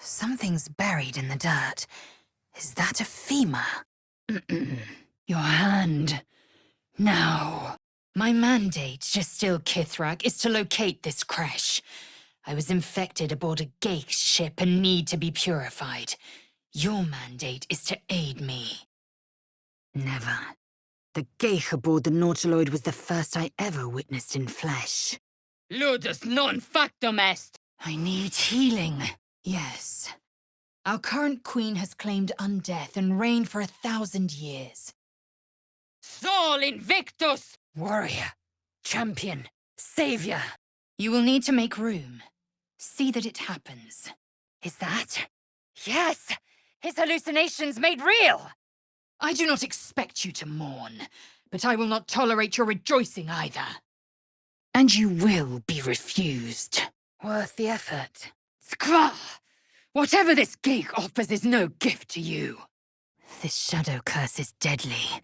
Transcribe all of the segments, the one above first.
Something's buried in the dirt. Is that a femur? Your hand. Now. My mandate to steal Kithrak is to locate this crash. I was infected aboard a Geich ship and need to be purified. Your mandate is to aid me. Never. The Geich aboard the Nautiloid was the first I ever witnessed in flesh. Ludus non factum est! I need healing. Yes. Our current queen has claimed undeath and reigned for 1,000 years. Sol invictus! Warrior, champion, savior. You will need to make room. See that it happens. Is that? Yes! His hallucinations made real! I do not expect you to mourn, but I will not tolerate your rejoicing either. And you will be refused. Worth the effort. Skra! Whatever this geek offers is no gift to you. This shadow curse is deadly.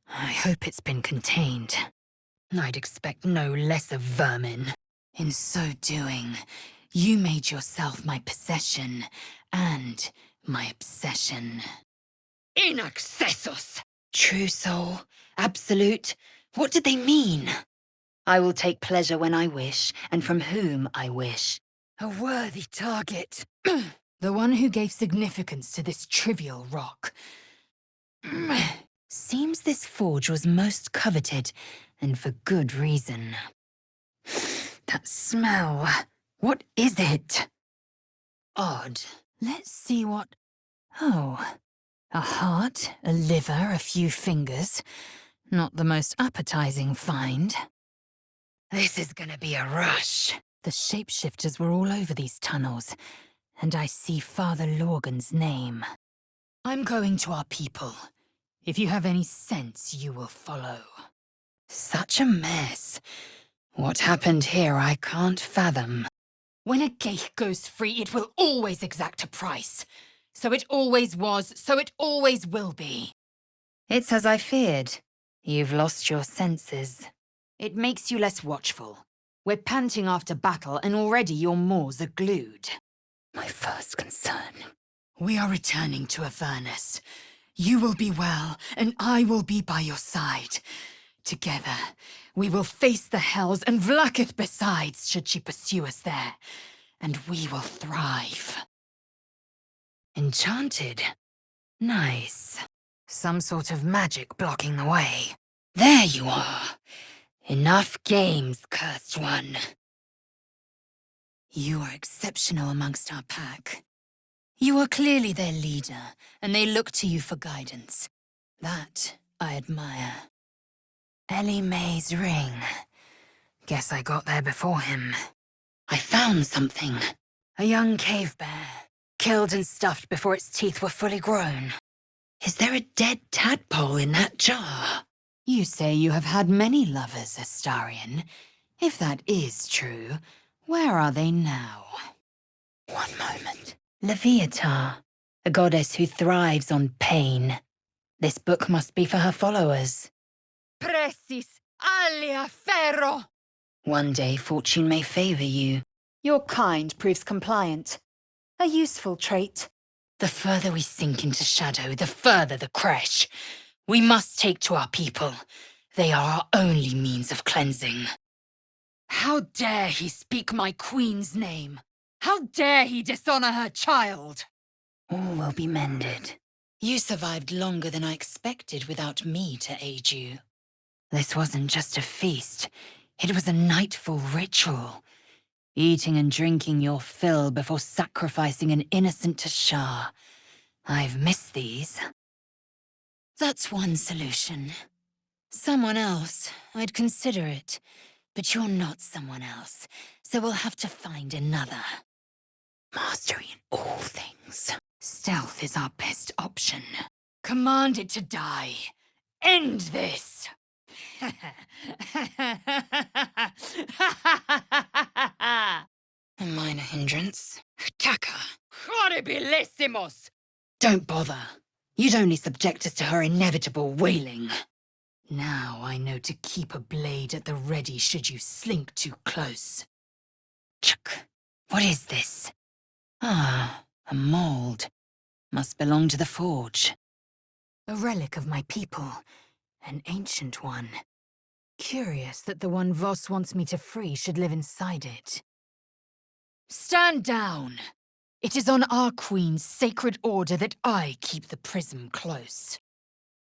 I hope it's been contained. I'd expect no less of vermin. In so doing, you made yourself my possession and my obsession. Inaccessus! True soul, absolute, what did they mean? I will take pleasure when I wish, and from whom I wish. A worthy target. The one who gave significance to this trivial rock. Seems this forge was most coveted, and for good reason. That smell. What is it? Odd. Let's see what... Oh. A heart, a liver, a few fingers. Not the most appetizing find. This is gonna be a rush. The shapeshifters were all over these tunnels, and I see Father Lorgan's name. I'm going to our people. If you have any sense, you will follow. Such a mess. What happened here I can't fathom. When a geich goes free, it will always exact a price. So it always was, so it always will be. It's as I feared. You've lost your senses. It makes you less watchful. We're panting after battle, and already your maws are glued. My first concern. We are returning to Avernus. You will be well, and I will be by your side. Together, we will face the hells and Vlaakith besides, should she pursue us there. And we will thrive. Enchanted? Nice. Some sort of magic blocking the way. There you are. Enough games, cursed one. You are exceptional amongst our pack. You are clearly their leader, and they look to you for guidance. That I admire. Ellie May's ring. Guess I got there before him. I found something. A young cave bear, killed and stuffed before its teeth were fully grown. Is there a dead tadpole in that jar? You say you have had many lovers, Astarion. If that is true, where are they now? One moment. Leviatar, a goddess who thrives on pain. This book must be for her followers. Precis alia ferro! One day fortune may favor you. Your kind proves compliant. A useful trait. The further we sink into shadow, the further the crash. We must take to our people. They are our only means of cleansing. How dare he speak my queen's name? How dare he dishonor her child? All will be mended. You survived longer than I expected without me to aid you. This wasn't just a feast. It was a nightfall ritual. Eating and drinking your fill before sacrificing an innocent to Shah. I've missed these. That's one solution. Someone else, I'd consider it. But you're not someone else, so we'll have to find another. Mastery in all things. Stealth is our best option. Command it to die. End this! A minor hindrance. Taka! Horribilissimos! Don't bother. You'd only subject us to her inevitable wailing. Now I know to keep a blade at the ready should you slink too close. Chuk! What is this? Ah, A mold. Must belong to the forge. A relic of my people. An ancient one. Curious that the one Voss wants me to free should live inside it. Stand down! It is on our queen's sacred order that I keep the prism close.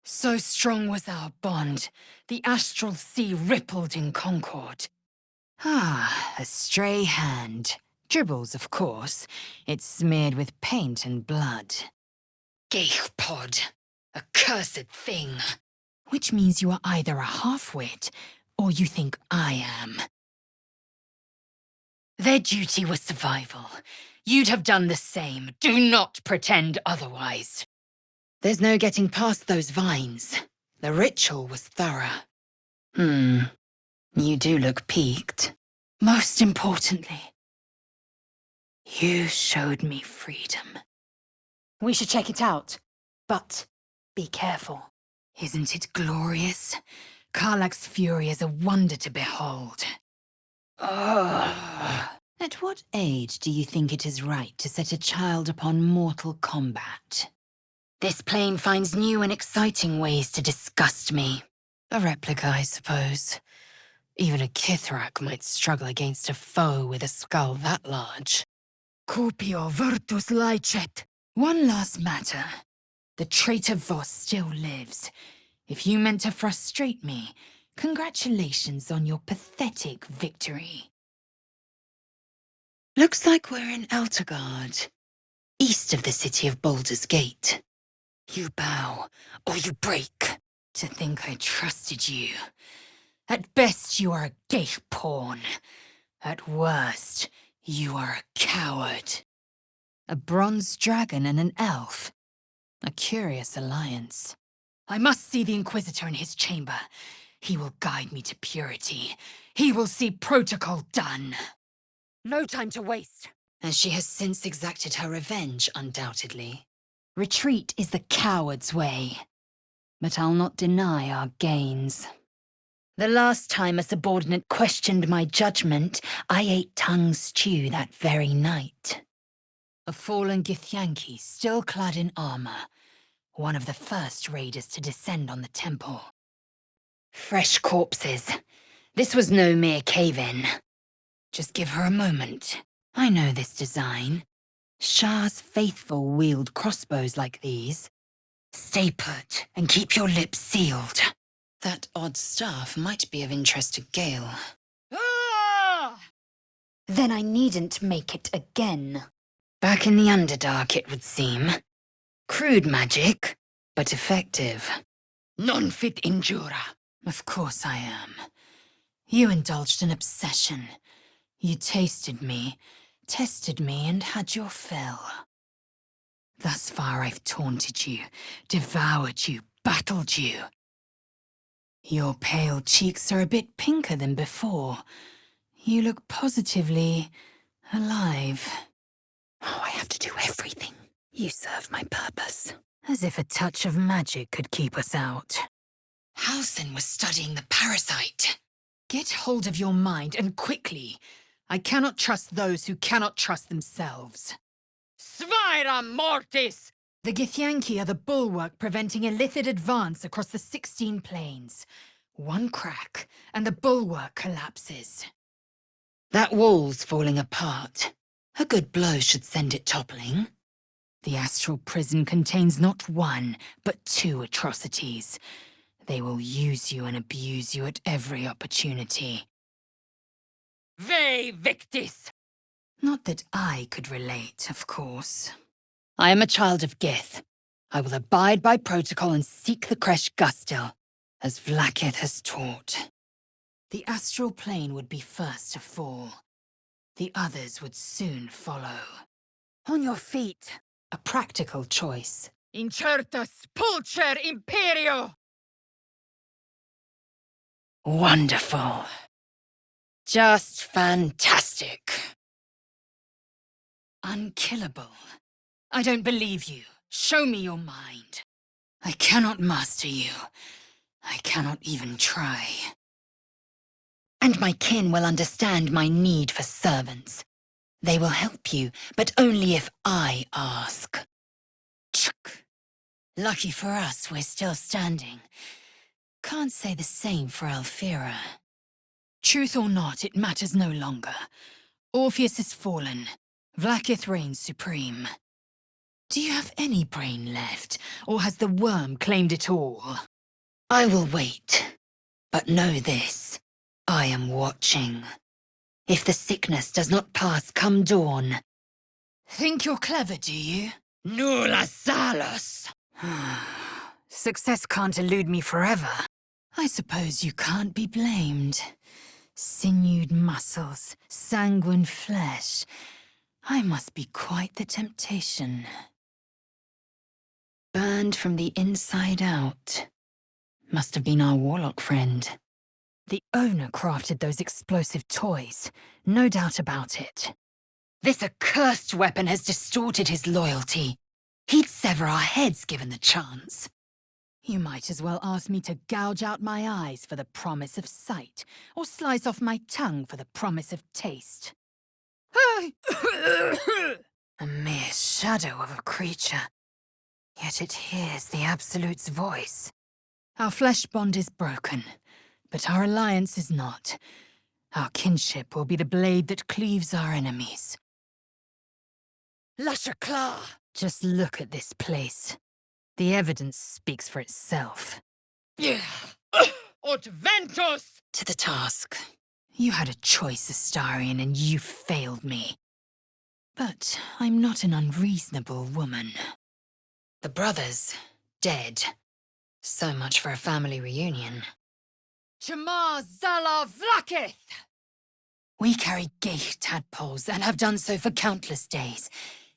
So strong was our bond, the astral sea rippled in concord. Ah, a stray hand. Dribbles, of course. It's smeared with paint and blood. Pod, a cursed thing. Which means you are either a half-wit, or you think I am. Their duty was survival. You'd have done the same. Do not pretend otherwise. There's no getting past those vines. The ritual was thorough. You do look peaked. Most importantly, you showed me freedom. We should check it out, but be careful. Isn't it glorious? Karlach's fury is a wonder to behold. At what age do you think it is right to set a child upon mortal combat? This plane finds new and exciting ways to disgust me. A replica, I suppose. Even a Kithrak might struggle against a foe with a skull that large. Cupio virtus laecet. One last matter. The traitor Voss still lives. If you meant to frustrate me, congratulations on your pathetic victory. Looks like we're in Eltergard, east of the city of Baldur's Gate. You bow, or you break. To think I trusted you. At best, you are a gate pawn. At worst, you are a coward. A bronze dragon and an elf. A curious alliance. I must see the Inquisitor in his chamber. He will guide me to purity. He will see protocol done. No time to waste. As she has since exacted her revenge, undoubtedly. Retreat is the coward's way. But I'll not deny our gains. The last time a subordinate questioned my judgment, I ate tongue stew that very night. A fallen Githyanki, still clad in armor. One of the first raiders to descend on the temple. Fresh corpses. This was no mere cave-in. Just give her a moment. I know this design. Shah's faithful wield crossbows like these. Stay put and keep your lips sealed. That odd staff might be of interest to Gale. Ah! Then I needn't make it again. Back in the Underdark, it would seem. Crude magic, but effective. Non-fit injura. Of course I am. You indulged in obsession. You tasted me, tested me, and had your fill. Thus far I've taunted you, devoured you, battled you. Your pale cheeks are a bit pinker than before. You look positively alive. Oh, I have to do everything. You serve my purpose. As if a touch of magic could keep us out. Halsin was studying the parasite. Get hold of your mind, and quickly. I cannot trust those who cannot trust themselves. Svira mortis! The Githyanki are the bulwark preventing Illithid advance across the 16 plains. One crack, and the bulwark collapses. That wall's falling apart. A good blow should send it toppling. The astral prison contains not one, but 2 atrocities. They will use you and abuse you at every opportunity. Ve victis! Not that I could relate, of course. I am a child of Gith. I will abide by protocol and seek the Kresh Gustil, as Vlaakith has taught. The astral plane would be first to fall. The others would soon follow. On your feet. A practical choice. Incertus pulcher imperio! Wonderful. Just fantastic. Unkillable. I don't believe you. Show me your mind. I cannot master you. I cannot even try. And my kin will understand my need for servants. They will help you, but only if I ask. Chuk. Lucky for us, we're still standing. Can't say the same for Alfira. Truth or not, it matters no longer. Orpheus is fallen. Vlaakith reigns supreme. Do you have any brain left, or has the worm claimed it all? I will wait. But know this. I am watching. If the sickness does not pass come dawn... Think you're clever, do you? Nulla salus! Success can't elude me forever. I suppose you can't be blamed. Sinewed muscles, sanguine flesh. I must be quite the temptation. Burned from the inside out. Must have been our warlock friend. The owner crafted those explosive toys, no doubt about it. This accursed weapon has distorted his loyalty. He'd sever our heads given the chance. You might as well ask me to gouge out my eyes for the promise of sight, or slice off my tongue for the promise of taste. A mere shadow of a creature, yet it hears the Absolute's voice. Our flesh bond is broken, but our alliance is not. Our kinship will be the blade that cleaves our enemies. Lashakla! Just look at this place. The evidence speaks for itself. Ut ventus! To the task. You had a choice, Astarion, and you failed me. But I'm not an unreasonable woman. The brothers, dead. So much for a family reunion. Chama Zala Vlaakith! We carry Geich tadpoles and have done so for countless days,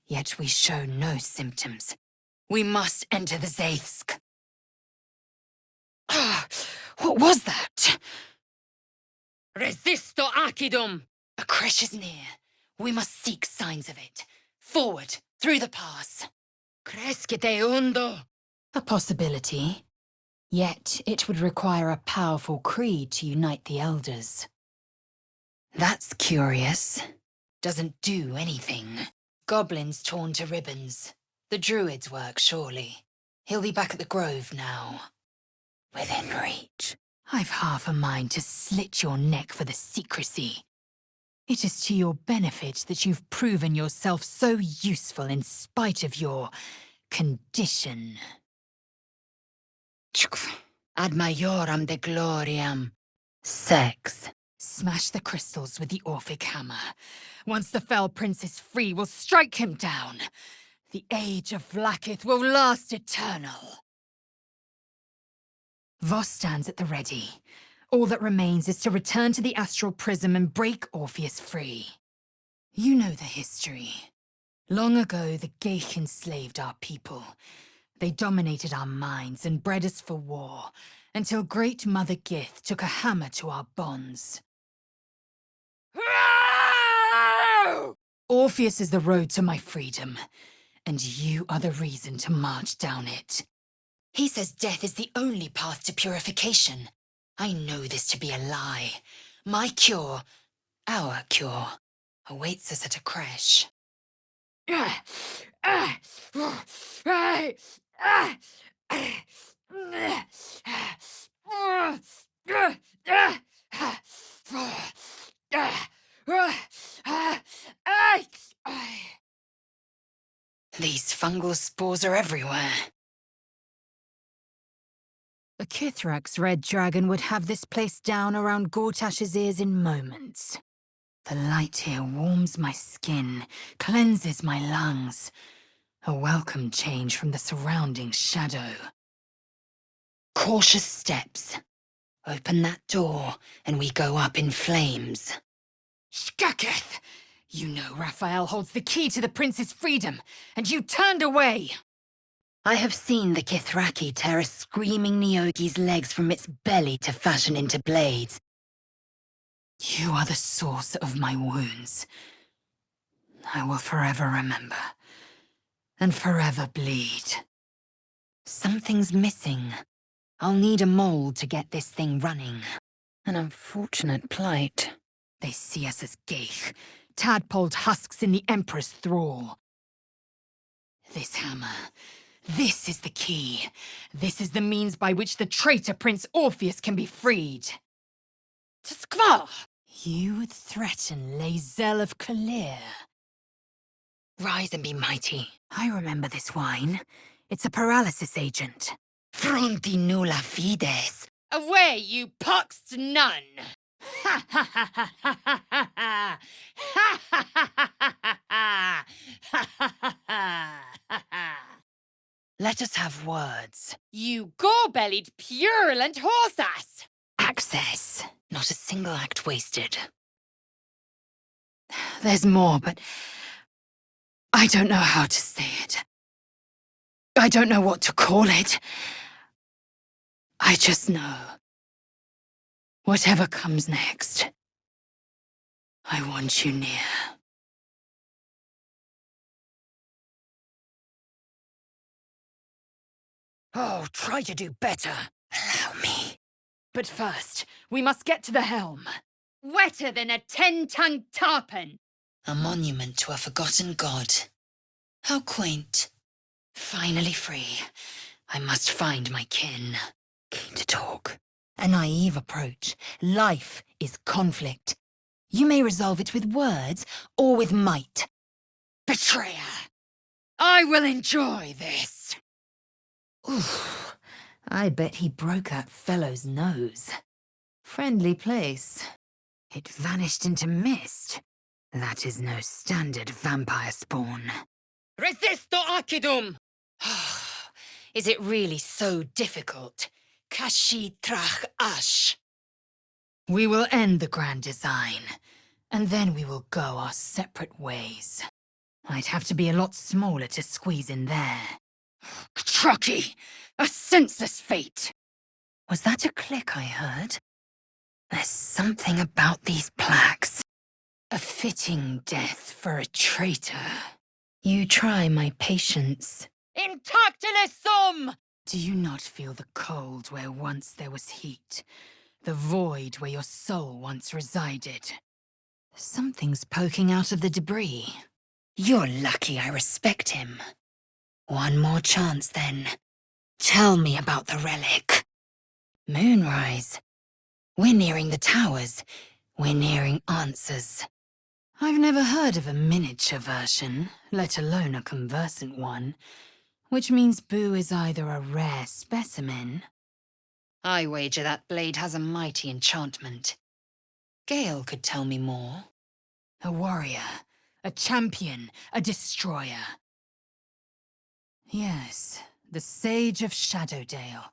yet we show no symptoms. We must enter the Zaithsk. What was that? Resisto acidum! A crash is near. We must seek signs of it. Forward, through the pass. Crescite undo! A possibility. Yet it would require a powerful creed to unite the elders. That's curious. Doesn't do anything. Goblins torn to ribbons. The druid's work, surely. He'll be back at the grove now. Within reach. I've half a mind to slit your neck for the secrecy. It is to your benefit that you've proven yourself so useful in spite of your condition. Ad majoram de gloriam. Sex. Smash the crystals with the Orphic hammer. Once the Fell Prince is free, we'll strike him down. The age of Vlaakith will last eternal. Voss stands at the ready. All that remains is to return to the astral prism and break Orpheus free. You know the history. Long ago, the Geich enslaved our people. They dominated our minds and bred us for war, until Great Mother Gith took a hammer to our bonds. Orpheus is the road to my freedom, and you are the reason to march down it. He says death is the only path to purification. I know this to be a lie. My cure, our cure, awaits us at a creche. These fungal spores are everywhere. A Kithrak's red dragon would have this place down around Gortash's ears in moments. The light here warms my skin, cleanses my lungs. A welcome change from the surrounding shadow. Cautious steps. Open that door, and we go up in flames. Shkaketh! You know Raphael holds the key to the prince's freedom, and you turned away! I have seen the Kithraki tear a screaming Neogi's legs from its belly to fashion into blades. You are the source of my wounds. I will forever remember, and forever bleed. Something's missing. I'll need a mold to get this thing running. An unfortunate plight. They see us as Geich, tadpoled husks in the Emperor's thrall. This hammer. This is the key. This is the means by which the traitor Prince Orpheus can be freed. Tskva! You would threaten Lae'zel of Kalir. Rise and be mighty. I remember this wine. It's a paralysis agent. Fronti nulla fides. Away, you poxed nun! Ha ha ha ha ha ha ha ha! Ha ha ha ha ha ha! Ha ha ha ha ha! Let us have words. You gore-bellied, purulent horse-ass! Access. Not a single act wasted. There's more, but I don't know how to say it. I don't know what to call it. I just know. Whatever comes next, I want you near. Oh, try to do better. Allow me. But first, we must get to the helm. Wetter than a 10-ton tarpon. A monument to a forgotten god. How quaint. Finally free. I must find my kin. Keen to talk. A naive approach. Life is conflict. You may resolve it with words or with might. Betrayer! I will enjoy this. Oof. I bet he broke that fellow's nose. Friendly place. It vanished into mist. That is no standard vampire spawn. Resisto acidum! Is it really so difficult? Kashi trach ash. We will end the grand design, and then we will go our separate ways. I'd have to be a lot smaller to squeeze in there. Trucky! A senseless fate! Was that a click I heard? There's something about these plaques. A fitting death for a traitor. You try my patience. Intactile sum! Do you not feel the cold where once there was heat? The void where your soul once resided? Something's poking out of the debris. You're lucky I respect him. One more chance, then. Tell me about the relic. Moonrise. We're nearing the towers. We're nearing answers. I've never heard of a miniature version, let alone a conversant one. Which means Boo is either a rare specimen. I wager that blade has a mighty enchantment. Gale could tell me more. A warrior, a champion, a destroyer. Yes, the Sage of Shadowdale.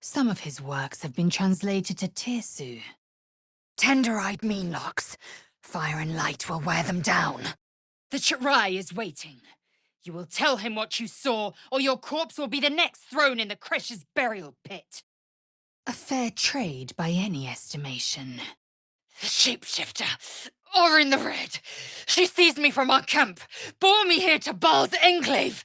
Some of his works have been translated to Tirsu. Tender-eyed meanlocks. Fire and light will wear them down. The Chirai is waiting. You will tell him what you saw, or your corpse will be the next thrown in the Cresh's burial pit. A fair trade by any estimation. The shapeshifter, or in the red. She seized me from our camp, bore me here to Baal's enclave.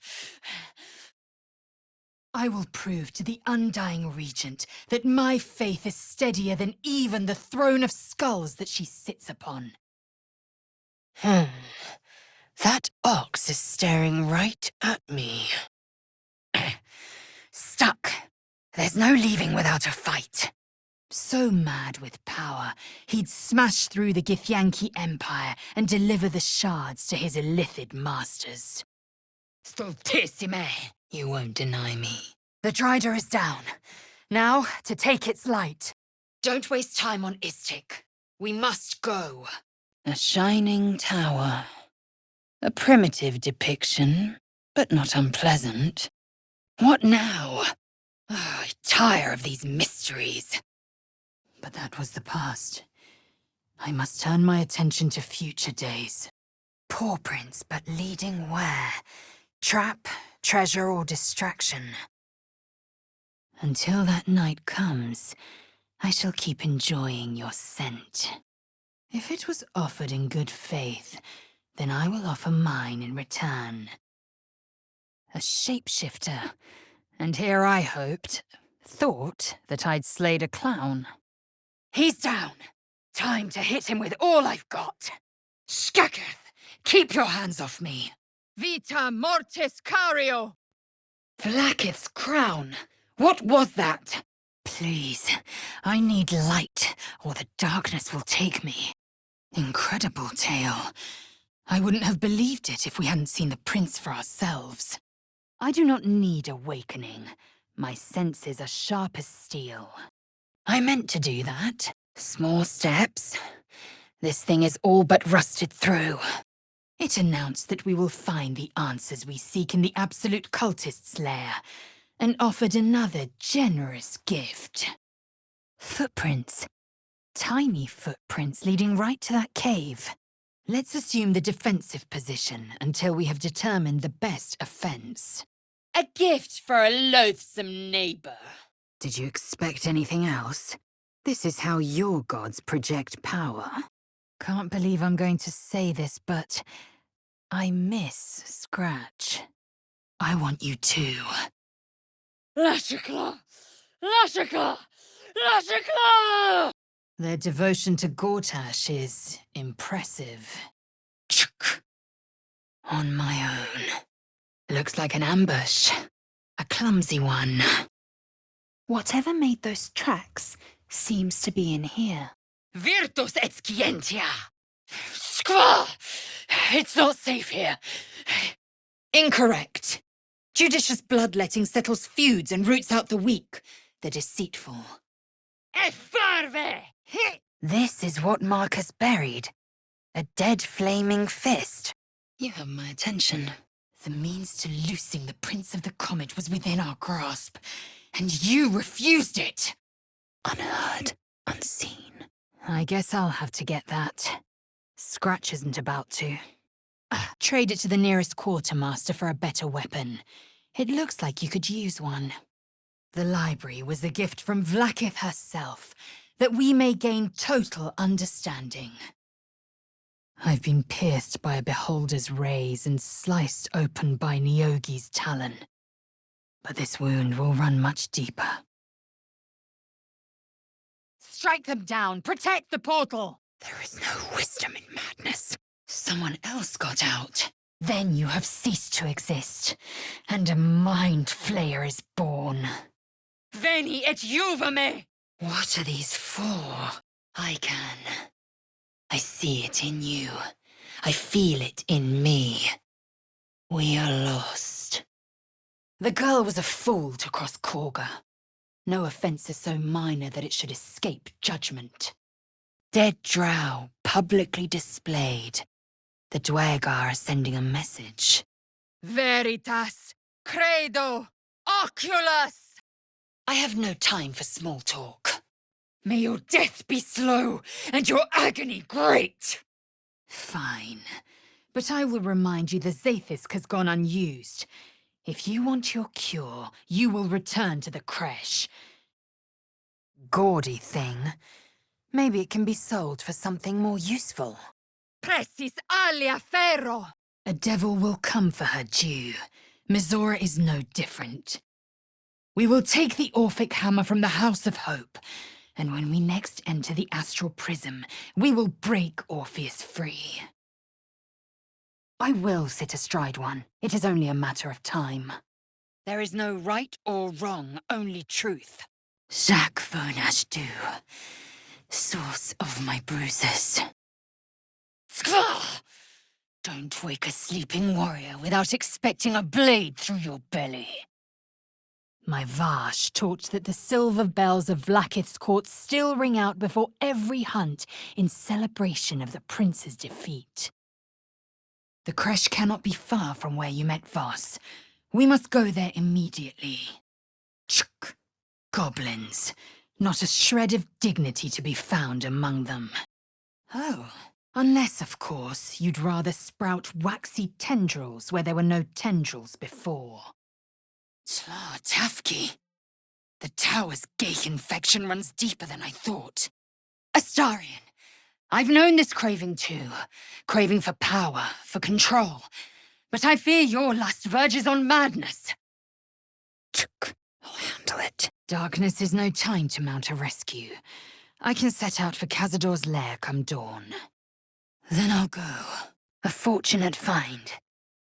I will prove to the Undying Regent that my faith is steadier than even the throne of skulls that she sits upon. That ox is staring right at me. Stuck. There's no leaving without a fight. So mad with power, he'd smash through the Githyanki Empire and deliver the shards to his illithid masters. Stultissime! You won't deny me. The Drider is down. Now, to take its light. Don't waste time on Istik. We must go. A shining tower. A primitive depiction, but not unpleasant. What now? I tire of these mysteries. But that was the past. I must turn my attention to future days. Paw prints, but leading where? Trap, treasure, or distraction? Until that night comes, I shall keep enjoying your scent. If it was offered in good faith, then I will offer mine in return. A shapeshifter, and here I thought that I'd slayed a clown. He's down. Time to hit him with all I've got. Skaketh! Keep your hands off me! Vita mortis cario! Blacketh's crown! What was that? Please, I need light, or the darkness will take me. Incredible tale. I wouldn't have believed it if we hadn't seen the prince for ourselves. I do not need awakening. My senses are sharp as steel. I meant to do that. Small steps. This thing is all but rusted through. It announced that we will find the answers we seek in the Absolute Cultist's lair, and offered another generous gift. Footprints. Tiny footprints leading right to that cave. Let's assume the defensive position until we have determined the best offense. A gift for a loathsome neighbor. Did you expect anything else? This is how your gods project power. Can't believe I'm going to say this, but I miss Scratch. I want you too. Lashikla! Lashikla! Lashikla! Their devotion to Gortash is impressive. On my own. Looks like an ambush. A clumsy one. Whatever made those tracks seems to be in here. Virtus et scientia! Squaw! It's not safe here. Incorrect. Judicious bloodletting settles feuds and roots out the weak, the deceitful. Effarve! This is what Marcus buried. A dead flaming fist. You have my attention. The means to loosing the Prince of the Comet was within our grasp, and you refused it! Unheard, unseen. I guess I'll have to get that. Scratch isn't about to. Trade it to the nearest quartermaster for a better weapon. It looks like you could use one. The library was a gift from Vlaakith herself, that we may gain total understanding. I've been pierced by a beholder's rays and sliced open by Nyogi's talon. But this wound will run much deeper. Strike them down! Protect the portal! There is no wisdom in madness. Someone else got out. Then you have ceased to exist, and a mind flayer is born. Veni et juvame! What are these for? I see it in you. I feel it in me. We are lost. The girl was a fool to cross Korga. No offense is so minor that it should escape judgment. Dead drow publicly displayed. The Dwagar are sending a message. Veritas, credo, oculus! I have no time for small talk. May your death be slow, and your agony great! Fine. But I will remind you the Zaithisk has gone unused. If you want your cure, you will return to the creche. Gaudy thing. Maybe it can be sold for something more useful. Precis alia ferro! A devil will come for her due. Mizora is no different. We will take the Orphic hammer from the House of Hope, and when we next enter the Astral Prism, we will break Orpheus free. I will sit astride one. It is only a matter of time. There is no right or wrong, only truth. Jacques Vonashdu, source of my bruises. Don't wake a sleeping warrior without expecting a blade through your belly. My Vash taught that the silver bells of Vlaakith's court still ring out before every hunt in celebration of the prince's defeat. The creche cannot be far from where you met Voss. We must go there immediately. Chuk! Goblins. Not a shred of dignity to be found among them. Oh, unless, of course, you'd rather sprout waxy tendrils where there were no tendrils before. Tafki. The tower's gay infection runs deeper than I thought. Astarion. I've known this craving too. Craving for power, for control. But I fear your lust verges on madness. I'll handle it. Darkness is no time to mount a rescue. I can set out for Cazador's lair come dawn. Then I'll go. A fortunate find.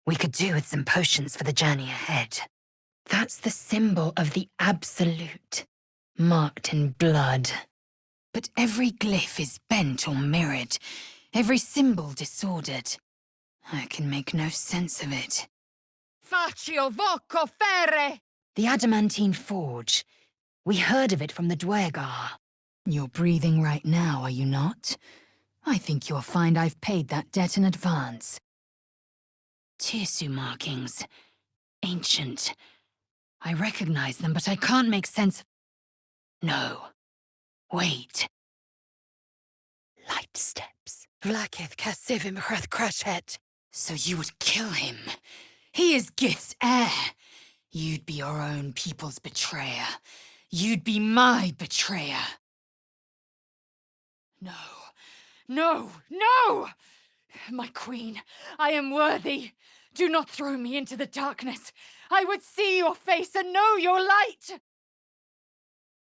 We could do with some potions for the journey ahead. That's the symbol of the Absolute, marked in blood. But every glyph is bent or mirrored, every symbol disordered. I can make no sense of it. Faccio voco ferre! The adamantine forge. We heard of it from the Dwergar. You're breathing right now, are you not? I think you'll find I've paid that debt in advance. Tirsu markings. Ancient. I recognize them, but I can't make sense. No. Wait. Light steps. Vlakith Kasivim Crashet. So you would kill him? He is Gith's heir. You'd be your own people's betrayer. You'd be my betrayer. No. No! No! My queen, I am worthy. Do not throw me into the darkness. I would see your face and know your light.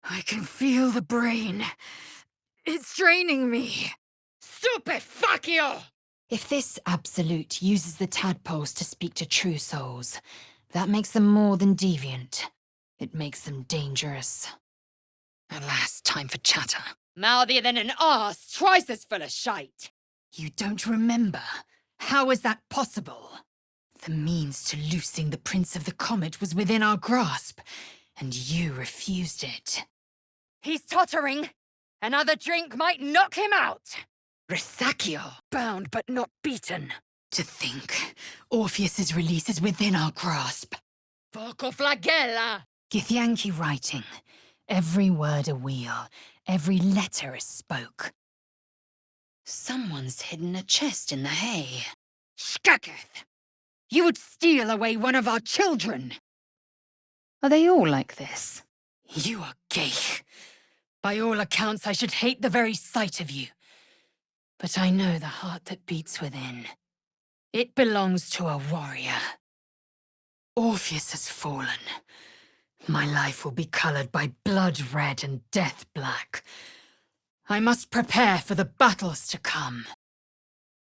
I can feel the brain. It's draining me. Stupefaccio! If this Absolute uses the tadpoles to speak to true souls, that makes them more than deviant. It makes them dangerous. Alas, time for chatter. Mouthier than an arse, twice as full of shite. You don't remember? How is that possible? The means to loosing the Prince of the Comet was within our grasp, and you refused it. He's tottering. Another drink might knock him out. Resaccio, bound but not beaten. To think, Orpheus's release is within our grasp. Poco flagella! Githyanki writing. Every word a wheel, every letter a spoke. Someone's hidden a chest in the hay. Skaketh! You would steal away one of our children! Are they all like this? You are gay. By all accounts, I should hate the very sight of you. But I know the heart that beats within. It belongs to a warrior. Orpheus has fallen. My life will be colored by blood red and death black. I must prepare for the battles to come.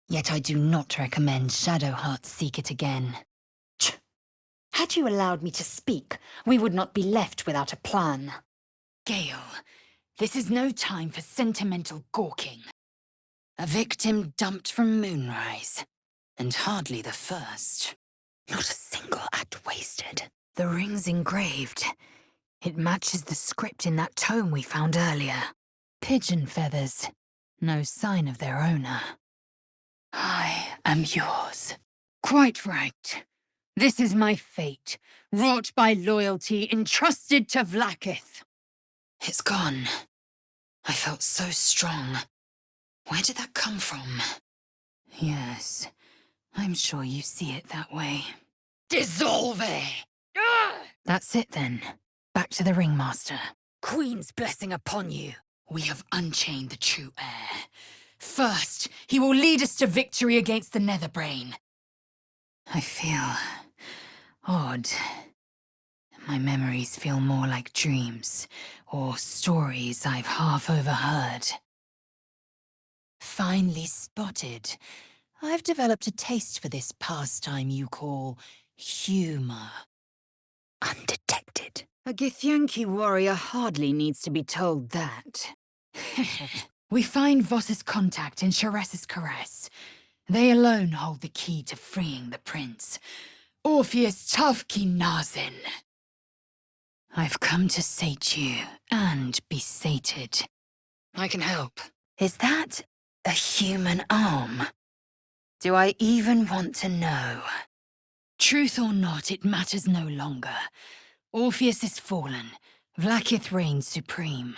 Yet I do not recommend Shadowheart seek it again. Had you allowed me to speak, we would not be left without a plan. Gale, this is no time for sentimental gawking. A victim dumped from Moonrise. And hardly the first. Not a single act wasted. The ring's engraved. It matches the script in that tome we found earlier. Pigeon feathers. No sign of their owner. I am yours. Quite right. This is my fate, wrought by loyalty, entrusted to Vlakith. It's gone. I felt so strong. Where did that come from? Yes, I'm sure you see it that way. Dissolve! That's it then. Back to the ringmaster. Queen's blessing upon you. We have unchained the true heir. First, he will lead us to victory against the Netherbrain. I feel odd. My memories feel more like dreams, or stories I've half overheard. Finely spotted. I've developed a taste for this pastime you call humor. Undetected. A Githyanki warrior hardly needs to be told that. We find Voss's contact in Sharess's caress. They alone hold the key to freeing the prince. Orpheus Tavki Nazin. I've come to sate you, and be sated. I can help. Is that a human arm? Do I even want to know? Truth or not, it matters no longer. Orpheus is fallen. Vlakith reigns supreme.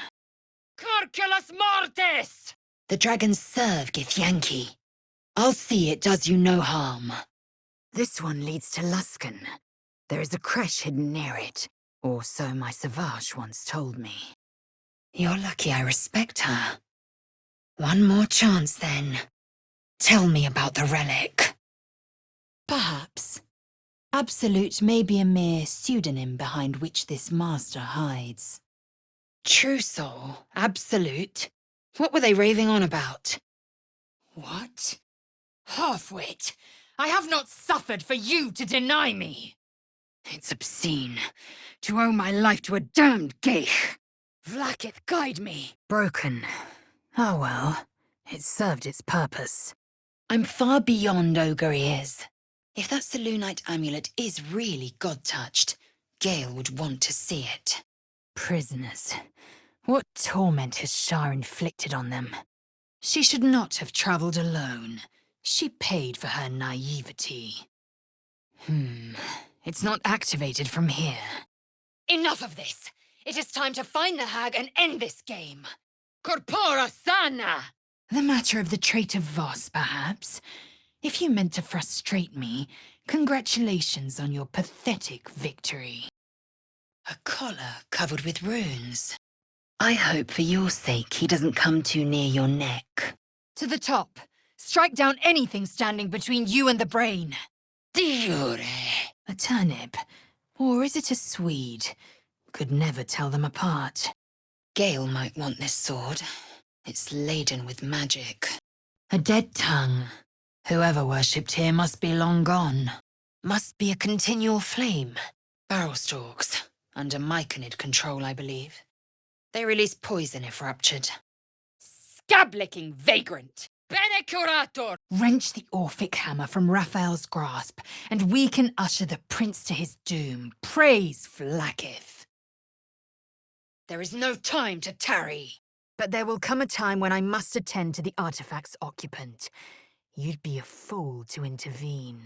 Curculus mortis! The dragons serve Githyanki. I'll see it does you no harm. This one leads to Luskan. There is a creche hidden near it, or so my Savage once told me. You're lucky I respect her. One more chance, then. Tell me about the relic. Perhaps. Absolute may be a mere pseudonym behind which this master hides. True soul? Absolute? What were they raving on about? What? Halfwit! I have not suffered for you to deny me! It's obscene. To owe my life to a damned geich. Vlaakith, guide me! Broken. Oh well. It served its purpose. I'm far beyond ogre ears. If that Selûnite amulet is really god-touched, Gale would want to see it. Prisoners. What torment has Shah inflicted on them? She should not have travelled alone. She paid for her naivety. It's not activated from here. Enough of this! It is time to find the hag and end this game! Corpora sana! The matter of the traitor Voss, perhaps? If you meant to frustrate me, congratulations on your pathetic victory. A collar covered with runes. I hope for your sake he doesn't come too near your neck. To the top! Strike down anything standing between you and the brain! Diure. A turnip? Or is it a Swede? Could never tell them apart. Gale might want this sword. It's laden with magic. A dead tongue. Whoever worshipped here must be long gone. Must be a continual flame. Barrel stalks. Under Myconid control, I believe. They release poison if ruptured. Scab-licking vagrant! Bene curator! Wrench the Orphic hammer from Raphael's grasp, and we can usher the prince to his doom. Praise Vlaakith. There is no time to tarry. But there will come a time when I must attend to the artifact's occupant. You'd be a fool to intervene.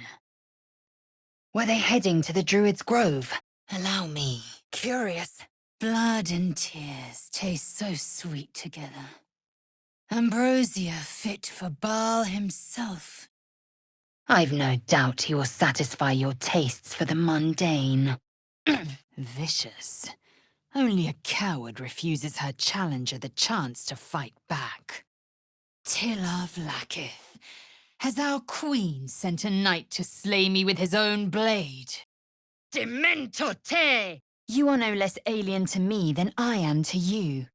Were they heading to the Druid's Grove? Allow me. Curious. Blood and tears taste so sweet together. Ambrosia fit for Baal himself. I've no doubt he will satisfy your tastes for the mundane. Vicious. Only a coward refuses her challenger the chance to fight back. Tila Vlaakith, has our queen sent a knight to slay me with his own blade? Demento te! You are no less alien to me than I am to you.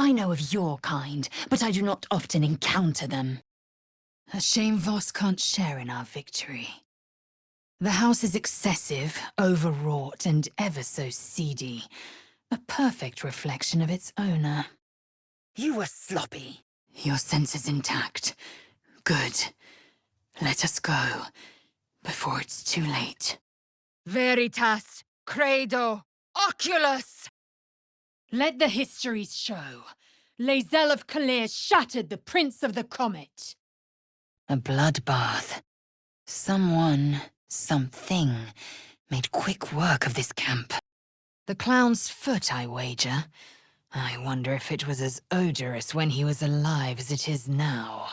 I know of your kind, but I do not often encounter them. A shame Voss can't share in our victory. The house is excessive, overwrought, and ever so seedy. A perfect reflection of its owner. You were sloppy. Your senses intact. Good. Let us go, before it's too late. Veritas, credo, oculus! Let the histories show. Lae'zel of Kalir shattered the Prince of the Comet. A bloodbath. Someone, something, made quick work of this camp. The clown's foot, I wager. I wonder if it was as odorous when he was alive as it is now.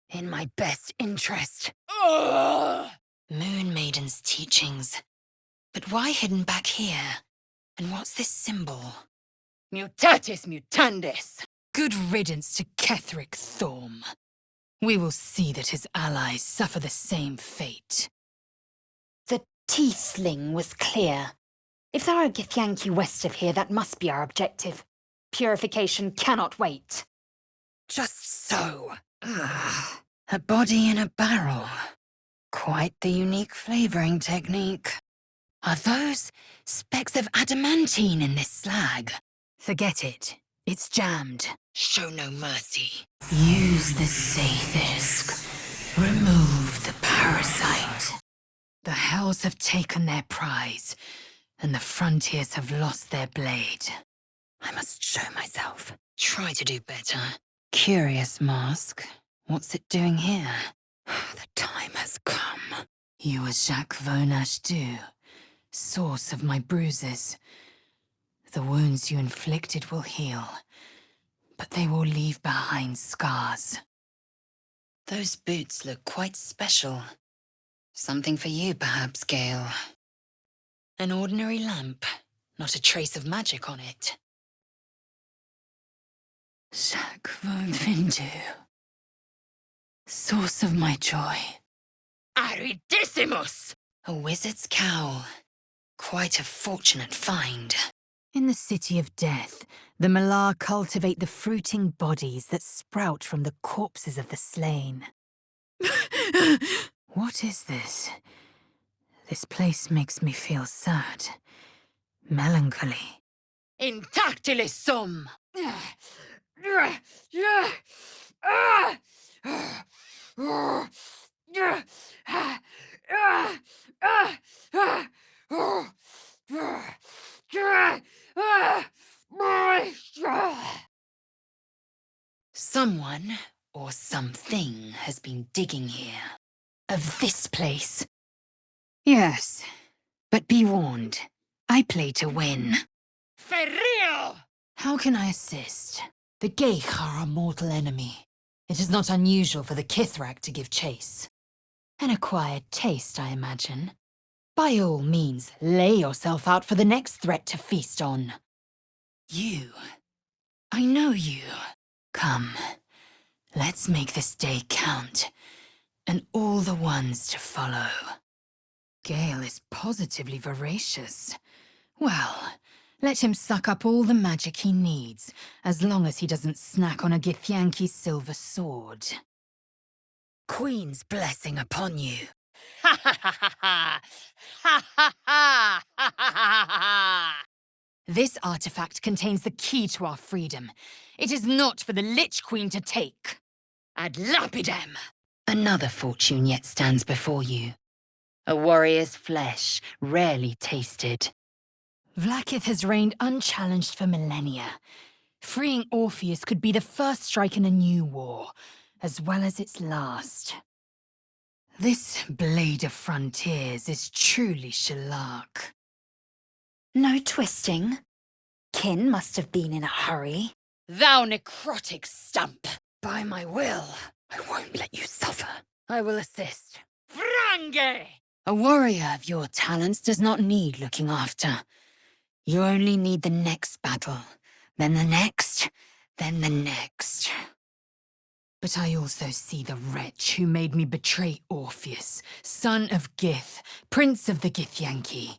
In my best interest. Ugh! Moon Maiden's teachings. But why hidden back here? And what's this symbol? Mutatis mutandis! Good riddance to Ketheric Thorm. We will see that his allies suffer the same fate. The Tiefling was clear. If there are Githyanki west of here, that must be our objective. Purification cannot wait. Just so. Ugh. A body in a barrel. Quite the unique flavoring technique. Are those specks of adamantine in this slag? Forget it. It's jammed. Show no mercy. Use the Sathisk. Remove the parasite. The Hells have taken their prize, and the Frontiers have lost their blade. I must show myself. Try to do better. Curious mask. What's it doing here? The time has come. You are Jacques Vonache Du, source of my bruises. The wounds you inflicted will heal, but they will leave behind scars. Those boots look quite special. Something for you, perhaps, Gale. An ordinary lamp, not a trace of magic on it. Jacques Vindu, source of my joy. Aridissimus! A wizard's cowl. Quite a fortunate find. In the City of Death, the Malar cultivate the fruiting bodies that sprout from the corpses of the slain. What is this? This place makes me feel sad. Melancholy. Intactilis sum! Someone or something has been digging here. Of this place. Yes, but be warned. I play to win. For real! How can I assist? The Geich are our mortal enemy. It is not unusual for the Kithrak to give chase. An acquired taste, I imagine. By all means, lay yourself out for the next threat to feast on. You. I know you. Come, let's make this day count, and all the ones to follow. Gale is positively voracious. Well, let him suck up all the magic he needs, as long as he doesn't snack on a Githyanki's silver sword. Queen's blessing upon you. Ha ha ha ha ha! Ha ha ha! Ha ha ha ha! This artifact contains the key to our freedom. It is not for the Lich Queen to take. Ad lapidem! Another fortune yet stands before you. A warrior's flesh, rarely tasted. Vlaakith has reigned unchallenged for millennia. Freeing Orpheus could be the first strike in a new war, as well as its last. This blade of frontiers is truly shellac. No twisting. Kin must have been in a hurry. Thou necrotic stump! By my will, I won't let you suffer. I will assist. Frange! A warrior of your talents does not need looking after. You only need the next battle, then the next, then the next. But I also see the wretch who made me betray Orpheus, son of Gith, prince of the Githyanki.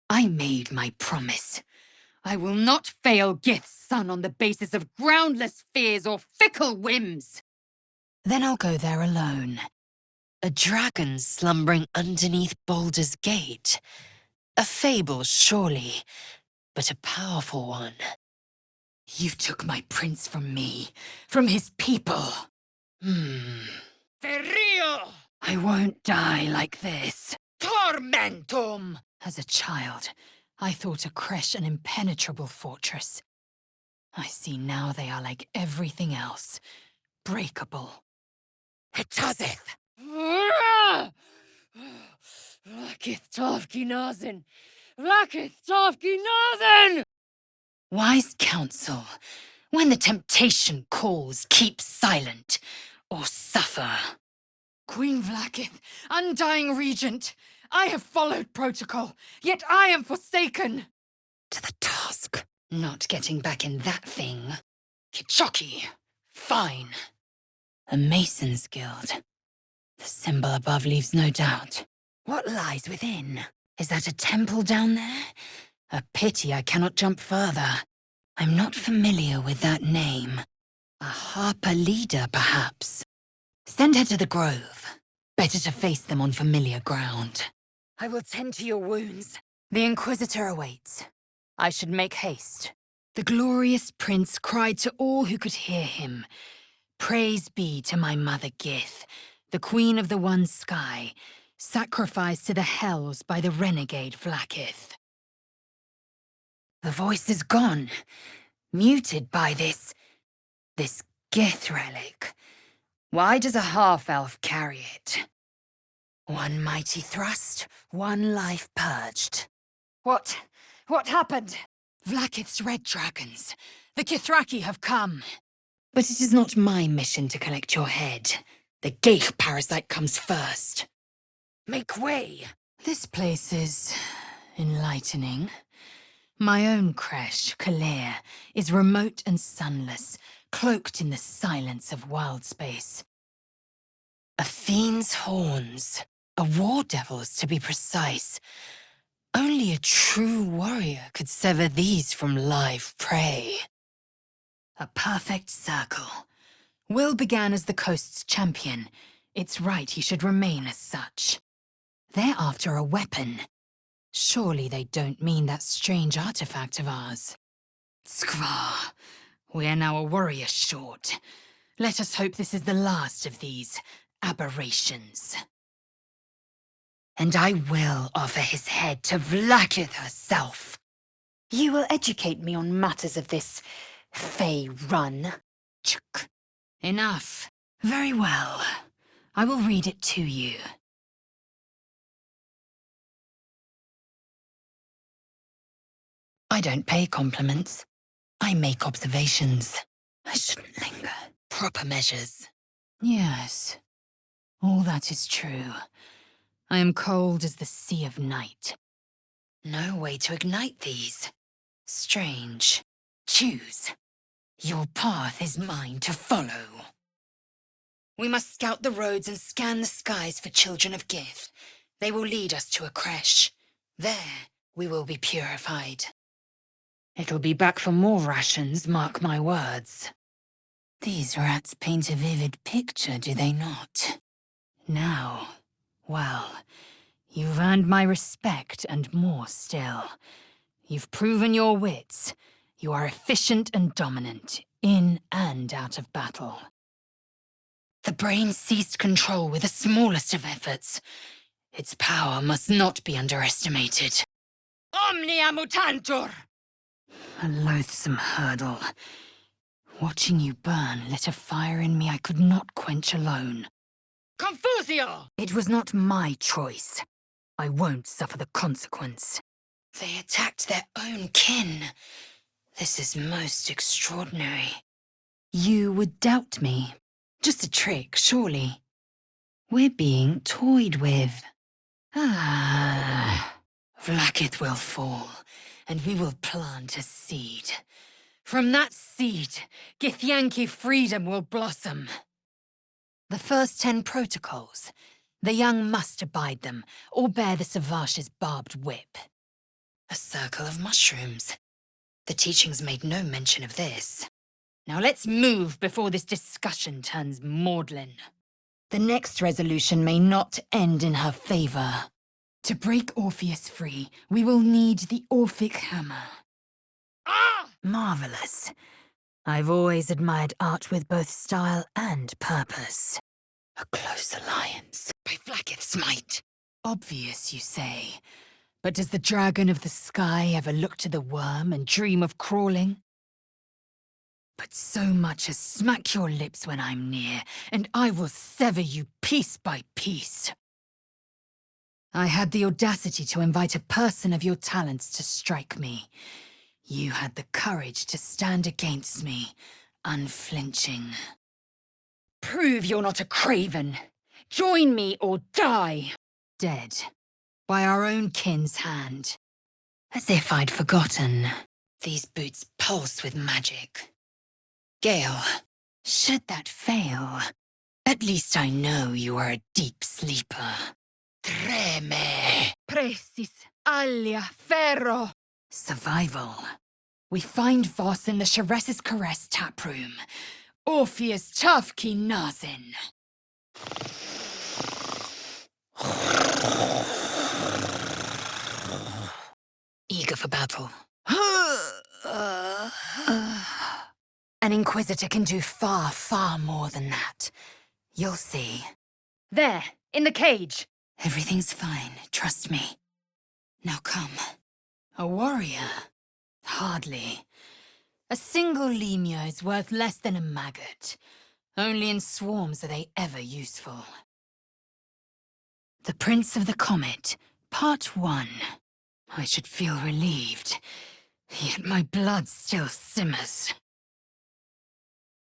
I made my promise. I will not fail Gith's son on the basis of groundless fears or fickle whims. Then I'll go there alone. A dragon slumbering underneath Baldur's gate. A fable, surely, but a powerful one. You took my prince from me, from his people. For real! I won't die like this. Tormentum! As a child, I thought a creche an impenetrable fortress. I see now they are like everything else, breakable. Hetazeth! Vlaakith Tavki Nazin! Vlaakith Tavki Nazin! Wise counsel, when the temptation calls, keep silent, or suffer. Queen Vlaakith, undying regent, I have followed protocol, yet I am forsaken. To the task, not getting back in that thing. Kichoki, fine. A Mason's Guild. The symbol above leaves no doubt. What lies within? Is that a temple down there? A pity I cannot jump further. I'm not familiar with that name. A Harper leader, perhaps. Send her to the grove. Better to face them on familiar ground. I will tend to your wounds. The Inquisitor awaits. I should make haste. The glorious prince cried to all who could hear him. Praise be to my mother Gith, the queen of the one sky, sacrificed to the hells by the renegade Vlaakith. The voice is gone, muted by this Gith relic. Why does a half-elf carry it? One mighty thrust, one life purged. What happened? Vlaakith's red dragons. The Kithraki have come. But it is not my mission to collect your head. The Geich parasite comes first. Make way! This place is enlightening. My own creche, Kalir, is remote and sunless, cloaked in the silence of wild space. A fiend's horns, a war devil's to be precise. Only a true warrior could sever these from live prey. A perfect circle. Will began as the coast's champion. It's right he should remain as such. They're after a weapon. Surely they don't mean that strange artifact of ours. Skvar, we are now a warrior short. Let us hope this is the last of these aberrations. And I will offer his head to Vlaakith herself. You will educate me on matters of this Fey run. Chuk. Enough. Very well. I will read it to you. I don't pay compliments. I make observations. I shouldn't linger. Proper measures. Yes. All that is true. I am cold as the sea of night. No way to ignite these. Strange. Choose. Your path is mine to follow. We must scout the roads and scan the skies for children of Gith. They will lead us to a creche. There, we will be purified. It'll be back for more rations, mark my words. These rats paint a vivid picture, do they not? Now, well, you've earned my respect and more still. You've proven your wits. You are efficient and dominant, in and out of battle. The brain seized control with the smallest of efforts. Its power must not be underestimated. Omnia mutantur! A loathsome hurdle. Watching you burn lit a fire in me I could not quench alone. Confusio! It was not my choice. I won't suffer the consequence. They attacked their own kin. This is most extraordinary. You would doubt me. Just a trick, surely. We're being toyed with. Ah. Vlaakith will fall, and we will plant a seed. From that seed, Githyanki freedom will blossom. The first 10 protocols. The young must abide them, or bear the Savash's barbed whip. A circle of mushrooms. The teachings made no mention of this. Now let's move before this discussion turns maudlin. The next resolution may not end in her favor. To break Orpheus free, we will need the Orphic hammer. Ah! Marvelous. I've always admired art with both style and purpose. A close alliance. By Vlaakith's might. Obvious, you say. But does the dragon of the sky ever look to the worm and dream of crawling? But so much as smack your lips when I'm near, and I will sever you piece by piece. I had the audacity to invite a person of your talents to strike me. You had the courage to stand against me, unflinching. Prove you're not a craven. Join me or die. Dead. By our own kin's hand. As if I'd forgotten. These boots pulse with magic. Gale, should that fail, at least I know you are a deep sleeper. Treme. Precis alia ferro. Survival. We find Voss in the Sharess's Caress taproom. Orpheus Tafki Nazin. Eager for battle. An Inquisitor can do far, far more than that. You'll see. There, in the cage. Everything's fine, trust me. Now come. A warrior? Hardly. A single lemur is worth less than a maggot. Only in swarms are they ever useful. The Prince of the Comet, Part 1. I should feel relieved, yet my blood still simmers.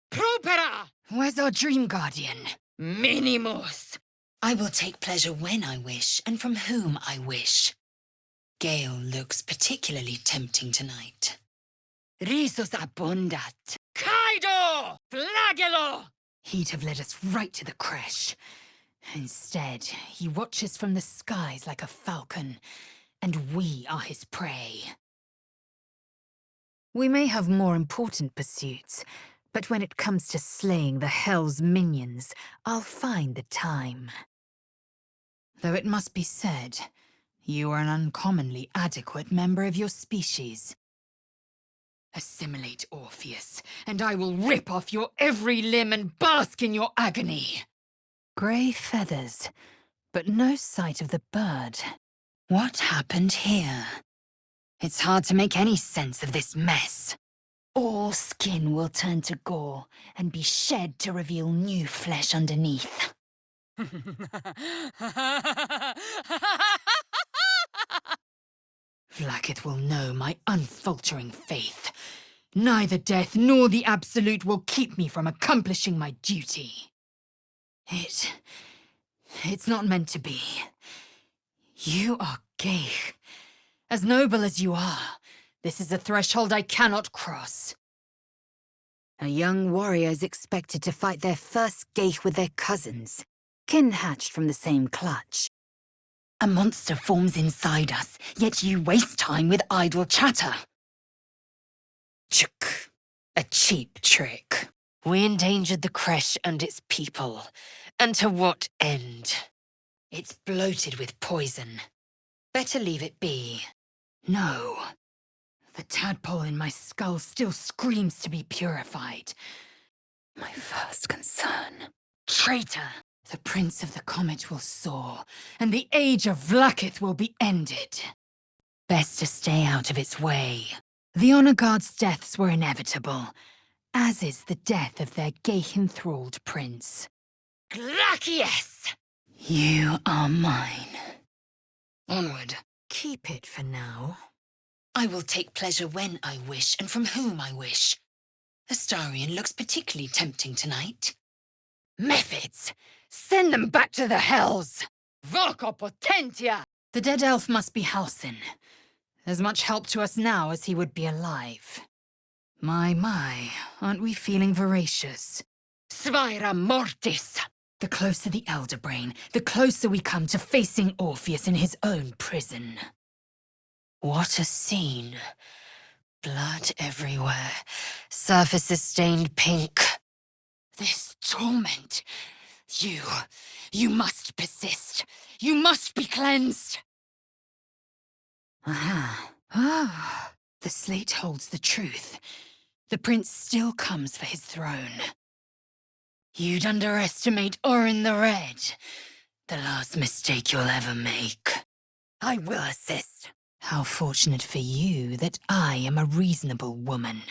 Propera! Where's our dream guardian? Minimus! I will take pleasure when I wish, and from whom I wish. Gale looks particularly tempting tonight. Risus abundat. Kaido! Flagelo! He'd have led us right to the creche. Instead, he watches from the skies like a falcon, and we are his prey. We may have more important pursuits, But when it comes to slaying the Hell's minions, I'll find the time. Though it must be said, you are an uncommonly adequate member of your species. Assimilate, Orpheus, and I will rip off your every limb and bask in your agony. Grey feathers, but no sight of the bird. What happened here? It's hard to make any sense of this mess. All skin will turn to gore and be shed to reveal new flesh underneath. Vlaakith will know my unfaltering faith. Neither death nor the Absolute will keep me from accomplishing my duty. It's not meant to be. You are gay. As noble as you are, this is a threshold I cannot cross. A young warrior is expected to fight their first geich with their cousins, kin hatched from the same clutch. A monster forms inside us, yet you waste time with idle chatter. Chuk. A cheap trick. We endangered the creche and its people. And to what end? It's bloated with poison. Better leave it be. No. The tadpole in my skull still screams to be purified. My first concern. Traitor! The Prince of the Comet will soar, and the age of Vlaakith will be ended. Best to stay out of its way. The Honor Guard's deaths were inevitable, as is the death of their geich-enthralled prince. Glacius! You are mine. Onward. Keep it for now. I will take pleasure when I wish and from whom I wish. Astarion looks particularly tempting tonight. Mephids! Send them back to the hells! Voco potentia! The dead elf must be Halsin. As much help to us now as he would be alive. My, aren't we feeling voracious? Svaira mortis! The closer the Elder Brain, the closer we come to facing Orpheus in his own prison. What a scene. Blood everywhere. Surfaces stained pink. This torment. You must persist. You must be cleansed. The slate holds the truth. The prince still comes for his throne. You'd underestimate Orin the Red. The last mistake you'll ever make. I will assist. How fortunate for you that I am a reasonable woman.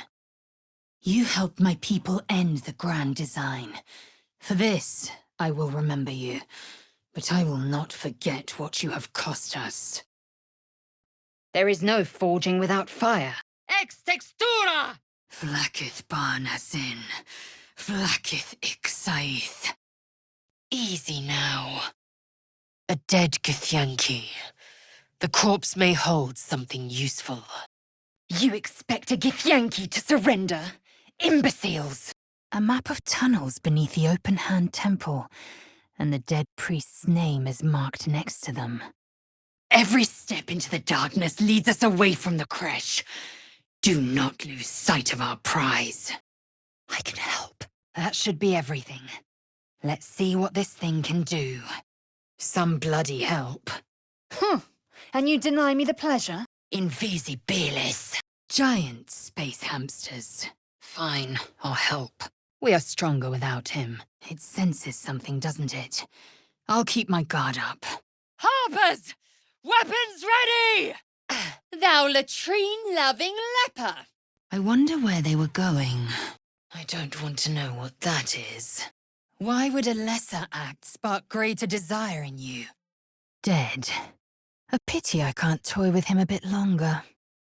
You helped my people end the Grand Design. For this, I will remember you, but I will not forget what you have cost us. There is no forging without fire. Ex textura! Vlaakith Barnazin. Vlaakith Ixaith. Easy now. A dead Githyanki. The corpse may hold something useful. You expect a Githyanki to surrender? Imbeciles! A map of tunnels beneath the open-hand temple, and the dead priest's name is marked next to them. Every step into the darkness leads us away from the creche. Do not lose sight of our prize. I can help. That should be everything. Let's see what this thing can do. Some bloody help. And you deny me the pleasure? Invisibilis. Giant space hamsters. Fine, I'll help. We are stronger without him. It senses something, doesn't it? I'll keep my guard up. Harpers! Weapons ready! Thou latrine-loving leper! I wonder where they were going. I don't want to know what that is. Why would a lesser act spark greater desire in you? Dead. A pity I can't toy with him a bit longer.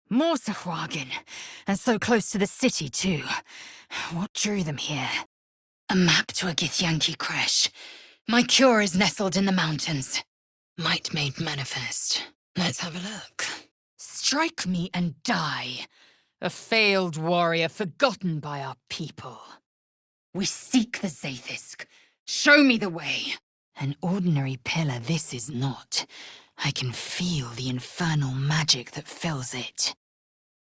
Morsahwagen, and so close to the city too. What drew them here? A map to a Githyanki creche. My cure is nestled in the mountains. Might made manifest. Let's have a look. Strike me and die. A failed warrior forgotten by our people. We seek the Zaithisk. Show me the way. An ordinary pillar this is not. I can feel the infernal magic that fills it.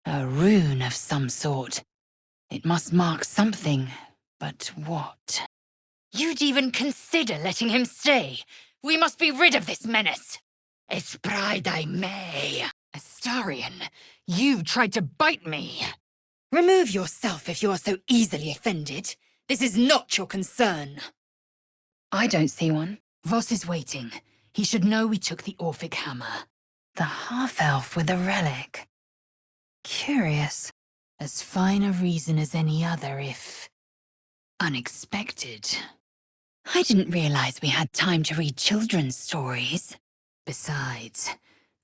A rune of some sort. It must mark something, but what? You'd even consider letting him stay. We must be rid of this menace. Espride me. Astarion, you tried to bite me. Remove yourself if you are so easily offended. This is not your concern. I don't see one. Voss is waiting. He should know we took the Orphic hammer. The half-elf with a relic. Curious. As fine a reason as any other, if unexpected. I didn't realize we had time to read children's stories. Besides,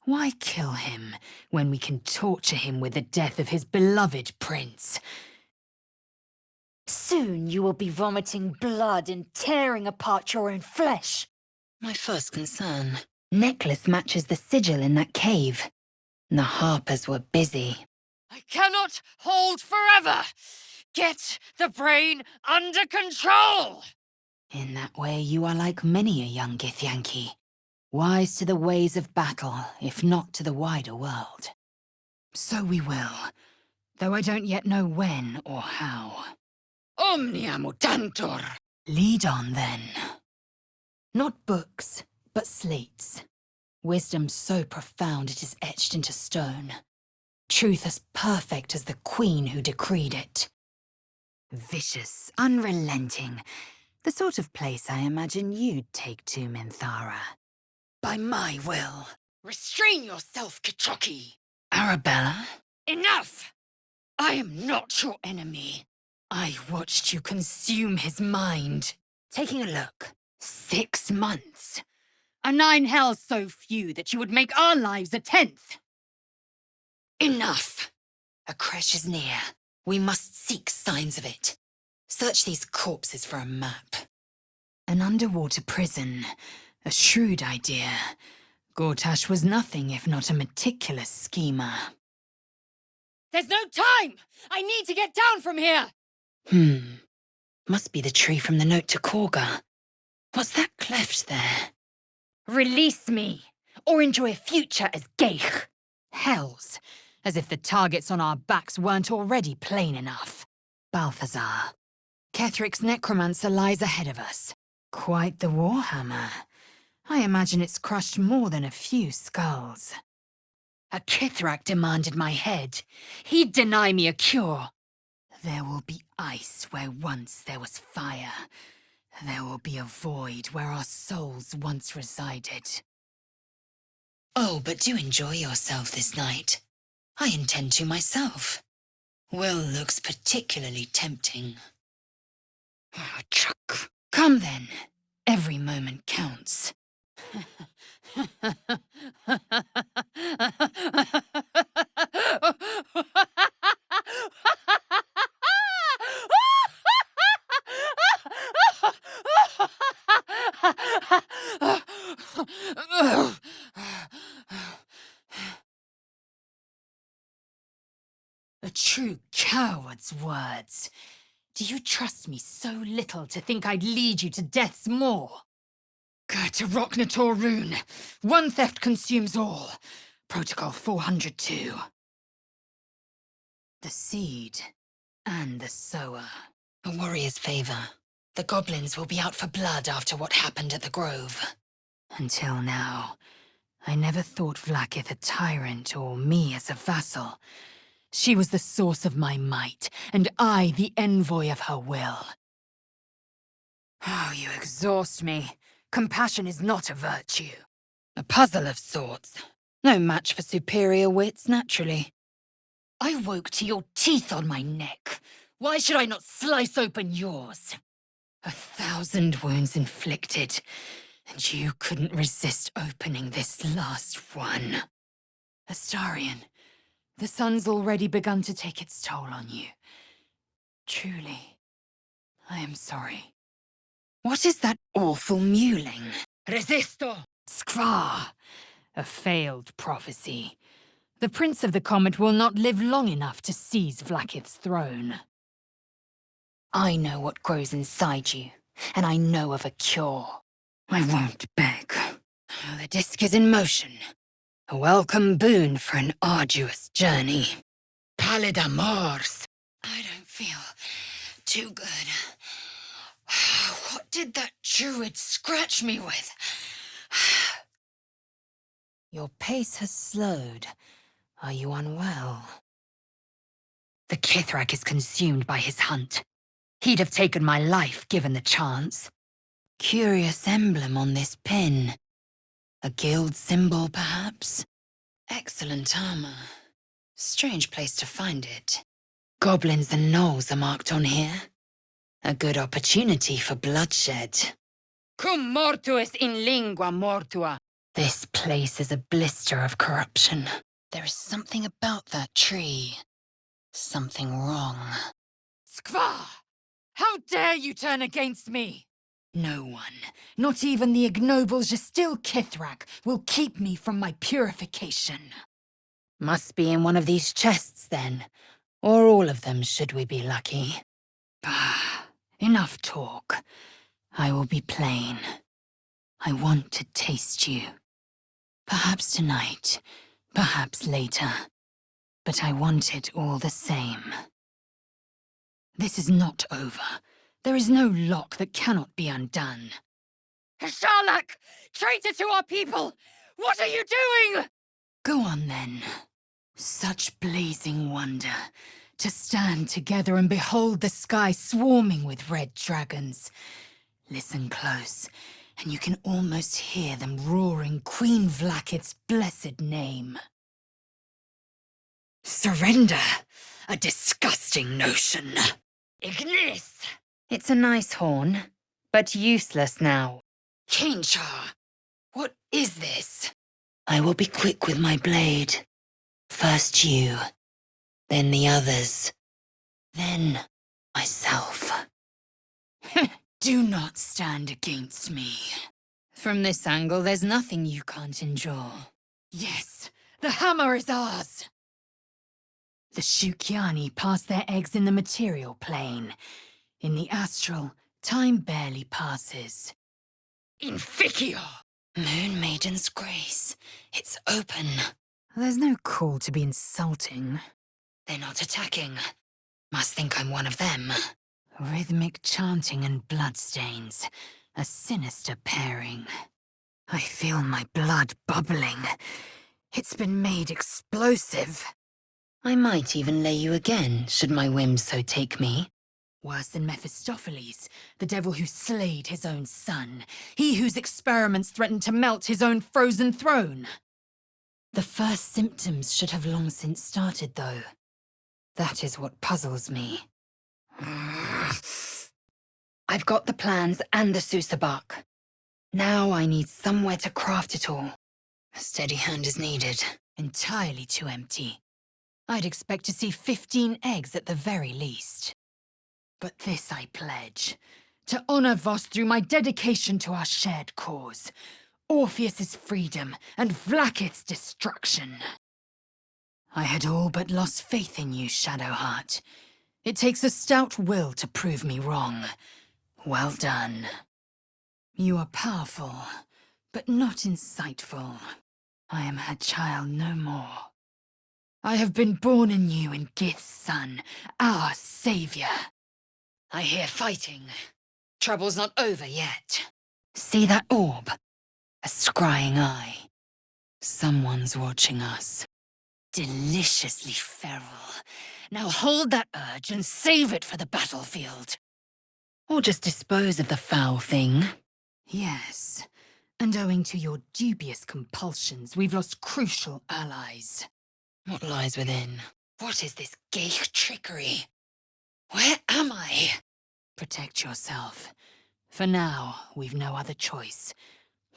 why kill him when we can torture him with the death of his beloved prince? Soon you will be vomiting blood and tearing apart your own flesh. My first concern. Necklace matches the sigil in that cave. The Harpers were busy. I cannot hold forever! Get the brain under control! In that way, you are like many a young Githyanki. Wise to the ways of battle, if not to the wider world. So we will, though I don't yet know when or how. Omnia mutantur! Lead on, then. Not books, but slates. Wisdom so profound it is etched into stone. Truth as perfect as the queen who decreed it. Vicious, unrelenting. The sort of place I imagine you'd take to, Minthara. By my will. Restrain yourself, Kechoki! Arabella? Enough! I am not your enemy. I watched you consume his mind. Taking a look. 6 months. A 9 hells so few that you would make our lives a 10th. Enough! A crash is near. We must seek signs of it. Search these corpses for a map. An underwater prison. A shrewd idea. Gortash was nothing if not a meticulous schemer. There's no time! I need to get down from here! Must be the tree from the note to Korga. What's that cleft there? Release me, or enjoy a future as Geich. Hells, as if the targets on our backs weren't already plain enough. Balthazar. Kethric's necromancer lies ahead of us. Quite the warhammer. I imagine it's crushed more than a few skulls. A Kithrak demanded my head. He'd deny me a cure. There will be ice where once there was fire. There will be a void where our souls once resided. Oh, but do enjoy yourself this night. I intend to myself. Will looks particularly tempting. Oh, Chuck. Come then. Every moment counts. A true coward's words. Do you trust me so little to think I'd lead you to death's maw? Gerta Roknator rune. One theft consumes all. Protocol 402. The seed and the sower. A warrior's favor. The goblins will be out for blood after what happened at the Grove. Until now, I never thought Vlaakith a tyrant or me as a vassal. She was the source of my might, and I the envoy of her will. Oh, you exhaust me. Compassion is not a virtue. A puzzle of sorts. No match for superior wits, naturally. I woke to your teeth on my neck. Why should I not slice open yours? 1,000 wounds inflicted, and you couldn't resist opening this last one. Astarion, the sun's already begun to take its toll on you. Truly, I am sorry. What is that awful mewling? Resisto! Skvar! A failed prophecy. The Prince of the Comet will not live long enough to seize Vlaakith's throne. I know what grows inside you, and I know of a cure. I won't beg. The disc is in motion. A welcome boon for an arduous journey. Pallid amors! I don't feel too good. What did that druid scratch me with? Your pace has slowed. Are you unwell? The Kithrak is consumed by his hunt. He'd have taken my life given the chance. Curious emblem on this pin. A guild symbol, perhaps? Excellent armor. Strange place to find it. Goblins and gnolls are marked on here. A good opportunity for bloodshed. Cum mortuus in lingua mortua. This place is a blister of corruption. There is something about that tree. Something wrong. Skva! How dare you turn against me? No one, not even the ignoble Gestil Kithrak, will keep me from my purification. Must be in one of these chests, then. Or all of them, should we be lucky. Enough talk. I will be plain. I want to taste you. Perhaps tonight, perhaps later. But I want it all the same. This is not over. There is no lock that cannot be undone. Sharlak! Traitor to our people! What are you doing? Go on then. Such blazing wonder. To stand together and behold the sky swarming with red dragons. Listen close, and you can almost hear them roaring Queen Vlakith's blessed name. Surrender! A disgusting notion. Ignis! It's a nice horn, but useless now. Kinchar! What is this? I will be quick with my blade. First you, then the others, then myself. Do not stand against me. From this angle, there's nothing you can't endure. Yes, the hammer is ours! The Shukyani pass their eggs in the material plane. In the astral, time barely passes. Inficio! Moon Maiden's grace. It's open. There's no call to be insulting. They're not attacking. Must think I'm one of them. Rhythmic chanting and bloodstains. A sinister pairing. I feel my blood bubbling. It's been made explosive. I might even lay you again, should my whims so take me. Worse than Mephistopheles, the devil who slayed his own son. He whose experiments threatened to melt his own frozen throne. The first symptoms should have long since started, though. That is what puzzles me. I've got the plans and the Susabak. Now I need somewhere to craft it all. A steady hand is needed. Entirely too empty. I'd expect to see 15 eggs at the very least. But this I pledge. To honor Voss through my dedication to our shared cause. Orpheus's freedom and Vlakith's destruction. I had all but lost faith in you, Shadowheart. It takes a stout will to prove me wrong. Well done. You are powerful, but not insightful. I am her child no more. I have been born anew in Gith's son, our savior. I hear fighting. Trouble's not over yet. See that orb? A scrying eye. Someone's watching us. Deliciously feral. Now hold that urge and save it for the battlefield. Or just dispose of the foul thing. Yes, and owing to your dubious compulsions, we've lost crucial allies. What lies within? What is this gay trickery? Where am I? Protect yourself. For now, we've no other choice.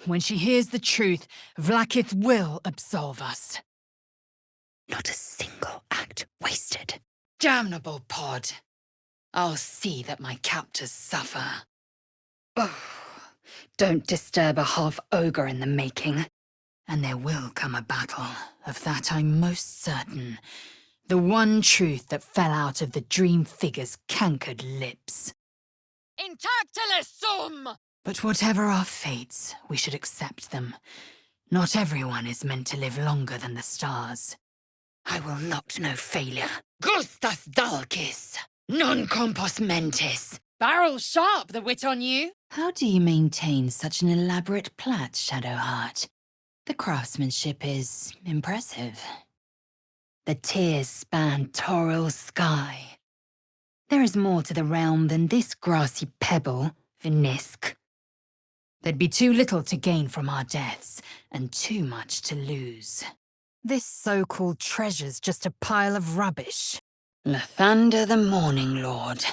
When she hears the truth, Vlakith will absolve us. Not a single act wasted. Damnable pod. I'll see that my captors suffer. Oh, don't disturb a half-ogre in the making. And there will come a battle, of that I'm most certain. The one truth that fell out of the dream figure's cankered lips. Intactile sum! But whatever our fates, we should accept them. Not everyone is meant to live longer than the stars. I will not know failure. Gustas Dalkis! Non compos mentis. Barrel sharp, the wit on you. How do you maintain such an elaborate plait, Shadowheart? The craftsmanship is impressive. The tears span Toril sky. There is more to the realm than this grassy pebble, Vinisk. There'd be too little to gain from our deaths, and too much to lose. This so-called treasure's just a pile of rubbish. Lathander the Morning Lord.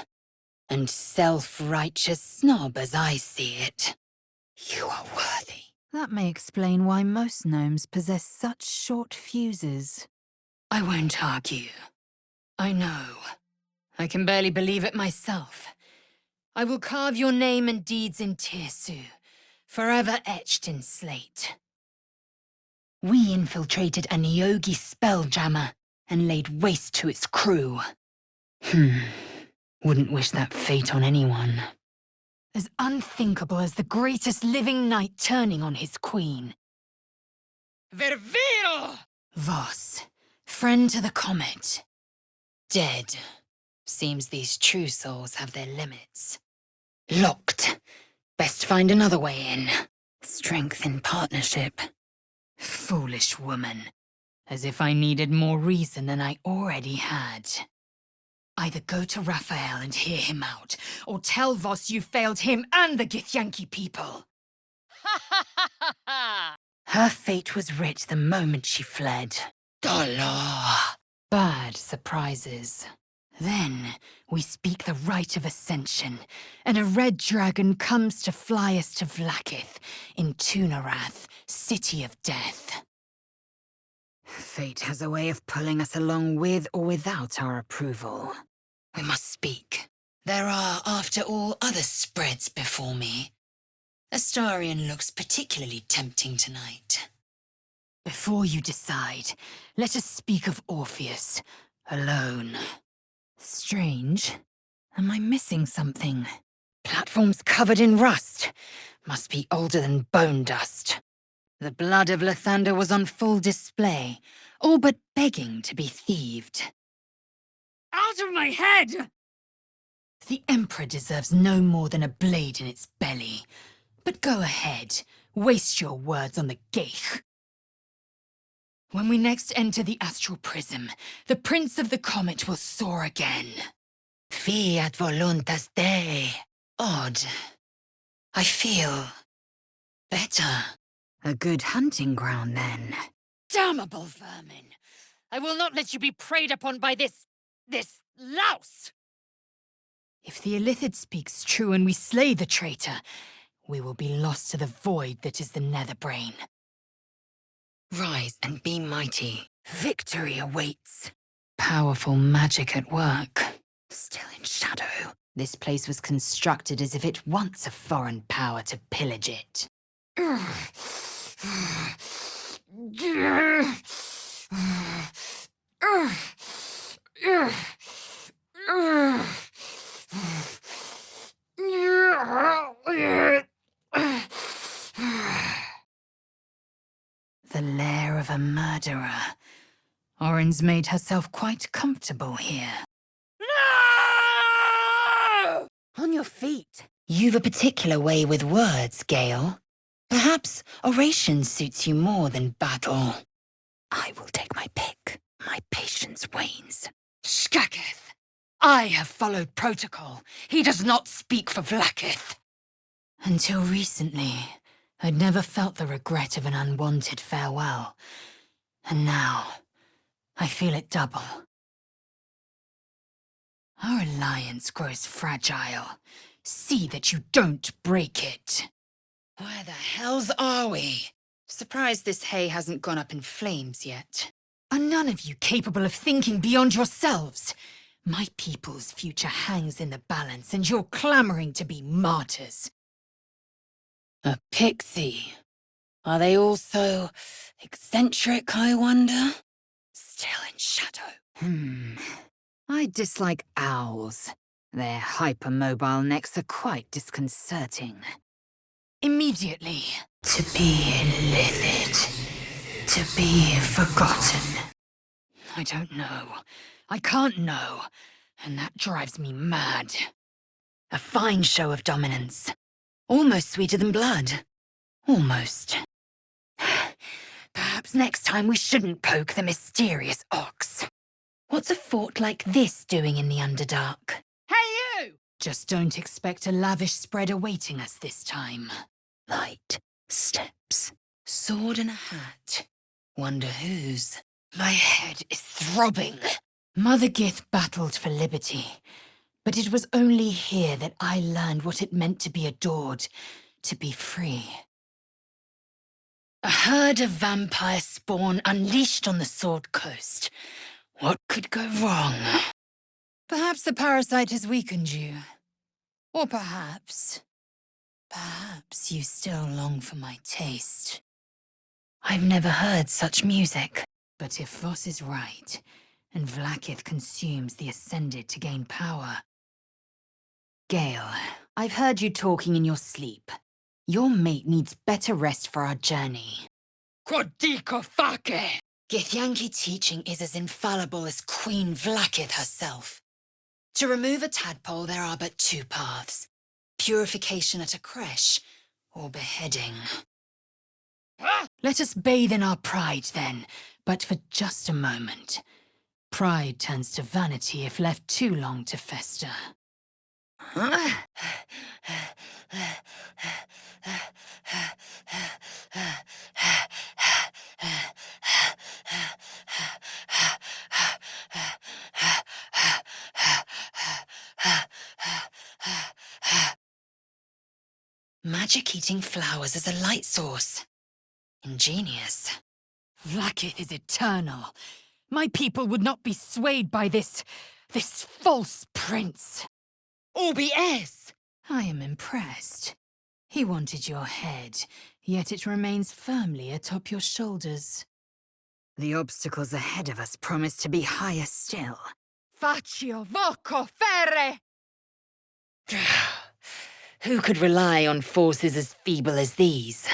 And self-righteous snob as I see it. You are worthy. That may explain why most gnomes possess such short fuses. I won't argue. I know. I can barely believe it myself. I will carve your name and deeds in Tirsu, forever etched in slate. We infiltrated a Nyogi spelljammer and laid waste to its crew. Wouldn't wish that fate on anyone. As unthinkable as the greatest living knight turning on his queen. Ververo! Voss, friend to the comet. Dead. Seems these true souls have their limits. Locked. Best find another way in. Strength in partnership. Foolish woman. As if I needed more reason than I already had. Either go to Raphael and hear him out, or tell Voss you failed him and the Githyanki people. Ha ha ha ha ha! Her fate was writ the moment she fled. Dolor. Bad surprises. Then we speak the rite of ascension, and a red dragon comes to fly us to Vlaakith, in Tunarath, city of death. Fate has a way of pulling us along with or without our approval. We must speak. There are, after all, other spreads before me. Astarion looks particularly tempting tonight. Before you decide, let us speak of Orpheus, alone. Strange. Am I missing something? Platforms covered in rust. Must be older than bone dust. The blood of Lathander was on full display, all but begging to be thieved. Out of my head! The Emperor deserves no more than a blade in its belly. But go ahead, waste your words on the Geich. When we next enter the astral prism, the Prince of the Comet will soar again. Fiat voluntas Dei. Odd. I feel better. A good hunting ground, then. Damnable vermin! I will not let you be preyed upon by this louse! If the Illithid speaks true and we slay the traitor, we will be lost to the void that is the Netherbrain. Rise and be mighty. Victory awaits. Powerful magic at work. Still in shadow. This place was constructed as if it wants a foreign power to pillage it. The lair of a murderer. Orin's made herself quite comfortable here. No! On your feet. You've a particular way with words, Gale. Perhaps oration suits you more than battle. I will take my pick. My patience wanes. Skaketh! I have followed protocol. He does not speak for Vlaakith. Until recently, I'd never felt the regret of an unwanted farewell. And now, I feel it double. Our alliance grows fragile. See that you don't break it. Where the hells are we? Surprised this hay hasn't gone up in flames yet. Are none of you capable of thinking beyond yourselves? My people's future hangs in the balance, and you're clamoring to be martyrs. A pixie. Are they all so eccentric, I wonder? Still in shadow. I dislike owls. Their hypermobile necks are quite disconcerting. Immediately. To be illithid. To be forgotten. I don't know. I can't know. and that drives me mad. A fine show of dominance. Almost sweeter than blood. Almost. Perhaps next time we shouldn't poke the mysterious ox. What's a fort like this doing in the Underdark? Hey, you! Just don't expect a lavish spread awaiting us this time. Light steps. Sword and a hat. Wonder whose? My head is throbbing. Mother Gith battled for liberty, but it was only here that I learned what it meant to be adored, to be free. A herd of vampire spawn unleashed on the Sword Coast. What could go wrong? Perhaps the parasite has weakened you. Or perhaps you still long for my taste. I've never heard such music. But if Voss is right, and Vlaakith consumes the Ascended to gain power... Gale, I've heard you talking in your sleep. Your mate needs better rest for our journey. Quadico fake! Githyanki teaching is as infallible as Queen Vlaakith herself. To remove a tadpole, there are but two paths. Purification at a creche, or beheading. Let us bathe in our pride, then, but for just a moment. Pride turns to vanity if left too long to fester. Magic-eating flowers as a light source. Ingenious. Vlaakith is eternal. My people would not be swayed by this false prince. OBS! I am impressed. He wanted your head, yet it remains firmly atop your shoulders. The obstacles ahead of us promise to be higher still. Faccio voco ferre! Who could rely on forces as feeble as these?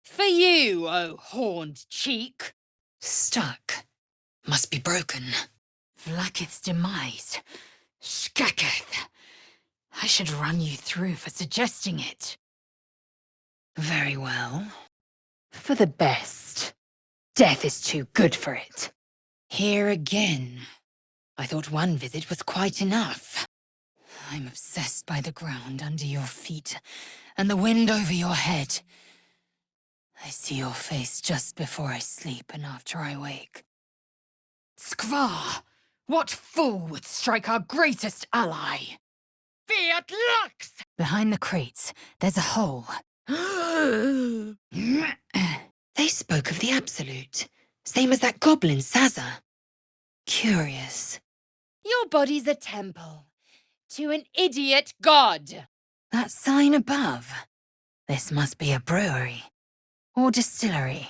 For you, oh horned cheek! Stuck. Must be broken. Vlaakith's demise. Skaketh. I should run you through for suggesting it. Very well. For the best. Death is too good for it. Here again. I thought one visit was quite enough. I'm obsessed by the ground under your feet and the wind over your head. I see your face just before I sleep and after I wake. Skvar! What fool would strike our greatest ally? Fiat lux! Behind the crates, there's a hole. They spoke of the Absolute, same as that goblin Sazza. Curious. Your body's a temple to an idiot god. That sign above. This must be a brewery. Or distillery.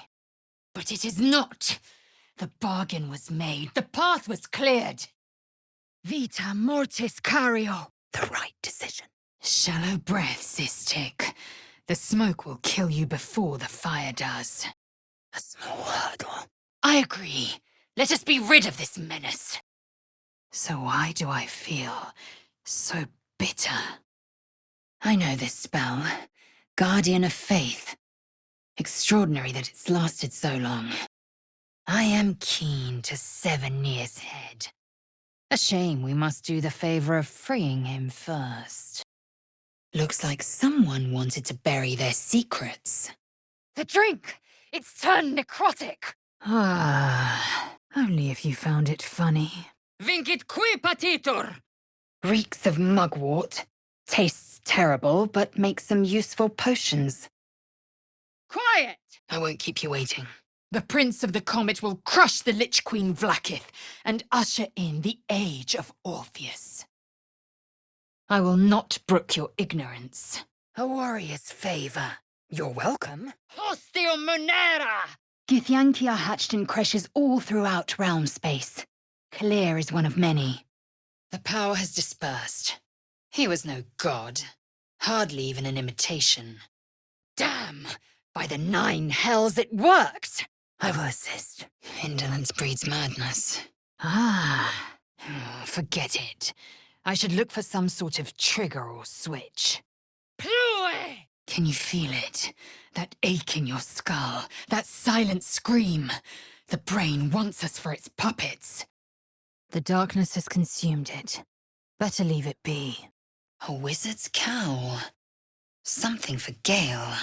But it is not. The bargain was made. The path was cleared. Vita mortis cario. The right decision. Shallow breaths, Istik. The smoke will kill you before the fire does. A small hurdle. I agree. Let us be rid of this menace. So why do I feel so bitter? I know this spell. Guardian of Faith. Extraordinary that it's lasted so long. I am keen to sever Nir's head. A shame we must do the favor of freeing him first. Looks like someone wanted to bury their secrets. The drink! It's turned necrotic! Ah, only if you found it funny. Vincit qui patitur! Reeks of mugwort. Tastes terrible, but makes some useful potions. Quiet! I won't keep you waiting. The Prince of the Comet will crush the Lich Queen Vlaakith and usher in the Age of Orpheus. I will not brook your ignorance. A warrior's favor. You're welcome. Hostio munera! Githyanki are hatched in creches all throughout realm space. Kalir is one of many. The power has dispersed. He was no god. Hardly even an imitation. Damn! By the 9 hells, it worked! I will assist. Indolence breeds madness. Ah, Forget it. I should look for some sort of trigger or switch. Plue! Can you feel it? That ache in your skull, that silent scream. The brain wants us for its puppets. The darkness has consumed it. Better leave it be. A wizard's cowl. Something for Gale.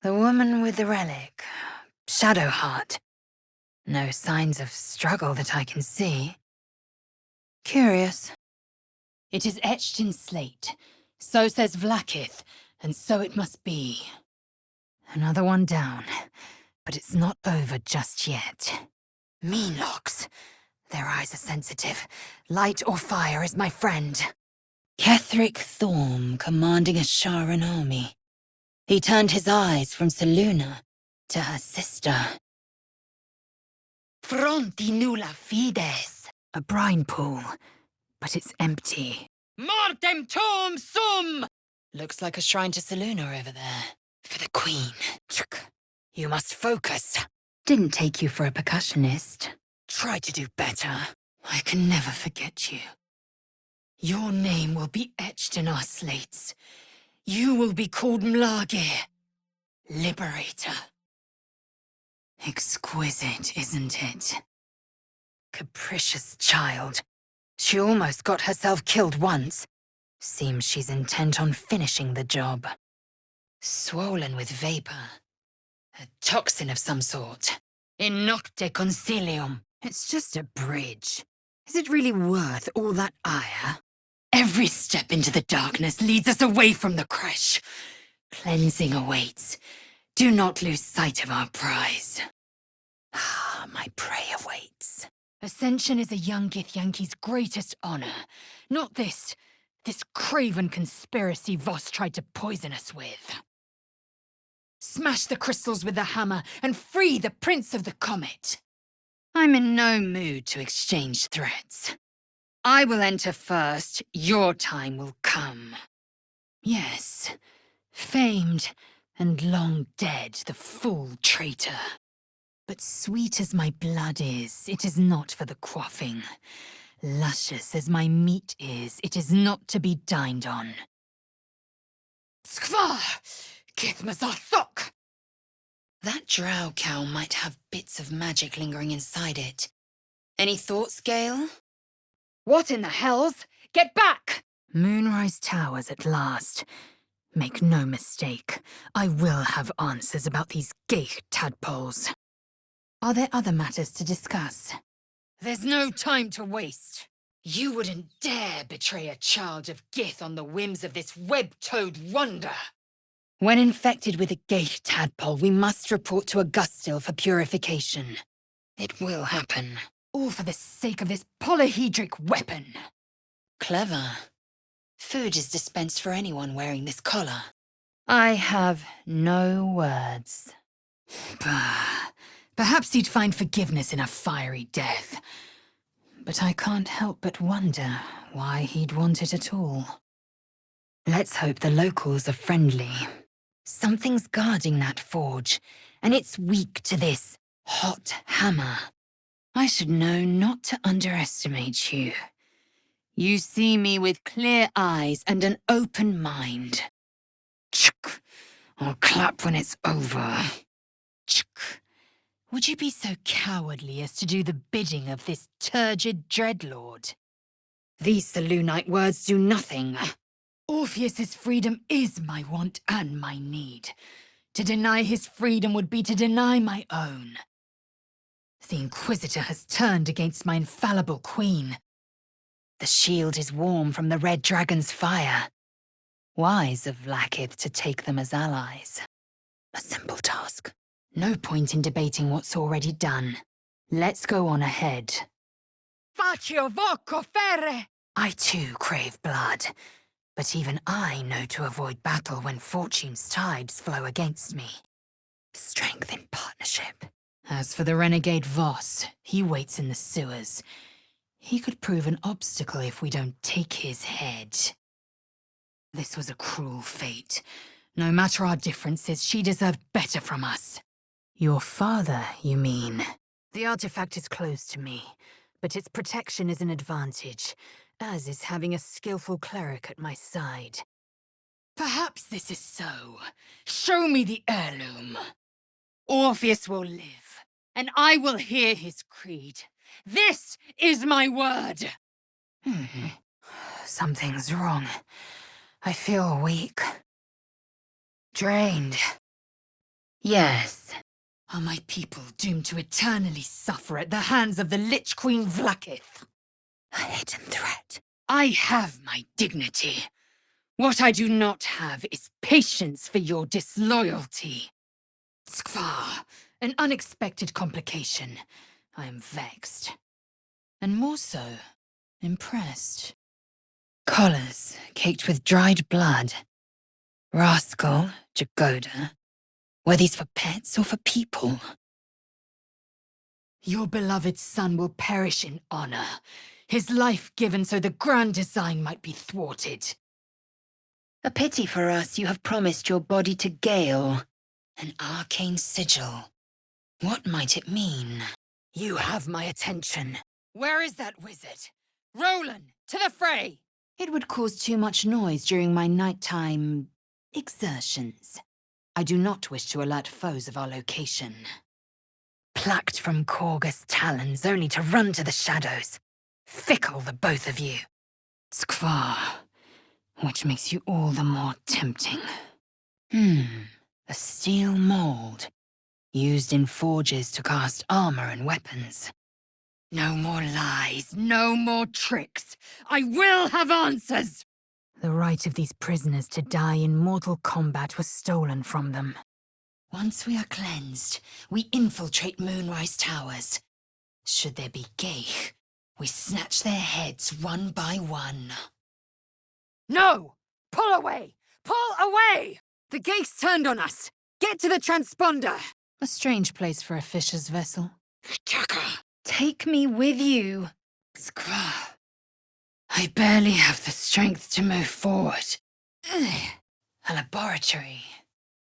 The woman with the relic. Shadowheart. No signs of struggle that I can see. Curious. It is etched in slate. So says Vlaakith, and so it must be. Another one down. But it's not over just yet. Meanlocks. Their eyes are sensitive. Light or fire is my friend. Ketheric Thorm commanding a Sharan army. He turned his eyes from Selûne to her sister. Fronti nulla fides. A brine pool, but it's empty. Mortem tuum sum! Looks like a shrine to Selûne over there. For the Queen. You must focus. Didn't take you for a percussionist. Try to do better. I can never forget you. Your name will be etched in our slates. You will be called Mlage, Liberator. Exquisite, isn't it? Capricious child. She almost got herself killed once. Seems she's intent on finishing the job. Swollen with vapor. A toxin of some sort. In nocte concilium. It's just a bridge. Is it really worth all that ire? Every step into the darkness leads us away from the crash. Cleansing awaits. Do not lose sight of our prize. Ah, my prey awaits. Ascension is a young Githyanki's greatest honor. Not this craven conspiracy Voss tried to poison us with. Smash the crystals with the hammer and free the Prince of the Comet. I'm in no mood to exchange threats. I will enter first, your time will come. Yes, famed and long dead, the fool traitor. But sweet as my blood is, it is not for the quaffing. Luscious as my meat is, it is not to be dined on. Skvar! Githmazathok! That drow cow might have bits of magic lingering inside it. Any thoughts, Gale? What in the hells? Get back! Moonrise Towers at last. Make no mistake, I will have answers about these geich tadpoles. Are there other matters to discuss? There's no time to waste. You wouldn't dare betray a child of Gith on the whims of this web-toed wonder. When infected with a geich tadpole, we must report to Augustil for purification. It will happen. All for the sake of this polyhedric weapon. Clever. Food is dispensed for anyone wearing this collar. I have no words. Bah. Perhaps he'd find forgiveness in a fiery death. But I can't help but wonder why he'd want it at all. Let's hope the locals are friendly. Something's guarding that forge, and it's weak to this hot hammer. I should know not to underestimate you. You see me with clear eyes and an open mind. Chuk! I'll clap when it's over. Chuk! Would you be so cowardly as to do the bidding of this turgid dreadlord? These Selûnite words do nothing. Orpheus's freedom is my want and my need. To deny his freedom would be to deny my own. The Inquisitor has turned against my infallible queen. The shield is warm from the Red Dragon's fire. Wise of Vlaakith to take them as allies. A simple task. No point in debating what's already done. Let's go on ahead. Faccio voco ferre! I too crave blood, but even I know to avoid battle when fortune's tides flow against me. Strength in partnership. As for the renegade Voss, he waits in the sewers. He could prove an obstacle if we don't take his head. This was a cruel fate. No matter our differences, she deserved better from us. Your father, you mean? The artifact is close to me, but its protection is an advantage, as is having a skillful cleric at my side. Perhaps this is so. Show me the heirloom. Orpheus will live, and I will hear his creed. This is my word! Something's wrong. I feel weak. Drained. Yes. Are my people doomed to eternally suffer at the hands of the Lich Queen Vlaakith? A hidden threat. I have my dignity. What I do not have is patience for your disloyalty. Skvar, an unexpected complication. I am vexed. And more so, impressed. Collars caked with dried blood. Rascal, Jagoda. Were these for pets or for people? Your beloved son will perish in honor. His life given so the grand design might be thwarted. A pity for us you have promised your body to Gale. An arcane sigil. What might it mean? You have my attention. Where is that wizard? Roland, to the fray! It would cause too much noise during my nighttime exertions. I do not wish to alert foes of our location. Plucked from Korgus' talons only to run to the shadows. Fickle, the both of you. Skvar, which makes you all the more tempting. A steel mold. Used in forges to cast armor and weapons. No more lies, no more tricks. I will have answers! The right of these prisoners to die in mortal combat was stolen from them. Once we are cleansed, we infiltrate Moonrise Towers. Should there be Geich, we snatch their heads one by one. No! Pull away! Pull away! The Geich's turned on us! Get to the transponder! A strange place for a fisher's vessel. Take me with you. Skvar. I barely have the strength to move forward. A laboratory.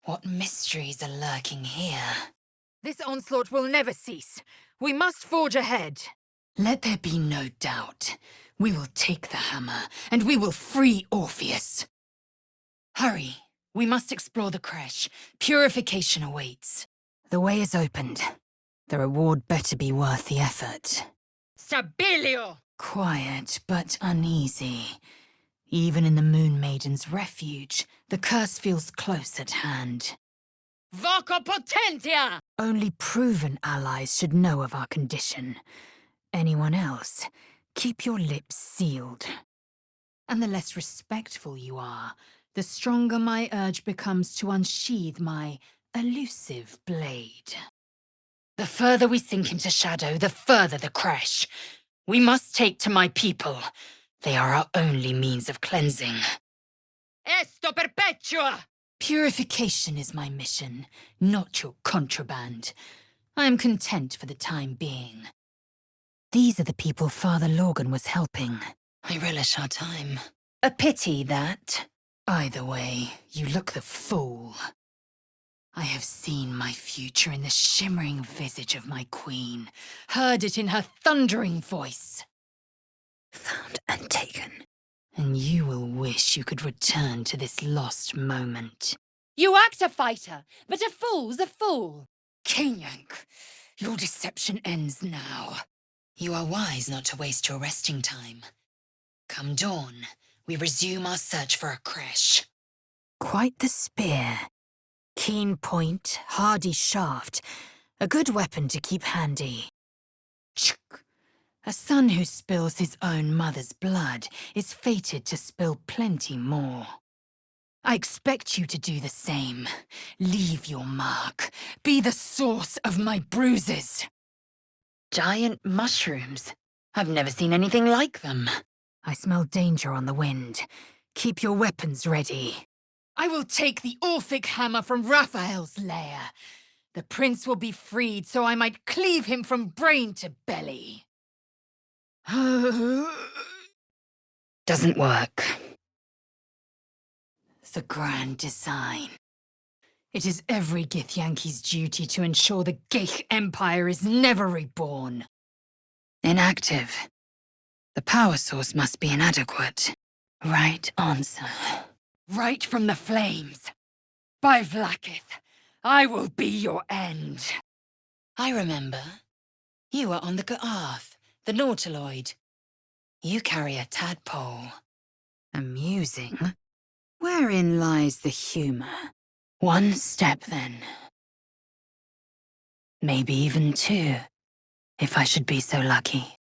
What mysteries are lurking here? This onslaught will never cease. We must forge ahead. Let there be no doubt. We will take the hammer, and we will free Orpheus. Hurry. We must explore the creche. Purification awaits. The way is opened. The reward better be worth the effort. Stabilio! Quiet, but uneasy. Even in the Moon Maiden's refuge, the curse feels close at hand. Voco Potentia! Only proven allies should know of our condition. Anyone else, keep your lips sealed. And the less respectful you are, the stronger my urge becomes to unsheathe my elusive blade. The further we sink into shadow, the further the crash. We must take to my people. They are our only means of cleansing. Esto perpetua! Purification is my mission, not your contraband. I am content for the time being. These are the people Father Lorgan was helping. I relish our time. A pity that. Either way, you look the fool. I have seen my future in the shimmering visage of my queen, heard it in her thundering voice. Found and taken. And you will wish you could return to this lost moment. You act a fighter, but a fool's a fool. Kinyank, your deception ends now. You are wise not to waste your resting time. Come dawn, we resume our search for a creche. Quite the spear. Keen point, hardy shaft. A good weapon to keep handy. Chk. A son who spills his own mother's blood is fated to spill plenty more. I expect you to do the same. Leave your mark. Be the source of my bruises. Giant mushrooms. I've never seen anything like them. I smell danger on the wind. Keep your weapons ready. I will take the Orphic hammer from Raphael's lair. The prince will be freed so I might cleave him from brain to belly. Doesn't work. The grand design. It is every Githyanki's duty to ensure the Geich Empire is never reborn. inactive. The power source must be inadequate. Right answer. Right from the flames. By Vlaakith, I will be your end. I remember. You are on the Ga'arth, the Nautiloid. You carry a tadpole. Amusing. Wherein lies the humor? One step, then. Maybe even two, if I should be so lucky.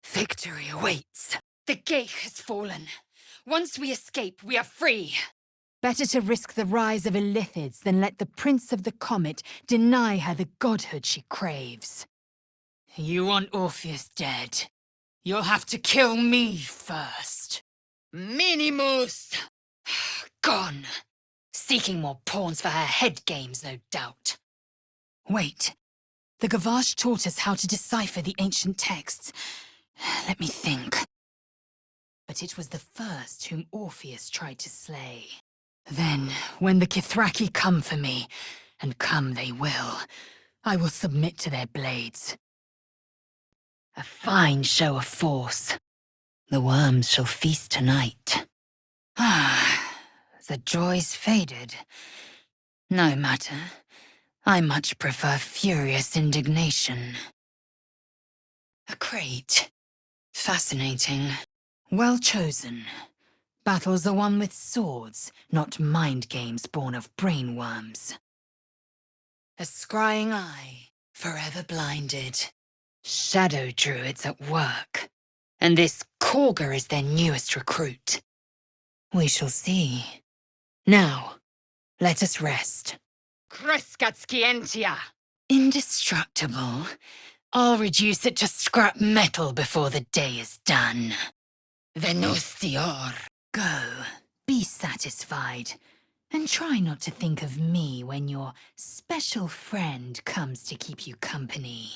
Victory awaits. The gate has fallen. Once we escape, we are free. Better to risk the rise of Illithids than let the Prince of the Comet deny her the godhood she craves. You want Orpheus dead. You'll have to kill me first. Minimus! Gone. Seeking more pawns for her head games, no doubt. Wait. The Gavash taught us how to decipher the ancient texts. Let me think. But it was the first whom Orpheus tried to slay. Then, when the Kithraki come for me, and come they will, I will submit to their blades. A fine show of force. The worms shall feast tonight. Ah, the joy's faded. No matter. I much prefer furious indignation. A crate. Fascinating. Well chosen. Battles are won with swords, not mind games born of brainworms. A scrying eye, forever blinded. Shadow druids at work. And this Korga is their newest recruit. We shall see. Now, let us rest. Kreskatscientia! Indestructible. I'll reduce it to scrap metal before the day is done. Venustior! Go, be satisfied, and try not to think of me when your special friend comes to keep you company.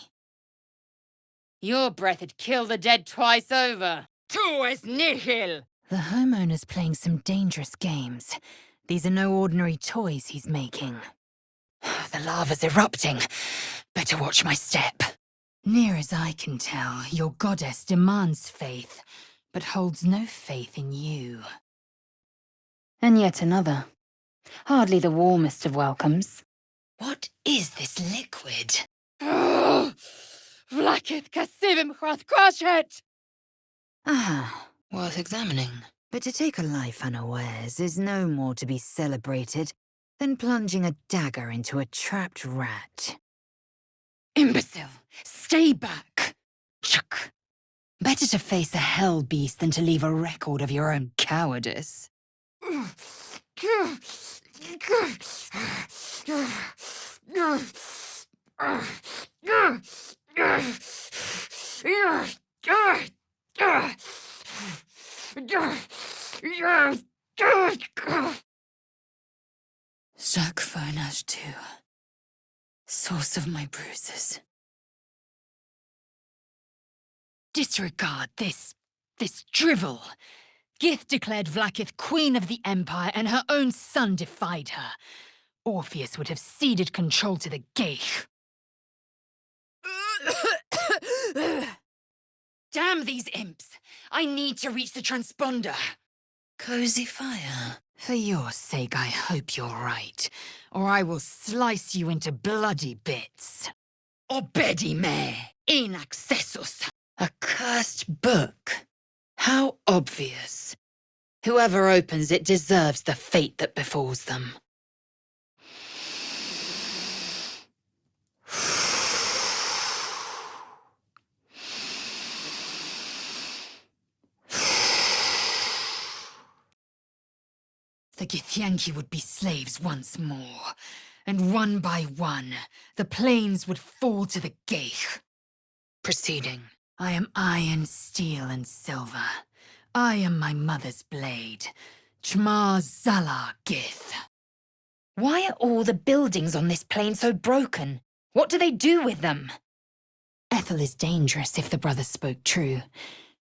Your breath'd kill the dead twice over. Tu es nihil! The homeowner's playing some dangerous games. These are no ordinary toys he's making. The lava's erupting. Better watch my step. Near as I can tell, your goddess demands faith, but holds no faith in you. And yet another. Hardly the warmest of welcomes. What is this liquid? Vlaakith kasivim chrathkrashet! Ah, Worth examining. but to take a life unawares is no more to be celebrated than plunging a dagger into a trapped rat. Imbecile! Stay back! Chuck. Better to face a hell beast than to leave a record of your own cowardice. Zakfonash too. Source of my bruises. Disregard this drivel. Gith declared Vlaakith Queen of the Empire, and her own son defied her. Orpheus would have ceded control to the Geich. Damn these imps! I need to reach the transponder. Cozy fire. For your sake, I hope you're right, or I will slice you into bloody bits. Obedi me, in accessus. A cursed book. How obvious. Whoever opens it deserves the fate that befalls them. The Githyanki would be slaves once more, and one by one, the planes would fall to the Geich. Proceeding. I am iron, steel, and silver. I am my mother's blade. Chma Zala Gith. Why are all the buildings on this plane so broken? What do they do with them? Ethel is dangerous if the brothers spoke true.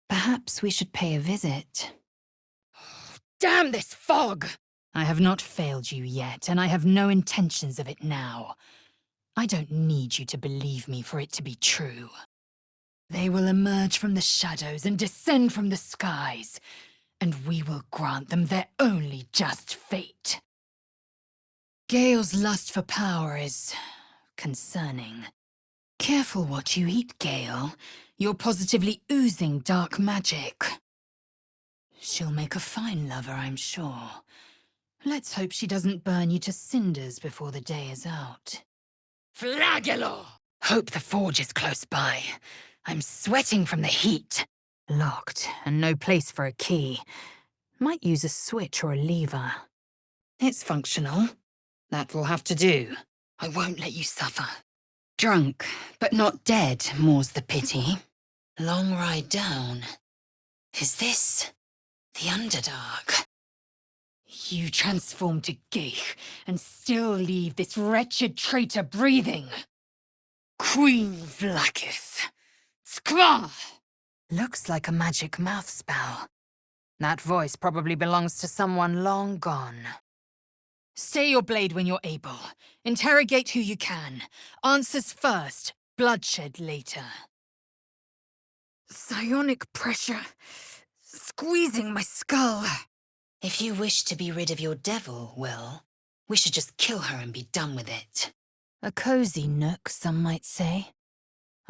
Perhaps we should pay a visit. Damn this fog! I have not failed you yet, and I have no intentions of it now. I don't need you to believe me for it to be true. They will emerge from the shadows and descend from the skies, and we will grant them their only just fate. Gale's lust for power is concerning. Careful what you eat, Gale. You're positively oozing dark magic. She'll make a fine lover, I'm sure. Let's hope she doesn't burn you to cinders before the day is out. Flagello! Hope the forge is close by. I'm sweating from the heat. Locked, and no place for a key. Might use a switch or a lever. It's functional. That will have to do. I won't let you suffer. Drunk, but not dead, more's the pity. Long ride down. Is this the Underdark? You transform to Geich, and still leave this wretched traitor breathing. Queen Vlaakith! Skwa! Looks like a magic mouth spell. That voice probably belongs to someone long gone. Stay your blade when you're able. Interrogate who you can. Answers first, bloodshed later. Psionic pressure. Squeezing my skull. If you wish to be rid of your devil, Will, we should just kill her and be done with it. A cozy nook, some might say.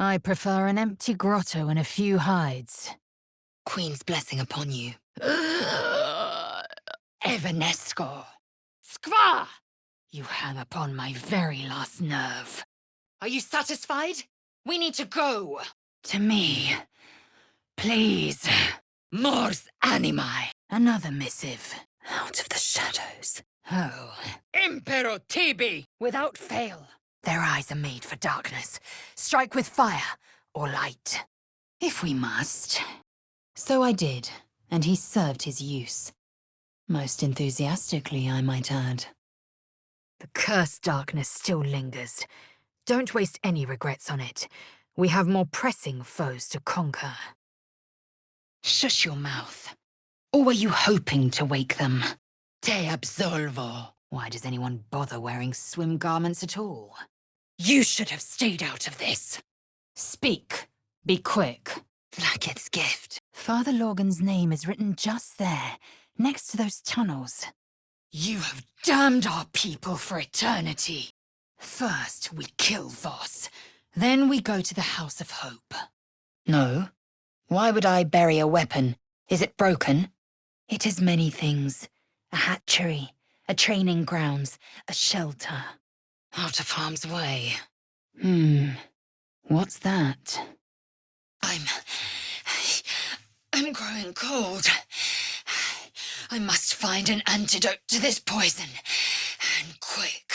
I prefer an empty grotto and a few hides. Queen's blessing upon you. Evanesco! Skwa! You hang upon my very last nerve. Are you satisfied? We need to go! To me, please. Mors animae! Another missive. Out of the shadows. Oh, Impero tibi! without fail. Their eyes are made for darkness. Strike with fire or light. If we must. So I did, and he served his use. Most enthusiastically, I might add. The cursed darkness still lingers. Don't waste any regrets on it. We have more pressing foes to conquer. Shush your mouth. Or were you hoping to wake them? Te absolvo! Why does anyone bother wearing swim garments at all? You should have stayed out of this! Speak. Be quick. Vlaakith's gift. Father Lorgan's name is written just there, next to those tunnels. You have damned our people for eternity! First, we kill Voss. Then we go to the House of Hope. No. Why would I bury a weapon? Is it broken? It is many things. A hatchery, a training grounds, a shelter. Out of harm's way. What's that? I'm growing cold. I must find an antidote to this poison. And quick.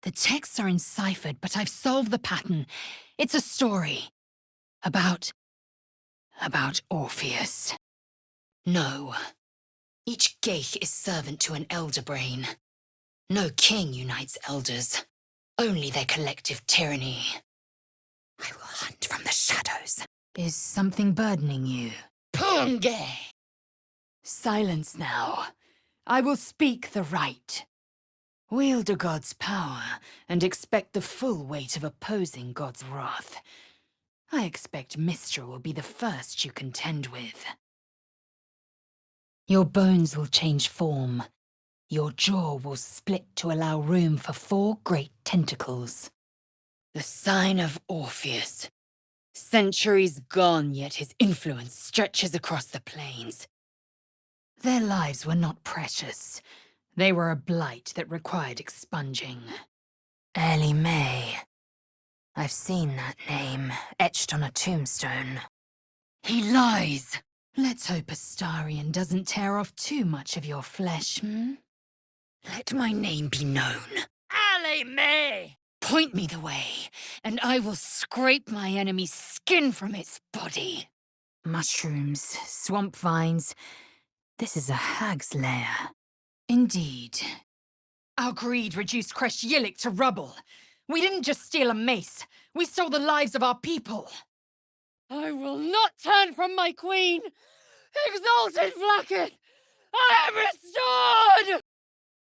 The texts are enciphered, but I've solved the pattern. It's a story. About Orpheus. No. Each Geich is servant to an elder brain. No king unites elders. Only their collective tyranny. I will hunt from the shadows. Is something burdening you? Punge! Silence now. I will speak the right. Wield a god's power, and expect the full weight of opposing God's wrath. I expect Mistral will be the first you contend with. Your bones will change form. Your jaw will split to allow room for 4 great tentacles. The sign of Orpheus. Centuries gone, yet his influence stretches across the plains. Their lives were not precious. They were a blight that required expunging. Early May. I've seen that name, etched on a tombstone. He lies! Let's hope Astarion doesn't tear off too much of your flesh, Let my name be known. Ale me! Point me the way, And I will scrape my enemy's skin from its body. Mushrooms, swamp vines. This is a hag's lair. Indeed. Our greed reduced Kresh Yillik to rubble. We didn't just steal a mace. We stole the lives of our people. I will not turn from my queen! Exalted Vlaakith! I am restored!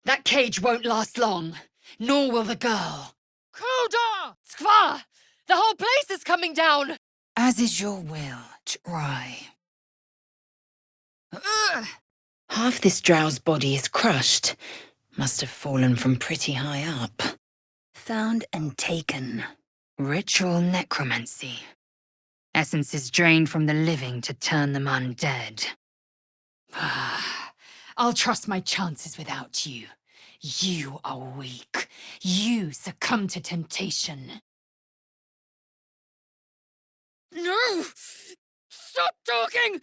That cage won't last long, nor will the girl. Kuda! Skva! The whole place is coming down! As is your will, try. Half this drow's body is crushed. Must have fallen from pretty high up. Found and taken. Ritual necromancy. Essence is drained from the living to turn them undead. I'll trust my chances without you. You are weak. You succumb to temptation. No! Stop talking!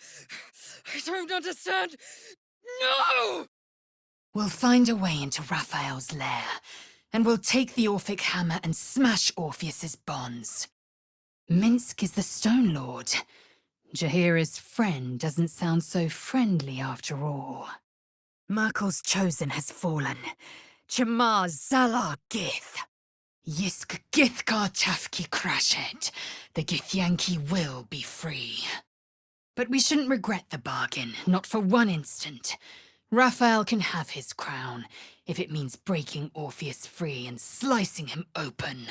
I don't understand. No! We'll find a way into Raphael's lair, and we'll take the Orphic hammer and smash Orpheus's bonds. Minsk is the Stone Lord. Jaheira's friend doesn't sound so friendly after all. Merkel's chosen has fallen. Chamar Zala Gith. Yisk Githkar Tafki Krashet. The Githyanki will be free. But we shouldn't regret the bargain, not for one instant. Raphael can have his crown, if it means breaking Orpheus free and slicing him open.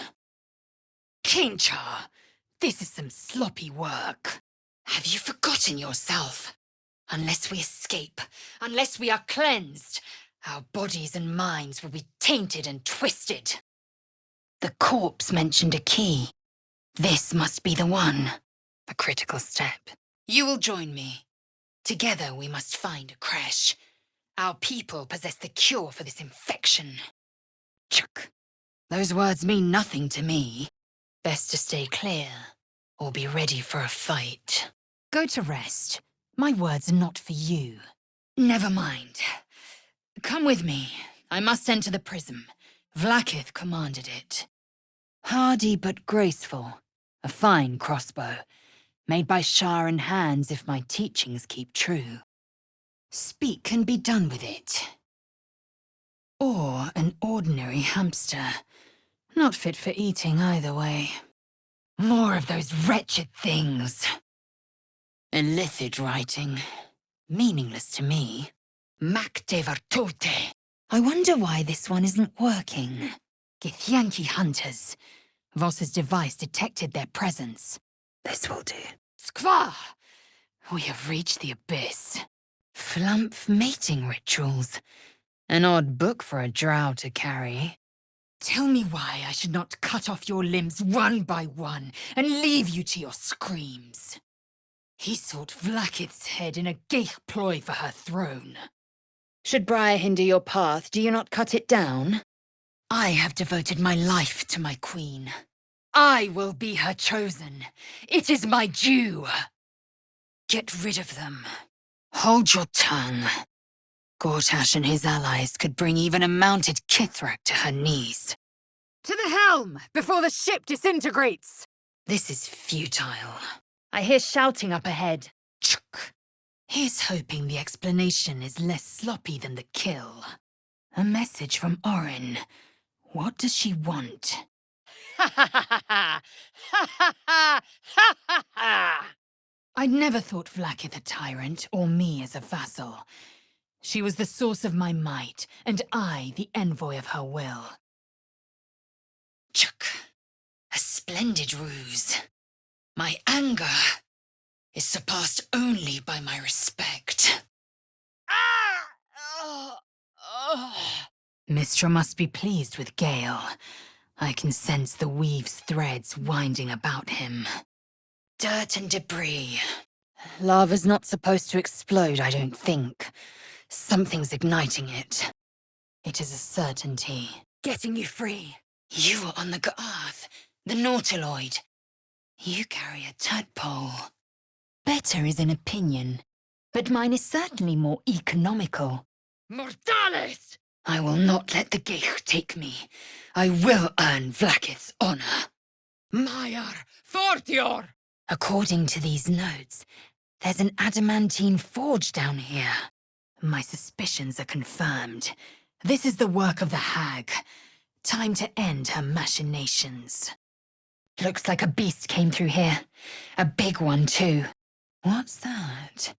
Kinchar, this is some sloppy work. Have you forgotten yourself? Unless we escape, unless we are cleansed, our bodies and minds will be tainted and twisted. The corpse mentioned a key. This must be the one. A critical step. You will join me. Together we must find a crash. Our people possess the cure for this infection. Chuck. Those words mean nothing to me. Best to stay clear, or be ready for a fight. Go to rest. My words are not for you. Never mind. Come with me. I must enter the prism. Vlaakith commanded it. Hardy but graceful. A fine crossbow. Made by Sharan hands if my teachings keep true. Speak and be done with it. Or an ordinary hamster. Not fit for eating either way. More of those wretched things. Illithid writing. Meaningless to me. Mac de Vartote. I wonder why this one isn't working. Githyanki hunters. Voss's device detected their presence. This will do. Skva! We have reached the abyss. Flumph mating rituals. An odd book for a drow to carry. Tell me why I should not cut off your limbs one by one and leave you to your screams. He sought Vlaakith's head in a geich ploy for her throne. Should Briar hinder your path, do you not cut it down? I have devoted my life to my queen. I will be her chosen. It is my due. Get rid of them. Hold your tongue. Gortash and his allies could bring even a mounted Kithrak to her knees. To the helm, before the ship disintegrates! This is futile. I hear shouting up ahead. Chuk. Here's hoping the explanation is less sloppy than the kill. A message from Orin. What does she want? Ha ha ha ha ha! Ha ha ha! Ha ha ha! I'd never thought Vlaakith a tyrant, or me as a vassal. She was the source of my might, and I the envoy of her will. Chuk. A splendid ruse. My anger is surpassed only by my respect. Ah! Oh, oh. Mistra must be pleased with Gale. I can sense the weave's threads winding about him. Dirt and debris. Lava's not supposed to explode, I don't think. Something's igniting it. It is a certainty. Getting you free. You are on the G'arth, the Nautiloid. You carry a tadpole. Better is an opinion, but mine is certainly more economical. Mortales! I will not let the Geich take me. I will earn Vlaakith's honor. Maiar Fortior! According to these notes, there's an adamantine forge down here. My suspicions are confirmed. This is the work of the hag. Time to end her machinations. Looks like a beast came through here. A big one, too. What's that?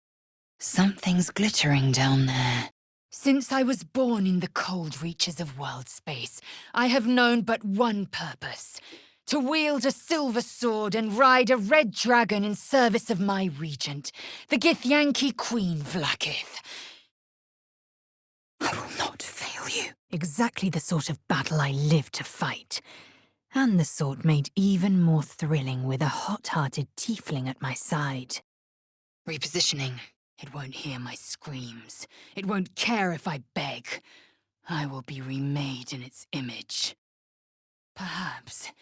Something's glittering down there. Since I was born in the cold reaches of world space, I have known but one purpose: To wield a silver sword and ride a red dragon in service of my regent, the Githyanki Queen Vlaakith. I will not fail you. Exactly the sort of battle I live to fight. And the sort made even more thrilling with a hot-hearted tiefling at my side. Repositioning. It won't hear my screams. It won't care if I beg. I will be remade in its image. Perhaps,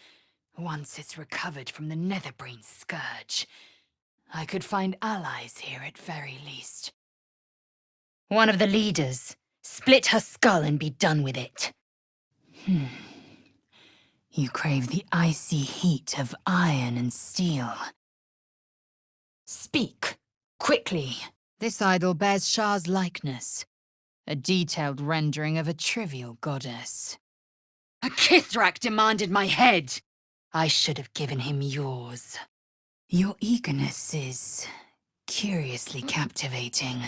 once it's recovered from the Netherbrain scourge, I could find allies here at very least. One of the leaders. Split her skull and be done with it. You crave the icy heat of iron and steel. Speak, quickly. This idol bears Shah's likeness, a detailed rendering of a trivial goddess. A Kithrak demanded my head. I should have given him yours. Your eagerness is curiously captivating.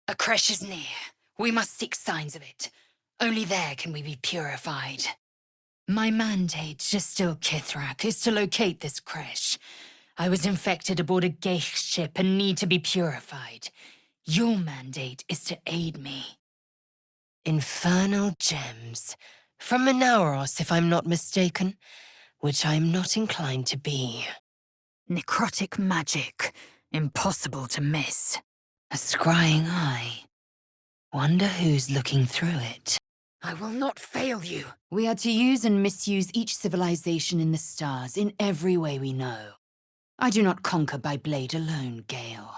A creche is near. We must seek signs of it. Only there can we be purified. My mandate, just still Kithrak, is to locate this creche. I was infected aboard a Geich ship and need to be purified. Your mandate is to aid me. Infernal gems. From Manauros, if I'm not mistaken. Which I'm not inclined to be. Necrotic magic. Impossible to miss. A scrying eye. Wonder who's looking through it. I will not fail you. We are to use and misuse each civilization in the stars in every way we know. I do not conquer by blade alone, Gale.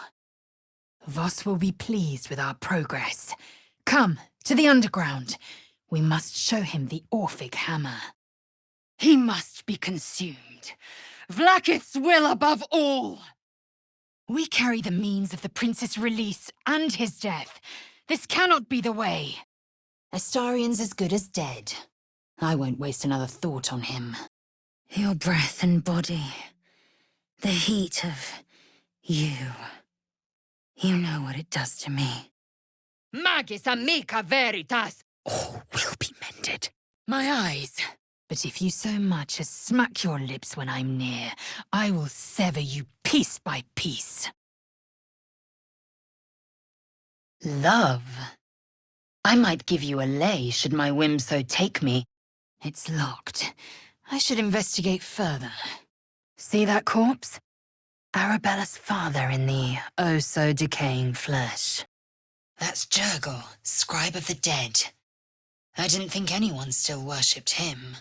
Voss will be pleased with our progress. Come, to the underground. We must show him the Orphic hammer. He must be consumed. Vlaakith's will above all! We carry the means of the prince's release and his death. This cannot be the way. Astarian's as good as dead. I won't waste another thought on him. Your breath and body. The heat of you. You know what it does to me. Magis amica veritas! All will be mended. My eyes. But if you so much as smack your lips when I'm near, I will sever you piece by piece. Love. I might give you a lay should my whim so take me. It's locked. I should investigate further. See that corpse? Arabella's father in the oh-so-decaying flesh. That's Jurgle, scribe of the dead. I didn't think anyone still worshipped him.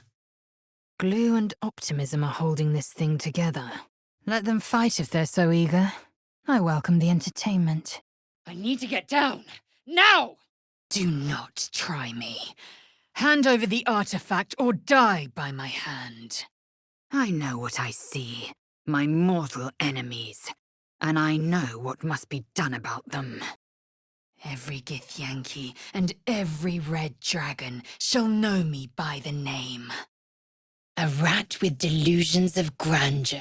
Glue and optimism are holding this thing together. Let them fight if they're so eager. I welcome the entertainment. I need to get down. Now! Do not try me. Hand over the artifact or die by my hand. I know what I see. My mortal enemies. And I know what must be done about them. Every Githyanki and every red dragon shall know me by the name. A rat with delusions of grandeur.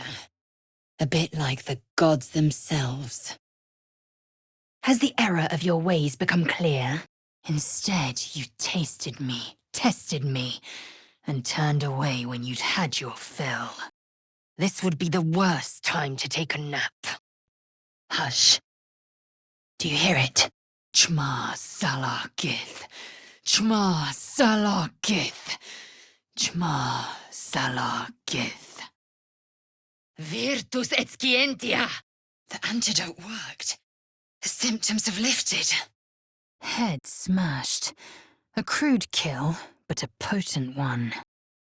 A bit like the gods themselves. Has the error of your ways become clear? Instead, you tasted me, tested me, and turned away when you'd had your fill. This would be the worst time to take a nap. Hush. Do you hear it? Chma Salah Gith. Chma Salah Gith. Chma Salah Gith. Virtus et scientia! The antidote worked. The symptoms have lifted. Head smashed. A crude kill, but a potent one.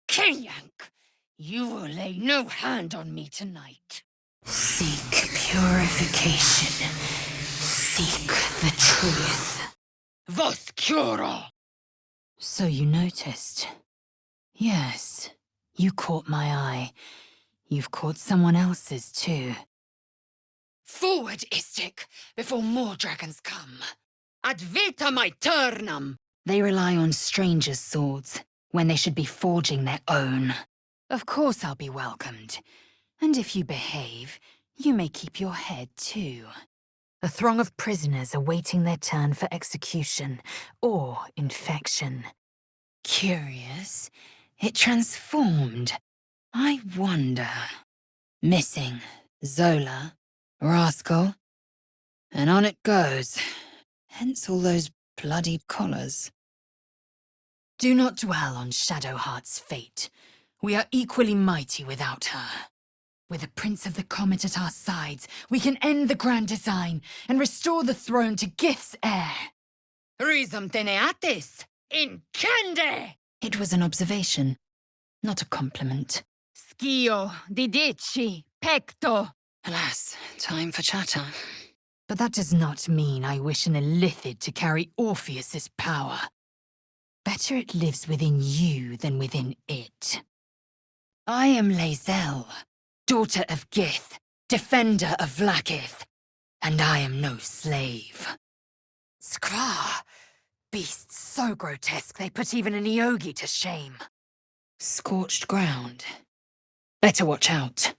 Kenyank! You will lay no hand on me tonight. Seek purification. Seek the truth. Vos curo! So you noticed. Yes, you caught my eye. You've caught someone else's too. Forward, Istik, before more dragons come. Ad vitam aeternam! They rely on strangers' swords, when they should be forging their own. Of course I'll be welcomed. And if you behave, you may keep your head too. A throng of prisoners awaiting their turn for execution, or infection. Curious. It transformed. I wonder. Missing Zola, rascal, and on it goes. Hence all those bloody collars. Do not dwell on Shadowheart's fate. We are equally mighty without her. With the Prince of the Comet at our sides, we can end the grand design and restore the throne to Gith's heir. Risum teneatis! Incende! It was an observation, not a compliment. Schio, didici, pecto. Alas, time for chatter. But that does not mean I wish an Illithid to carry Orpheus's power. Better it lives within you than within it. I am Lae'zel, daughter of Gith, defender of Vlaakith, and I am no slave. Skra! Beasts so grotesque they put even an Eogi to shame. Scorched ground. Better watch out.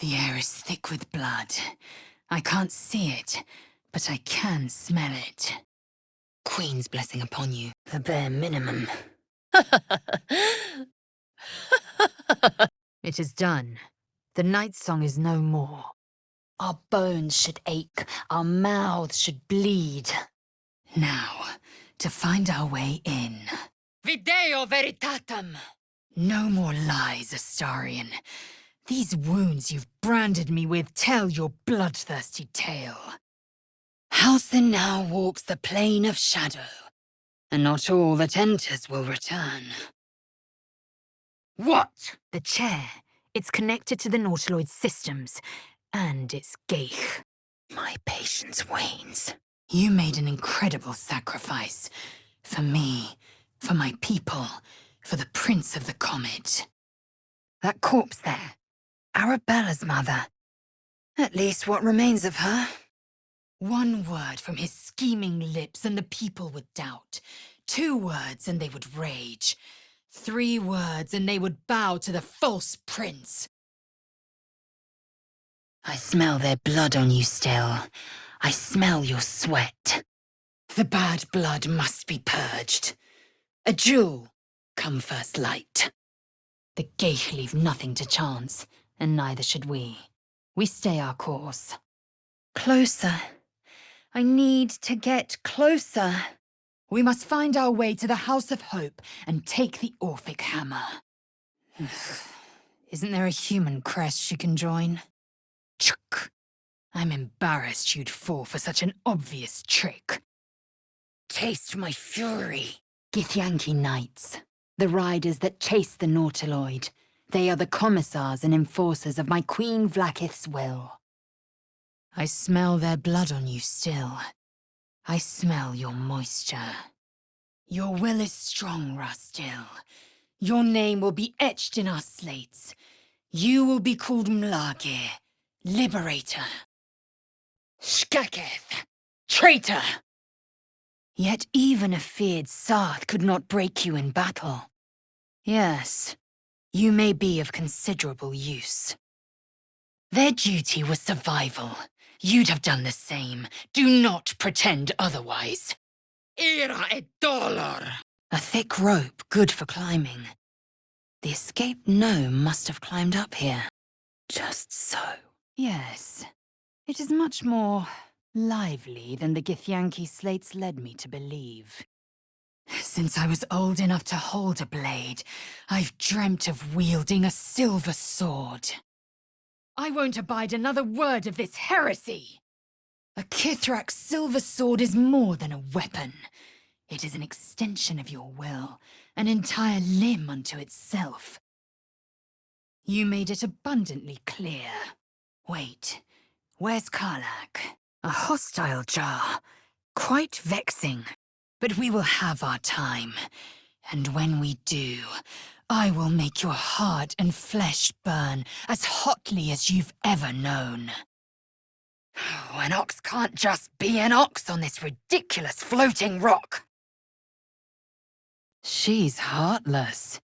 The air is thick with blood. I can't see it, but I can smell it. Queen's blessing upon you, the bare minimum. It is done. The night song is no more. Our bones should ache, our mouths should bleed. Now, to find our way in. Video veritatem! No more lies, Astarion. These wounds you've branded me with tell your bloodthirsty tale. Halcyon now walks the plane of shadow, and not all that enters will return. What? The chair. It's connected to the Nautiloid systems, and it's Geich. My patience wanes. You made an incredible sacrifice. For me, for my people, for the Prince of the Comet. That corpse there, Arabella's mother. At least what remains of her. One word from his scheming lips and the people would doubt. 2 words and they would rage. 3 words and they would bow to the false prince. I smell their blood on you still. I smell your sweat. The bad blood must be purged. A jewel, come first light. The Geich leave nothing to chance, and neither should we. We stay our course. Closer. I need to get closer. We must find our way to the House of Hope and take the Orphic Hammer. Isn't there a human crest she can join? Chuk! I'm embarrassed you'd fall for such an obvious trick. Taste my fury. Githyanki Knights, the riders that chase the Nautiloid. They are the commissars and enforcers of my Queen Vlaakith's will. I smell their blood on you still. I smell your moisture. Your will is strong, Rastil. Your name will be etched in our slates. You will be called Mlagir, Liberator. Skaketh, traitor! Yet even a feared Sarth could not break you in battle. Yes, you may be of considerable use. Their duty was survival. You'd have done the same. Do not pretend otherwise. Ira et dolor! A thick rope, good for climbing. The escaped gnome must have climbed up here. Just so. Yes, it is much more lively than the Githyanki slates led me to believe. Since I was old enough to hold a blade, I've dreamt of wielding a silver sword. I won't abide another word of this heresy! A Kithrak's silver sword is more than a weapon. It is an extension of your will, an entire limb unto itself. You made it abundantly clear. Wait, where's Karlak? A hostile jar. Quite vexing. But we will have our time. And when we do, I will make your heart and flesh burn as hotly as you've ever known. Oh, an ox can't just be an ox on this ridiculous floating rock. She's heartless.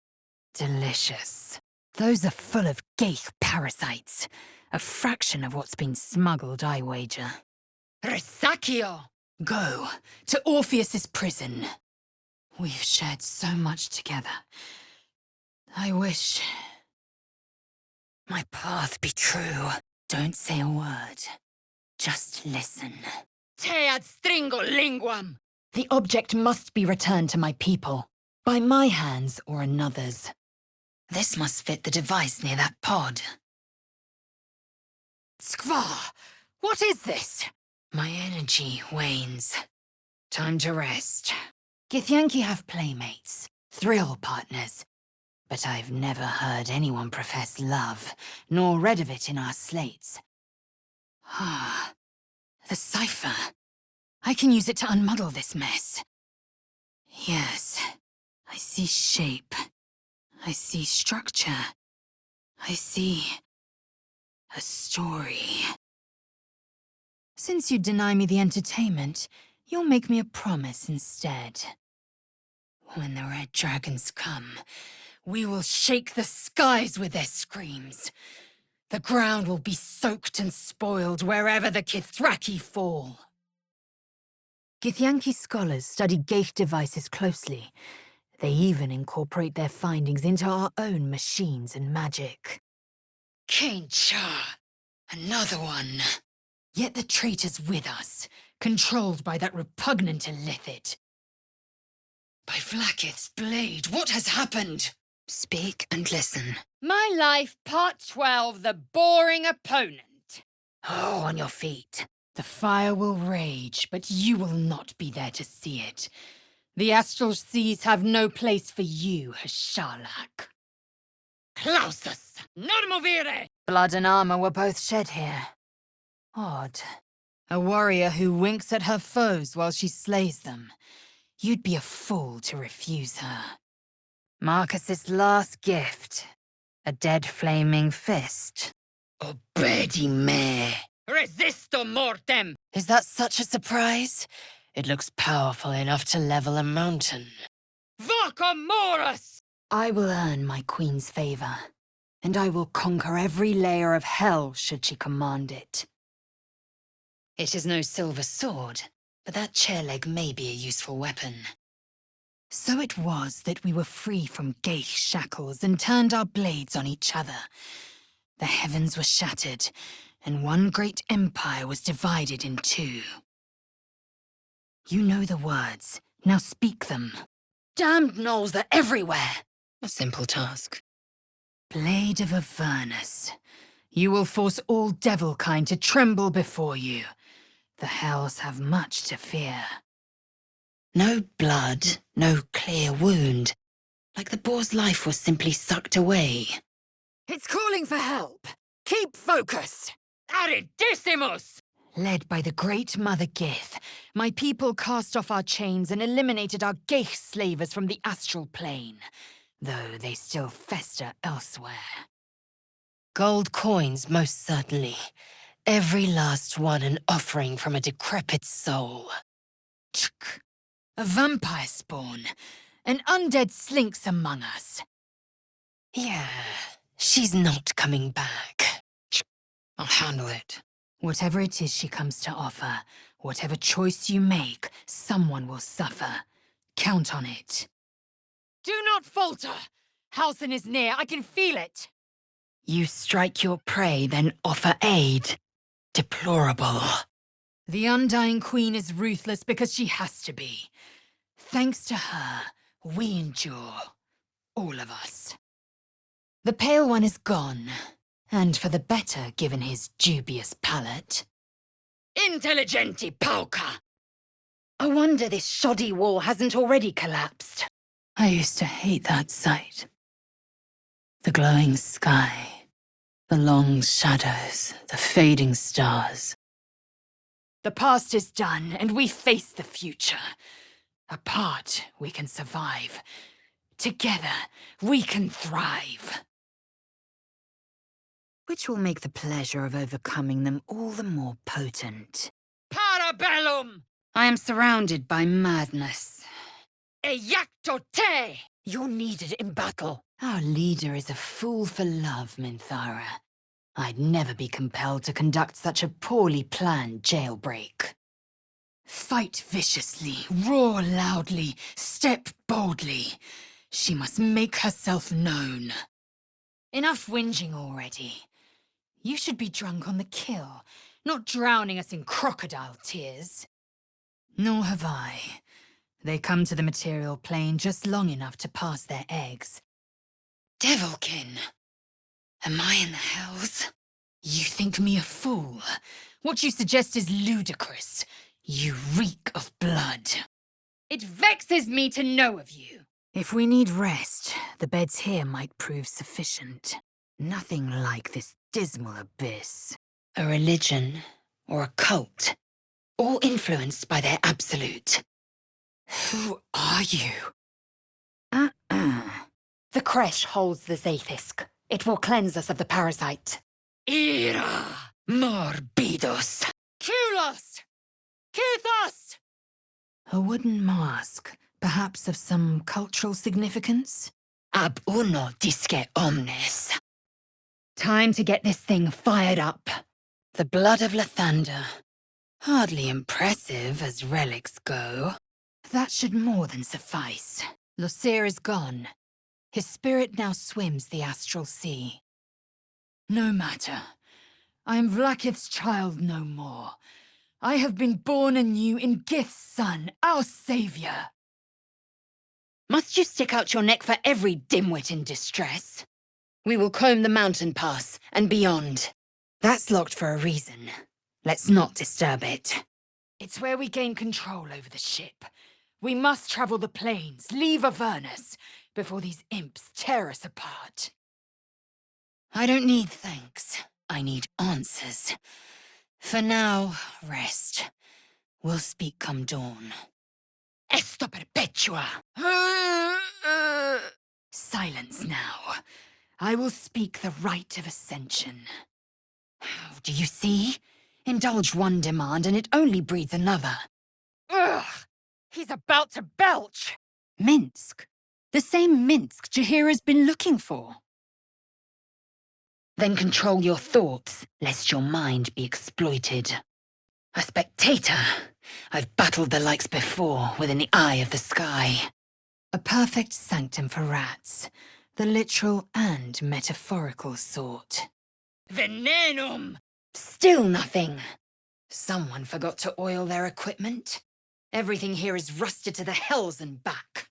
Delicious. Those are full of Geich parasites. A fraction of what's been smuggled, I wager. Resaccio! Go to Orpheus's prison. We've shared so much together. I wish my path be true. Don't say a word. Just listen. Te ad stringo linguam! The object must be returned to my people, by my hands or another's. This must fit the device near that pod. Skvar! What is this? My energy wanes. Time to rest. Githyanki have playmates, thrill partners. But I've never heard anyone profess love, nor read of it in our slates. Ah, the cipher. I can use it to unmuddle this mess. Yes, I see shape. I see structure. I see a story. Since you deny me the entertainment, you'll make me a promise instead. When the red dragons come, we will shake the skies with their screams. The ground will be soaked and spoiled wherever the Kithraki fall. Githyanki scholars study Geich devices closely. They even incorporate their findings into our own machines and magic. Kaincha! Another one. Yet the traitor's with us, controlled by that repugnant illithid. By Vlaakith's blade, what has happened? Speak and listen. My Life, Part 12, The Boring Opponent. Oh, on your feet. The fire will rage, but you will not be there to see it. The astral seas have no place for you, Hashalak. Clausus, non movere! Blood and armor were both shed here. Odd. A warrior who winks at her foes while she slays them. You'd be a fool to refuse her. Marcus's last gift. A dead flaming fist. Obedi me. Resisto mortem! Is that such a surprise? It looks powerful enough to level a mountain. Vocomoros! I will earn my queen's favor, and I will conquer every layer of hell should she command it. It is no silver sword, but that chair leg may be a useful weapon. So it was that we were free from Geich shackles and turned our blades on each other. The heavens were shattered, and one great empire was divided in two. You know the words. Now speak them. Damned gnolls are everywhere! A simple task. Blade of Avernus, you will force all devilkind to tremble before you. The hells have much to fear. No blood, no clear wound. Like the boar's life was simply sucked away. It's calling for help. Keep focus. Aridissimus! Led by the great Mother Gith, my people cast off our chains and eliminated our Geich slavers from the astral plane, though they still fester elsewhere. Gold coins, most certainly. Every last one an offering from a decrepit soul. Tsk. A vampire spawn. An undead slinks among us. Yeah, she's not coming back. I'll handle it. Whatever it is she comes to offer, whatever choice you make, someone will suffer. Count on it. Do not falter. Halsin is near. I can feel it. You strike your prey, then offer aid. Deplorable. The Undying Queen is ruthless because she has to be. Thanks to her, we endure. All of us. The Pale One is gone. And for the better, given his dubious palate. Intelligenti pauca! I wonder this shoddy wall hasn't already collapsed. I used to hate that sight. The glowing sky, the long shadows, the fading stars. The past is done, and we face the future. Apart, we can survive. Together, we can thrive. Which will make the pleasure of overcoming them all the more potent. Parabellum! I am surrounded by madness. Ejacto te! You're needed in battle. Our leader is a fool for love, Minthara. I'd never be compelled to conduct such a poorly planned jailbreak. Fight viciously, roar loudly, step boldly. She must make herself known. Enough whinging already. You should be drunk on the kill, not drowning us in crocodile tears. Nor have I. They come to the material plane just long enough to pass their eggs. Devilkin! Am I in the hells? You think me a fool? What you suggest is ludicrous. You reek of blood. It vexes me to know of you. If we need rest, the beds here might prove sufficient. Nothing like this dismal abyss. A religion or a cult, all influenced by their absolute. Who are you? The creche holds the Zaithisk. It will cleanse us of the parasite. Ira morbidos. Kulos! Kuthos! A wooden mask, perhaps of some cultural significance? Ab uno disce omnes. Time to get this thing fired up. The blood of Lathander. Hardly impressive as relics go. That should more than suffice. Lucere is gone. His spirit now swims the astral sea. No matter. I am Vlaakith's child no more. I have been born anew in Gith's son, our savior. Must you stick out your neck for every dimwit in distress? We will comb the mountain pass and beyond. That's locked for a reason. Let's not disturb it. It's where we gain control over the ship. We must travel the plains, leave Avernus, before these imps tear us apart. I don't need thanks. I need answers. For now, rest. We'll speak come dawn. Esto perpetua! Silence now. I will speak the rite of ascension. How do you see? Indulge one demand and it only breeds another. Ugh! He's about to belch! Minsk. The same Minsk Jaheira's been looking for. Then control your thoughts, lest your mind be exploited. A spectator. I've battled the likes before, within the eye of the sky. A perfect sanctum for rats, the literal and metaphorical sort. Venenum! Still nothing. Someone forgot to oil their equipment. Everything here is rusted to the hells and back.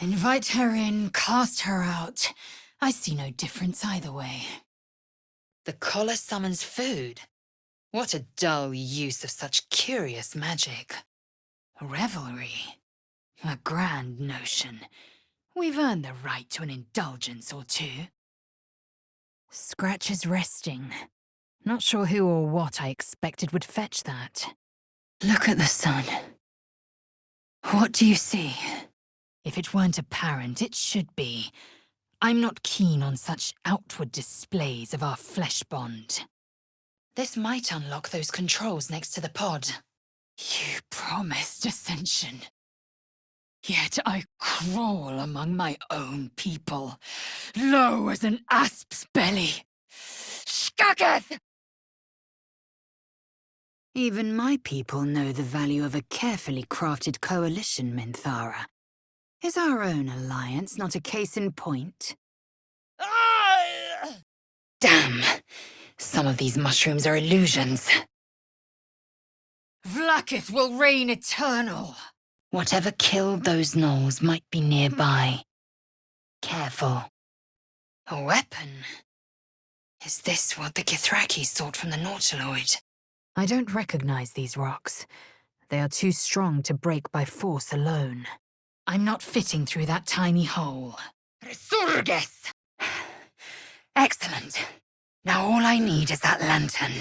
Invite her in, cast her out. I see no difference either way. The collar summons food. What a dull use of such curious magic. Revelry. A grand notion. We've earned the right to an indulgence or two. Scratch is resting. Not sure who or what I expected would fetch that. Look at the sun. What do you see? If it weren't apparent, it should be. I'm not keen on such outward displays of our flesh bond. This might unlock those controls next to the pod. You promised ascension. Yet I crawl among my own people, low as an asp's belly. Skageth! Even my people know the value of a carefully crafted coalition, Minthara. Is our own alliance not a case in point? Ah! Damn! Some of these mushrooms are illusions. Vlaakith will reign eternal. Whatever killed those gnolls might be nearby. Careful. A weapon? Is this what the Githrakis sought from the Nautiloid? I don't recognize these rocks. They are too strong to break by force alone. I'm not fitting through that tiny hole. Resurges! Excellent. Now all I need is that lantern.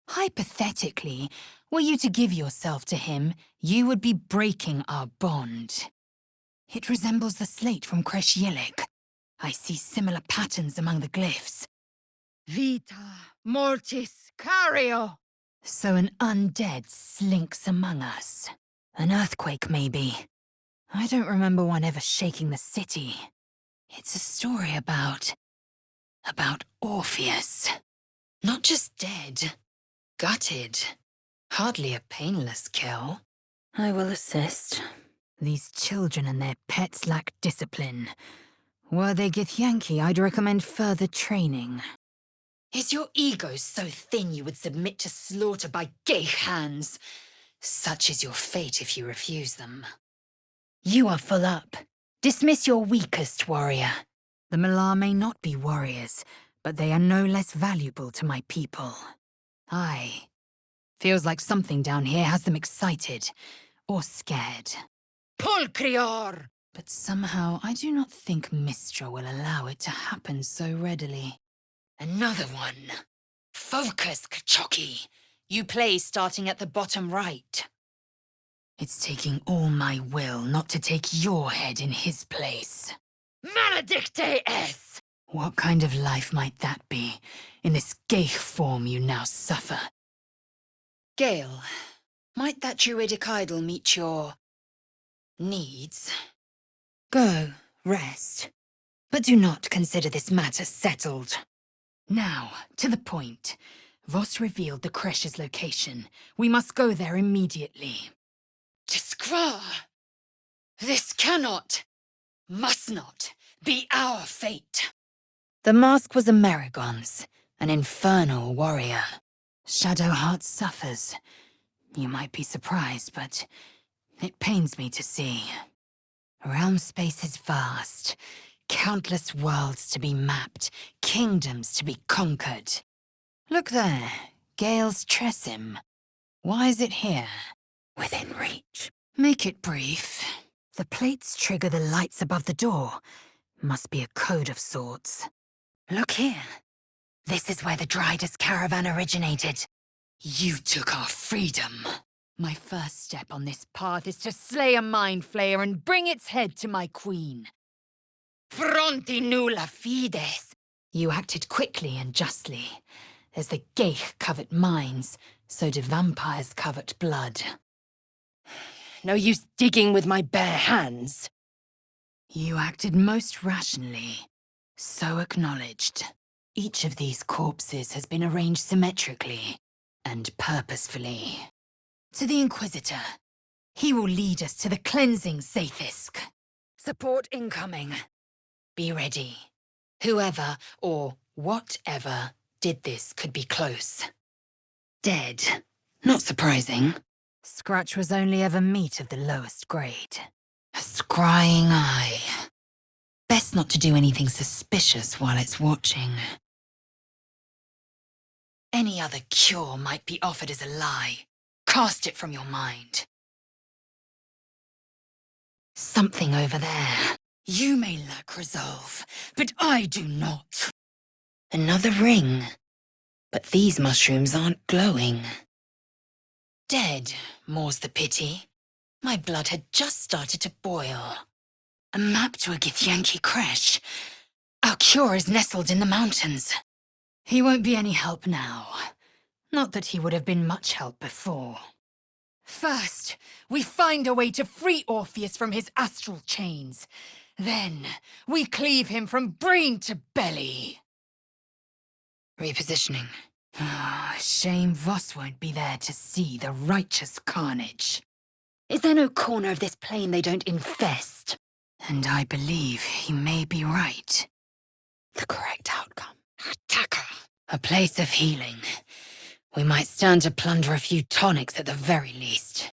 Hypothetically, were you to give yourself to him, you would be breaking our bond. It resembles the slate from Kresh Yilik. I see similar patterns among the glyphs. Vita mortis cario! So an undead slinks among us. An earthquake, maybe. I don't remember one ever shaking the city. It's a story about Orpheus. Not just dead. Gutted. Hardly a painless kill. I will assist. These children and their pets lack discipline. Were they Githyanki, I'd recommend further training. Is your ego so thin you would submit to slaughter by gay hands? Such is your fate if you refuse them. You are full up. Dismiss your weakest warrior. The Malar may not be warriors, but they are no less valuable to my people. Aye. Feels like something down here has them excited. Or scared. Pulcrior! But somehow I do not think Mistra will allow it to happen so readily. Another one. Focus, Kachoki. You play starting at the bottom right. It's taking all my will not to take your head in his place. Maledicte es! What kind of life might that be, in this geich form you now suffer? Gale, might that druidic idol meet your needs? Go, rest. But do not consider this matter settled. Now, to the point. Voss revealed the crèche's location. We must go there immediately. Discra! This cannot, must not, be our fate. The mask was a Meragon's, an infernal warrior. Shadowheart suffers. You might be surprised, but it pains me to see. Realm space is vast. Countless worlds to be mapped, kingdoms to be conquered. Look there, Gale's Tressim. Why is it here? Within reach. Make it brief. The plates trigger the lights above the door. Must be a code of sorts. Look here. This is where the Dryder's caravan originated. You took our freedom. My first step on this path is to slay a mind flayer and bring its head to my queen. Fronti nulla fides. You acted quickly and justly. As the geich covet minds, so do vampires covet blood. No use digging with my bare hands. You acted most rationally. So acknowledged. Each of these corpses has been arranged symmetrically and purposefully. To the Inquisitor. He will lead us to the cleansing Zaithisk. Support incoming. Be ready. Whoever or whatever did this could be close. Dead. Not surprising. Scratch was only ever meat of the lowest grade. A scrying eye. Best not to do anything suspicious while it's watching. Any other cure might be offered as a lie. Cast it from your mind. Something over there. You may lack resolve, but I do not. Another ring. But these mushrooms aren't glowing. Dead, more's the pity. My blood had just started to boil. A map to a Githyanki crèche. Our cure is nestled in the mountains. He won't be any help now. Not that he would have been much help before. First, we find a way to free Orpheus from his astral chains. Then, we cleave him from brain to belly. Repositioning. Shame Voss won't be there to see the righteous carnage. Is there no corner of this plane they don't infest? And I believe he may be right. The correct outcome. Attacker. A place of healing. We might stand to plunder a few tonics at the very least.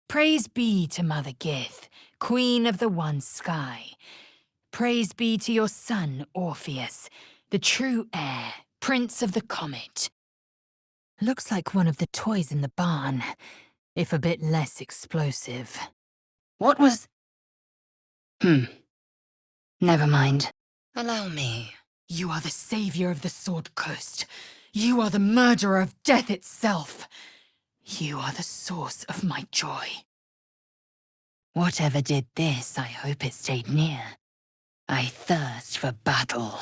Praise be to Mother Gith, Queen of the One Sky. Praise be to your son, Orpheus, the true heir, Prince of the Comet. Looks like one of the toys in the barn, if a bit less explosive. What was... Never mind. Allow me. You are the savior of the Sword Coast. You are the murderer of death itself. You are the source of my joy. Whatever did this, I hope it stayed near. I thirst for battle.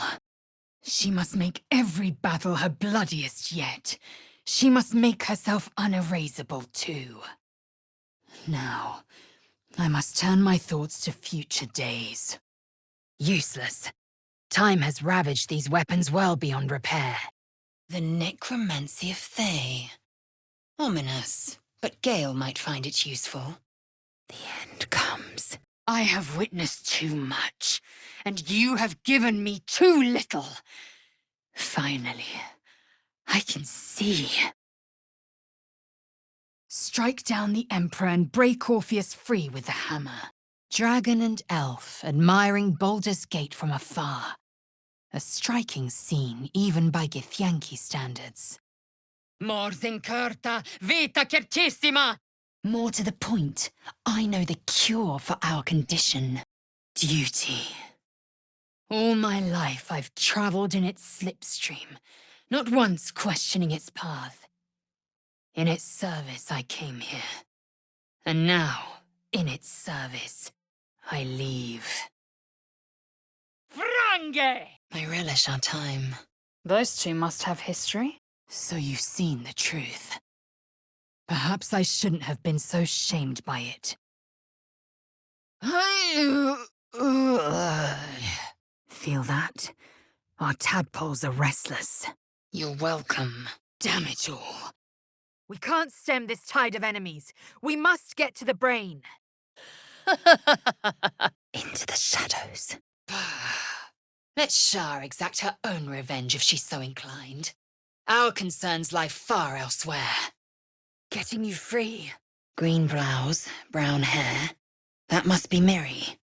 She must make every battle her bloodiest yet. She must make herself unerasable too. Now, I must turn my thoughts to future days. Useless. Time has ravaged these weapons well beyond repair. The necromancy of Thay. Ominous. but Gale might find it useful. The end comes. I have witnessed too much, and you have given me too little. Finally, I can see. Strike down the Emperor and break Orpheus free with the hammer. Dragon and elf admiring Baldur's Gate from afar. A striking scene, even by Githyanki standards. Mors incerta, vita certissima! More to the point, I know the cure for our condition. Duty. All my life I've traveled in its slipstream, not once questioning its path. In its service I came here. And now, in its service, I leave. Frange! I relish our time. Those two must have history. So you've seen the truth. Perhaps I shouldn't have been so shamed by it. Feel that? Our tadpoles are restless. You're welcome. Damn it all. We can't stem this tide of enemies. We must get to the brain. Into the shadows. Let Shar exact her own revenge if she's so inclined. Our concerns lie far elsewhere. Getting you free. Green blouse, brown hair. That must be Miri.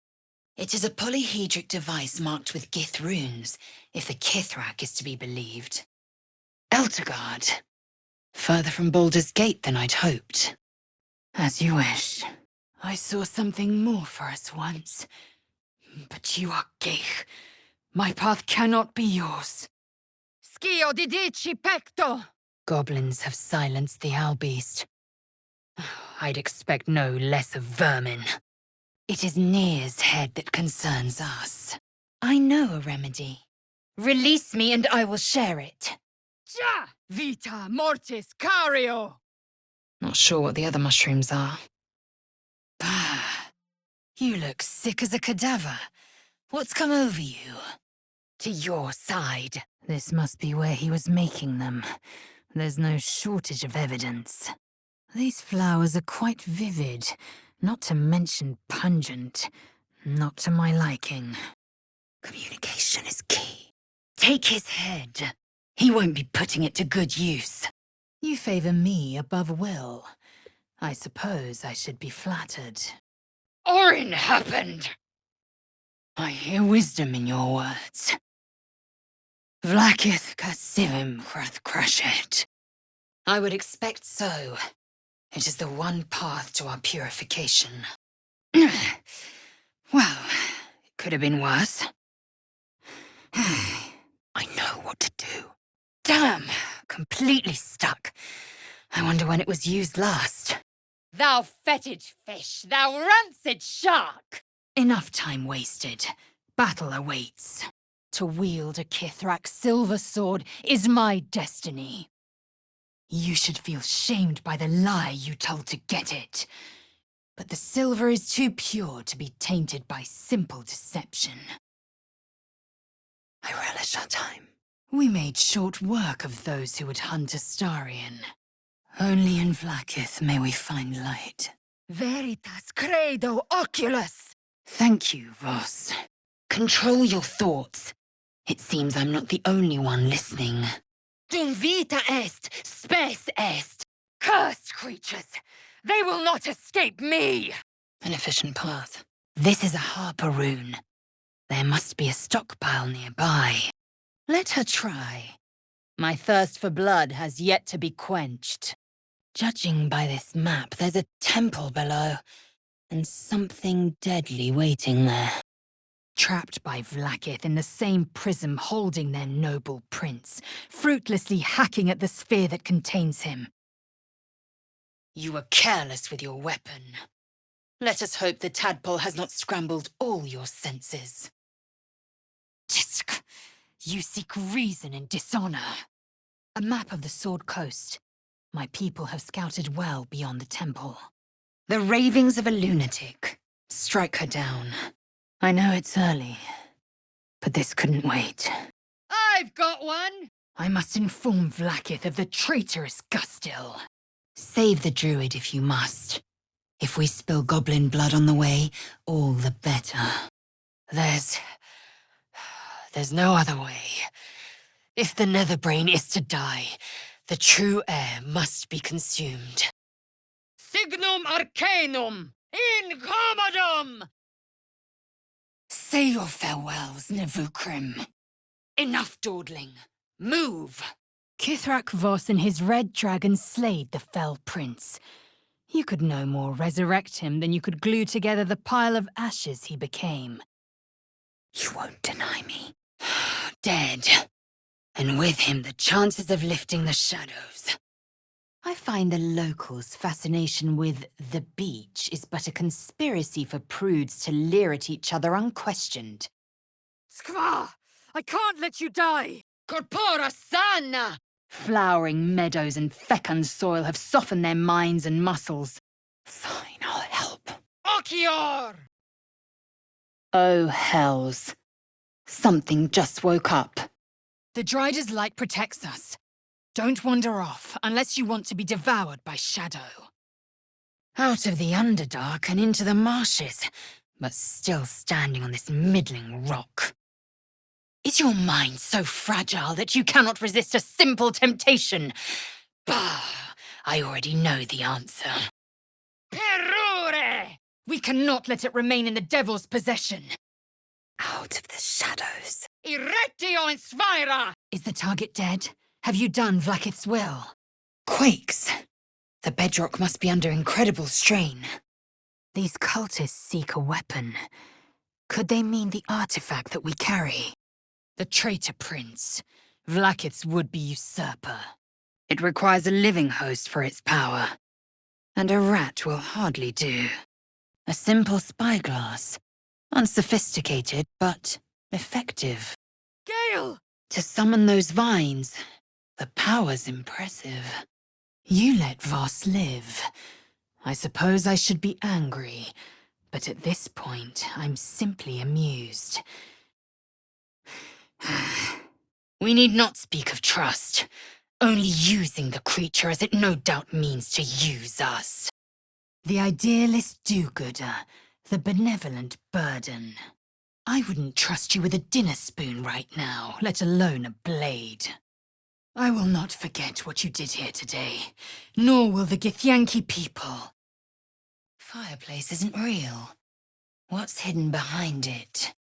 It is a polyhedric device marked with Gith runes, if the Kithrak is to be believed. Eltergard. Further from Baldur's Gate than I'd hoped. As you wish. I saw something more for us once. But you are Geich. My path cannot be yours. Schio di dici pecto! Goblins have silenced the owl beast. I'd expect no less of vermin. It is Nir's head that concerns us. I know a remedy. Release me and I will share it. Ja! Vita mortis cario! Not sure what the other mushrooms are. You look sick as a cadaver. What's come over you? To your side. This must be where he was making them. There's no shortage of evidence. These flowers are quite vivid, not to mention pungent. Not to my liking. Communication is key. Take his head. He won't be putting it to good use. You favor me above Will. I suppose I should be flattered. Orin happened! I hear wisdom in your words. Vlakith Kasivim Krath Crashet. I would expect so. It is the one path to our purification. Well, it could have been worse. I know what to do. Damn, completely stuck. I wonder when it was used last. Thou fetid fish, thou rancid shark! Enough time wasted. Battle awaits. To wield a Kithrak silver sword is my destiny. You should feel shamed by the lie you told to get it. But the silver is too pure to be tainted by simple deception. I relish our time. We made short work of those who would hunt Astarion. Only in Vlakith may we find light. Veritas credo oculus! Thank you, Voss. Control your thoughts. It seems I'm not the only one listening. Dum vita est, spes est. Cursed creatures! They will not escape me! An efficient path. This is a harper rune. There must be a stockpile nearby. Let her try. My thirst for blood has yet to be quenched. Judging by this map, there's a temple below, and something deadly waiting there. Trapped by Vlakith in the same prism holding their noble prince, fruitlessly hacking at the sphere that contains him. You were careless with your weapon. Let us hope the tadpole has not scrambled all your senses. Tisk! You seek reason in dishonor. A map of the Sword Coast. My people have scouted well beyond the temple. The ravings of a lunatic. Strike her down. I know it's early, but this couldn't wait. I've got one! I must inform Vlakith of the traitorous Gustil. Save the druid if you must. If we spill goblin blood on the way, all the better. There's no other way. If the Netherbrain is to die, the true heir must be consumed. Signum arcanum! Incommodum! Say your farewells, Nevukrim. Enough dawdling. Move! Kithrak Voss and his red dragon slayed the fell prince. You could no more resurrect him than you could glue together the pile of ashes he became. You won't deny me. Dead. And with him the chances of lifting the shadows. I find the locals' fascination with the beach is but a conspiracy for prudes to leer at each other unquestioned. Skva! I can't let you die! Corpora sana! Flowering meadows and fecund soil have softened their minds and muscles. Fine, I'll help. Okior! Oh, hells. Something just woke up. The Drider's light protects us. Don't wander off, unless you want to be devoured by Shadow. Out of the Underdark and into the marshes, but still standing on this middling rock. Is your mind so fragile that you cannot resist a simple temptation? Bah! I already know the answer. Perure! We cannot let it remain in the Devil's possession. Out of the shadows. Irretio in Svaira! Is the target dead? Have you done Vlakith's will? Quakes. The bedrock must be under incredible strain. These cultists seek a weapon. Could they mean the artifact that we carry? The traitor prince, Vlakith's would-be usurper. It requires a living host for its power. And a rat will hardly do. A simple spyglass. Unsophisticated, but effective. Gale! To summon those vines, the power's impressive. You let Voss live. I suppose I should be angry, but at this point, I'm simply amused. We need not speak of trust, only using the creature as it no doubt means to use us. The idealist do-gooder, the benevolent burden. I wouldn't trust you with a dinner spoon right now, let alone a blade. I will not forget what you did here today, nor will the Githyanki people. Fireplace isn't real. What's hidden behind it?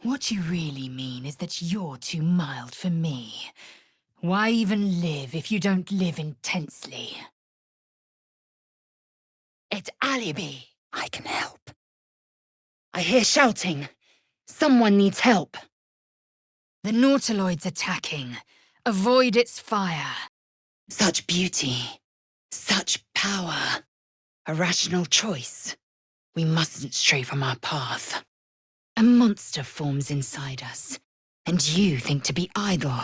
What you really mean is that you're too mild for me. Why even live if you don't live intensely? Et alibi. I can help. I hear shouting. Someone needs help. The Nautiloid's attacking. Avoid its fire. Such beauty. Such power. A rational choice. We mustn't stray from our path. A monster forms inside us, and you think to be idle.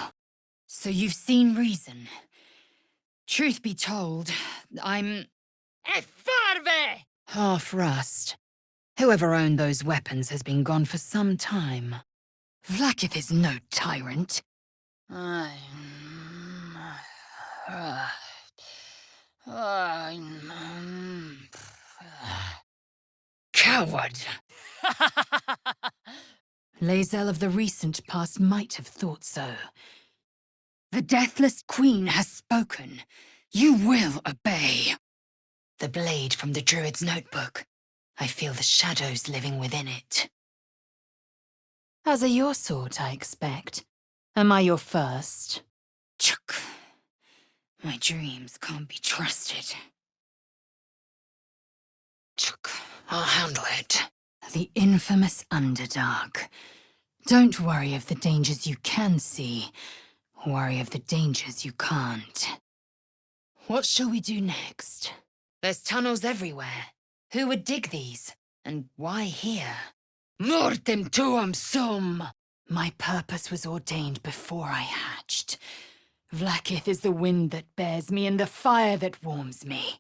So you've seen reason. Truth be told, I'm Effarve! Half rust. Whoever owned those weapons has been gone for some time. Vlakith is no tyrant. Coward! Lae'zel of the recent past might have thought so. The Deathless Queen has spoken. You will obey. The blade from the Druid's notebook. I feel the shadows living within it. As are your sort, I expect. Am I your first? Chuck. My dreams can't be trusted. Chuck, I'll handle it. The infamous Underdark. Don't worry of the dangers you can see. Worry of the dangers you can't. What shall we do next? There's tunnels everywhere. Who would dig these? And why here? Mortem tuum sum! My purpose was ordained before I hatched. Vlakith is the wind that bears me and the fire that warms me.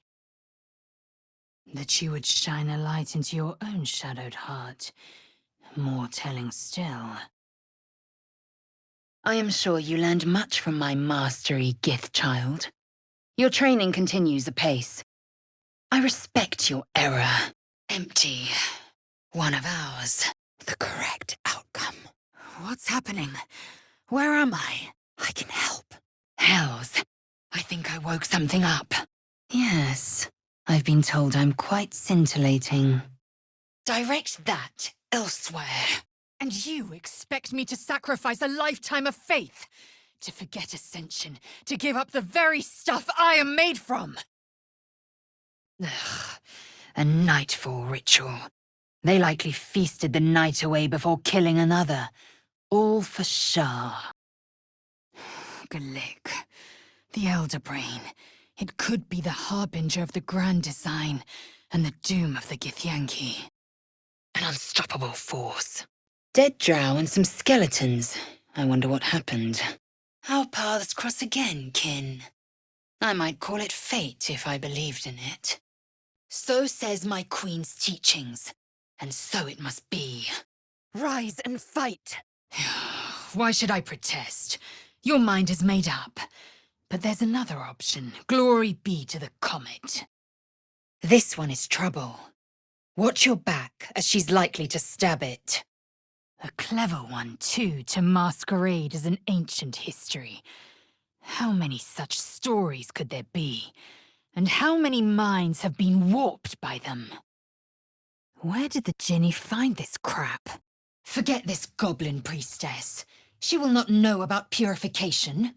That you would shine a light into your own shadowed heart. More telling still. I am sure you learned much from my mastery, Gith child. Your training continues apace. I respect your error. Empty. One of ours. The correct outcome. What's happening? Where am I? I can help. Hells. I think I woke something up. Yes, I've been told I'm quite scintillating. Direct that elsewhere. And you expect me to sacrifice a lifetime of faith? To forget Ascension? To give up the very stuff I am made from? Ugh, a nightfall ritual. They likely feasted the night away before killing another. All for Shah. Galik. The Elder Brain. It could be the harbinger of the grand design and the doom of the Githyanki. An unstoppable force. Dead drow and some skeletons. I wonder what happened. Our paths cross again, kin. I might call it fate if I believed in it. So says my queen's teachings, and so it must be. Rise and fight! Why should I protest? Your mind is made up. But there's another option. Glory be to the comet. This one is trouble. Watch your back, as she's likely to stab it. A clever one, too, to masquerade as an ancient history. How many such stories could there be? And how many minds have been warped by them? Where did the Jinni find this crap? Forget this goblin priestess. She will not know about purification.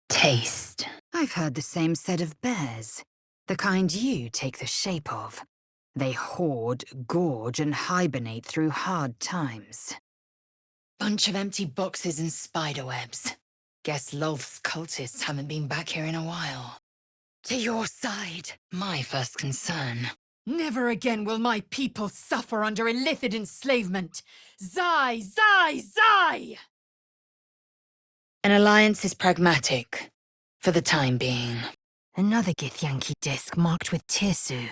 Taste. I've heard the same said of bears. The kind you take the shape of. They hoard, gorge, and hibernate through hard times. Bunch of empty boxes and spiderwebs. Guess Lolth's cultists haven't been back here in a while. To your side. My first concern. Never again will my people suffer under illithid enslavement. Zai, Zai, Zai! An alliance is pragmatic, for the time being. Another Githyanki disc marked with Tirsu.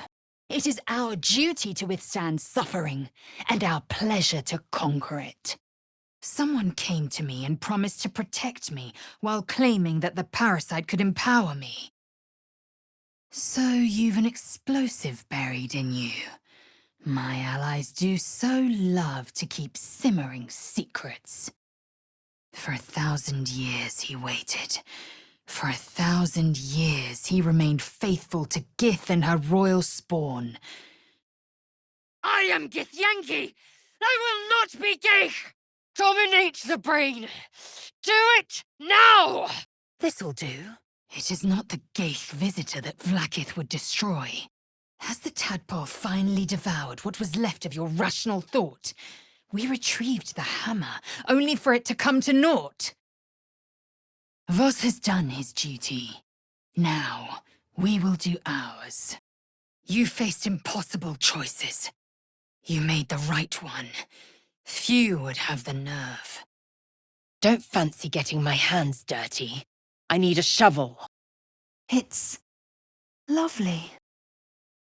It is our duty to withstand suffering, and our pleasure to conquer it. Someone came to me and promised to protect me, while claiming that the parasite could empower me. So you've an explosive buried in you. My allies do so love to keep simmering secrets. For 1,000 years he waited. For 1,000 years he remained faithful to Gith and her royal spawn. I am Githyanki! I will not be Geich! Dominate the brain! Do it now! This'll do. It is not the Geich visitor that Vlaakith would destroy. Has the tadpole finally devoured what was left of your rational thought? We retrieved the hammer, only for it to come to naught. Voss has done his duty. Now, we will do ours. You faced impossible choices. You made the right one. Few would have the nerve. Don't fancy getting my hands dirty. I need a shovel. It's lovely.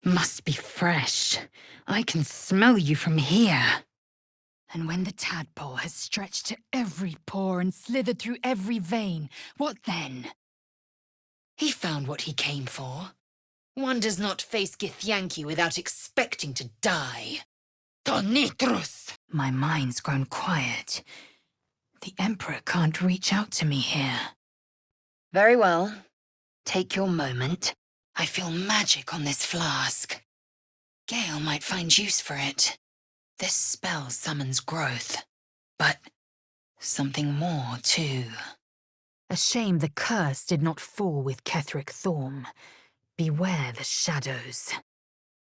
Must be fresh. I can smell you from here. And when the tadpole has stretched to every pore and slithered through every vein, what then? He found what he came for. One does not face Githyanki without expecting to die. Tonitrus! My mind's grown quiet. The Emperor can't reach out to me here. Very well. Take your moment. I feel magic on this flask. Gale might find use for it. This spell summons growth. But something more, too. A shame the curse did not fall with Ketheric Thorm. Beware the shadows.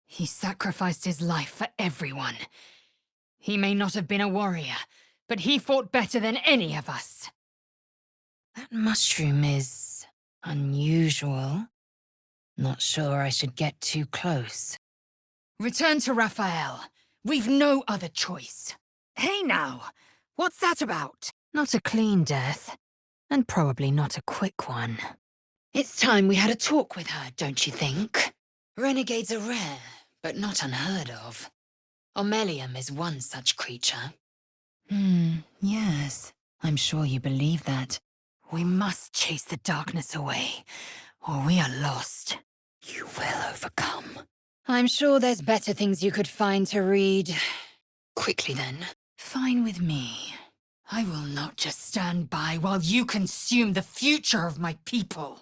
He sacrificed his life for everyone. He may not have been a warrior, but he fought better than any of us. That mushroom is unusual. Not sure I should get too close. Return to Raphael. We've no other choice. Hey now, what's that about? Not a clean death, and probably not a quick one. It's time we had a talk with her, don't you think? Renegades are rare, but not unheard of. Omelium is one such creature. Yes. I'm sure you believe that. We must chase the darkness away. or we are lost. You will overcome. I'm sure there's better things you could find to read. Quickly then. Fine with me. I will not just stand by while you consume the future of my people.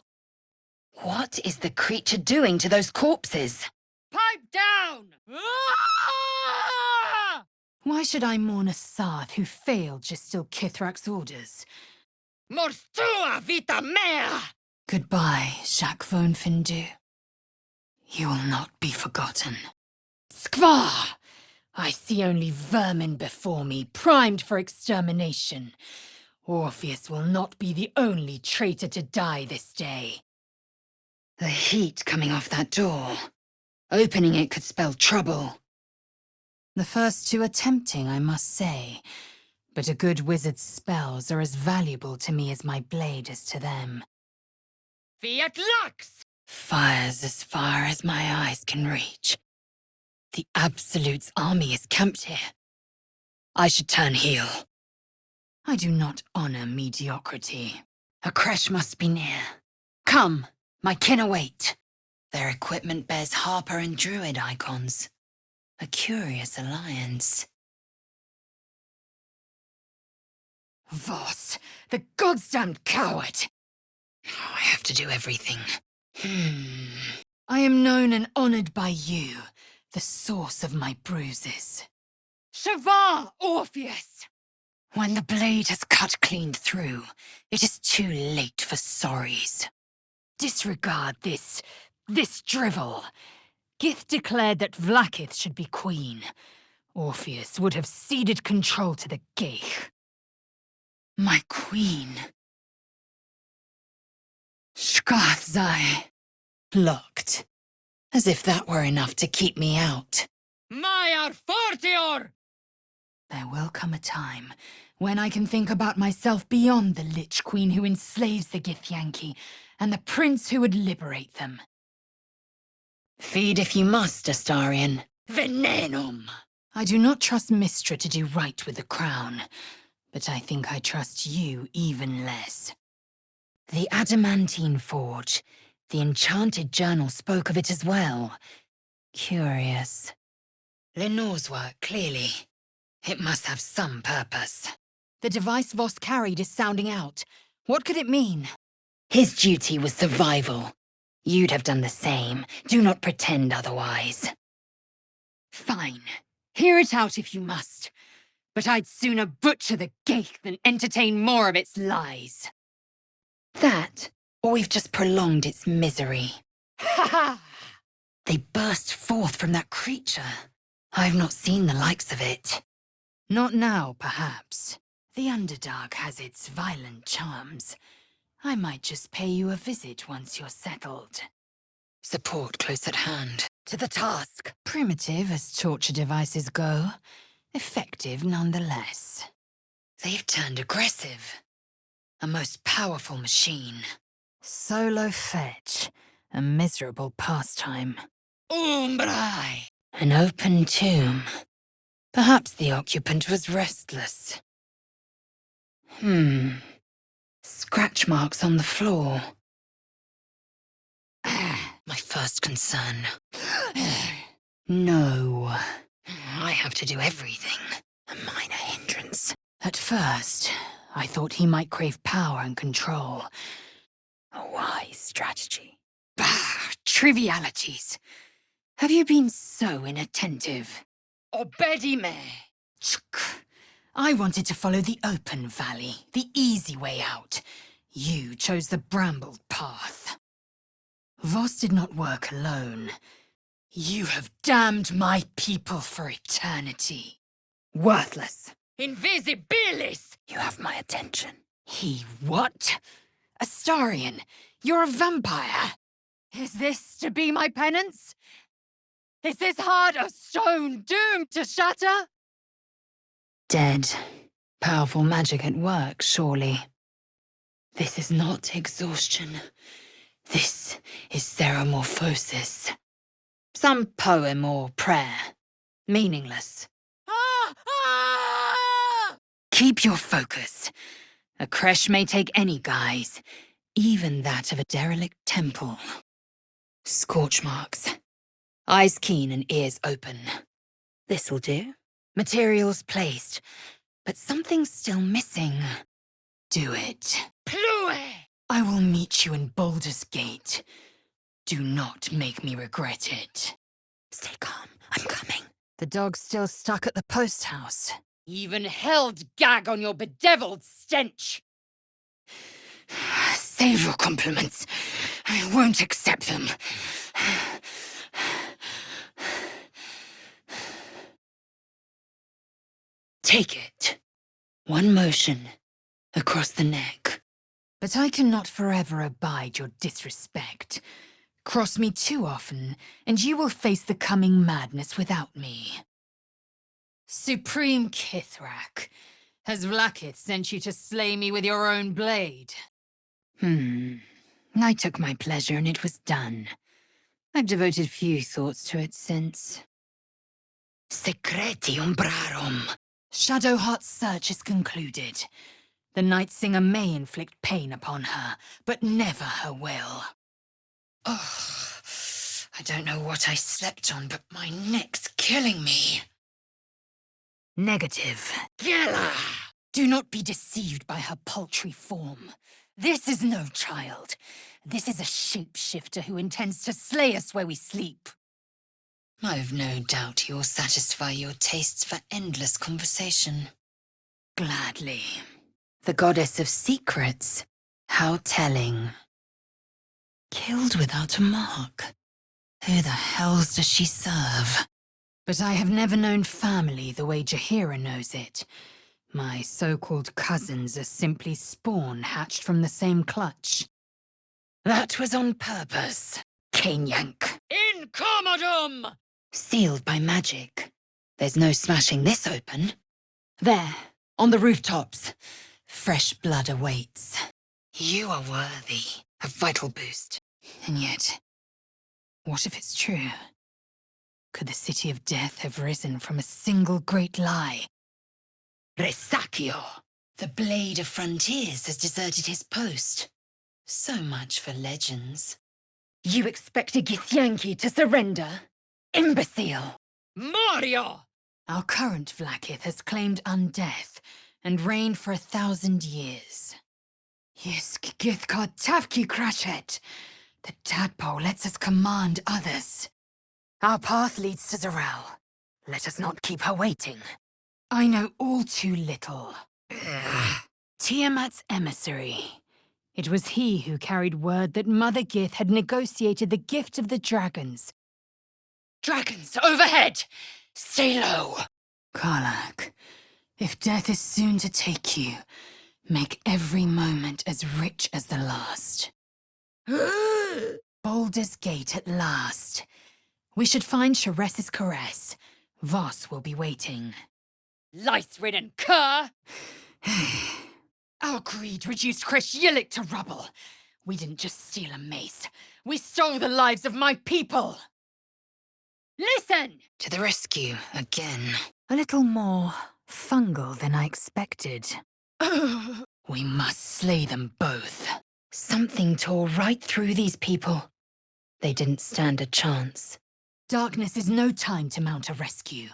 What is the creature doing to those corpses? Pipe down! Ah! Why should I mourn a Sarth who failed to steal Kithrak's orders? Morstua vita mea! Goodbye, Jacques von Findu. You will not be forgotten. Skvar! I see only vermin before me, primed for extermination. Orpheus will not be the only traitor to die this day. The heat coming off that door. Opening it could spell trouble. The first two are tempting, I must say. But a good wizard's spells are as valuable to me as my blade is to them. Fiat lux! Fires as far as my eyes can reach. The Absolute's army is camped here. I should turn heel. I do not honor mediocrity. A crash must be near. Come, my kin await. Their equipment bears Harper and Druid icons. A curious alliance. Voss, the goddamned coward! I have to do everything. I am known and honored by you, the source of my bruises. Shavar, Orpheus! When the blade has cut clean through, it is too late for sorries. Disregard this drivel. Gith declared that Vlaakith should be queen. Orpheus would have ceded control to the Geich. My queen. Shkathzai. Locked. As if that were enough to keep me out. Maiar fortior! There will come a time when I can think about myself beyond the Lich Queen who enslaves the Githyanki and the prince who would liberate them. Feed if you must, Astarion. Venenum! I do not trust Mistra to do right with the crown, but I think I trust you even less. The Adamantine Forge. The enchanted journal spoke of it as well. Curious. Lenore's work, clearly. It must have some purpose. The device Voss carried is sounding out. What could it mean? His duty was survival. You'd have done the same. Do not pretend otherwise. Fine. Hear it out if you must. But I'd sooner butcher the Geich than entertain more of its lies. That, or we've just prolonged its misery. Ha ha! They burst forth from that creature. I've not seen the likes of it. Not now, perhaps. The Underdark has its violent charms. I might just pay you a visit once you're settled. Support close at hand. To the task. Primitive as torture devices go. Effective nonetheless. They've turned aggressive. A most powerful machine. Solo fetch. A miserable pastime. Umbrai! An open tomb. Perhaps the occupant was restless. Scratch marks on the floor. My first concern. No. I have to do everything. A minor hindrance. At first, I thought he might crave power and control. A wise strategy. Bah, trivialities. Have you been so inattentive? Obedime! I wanted to follow the open valley, the easy way out. You chose the brambled path. Voss did not work alone. You have damned my people for eternity. Worthless. Invisibilis! You have my attention. He what? Astarion, you're a vampire. Is this to be my penance? Is this heart of stone doomed to shatter? Dead. Powerful magic at work, surely. This is not exhaustion. This is ceremorphosis. Some poem or prayer. Meaningless. Ah! Ah! Keep your focus. A creche may take any guise, even that of a derelict temple. Scorch marks. Eyes keen and ears open. This'll do. Materials placed, but something's still missing. Do it. Plue! I will meet you in Baldur's Gate. Do not make me regret it. Stay calm. I'm coming. The dog's still stuck at the post house. Even held gag on your bedeviled stench! Save your compliments. I won't accept them. Take it. One motion. Across the neck. But I cannot forever abide your disrespect. Cross me too often, and you will face the coming madness without me. Supreme Kithrak, has Vlaakith sent you to slay me with your own blade? I took my pleasure and it was done. I've devoted few thoughts to it since. Secreti umbrarum. Shadowheart's search is concluded. The Night Singer may inflict pain upon her, but never her will. Oh, I don't know what I slept on, but my neck's killing me. Negative. Gela! Do not be deceived by her paltry form. This is no child. This is a shapeshifter who intends to slay us where we sleep. I've no doubt you'll satisfy your tastes for endless conversation. Gladly. The goddess of secrets. How telling. Killed without a mark. Who the hells does she serve? But I have never known family the way Jaheira knows it. My so-called cousins are simply spawn hatched from the same clutch. That was on purpose. Caneyank. Incommodum! Sealed by magic. There's no smashing this open. There, on the rooftops. Fresh blood awaits. You are worthy. A vital boost. And yet, what if it's true? Could the City of Death have risen from a single great lie? Resaccio. The Blade of Frontiers has deserted his post. So much for legends. You expect a Githyanki to surrender? Imbecile! Mario! Our current Vlaakith has claimed undeath and reigned for 1,000 years. Yisk Githkar Tavki Crashet. The tadpole lets us command others. Our path leads to Zarel. Let us not keep her waiting. I know all too little. Tiamat's emissary. It was he who carried word that Mother Gith had negotiated the gift of the dragons. Dragons overhead! Stay low! Karlak, if death is soon to take you, make every moment as rich as the last. Baldur's Gate at last. We should find Sharess's caress. Voss will be waiting. Lice-ridden cur! Our greed reduced Kreshyilik to rubble. We didn't just steal a mace. We stole the lives of my people! Listen! To the rescue, again. A little more fungal than I expected. We must slay them both. Something tore right through these people. They didn't stand a chance. Darkness is no time to mount a rescue.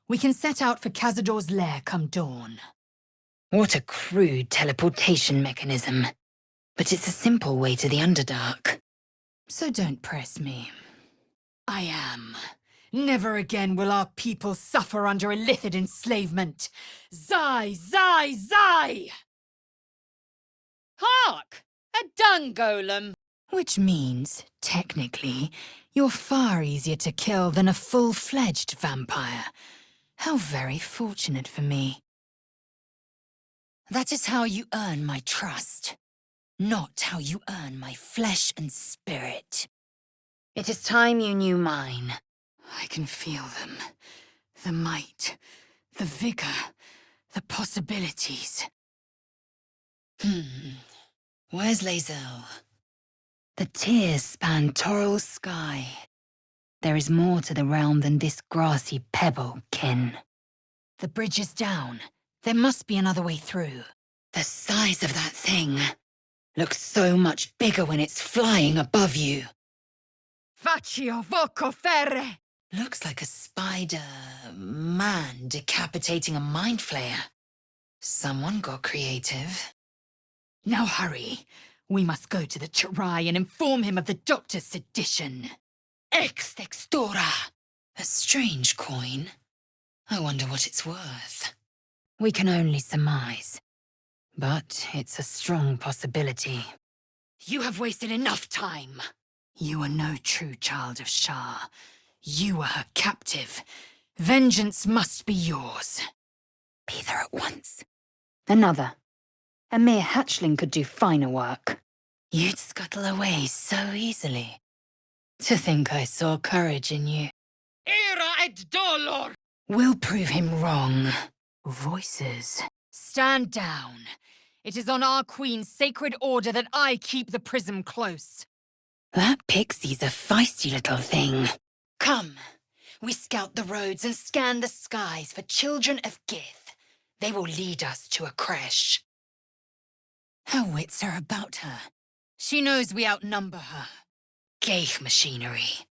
We can set out for Cazador's lair come dawn. What a crude teleportation mechanism. But it's a simple way to the Underdark. So don't press me. I am. Never again will our people suffer under illithid enslavement. Zai, Zai, Zai! Hark! A dung golem! Which means, technically, you're far easier to kill than a full-fledged vampire. How very fortunate for me. That is how you earn my trust. Not how you earn my flesh and spirit. It is time you knew mine. I can feel them. The might, the vigor, the possibilities. Where's Lae'zel? The tears span Toral's sky. There is more to the realm than this grassy pebble, kin. The bridge is down. There must be another way through. The size of that thing. Looks so much bigger when it's flying above you. Faccio voco ferre! Looks like a spider man decapitating a mind flayer. Someone got creative. Now hurry. We must go to the Chirai and inform him of the doctor's sedition. Ex textura! A strange coin. I wonder what it's worth. We can only surmise. But it's a strong possibility. You have wasted enough time. You are no true child of Shah. You are her captive. Vengeance must be yours. Be there at once. Another. A mere hatchling could do finer work. You'd scuttle away so easily. To think I saw courage in you. Ira et dolor! We'll prove him wrong. Voices. Stand down. It is on our queen's sacred order that I keep the prism close. That pixie's a feisty little thing. Come, we scout the roads and scan the skies for children of Gith. They will lead us to a creche. Her wits are about her. She knows we outnumber her. Geich machinery.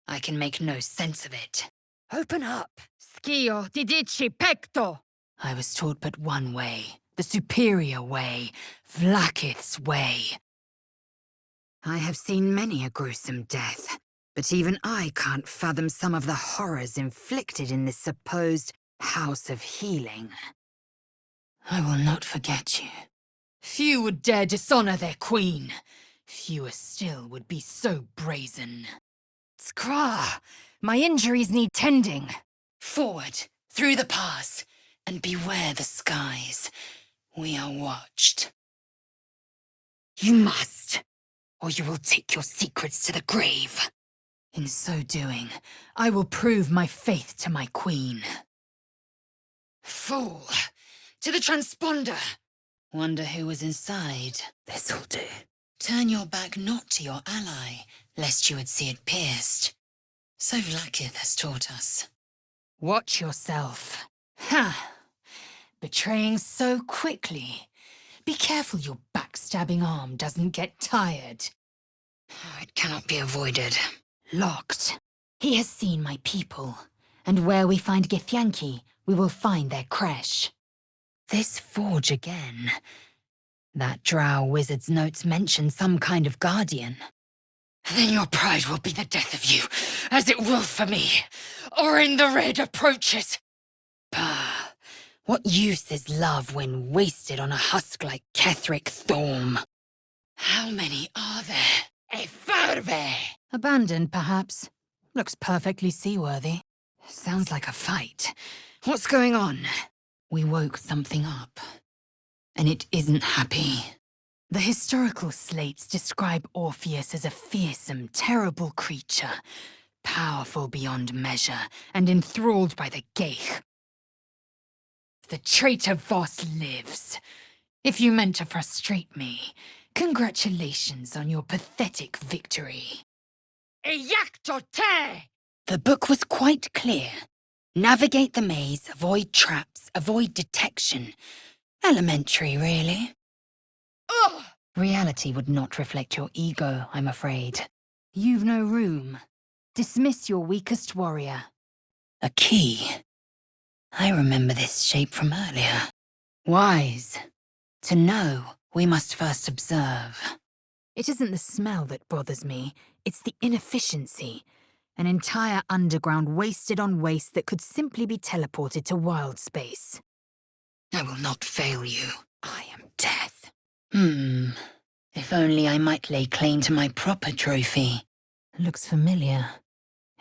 I can make no sense of it. Open up. Schio didici pecto. I was taught but one way. The superior way. Vlaakith's way. I have seen many a gruesome death, but even I can't fathom some of the horrors inflicted in this supposed house of healing. I will not forget you. Few would dare dishonor their queen. Fewer still would be so brazen. Skra! My injuries need tending. Forward, through the pass, and beware the skies. We are watched. You must, or you will take your secrets to the grave. In so doing, I will prove my faith to my queen. Fool! To the transponder! Wonder who was inside. This'll do. Turn your back not to your ally, lest you would see it pierced. So Vlaakith has taught us. Watch yourself. Ha! Betraying so quickly. Be careful your backstabbing arm doesn't get tired. It cannot be avoided. Locked. He has seen my people. And where we find Githyanki, we will find their creche. This forge again. That drow wizard's notes mention some kind of guardian. Then your pride will be the death of you, as it will for me. Or in the red approaches. Bah! What use is love when wasted on a husk like Ketheric Thorm? How many are there? A ferve! Abandoned, perhaps. Looks perfectly seaworthy. Sounds like a fight. What's going on? We woke something up, and it isn't happy. The historical slates describe Orpheus as a fearsome, terrible creature, powerful beyond measure, and enthralled by the Geich. The traitor Voss lives. If you meant to frustrate me, congratulations on your pathetic victory. Eacto te! The book was quite clear. Navigate the maze, avoid traps, avoid detection. Elementary, really. Ugh! Reality would not reflect your ego, I'm afraid. You've no room. Dismiss your weakest warrior. A key. I remember this shape from earlier. Wise. To know, we must first observe. It isn't the smell that bothers me, it's the inefficiency. An entire underground wasted on waste that could simply be teleported to wild space. I will not fail you. I am death. If only I might lay claim to my proper trophy. Looks familiar.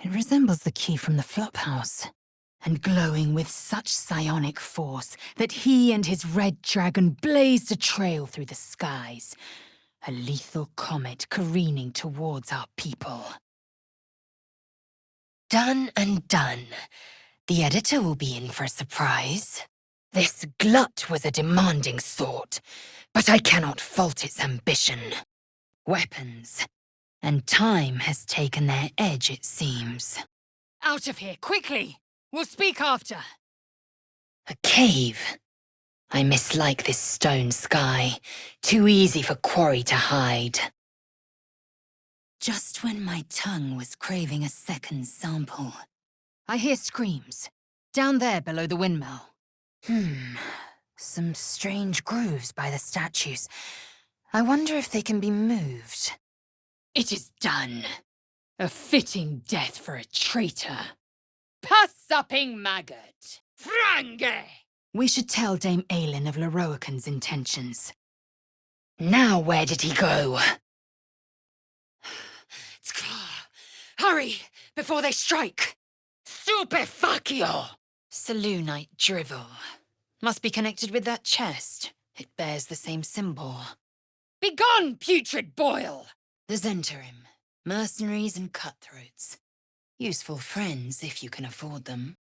It resembles the key from the flophouse. And glowing with such psionic force that he and his red dragon blazed a trail through the skies. A lethal comet careening towards our people. Done and done. The editor will be in for a surprise. This glut was a demanding sort, but I cannot fault its ambition. Weapons. And time has taken their edge, it seems. Out of here, quickly! We'll speak after. A cave. I mislike this stone sky. Too easy for quarry to hide. Just when my tongue was craving a second sample. I hear screams. Down there below the windmill. Some strange grooves by the statues. I wonder if they can be moved. It is done. A fitting death for a traitor. Pass-upping maggot. Frange! We should tell Dame Aelin of Laroakan's intentions. Now where did he go? Hurry, before they strike! Stupefaccio! Selûnite drivel. Must be connected with that chest. It bears the same symbol. Begone, putrid boil! The Zentarim. Mercenaries and cutthroats. Useful friends if you can afford them.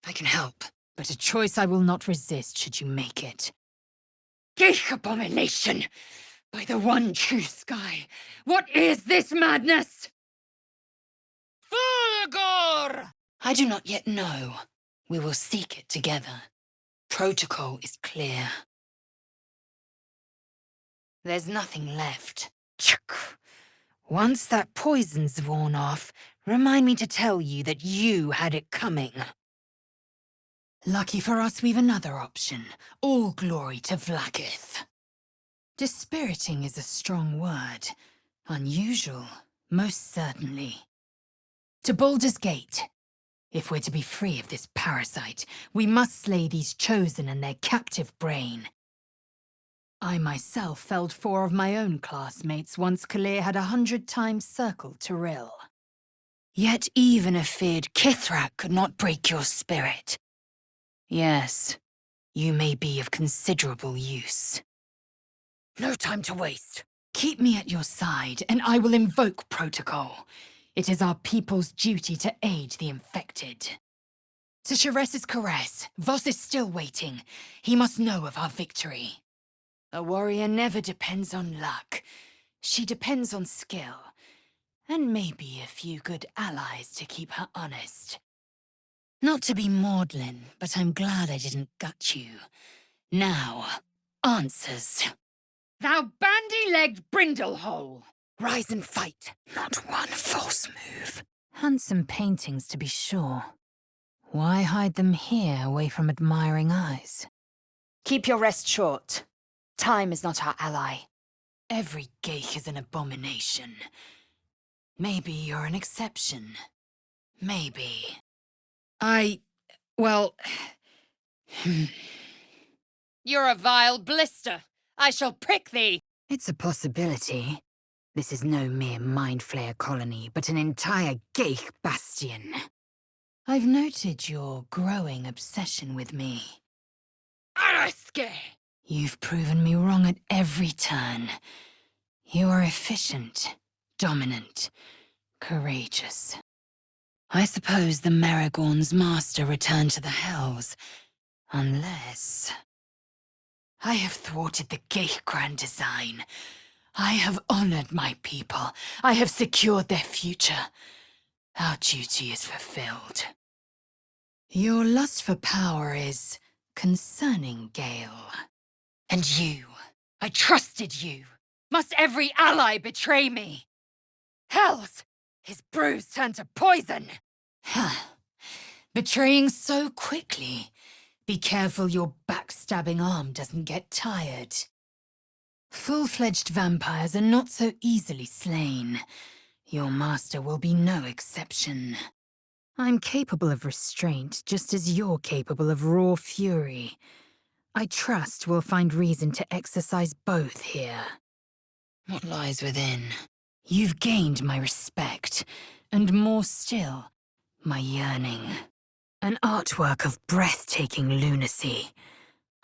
I can help. But a choice I will not resist should you make it. Geich abomination! By the one true sky, what is this madness? Fulgor! I do not yet know. We will seek it together. Protocol is clear. There's nothing left. Once that poison's worn off, remind me to tell you that you had it coming. Lucky for us, we've another option. All glory to Vlaakith. Dispiriting is a strong word. Unusual, most certainly. To Baldur's Gate. If we're to be free of this parasite, we must slay these chosen and their captive brain. I myself felled 4 of my own classmates once Kalir had 100 times circled Tyrell. Yet even a feared Kithrak could not break your spirit. Yes, you may be of considerable use. No time to waste. Keep me at your side, and I will invoke protocol. It is our people's duty to aid the infected. To Sharess's caress, Voss is still waiting. He must know of our victory. A warrior never depends on luck. She depends on skill. And maybe a few good allies to keep her honest. Not to be maudlin, but I'm glad I didn't gut you. Now, answers. Thou bandy-legged brindlehole! Rise and fight. Not one false move. Handsome paintings, to be sure. Why hide them here, away from admiring eyes? Keep your rest short. Time is not our ally. Every geich is an abomination. Maybe you're an exception. Maybe. Well... You're a vile blister. I shall prick thee. It's a possibility. This is no mere mind flayer colony, but an entire geich bastion. I've noted your growing obsession with me. Araske! You've proven me wrong at every turn. You are efficient, dominant, courageous. I suppose the Merregorn's master returned to the Hells. Unless... I have thwarted the geich grand design. I have honored my people. I have secured their future. Our duty is fulfilled. Your lust for power is concerning, Gale. And you. I trusted you. Must every ally betray me? Hells! His brews turned to poison. Huh. Betraying so quickly. Be careful your backstabbing arm doesn't get tired. Full-fledged vampires are not so easily slain. Your master will be no exception. I'm capable of restraint, just as you're capable of raw fury. I trust we'll find reason to exercise both here. What lies within? You've gained my respect, and more still, my yearning. An artwork of breathtaking lunacy.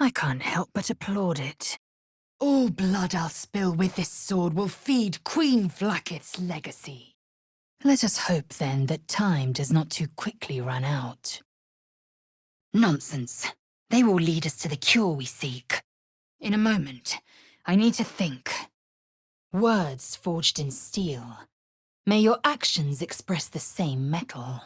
I can't help but applaud it. All blood I'll spill with this sword will feed Queen Vlaakith's legacy. Let us hope, then, that time does not too quickly run out. Nonsense. They will lead us to the cure we seek. In a moment, I need to think. Words forged in steel. May your actions express the same metal.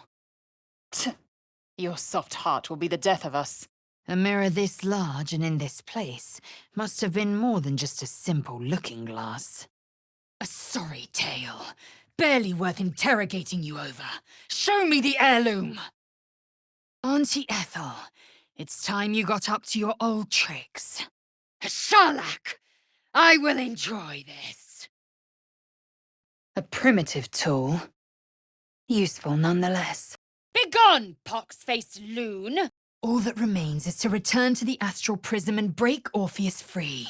Your soft heart will be the death of us. A mirror this large and in this place must have been more than just a simple looking glass. A sorry tale. Barely worth interrogating you over. Show me the heirloom! Auntie Ethel, it's time you got up to your old tricks. Sharlak! I will enjoy this. A primitive tool. Useful nonetheless. Begone, pox-faced loon! All that remains is to return to the astral prism and break Orpheus free.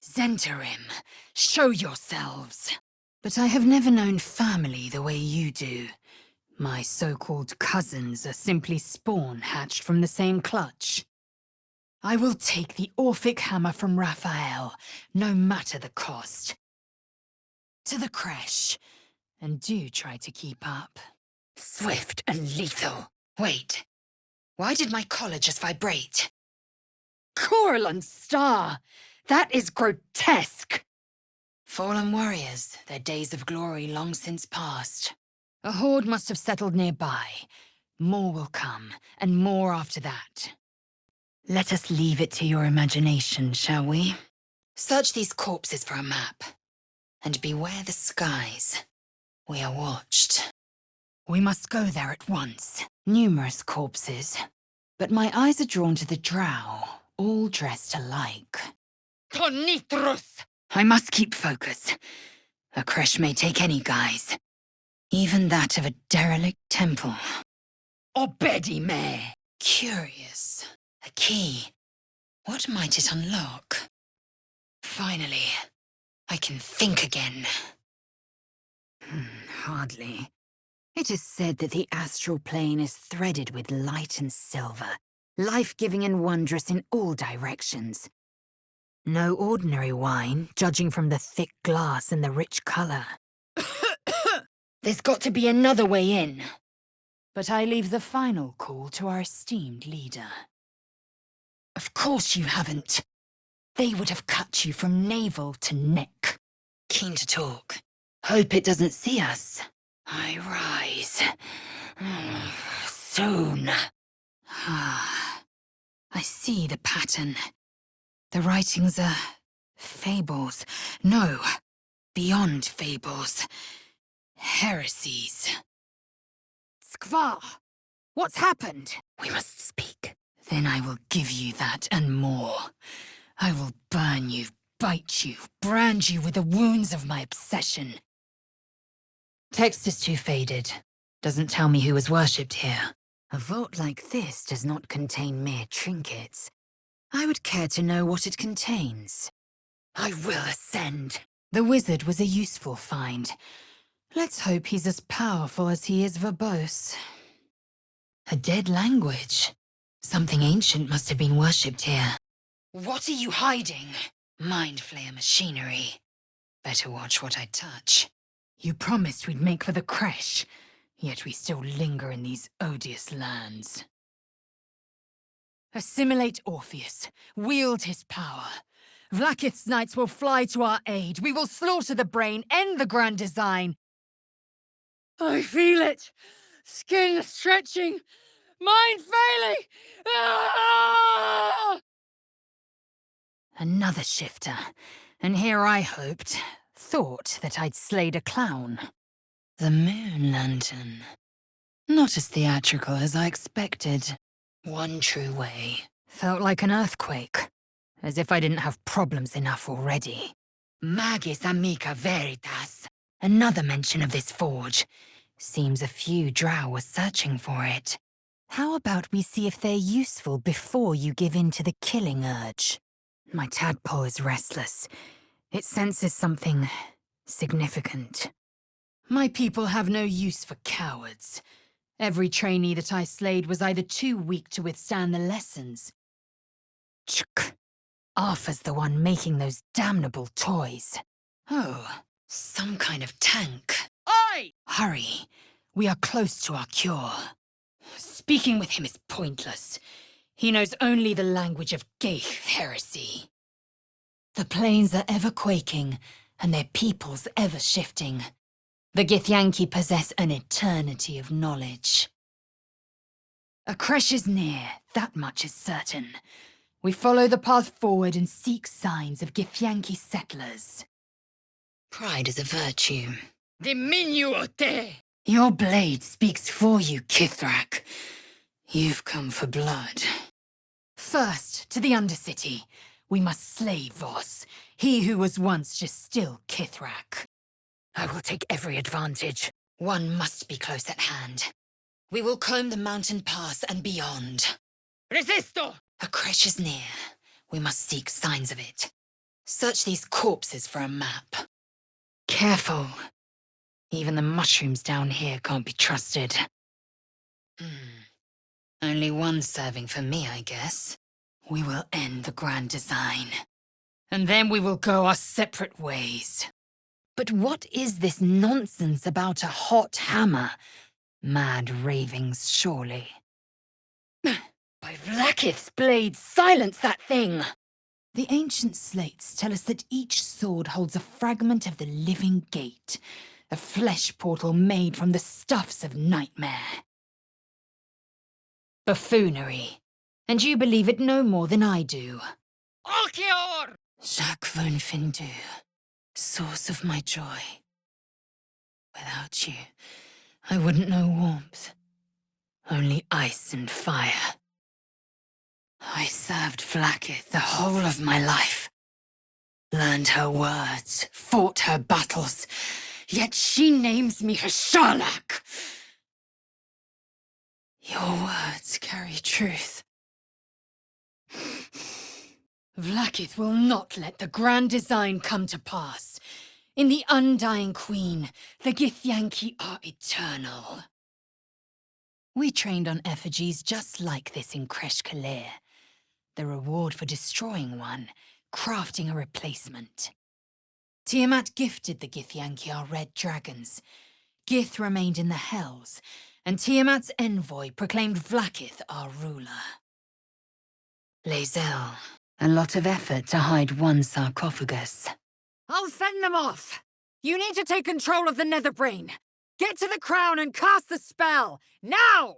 Zentarim, show yourselves. But I have never known family the way you do. My so-called cousins are simply spawn hatched from the same clutch. I will take the Orphic hammer from Raphael, no matter the cost. To the creche, and do try to keep up. Swift and lethal. Wait. Why did my collar just vibrate? Coralon Star! That is grotesque! Fallen warriors, their days of glory long since past. A horde must have settled nearby. More will come, and more after that. Let us leave it to your imagination, shall we? Search these corpses for a map. And beware the skies. We are watched. We must go there at once. Numerous corpses. But my eyes are drawn to the drow, all dressed alike. Tonitrus! I must keep focus. A creche may take any guise. Even that of a derelict temple. Obedime! Curious. A key. What might it unlock? Finally, I can think again. Hardly. It is said that the astral plane is threaded with light and silver, life-giving and wondrous in all directions. No ordinary wine, judging from the thick glass and the rich color. There's got to be another way in. But I leave the final call to our esteemed leader. Of course you haven't. They would have cut you from navel to neck. Keen to talk. Hope it doesn't see us. I rise. Soon. I see the pattern. The writings are fables. No, beyond fables. Heresies. Skvar, what's happened? We must speak. Then I will give you that and more. I will burn you, bite you, brand you with the wounds of my obsession. Text is too faded. Doesn't tell me who was worshipped here. A vault like this does not contain mere trinkets. I would care to know what it contains. I will ascend. The wizard was a useful find. Let's hope he's as powerful as he is verbose. A dead language. Something ancient must have been worshipped here. What are you hiding? Mind flayer machinery. Better watch what I touch. You promised we'd make for the creche, yet we still linger in these odious lands. Assimilate Orpheus. Wield his power. Vlaakith's knights will fly to our aid. We will slaughter the brain, end the grand design. I feel it! Skin stretching! Mind failing! Ah! Another shifter. And here I thought that I'd slayed a clown. The moon lantern. Not as theatrical as I expected. One true way. Felt like an earthquake. As if I didn't have problems enough already. Magis amica veritas. Another mention of this forge. Seems a few drow were searching for it. How about we see if they're useful before you give in to the killing urge? My tadpole is restless. It senses something significant. My people have no use for cowards. Every trainee that I slayed was either too weak to withstand the lessons. Chk. Arthur's the one making those damnable toys. Oh, some kind of tank. Oi! Hurry. We are close to our cure. Speaking with him is pointless. He knows only the language of Geich heresy. The plains are ever quaking, and their peoples ever shifting. The Githyanki possess an eternity of knowledge. A creche is near, that much is certain. We follow the path forward and seek signs of Githyanki settlers. Pride is a virtue. Diminuote! Your blade speaks for you, Kithrak. You've come for blood. First, to the Undercity. We must slay Voss, he who was once just still Kithrak. I will take every advantage. One must be close at hand. We will comb the mountain pass and beyond. Resisto! A creche is near. We must seek signs of it. Search these corpses for a map. Careful. Even the mushrooms down here can't be trusted. Only one serving for me, I guess. We will end the grand design. And then we will go our separate ways. But what is this nonsense about a hot hammer? Mad ravings, surely. By Vlaakith's blade, silence that thing! The ancient slates tell us that each sword holds a fragment of the living gate, a flesh portal made from the stuffs of nightmare. Buffoonery. And you believe it no more than I do. Alkior! Jacques von Findu, source of my joy. Without you, I wouldn't know warmth. Only ice and fire. I served Vlaakith the whole of my life. Learned her words, fought her battles, yet she names me her Sharlak. Your words carry truth. Vlaakith will not let the grand design come to pass. In the Undying Queen, the Githyanki are eternal. We trained on effigies just like this in Kresh Kalir. The reward for destroying one, crafting a replacement. Tiamat gifted the Githyanki our red dragons. Gith remained in the Hells, and Tiamat's envoy proclaimed Vlaakith our ruler. Lae'zel, a lot of effort to hide one sarcophagus. I'll send them off! You need to take control of the Netherbrain! Get to the crown and cast the spell! Now!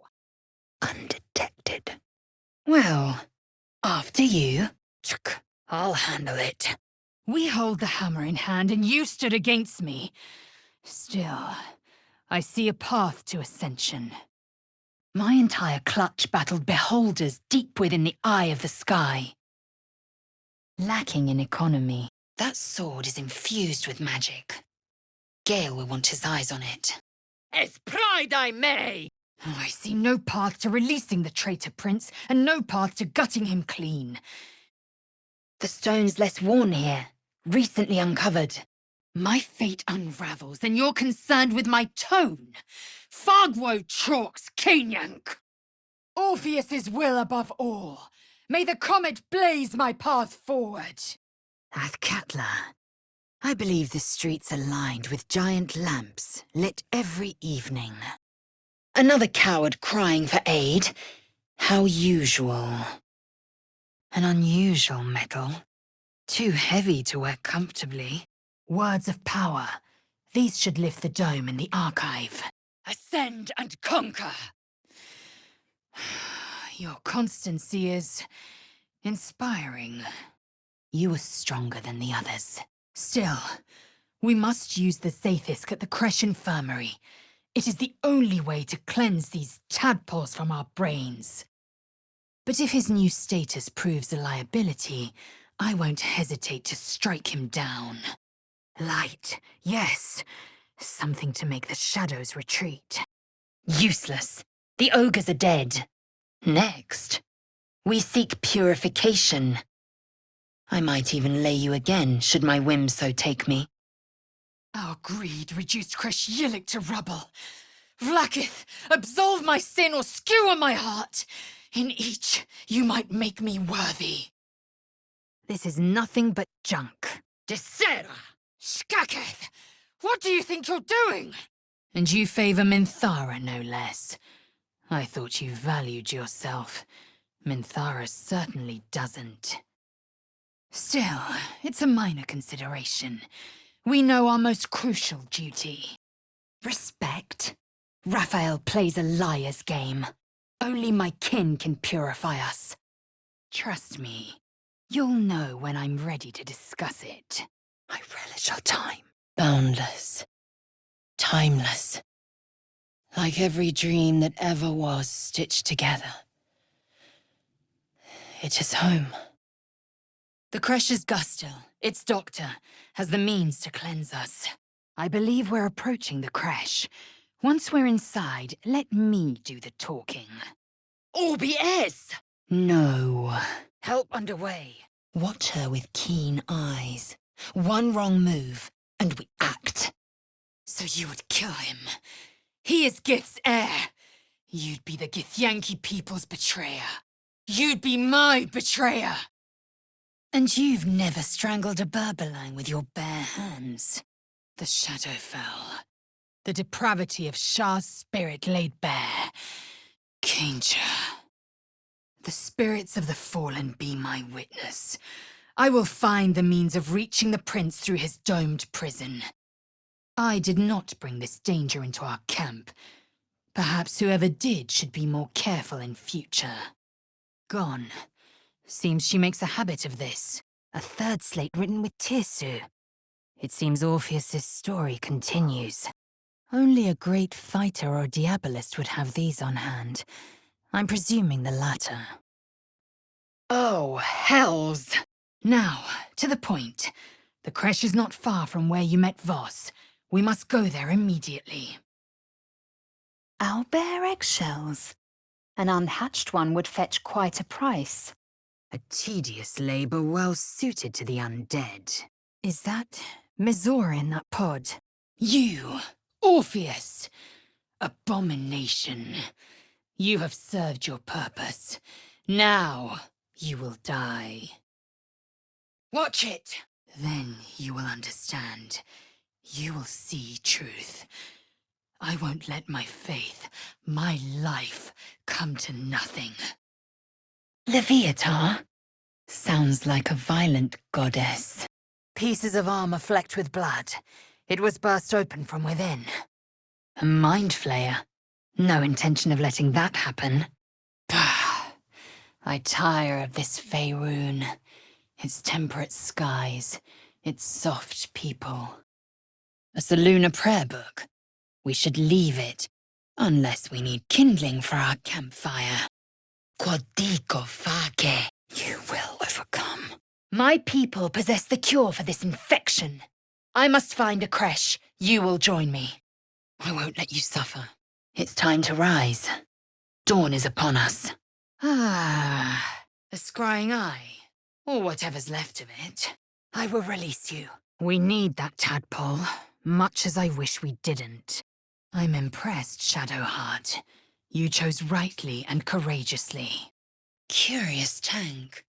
Undetected. Well, after you. I'll handle it. We hold the hammer in hand and you stood against me. Still, I see a path to ascension. My entire clutch battled beholders deep within the eye of the sky. Lacking in economy. That sword is infused with magic. Gale will want his eyes on it. As pride I may! I see no path to releasing the traitor prince, and no path to gutting him clean. The stone's less worn here, recently uncovered. My fate unravels, and you're concerned with my tone. Fargwo chalks Kenyank. Orpheus's will above all. May the comet blaze my path forward. Athkatla, I believe the streets are lined with giant lamps, lit every evening. Another coward crying for aid. How usual. An unusual metal. Too heavy to wear comfortably. Words of power. These should lift the dome in the archive. Ascend and conquer! Your constancy is inspiring. You were stronger than the others. Still, we must use the Zaithisk at the Kresh Infirmary. It is the only way to cleanse these tadpoles from our brains. But if his new status proves a liability, I won't hesitate to strike him down. Light, yes. Something to make the shadows retreat. Useless. The ogres are dead. Next, we seek purification. I might even lay you again, should my whim so take me. Our greed reduced Kresh Yilik to rubble. Vlaakith, absolve my sin or skewer my heart. In each, you might make me worthy. This is nothing but junk. Desera! Skaketh! What do you think you're doing? And you favor Minthara, no less. I thought you valued yourself. Minthara certainly doesn't. Still, it's a minor consideration. We know our most crucial duty. Respect? Raphael plays a liar's game. Only my kin can purify us. Trust me, you'll know when I'm ready to discuss it. I relish our time. Boundless. Timeless. Like every dream that ever was stitched together. It is home. The Cresh's Gustel, its doctor, has the means to cleanse us. I believe we're approaching the Creche. Once we're inside, let me do the talking. OBS! No. Help underway. Watch her with keen eyes. One wrong move, and we act. So you would kill him. He is Gith's heir. You'd be the Githyanki people's betrayer. You'd be my betrayer. And you've never strangled a Burberline with your bare hands. The shadow fell. The depravity of Shah's spirit laid bare. Kanger. The spirits of the fallen be my witness. I will find the means of reaching the prince through his domed prison. I did not bring this danger into our camp. Perhaps whoever did should be more careful in future. Gone. Seems she makes a habit of this. A third slate written with Tirsu. It seems Orpheus's story continues. Only a great fighter or diabolist would have these on hand. I'm presuming the latter. Oh, hells! Now, to the point. The Creche is not far from where you met Voss. We must go there immediately. Owlbear eggshells. An unhatched one would fetch quite a price. A tedious labor well suited to the undead. Is that Mizora in that pod? You, Orpheus! Abomination. You have served your purpose. Now you will die. Watch it! Then you will understand. You will see truth. I won't let my faith, my life, come to nothing. Leviatar? Sounds like a violent goddess. Pieces of armor flecked with blood. It was burst open from within. A mind flayer? No intention of letting that happen. I tire of this Faerun. Its temperate skies, its soft people. As the lunar prayer book. We should leave it, unless we need kindling for our campfire. Quodico fake. You will overcome. My people possess the cure for this infection. I must find a Creche. You will join me. I won't let you suffer. It's time to rise. Dawn is upon us. Ah, a scrying eye, or whatever's left of it. I will release you. We need that tadpole, much as I wish we didn't. I'm impressed, Shadowheart. You chose rightly and courageously. Curious tank.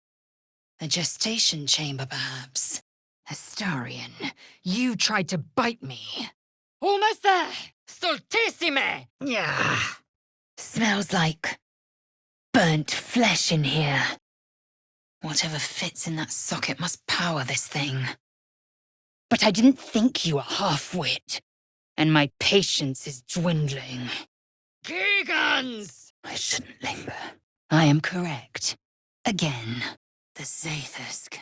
A gestation chamber, perhaps. Astarion, you tried to bite me. Almost there! Stoltissime! Yeah. Smells like burnt flesh in here. Whatever fits in that socket must power this thing. But I didn't think you were half-wit, and my patience is dwindling. Gigans! I shouldn't linger. I am correct. Again, the Zaithusk.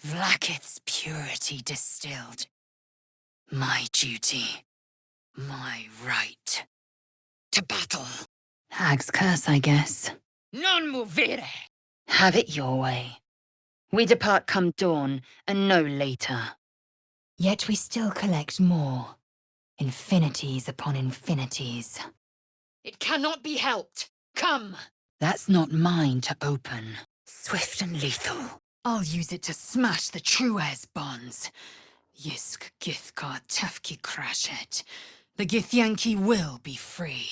Vlaakith's purity distilled. My duty. My right. To battle. Hag's curse, I guess. Non movere! Have it your way. We depart come dawn, and no later. Yet we still collect more. Infinities upon infinities. It cannot be helped. Come! That's not mine to open. Swift and lethal. I'll use it to smash the true heirs' bonds. Yisk Githkar Tafki Crashet. The Githyanki will be free.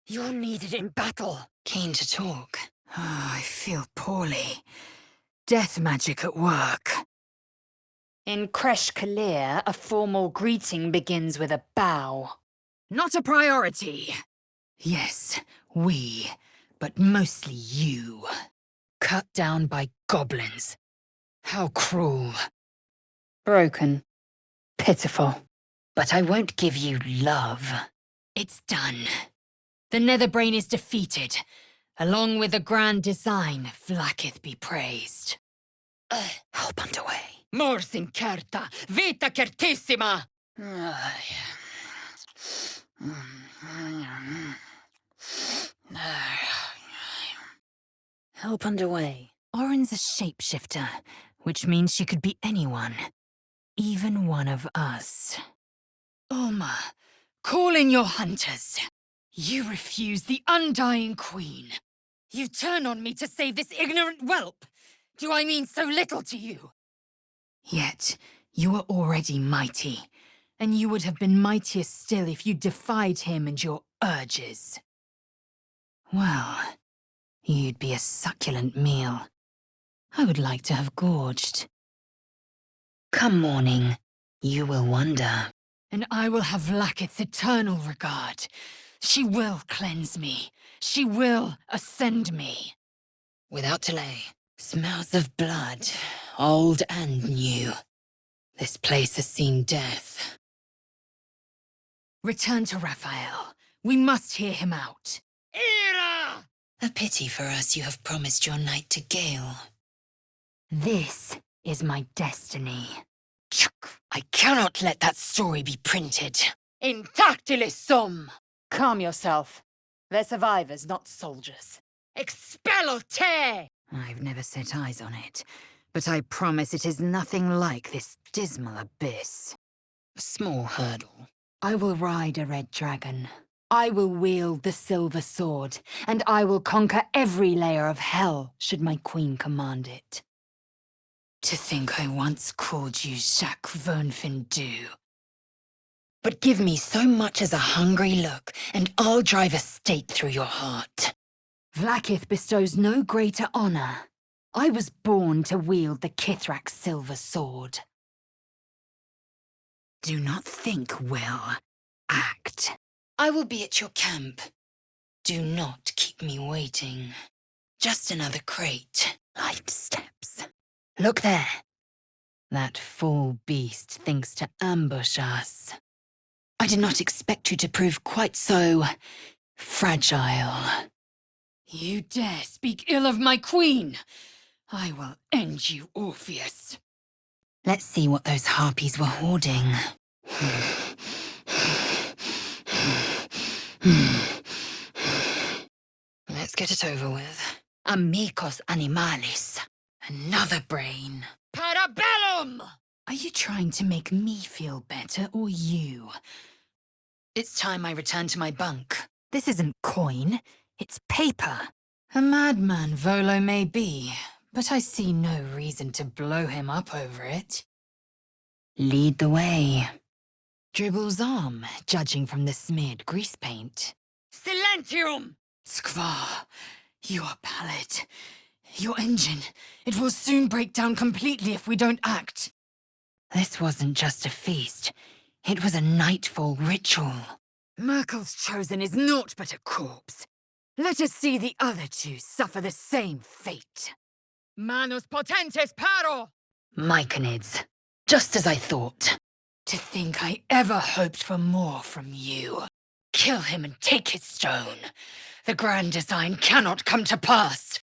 You're needed in battle. Keen to talk. Oh, I feel poorly. Death magic at work. In Creche Kalir, a formal greeting begins with a bow. Not a priority. Yes, we, but mostly you. Cut down by goblins. How cruel. Broken. Pitiful. But I won't give you love. It's done. The Netherbrain is defeated. Along with the grand design, Vlaakith be praised. Help underway. Mors incerta, vita certissima! Help underway. Orin's a shapeshifter, which means she could be anyone. Even one of us. Oma, call in your hunters. You refuse the Undying Queen. You turn on me to save this ignorant whelp. Do I mean so little to you? Yet, you are already mighty, and you would have been mightier still if you defied him and your urges. Well, you'd be a succulent meal. I would like to have gorged. Come morning, you will wonder. And I will have Vlaakith's eternal regard. She will cleanse me. She will ascend me. Without delay. Smells of blood, old and new. This place has seen death. Return to Raphael. We must hear him out. Ira! A pity for us you have promised your knight to Gale. This is my destiny. I cannot let that story be printed. Intactilis sum! Calm yourself. They're survivors, not soldiers. Expello te! I've never set eyes on it, but I promise it is nothing like this dismal abyss. A small hurdle. I will ride a red dragon. I will wield the silver sword, and I will conquer every layer of hell should my queen command it. To think I once called you Jacques Vonfindu. But give me so much as a hungry look, and I'll drive a stake through your heart. Vlaakith bestows no greater honor. I was born to wield the Kithrak's silver sword. Do not think, Will. Act. I will be at your camp. Do not keep me waiting. Just another crate. Light steps. Look there. That fool beast thinks to ambush us. I did not expect you to prove quite so fragile. You dare speak ill of my queen? I will end you, Orpheus. Let's see what those harpies were hoarding. Let's get it over with. Amicos animalis. Another brain. Parabellum! Are you trying to make me feel better, or you? It's time I return to my bunk. This isn't coin, it's paper. A madman Volo may be, but I see no reason to blow him up over it. Lead the way. Dribble's arm, judging from the smeared grease paint. Silentium! Skvar, you are pallid. Your engine, it will soon break down completely if we don't act. This wasn't just a feast. It was a nightfall ritual. Merkel's chosen is naught but a corpse. Let us see the other two suffer the same fate. Manus potentes paro! Myconids. Just as I thought. To think I ever hoped for more from you. Kill him and take his stone. The grand design cannot come to pass.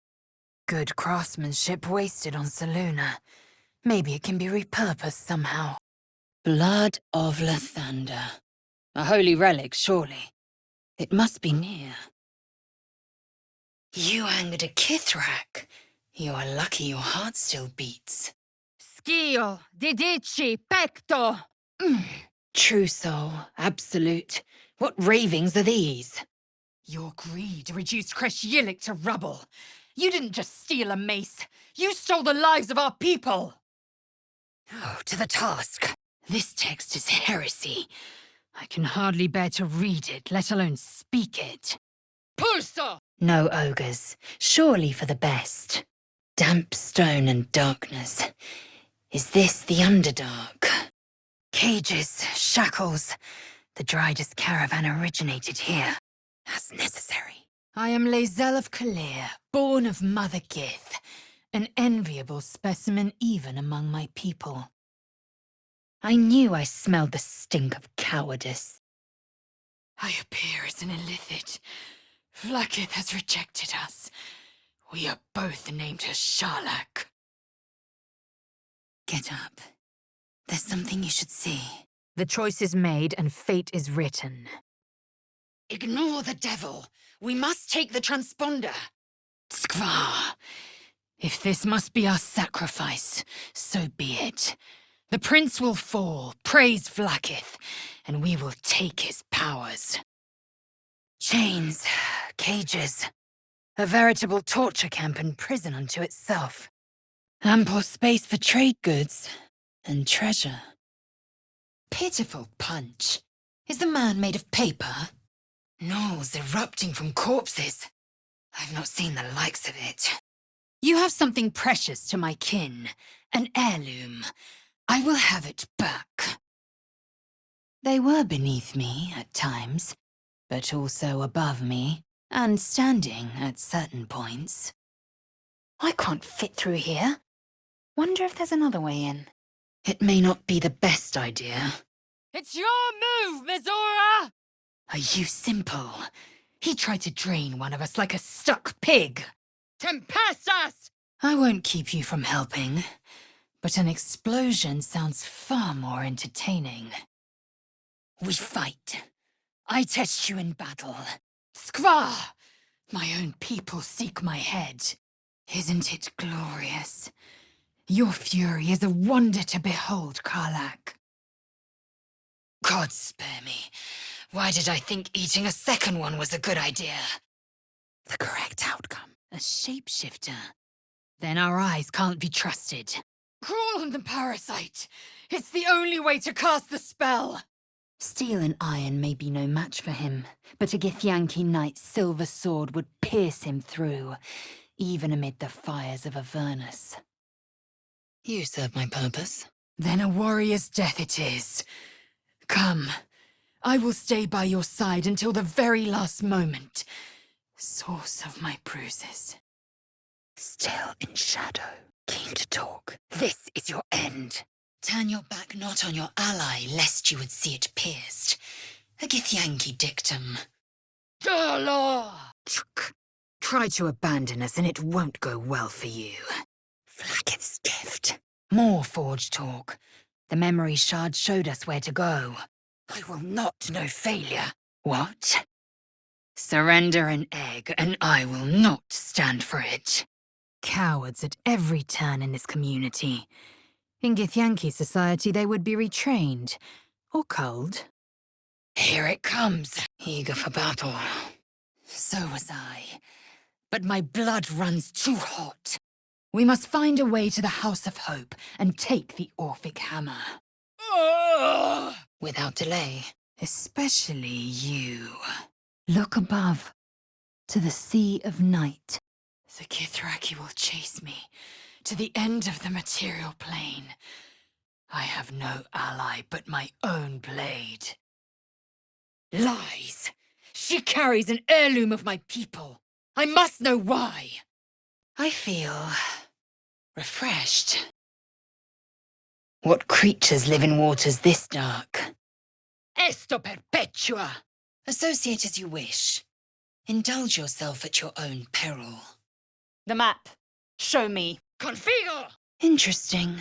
Good craftsmanship wasted on Saluna. Maybe it can be repurposed somehow. Blood of Lathander. A holy relic, surely. It must be near. You angered a Kithrak. You are lucky your heart still beats. Schio, didici, pecto! True soul, absolute. What ravings are these? Your greed reduced Kresh Yilik to rubble. You didn't just steal a mace. You stole the lives of our people. Oh, to the task. This text is heresy. I can hardly bear to read it, let alone speak it. Pulso! No ogres, surely for the best. Damp stone and darkness. Is this the Underdark? Cages, shackles. The Drydas caravan originated here. As necessary. I am Lae'zel of Kalir, born of Mother Gith, an enviable specimen even among my people. I knew I smelled the stink of cowardice. I appear as an illithid, Vlaakith has rejected us. We are both named her Sharlak. Get up. There's something you should see. The choice is made and fate is written. Ignore the devil. We must take the transponder. Skvar! If this must be our sacrifice, so be it. The prince will fall, praise Vlaakith, and we will take his powers. Chains, cages, a veritable torture camp and prison unto itself. Ample space for trade goods and treasure. Pitiful punch. Is the man made of paper? Gnolls erupting from corpses. I've not seen the likes of it. You have something precious to my kin, an heirloom. I will have it back. They were beneath me at times, but also above me, and standing at certain points. I can't fit through here. Wonder if there's another way in. It may not be the best idea. It's your move, Mizora! Are you simple? He tried to drain one of us like a stuck pig. Tempestus! I won't keep you from helping, but an explosion sounds far more entertaining. We fight. I test you in battle. Skvar! My own people seek my head. Isn't it glorious? Your fury is a wonder to behold, Karlak. God spare me. Why did I think eating a second one was a good idea? The correct outcome. A shapeshifter. Then our eyes can't be trusted. Crawl on the parasite. It's the only way to cast the spell. Steel and iron may be no match for him, but a Githyanki knight's silver sword would pierce him through, even amid the fires of Avernus. You serve my purpose. Then a warrior's death it is. Come, I will stay by your side until the very last moment. Source of my bruises. Still in shadow, keen to talk. This is your end. Turn your back not on your ally, lest you would see it pierced. A Githyanki dictum. Darla! Try to abandon us and it won't go well for you. Vlaakith's gift. More forge talk. The memory shard showed us where to go. I will not know failure. What? Surrender an egg, and I will not stand for it. Cowards at every turn in this community. In Githyanki society, they would be retrained. Or culled. Here it comes, eager for battle. So was I. But my blood runs too hot. We must find a way to the House of Hope and take the Orphic Hammer. Without delay. Especially you. Look above, to the Sea of Night. The Githyanki will chase me to the end of the material plane. I have no ally but my own blade. Lies! She carries an heirloom of my people. I must know why. I feel refreshed. What creatures live in waters this dark? Esto perpetua! Associate as you wish. Indulge yourself at your own peril. The map. Show me. Configo! Interesting.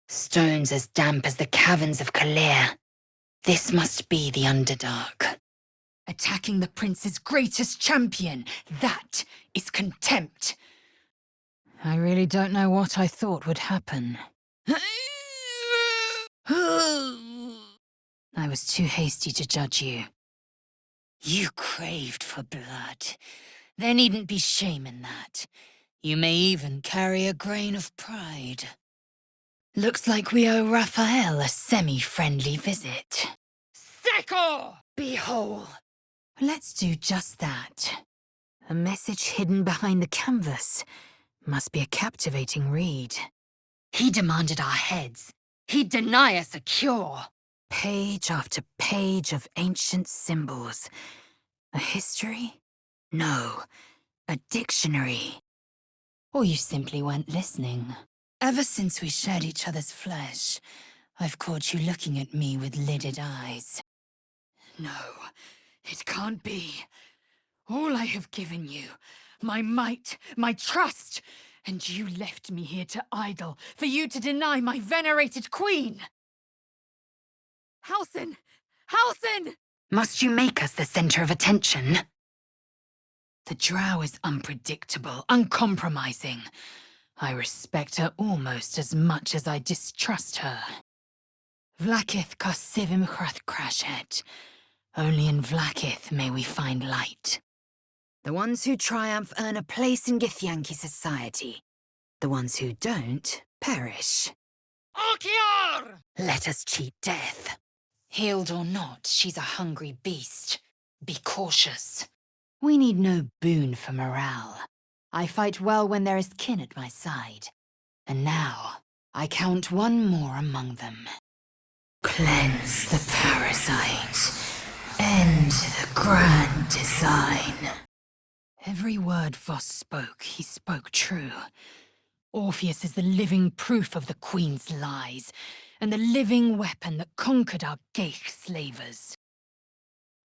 Stones as damp as the caverns of Kalir. This must be the Underdark. Attacking the prince's greatest champion. That is contempt. I really don't know what I thought would happen. I was too hasty to judge you. You craved for blood. There needn't be shame in that. You may even carry a grain of pride. Looks like we owe Raphael a semi-friendly visit. Seco! Be whole. Let's do just that. A message hidden behind the canvas. Must be a captivating read. He demanded our heads. He'd deny us a cure. Page after page of ancient symbols. A history? No, a dictionary. Or you simply weren't listening. Ever since we shared each other's flesh, I've caught you looking at me with lidded eyes. No, it can't be. All I have given you, my might, my trust, and you left me here to idle, for you to deny my venerated queen! Halsin! Halsin! Must you make us the center of attention? The drow is unpredictable, uncompromising. I respect her almost as much as I distrust her. Vlakith Kosivim Chrath Crashet. Only in Vlakith may we find light. The ones who triumph earn a place in Githyanki society. The ones who don't perish. Okiar! Let us cheat death. Healed or not, she's a hungry beast. Be cautious. We need no boon for morale. I fight well when there is kin at my side. And now, I count one more among them. Cleanse the parasite. End the grand design. Every word Voss spoke, he spoke true. Orpheus is the living proof of the Queen's lies, and the living weapon that conquered our Geich slavers.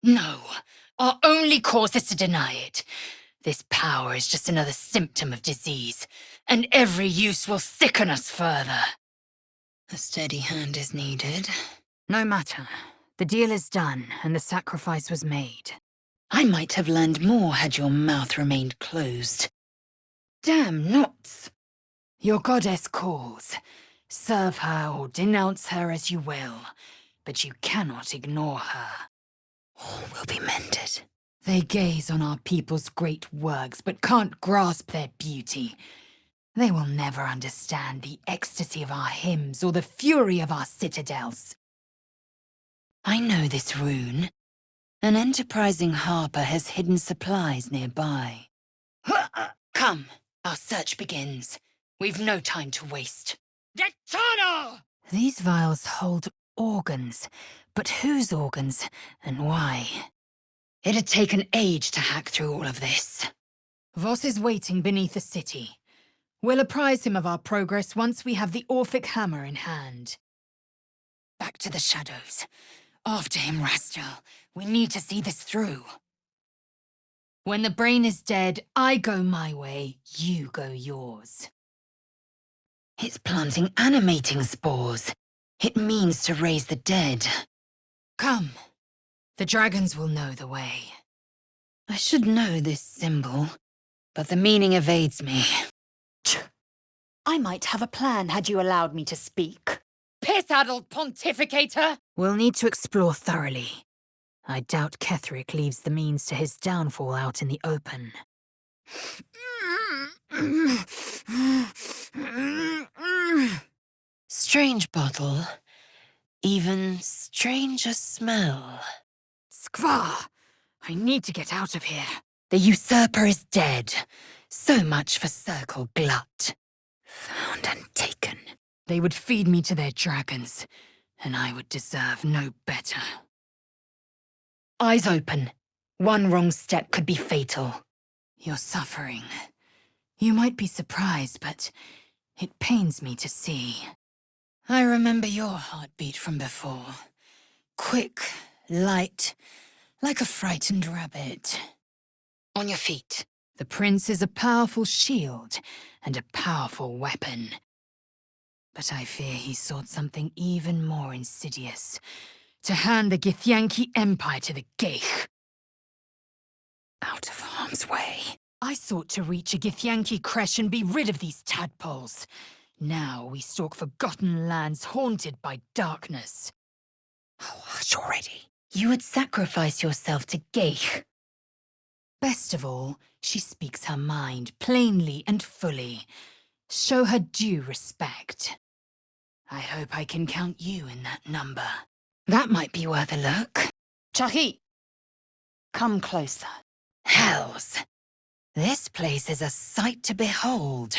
No, our only course is to deny it. This power is just another symptom of disease, and every use will sicken us further. A steady hand is needed. No matter. The deal is done, and the sacrifice was made. I might have learned more had your mouth remained closed. Damn knots! Your goddess calls. Serve her or denounce her as you will, but you cannot ignore her. All will be mended. They gaze on our people's great works, but can't grasp their beauty. They will never understand the ecstasy of our hymns or the fury of our citadels. I know this rune. An enterprising harper has hidden supplies nearby. Come, our search begins. We've no time to waste. Detano! These vials hold organs, but whose organs and why? It'd take an age to hack through all of this. Voss is waiting beneath the city. We'll apprise him of our progress once we have the Orphic hammer in hand. Back to the shadows. After him, Rastel. We need to see this through. When the brain is dead, I go my way, you go yours. It's planting animating spores. It means to raise the dead. Come. The dragons will know the way. I should know this symbol, but the meaning evades me. I might have a plan had you allowed me to speak. Piss-addled pontificator! We'll need to explore thoroughly. I doubt Ketheric leaves the means to his downfall out in the open. Strange bottle. Even stranger smell. Skvar! I need to get out of here. The usurper is dead. So much for Circle Glut. Found and taken. They would feed me to their dragons, and I would deserve no better. Eyes open. One wrong step could be fatal. You're suffering. You might be surprised, but it pains me to see. I remember your heartbeat from before. Quick, light, like a frightened rabbit. On your feet. The prince is a powerful shield and a powerful weapon. But I fear he sought something even more insidious. To hand the Githyanki Empire to the Geich. Out of harm's way. I sought to reach a Githyanki creche and be rid of these tadpoles. Now we stalk forgotten lands haunted by darkness. Oh, hush already. You would sacrifice yourself to Geich. Best of all, she speaks her mind plainly and fully. Show her due respect. I hope I can count you in that number. That might be worth a look. Chahi! Come closer. Hells. This place is a sight to behold.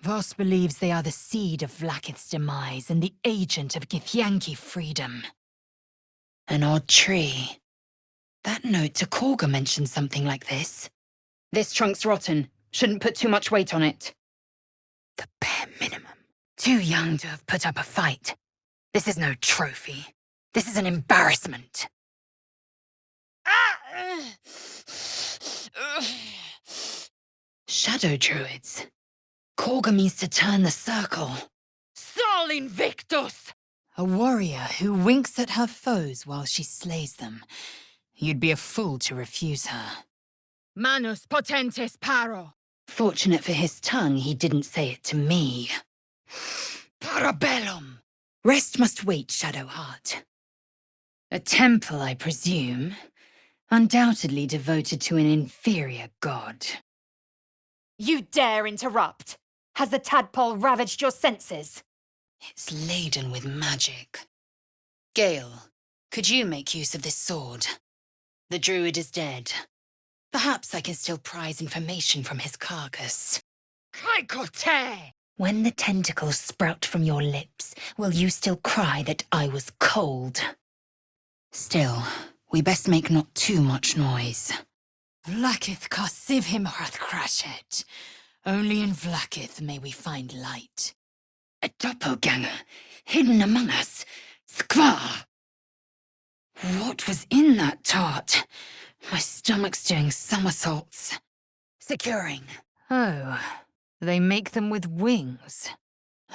Voss believes they are the seed of Vlakith's demise and the agent of Githyanki freedom. An odd tree. That note to Korga mentioned something like this. This trunk's rotten. Shouldn't put too much weight on it. The bare minimum. Too young to have put up a fight. This is no trophy. This is an embarrassment. Ah! shadow druids. Korga means to turn the circle. Sol Invictus! A warrior who winks at her foes while she slays them. You'd be a fool to refuse her. Manus potentes paro! Fortunate for his tongue, he didn't say it to me. Parabellum! Rest must wait, Shadowheart. A temple, I presume. Undoubtedly devoted to an inferior god. You dare interrupt? Has the tadpole ravaged your senses? It's laden with magic. Gale, could you make use of this sword? The druid is dead. Perhaps I can still prize information from his carcass. Kaikote! When the tentacles sprout from your lips, will you still cry that I was cold? Still, we best make not too much noise. Vlakith Kasiv him Crashet. Only in Vlakith may we find light. A doppelganger, hidden among us. Skvar! What was in that tart? My stomach's doing somersaults. Securing. Oh, they make them with wings.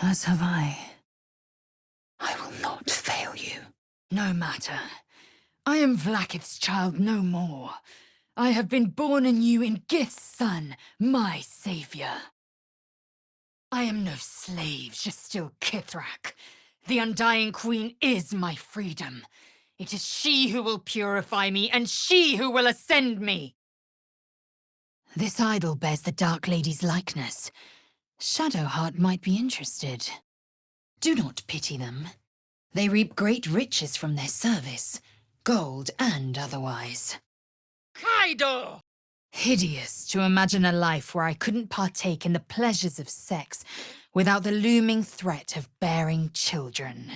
As have I. I will not fail you. No matter. I am Vlakith's child no more. I have been born anew in Gith's son, my savior. I am no slave, Jastil Kithrak. The Undying Queen is my freedom. It is she who will purify me, and she who will ascend me. This idol bears the Dark Lady's likeness. Shadowheart might be interested. Do not pity them. They reap great riches from their service, gold and otherwise. Kaido! Hideous to imagine a life where I couldn't partake in the pleasures of sex without the looming threat of bearing children.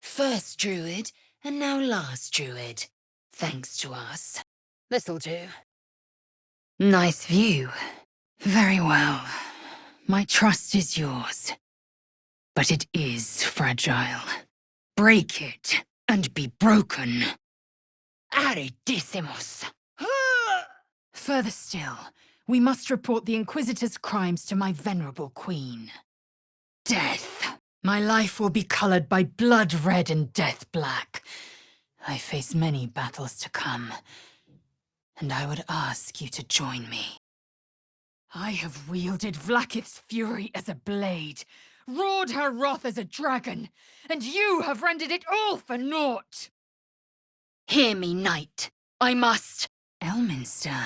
First druid, and now last druid. Thanks to us. This'll do. Nice view. Very well. My trust is yours. But it is fragile. Break it, and be broken. Aridissimos. Further still, we must report the Inquisitor's crimes to my venerable queen. Death. My life will be colored by blood red and death black. I face many battles to come, and I would ask you to join me. I have wielded Vlakith's fury as a blade, roared her wrath as a dragon, and you have rendered it all for naught. Hear me, knight. I must. Elminster.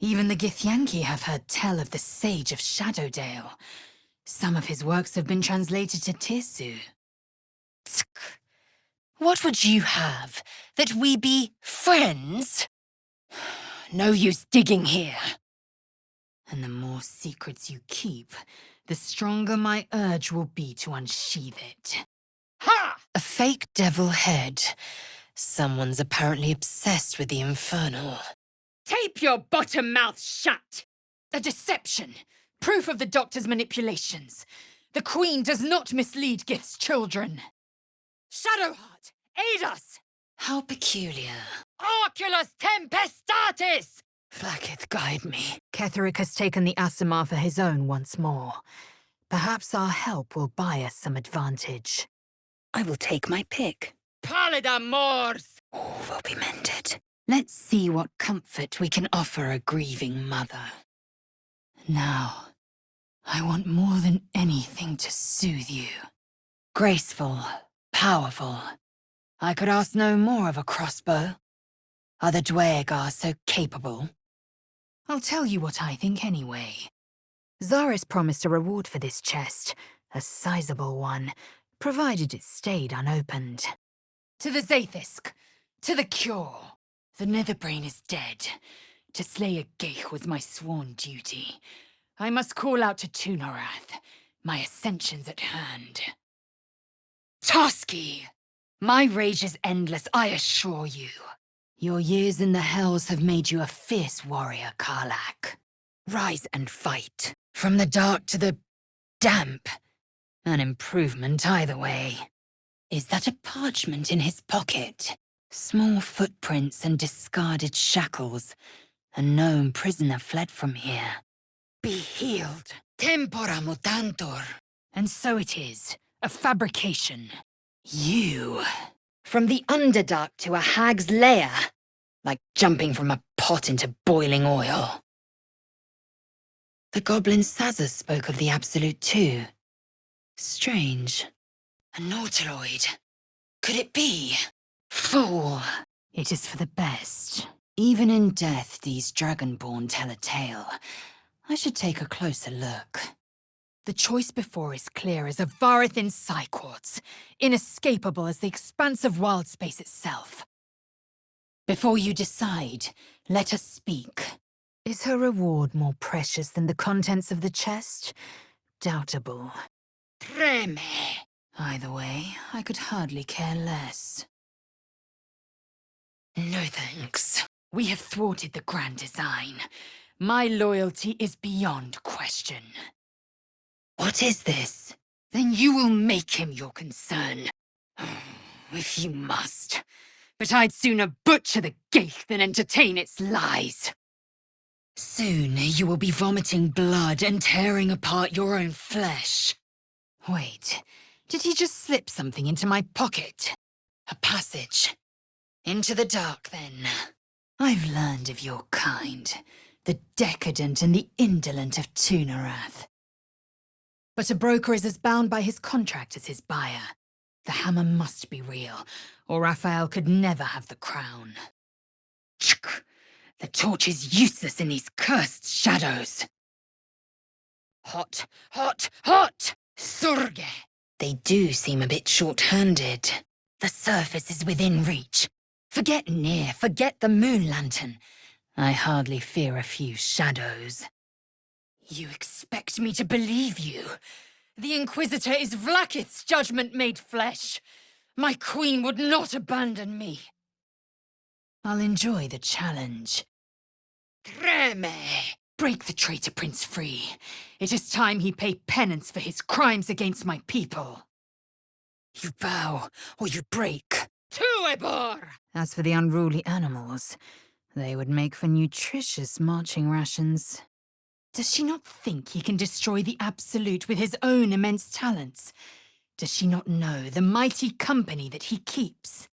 Even the Githyanki have heard tell of the Sage of Shadowdale. Some of his works have been translated to Tirsu. Tsk. What would you have? That we be friends? No use digging here. And the more secrets you keep, the stronger my urge will be to unsheath it. Ha! A fake devil head. Someone's apparently obsessed with the infernal. Tape your bottom mouth shut! A deception! Proof of the Doctor's manipulations. The Queen does not mislead Gith's children. Shadowheart, aid us! How peculiar. Oculus Tempestatis! Vlakith, guide me. Ketheric has taken the Aasimar for his own once more. Perhaps our help will buy us some advantage. I will take my pick. Pallida Mors! All will be mended. Let's see what comfort we can offer a grieving mother. Now, I want more than anything to soothe you. Graceful, powerful. I could ask no more of a crossbow. Are the Dwaegar so capable? I'll tell you what I think anyway. Zaris promised a reward for this chest, a sizable one, provided it stayed unopened. To the Zaithisk, to the cure. The Netherbrain is dead. To slay a Geich was my sworn duty. I must call out to Tunorath. My ascension's at hand. Toski! My rage is endless, I assure you. Your years in the Hells have made you a fierce warrior, Karlach. Rise and fight. From the dark to the damp. An improvement either way. Is that a parchment in his pocket? Small footprints and discarded shackles. A known prisoner fled from here. Be healed. Tempora mutantur. And so it is. A fabrication. You. From the Underdark to a hag's lair. Like jumping from a pot into boiling oil. The goblin Sazza spoke of the Absolute too. Strange. A nautiloid. Could it be? Fool! It is for the best. Even in death, these Dragonborn tell a tale. I should take a closer look. The choice before is clear as a Varathin Psy-Quartz, inescapable as the expanse of wild space itself. Before you decide, let us speak. Is her reward more precious than the contents of the chest? Doubtable. Treme. Either way, I could hardly care less. No thanks. We have thwarted the grand design. My loyalty is beyond question. What is this? Then you will make him your concern. If you must. But I'd sooner butcher the Geich than entertain its lies. Soon you will be vomiting blood and tearing apart your own flesh. Wait, did he just slip something into my pocket? A passage. Into the dark, then. I've learned of your kind. The decadent and the indolent of Tunarath. But a broker is as bound by his contract as his buyer. The hammer must be real, or Raphael could never have the crown. Chk! The torch is useless in these cursed shadows. Hot, hot, hot! Surge! They do seem a bit short-handed. The surface is within reach. Forget near, forget the moon lantern. I hardly fear a few shadows. You expect me to believe you? The Inquisitor is Vlaakith's judgment made flesh. My queen would not abandon me. I'll enjoy the challenge. Treme! Break the traitor prince free. It is time he pay penance for his crimes against my people. You bow, or you break. Tuebor! As for the unruly animals, they would make for nutritious marching rations. Does she not think he can destroy the Absolute with his own immense talents? Does she not know the mighty company that he keeps?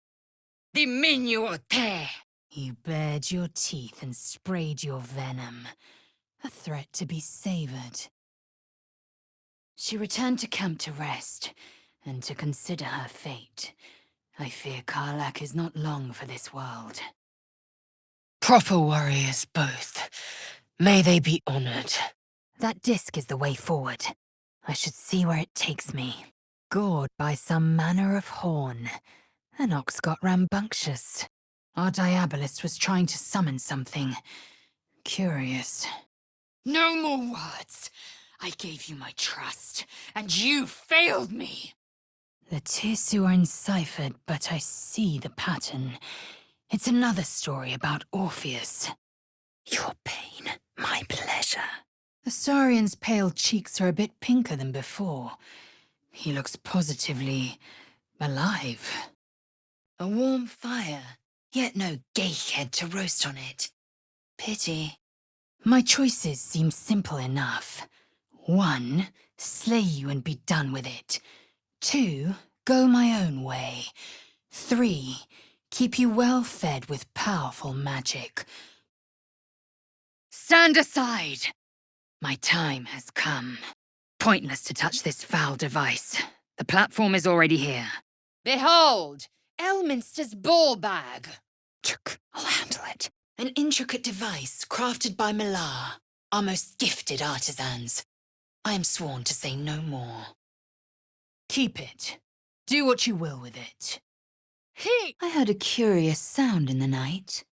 Diminuo te! You bared your teeth and sprayed your venom. A threat to be savoured. She returned to camp to rest, and to consider her fate. I fear Karlach is not long for this world. Proper warriors both. May they be honored. That disc is the way forward. I should see where it takes me. Gored by some manner of horn. An ox got rambunctious. Our diabolist was trying to summon something. Curious. No more words. I gave you my trust, and you failed me. The Tirsu are enciphered, but I see the pattern. It's another story about Orpheus. Your pain, my pleasure. Astarian's pale cheeks are a bit pinker than before. He looks positively alive. A warm fire, yet no geich head to roast on it. Pity. My choices seem simple enough. 1, slay you and be done with it. 2, go my own way. 3, keep you well fed with powerful magic. Stand aside! My time has come. Pointless to touch this foul device. The platform is already here. Behold! Elminster's ball bag! I'll handle it. An intricate device crafted by Millar, our most gifted artisans. I am sworn to say no more. Keep it. Do what you will with it. I heard a curious sound in the night.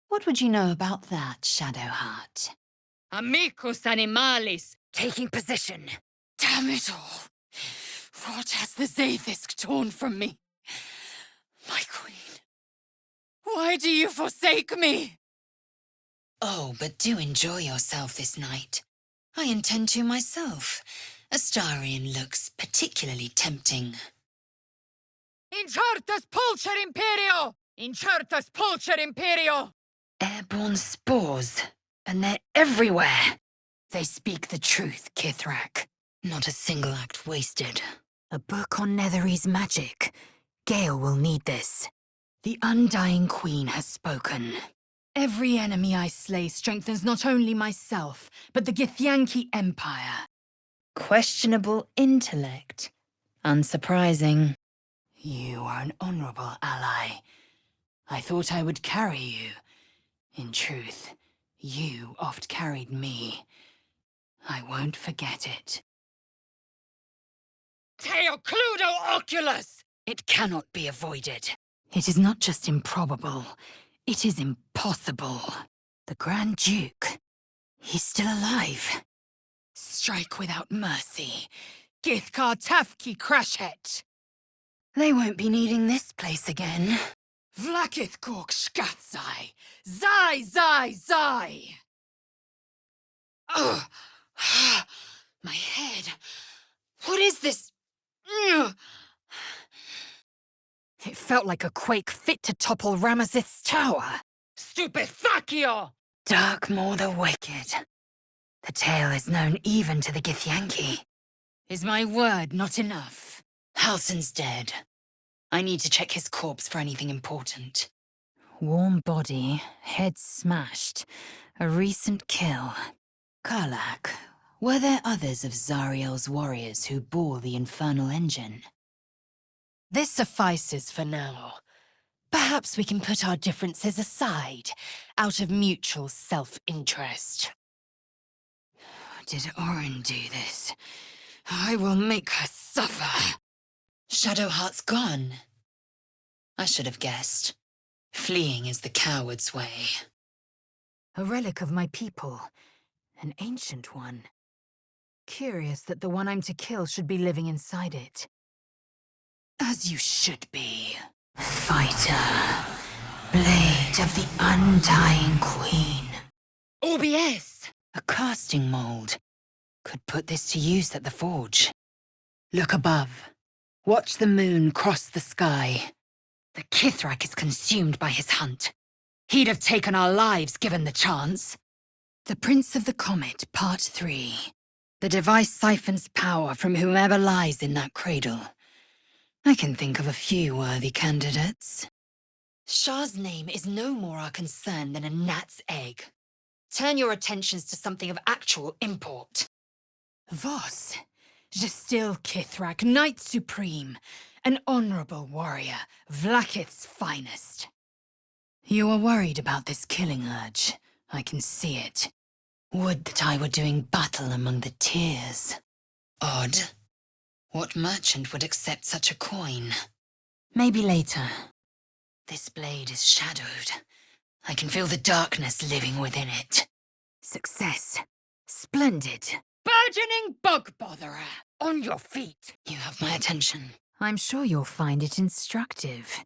What would you know about that, Shadowheart? Amicus animalis, taking position. Damn it all! What has the Zaithisk torn from me? My queen. Why do you forsake me? Oh, but do enjoy yourself this night. I intend to myself. Astarian looks particularly tempting. Inchartas pulcher imperio! Inchartas pulcher imperio! Airborne spores. And they're everywhere. They speak the truth, Kithrak. Not a single act wasted. A book on Netherese magic. Gale will need this. The Undying Queen has spoken. Every enemy I slay strengthens not only myself, but the Githyanki Empire. Questionable intellect. Unsurprising. You are an honorable ally. I thought I would carry you. In truth, you oft carried me. I won't forget it. Teo Cludo Oculus! It cannot be avoided. It is not just improbable. It is impossible. The Grand Duke. He's still alive. Strike without mercy. Githkar Tafki Crashet. They won't be needing this place again. Vlakith Kork Shkatzai. Zai, zai, zai. Ugh. My head. What is this? Ugh. It felt like a quake fit to topple Ramesith's tower. Stupefaccio! Darkmoor the Wicked. The tale is known even to the Githyanki. Is my word not enough? Halsin's dead. I need to check his corpse for anything important. Warm body, head smashed. A recent kill. Karlak, were there others of Zariel's warriors who bore the infernal engine? This suffices for now. Perhaps we can put our differences aside, out of mutual self-interest. Did Orin do this? I will make her suffer. Shadowheart's gone. I should have guessed. Fleeing is the coward's way. A relic of my people. An ancient one. Curious that the one I'm to kill should be living inside it. As you should be. Fighter. Blade of the Undying Queen. OBS! A casting mold. Could put this to use at the forge. Look above. Watch the moon cross the sky. The Kithrak is consumed by his hunt. He'd have taken our lives given the chance. The Prince of the Comet, Part 3. The device siphons power from whomever lies in that cradle. I can think of a few worthy candidates. Shah's name is no more our concern than a gnat's egg. Turn your attentions to something of actual import. Voss, Gestil Kithrak, Knight Supreme, an honorable warrior, Vlakith's finest. You are worried about this killing urge. I can see it. Would that I were doing battle among the tears. Odd. What merchant would accept such a coin? Maybe later. This blade is shadowed. I can feel the darkness living within it. Success. Splendid. Burgeoning bug botherer! On your feet! You have my attention. I'm sure you'll find it instructive.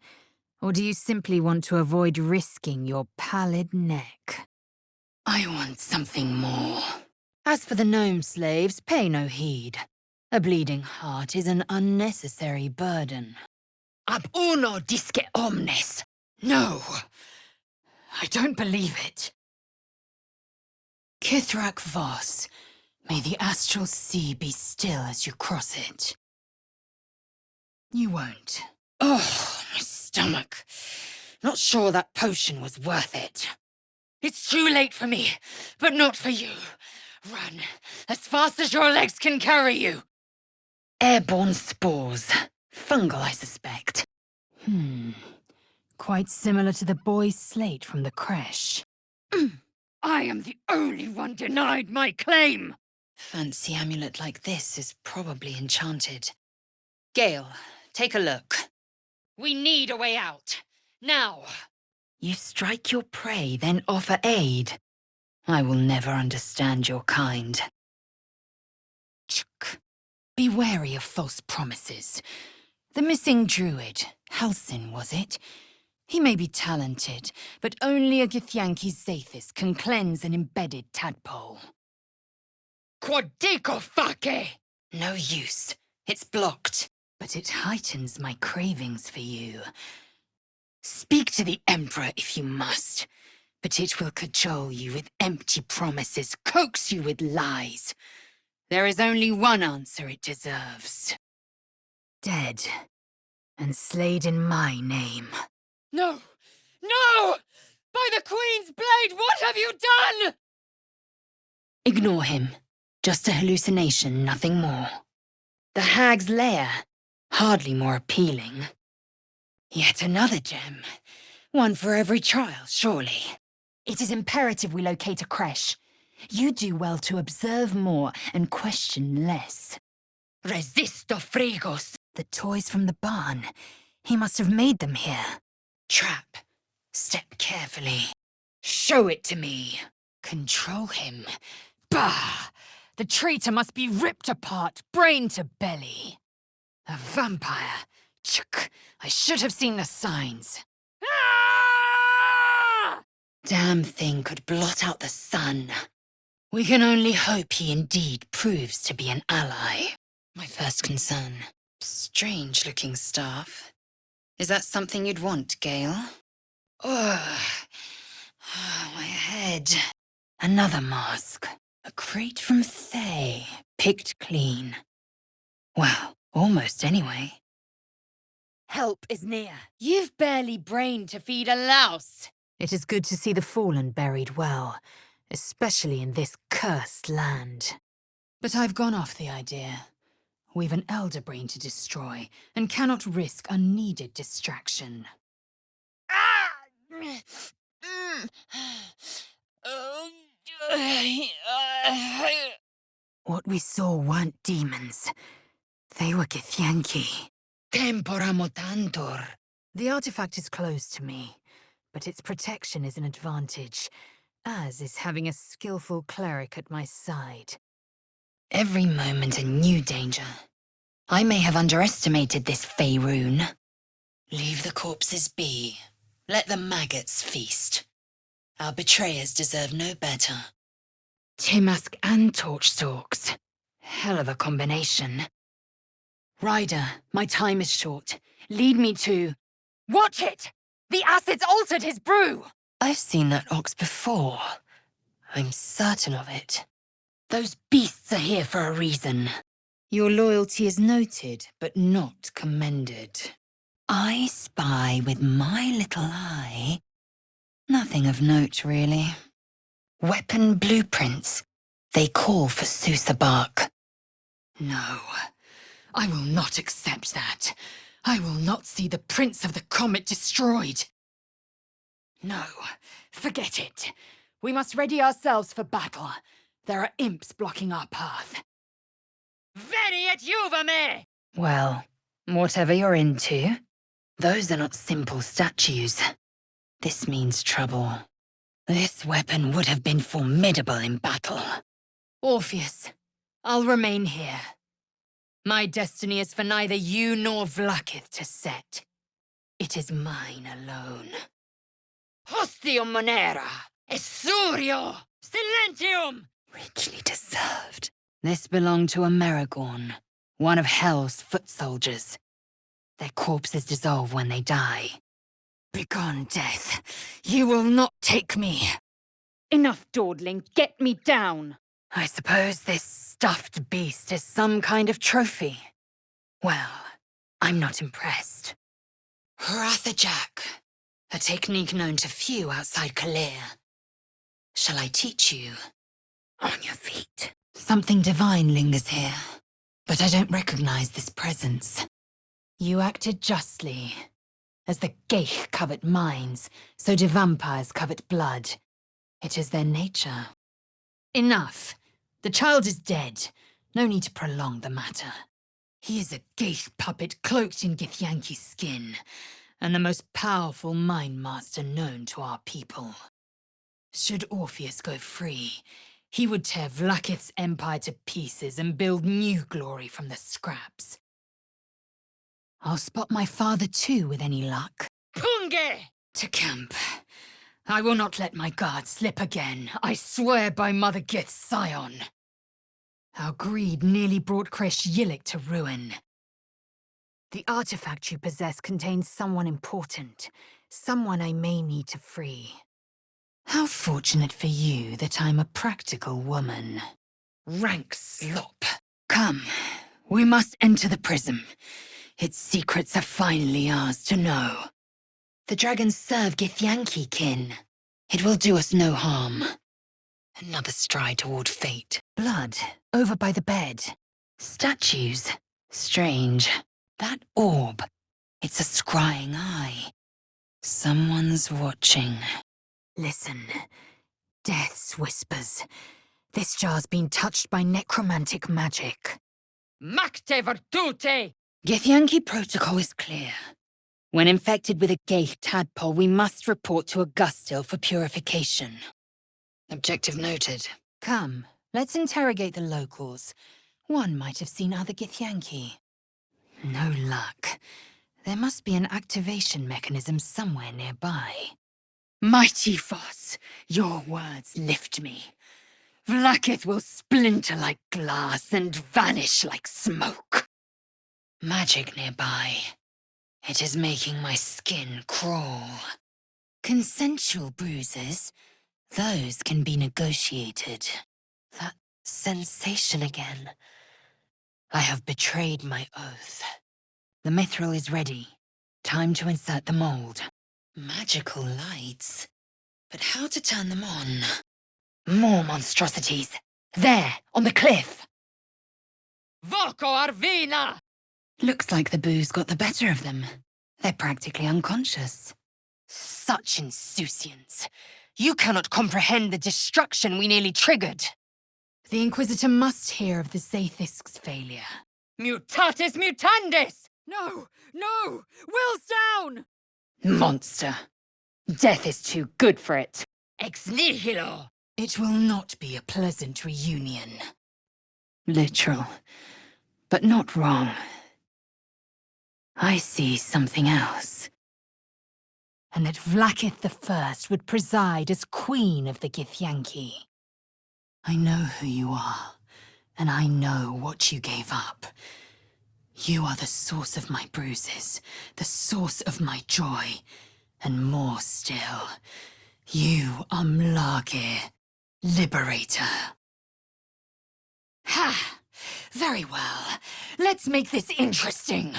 Or do you simply want to avoid risking your pallid neck? I want something more. As for the gnome slaves, pay no heed. A bleeding heart is an unnecessary burden. Ab uno disce omnes. No, I don't believe it. Kithrak Voss, may the astral sea be still as you cross it. You won't. Oh, my stomach. Not sure that potion was worth it. It's too late for me, but not for you. Run, as fast as your legs can carry you. Airborne spores. Fungal, I suspect. Quite similar to the boy's slate from the creche. I am the only one denied my claim. Fancy amulet like this is probably enchanted. Gale, take a look. We need a way out. Now. You strike your prey, then offer aid. I will never understand your kind. Chuk. Be wary of false promises. The missing druid, Halsin, was it? He may be talented, but only a Githyanki Zathis can cleanse an embedded tadpole. Quadicofake! No use. It's blocked. But it heightens my cravings for you. Speak to the Emperor if you must. but it will cajole you with empty promises, coax you with lies. There is only one answer it deserves. Dead, and slayed in my name. No! No! By the Queen's blade, what have you done? Ignore him. Just a hallucination, nothing more. The hag's lair, hardly more appealing. Yet another gem. One for every trial, surely. It is imperative we locate a creche. You do well to observe more and question less. Resisto frigos. The toys from the barn. He must have made them here. Trap. Step carefully. Show it to me. Control him. Bah! The traitor must be ripped apart, brain to belly. A vampire. Chuk! I should have seen the signs. Ah! Damn thing could blot out the sun. We can only hope he indeed proves to be an ally. My first concern. Strange-looking staff. Is that something you'd want, Gale? Oh, my head. Another mask. A crate from Thay. Picked clean. Well, almost anyway. Help is near. You've barely brain to feed a louse. It is good to see the fallen buried well, especially in this cursed land. But I've gone off the idea. We've an elder brain to destroy, and cannot risk unneeded distraction. Ah! What we saw weren't demons. They were Githyanki. Tempora mutantur. The artifact is close to me, but its protection is an advantage, as is having a skillful cleric at my side. Every moment a new danger. I may have underestimated this Faerun. Leave the corpses be. Let the maggots feast. Our betrayers deserve no better. Timask and Torchstalks. Hell of a combination. Ryder, my time is short. Lead me to... Watch it! The acid's altered his brew! I've seen that ox before. I'm certain of it. Those beasts are here for a reason. Your loyalty is noted, but not commended. I spy with my little eye. Nothing of note, really. Weapon blueprints. They call for Susa bark. No, I will not accept that. I will not see the Prince of the Comet destroyed. No, forget it. We must ready ourselves for battle. There are imps blocking our path. Veni et juva me! Well, whatever you're into. Those are not simple statues. This means trouble. This weapon would have been formidable in battle. Orpheus, I'll remain here. My destiny is for neither you nor Vlaakith to set. It is mine alone. Hostium monera! Essurio! Silentium! Richly deserved. This belonged to a Merigorn, one of Hell's foot soldiers. Their corpses dissolve when they die. Begone, death. You will not take me. Enough dawdling, get me down! I suppose this stuffed beast is some kind of trophy. Well, I'm not impressed. Rathajak, a technique known to few outside Kalir. Shall I teach you? On your feet. Something divine lingers here, but I don't recognize this presence. You acted justly. As the Geich covet minds, so do vampires covet blood. It is their nature. Enough. The child is dead. No need to prolong the matter. He is a Geich puppet cloaked in Githyanki's skin, and the most powerful mind master known to our people. Should Orpheus go free, he would tear Vlaakith's empire to pieces and build new glory from the scraps. I'll spot my father too with any luck. Punge! To camp. I will not let my guard slip again. I swear by Mother Gith's scion. Our greed nearly brought Kresh Yillik to ruin. The artifact you possess contains someone important. Someone I may need to free. How fortunate for you that I'm a practical woman. Rank slop. Come, we must enter the prism. Its secrets are finally ours to know. The dragons serve Githyanki, kin. It will do us no harm. Another stride toward fate. Blood, over by the bed. Statues. Strange. That orb. It's a scrying eye. Someone's watching. Listen. Death's whispers. This jar's been touched by necromantic magic. Macte virtute! Githyanki protocol is clear. When infected with a Geich tadpole, we must report to Augustil for purification. Objective noted. Come, let's interrogate the locals. One might have seen other Githyanki. No luck. There must be an activation mechanism somewhere nearby. Mighty Voss, your words lift me. Vlaakith will splinter like glass and vanish like smoke. Magic nearby. It is making my skin crawl. Consensual bruises? Those can be negotiated. That sensation again. I have betrayed my oath. The mithril is ready. Time to insert the mold. Magical lights. But how to turn them on? More monstrosities. There, on the cliff. Voco Arvina! Looks like the booze got the better of them. They're practically unconscious. Such insouciance. You cannot comprehend the destruction we nearly triggered. The Inquisitor must hear of the Zaithisk's failure. Mutatis mutandis! No! No! Will's down! Monster. Death is too good for it. Ex nihilo! It will not be a pleasant reunion. Literal, but not wrong. I see something else. And that Vlaakith I would preside as Queen of the Githyanki. I know who you are, and I know what you gave up. You are the source of my bruises, the source of my joy, and more still, you are Mlage, Liberator. Ha! Very well. Let's make this interesting.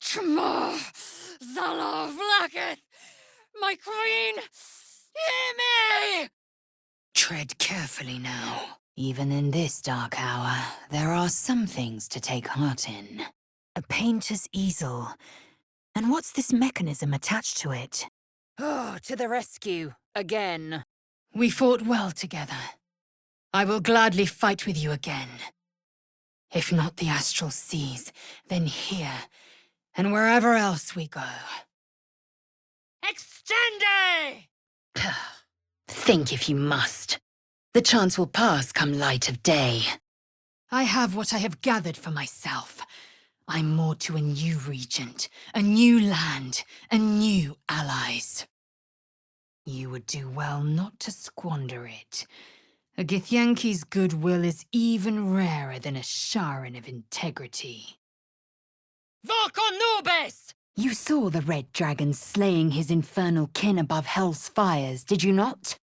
Chmo! Zala Vlaakith! My queen! Hear me! Tread carefully now. Even in this dark hour, there are some things to take heart in. A painter's easel. And what's this mechanism attached to it? Oh, to the rescue. Again. We fought well together. I will gladly fight with you again. If not the astral seas, then here, and wherever else we go. Extende! Think if you must. The chance will pass come light of day. I have what I have gathered for myself. I'm moored to a new regent, a new land, and new allies. You would do well not to squander it. A Githyanki's goodwill is even rarer than a Sharan of integrity. Voco nubes! You saw the Red Dragon slaying his infernal kin above Hell's fires, did you not?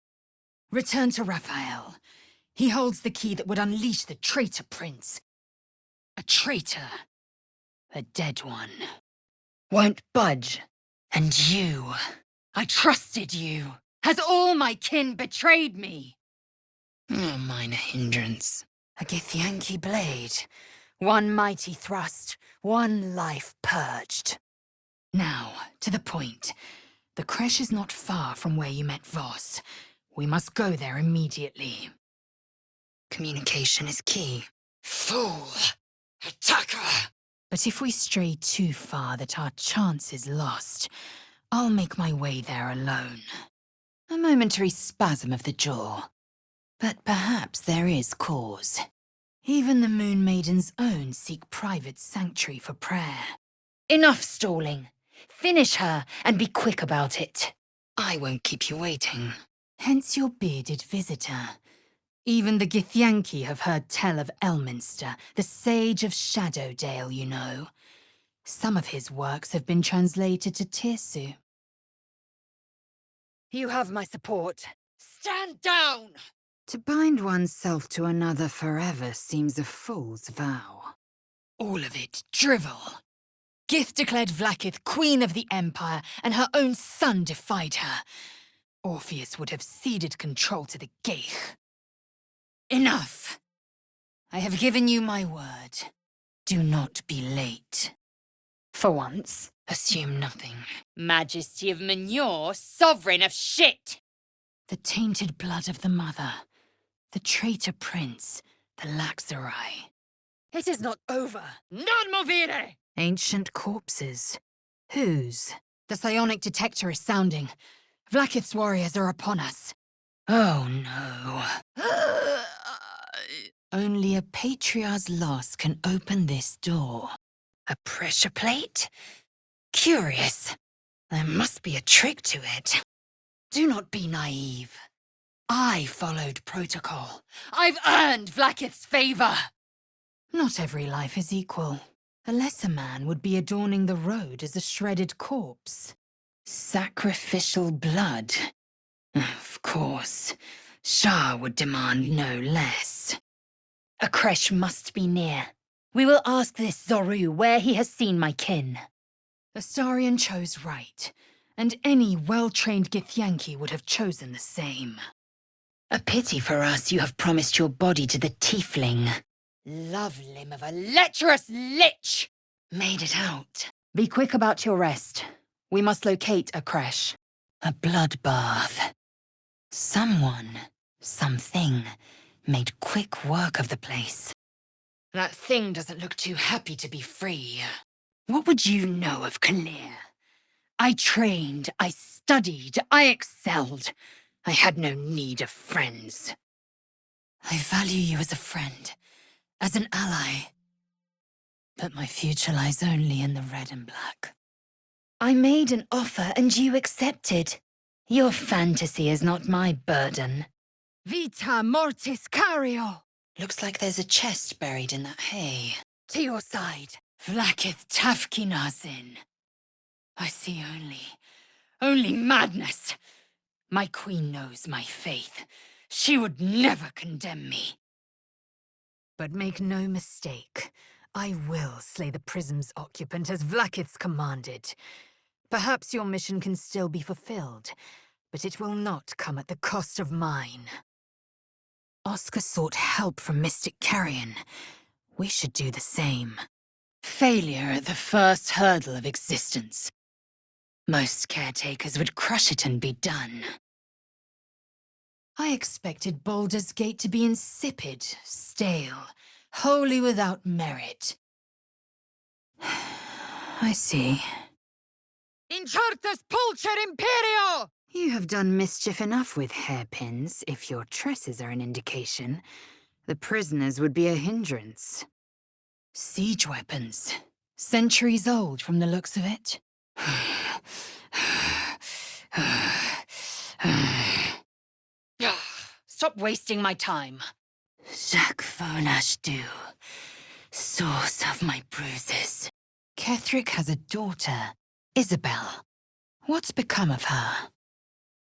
Return to Raphael. He holds the key that would unleash the traitor prince. A traitor. A dead one. Won't budge. And you. I trusted you. Has all my kin betrayed me? A minor hindrance. A Githyanki blade. One mighty thrust, one life purged. Now, to the point. The creche is not far from where you met Voss. We must go there immediately. Communication is key. Fool! Attacker! But if we stray too far that our chance is lost, I'll make my way there alone. A momentary spasm of the jaw. But perhaps there is cause. Even the Moon Maiden's own seek private sanctuary for prayer. Enough stalling. Finish her and be quick about it. I won't keep you waiting. Hence your bearded visitor. Even the Githyanki have heard tell of Elminster, the sage of Shadowdale, you know. Some of his works have been translated to Tirsu. You have my support. Stand down! To bind oneself to another forever seems a fool's vow. All of it drivel. Gith declared Vlaakith Queen of the Empire, and her own son defied her. Orpheus would have ceded control to the Geich. Enough! I have given you my word. Do not be late. For once. Assume nothing. Majesty of manure, sovereign of shit! The tainted blood of the mother. The traitor prince. The Lae'zel. It is not over. Non movire! Ancient corpses. Whose? The psionic detector is sounding. Vlaakith's warriors are upon us. Oh no. Only a patriarch's loss can open this door. A pressure plate? Curious. There must be a trick to it. Do not be naive. I followed protocol. I've earned Vlaakith's favor! Not every life is equal. A lesser man would be adorning the road as a shredded corpse. Sacrificial blood. Of course. Shah would demand no less. A creche must be near. We will ask this Zoru where he has seen my kin. Astarion chose right, and any well-trained Githyanki would have chosen the same. A pity for us you have promised your body to the tiefling. Love limb of a lecherous lich! Made it out. Be quick about your rest. We must locate a creche. A bloodbath. Someone, something, made quick work of the place. That thing doesn't look too happy to be free. What would you know of Kalir? I trained, I studied, I excelled. I had no need of friends. I value you as a friend, as an ally. But my future lies only in the red and black. I made an offer and you accepted. Your fantasy is not my burden. Vita mortis cario! Looks like there's a chest buried in that hay. To your side. Vlaakith Tafkinazin. I see only madness. My queen knows my faith. She would never condemn me. But make no mistake, I will slay the prism's occupant as Vlaakith's commanded. Perhaps your mission can still be fulfilled, but it will not come at the cost of mine. Oscar sought help from Mystic Carrion. We should do the same. Failure at the first hurdle of existence. Most caretakers would crush it and be done. I expected Baldur's Gate to be insipid, stale, wholly without merit. I see. Incertus pulcher imperio! You have done mischief enough with hairpins, if your tresses are an indication. The prisoners would be a hindrance. Siege weapons. Centuries old from the looks of it. Stop wasting my time. Jacques Vonashdu, source of my bruises. Ketheric has a daughter, Isabel. What's become of her?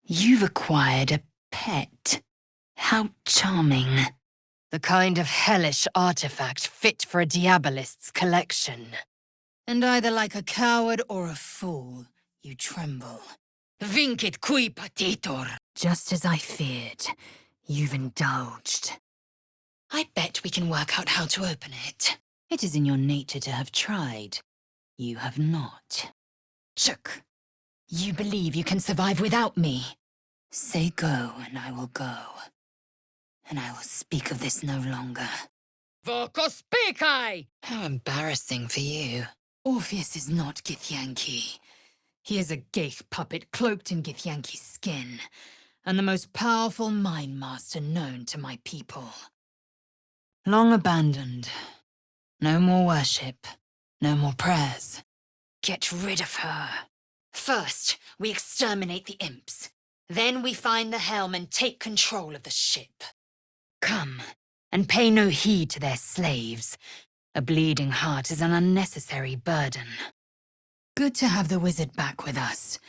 You've acquired a pet. How charming. The kind of hellish artifact fit for a diabolist's collection. And either like a coward or a fool, you tremble. Vincit qui patitor. Just as I feared, you've indulged. I bet we can work out how to open it. It is in your nature to have tried. You have not. Chuk, you believe you can survive without me? Say go, and I will go. And I will speak of this no longer. Vocus pecai! How embarrassing for you. Orpheus is not Githyanki. He is a Geich puppet cloaked in Githyanki's skin, and the most powerful mind master known to my people. Long abandoned. No more worship. No more prayers. Get rid of her. First, we exterminate the imps. Then we find the helm and take control of the ship. Come, and pay no heed to their slaves. A bleeding heart is an unnecessary burden. Good to have the wizard back with us.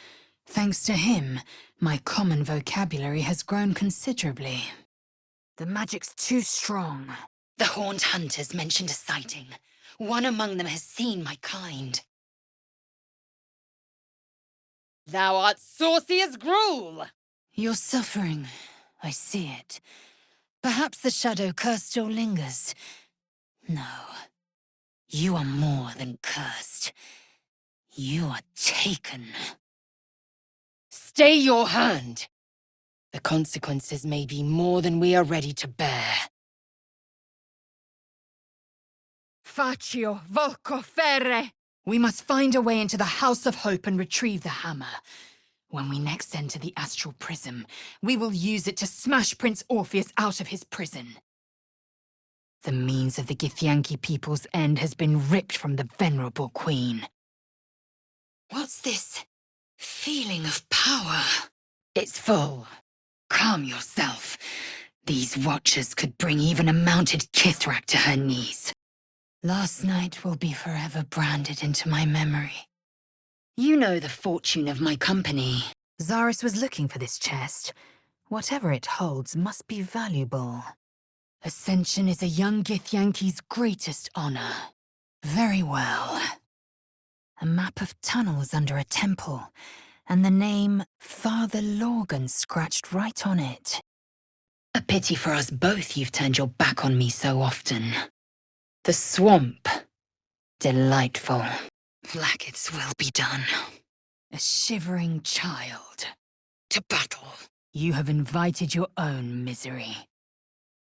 Thanks to him, my common vocabulary has grown considerably. The magic's too strong. The horned hunters mentioned a sighting. One among them has seen my kind. Thou art saucy as gruel! You're suffering. I see it. Perhaps the shadow curse still lingers. No. You are more than cursed. You are taken. Stay your hand! The consequences may be more than we are ready to bear. Faccio voco ferre! We must find a way into the House of Hope and retrieve the hammer. When we next enter the astral prism, we will use it to smash Prince Orpheus out of his prison. The means of the Githyanki people's end has been ripped from the venerable queen. What's this feeling of power? It's full. Calm yourself. These watchers could bring even a mounted Kithrak to her knees. Last night will be forever branded into my memory. You know the fortune of my company. Zaris was looking for this chest. Whatever it holds must be valuable. Ascension is a young Githyanki's greatest honor. Very well. A map of tunnels under a temple, and the name Father Lorgan scratched right on it. A pity for us both you've turned your back on me so often. The swamp. Delightful. Blackets will be done. A shivering child. To battle. You have invited your own misery.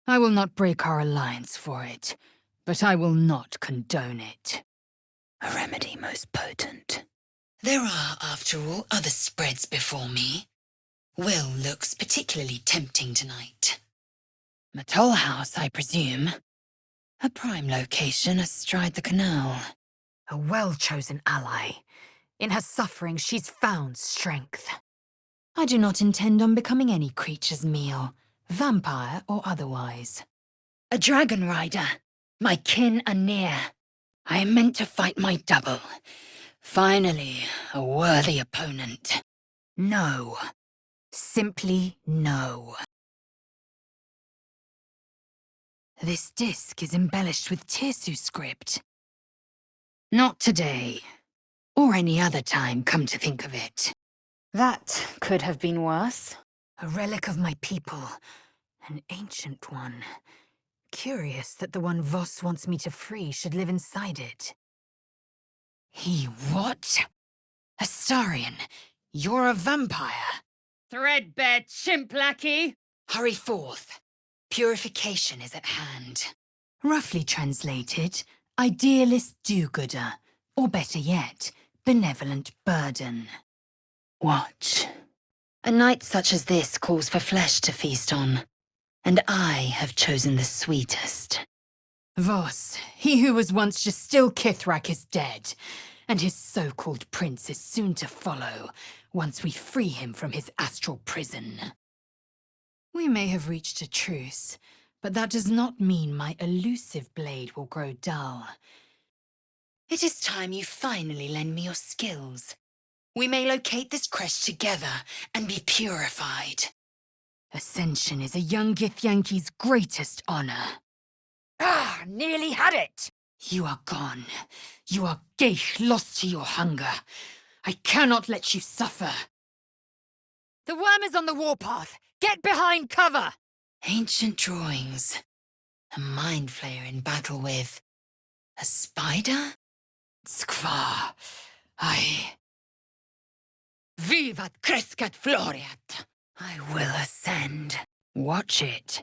I will not break our alliance for it, but I will not condone it. A remedy most potent. There are, after all, other spreads before me. Will looks particularly tempting tonight. A toll house, I presume. A prime location astride the canal. A well-chosen ally. In her suffering, she's found strength. I do not intend on becoming any creature's meal, vampire or otherwise. A dragon rider. My kin are near. I am meant to fight my double. Finally, a worthy opponent. No. Simply no. This disc is embellished with Tirsu script. Not today. Or any other time, come to think of it. That could have been worse. A relic of my people. An ancient one. Curious that the one Voss wants me to free should live inside it. He what? Astarion, you're a vampire. Threadbare chimp lackey! Hurry forth. Purification is at hand. Roughly translated, idealist do-gooder. Or better yet, benevolent burden. Watch. A night such as this calls for flesh to feast on. And I have chosen the sweetest. Voss, he who was once just still Kithrak, is dead, and his so-called prince is soon to follow, once we free him from his astral prison. We may have reached a truce, but that does not mean my elusive blade will grow dull. It is time you finally lend me your skills. We may locate this crest together and be purified. Ascension is a young Githyanki's greatest honor. Ah, nearly had it! You are gone. You are Geich, lost to your hunger. I cannot let you suffer. The worm is on the warpath! Get behind cover! Ancient drawings. A mind flayer in battle with... a spider? Skvar, Vivat crescat floriat! I will ascend. Watch it.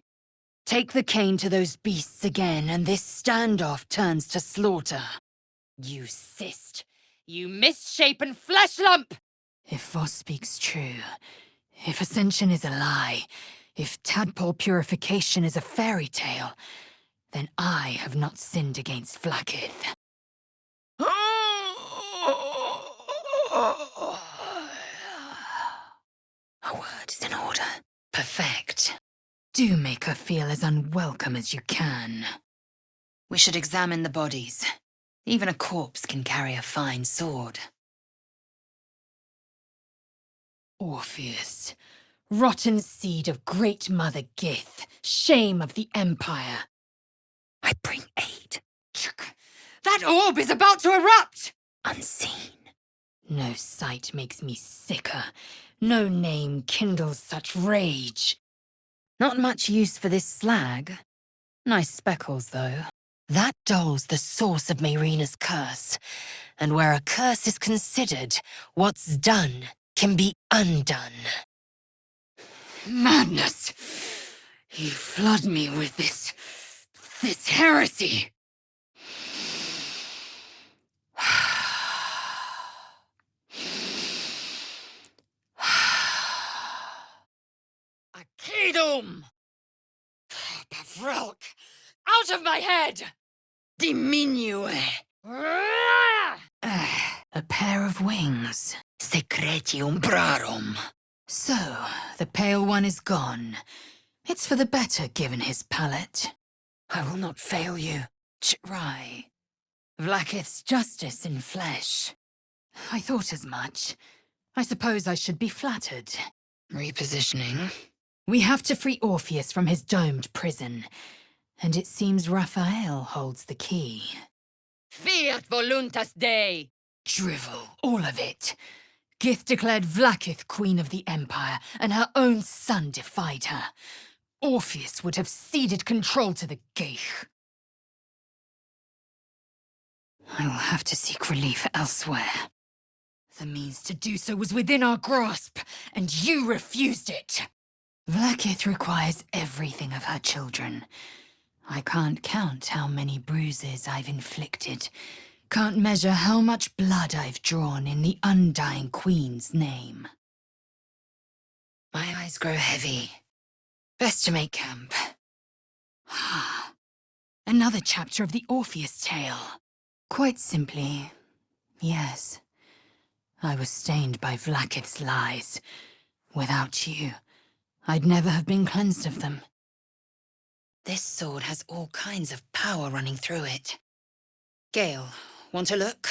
Take the cane to those beasts again, and this standoff turns to slaughter. You cyst! You misshapen flesh lump! If Voss speaks true, if Ascension is a lie, if tadpole purification is a fairy tale, then I have not sinned against Vlaakith. A word is in order. Perfect. Do make her feel as unwelcome as you can. We should examine the bodies. Even a corpse can carry a fine sword. Orpheus, rotten seed of Great Mother Gith, shame of the Empire. I bring aid. That orb is about to erupt! Unseen. No sight makes me sicker. No name kindles such rage. Not much use for this slag. Nice speckles, though. That doll's the source of Mayrina's curse. And where a curse is considered, what's done can be undone. Madness! You flood me with this heresy. Akedum! Pavrelk! Out of my head! Diminue! A pair of wings. Secretium brarum. So, the Pale One is gone. It's for the better, given his palate. I will not fail you, Ch'rai. Vlaakith's justice in flesh. I thought as much. I suppose I should be flattered. Repositioning. We have to free Orpheus from his domed prison. And it seems Raphael holds the key. Fiat voluntas Dei! Drivel, all of it. Gith declared Vlaakith Queen of the Empire, and her own son defied her. Orpheus would have ceded control to the Geich. I will have to seek relief elsewhere. The means to do so was within our grasp, and you refused it. Vlaakith requires everything of her children. I can't count how many bruises I've inflicted. Can't measure how much blood I've drawn in the undying Queen's name. My eyes grow heavy. Best to make camp. Another chapter of the Orpheus tale. Quite simply, yes. I was stained by Vlaakith's lies. Without you, I'd never have been cleansed of them. This sword has all kinds of power running through it. Gale, want to look?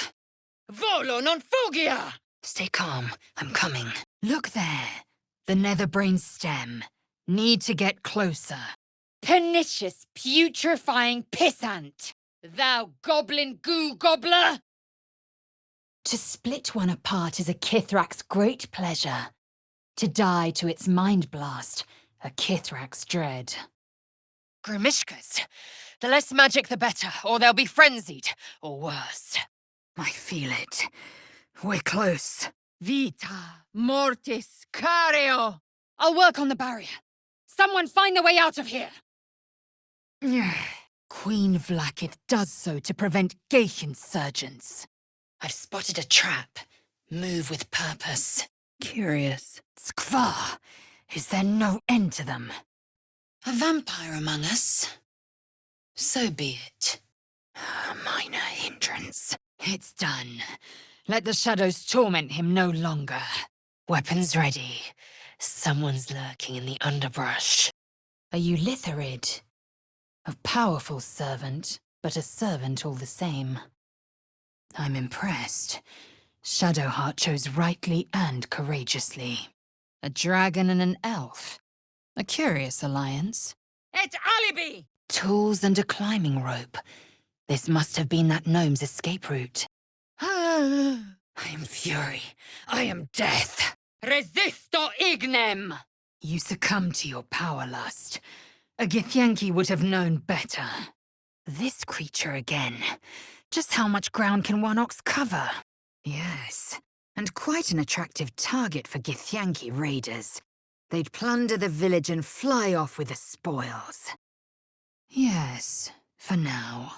Volo non fugia! Stay calm, I'm coming. Look there, the netherbrain stem. Need to get closer. Pernicious, putrefying pissant! Thou goblin goo gobbler! To split one apart is a Kithrak's great pleasure. To die to its mind blast, a Kithrak's dread. Grimishkas. The less magic the better, or they'll be frenzied, or worse. I feel it. We're close. Vita, mortis, careo! I'll work on the barrier. Someone find the way out of here! Queen Vlaakith does so to prevent Geich insurgents. I've spotted a trap. Move with purpose. Curious. Skvar! Is there no end to them? A vampire among us? So be it. A minor hindrance. It's done. Let the shadows torment him no longer. Weapons ready. Someone's lurking in the underbrush. Are you Litharid? A powerful servant, but a servant all the same. I'm impressed. Shadowheart chose rightly and courageously. A dragon and an elf. A curious alliance. Et alibi! Tools and a climbing rope. This must have been that gnome's escape route. I am fury. I am death. Resisto ignem! You succumb to your power lust. A Githyanki would have known better. This creature again. Just how much ground can one ox cover? Yes, and quite an attractive target for Githyanki raiders. They'd plunder the village and fly off with the spoils. Yes, for now.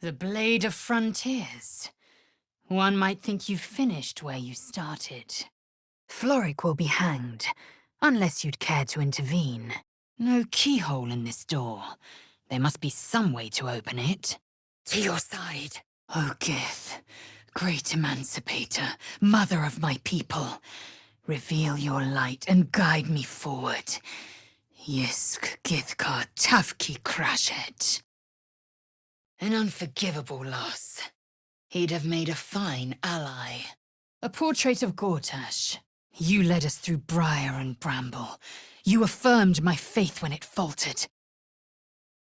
The Blade of Frontiers. One might think you've finished where you started. Floric will be hanged, unless you'd care to intervene. No keyhole in this door. There must be some way to open it. To your side. O Gith, great emancipator, mother of my people, reveal your light and guide me forward. Yisk Githkar Tafki Crashet. An unforgivable loss. He'd have made a fine ally. A portrait of Gortash. You led us through briar and bramble. You affirmed my faith when it faltered.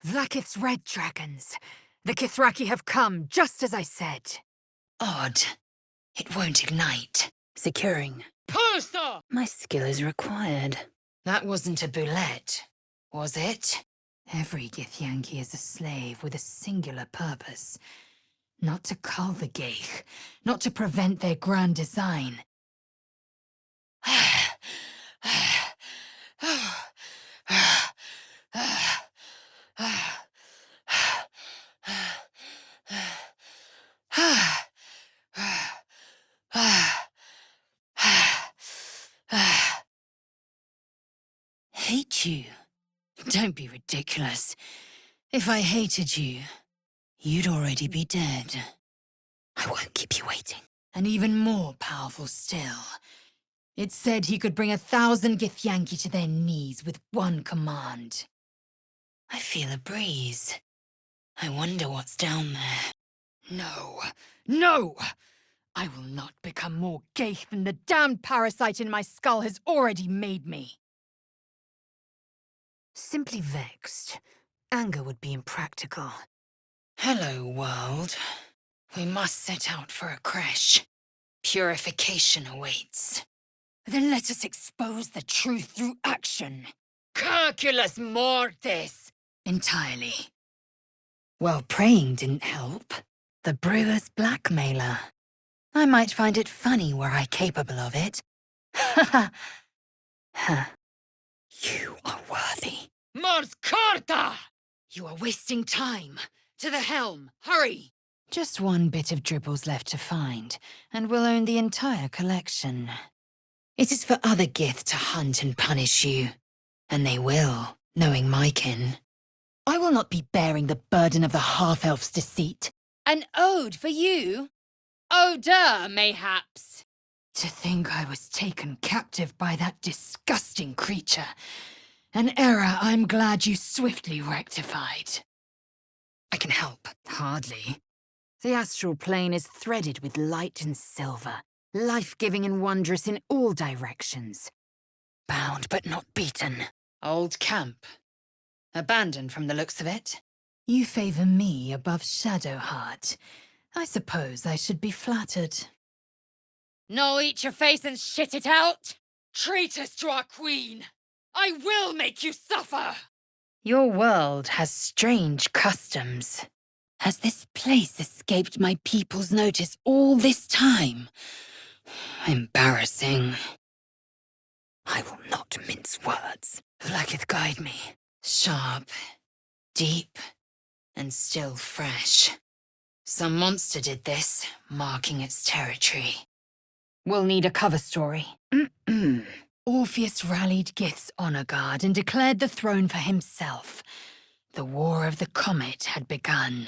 Vlaakith's red dragons. The Kithraki have come, just as I said. Odd. It won't ignite. Securing. Pulsar! My skill is required. That wasn't a boulette, was it? Every Githyanki is a slave with a singular purpose. Not to cull the Geich, not to prevent their grand design. Hate you? Don't be ridiculous. If I hated you, you'd already be dead. I won't keep you waiting. And even more powerful still. It said he could bring 1,000 Githyanki to their knees with one command. I feel a breeze. I wonder what's down there. No, no! I will not become more Geich than the damned parasite in my skull has already made me. Simply vexed. Anger would be impractical. Hello, world. We must set out for a creche. Purification awaits. Then let us expose the truth through action. Calculus mortis! Entirely. Well, praying didn't help. The brewer's blackmailer. I might find it funny were I capable of it. Ha ha! Ha. You are worthy. Mars Carta! You are wasting time. To the helm, hurry! Just one bit of dribbles left to find, and we'll own the entire collection. It is for other Gith to hunt and punish you. And they will, knowing my kin. I will not be bearing the burden of the half-elf's deceit. An ode for you? Odor, mayhaps. To think I was taken captive by that disgusting creature. An error I'm glad you swiftly rectified. I can help. Hardly. The astral plane is threaded with light and silver, life-giving and wondrous in all directions. Bound but not beaten. Old camp. Abandoned from the looks of it. You favor me above Shadowheart. I suppose I should be flattered. No, eat your face and shit it out. Treat us to our queen. I will make you suffer. Your world has strange customs. Has this place escaped my people's notice all this time? Embarrassing. I will not mince words. Vlaakith guide me. Sharp, deep, and still fresh. Some monster did this, marking its territory. We'll need a cover story. Orpheus rallied Gith's honor guard and declared the throne for himself. The War of the Comet had begun.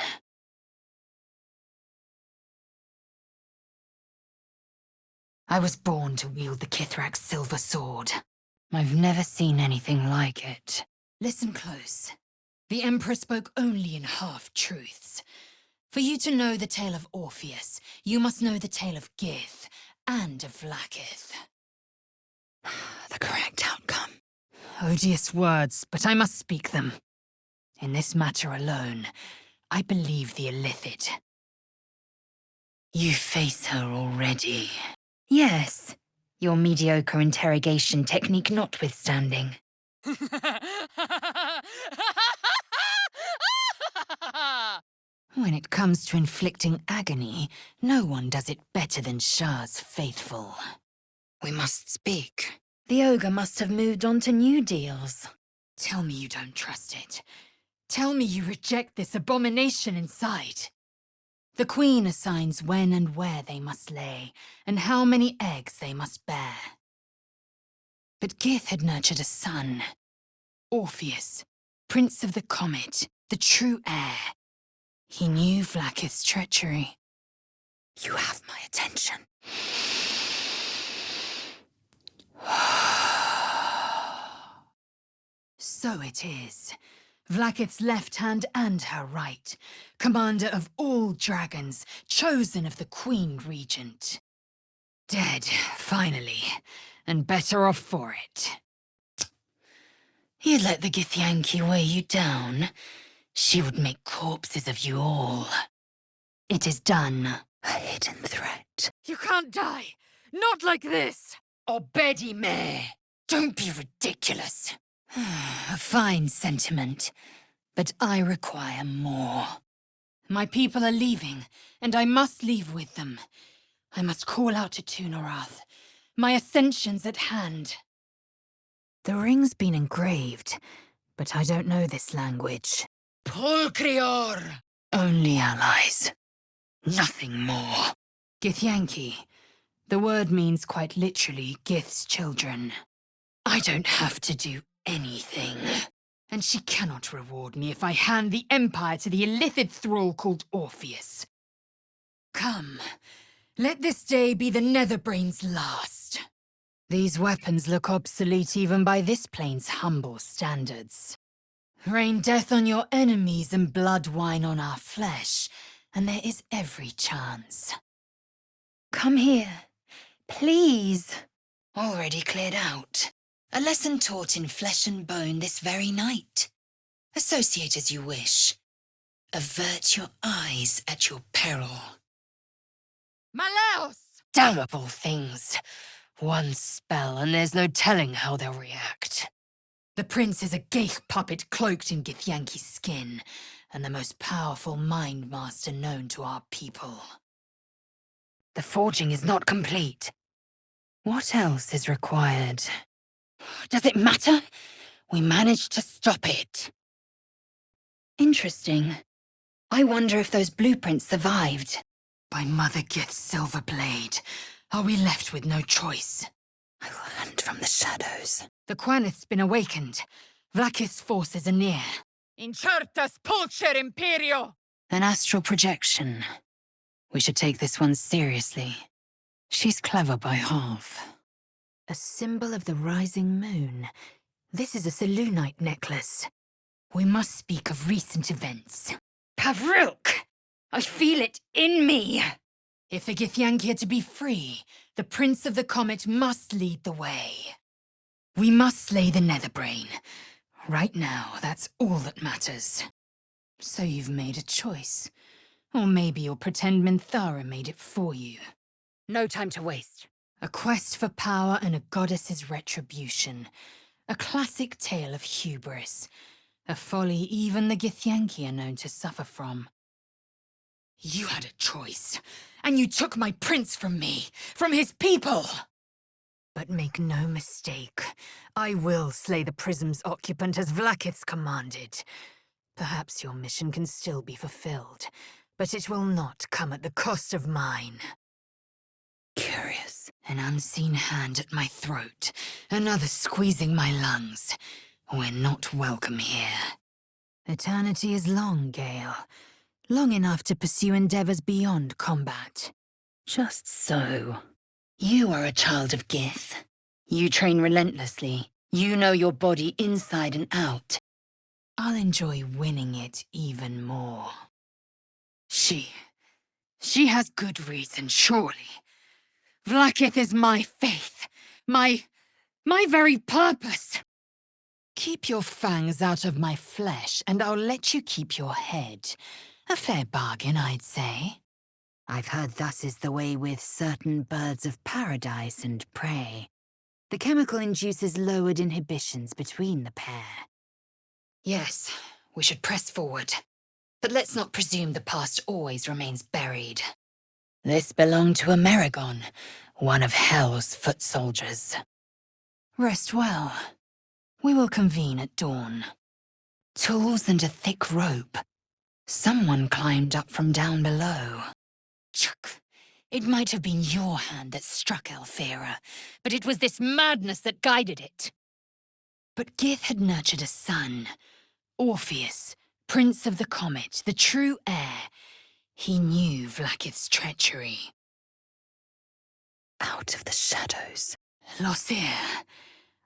I was born to wield the Kithrak's silver sword. I've never seen anything like it. Listen close. The Emperor spoke only in half-truths. For you to know the tale of Orpheus, you must know the tale of Gith and of Vlaakith. The correct outcome. Odious words, but I must speak them. In this matter alone, I believe the illicit. You face her already. Yes, your mediocre interrogation technique notwithstanding. When it comes to inflicting agony, no one does it better than Shah's faithful. We must speak. The ogre must have moved on to new deals. Tell me you don't trust it. Tell me you reject this abomination inside. The Queen assigns when and where they must lay, and how many eggs they must bear. But Gith had nurtured a son. Orpheus, Prince of the Comet, the true heir. He knew Vlaakith's treachery. You have my attention. So it is. Vlaakith's left hand and her right, commander of all dragons, chosen of the Queen Regent. Dead, finally, and better off for it. You'd let the Githyanki weigh you down? She would make corpses of you all. It is done. A hidden threat. You can't die! Not like this! Obedi me! Don't be ridiculous. A fine sentiment, but I require more. My people are leaving, and I must leave with them. I must call out to Tunorath. My ascension's at hand. The ring's been engraved, but I don't know this language. Pulcrior! Only allies. Nothing more. Githyanki. The word means quite literally Gith's children. I don't have to do anything. And she cannot reward me if I hand the Empire to the illithid thrall called Orpheus. Come, let this day be the Netherbrain's last. These weapons look obsolete even by this plane's humble standards. Rain death on your enemies and blood wine on our flesh, and there is every chance. Come here, please. Already cleared out. A lesson taught in flesh and bone this very night. Associate as you wish. Avert your eyes at your peril. Malaos! Damnable things. One spell and there's no telling how they'll react. The prince is a geich puppet cloaked in Githyanki's skin, and the most powerful mind master known to our people. The forging is not complete. What else is required? Does it matter? We managed to stop it. Interesting. I wonder if those blueprints survived. By Mother Gith's silver blade, are we left with no choice? I will hunt from the shadows. The Quanith's been awakened. Vlaakith's forces are near. Incertas pulcher imperio! An astral projection. We should take this one seriously. She's clever by half. A symbol of the rising moon. This is a Selûnite necklace. We must speak of recent events. Pavruk! I feel it in me! If the Githyanki are to be free, the Prince of the Comet must lead the way. We must slay the Netherbrain. Right now, that's all that matters. So you've made a choice. Or maybe you'll pretend Minthara made it for you. No time to waste. A quest for power and a goddess's retribution. A classic tale of hubris. A folly even the Githyanki are known to suffer from. You had a choice, and you took my prince from me, from his people! But make no mistake, I will slay the prism's occupant as Vlaakith's commanded. Perhaps your mission can still be fulfilled, but it will not come at the cost of mine. Curious. An unseen hand at my throat, another squeezing my lungs. We're not welcome here. Eternity is long, Gale. Long enough to pursue endeavors beyond combat. Just so. You are a child of Gith. You train relentlessly. You know your body inside and out. I'll enjoy winning it even more. She has good reason, surely. Vlaakith is my faith, my very purpose. Keep your fangs out of my flesh, and I'll let you keep your head. A fair bargain, I'd say. I've heard thus is the way with certain birds of paradise and prey. The chemical induces lowered inhibitions between the pair. Yes, we should press forward. But let's not presume the past always remains buried. This belonged to Amerigon, one of Hell's foot soldiers. Rest well. We will convene at dawn. Tools and a thick rope. Someone climbed up from down below. Chuck, it might have been your hand that struck Alfera, but it was this madness that guided it. But Gith had nurtured a son, Orpheus, Prince of the Comet, the true heir. He knew Vlaakith's treachery. Out of the shadows. Losir,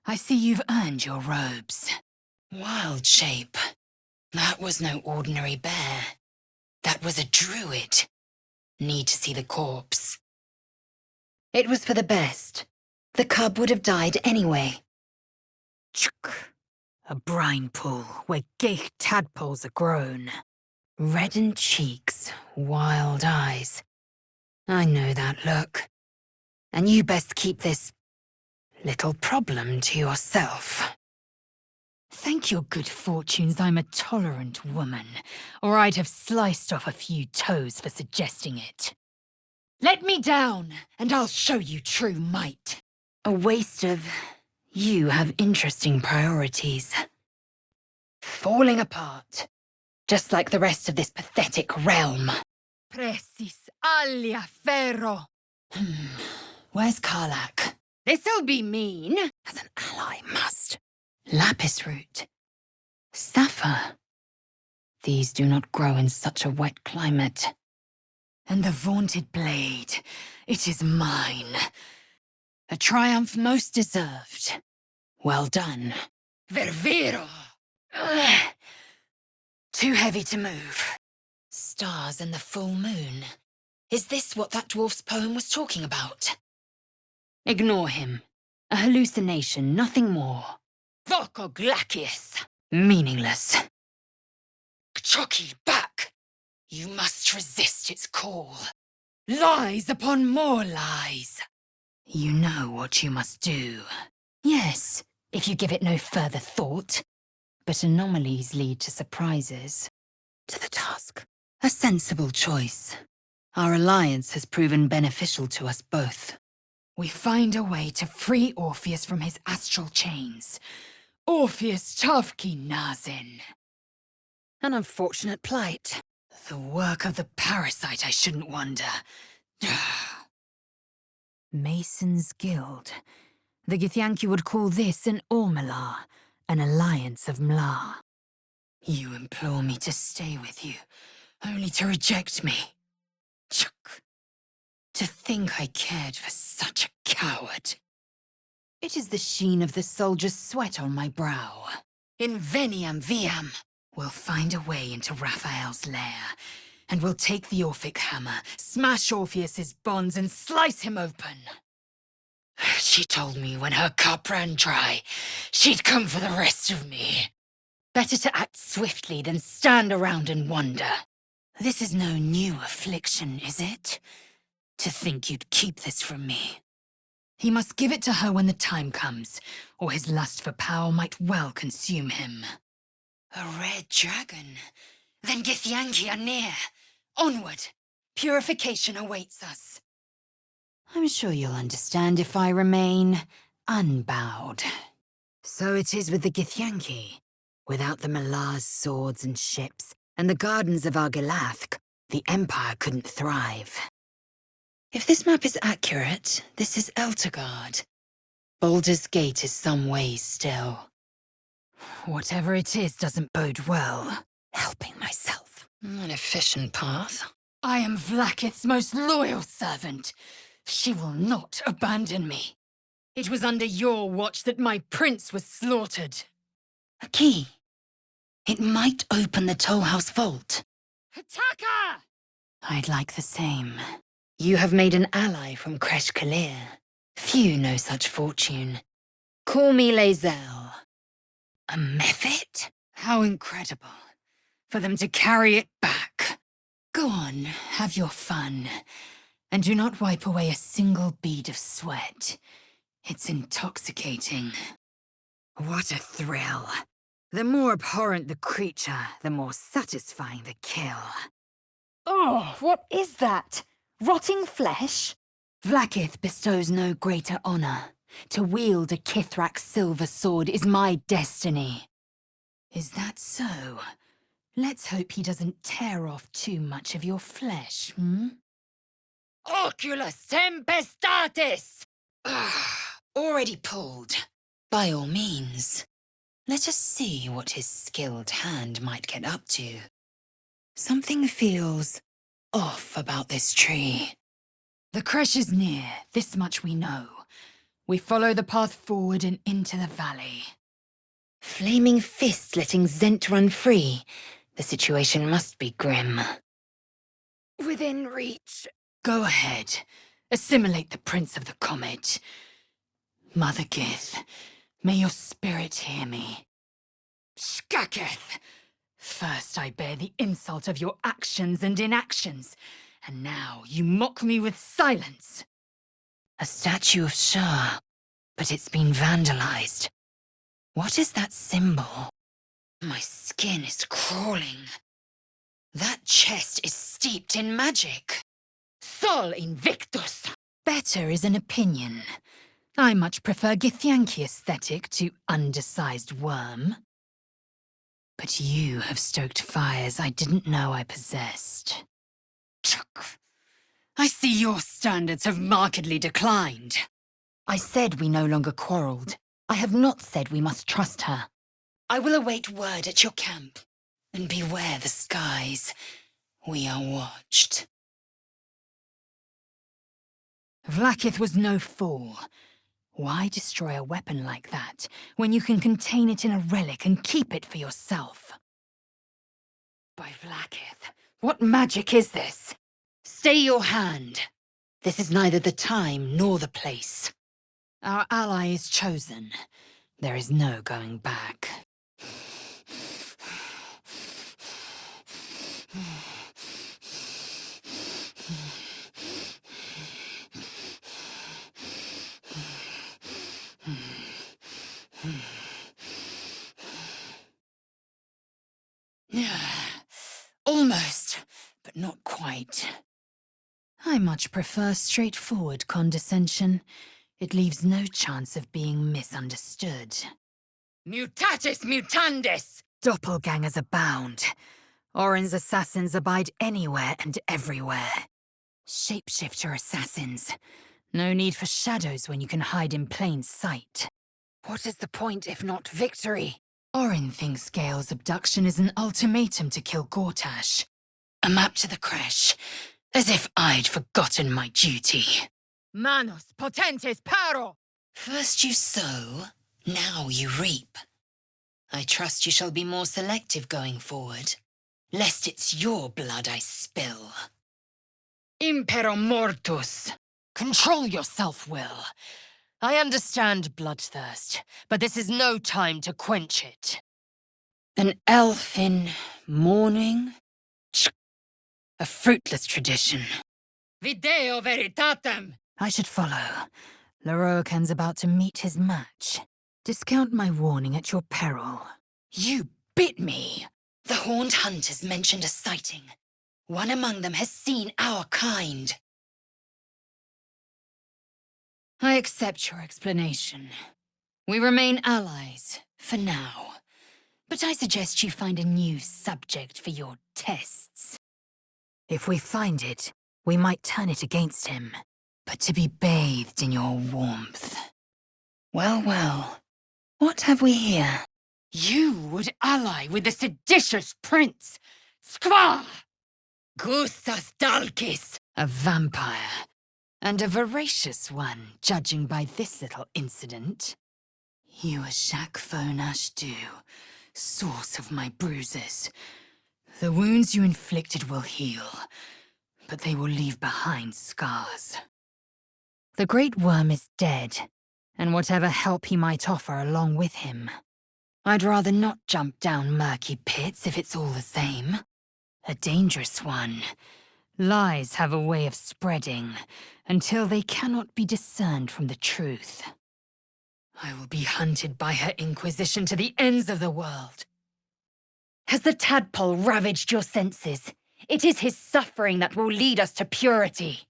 I see you've earned your robes. Wild shape. That was no ordinary bear. That was a druid. Need to see the corpse. It was for the best. The cub would have died anyway. Chuk. A brine pool where geich tadpoles are grown. Reddened cheeks, wild eyes. I know that look. And you best keep this little problem to yourself. Thank your good fortunes I'm a tolerant woman, or I'd have sliced off a few toes for suggesting it. Let me down, and I'll show you true might. A waste of... You have interesting priorities. Falling apart. Just like the rest of this pathetic realm. Precis alia ferro. Where's Karlak? This'll be mean. As an ally must. Lapis root. Sapphire. These do not grow in such a wet climate. And the vaunted blade, it is mine. A triumph most deserved. Well done. Ververo! Too heavy to move. Stars and the full moon. Is this what that dwarf's poem was talking about? Ignore him. A hallucination, nothing more. Voco glacius! Meaningless. Kchoki, back! You must resist its call. Lies upon more lies. You know what you must do. Yes, if you give it no further thought. But anomalies lead to surprises. To the task. A sensible choice. Our alliance has proven beneficial to us both. We find a way to free Orpheus from his astral chains. Orpheus Tavki Nazin. An unfortunate plight. The work of the parasite, I shouldn't wonder. Mason's Guild. The Githyanki would call this an Ormala, an alliance of Mla. You implore me to stay with you, only to reject me. Chuk. To think I cared for such a coward. It is the sheen of the soldier's sweat on my brow. In Veniam Viam. We'll find a way into Raphael's lair, and we'll take the Orphic hammer, smash Orpheus's bonds, and slice him open. She told me when her cup ran dry, she'd come for the rest of me. Better to act swiftly than stand around and wonder. This is no new affliction, is it? To think you'd keep this from me. He must give it to her when the time comes, or his lust for power might well consume him. A red dragon. Then Githyanki are near. Onward. Purification awaits us. I'm sure you'll understand if I remain unbowed. So it is with the Githyanki. Without the Malar's swords and ships, and the gardens of Argilathk, the Empire couldn't thrive. If this map is accurate, this is Eltergard. Baldur's Gate is some ways still. Whatever it is doesn't bode well. Helping myself. An efficient path. I am Vlaakith's most loyal servant. She will not abandon me. It was under your watch that my prince was slaughtered. A key. It might open the Tollhouse vault. Hataka! I'd like the same. You have made an ally from Kresh Kalir. Few know such fortune. Call me Lae'zel. A mephit? How incredible. For them to carry it back. Go on, have your fun. And do not wipe away a single bead of sweat. It's intoxicating. What a thrill. The more abhorrent the creature, the more satisfying the kill. Oh, what is that? Rotting flesh? Vlaakith bestows no greater honor. To wield a Kithrak's silver sword is my destiny. Is that so? Let's hope he doesn't tear off too much of your flesh, Oculus Tempestatis! Already pulled. By all means. Let us see what his skilled hand might get up to. Something feels off about this tree. The creche is near, this much we know. We follow the path forward and into the valley. Flaming fist letting Zent run free. The situation must be grim. Within reach. Go ahead. Assimilate the Prince of the Comet. Mother Gith, may your spirit hear me. Skaketh! First I bear the insult of your actions and inactions, and now you mock me with silence. A statue of Shah, but it's been vandalized. What is that symbol? My skin is crawling. That chest is steeped in magic. Sol Invictus! Better is an opinion. I much prefer Githyanki aesthetic to undersized worm. But you have stoked fires I didn't know I possessed. Chuck. I see your standards have markedly declined. I said we no longer quarreled. I have not said we must trust her. I will await word at your camp. And beware the skies. We are watched. Vlaakith was no fool. Why destroy a weapon like that, when you can contain it in a relic and keep it for yourself? By Vlaakith, what magic is this? Stay your hand. This is neither the time nor the place. Our ally is chosen. There is no going back. Almost, but not quite. I much prefer straightforward condescension. It leaves no chance of being misunderstood. Mutatis mutandis! Doppelgangers abound. Orin's assassins abide anywhere and everywhere. Shapeshifter assassins. No need for shadows when you can hide in plain sight. What is the point if not victory? Orin thinks Gale's abduction is an ultimatum to kill Gortash. A map to the crash. As if I'd forgotten my duty. Manos potentes paro! First you sow, now you reap. I trust you shall be more selective going forward, lest it's your blood I spill. Impero mortus! Control yourself, Will. I understand bloodthirst, but this is no time to quench it. An elf in mourning? A fruitless tradition. Video veritatem! I should follow. Leroican's about to meet his match. Discount my warning at your peril. You bit me! The horned hunters mentioned a sighting. One among them has seen our kind. I accept your explanation. We remain allies, for now. But I suggest you find a new subject for your tests. If we find it, we might turn it against him. But to be bathed in your warmth. Well, well. What have we here? You would ally with the seditious prince! Skva! Gustas Dalkis! A vampire. And a voracious one, judging by this little incident. You are Jacques Fonash-Du, source of my bruises. The wounds you inflicted will heal, but they will leave behind scars. The Great Worm is dead, and whatever help he might offer along with him. I'd rather not jump down murky pits if it's all the same. A dangerous one. Lies have a way of spreading, until they cannot be discerned from the truth. I will be hunted by her Inquisition to the ends of the world. Has the tadpole ravaged your senses? It is his suffering that will lead us to purity.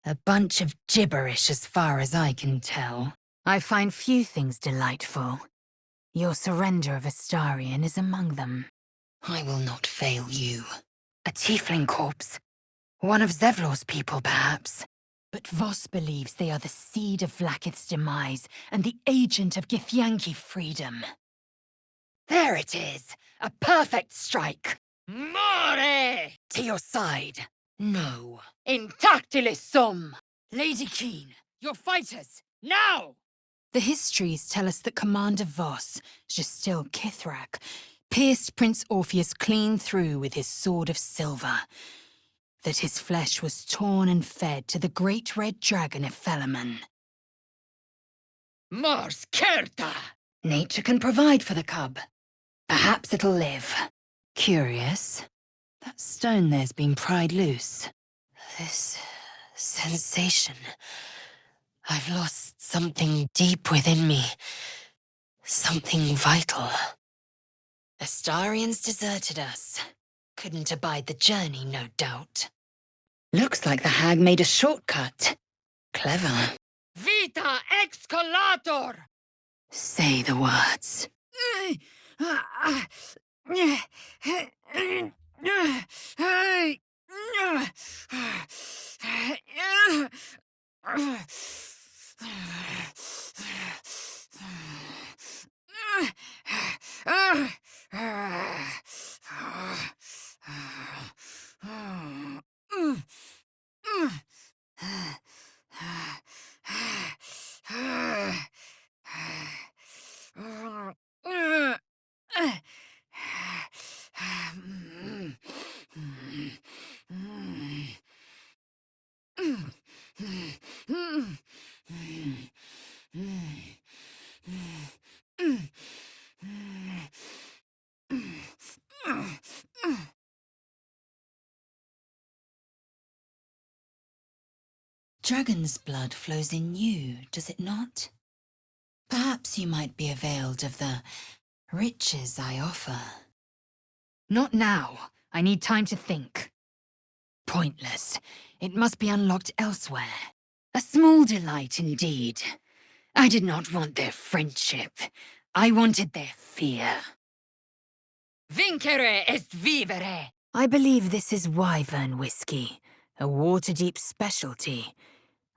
A bunch of gibberish as far as I can tell. I find few things delightful. Your surrender of Astarion is among them. I will not fail you. A tiefling corpse. One of Zevlor's people, perhaps. But Voss believes they are the seed of Vlaakith's demise and the agent of Githyanki freedom. There it is! A perfect strike! More! To your side! No. Intactilis sum! Lady Keen, your fighters, now! The histories tell us that Commander Voss, Gestil Kithrak, pierced Prince Orpheus clean through with his sword of silver. That his flesh was torn and fed to the great red dragon Ephelaman. Mors Kerta! Nature can provide for the cub. Perhaps it'll live. Curious. That stone there's been pried loose. This sensation. I've lost something deep within me. Something vital. Astarians deserted us. Couldn't abide the journey, no doubt. Looks like the hag made a shortcut. Clever. Vita excolator! Say the words. Dragon's blood flows in you, does it not? Perhaps you might be availed of the riches I offer. Not now. I need time to think. Pointless. It must be unlocked elsewhere. A small delight indeed. I did not want their friendship. I wanted their fear. Vincere est vivere! I believe this is wyvern whiskey, a Waterdeep specialty.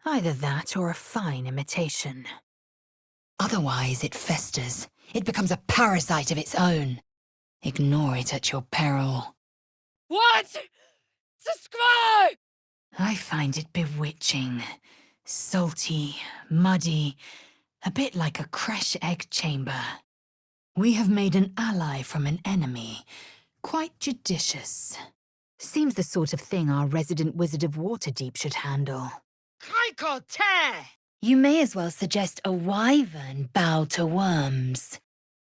Either that or a fine imitation. Otherwise it festers. It becomes a parasite of its own. Ignore it at your peril. What? Subscribe! I find it bewitching. Salty, muddy, a bit like a crash egg chamber. We have made an ally from an enemy. Quite judicious. Seems the sort of thing our resident wizard of Waterdeep should handle. Crikote! You may as well suggest a wyvern bow to worms.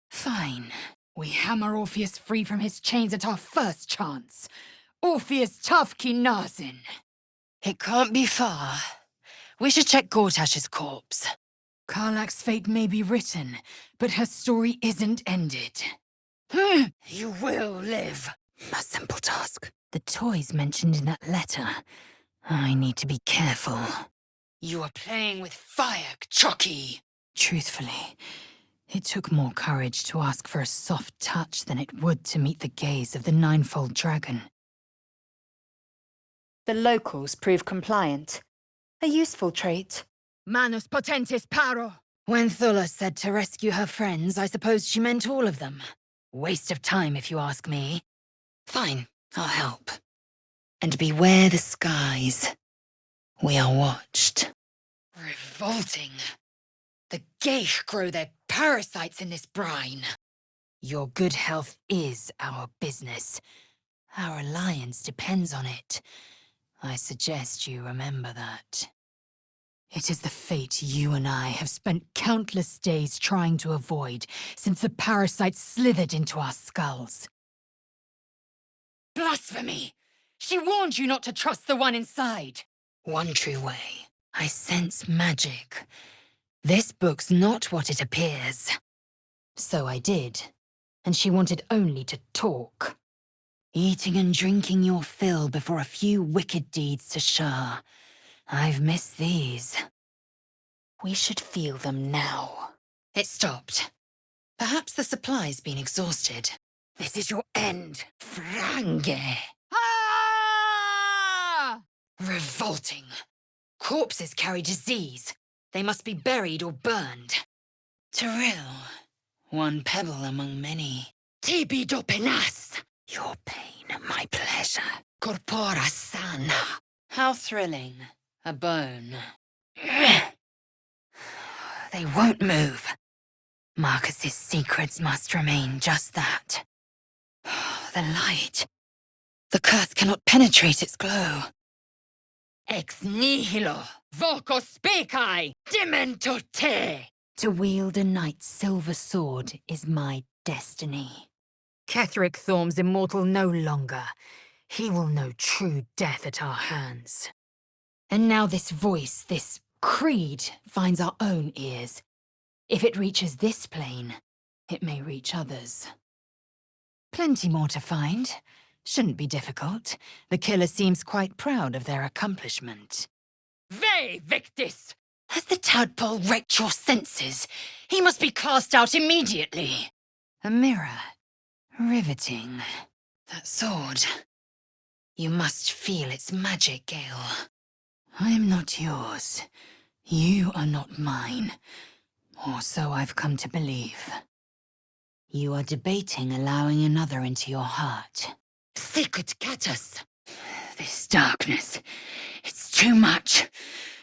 Fine. We hammer Orpheus free from his chains at our first chance. Orpheus Tafki Nazin. It can't be far. We should check Gortash's corpse. Karlach's fate may be written, but her story isn't ended. You will live. A simple task. The toys mentioned in that letter. I need to be careful. You are playing with fire, Chucky. Truthfully, it took more courage to ask for a soft touch than it would to meet the gaze of the ninefold dragon. The locals prove compliant. A useful trait. Manus potentis paro! When Thula said to rescue her friends, I suppose she meant all of them. Waste of time, if you ask me. Fine, I'll help. And beware the skies. We are watched. Revolting. The Geich grow their parasites in this brine. Your good health is our business. Our alliance depends on it. I suggest you remember that. It is the fate you and I have spent countless days trying to avoid since the parasite slithered into our skulls. Blasphemy! She warned you not to trust the one inside. One true way. I sense magic. This book's not what it appears. So I did. And she wanted only to talk. Eating and drinking your fill before a few wicked deeds to Shah. I've missed these. We should feel them now. It stopped. Perhaps the supply's been exhausted. This is your end, Frange. Ah! Revolting. Corpses carry disease. They must be buried or burned. Tyrell, one pebble among many. Tibi do penas! Your pain, my pleasure. Corpora sana! How thrilling. A bone. They won't move. Marcus's secrets must remain just that. The light. The curse cannot penetrate its glow. Ex nihilo, voco specai, demento te! To wield a knight's silver sword is my destiny. Ketheric Thorm's immortal no longer. He will know true death at our hands. And now this voice, this creed, finds our own ears. If it reaches this plane, it may reach others. Plenty more to find. Shouldn't be difficult. The killer seems quite proud of their accomplishment. Ve victis! Has the tadpole wrecked your senses? He must be cast out immediately. A mirror. Riveting. That sword. You must feel its magic, Gale. I am not yours. You are not mine. Or so I've come to believe. You are debating allowing another into your heart. Secret Catus. This darkness, it's too much.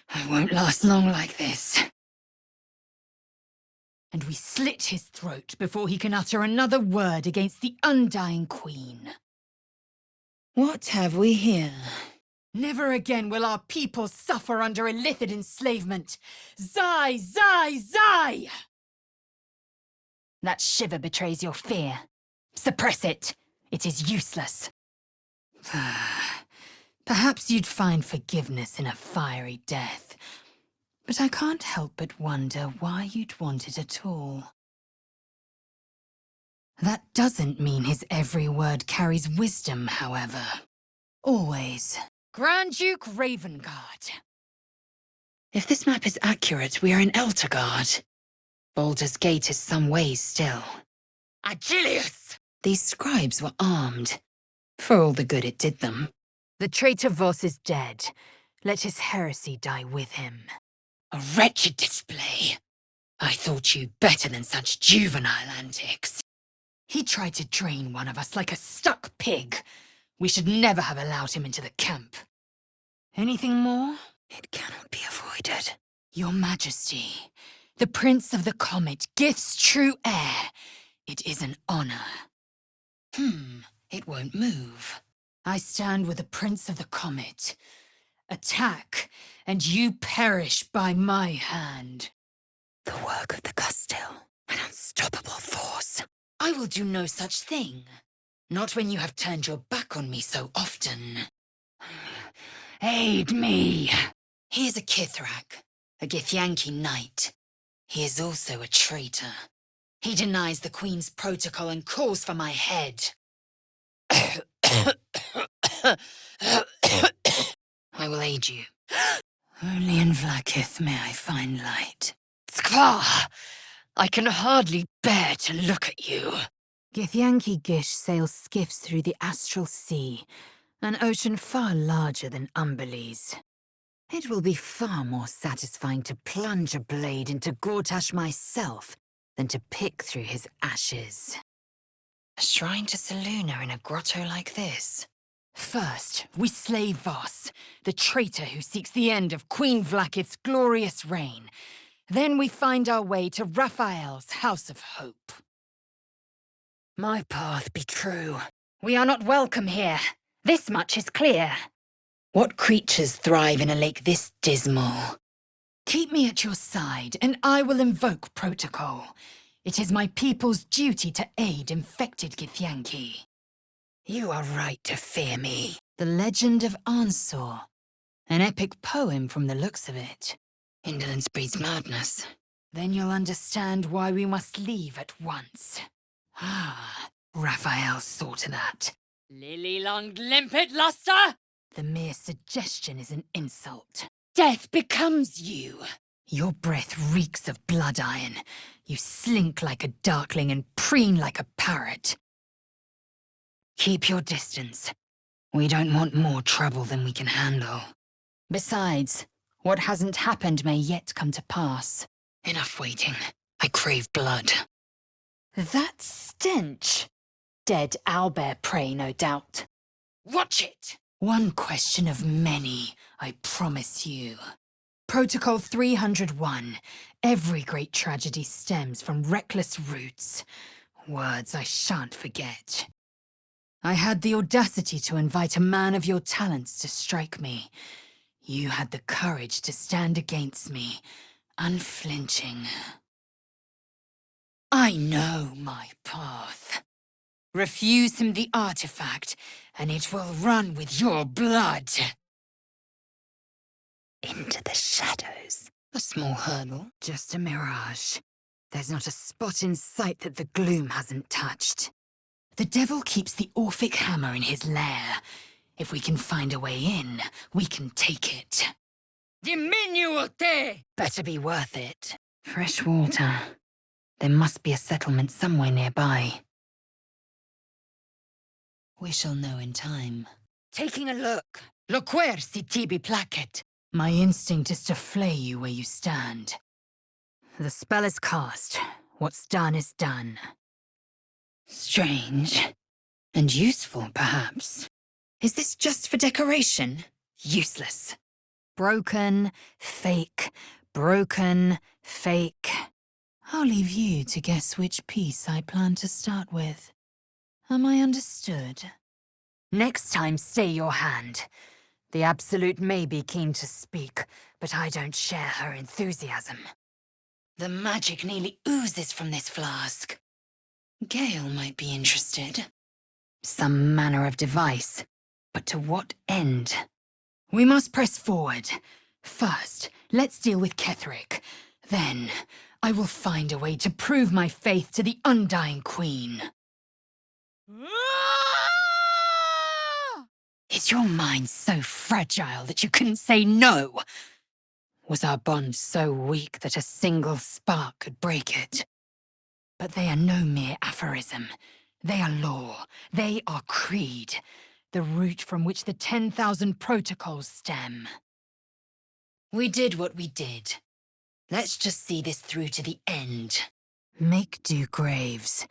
I won't last long like this. And we slit his throat before he can utter another word against the undying queen. What have we here? Never again will our people suffer under illithid enslavement. Zai, Zai, Zai! That shiver betrays your fear. Suppress it. It is useless. Perhaps you'd find forgiveness in a fiery death. But I can't help but wonder why you'd want it at all. That doesn't mean his every word carries wisdom, however. Always. Grand Duke Ravengard. If this map is accurate, we are in Eltergard. Baldur's Gate is some ways still. Agilius! These scribes were armed. For all the good it did them. The traitor Voss is dead. Let his heresy die with him. A wretched display. I thought you better than such juvenile antics. He tried to drain one of us like a stuck pig. We should never have allowed him into the camp. Anything more? It cannot be avoided. Your Majesty, the Prince of the Comet, Gith's true heir. It is an honor. It won't move. I stand with the Prince of the Comet. Attack, and you perish by my hand. The work of the Castile. An unstoppable force. I will do no such thing. Not when you have turned your back on me so often. Aid me. He is a Kithrak, a Githyanki knight. He is also a traitor. He denies the Queen's protocol and calls for my head. I will aid you. Only in Vlaakith may I find light. Skvar! I can hardly bear to look at you. Githyanki Gish sails skiffs through the astral sea, an ocean far larger than Umberlee's. It will be far more satisfying to plunge a blade into Gortash myself than to pick through his ashes. A shrine to Selûne in a grotto like this. First, we slay Voss, the traitor who seeks the end of Queen Vlaakith's glorious reign. Then we find our way to Raphael's House of Hope. My path be true. We are not welcome here. This much is clear. What creatures thrive in a lake this dismal? Keep me at your side, and I will invoke protocol. It is my people's duty to aid infected Githyanki. You are right to fear me. The Legend of Ansor. An epic poem from the looks of it. Indolence breeds madness. Then you'll understand why we must leave at once. Raphael saw to that. Lily-longed limpet luster! The mere suggestion is an insult. Death becomes you. Your breath reeks of blood iron. You slink like a darkling and preen like a parrot. Keep your distance. We don't want more trouble than we can handle. Besides, what hasn't happened may yet come to pass. Enough waiting. I crave blood. That stench! Dead owlbear prey, no doubt. Watch it! One question of many, I promise you. Protocol 301. Every great tragedy stems from reckless roots. Words I shan't forget. I had the audacity to invite a man of your talents to strike me. You had the courage to stand against me, unflinching. I know my path. Refuse him the artifact, and it will run with your blood. Into the shadows. A small hurdle. Just a mirage. There's not a spot in sight that the gloom hasn't touched. The devil keeps the Orphic hammer in his lair. If we can find a way in, we can take it. Diminuote! Better be worth it. Fresh water. There must be a settlement somewhere nearby. We shall know in time. Taking a look. Loquer si tibi placet. My instinct is to flay you where you stand. The spell is cast. What's done is done. Strange. And useful, perhaps. Is this just for decoration? Useless. Broken, fake, broken, fake. I'll leave you to guess which piece I plan to start with. Am I understood? Next time, stay your hand. The Absolute may be keen to speak, but I don't share her enthusiasm. The magic nearly oozes from this flask. Gale might be interested. Some manner of device. But to what end? We must press forward. First, let's deal with Ketheric. Then, I will find a way to prove my faith to the Undying Queen. Is your mind so fragile that you couldn't say no? Was our bond so weak that a single spark could break it? But they are no mere aphorism. They are law. They are creed. The root from which the 10,000 protocols stem. We did what we did. Let's just see this through to the end. Make do graves.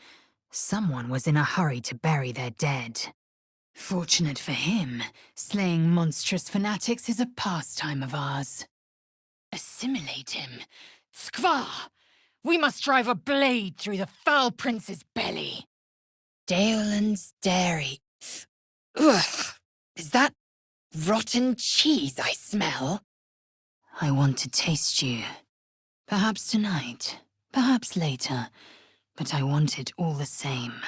Someone was in a hurry to bury their dead. Fortunate for him, slaying monstrous fanatics is a pastime of ours. Assimilate him. Skvar! We must drive a blade through the foul prince's belly. Daelan's Dairy. Ugh! Is that rotten cheese I smell? I want to taste you. Perhaps tonight, perhaps later, but I want it all the same.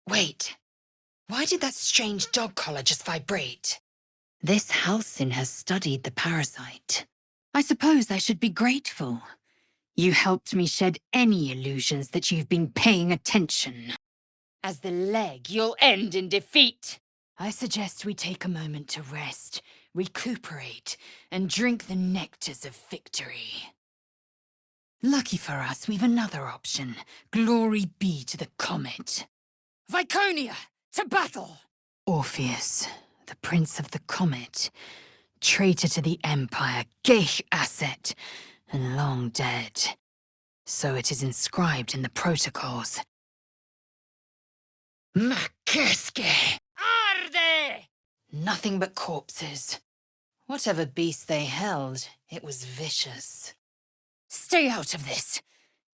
Wait. Why did that strange dog collar just vibrate? This Halcyon has studied the parasite. I suppose I should be grateful. You helped me shed any illusions that you've been paying attention. As the leg, you'll end in defeat. I suggest we take a moment to rest, recuperate, and drink the nectars of victory. Lucky for us, we've another option. Glory be to the comet. Viconia, to battle! Orpheus, the Prince of the Comet, traitor to the Empire, Geich asset, and long dead. So it is inscribed in the protocols. Makeske! Arde! Nothing but corpses. Whatever beast they held, it was vicious. Stay out of this.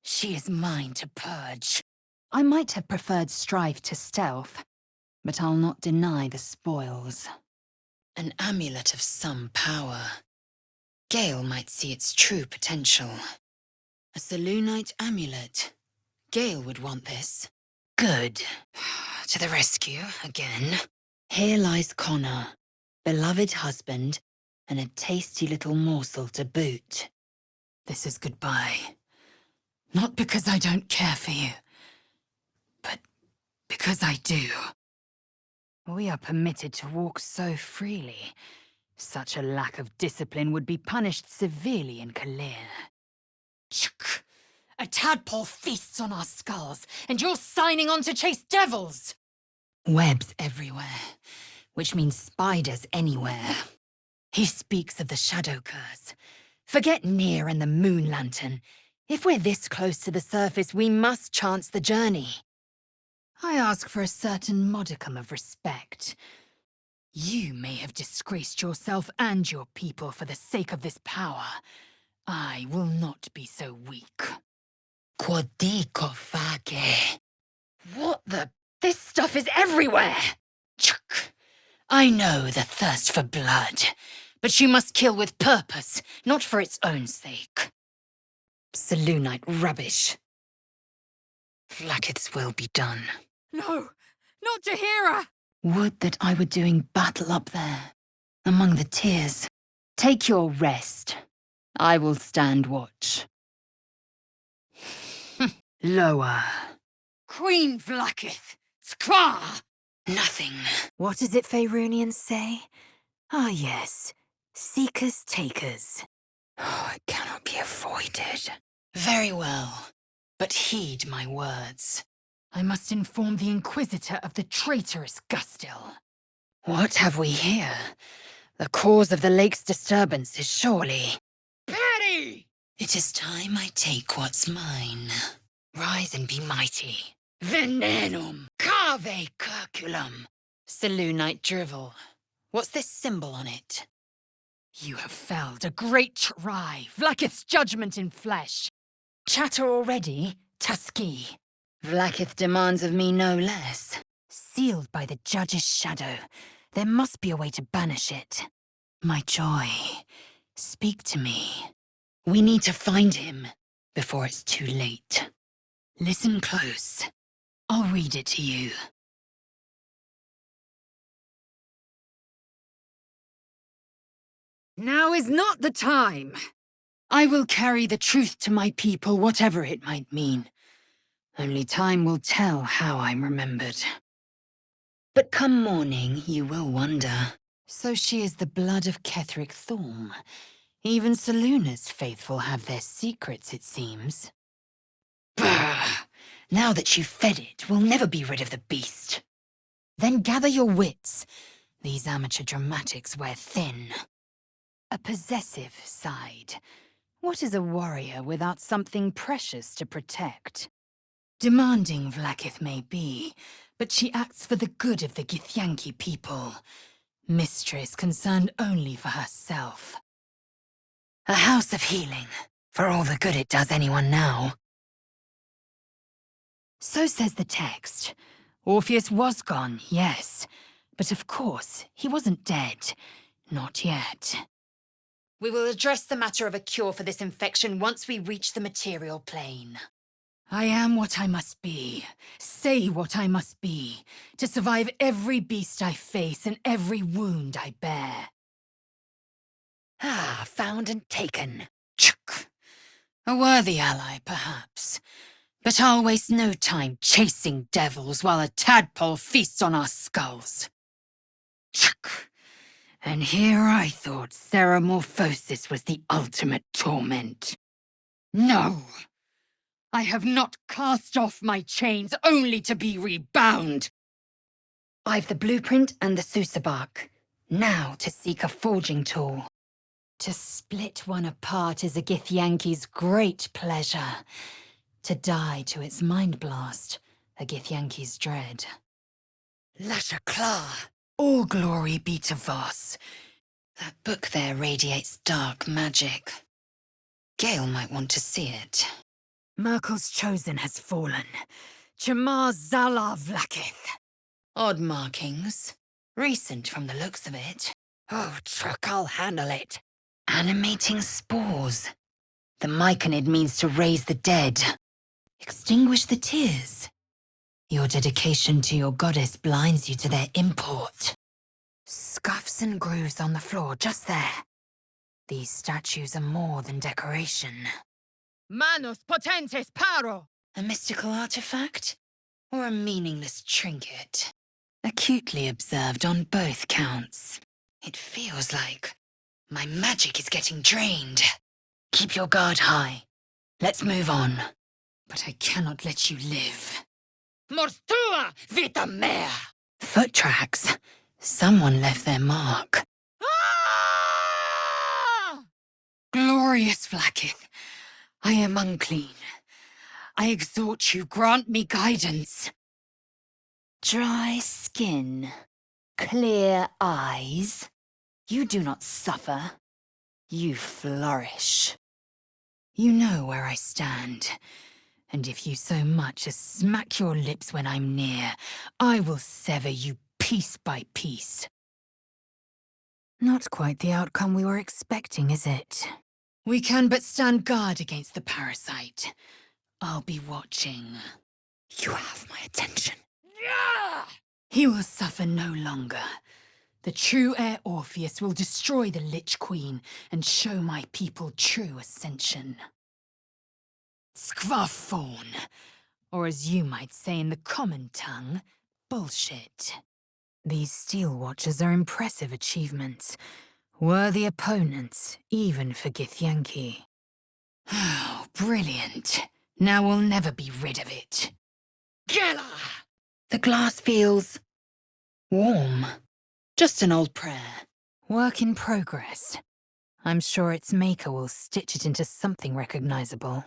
She is mine to purge. I might have preferred strife to stealth, but I'll not deny the spoils. An amulet of some power. Gale might see its true potential. A Selûnite amulet. Gale would want this. Good. To the rescue, again. Here lies Connor, beloved husband, and a tasty little morsel to boot. This is goodbye. Not because I don't care for you, but because I do. We are permitted to walk so freely. Such a lack of discipline would be punished severely in Kalir. Chuk! A tadpole feasts on our skulls, and you're signing on to chase devils! Webs everywhere, which means spiders anywhere. He speaks of the shadow curse, Forget Near and the moon lantern. If we're this close to the surface, we must chance the journey. I ask for a certain modicum of respect. You may have disgraced yourself and your people for the sake of this power. I will not be so weak. Quodico fage. What the? This stuff is everywhere! Chuk. I know the thirst for blood, but you must kill with purpose, not for its own sake. Selûnite rubbish. Vlaakith's will be done. No, not Jaheira! Would that I were doing battle up there, among the tears. Take your rest. I will stand watch. Lower. Queen Vlaakith! Skwa! Nothing. What is it Faerunians say? Ah, yes. Seekers, takers. Oh, it cannot be avoided. Very well, but heed my words. I must inform the Inquisitor of the traitorous Gustil. What have we here? The cause of the lake's disturbance is surely... Patty! It is time I take what's mine. Rise and be mighty. Venenum! Cave curculum. Selûnite drivel. What's this symbol on it? You have felled a great try, Vlaakith's judgment in flesh. Chatter already, Tuskee. Vlaakith demands of me no less. Sealed by the judge's shadow. There must be a way to banish it. My joy, speak to me. We need to find him before it's too late. Listen close. I'll read it to you. Now is not the time. I will carry the truth to my people, whatever it might mean. Only time will tell how I'm remembered. But come morning, you will wonder. So she is the blood of Ketheric Thorm. Even Selûne's faithful have their secrets, it seems. Brr! Now that you've fed it, we'll never be rid of the beast. Then gather your wits. These amateur dramatics wear thin. A possessive side. What is a warrior without something precious to protect? Demanding Vlaakith may be, but she acts for the good of the Githyanki people. Mistress concerned only for herself. A house of healing, for all the good it does anyone now. So says the text. Orpheus was gone, yes. But of course, he wasn't dead. Not yet. We will address the matter of a cure for this infection once we reach the material plane. I am what I must be. Say what I must be. To survive every beast I face and every wound I bear. Ah, found and taken. Chuk. A worthy ally, perhaps. But I'll waste no time chasing devils while a tadpole feasts on our skulls. Chuk. And here I thought Ceramorphosis was the ultimate torment. No! I have not cast off my chains only to be rebound. I've the blueprint and the Sousa bark. Now to seek a forging tool. To split one apart is a Githyanki's great pleasure. To die to its mind blast, a Githyanki's dread. Lashakla. All glory be to Voss. That book there radiates dark magic. Gale might want to see it. Merkel's chosen has fallen. Chamar Zala Vlaakith. Odd markings. Recent from the looks of it. Oh, truck, I'll handle it. Animating spores. The Myconid means to raise the dead. Extinguish the tears. Your dedication to your goddess blinds you to their import. Scuffs and grooves on the floor, just there. These statues are more than decoration. Manus potentes paro! A mystical artifact? Or a meaningless trinket? Acutely observed on both counts. It feels like my magic is getting drained. Keep your guard high. Let's move on. But I cannot let you live. Morstua vita mea! Foot tracks. Someone left their mark. Ah! glorious Vlaakith, I am unclean. I exhort you, grant me guidance. Dry skin, clear eyes. You do not suffer. You flourish. You know where I stand, and if you so much as smack your lips when I'm near, I will sever you piece by piece. Not quite the outcome we were expecting, is it? We can but stand guard against the parasite. I'll be watching. You have my attention. He will suffer no longer. The true heir Orpheus will destroy the Lich Queen and show my people true ascension. Skvafawn, or as you might say in the common tongue, bullshit. These Steel Watchers are impressive achievements. Worthy opponents, even for Githyanki. Oh, brilliant. Now we'll never be rid of it. Gela! The glass feels warm. Just an old prayer. Work in progress. I'm sure its maker will stitch it into something recognizable.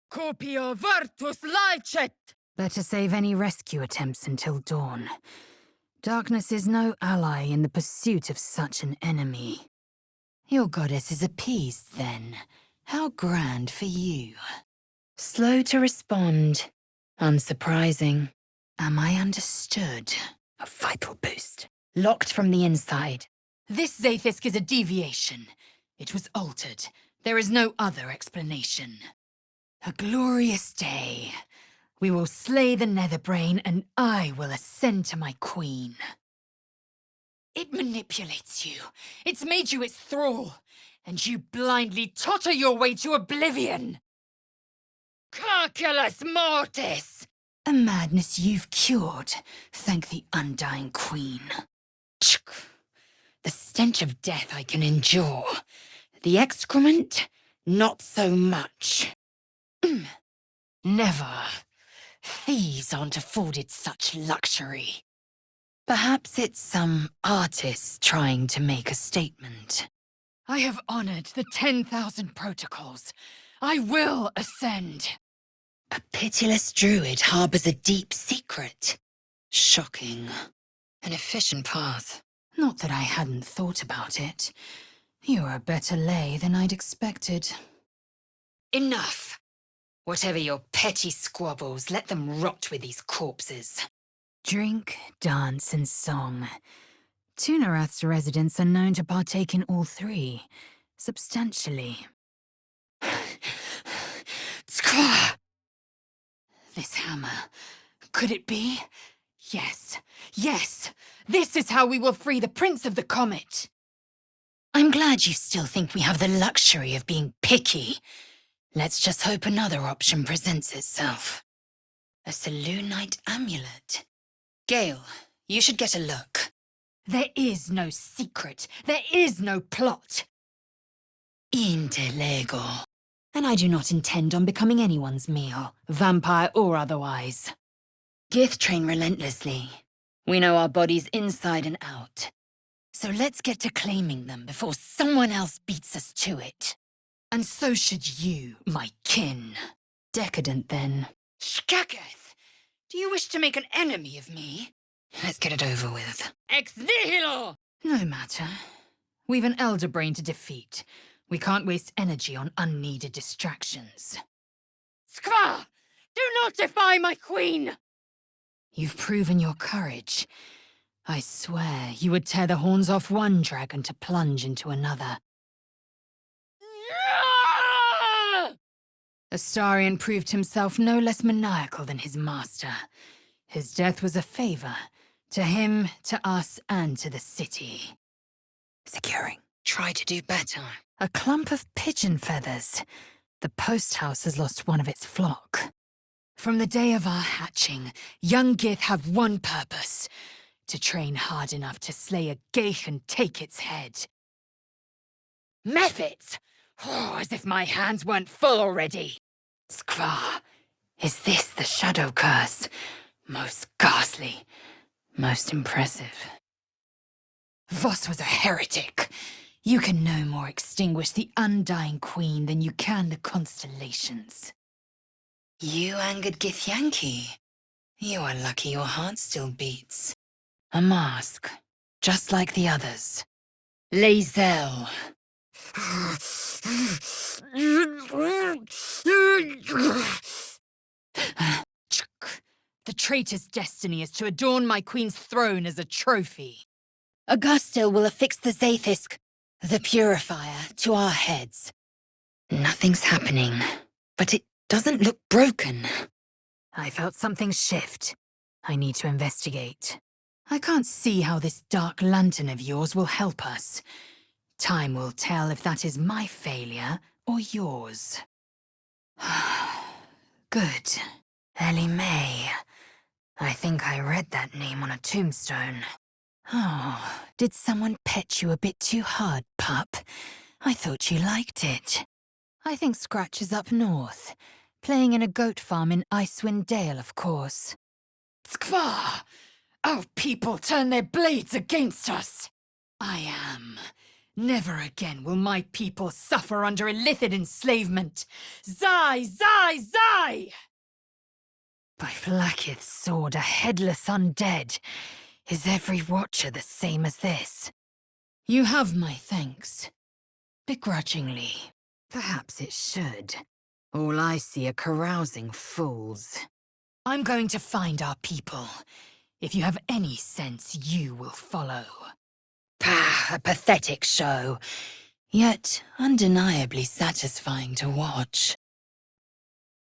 Copia virtus licet! Better save any rescue attempts until dawn. Darkness is no ally in the pursuit of such an enemy. Your goddess is appeased, then. How grand for you. Slow to respond. Unsurprising. Am I understood? A vital boost. Locked from the inside. This Zaithisk is a deviation. It was altered. There is no other explanation. A glorious day. We will slay the Netherbrain, and I will ascend to my queen. It manipulates you. It's made you its thrall, and you blindly totter your way to oblivion. Carculus mortis! A madness you've cured, thank the Undying Queen. The stench of death I can endure. The excrement, not so much. Never. Thieves aren't afforded such luxury. Perhaps it's some artist trying to make a statement. I have honored the 10,000 protocols. I will ascend. A pitiless druid harbors a deep secret. Shocking. An efficient path. Not that I hadn't thought about it. You're a better lay than I'd expected. Enough. Whatever your petty squabbles, let them rot with these corpses. Drink, dance, and song. Tunarath's residents are known to partake in all three, substantially. Skva! This hammer. Could it be? Yes. Yes! This is how we will free the Prince of the Comet! I'm glad you still think we have the luxury of being picky. Let's just hope another option presents itself. A Selûnite amulet. Gale, you should get a look. There is no secret. There is no plot. Intelego. And I do not intend on becoming anyone's meal, vampire or otherwise. Gith train relentlessly. We know our bodies inside and out. So let's get to claiming them before someone else beats us to it. And so should you, my kin. Decadent, then. Skaketh, do you wish to make an enemy of me? Let's get it over with. Ex nihilo! No matter. We've an elder brain to defeat. We can't waste energy on unneeded distractions. Skva! Do not defy my queen! You've proven your courage. I swear you would tear the horns off one dragon to plunge into another. Astarion proved himself no less maniacal than his master. His death was a favor. To him, to us, and to the city. Securing. Try to do better. A clump of pigeon feathers. The post house has lost one of its flock. From the day of our hatching, young Gith have one purpose: to train hard enough to slay a Geich and take its head. Methods! Oh, as if my hands weren't full already. Skva, is this the shadow curse? Most ghastly, most impressive. Voss was a heretic. You can no more extinguish the undying queen than you can the constellations. You angered Githyanki. You are lucky your heart still beats. A mask, just like the others. Lae'zel. The traitor's destiny is to adorn my queen's throne as a trophy. Augustil will affix the Zaithisk, the purifier, to our heads. Nothing's happening, but it doesn't look broken. I felt something shift. I need to investigate. I can't see how this dark lantern of yours will help us. Time will tell if that is my failure or yours. Good. Ellie May. I think I read that name on a tombstone. Oh, did someone pet you a bit too hard, pup? I thought you liked it. I think Scratch is up north, playing in a goat farm in Icewind Dale, of course. Skvar! Our people turn their blades against us! I am. Never again will my people suffer under illithid enslavement. Zai, Zai, Zai! By Vlaakith's sword, a headless undead. Is every watcher the same as this? You have my thanks. Begrudgingly. Perhaps it should. All I see are carousing fools. I'm going to find our people. If you have any sense, you will follow. Pah, a pathetic show. Yet undeniably satisfying to watch.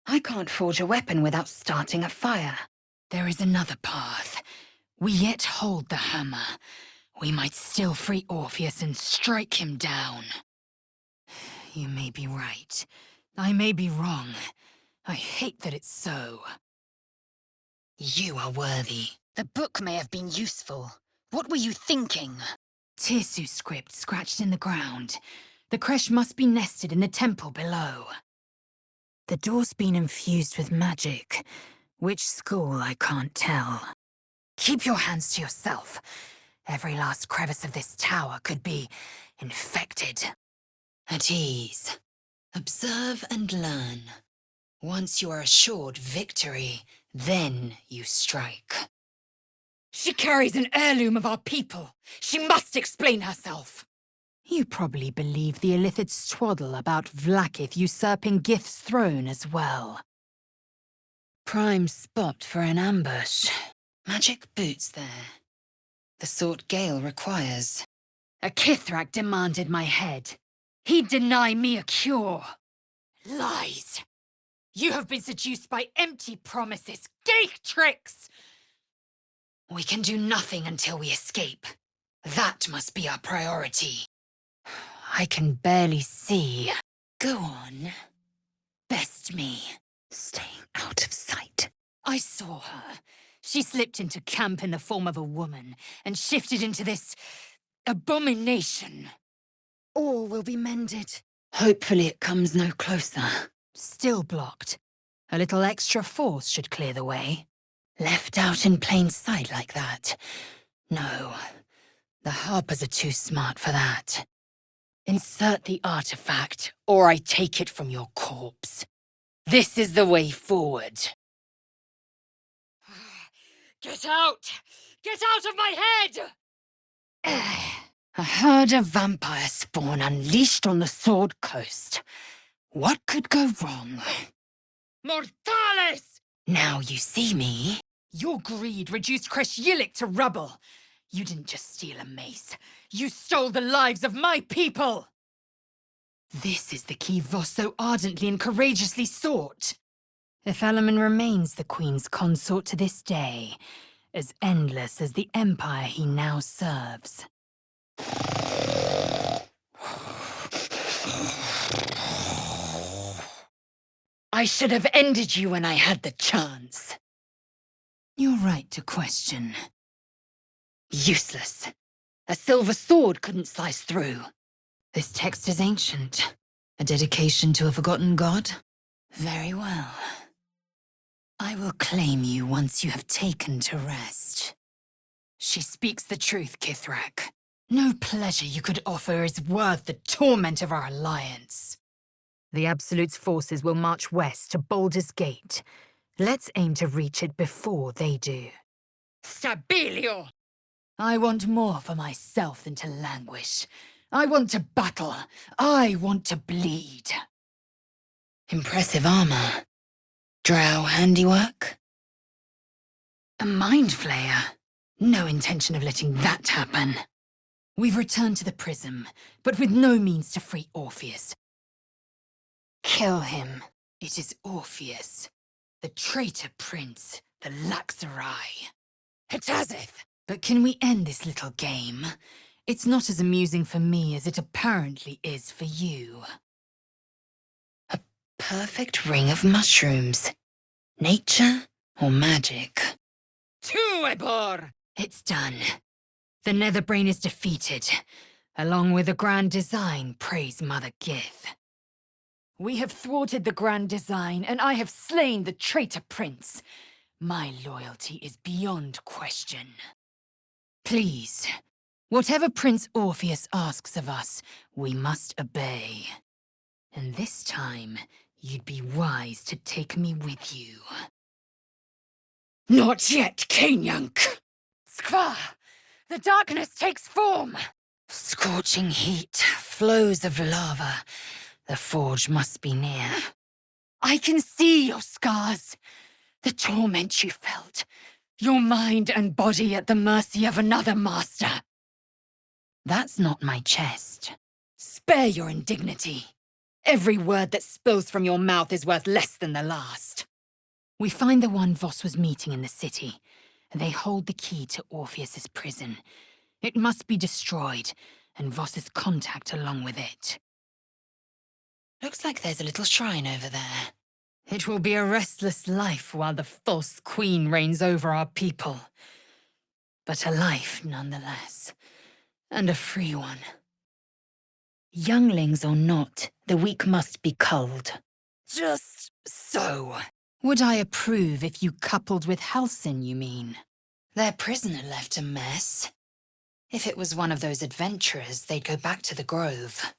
I can't forge a weapon without starting a fire. There is another path. We yet hold the hammer. We might still free Orpheus and strike him down. You may be right. I may be wrong. I hate that it's so. You are worthy. The book may have been useful. What were you thinking? Tirsu script scratched in the ground. The creche must be nested in the temple below. The door's been infused with magic. Which school, I can't tell. Keep your hands to yourself. Every last crevice of this tower could be infected. At ease. Observe and learn. Once you are assured victory, then you strike. She carries an heirloom of our people. She must explain herself. You probably believe the illithid's twaddle about Vlaakith usurping Gith's throne as well. Prime spot for an ambush. Magic boots there. The sort Gale requires. A Kithrak demanded my head. He'd deny me a cure. Lies! You have been seduced by empty promises, geek tricks! We can do nothing until we escape. That must be our priority. I can barely see. Go on. Best me. Staying out of sight. I saw her. She slipped into camp in the form of a woman and shifted into this abomination. All will be mended. Hopefully it comes no closer. Still blocked. A little extra force should clear the way. Left out in plain sight like that? No. The Harpers are too smart for that. Insert the artifact, or I take it from your corpse. This is the way forward. Get out! Get out of my head! A herd of vampire spawn unleashed on the Sword Coast. What could go wrong? Mortales! Now you see me. Your greed reduced Kresh Yillik to rubble. You didn't just steal a mace. You stole the lives of my people! This is the key Voss so ardently and courageously sought. If Elemen remains the Queen's consort to this day, as endless as the empire he now serves. I should have ended you when I had the chance. You're right to question. Useless. A silver sword couldn't slice through. This text is ancient. A dedication to a forgotten god? Very well. I will claim you once you have taken to rest. She speaks the truth, Kithrak. No pleasure you could offer is worth the torment of our alliance. The Absolute's forces will march west to Baldur's Gate. Let's aim to reach it before they do. Stabilio! I want more for myself than to languish. I want to battle. I want to bleed. Impressive armor. Drow handiwork? A mind flayer? No intention of letting that happen. We've returned to the prism, but with no means to free Orpheus. Kill him. It is Orpheus, the traitor prince, the Laxarai. Hitazith! But can we end this little game? It's not as amusing for me as it apparently is for you. A perfect ring of mushrooms. Nature or magic? Tuebor! It's done. The Netherbrain is defeated, along with the Grand Design, praise Mother Gith. We have thwarted the Grand Design, and I have slain the traitor prince. My loyalty is beyond question. Please, whatever Prince Orpheus asks of us, we must obey. And this time, you'd be wise to take me with you. Not yet, Kanyank! Skva! The darkness takes form! Scorching heat, flows of lava. The forge must be near. I can see your scars. The torment you felt. Your mind and body at the mercy of another master. That's not my chest. Spare your indignity. Every word that spills from your mouth is worth less than the last. We find the one Voss was meeting in the city, and they hold the key to Orpheus's prison. It must be destroyed, and Voss's contact along with it. Looks like there's a little shrine over there. It will be a restless life while the false queen reigns over our people. But a life nonetheless, and a free one. Younglings or not, the weak must be culled. Just so. Would I approve if you coupled with Halsin, you mean? Their prisoner left a mess. If it was one of those adventurers, they'd go back to the grove.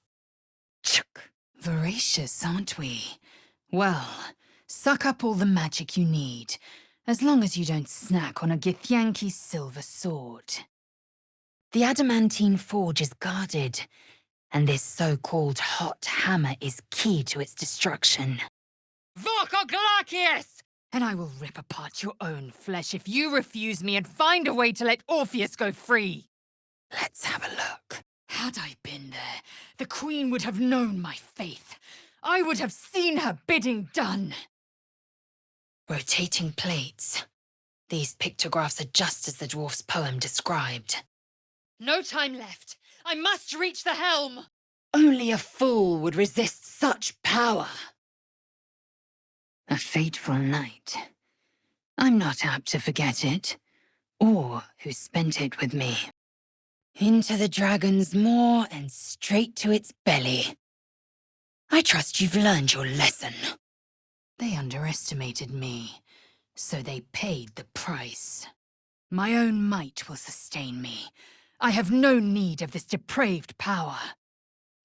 Chuk. Voracious, aren't we? Well, suck up all the magic you need, as long as you don't snack on a Githyanki silver sword. The adamantine forge is guarded, and this so-called hot hammer is key to its destruction. Vokoglakius! And I will rip apart your own flesh if you refuse me and find a way to let Orpheus go free. Let's have a look. Had I been there, the Queen would have known my faith. I would have seen her bidding done. Rotating plates. These pictographs are just as the dwarf's poem described. No time left. I must reach the helm. Only a fool would resist such power. A fateful night. I'm not apt to forget it, or who spent it with me. Into the dragon's maw and straight to its belly. I trust you've learned your lesson. They underestimated me, so they paid the price. My own might will sustain me. I have no need of this depraved power.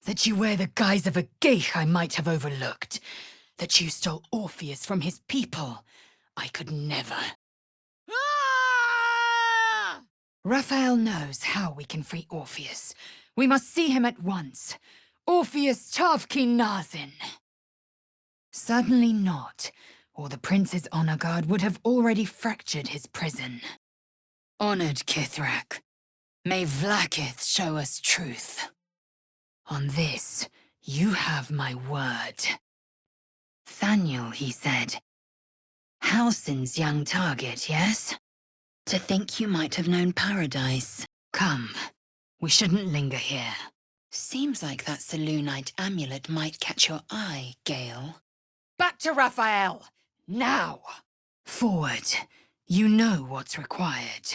That you wear the guise of a geich I might have overlooked. That you stole Orpheus from his people. I could never. Ah! Raphael knows how we can free Orpheus. We must see him at once. Orpheus Tavkin Nazin. Certainly not, or the prince's honor guard would have already fractured his prison. Honored Kithrak, may Vlaakith show us truth. On this, you have my word. Thaniel, he said. Halsin's young target, yes? To think you might have known paradise. Come, we shouldn't linger here. Seems like that Selûnite amulet might catch your eye, Gale. Back to Raphael! Now! Forward. You know what's required.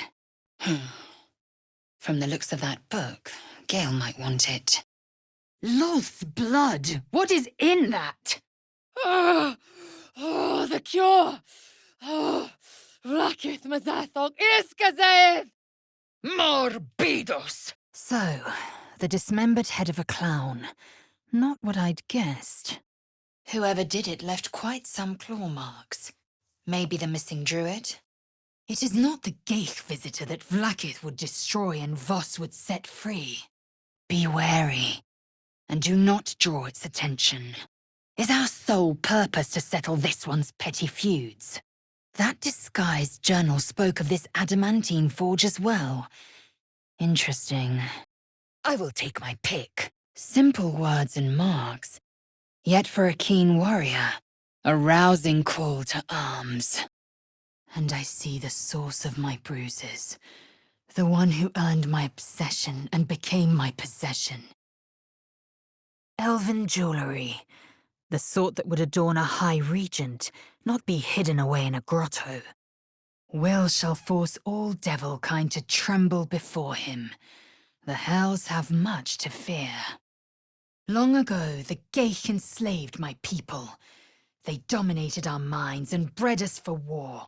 From the looks of that book, Gale might want it. Loth's blood! What is in that? Oh, the cure! Oh, Vlaakith Mazathok Iskazev! Morbidos! So, the dismembered head of a clown. Not what I'd guessed. Whoever did it left quite some claw marks. Maybe the missing druid? It is not the Geich visitor that Vlaakith would destroy and Voss would set free. Be wary, and do not draw its attention. Is our sole purpose to settle this one's petty feuds? That disguised journal spoke of this adamantine forge as well. Interesting. I will take my pick. Simple words and marks. Yet for a keen warrior, a rousing call to arms. And I see the source of my bruises. The one who earned my obsession and became my possession. Elven jewelry. The sort that would adorn a high regent, not be hidden away in a grotto. Will shall force all devil kind to tremble before him. The hells have much to fear. Long ago, the Geich enslaved my people. They dominated our minds and bred us for war,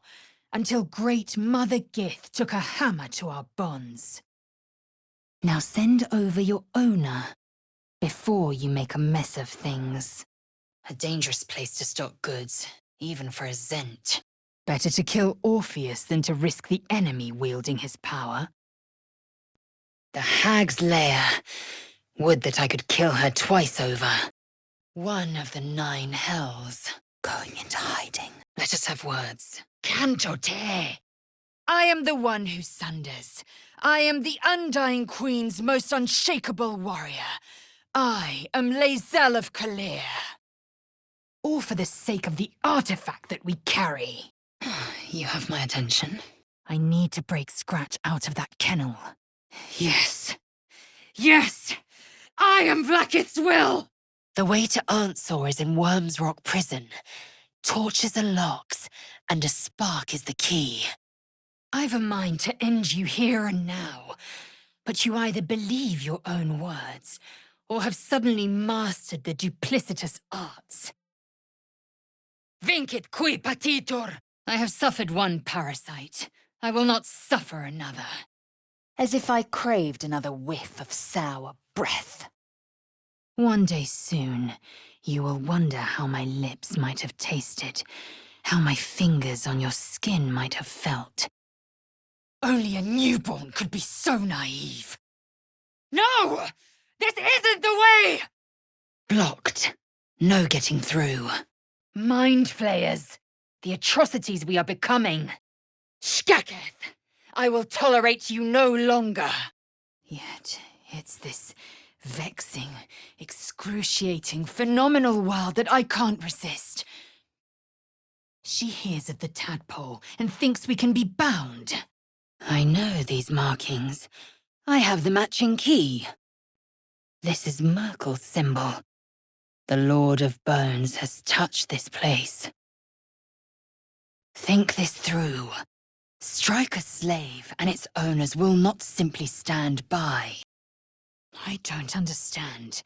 until great Mother Gith took a hammer to our bonds. Now send over your owner, before you make a mess of things. A dangerous place to stock goods, even for a Zent. Better to kill Orpheus than to risk the enemy wielding his power. The hag's lair. Would that I could kill her twice over. One of the 9 hells. Going into hiding. Let us have words. Canto te! I am the one who sunders. I am the Undying Queen's most unshakable warrior. I am Lae'zel of Kalir. All for the sake of the artifact that we carry. You have my attention. I need to break Scratch out of that kennel. Yes. Yes! I am Vlaakith's will! The way to Ansor is in Worm's Rock Prison. Torches are locks, and a spark is the key. I've a mind to end you here and now, but you either believe your own words, or have suddenly mastered the duplicitous arts. Vincit qui patitur! I have suffered one parasite. I will not suffer another. As if I craved another whiff of sour breath. One day soon, you will wonder how my lips might have tasted, how my fingers on your skin might have felt. Only a newborn could be so naive. No! This isn't the way! Blocked. No getting through. Mind flayers, the atrocities we are becoming. Skaketh, I will tolerate you no longer. Yet, it's this vexing, excruciating, phenomenal world that I can't resist. She hears of the tadpole and thinks we can be bound. I know these markings. I have the matching key. This is Merkel's symbol. The Lord of Bones has touched this place. Think this through. Strike a slave, and its owners will not simply stand by. I don't understand.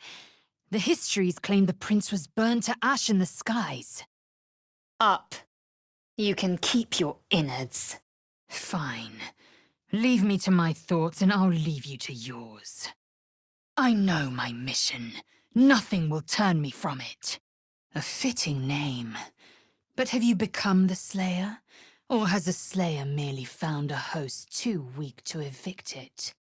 The histories claim the prince was burned to ash in the skies. Up. You can keep your innards. Fine. Leave me to my thoughts and I'll leave you to yours. I know my mission. Nothing will turn me from it. A fitting name. But have you become the Slayer? Or has a Slayer merely found a host too weak to evict it?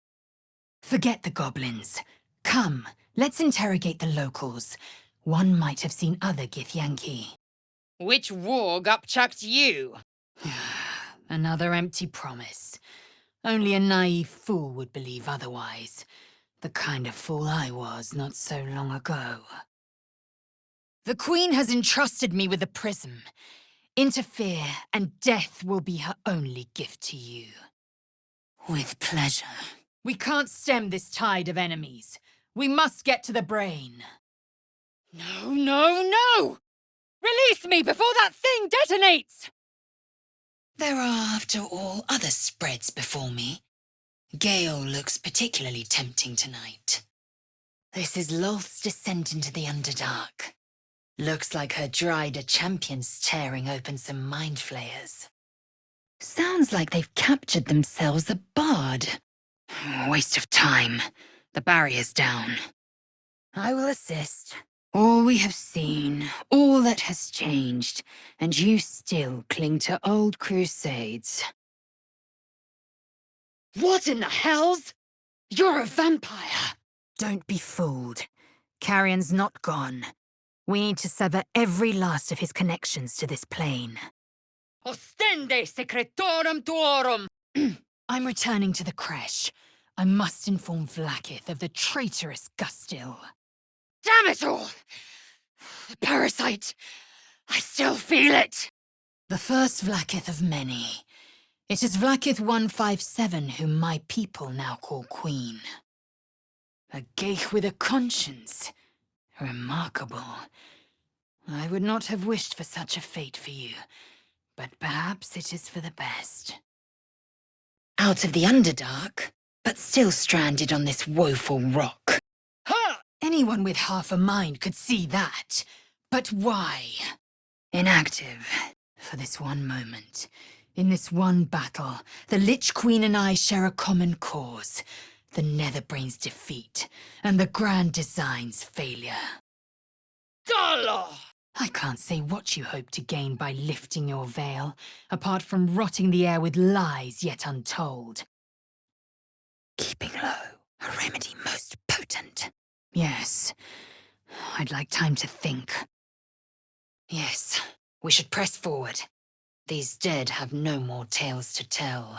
Forget the goblins. Come, let's interrogate the locals. One might have seen other Githyanki. Which warg upchucked you? Another empty promise. Only a naive fool would believe otherwise. The kind of fool I was not so long ago. The Queen has entrusted me with a prism. Interfere, and death will be her only gift to you. With pleasure. We can't stem this tide of enemies. We must get to the brain. No, no, no! Release me before that thing detonates! There are, after all, other spreads before me. Gale looks particularly tempting tonight. This is Lolth's descent into the Underdark. Looks like her Dryder champions tearing open some mind flayers. Sounds like they've captured themselves a bard. Waste of time. The barrier's down. I will assist. All we have seen, all that has changed, and you still cling to old crusades. What in the hells? You're a vampire! Don't be fooled. Carrion's not gone. We need to sever every last of his connections to this plane. Ostende secretorum tuorum! I'm returning to the creche. I must inform Vlaakith of the traitorous Gustil. Damn it all! The parasite! I still feel it! The first Vlaakith of many. It is Vlaakith 157 whom my people now call Queen. A geich with a conscience. Remarkable. I would not have wished for such a fate for you, but perhaps it is for the best. Out of the Underdark, but still stranded on this woeful rock. Ha! Anyone with half a mind could see that. But why? Inactive. For this one moment. In this one battle, the Lich Queen and I share a common cause. The Netherbrain's defeat, and the Grand Design's failure. Dollar! I can't say what you hope to gain by lifting your veil, apart from rotting the air with lies yet untold. Keeping low, a remedy most potent. Yes, I'd like time to think. Yes, we should press forward. These dead have no more tales to tell.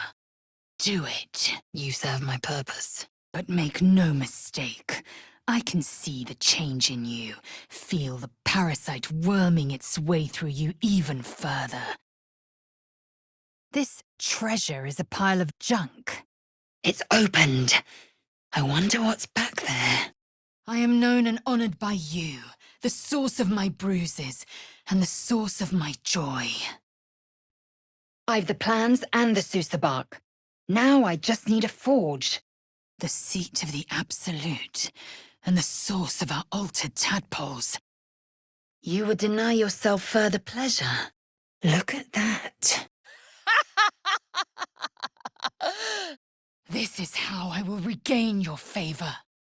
Do it. You serve my purpose. But make no mistake. I can see the change in you, feel the parasite worming its way through you even further. This treasure is a pile of junk. It's opened. I wonder what's back there. I am known and honored by you, the source of my bruises, and the source of my joy. I've the plans and the Sousa bark. Now I just need a forge. The seat of the Absolute, and the source of our altered tadpoles. You would deny yourself further pleasure. Look at that. This is how I will regain your favor.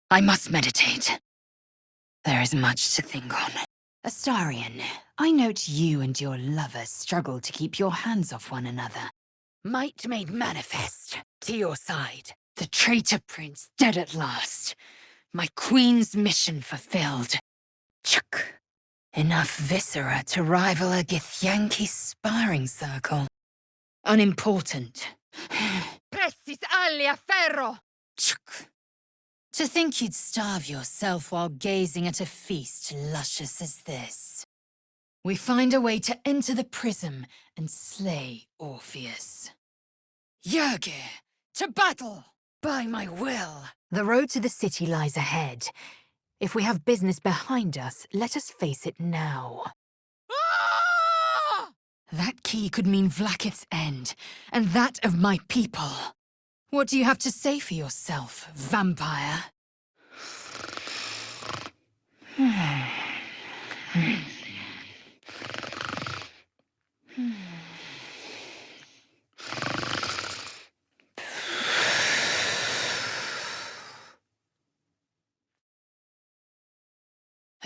I must meditate. There is much to think on. Astarion, I note you and your lover struggle to keep your hands off one another. Might made manifest, to your side. The traitor prince dead at last. My queen's mission fulfilled. Chuk. Enough viscera to rival a Githyanki sparring circle. Unimportant. Pressis alia ferro! Chuk. To think you'd starve yourself while gazing at a feast luscious as this. We find a way to enter the prism and slay Orpheus. Jörgir, to battle! By my will. The road to the city lies ahead. If we have business behind us, let us face it now. Ah! That key could mean Vlaakith's end, and that of my people. What do you have to say for yourself, vampire?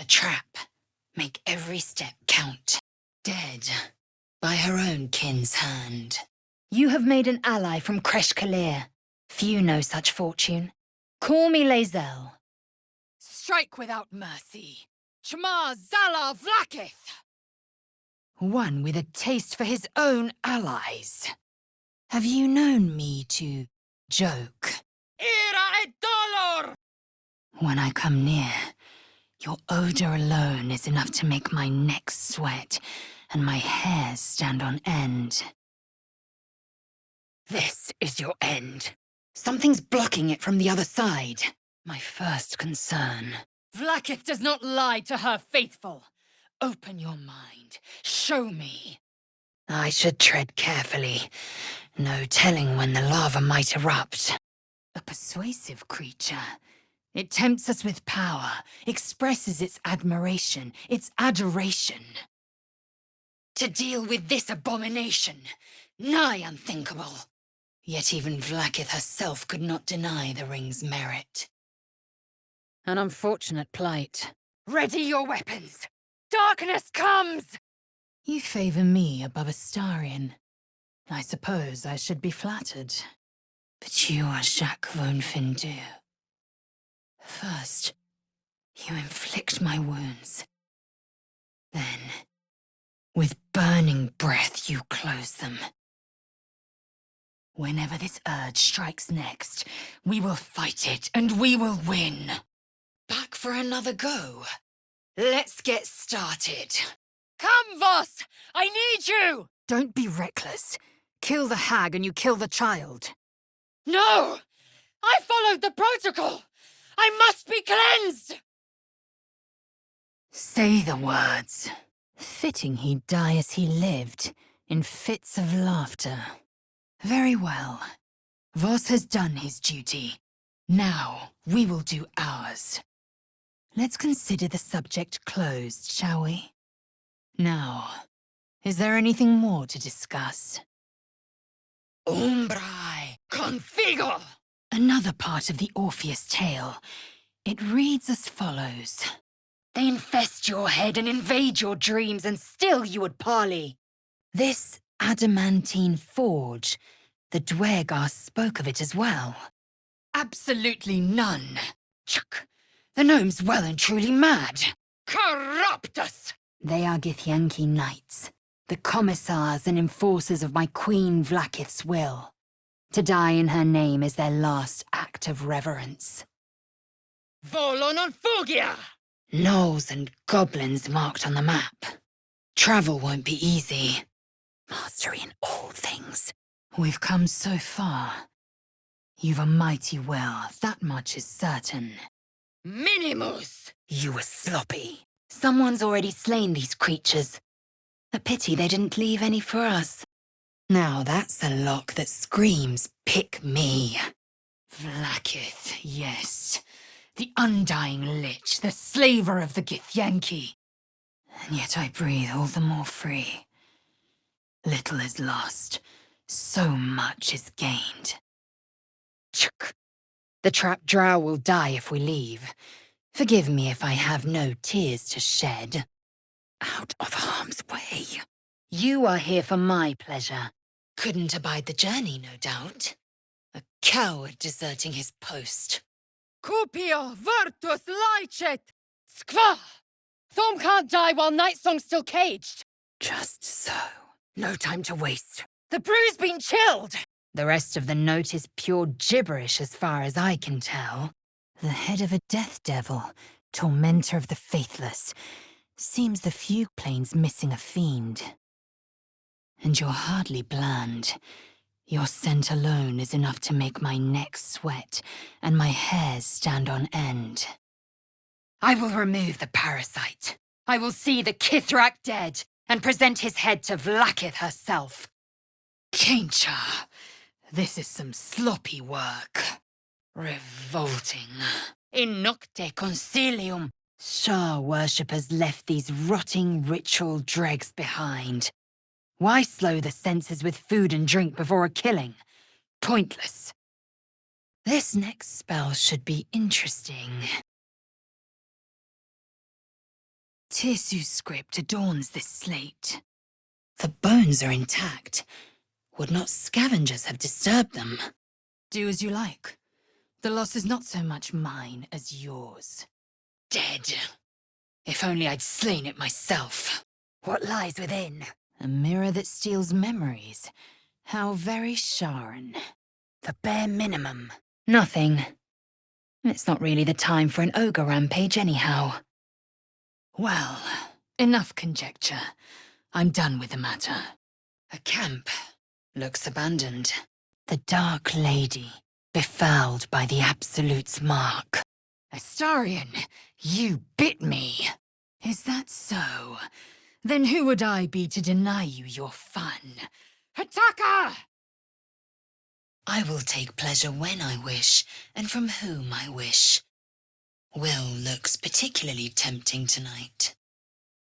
A trap. Make every step count. Dead. By her own kin's hand. You have made an ally from Kresh Kalir. Few know such fortune. Call me Lae'zel. Strike without mercy. Shema Zala Vlaakith! One with a taste for his own allies. Have you known me to joke? Ira et dolor! When I come near, your odor alone is enough to make my neck sweat and my hairs stand on end. This is your end. Something's blocking it from the other side. My first concern. Vlaakith does not lie to her faithful. Open your mind. Show me. I should tread carefully. No telling when the lava might erupt. A persuasive creature. It tempts us with power, expresses its admiration, its adoration. To deal with this abomination, nigh unthinkable. Yet even Vlaakith herself could not deny the ring's merit. An unfortunate plight. Ready your weapons! Darkness comes! You favor me above Astarion. I suppose I should be flattered. But you are Jacques von Findur. First, you inflict my wounds. Then, with burning breath, you close them. Whenever this urge strikes next, we will fight it and we will win. Back for another go. Let's get started. Come, Voss! I need you! Don't be reckless. Kill the hag and you kill the child. No! I followed the protocol! I must be cleansed! Say the words. Fitting he'd die as he lived, in fits of laughter. Very well. Voss has done his duty. Now, we will do ours. Let's consider the subject closed, shall we? Now, is there anything more to discuss? Umbrae Configo! Another part of the Orpheus tale. It reads as follows. They infest your head and invade your dreams, and still you would parley. This adamantine forge, the Dwergar spoke of it as well. Absolutely none. Chuck. The gnome's well and truly mad. Corruptus! They are Githyanki knights, the commissars and enforcers of my Queen Vlaakith's will. To die in her name is their last act of reverence. Volo non fugia! Gnolls and goblins marked on the map. Travel won't be easy. Mastery in all things. We've come so far. You've a mighty will, that much is certain. Minimus! You were sloppy. Someone's already slain these creatures. A pity they didn't leave any for us. Now that's a lock that screams, pick me. Vlaakith, yes. The undying lich, the slaver of the Githyanki. And yet I breathe all the more free. Little is lost, so much is gained. Chuck. The trapped drow will die if we leave. Forgive me if I have no tears to shed. Out of harm's way. You are here for my pleasure. Couldn't abide the journey, no doubt. A coward deserting his post. Cupio virtus licet! Skva! Thorm can't die while Nightsong's still caged. Just so. No time to waste. The brew's been chilled! The rest of the note is pure gibberish as far as I can tell. The head of a death devil, tormentor of the faithless. Seems the fugue plane's missing a fiend. And you're hardly bland. Your scent alone is enough to make my neck sweat and my hairs stand on end. I will remove the parasite. I will see the Kithrak dead and present his head to Vlaakith herself. Kaincha, this is some sloppy work. Revolting. In nocte concilium. Shah worshippers left these rotting ritual dregs behind. Why slow the senses with food and drink before a killing? Pointless. This next spell should be interesting. Tirsu's script adorns this slate. The bones are intact. Would not scavengers have disturbed them? Do as you like. The loss is not so much mine as yours. Dead. If only I'd slain it myself. What lies within? A mirror that steals memories. How very Sharon. The bare minimum. Nothing. It's not really the time for an ogre rampage anyhow. Well, enough conjecture. I'm done with the matter. A camp. Looks abandoned. The Dark Lady, befouled by the Absolute's mark. Astarion, you bit me. Is that so? Then who would I be to deny you your fun? Hataka! I will take pleasure when I wish, and from whom I wish. Will looks particularly tempting tonight.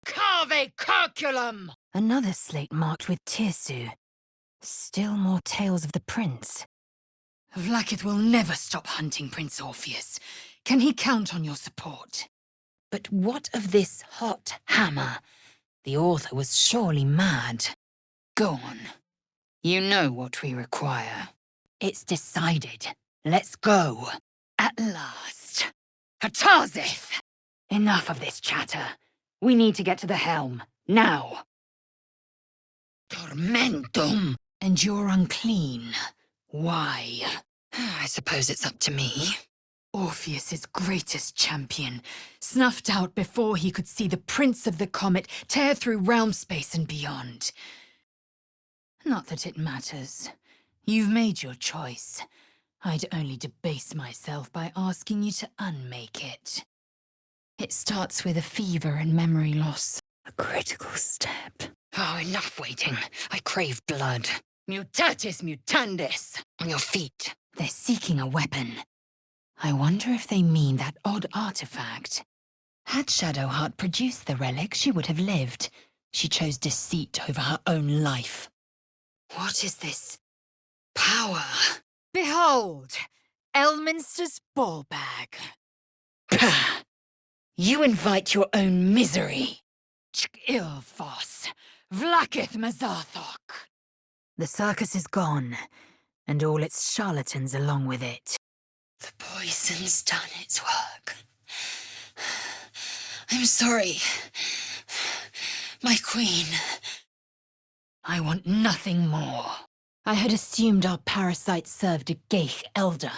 Cave curculum! Another slate marked with Tirsu. Still more tales of the prince. Vlaakith will never stop hunting Prince Orpheus. Can he count on your support? But what of this hot hammer? The author was surely mad. Go on. You know what we require. It's decided. Let's go. At last. Hatazith! Enough of this chatter. We need to get to the helm. Now. Tormentum! And you're unclean. Why? I suppose it's up to me. Orpheus's greatest champion, snuffed out before he could see the Prince of the Comet tear through realm space and beyond. Not that it matters. You've made your choice. I'd only debase myself by asking you to unmake it. It starts with a fever and memory loss. A critical step. Oh, enough waiting. I crave blood. Mutatis mutandis! On your feet. They're seeking a weapon. I wonder if they mean that odd artifact. Had Shadowheart produced the relic, she would have lived. She chose deceit over her own life. What is this power? Behold! Elminster's ball bag. Pah! You invite your own misery. Ilfos, Vlaakith Mazarthok. The circus is gone, and all its charlatans along with it. The poison's done its work. I'm sorry. My queen. I want nothing more. I had assumed our parasites served a Geich elder,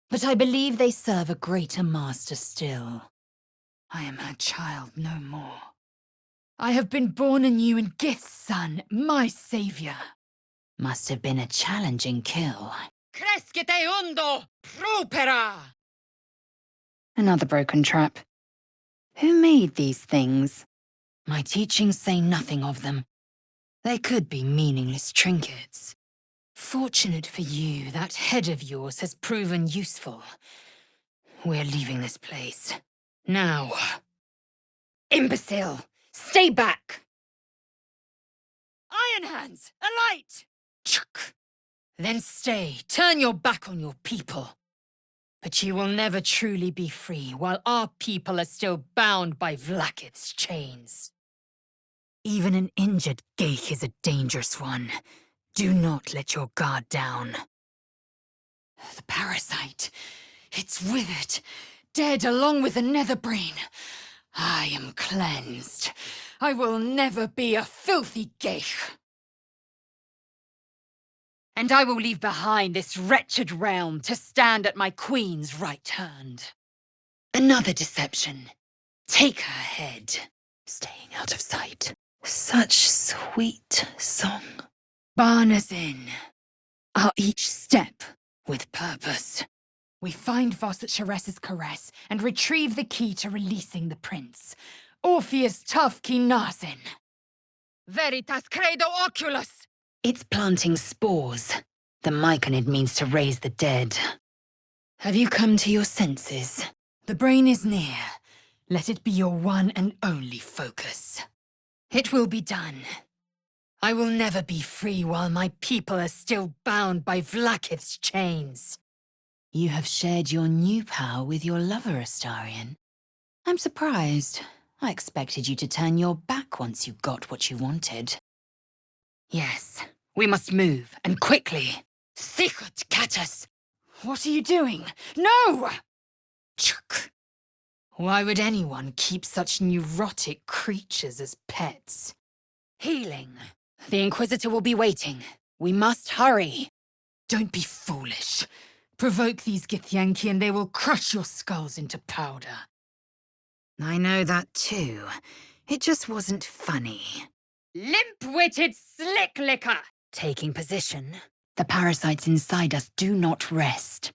but I believe they serve a greater master still. I am her child no more. I have been born anew in Gith's son, my savior. Must have been a challenging kill. Crescite undo, propera! Another broken trap. Who made these things? My teachings say nothing of them. They could be meaningless trinkets. Fortunate for you, that head of yours has proven useful. We're leaving this place. Now. Imbecile! Stay back! Iron Hands, alight! Chuk. Then stay. Turn your back on your people. But you will never truly be free while our people are still bound by Vlaakith's chains. Even an injured Geich is a dangerous one. Do not let your guard down. The parasite. It's withered. Dead along with the netherbrain. I am cleansed. I will never be a filthy Geich. And I will leave behind this wretched realm to stand at my queen's right hand. Another deception. Take her head. Staying out of sight. Such sweet song. Barna's Inn. Our each step with purpose. We find Voss at Sharess's caress and retrieve the key to releasing the prince. Orpheus Tufki Nasin. Veritas credo oculus! It's planting spores. The Myconid means to raise the dead. Have you come to your senses? The brain is near. Let it be your one and only focus. It will be done. I will never be free while my people are still bound by Vlaakith's chains. You have shared your new power with your lover, Astarion. I'm surprised. I expected you to turn your back once you got what you wanted. Yes, we must move, and quickly. Sicut Catus! What are you doing? No! Chuk. Why would anyone keep such neurotic creatures as pets? Healing. The Inquisitor will be waiting. We must hurry. Don't be foolish. Provoke these Githyanki and they will crush your skulls into powder. I know that too. It just wasn't funny. Limp-witted slick-licker! Taking position. The parasites inside us do not rest.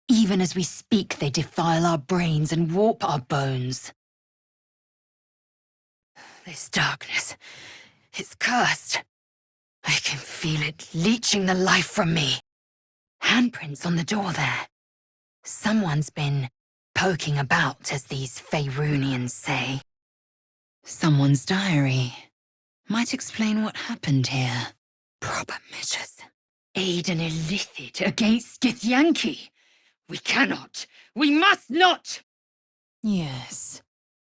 Even as we speak, they defile our brains and warp our bones. This darkness, it's cursed. I can feel it leeching the life from me. Handprints on the door there. Someone's been poking about, as these Faerunians say. Someone's diary. Might explain what happened here. Proper measures. Aid an illicit against Githyanki. We cannot. We must not! Yes.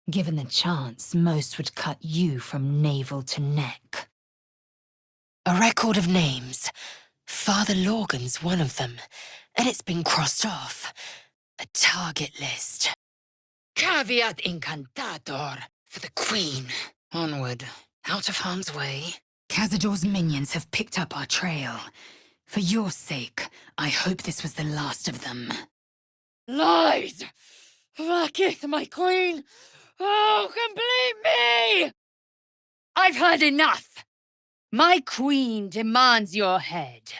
Given the chance, most would cut you from navel to neck. A record of names. Father Lorgan's one of them, and it's been crossed off. A target list. Caveat incantator. For the Queen. Onward. Out of harm's way. Cazador's minions have picked up our trail. For your sake, I hope this was the last of them. Lies! Vakith, my queen! Oh, complete me! I've heard enough! My queen demands your head.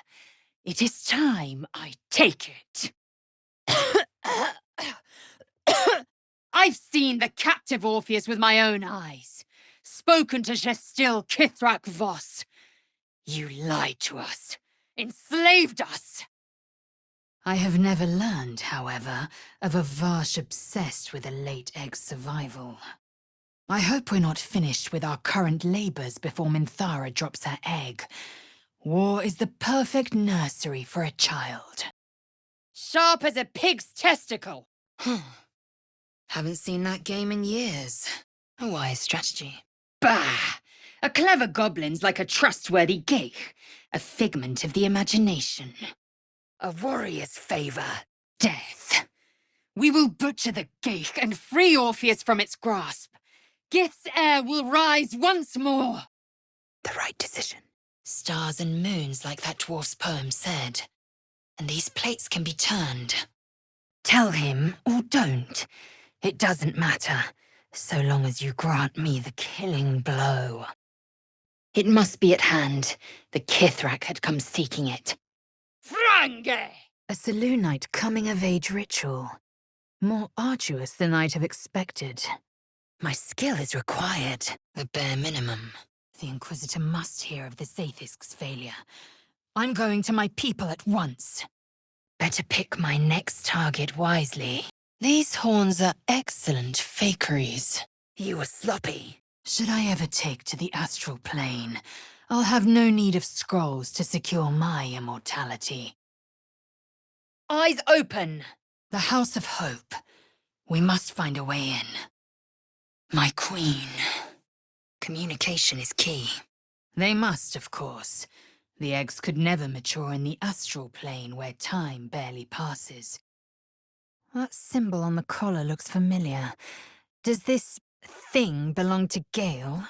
It is time I take it. I've seen the captive Orpheus with my own eyes. Spoken to Gestil Kithrak Voss. You lied to us. Enslaved us. I have never learned, however, of a Varsh obsessed with a late egg's survival. I hope we're not finished with our current labors before Minthara drops her egg. War is the perfect nursery for a child. Sharp as a pig's testicle. Haven't seen that game in years. A wise strategy. Bah! A clever goblin's like a trustworthy geich. A figment of the imagination. A warrior's favor. Death. We will butcher the geich and free Orpheus from its grasp. Gith's heir will rise once more. The right decision. Stars and moons, like that dwarf's poem said. And these plates can be turned. Tell him, or don't. It doesn't matter, so long as you grant me the killing blow. It must be at hand. The Kithrak had come seeking it. Frange! A Selûnite coming-of-age ritual. More arduous than I'd have expected. My skill is required. The bare minimum. The Inquisitor must hear of the Zaithisk's failure. I'm going to my people at once. Better pick my next target wisely. These horns are excellent fakeries. You were sloppy. Should I ever take to the astral plane, I'll have no need of scrolls to secure my immortality. Eyes open! The House of Hope. We must find a way in. My queen. Communication is key. They must, of course. The eggs could never mature in the astral plane where time barely passes. That symbol on the collar looks familiar. Does this thing belong to Gale?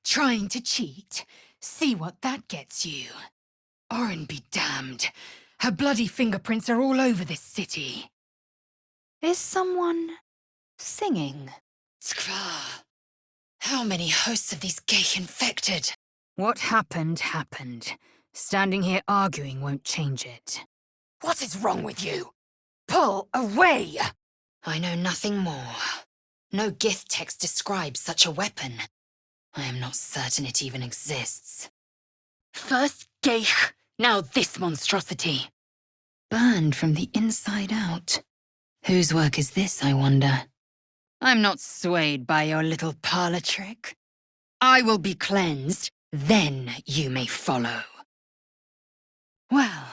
Trying to cheat? See what that gets you. Orin be damned. Her bloody fingerprints are all over this city. Is someone singing? Skra. How many hosts of these gay infected? What happened, happened. Standing here arguing won't change it. What is wrong with you? Pull away! I know nothing more. No Gith text describes such a weapon. I am not certain it even exists. First geich, now this monstrosity. Burned from the inside out. Whose work is this, I wonder? I'm not swayed by your little parlor trick. I will be cleansed, then you may follow. Well,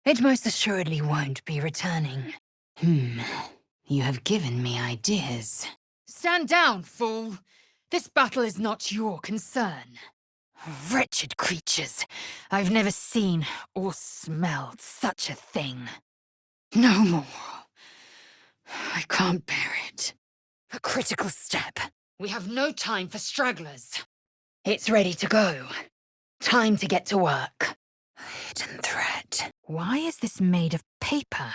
it most assuredly won't be returning. You have given me ideas. Stand down, fool. This battle is not your concern. Wretched creatures. I've never seen or smelled such a thing. No more. I can't bear it. A critical step. We have no time for stragglers. It's ready to go. Time to get to work. Hidden threat. Why is this made of paper?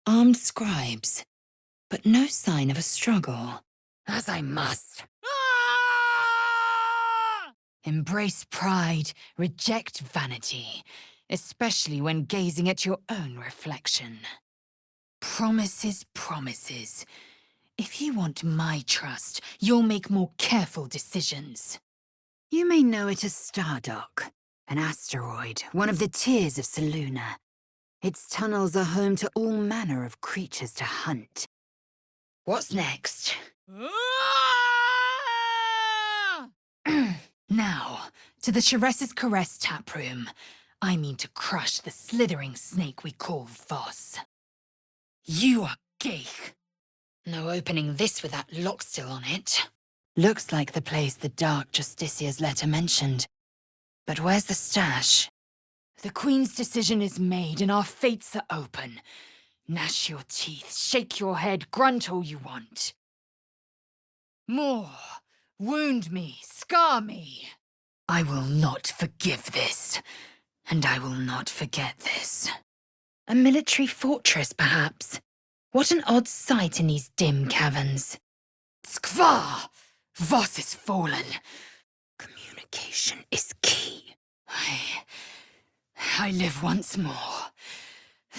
Armed scribes, but no sign of a struggle. As I must. Embrace pride, reject vanity, especially when gazing at your own reflection. Promises, promises. If you want my trust, you'll make more careful decisions. You may know it as Stardock, an asteroid, one of the tiers of Selûne. Its tunnels are home to all manner of creatures to hunt. What's next? Now, To the Sheres's Caress taproom. I mean to crush the slithering snake we call Voss. You are Geich. No opening this with that lock still on it. Looks like the place the Dark Justicia's letter mentioned. But where's the stash? The Queen's decision is made and our fates are open. Gnash your teeth, shake your head, grunt all you want. More. Wound me, scar me. I will not forgive this. And I will not forget this. A military fortress, perhaps? What an odd sight in these dim caverns. Skvar! Voss is fallen. Communication is key. I live once more.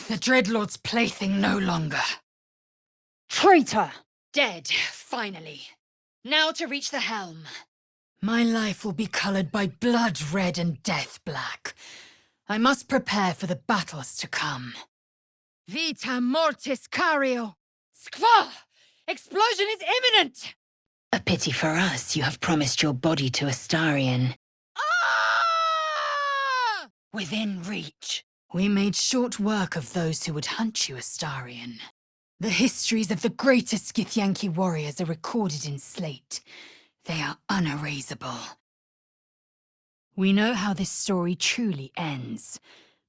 The Dreadlord's plaything no longer. Traitor! Dead, finally. Now to reach the helm. My life will be colored by blood red and death black. I must prepare for the battles to come. Vita mortis cario! Skvar! Explosion is imminent! A pity for us you have promised your body to Astarion. Ah! Within reach. We made short work of those who would hunt you, Astarion. The histories of the greatest Githyanki warriors are recorded in slate. They are unerasable. We know how this story truly ends,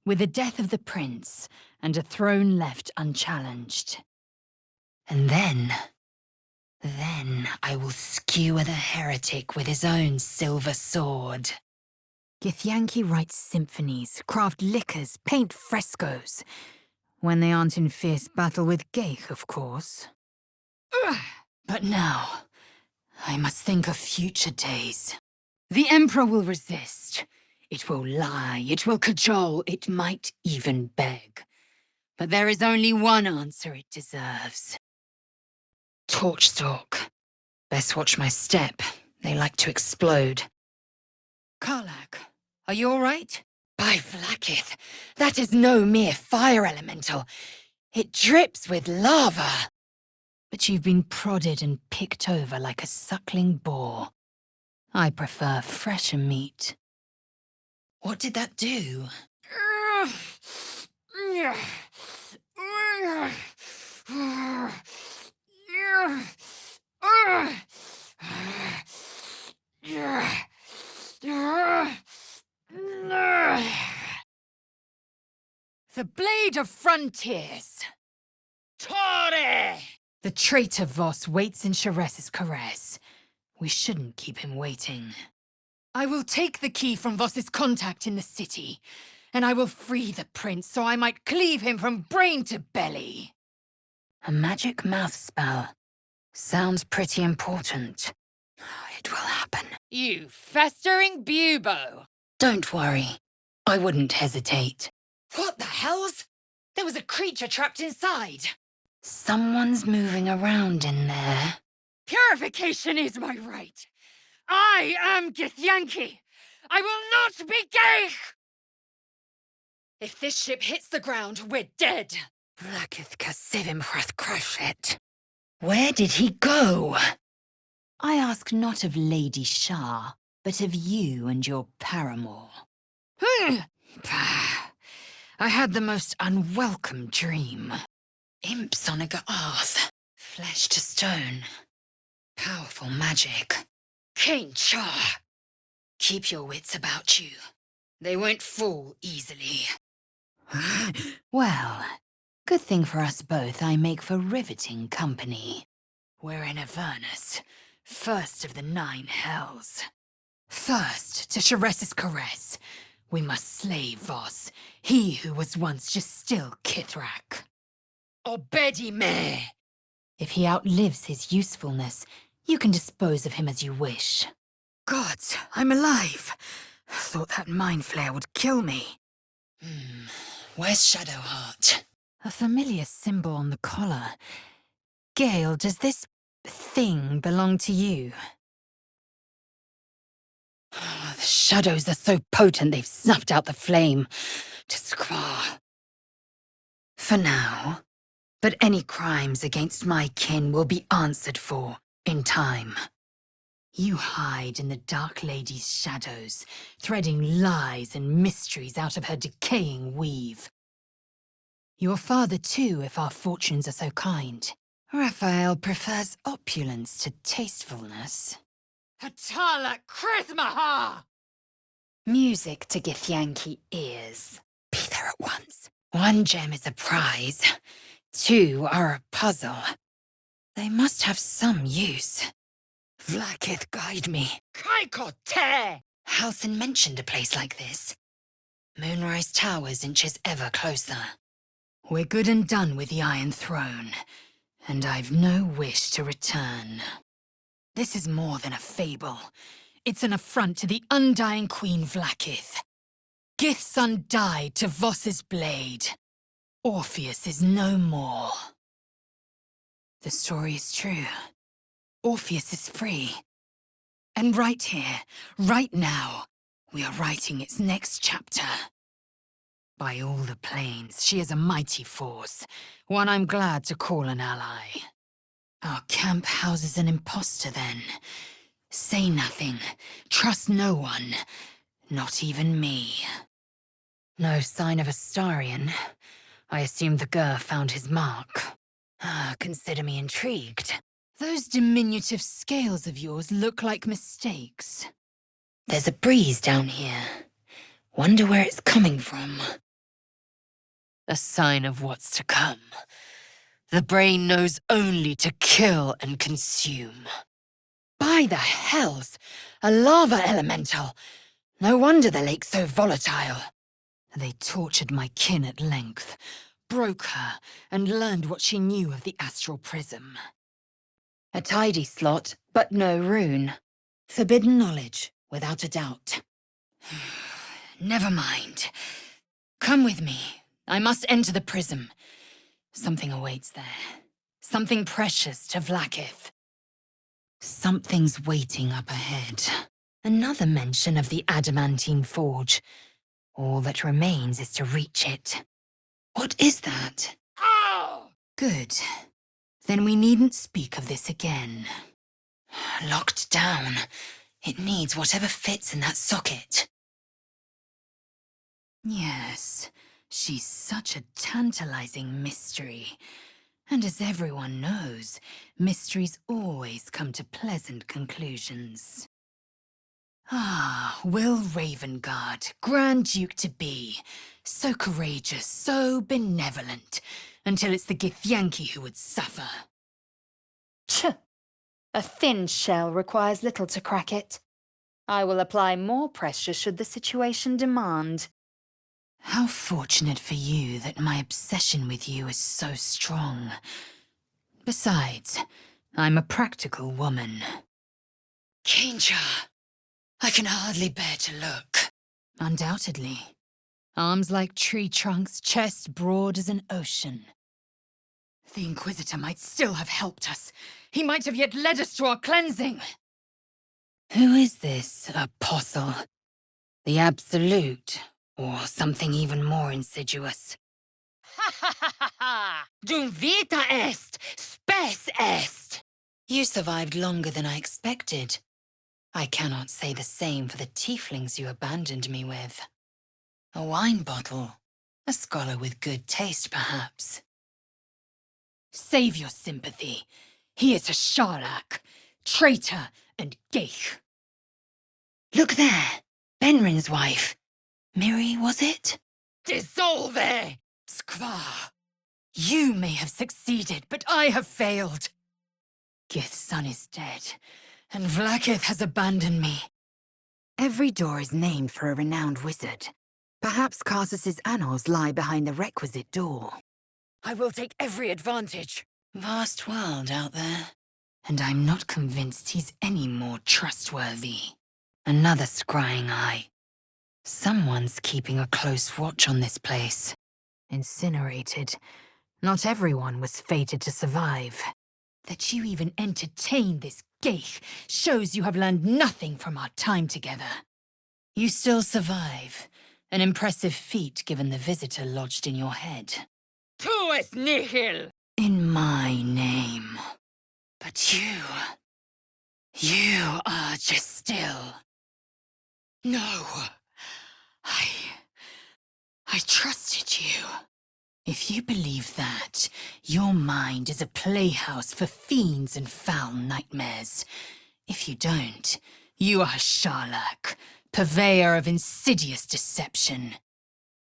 with the death of the prince and a throne left unchallenged. And then I will skewer the heretic with his own silver sword. Githyanki writes symphonies, craft liquors, paint frescoes. When they aren't in fierce battle with Geich, of course. But now, I must think of future days. The Emperor will resist. It will lie, it will cajole, it might even beg. But there is only one answer it deserves. Torchstalk. Best watch my step. They like to explode. Karlak, are you all right? By Vlaakith, that is no mere fire elemental. It drips with lava. But you've been prodded and picked over like a suckling boar. I prefer fresher meat. What did that do? The Blade of Frontiers. Tore! The traitor Voss waits in Sheres's Caress. We shouldn't keep him waiting. I will take the key from Voss's contact in the city, and I will free the prince so I might cleave him from brain to belly. A magic mouth spell. Sounds pretty important. It will happen. You festering bubo! Don't worry. I wouldn't hesitate. What the hells? There was a creature trapped inside. Someone's moving around in there. Purification is my right. I am Githyanki. I will not be Geich! If this ship hits the ground, we're dead. Vlaakith Kasivim crush it. Where did he go? I ask not of Lady Shah, but of you and your paramour. I had the most unwelcome dream. Imps on a Ga'ath. Flesh to stone. Powerful magic. King Char. Keep your wits about you. They won't fall easily. Well, good thing for us both I make for riveting company. We're in Avernus, first of the 9 hells. First, to Sheres's Caress. We must slay Voss, he who was once just still Kithrak. Obedi me! If he outlives his usefulness, you can dispose of him as you wish. Gods, I'm alive! Thought that mind flare would kill me. Where's Shadowheart? A familiar symbol on the collar. Gale, does this thing belong to you? The shadows are so potent they've snuffed out the flame. To Skvar. For now. But any crimes against my kin will be answered for in time. You hide in the Dark Lady's shadows, threading lies and mysteries out of her decaying weave. Your father too, if our fortunes are so kind. Raphael prefers opulence to tastefulness. Hatala Krithmaha! Music to Githyanki ears. Be there at once. 1 gem is a prize. 2 are a puzzle. They must have some use. Vlakith, guide me. Kaikote! Halcyon mentioned a place like this. Moonrise Towers inches ever closer. We're good and done with the Iron Throne, and I've no wish to return. This is more than a fable. It's an affront to the undying Queen Vlakith. Gith's son died to Voss's blade. Orpheus is no more. The story is true. Orpheus is free. And right here, right now, we are writing its next chapter. By all the plains, she is a mighty force, one I'm glad to call an ally. Our camp houses an imposter then. Say nothing, trust no one, not even me. No sign of Astarion. I assumed the Gur found his mark. Consider me intrigued. Those diminutive scales of yours look like mistakes. There's a breeze down here. Wonder where it's coming from. A sign of what's to come. The brain knows only to kill and consume. By the hells! A lava elemental! No wonder the lake's so volatile. They tortured my kin at length, broke her, and learned what she knew of the astral prism. A tidy slot, but no rune. Forbidden knowledge, without a doubt. Never mind. Come with me. I must enter the prism. Something awaits there. Something precious to Vlakith. Something's waiting up ahead. Another mention of the adamantine forge. All that remains is to reach it. What is that? Ow! Good. Then we needn't speak of this again. Locked down. It needs whatever fits in that socket. Yes, she's such a tantalizing mystery. And as everyone knows, mysteries always come to pleasant conclusions. Ah, Will Ravengard, Grand Duke to be. So courageous, so benevolent, until it's the Githyanki who would suffer. Tch! A thin shell requires little to crack it. I will apply more pressure should the situation demand. How fortunate for you that my obsession with you is so strong. Besides, I'm a practical woman. Kinja, I can hardly bear to look. Undoubtedly. Arms like tree trunks, chest broad as an ocean. The Inquisitor might still have helped us. He might have yet led us to our cleansing. Who is this apostle? The Absolute, or something even more insidious? Ha ha ha ha ha! Dum vita est, spes est! You survived longer than I expected. I cannot say the same for the tieflings you abandoned me with. A wine bottle. A scholar with good taste, perhaps. Save your sympathy. He is a Sharlak, traitor and geich. Look there! Benrin's wife. Miri, was it? Dissolve! Skva! You may have succeeded, but I have failed. Gith's son is dead, and Vlakith has abandoned me. Every door is named for a renowned wizard. Perhaps Karsus's annals lie behind the requisite door. I will take every advantage. Vast world out there. And I'm not convinced he's any more trustworthy. Another scrying eye. Someone's keeping a close watch on this place. Incinerated. Not everyone was fated to survive. That you even entertain this geich shows you have learned nothing from our time together. You still survive. An impressive feat given the visitor lodged in your head. Tuus nihil! In my name. But you... You are just still. No. I trusted you. If you believe that, your mind is a playhouse for fiends and foul nightmares. If you don't, you are Sharlak, purveyor of insidious deception.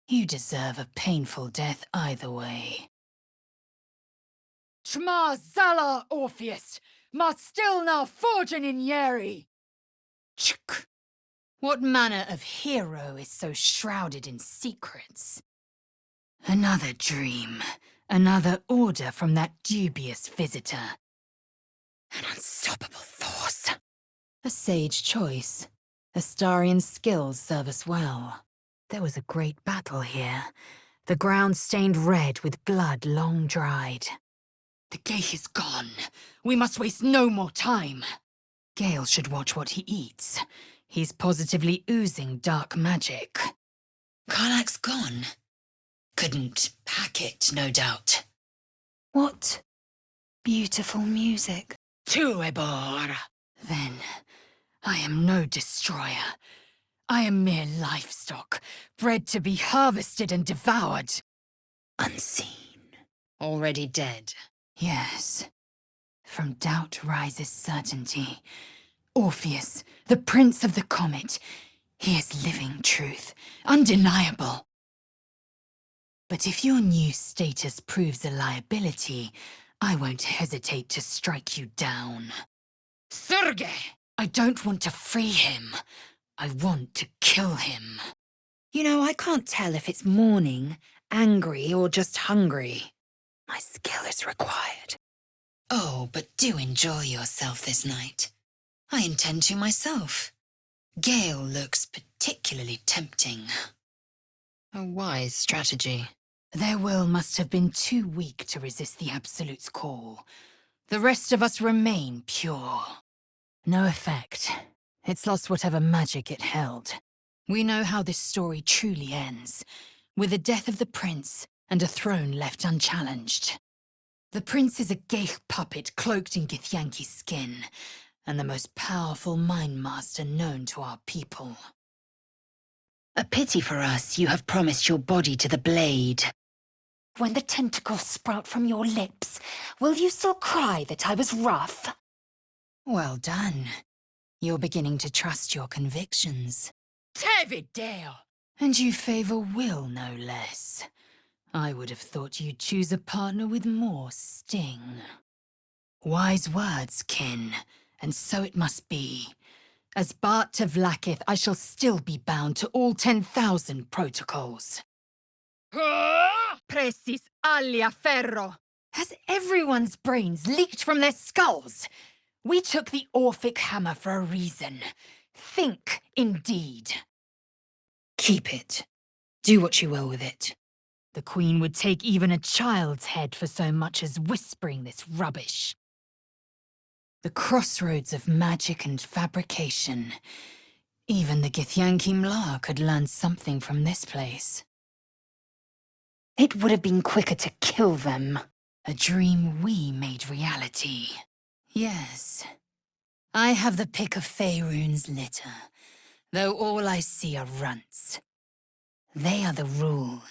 You deserve a painful death either way. Tma Zala Orpheus, ma stilna forgin in Yeri. Chk. What manner of hero is so shrouded in secrets? Another dream, another order from that dubious visitor. An unstoppable force. A sage choice. Astarian's skills serve us well. There was a great battle here. The ground stained red with blood long dried. The Geich is gone. We must waste no more time. Gale should watch what he eats. He's positively oozing dark magic. Karlak's gone. Couldn't hack it, no doubt. What beautiful music. Tuebor. Then, I am no destroyer. I am mere livestock, bred to be harvested and devoured. Unseen. Already dead. Yes. From doubt rises certainty. Orpheus, the prince of the comet. He is living truth, undeniable. But if your new status proves a liability, I won't hesitate to strike you down. Serge! I don't want to free him. I want to kill him. You know, I can't tell if it's mourning, angry, or just hungry. My skill is required. Oh, but do enjoy yourself this night. I intend to myself. Gale looks particularly tempting. A wise strategy. Their will must have been too weak to resist the Absolute's call. The rest of us remain pure. No effect. It's lost whatever magic it held. We know how this story truly ends, with the death of the prince and a throne left unchallenged. The prince is a Geich puppet cloaked in Githyanki's skin, and the most powerful mind master known to our people. A pity for us you have promised your body to the blade. When the tentacles sprout from your lips, will you still cry that I was rough? Well done. You're beginning to trust your convictions. Tevidale! And you favor will, no less. I would have thought you'd choose a partner with more sting. Wise words, kin, and so it must be. As Bart of Vlaakith, I shall still be bound to all 10,000 protocols. Precis alia ferro! Has everyone's brains leaked from their skulls? We took the Orphic hammer for a reason. Think, indeed. Keep it. Do what you will with it. The Queen would take even a child's head for so much as whispering this rubbish. The crossroads of magic and fabrication. Even the Githyanki Mla could learn something from this place. It would have been quicker to kill them. A dream we made reality. Yes. I have the pick of Faerun's litter, though all I see are runts. They are the rule.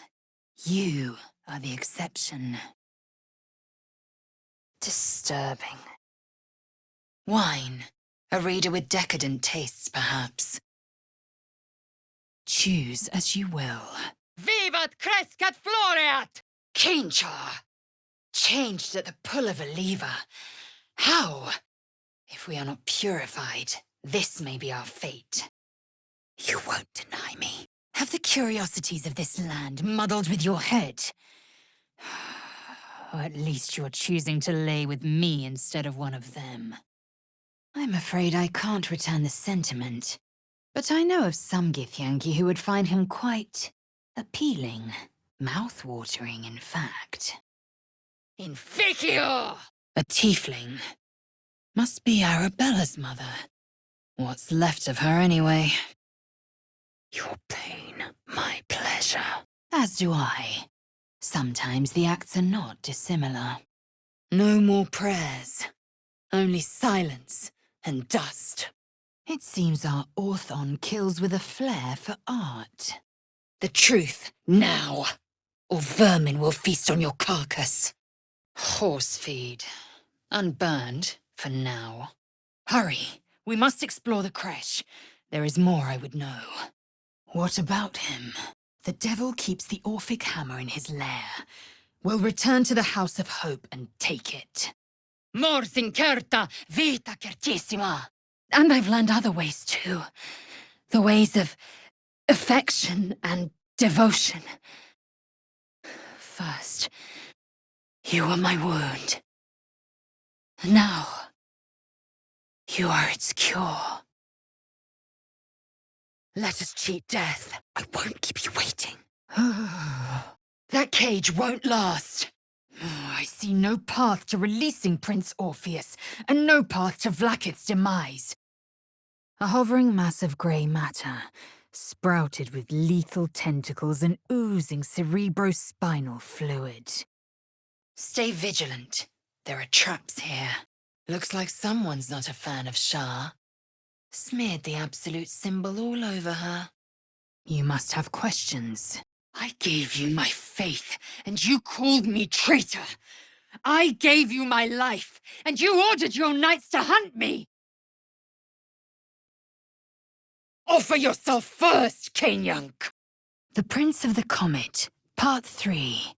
You are the exception. Disturbing. Wine. A reader with decadent tastes, perhaps. Choose as you will. Vivat crescat floreat! Cainchar! Changed at the pull of a lever. How? If we are not purified, this may be our fate. You won't deny me. Have the curiosities of this land muddled with your head? Or at least you're choosing to lay with me instead of one of them. I'm afraid I can't return the sentiment, but I know of some Githyanki who would find him quite appealing. Mouth-watering, in fact. Inficio! A tiefling. Must be Arabella's mother. What's left of her, anyway? Your pain, my pleasure. As do I. Sometimes the acts are not dissimilar. No more prayers. Only silence and dust. It seems our Orthon kills with a flair for art. The truth, now, or vermin will feast on your carcass. Horse feed. Unburned, for now. Hurry! We must explore the creche. There is more I would know. What about him? The devil keeps the Orphic hammer in his lair. We'll return to the House of Hope and take it. Mors incerta, vita certissima. And I've learned other ways too. The ways of affection and devotion. First, you were my wound. Now, you are its cure. Let us cheat death. I won't keep you waiting. That cage won't last. I see no path to releasing Prince Orpheus, and no path to Vlaakith's demise. A hovering mass of grey matter, sprouted with lethal tentacles and oozing cerebrospinal fluid. Stay vigilant. There are traps here. Looks like someone's not a fan of Shah. Smeared the absolute symbol all over her. You must have questions. I gave you my faith, and you called me traitor. I gave you my life, and you ordered your knights to hunt me. Offer yourself first, Kenyunk. The Prince of the Comet, Part 3.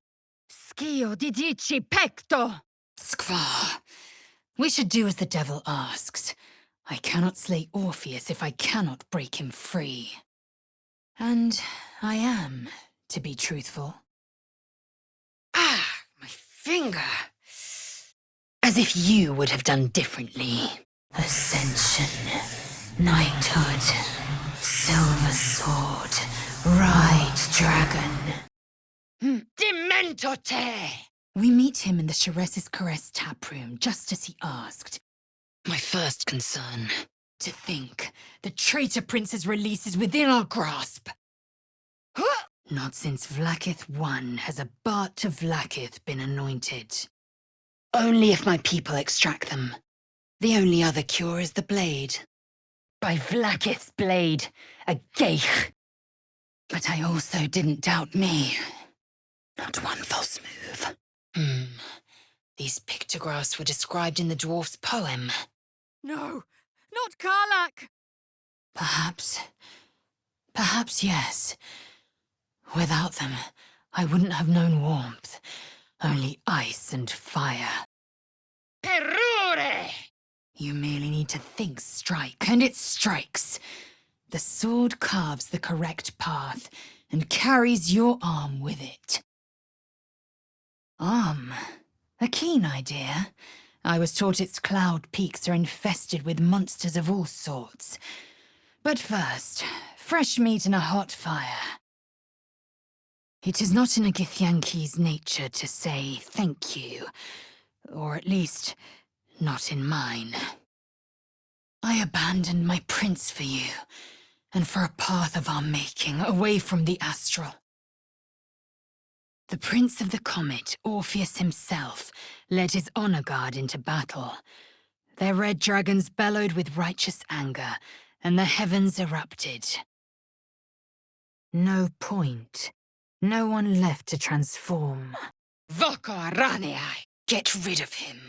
Schio di dici pecto. Skvar. We should do as the devil asks. I cannot slay Orpheus if I cannot break him free. And I am, to be truthful. Ah, my finger. As if you would have done differently. Ascension, knighthood, silver sword, ride dragon. Demento te! We meet him in the Sharesis Caress taproom, just as he asked. My first concern. To think, the traitor prince's release is within our grasp. Not since Vlaakith I has a Bart to Vlaakith been anointed. Only if my people extract them. The only other cure is the blade. By Vlaakith's blade, a geich. But I also didn't doubt me. Not one false move. These pictographs were described in the dwarf's poem. No, not Karlak! Perhaps yes. Without them, I wouldn't have known warmth. Only ice and fire. Perure! You merely need to think strike, and it strikes. The sword carves the correct path, and carries your arm with it. Arm? A keen idea. I was taught its cloud peaks are infested with monsters of all sorts. But first, fresh meat and a hot fire. It is not in a Githyanki's nature to say thank you. Or at least, not in mine. I abandoned my prince for you, and for a path of our making, away from the astral. The Prince of the Comet, Orpheus himself, led his honor guard into battle. Their red dragons bellowed with righteous anger, and the heavens erupted. No point. No one left to transform. Voco araneai! Get rid of him.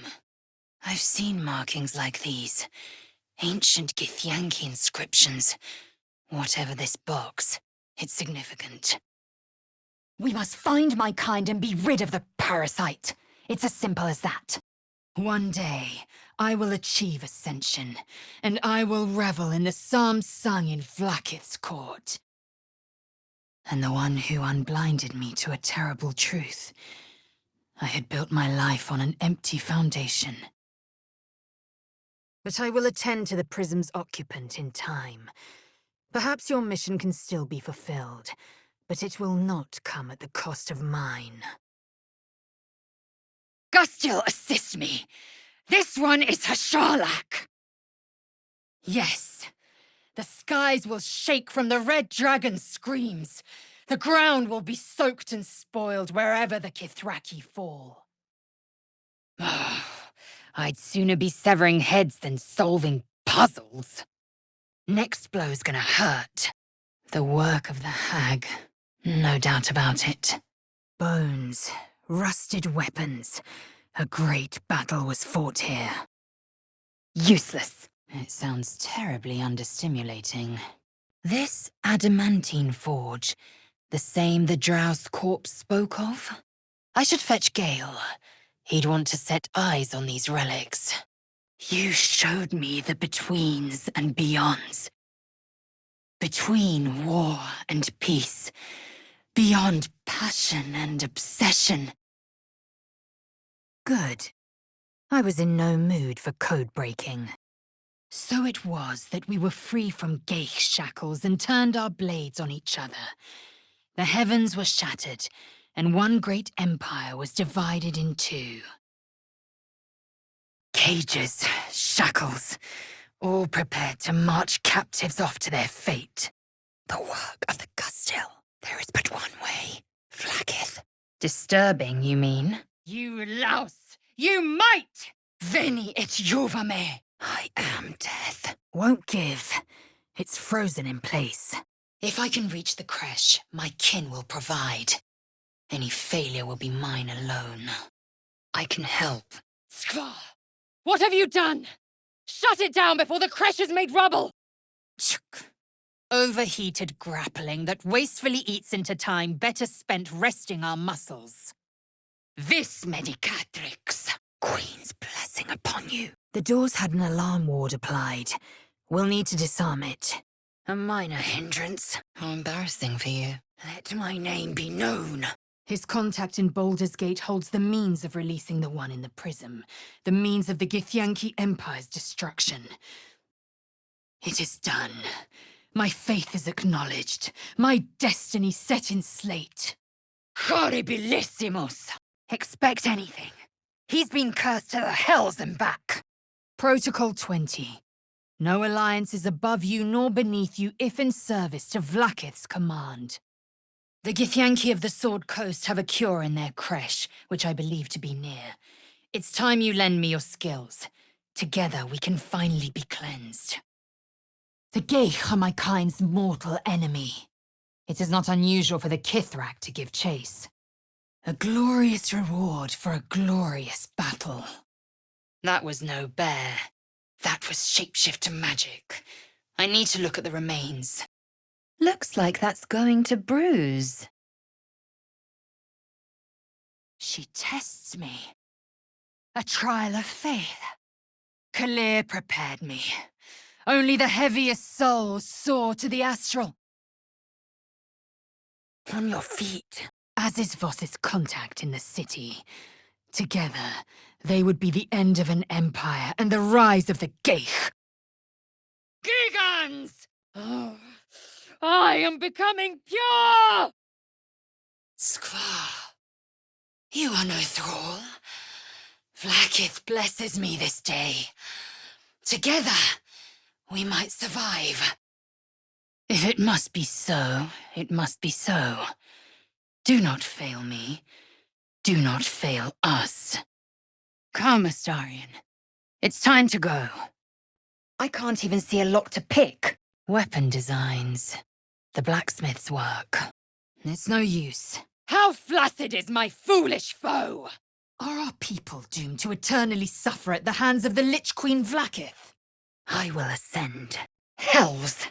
I've seen markings like these. Ancient Githyanki inscriptions. Whatever this box, it's significant. We must find my kind and be rid of the parasite. It's as simple as that. One day, I will achieve ascension, and I will revel in the psalms sung in Vlaakith's court. And the one who unblinded me to a terrible truth. I had built my life on an empty foundation. But I will attend to the prism's occupant in time. Perhaps your mission can still be fulfilled, but it will not come at the cost of mine. Gustiel, assist me! This one is Hasharlak! Yes, the skies will shake from the red dragon's screams. The ground will be soaked and spoiled wherever the Kithraki fall. I'd sooner be severing heads than solving puzzles. Next blow's gonna hurt. The work of the hag, no doubt about it. Bones, rusted weapons. A great battle was fought here. Useless. It sounds terribly understimulating. This adamantine forge, the same the Drow's corpse spoke of? I should fetch Gale. He'd want to set eyes on these relics. You showed me the betweens and beyonds. Between war and peace. Beyond passion and obsession. Good. I was in no mood for code breaking. So it was that we were free from Geich shackles and turned our blades on each other. The heavens were shattered, and one great empire was divided in two. Cages, shackles, all prepared to march captives off to their fate. The work of the Gustil. There is but one way. Flacketh. Disturbing, you mean? You louse! You might! Veni et juvame. I am death. Won't give. It's frozen in place. If I can reach the creche, my kin will provide. Any failure will be mine alone. I can help. Skvar! What have you done? Shut it down before the creche is made rubble! Chuk. Overheated grappling that wastefully eats into time better spent resting our muscles. Vis medicatrix. Queen's blessing upon you. The doors had an alarm ward applied. We'll need to disarm it. A minor hindrance. How embarrassing for you. Let my name be known. His contact in Baldur's Gate holds the means of releasing the one in the prism. The means of the Githyanki Empire's destruction. It is done. My faith is acknowledged. My destiny set in slate. Horribilissimos! Expect anything. He's been cursed to the hells and back. Protocol 20. No alliance is above you nor beneath you if in service to Vlaakith's command. The Githyanki of the Sword Coast have a cure in their creche, which I believe to be near. It's time you lend me your skills. Together we can finally be cleansed. The Geich are my kind's mortal enemy. It is not unusual for the Kithrak to give chase. A glorious reward for a glorious battle. That was no bear. That was shapeshifter magic. I need to look at the remains. Looks like that's going to bruise. She tests me. A trial of faith. Kalir prepared me. Only the heaviest souls soar to the astral. On your feet. As is Voss's contact in the city. Together, they would be the end of an empire and the rise of the Geich. Gigans! Oh, I am becoming pure! Skvar, you are no thrall. Vlaakith blesses me this day. Together, we might survive. If it must be so, it must be so. Do not fail me. Do not fail us. Come, Astarion. It's time to go. I can't even see a lock to pick. Weapon designs. The blacksmith's work. It's no use. How flaccid is my foolish foe! Are our people doomed to eternally suffer at the hands of the Lich Queen Vlaakith? I will ascend. Hells!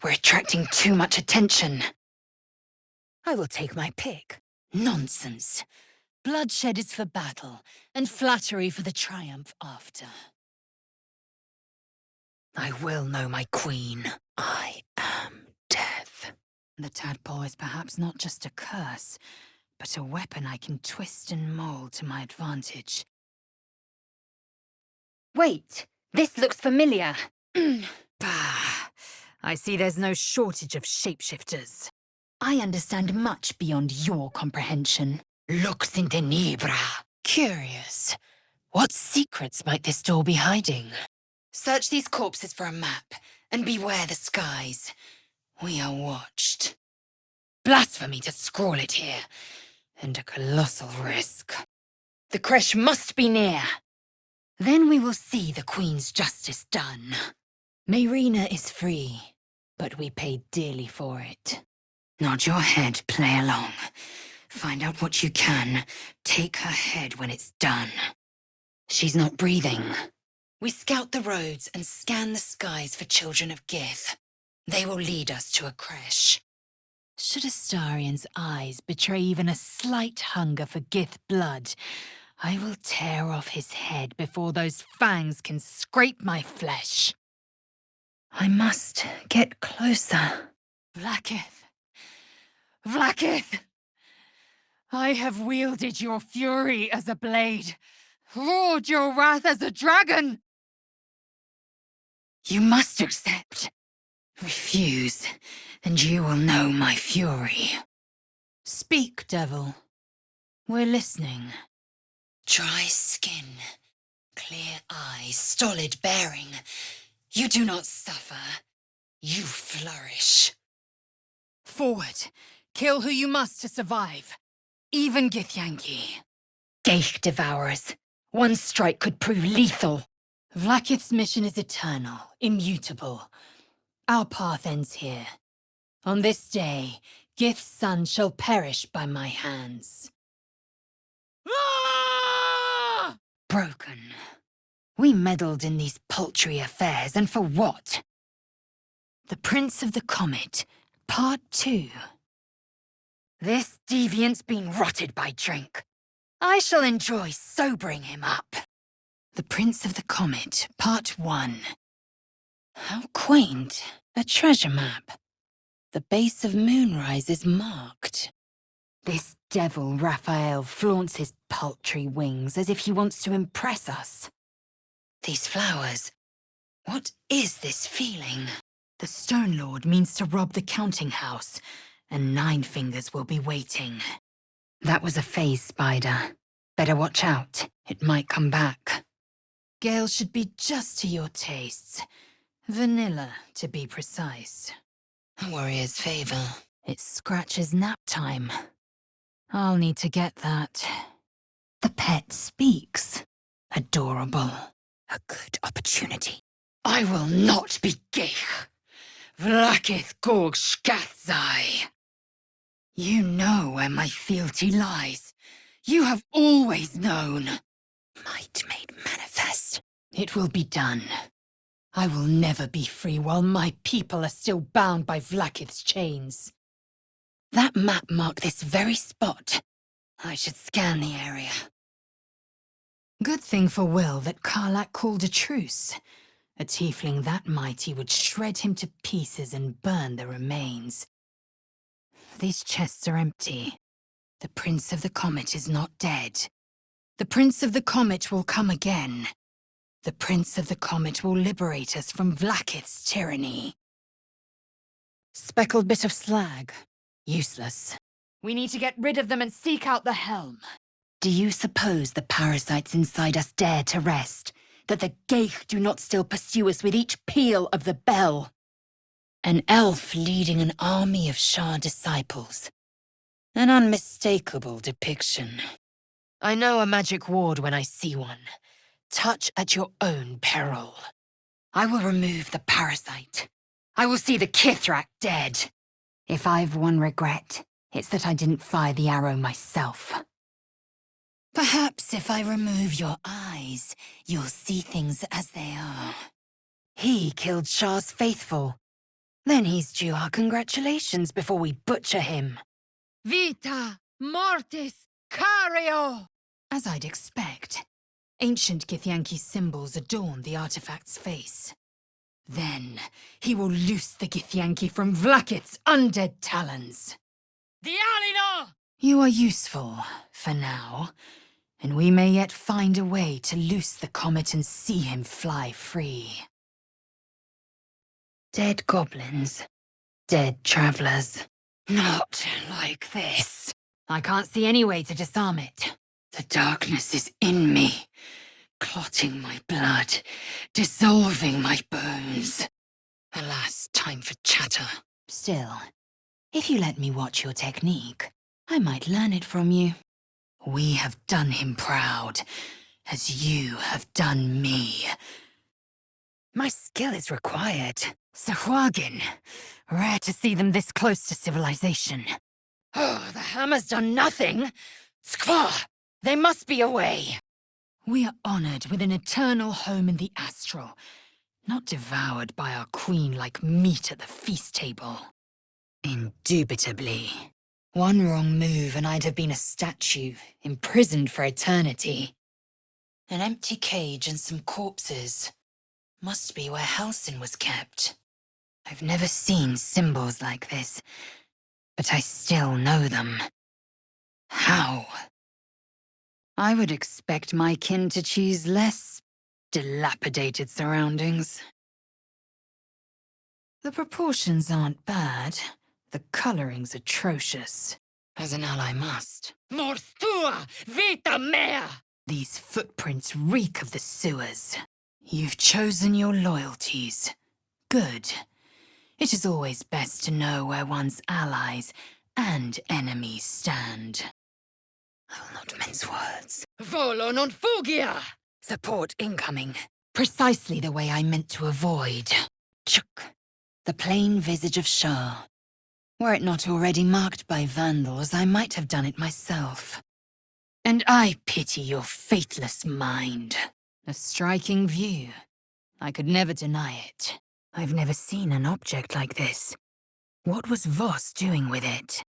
We're attracting too much attention. I will take my pick. Nonsense. Bloodshed is for battle, and flattery for the triumph after. I will know my queen. I am death. The tadpole is perhaps not just a curse, but a weapon I can twist and mold to my advantage. Wait, this looks familiar. Bah! I see there's no shortage of shapeshifters. I understand much beyond your comprehension. Lux in tenebra. Curious. What secrets might this door be hiding? Search these corpses for a map, and beware the skies. We are watched. Blasphemy to scrawl it here, and a colossal risk. The creche must be near. Then we will see the Queen's justice done. Mayrina is free, but we paid dearly for it. Nod your head, play along. Find out what you can. Take her head when it's done. She's not breathing. We scout the roads and scan the skies for children of Gith. They will lead us to a creche. Should Astarion's eyes betray even a slight hunger for Gith blood, I will tear off his head before those fangs can scrape my flesh. I must get closer. Vlaakith! Vlaakith! I have wielded your fury as a blade, roared your wrath as a dragon. You must accept. Refuse, and you will know my fury. Speak, devil. We're listening. Dry skin, clear eyes, stolid bearing. You do not suffer. You flourish. Forward. Kill who you must to survive. Even Githyanki. Geich devourers. One strike could prove lethal. Vlaakith's mission is eternal, immutable. Our path ends here. On this day, Gith's son shall perish by my hands. Ah! Broken. We meddled in these paltry affairs, and for what? The Prince of the Comet, Part 2. This deviant's been rotted by drink. I shall enjoy sobering him up. The Prince of the Comet, Part 1. How quaint. A treasure map. The base of Moonrise is marked. This devil Raphael flaunts his paltry wings as if he wants to impress us. These flowers. What is this feeling? The Stone Lord means to rob the counting house, and Nine Fingers will be waiting. That was a phase spider. Better watch out. It might come back. Gale should be just to your tastes. Vanilla, to be precise. A warrior's favor. It scratches nap time. I'll need to get that. The pet speaks. Adorable. A good opportunity. I will not be Geich. Vlaakith Gorg Skathzai. You know where my fealty lies. You have always known. Might made manifest. It will be done. I will never be free while my people are still bound by Vlaakith's chains. That map marked this very spot. I should scan the area. Good thing for Will that Karlak called a truce. A tiefling that mighty would shred him to pieces and burn the remains. These chests are empty. The Prince of the Comet is not dead. The Prince of the Comet will come again. The Prince of the Comet will liberate us from Vlaakith's tyranny. Speckled bit of slag. Useless. We need to get rid of them and seek out the helm. Do you suppose the parasites inside us dare to rest? That the Geich do not still pursue us with each peal of the bell? An elf leading an army of Shah disciples. An unmistakable depiction. I know a magic ward when I see one. Touch at your own peril. I will remove the parasite. I will see the Kithrak dead. If I've one regret, it's that I didn't fire the arrow myself. Perhaps if I remove your eyes, you'll see things as they are. He killed Shah's faithful. Then he's due our congratulations before we butcher him. Vita Mortis Cario! As I'd expect, ancient Githyanki symbols adorn the artifact's face. Then he will loose the Githyanki from Vlaakith's undead talons. Dialino! You are useful, for now, and we may yet find a way to loose the comet and see him fly free. Dead goblins. Dead travelers. Not like this. I can't see any way to disarm it. The darkness is in me, clotting my blood, dissolving my bones. Alas, time for chatter. Still, if you let me watch your technique, I might learn it from you. We have done him proud, as you have done me. My skill is required. Sahuagin. Rare to see them this close to civilization. Oh, the hammer's done nothing. Skva! They must be away. We are honored with an eternal home in the astral, not devoured by our queen like meat at the feast table. Indubitably. One wrong move and I'd have been a statue, imprisoned for eternity. An empty cage and some corpses. Must be where Halsin was kept. I've never seen symbols like this, but I still know them. How? I would expect my kin to choose less dilapidated surroundings. The proportions aren't bad. The coloring's atrocious. As an ally must. Morstua! Vita mea! These footprints reek of the sewers. You've chosen your loyalties. Good. It is always best to know where one's allies and enemies stand. I will not mince words. Volo non fugia! Support incoming. Precisely the way I meant to avoid. Chuk. The plain visage of Shah. Were it not already marked by vandals, I might have done it myself. And I pity your faithless mind. A striking view. I could never deny it. I've never seen an object like this. What was Voss doing with it?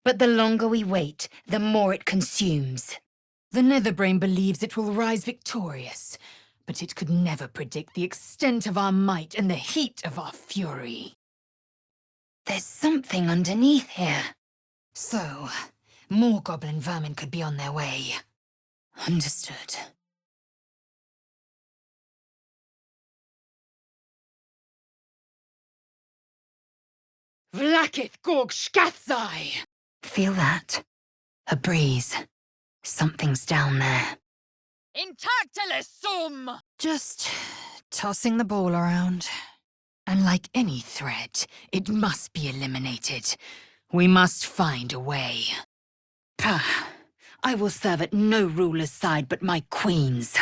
But the longer we wait, the more it consumes. The Netherbrain believes it will rise victorious, but it could never predict the extent of our might and the heat of our fury. There's something underneath here. So, more goblin vermin could be on their way. Understood. Vlakith Gorg Skathzai! Feel that? A breeze. Something's down there. Intactilis sum! Just tossing the ball around. And like any threat, it must be eliminated. We must find a way. Pah! I will serve at no ruler's side but my queen's.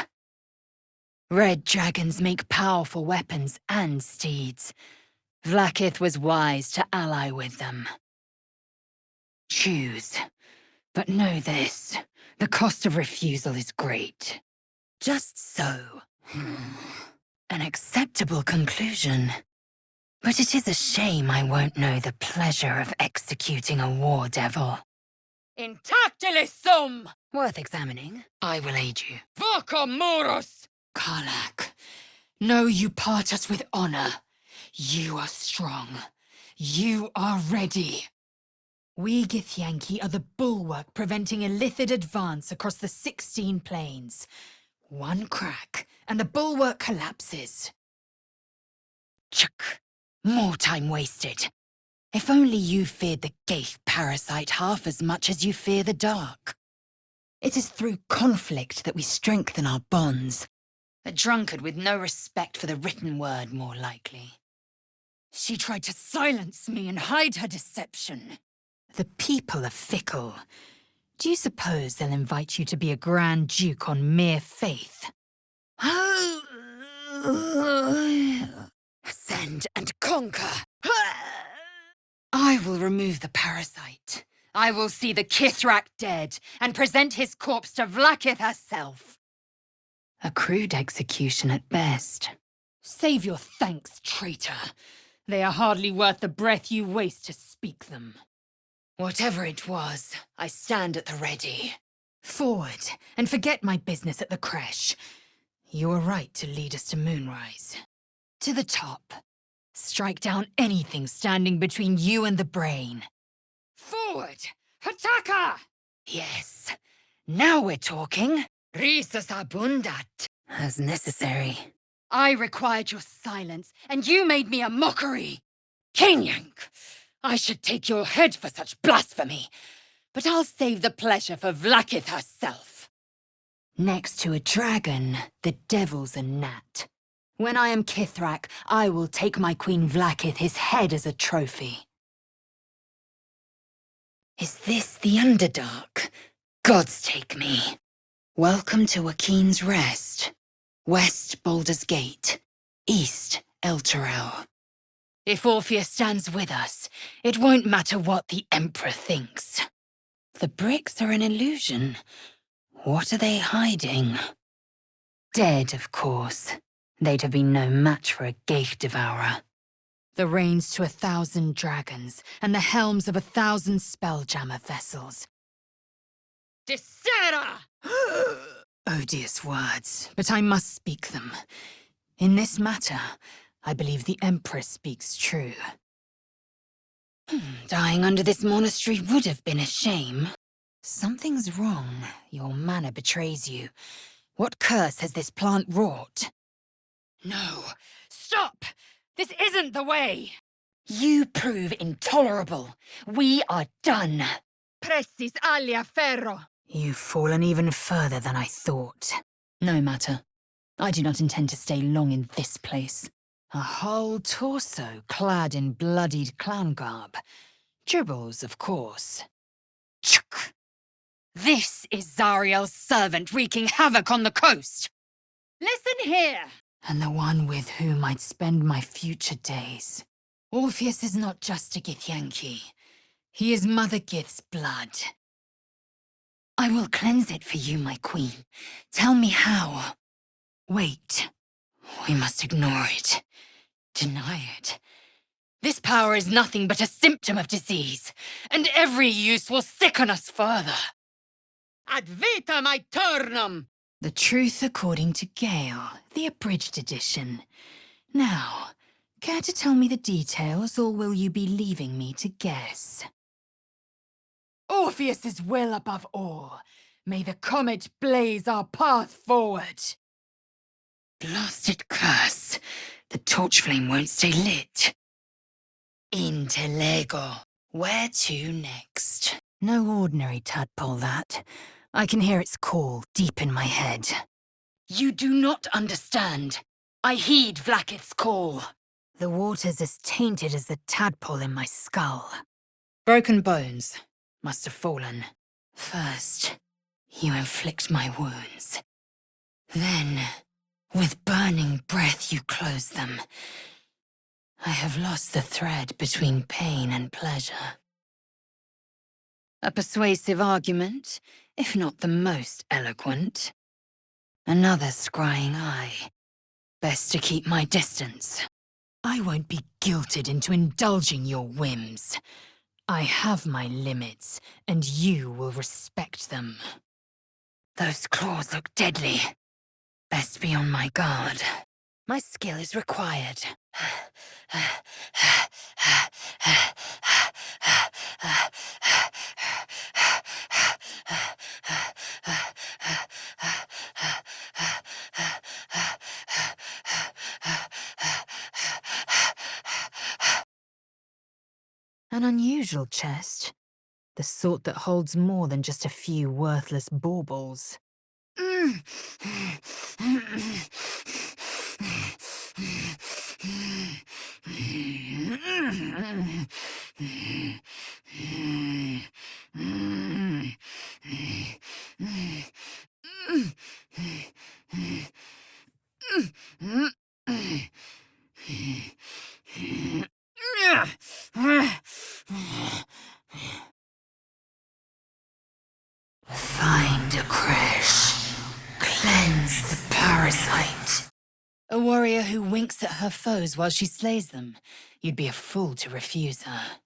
Red dragons make powerful weapons and steeds. Vlakith was wise to ally with them. Choose. But know this, the cost of refusal is great. Just so. An acceptable conclusion. But it is a shame I won't know the pleasure of executing a war devil. Intactilis sum! Worth examining. I will aid you. Voca moros! Karlak, know you part us with honor. You are strong. You are ready. We Githyanki are the bulwark preventing Illithid advance across the 16 plains. One crack, and the bulwark collapses. Chuk. More time wasted. If only you feared the Gaith parasite half as much as you fear the dark. It is through conflict that we strengthen our bonds. A drunkard with no respect for the written word, more likely. She tried to silence me and hide her deception. The people are fickle. Do you suppose they'll invite you to be a Grand Duke on mere faith? Ascend and conquer. I will remove the parasite. I will see the Kithrak dead and present his corpse to Vlakith herself. A crude execution at best. Save your thanks, traitor. They are hardly worth the breath you waste to speak them. Whatever it was, I stand at the ready. Forward, and forget my business at the creche. You were right to lead us to Moonrise. To the top. Strike down anything standing between you and the brain. Forward! Hataka! Yes. Now we're talking. Risas abundat. As necessary. I required your silence, and you made me a mockery. Kinyank! I should take your head for such blasphemy, but I'll save the pleasure for Vlakith herself. Next to a dragon, the devil's a gnat. When I am Kithrak, I will take my Queen Vlakith his head as a trophy. Is this the Underdark? Gods take me. Welcome to Wakeen's Rest. West Baldur's Gate. East Elturel. If Orpheus stands with us, it won't matter what the Emperor thinks. The bricks are an illusion. What are they hiding? Dead, of course. They'd have been no match for a Geich devourer. The reins to 1,000 dragons, and the helms of 1,000 spelljammer vessels. Dissera! Odious words, but I must speak them. In this matter, I believe the Empress speaks true. Dying under this monastery would have been a shame. Something's wrong. Your manner betrays you. What curse has this plant wrought? No! Stop! This isn't the way! You prove intolerable. We are done. Pressis alia ferro! You've fallen even further than I thought. No matter. I do not intend to stay long in this place. A whole torso clad in bloodied clown garb. Dribbles, of course. Chuk! This is Zariel's servant wreaking havoc on the coast! Listen here! And the one with whom I'd spend my future days. Orpheus is not just a Githyanki. He is Mother Gith's blood. I will cleanse it for you, my queen. Tell me how. Wait. We must ignore it. Deny it. This power is nothing but a symptom of disease, and every use will sicken us further. Ad vitam aeternum! The Truth According to Gale, the abridged edition. Now, care to tell me the details, or will you be leaving me to guess? Orpheus's will above all. May the comet blaze our path forward. Blasted curse. The torch flame won't stay lit. Interlego. Where to next? No ordinary tadpole, that. I can hear its call deep in my head. You do not understand. I heed Vlaakith's call. The water's as tainted as the tadpole in my skull. Broken bones. Must have fallen. First, you inflict my wounds. Then, with burning breath, you close them. I have lost the thread between pain and pleasure. A persuasive argument, if not the most eloquent. Another scrying eye. Best to keep my distance. I won't be guilted into indulging your whims. I have my limits, and you will respect them. Those claws look deadly. Best be on my guard. My skill is required. An unusual chest. The sort that holds more than just a few worthless baubles. Find a crash. Cleanse the parasite. A warrior who winks at her foes while she slays them. You'd be a fool to refuse her.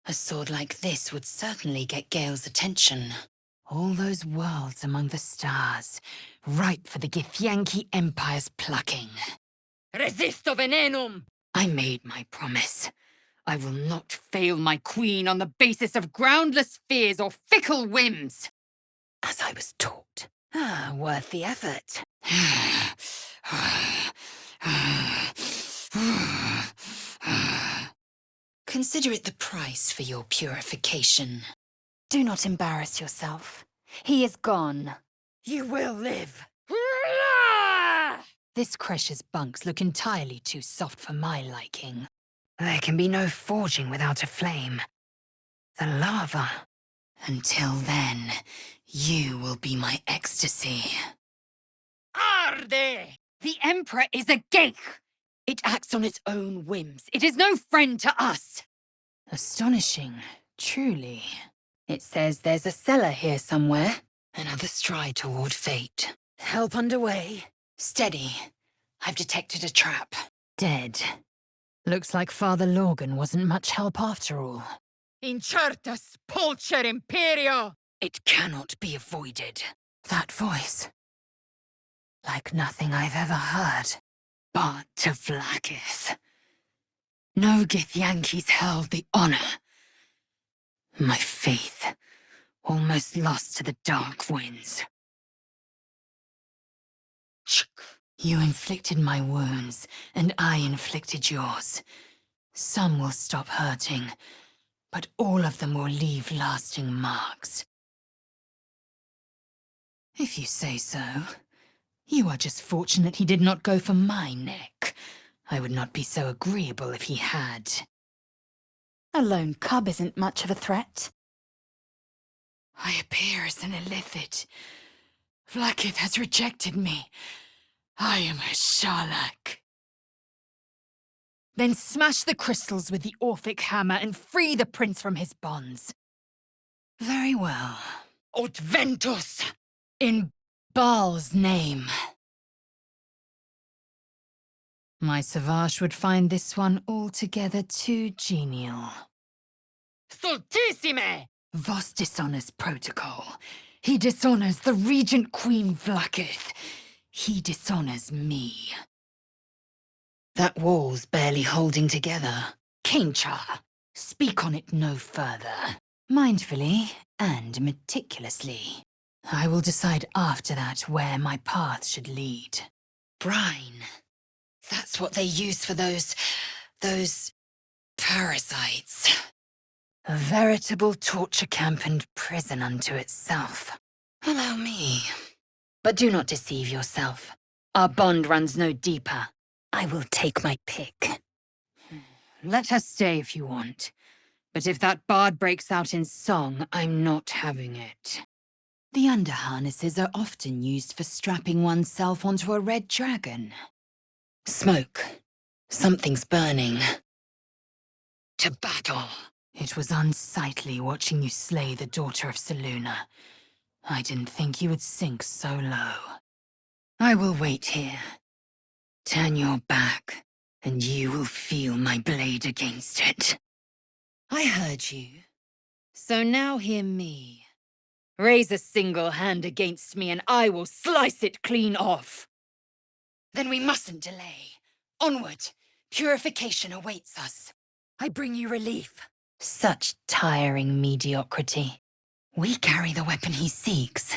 A sword like this would certainly get Gale's attention. All those worlds among the stars, ripe for the Githyanki Empire's plucking. Resisto venenum! I made my promise. I will not fail my queen on the basis of groundless fears or fickle whims. As I was taught. Worth the effort. Consider it the price for your purification. Do not embarrass yourself. He is gone. You will live. This Cresh's bunks look entirely too soft for my liking. There can be no forging without a flame. The lava. Until then, you will be my ecstasy. Arde! The Emperor is a geich! It acts on its own whims. It is no friend to us. Astonishing, truly. It says there's a cellar here somewhere. Another stride toward fate. Help underway. Steady. I've detected a trap. Dead. Looks like Father Lorgan wasn't much help after all. Incertus pulcher imperio! It cannot be avoided. That voice. Like nothing I've ever heard. But to Vlaakith. No Githyanki's held the honor. My faith, almost lost to the dark winds. You inflicted my wounds, and I inflicted yours. Some will stop hurting, but all of them will leave lasting marks. If you say so. You are just fortunate he did not go for my neck. I would not be so agreeable if he had. A lone cub isn't much of a threat. I appear as an illithid. Vlaakith has rejected me. I am a Sharlak. Then smash the crystals with the Orphic hammer and free the prince from his bonds. Very well. Ut ventus! In Baal's name. My Savage would find this one altogether too genial. Stultissime! Voss dishonors protocol. He dishonors the Regent Queen Vlaakith. He dishonors me. That wall's barely holding together. Cainchar, speak on it no further. Mindfully and meticulously. I will decide after that where my path should lead. Brine. That's what they use for those parasites. A veritable torture camp and prison unto itself. Allow me. But do not deceive yourself. Our bond runs no deeper. I will take my pick. Let her stay if you want. But if that bard breaks out in song, I'm not having it. The underharnesses are often used for strapping oneself onto a red dragon. Smoke. Something's burning. To battle. It was unsightly watching you slay the daughter of Selûne. I didn't think you would sink so low. I will wait here. Turn your back, and you will feel my blade against it. I heard you. So now hear me. Raise a single hand against me and I will slice it clean off. Then we mustn't delay. Onward. Purification awaits us. I bring you relief. Such tiring mediocrity. We carry the weapon he seeks.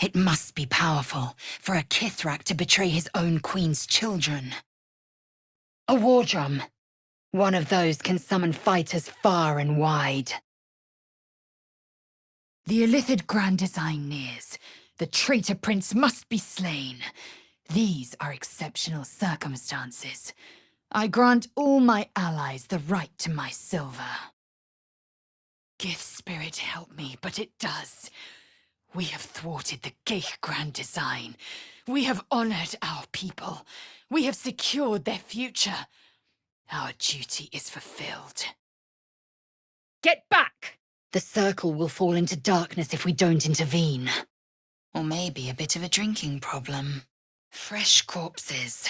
It must be powerful for a Kithrak to betray his own queen's children. A war drum. One of those can summon fighters far and wide. The illithid grand design nears. The traitor prince must be slain. These are exceptional circumstances. I grant all my allies the right to my silver. Gith spirit help me, but it does. We have thwarted the Geich grand design. We have honored our people. We have secured their future. Our duty is fulfilled. Get back! The circle will fall into darkness if we don't intervene. Or maybe a bit of a drinking problem. Fresh corpses.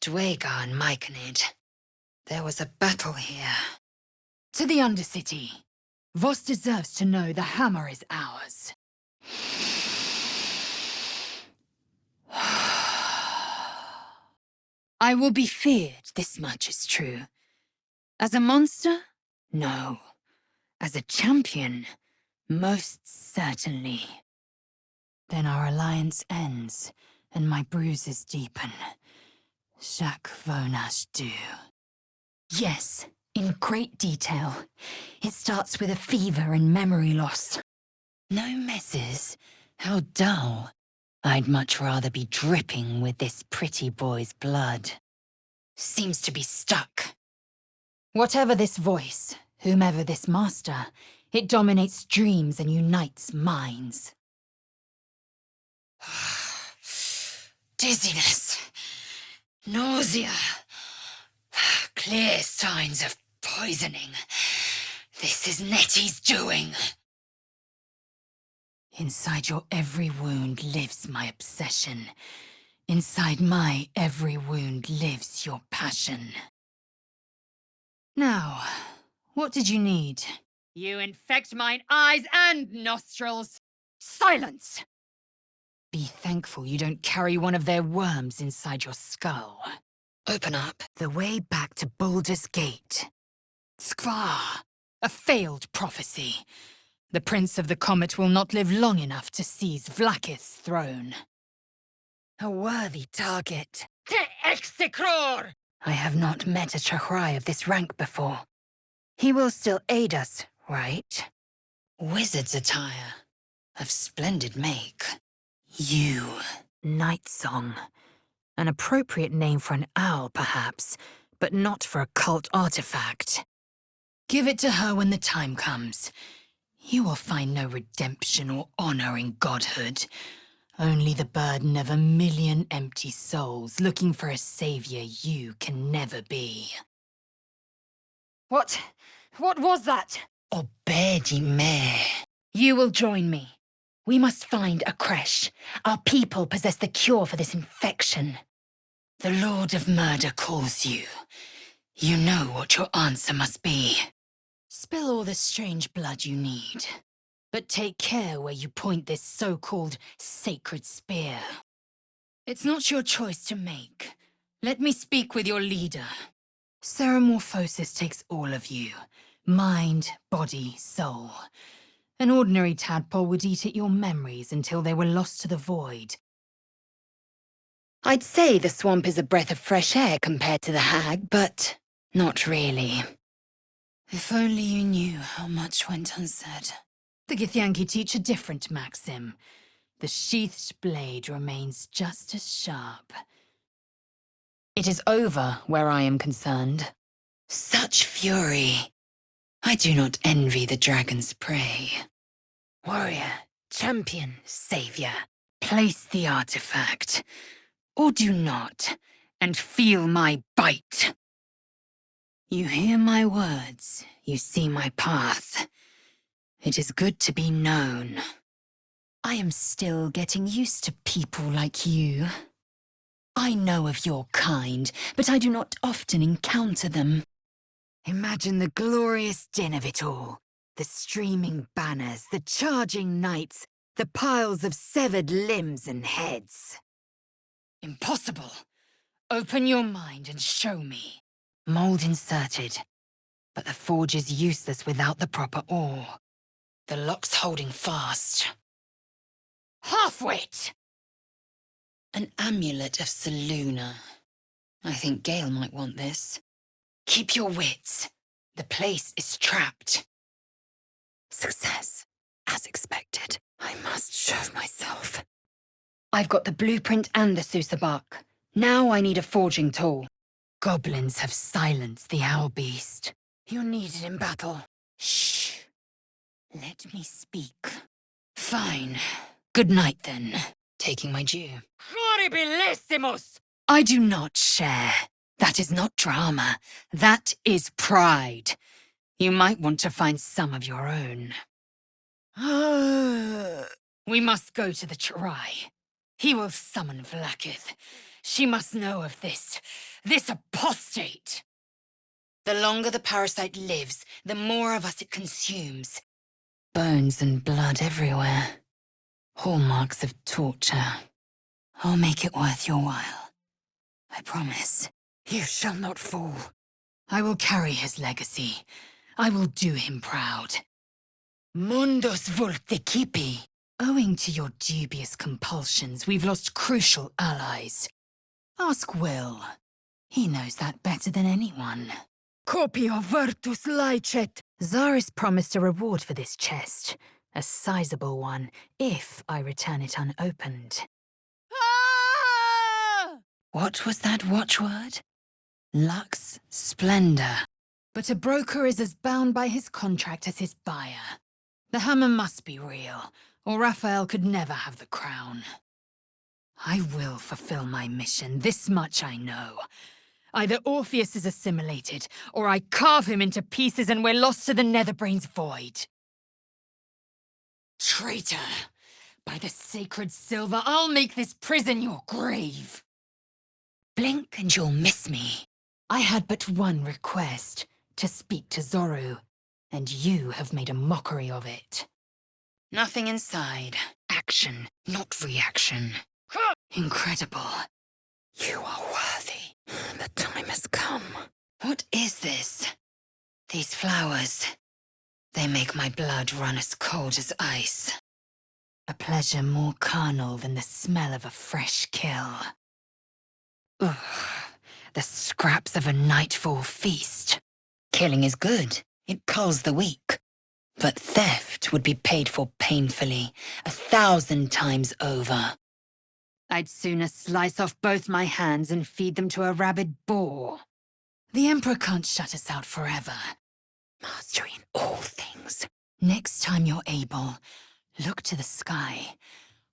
Dwagar and Myconid. There was a battle here. To the Undercity. Voss deserves to know the hammer is ours. I will be feared, this much is true. As a monster? No. As a champion? Most certainly. Then our alliance ends, and my bruises deepen. Jacques Vonache do. Yes, in great detail. It starts with a fever and memory loss. No messes? How dull. I'd much rather be dripping with this pretty boy's blood. Seems to be stuck. Whatever this voice, whomever this master, it dominates dreams and unites minds. Dizziness. Nausea. Clear signs of poisoning. This is Nettie's doing. Inside your every wound lives my obsession. Inside my every wound lives your passion. Now, what did you need? You infect mine eyes and nostrils. Silence! Be thankful you don't carry one of their worms inside your skull. Open up. The way back to Baldur's Gate. Skvar, a failed prophecy. The Prince of the Comet will not live long enough to seize Vlaakith's throne. A worthy target. Te execror! I have not met a Chahrai of this rank before. He will still aid us, right? Wizard's attire. Of splendid make. You. Night Song. An appropriate name for an owl, perhaps, but not for a cult artifact. Give it to her when the time comes. You will find no redemption or honor in godhood. Only the burden of a million empty souls looking for a savior you can never be. What was that? Obedi me. You will join me. We must find a creche. Our people possess the cure for this infection. The Lord of Murder calls you. You know what your answer must be. Spill all the strange blood you need. But take care where you point this so-called sacred spear. It's not your choice to make. Let me speak with your leader. Ceramorphosis takes all of you. Mind, body, soul. An ordinary tadpole would eat at your memories until they were lost to the void. I'd say the swamp is a breath of fresh air compared to the hag, but not really. If only you knew how much went unsaid. The Githyanki teach a different maxim. The sheathed blade remains just as sharp. It is over where I am concerned. Such fury. I do not envy the dragon's prey. Warrior, champion, savior, place the artifact. Or do not, and feel my bite. You hear my words, you see my path. It is good to be known. I am still getting used to people like you. I know of your kind, but I do not often encounter them. Imagine the glorious din of it all. The streaming banners, the charging knights, the piles of severed limbs and heads. Impossible. Open your mind and show me. Mold inserted, but the forge is useless without the proper ore. The lock's holding fast. Halfwit! An amulet of Selûne. I think Gale might want this. Keep your wits. The place is trapped. Success, as expected. I must show myself. I've got the blueprint and the Sousa bark. Now I need a forging tool. Goblins have silenced the owl beast. You're needed in battle. Shh. Let me speak. Fine. Good night, then. Taking my due. Horribilissimus! I do not share. That is not drama. That is pride. You might want to find some of your own. We must go to the Chahrai. He will summon Vlaakith. She must know of this apostate. The longer the parasite lives, the more of us it consumes. Bones and blood everywhere. Hallmarks of torture. I'll make it worth your while. I promise. You shall not fall. I will carry his legacy. I will do him proud. Mundus vulticipi. Owing to your dubious compulsions, we've lost crucial allies. Ask Will. He knows that better than anyone. Copio virtus laicet. Zaris promised a reward for this chest. A sizable one, if I return it unopened. Ah! What was that watchword? Lux splendor. But a broker is as bound by his contract as his buyer. The hammer must be real, or Raphael could never have the crown. I will fulfill my mission, this much I know. Either Orpheus is assimilated, or I carve him into pieces and we're lost to the Netherbrain's void. Traitor! By the sacred silver, I'll make this prison your grave! Blink and you'll miss me. I had but one request, to speak to Zoru, and you have made a mockery of it. Nothing inside. Action, not reaction. Incredible. You are worthy. The time has come. What is this? These flowers. They make my blood run as cold as ice. A pleasure more carnal than the smell of a fresh kill. Ugh. The scraps of a nightfall feast. Killing is good. It culls the weak. But theft would be paid for painfully, 1,000 times over. I'd sooner slice off both my hands and feed them to a rabid boar. The Emperor can't shut us out forever. Mastery in all things. Next time you're able, look to the sky.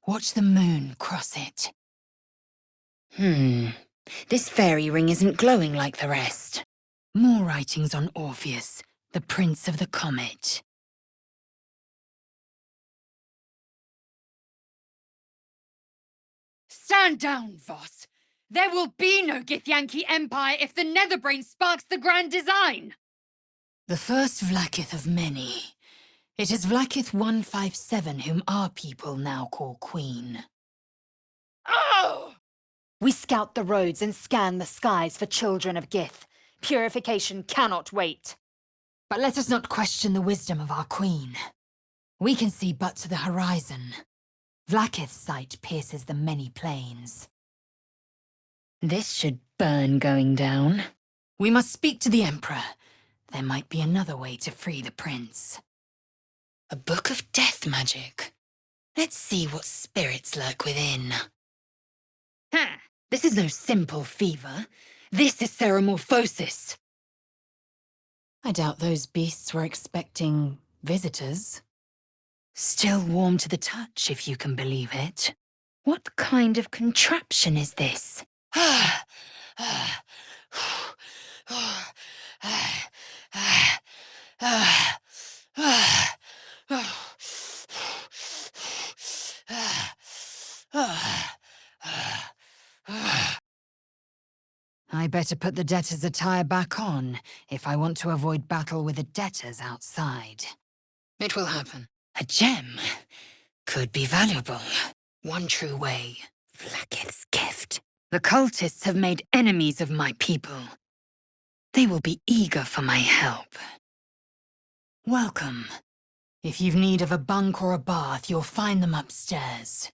Watch the moon cross it. This fairy ring isn't glowing like the rest. More writings on Orpheus, the Prince of the Comet. Stand down, Voss. There will be no Githyanki Empire if the Netherbrain sparks the grand design. The first Vlakith of many. It is Vlakith 157 whom our people now call Queen. Oh! We scout the roads and scan the skies for children of Gith. Purification cannot wait. But let us not question the wisdom of our Queen. We can see but to the horizon. Vlakith's sight pierces the many plains. This should burn going down. We must speak to the Emperor. There might be another way to free the prince. A book of death magic. Let's see what spirits lurk within. Ha! This is no simple fever. This is ceramorphosis. I doubt those beasts were expecting visitors. Still warm to the touch, if you can believe it. What kind of contraption is this? I better put the debtor's attire back on if I want to avoid battle with the debtors outside. It will happen. A gem could be valuable. One true way. Vlakith's gift. The cultists have made enemies of my people. They will be eager for my help. Welcome. If you've need of a bunk or a bath, you'll find them upstairs.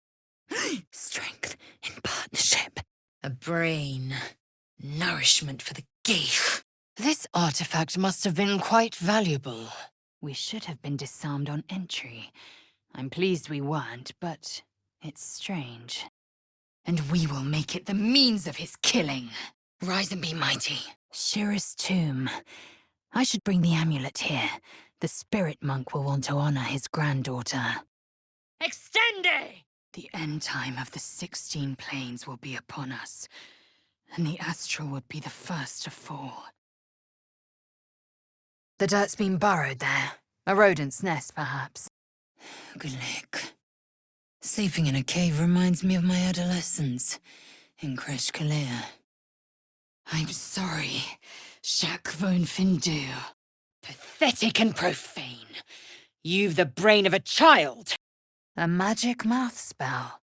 Strength in partnership. A brain. Nourishment for the geich. This artifact must have been quite valuable. We should have been disarmed on entry. I'm pleased we weren't, but it's strange. And we will make it the means of his killing. Rise and be mighty. Shira's tomb. I should bring the amulet here. The spirit monk will want to honor his granddaughter. Extende! The end time of the 16 planes will be upon us, and the astral would be the first to fall. The dirt's been burrowed there. A rodent's nest, perhaps. Gulek. Sleeping in a cave reminds me of my adolescence in Kresh Kalea. I'm sorry, Shak Von Findu. Pathetic and profane. You've the brain of a child. A magic mouth spell.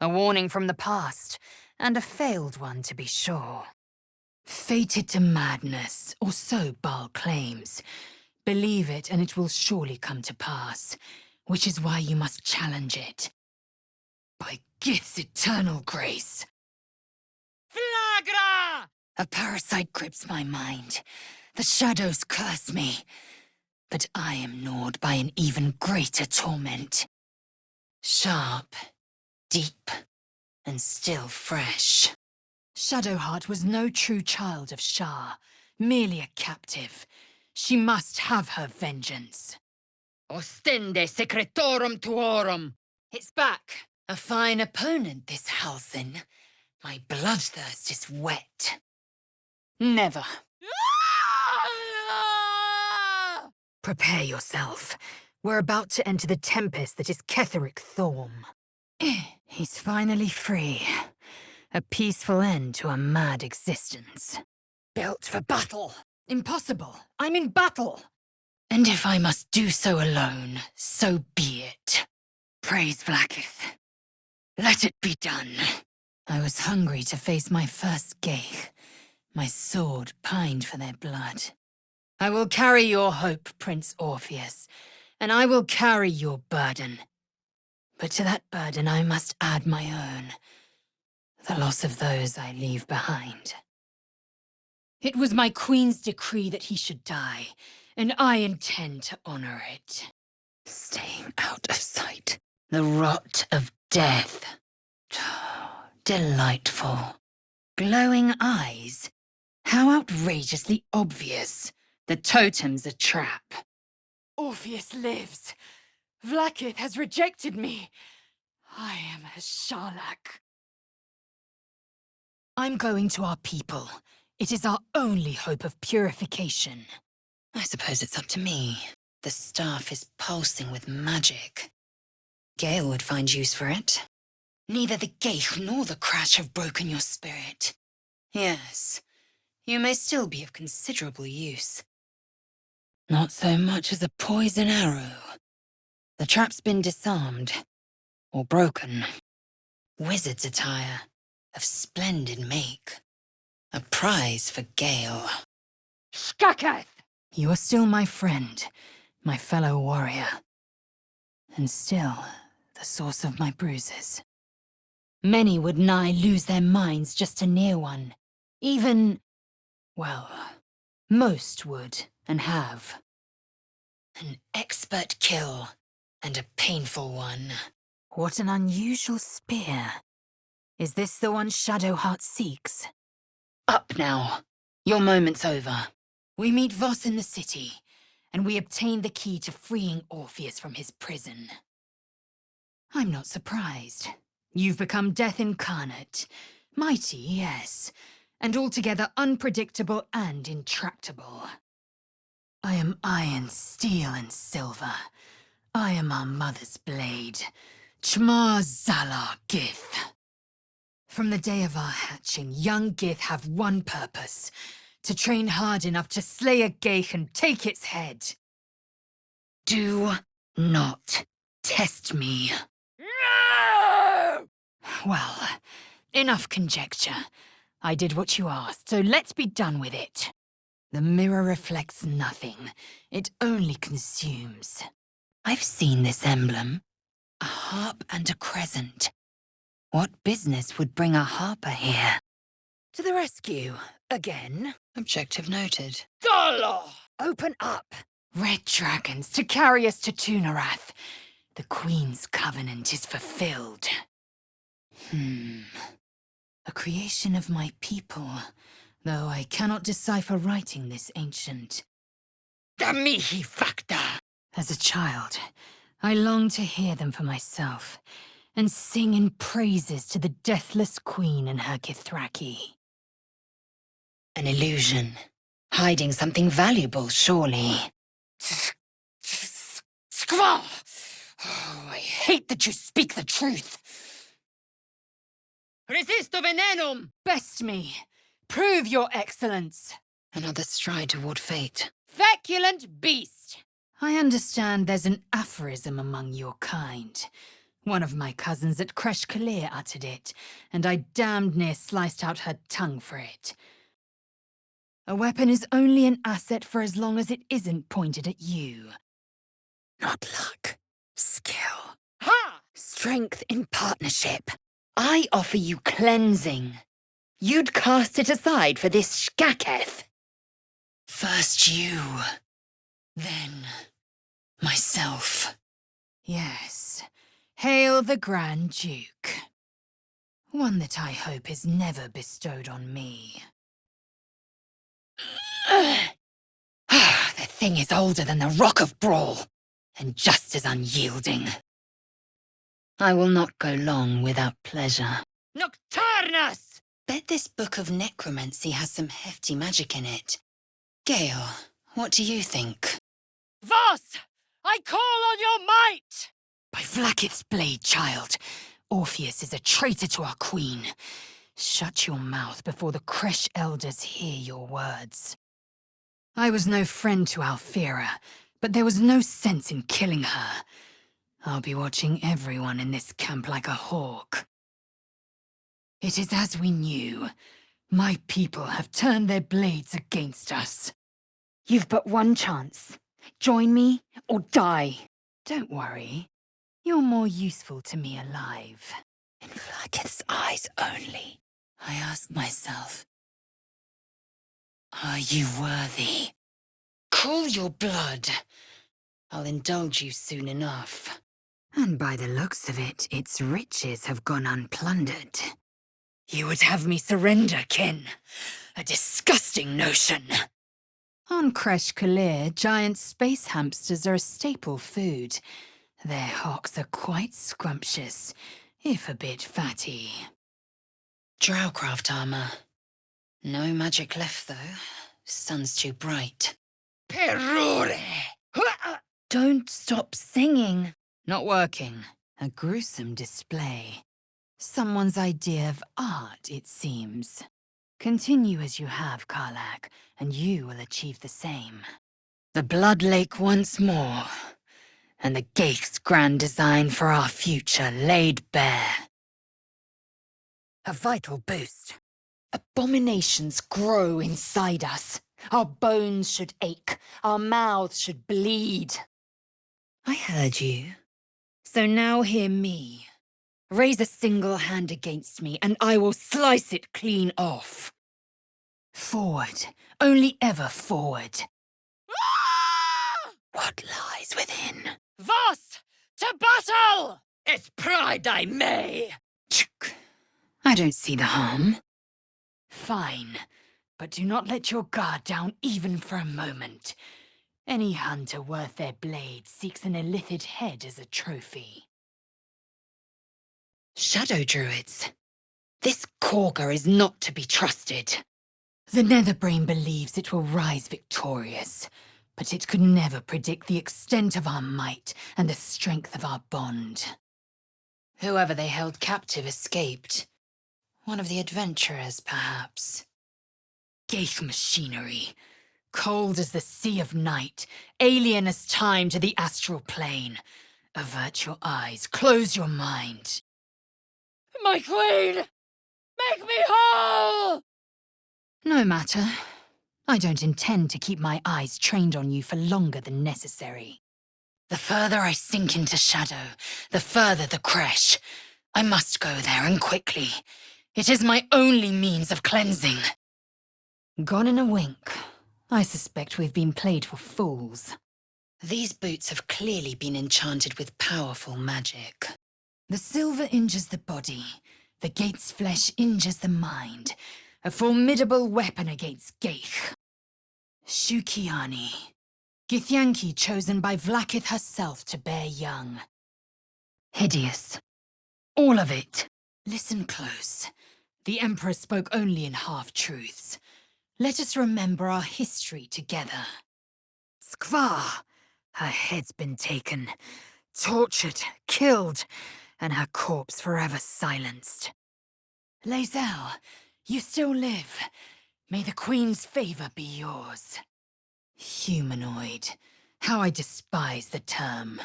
A warning from the past, and a failed one to be sure. Fated to madness, or so Baal claims. Believe it, and it will surely come to pass, which is why you must challenge it. By Gith's eternal grace. Flagra! A parasite grips my mind. The shadows curse me. But I am gnawed by an even greater torment. Sharp, deep, and still fresh. Shadowheart was no true child of Shah, merely a captive. She must have her vengeance. Ostende secretorum tuorum. It's back. A fine opponent, this Halsin. My bloodthirst is wet. Never. Prepare yourself. We're about to enter the tempest that is Ketheric Thorm. He's finally free. A peaceful end to a mad existence. Built for battle. Impossible. I'm in battle. And if I must do so alone, so be it. Praise Vlaakith. Let it be done. I was hungry to face my first Geich. My sword pined for their blood. I will carry your hope, Prince Orpheus, and I will carry your burden. But to that burden I must add my own. The loss of those I leave behind. It was my queen's decree that he should die, and I intend to honor it. Staying out of sight. The rot of death. Delightful. Glowing eyes. How outrageously obvious. The totem's a trap. Orpheus lives. Vlaakith has rejected me. I am a Sharlak. I'm going to our people. It is our only hope of purification. I suppose it's up to me. The staff is pulsing with magic. Gale would find use for it. Neither the Geich nor the crash have broken your spirit. Yes, you may still be of considerable use. Not so much as a poison arrow. The trap's been disarmed. Or broken. Wizard's attire. Of splendid make. A prize for Gale. Skaketh! You are still my friend, my fellow warrior. And still, the source of my bruises. Many would nigh lose their minds just to near one. Even, well, most would and have. An expert kill, and a painful one. What an unusual spear. Is this the one Shadowheart seeks? Up now. Your moment's over. We meet Voss in the city, and we obtain the key to freeing Orpheus from his prison. I'm not surprised. You've become death incarnate. Mighty, yes, and altogether unpredictable and intractable. I am iron, steel, and silver. I am our mother's blade, Chmar Zalar Gith. From the day of our hatching, young Gith have one purpose, to train hard enough to slay a Geich and take its head. Do not test me. No! Well, enough conjecture. I did what you asked, so let's be done with it. The mirror reflects nothing. It only consumes. I've seen this emblem. A harp and a crescent. What business would bring a harper here? To the rescue. Again. Objective noted. Gala! Open up. Red dragons to carry us to Tunarath. The Queen's covenant is fulfilled. A creation of my people, though I cannot decipher writing this ancient. Damihi facta! As a child, I longed to hear them for myself, and sing in praises to the deathless Queen and her Githraki. An illusion, hiding something valuable, surely. Skva! Oh, I hate that you speak the truth. Resisto venenum! Best me. Prove your excellence. Another stride toward fate. Feculent beast! I understand there's an aphorism among your kind. One of my cousins at Kresh Kalir uttered it, and I damned near sliced out her tongue for it. A weapon is only an asset for as long as it isn't pointed at you. Not luck, skill. Ha! Strength in partnership. I offer you cleansing. You'd cast it aside for this Skaketh. First you, then myself. Yes. Hail the Grand Duke. One that I hope is never bestowed on me. The thing is older than the Rock of Brawl, and just as unyielding. I will not go long without pleasure. Nocturnus! Bet this book of necromancy has some hefty magic in it. Gale, what do you think? Voss! I call on your might! By Vlaakith's blade, child. Orpheus is a traitor to our queen. Shut your mouth before the Kresh elders hear your words. I was no friend to Alfira, but there was no sense in killing her. I'll be watching everyone in this camp like a hawk. It is as we knew. My people have turned their blades against us. You've but one chance. Join me or die. Don't worry. You're more useful to me alive. In Vlaakith's eyes only, I ask myself, are you worthy? Cool your blood. I'll indulge you soon enough. And by the looks of it, its riches have gone unplundered. You would have me surrender, kin. A disgusting notion. On Kresh Kalir, giant space hamsters are a staple food. Their hocks are quite scrumptious, if a bit fatty. Drowcraft armor. No magic left, though. Sun's too bright. Perure! Don't stop singing. Not working. A gruesome display. Someone's idea of art, it seems. Continue as you have, Karlach, and you will achieve the same. The Blood Lake once more, and the Gaith's grand design for our future laid bare. A vital boost. Abominations grow inside us. Our bones should ache. Our mouths should bleed. I heard you. So now hear me. Raise a single hand against me, and I will slice it clean off. Forward. Only ever forward. What lies within? Voss! To battle! It's pride I may! I don't see the harm. Fine, but do not let your guard down even for a moment. Any hunter worth their blade seeks an illithid head as a trophy. Shadow druids. This Korga is not to be trusted. The Netherbrain believes it will rise victorious, but it could never predict the extent of our might and the strength of our bond. Whoever they held captive escaped. One of the adventurers, perhaps. Gaith machinery. Cold as the sea of night, alien as time to the astral plane. Avert your eyes, close your mind. My queen! Make me whole! No matter. I don't intend to keep my eyes trained on you for longer than necessary. The further I sink into shadow, the further the Kresh. I must go there, and quickly. It is my only means of cleansing. Gone in a wink. I suspect we've been played for fools. These boots have clearly been enchanted with powerful magic. The silver injures the body. The Gaith's flesh injures the mind. A formidable weapon against Gaith. Shukiani. Githyanki chosen by Vlaakith herself to bear young. Hideous. All of it. Listen close. The Emperor spoke only in half-truths. Let us remember our history together. Skvar. Her head's been taken. Tortured, killed, and her corpse forever silenced. Lae'zel, you still live. May the Queen's favor be yours. Humanoid. How I despise the term.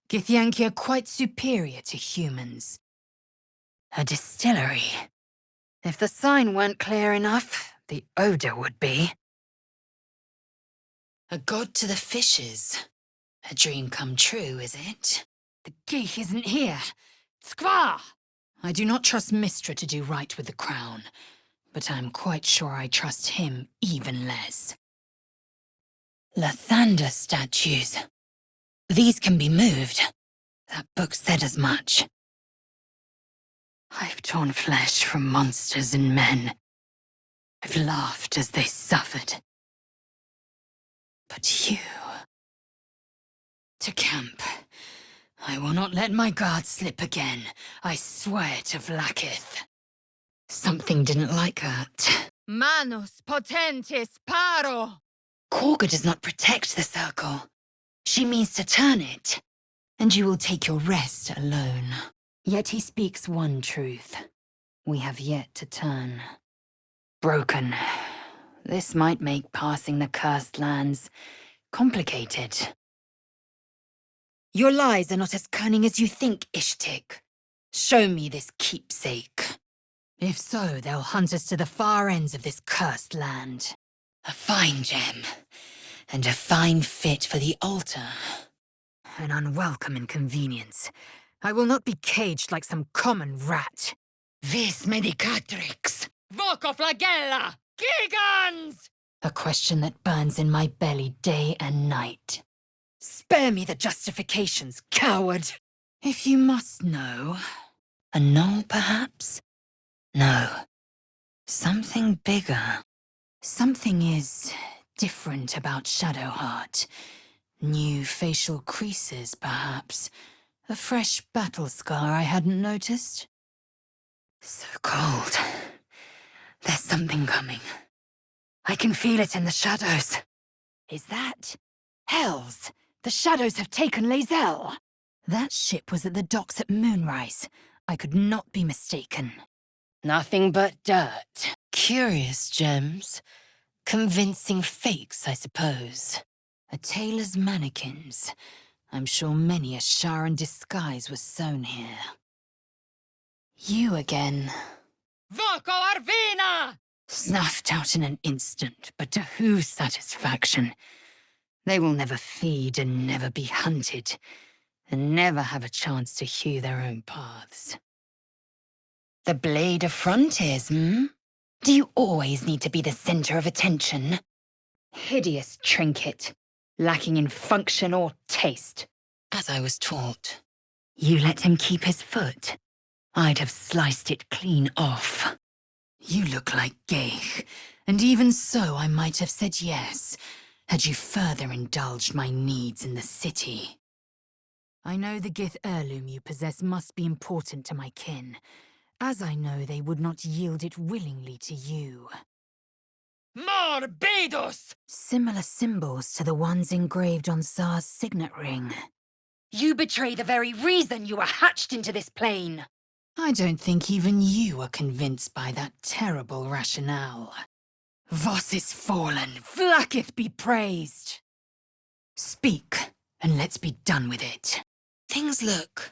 Githyanki are quite superior to humans. A distillery. If the sign weren't clear enough, the odor would be. A god to the fishes. A dream come true, is it? The Gaith isn't here. Skvar! I do not trust Mistra to do right with the crown, but I'm quite sure I trust him even less. Lathander statues. These can be moved. That book said as much. I've torn flesh from monsters and men. I've laughed as they suffered. But you... To camp. I will not let my guard slip again. I swear to Vlaakith. Something didn't like that. Manus potentis paro! Korga does not protect the circle. She means to turn it. And you will take your rest alone. Yet he speaks one truth. We have yet to turn. Broken. This might make passing the cursed lands complicated. Your lies are not as cunning as you think, Ishtik. Show me this keepsake. If so, they'll hunt us to the far ends of this cursed land. A fine gem. And a fine fit for the altar. An unwelcome inconvenience. I will not be caged like some common rat. Vis medicatrix. Voco flagella! Gigans! A question that burns in my belly day and night. Spare me the justifications, coward. If you must know. A knoll, perhaps? No. Something bigger. Something is different about Shadowheart. New facial creases, perhaps. A fresh battle scar I hadn't noticed. So cold. There's something coming. I can feel it in the shadows. Is that? Hells! The shadows have taken Lae'zel! That ship was at the docks at moonrise. I could not be mistaken. Nothing but dirt. Curious gems. Convincing fakes, I suppose. A tailor's mannequins. I'm sure many a Sharan disguise was sewn here. You again. Voco Arvina! Snuffed out in an instant, but to whose satisfaction? They will never feed and never be hunted, and never have a chance to hew their own paths. The blade of frontiers, Do you always need to be the center of attention? Hideous trinket, lacking in function or taste. As I was taught. You let him keep his foot. I'd have sliced it clean off. You look like Geich, and even so I might have said yes, had you further indulged my needs in the city. I know the Gith heirloom you possess must be important to my kin, as I know they would not yield it willingly to you. Morbidos! Similar symbols to the ones engraved on Zar's signet ring. You betray the very reason you were hatched into this plane! I don't think even you are convinced by that terrible rationale. Voss is fallen, Vlaakith be praised! Speak, and let's be done with it. Things look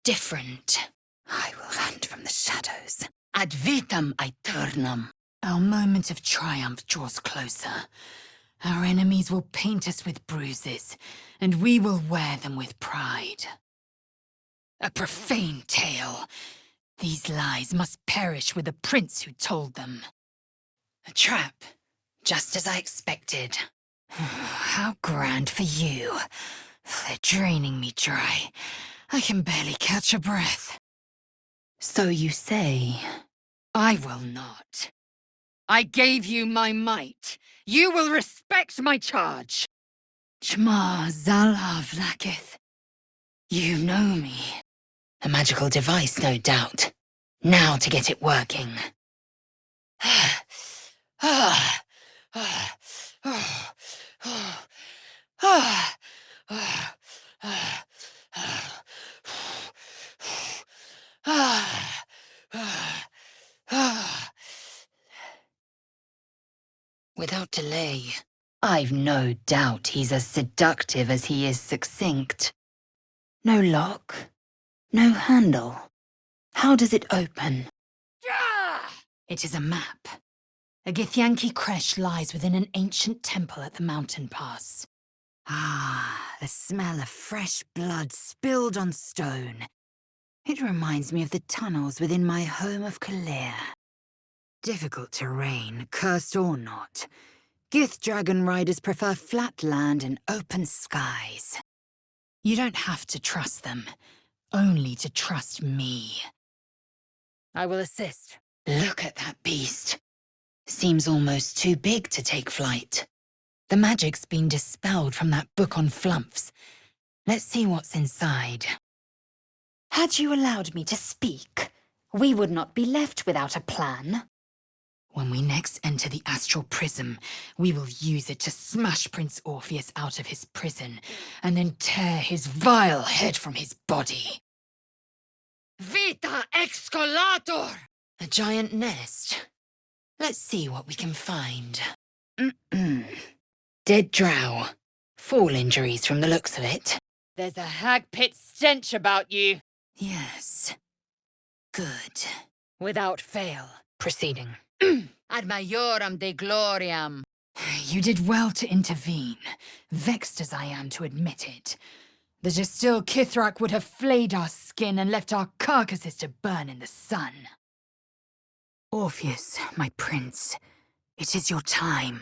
different. I will hunt from the shadows. Ad vitam aeternam. Our moment of triumph draws closer. Our enemies will paint us with bruises, and we will wear them with pride. A profane tale. These lies must perish with the prince who told them. A trap, just as I expected. How grand for you. They're draining me dry. I can barely catch a breath. So you say. I will not. I gave you my might. You will respect my charge. Chma Zala Vlaakith. You know me. A magical device, no doubt. Now to get it working. Without delay, I've no doubt he's as seductive as he is succinct. No lock, no handle. How does it open? It is a map. A Githyanki creche lies within an ancient temple at the mountain pass. Ah, the smell of fresh blood spilled on stone. It reminds me of the tunnels within my home of Kalir. Difficult terrain, cursed or not. Gith dragon riders prefer flat land and open skies. You don't have to trust them, only to trust me. I will assist. Look at that beast. Seems almost too big to take flight. The magic's been dispelled from that book on flumps. Let's see what's inside. Had you allowed me to speak, We would not be left without a plan. When we next enter the astral prism, we will use it to smash Prince Orpheus out of his prison, and then tear his vile head from his body. Vita excolator! A giant nest. Let's see what we can find. Dead drow. Fall injuries from the looks of it. There's a hag pit stench about you. Yes. Good. Without fail. Proceeding. Ad majoram de gloriam. You did well to intervene, vexed as I am to admit it. The Gestil Kithrak would have flayed our skin and left our carcasses to burn in the sun. Orpheus, my prince, it is your time.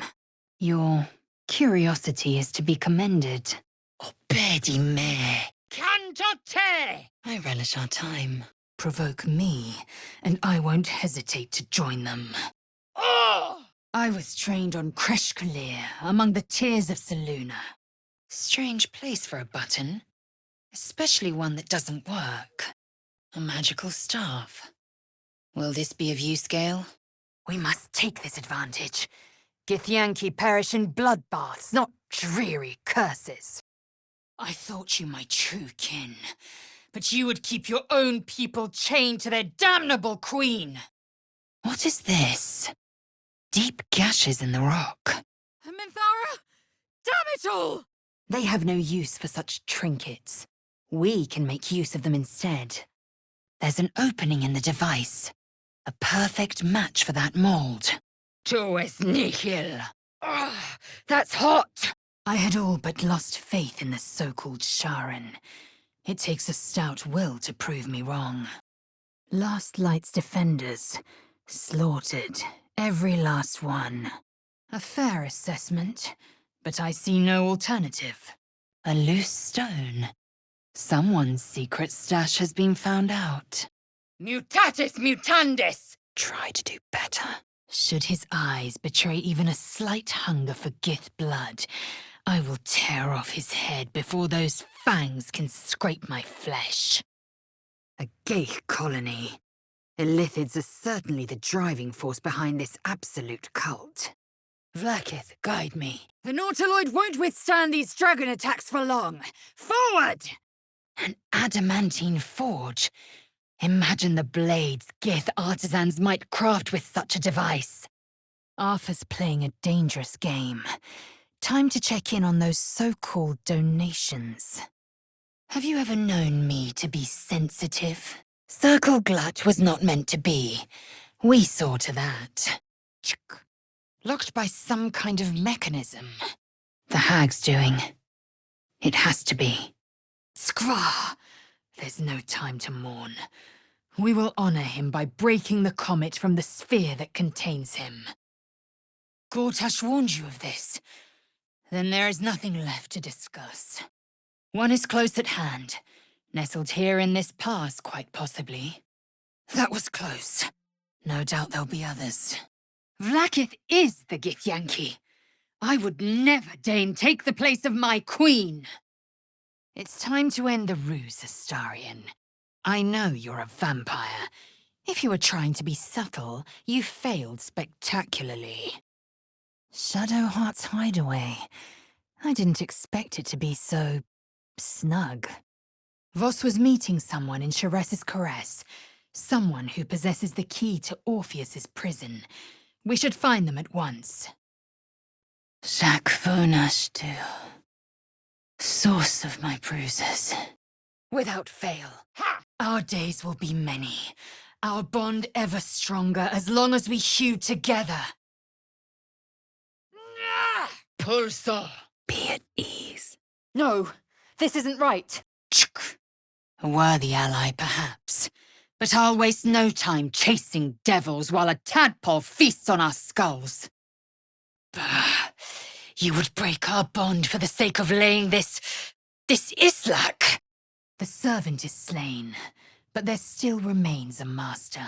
Your curiosity is to be commended. Obedi me. Cantote! I relish our time. Provoke me, and I won't hesitate to join them. Oh! I was trained on Kreshkalir, among the tears of Selûne. Strange place for a button. Especially one that doesn't work. A magical staff. Will this be of use, Gale? We must take this advantage. Githyanki perish in bloodbaths, not dreary curses. I thought you my true kin, but you would keep your own people chained to their damnable queen. What is this? Deep gashes in the rock. Minthara? Damn it all! They have no use for such trinkets. We can make use of them instead. There's an opening in the device. A perfect match for that mold. Tu es nihil. That's hot! I had all but lost faith in the so-called Sharan. It takes a stout will to prove me wrong. Last Light's defenders, slaughtered, every last one. A fair assessment, but I see no alternative. A loose stone. Someone's secret stash has been found out. Mutatis mutandis! Try to do better. Should his eyes betray even a slight hunger for Gith blood, I will tear off his head before those fangs can scrape my flesh. A Geich colony. Illithids are certainly the driving force behind this absolute cult. Vlaakith, guide me. The Nautiloid won't withstand these dragon attacks for long. Forward! An adamantine forge. Imagine the blades Gith artisans might craft with such a device. Arthur's playing a dangerous game. Time to check in on those so-called donations. Have you ever known me to be sensitive? Circle Glut was not meant to be. We saw to that. Locked by some kind of mechanism. The hag's doing. It has to be. Skvar! There's no time to mourn. We will honor him by breaking the comet from the sphere that contains him. Gortash warned you of this. Then there is nothing left to discuss. One is close at hand, nestled here in this pass, quite possibly. That was close. No doubt there'll be others. Vlaakith is the Githyanki. I would never deign take the place of my queen. It's time to end the ruse, Astarion. I know you're a vampire. If you were trying to be subtle, you failed spectacularly. Shadowheart's hideaway. I didn't expect it to be so snug. Voss was meeting someone in Sharess's Caress, someone who possesses the key to Orpheus's prison. We should find them at once. Sakfonashtu. Source of my bruises. Without fail. Ha! Our days will be many. Our bond ever stronger as long as we hew together. Pulsar! Be at ease. No, this isn't right. A worthy ally, perhaps. But I'll waste no time chasing devils while a tadpole feasts on our skulls. Bah. You would break our bond for the sake of laying this Islak. The servant is slain, but there still remains a master.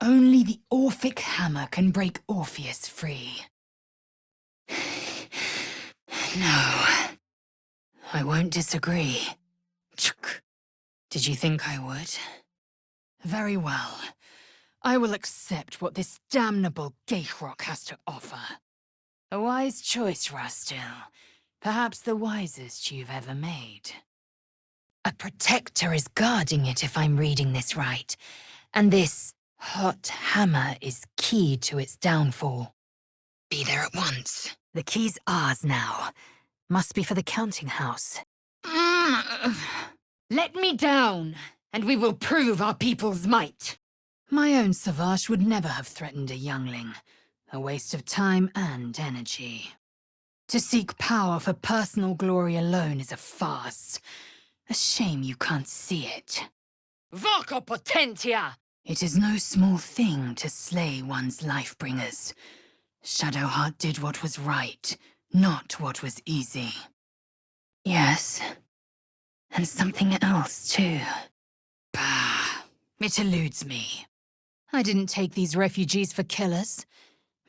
Only the Orphic hammer can break Orpheus free. No. I won't disagree. Did you think I would? Very well. I will accept what this damnable Geithrock has to offer. A wise choice, Rastil. Perhaps the wisest you've ever made. A protector is guarding it if I'm reading this right. And this hot hammer is key to its downfall. Be there at once. The key's ours now. Must be for the counting house. Let me down, and we will prove our people's might. My own Savage would never have threatened a youngling. A waste of time and energy. To seek power for personal glory alone is a farce. A shame you can't see it. Voco potentia! It is no small thing to slay one's life-bringers. Shadowheart did what was right, not what was easy. Yes. And something else, too. Bah, it eludes me. I didn't take these refugees for killers.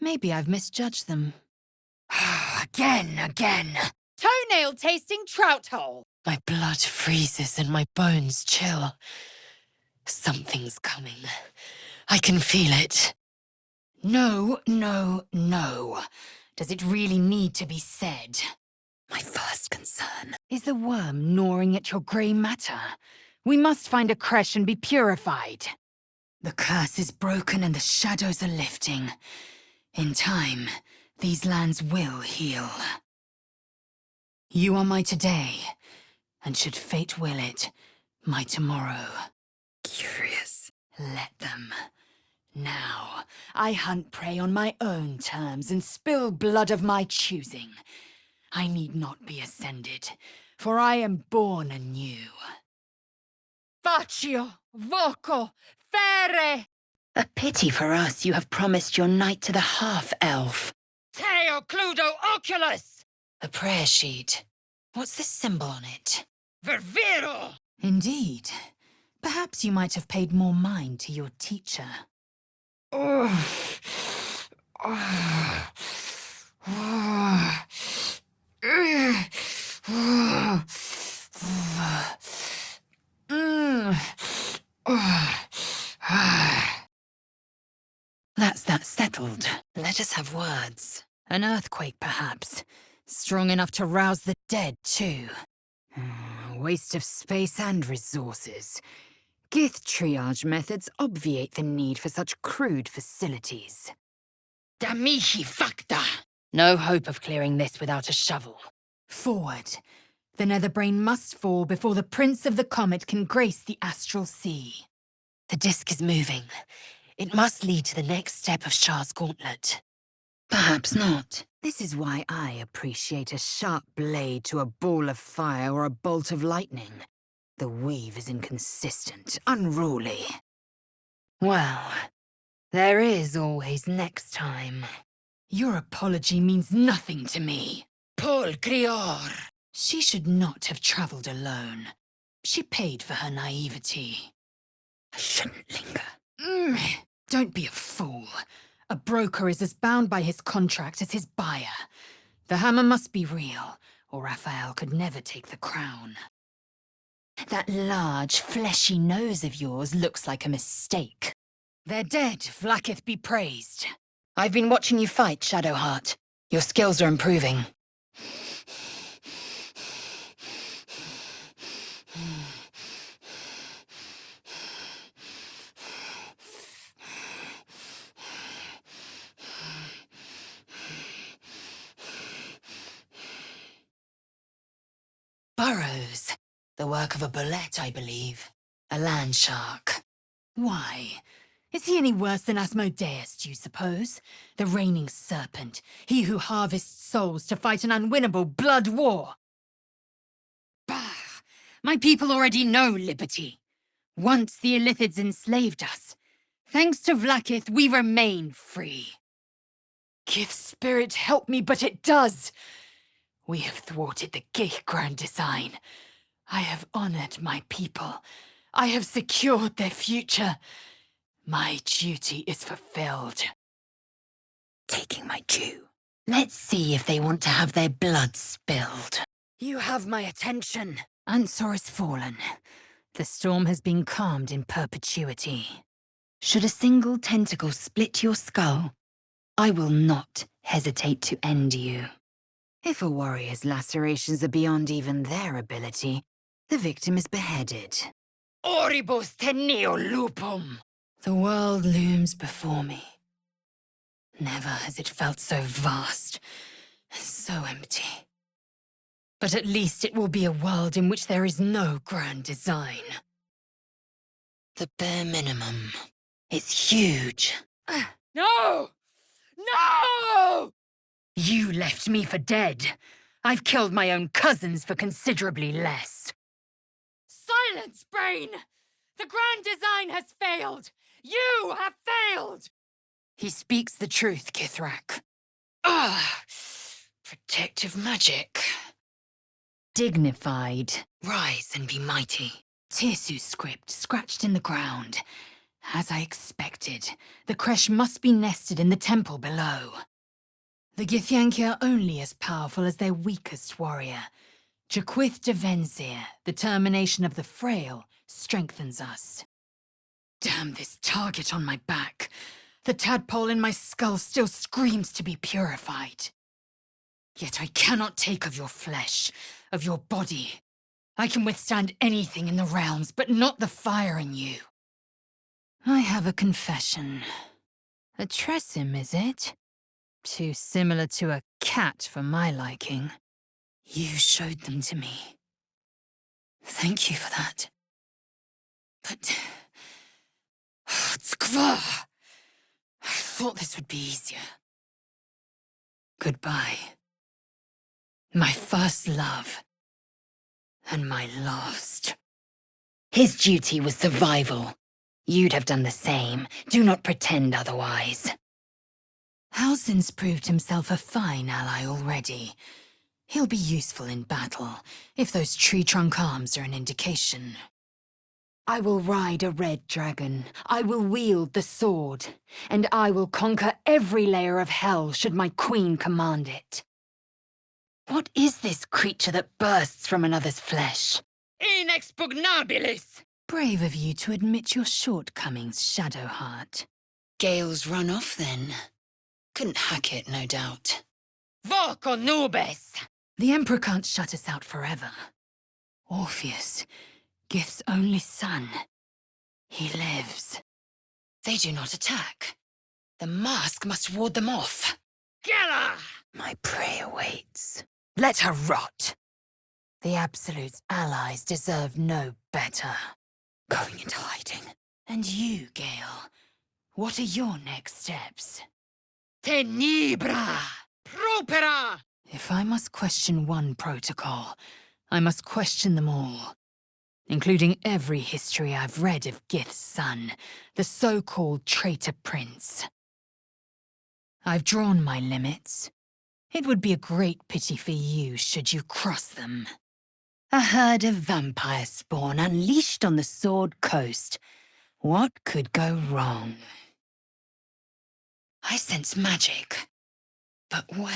Maybe I've misjudged them. Again. Toenail-tasting trout hole! My blood freezes and my bones chill. Something's coming. I can feel it. No. Does it really need to be said? My first concern. Is the worm gnawing at your grey matter? We must find a creche and be purified. The curse is broken and the shadows are lifting. In time, these lands will heal. You are my today, and should fate will it, my tomorrow. Curious. Let them. Now, I hunt prey on my own terms and spill blood of my choosing. I need not be ascended, for I am born anew. Faccio, voco, fere! A pity for us you have promised your night to the half-elf. Teo cludo oculus! A prayer sheet. What's this symbol on it? Ververo! Indeed. Perhaps you might have paid more mind to your teacher. That's that settled. Let us have words. An earthquake, perhaps. Strong enough to rouse the dead, too. Waste of space and resources. Gith triage methods obviate the need for such crude facilities. Damihi facta! No hope of clearing this without a shovel. Forward. The Netherbrain must fall before the Prince of the Comet can grace the Astral Sea. The disc is moving. It must lead to the next step of Shah's gauntlet. Perhaps not. This is why I appreciate a sharp blade to a ball of fire or a bolt of lightning. The weave is inconsistent, unruly. Well, there is always next time. Your apology means nothing to me. Paul Crior! She should not have traveled alone. She paid for her naivety. I shouldn't linger. Don't be a fool. A broker is as bound by his contract as his buyer. The hammer must be real, or Raphael could never take the crown. That large, fleshy nose of yours looks like a mistake. They're dead, Vlaakith be praised. I've been watching you fight, Shadowheart. Your skills are improving. Burrows. The work of a bullet, I believe. A land shark. Why? Is he any worse than Asmodeus, do you suppose? The reigning serpent, he who harvests souls to fight an unwinnable blood war. Bah! My people already know liberty. Once the Illithids enslaved us. Thanks to Vlaakith, we remain free. Gith spirit help me, but it does. We have thwarted the Geich grand design. I have honored my people. I have secured their future. My duty is fulfilled. Taking my due. Let's see if they want to have their blood spilled. You have my attention. Ansor has fallen. The storm has been calmed in perpetuity. Should a single tentacle split your skull, I will not hesitate to end you. If a warrior's lacerations are beyond even their ability, the victim is beheaded. Oribus teneo lupum! The world looms before me. Never has it felt so vast and so empty. But at least it will be a world in which there is no grand design. The bare minimum is huge. No! No! You left me for dead. I've killed my own cousins for considerably less. Silence, Brain! The grand design has failed! You have failed! He speaks the truth, Kithrak. Protective magic. Dignified. Rise and be mighty. Tirsu's script scratched in the ground. As I expected, the Kresh must be nested in the temple below. The Githyanki are only as powerful as their weakest warrior. Jaquith de Venzir, the termination of the frail, strengthens us. Damn this target on my back. The tadpole in my skull still screams to be purified. Yet I cannot take of your flesh, of your body. I can withstand anything in the realms, but not the fire in you. I have a confession. A Tressim, is it? Too similar to a cat for my liking. You showed them to me. Thank you for that. But... Tskva! I thought this would be easier. Goodbye. My first love. And my last. His duty was survival. You'd have done the same. Do not pretend otherwise. Halsin's proved himself a fine ally already. He'll be useful in battle, if those tree trunk arms are an indication. I will ride a red dragon. I will wield the sword. And I will conquer every layer of hell should my queen command it. What is this creature that bursts from another's flesh? Inexpugnabilis! Brave of you to admit your shortcomings, Shadowheart. Gale's run off, then. Couldn't hack it, no doubt. Voco nubes! The Emperor can't shut us out forever. Orpheus, Gith's only son. He lives. They do not attack. The mask must ward them off. Gala! My prey awaits. Let her rot. The Absolute's allies deserve no better. Going into hiding. And you, Gale, what are your next steps? Tenebra! Propera! If I must question one protocol, I must question them all. Including every history I've read of Gith's son, the so-called traitor prince. I've drawn my limits. It would be a great pity for you should you cross them. A herd of vampire spawn unleashed on the Sword Coast. What could go wrong? I sense magic. But where?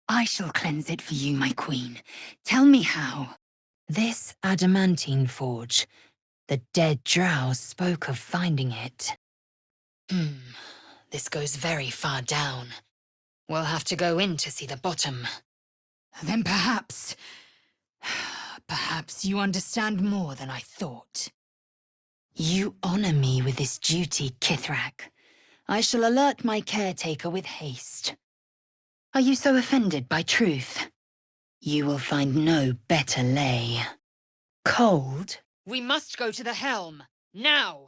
I shall cleanse it for you, my queen. Tell me how. This adamantine forge. The dead drow spoke of finding it. This goes very far down. We'll have to go in to see the bottom. Then perhaps you understand more than I thought. You honor me with this duty, Kithrak. I shall alert my caretaker with haste. Are you so offended by truth? You will find no better lay. Cold? We must go to the helm, now!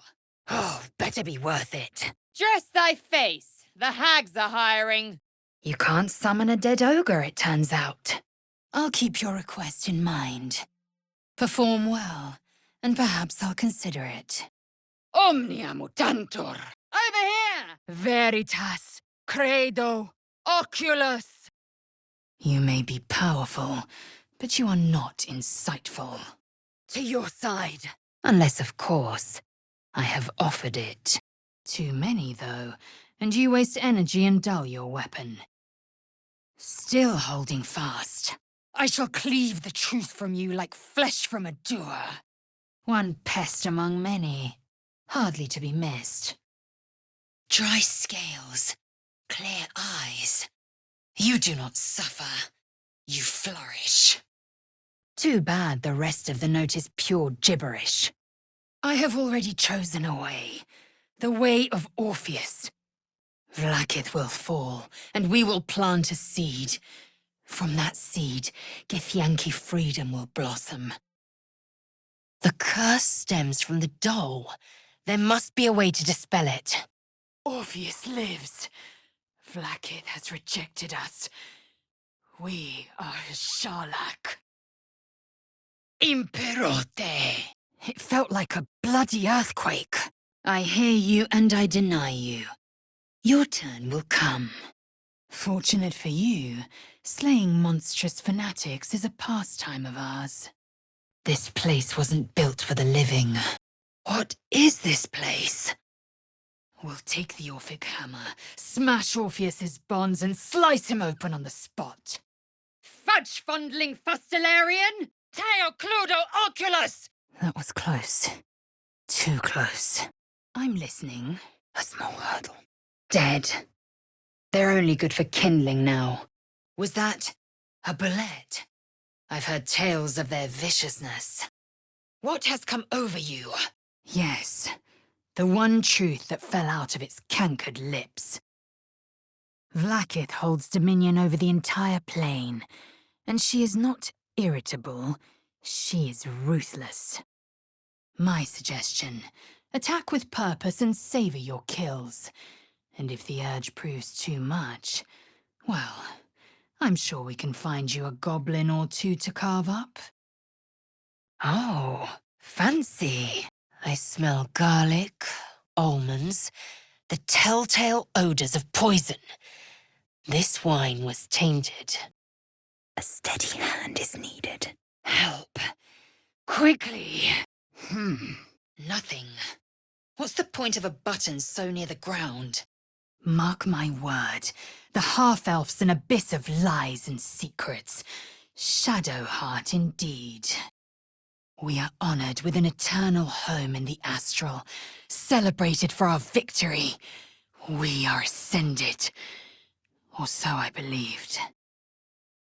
Oh, better be worth it. Dress thy face! The hags are hiring! You can't summon a dead ogre, it turns out. I'll keep your request in mind. Perform well, and perhaps I'll consider it. Omnia mutantur! Over here! Veritas, credo, oculus. You may be powerful, but you are not insightful. To your side. Unless, of course, I have offered it. Too many, though, and you waste energy and dull your weapon. Still holding fast. I shall cleave the truth from you like flesh from a doer. One pest among many, hardly to be missed. Dry scales, clear eyes. You do not suffer. You flourish. Too bad the rest of the note is pure gibberish. I have already chosen a way. The way of Orpheus. Vlaakith will fall, and we will plant a seed. From that seed, Githyanki freedom will blossom. The curse stems from the doll. There must be a way to dispel it. Orpheus lives. Vlaakith has rejected us. We are his Sharlak. Imperote! It felt like a bloody earthquake. I hear you and I deny you. Your turn will come. Fortunate for you, slaying monstrous fanatics is a pastime of ours. This place wasn't built for the living. What is this place? We'll take the Orphic hammer, smash Orpheus's bonds, and slice him open on the spot. Fudge-fondling Fustelarian! Teo Cludo Oculus! That was close. Too close. I'm listening. A small hurdle. Dead. They're only good for kindling now. Was that a bullet? I've heard tales of their viciousness. What has come over you? Yes. The one truth that fell out of its cankered lips. Vlaakith holds dominion over the entire plane, and she is not irritable, she is ruthless. My suggestion, attack with purpose and savor your kills. And if the urge proves too much, well, I'm sure we can find you a goblin or two to carve up. Oh, fancy. I smell garlic, almonds, the telltale odors of poison. This wine was tainted. A steady hand is needed. Help. Quickly. Nothing. What's the point of a button so near the ground? Mark my word, the half-elf's an abyss of lies and secrets. Shadowheart indeed. We are honored with an eternal home in the astral, celebrated for our victory. We are ascended. Or so I believed.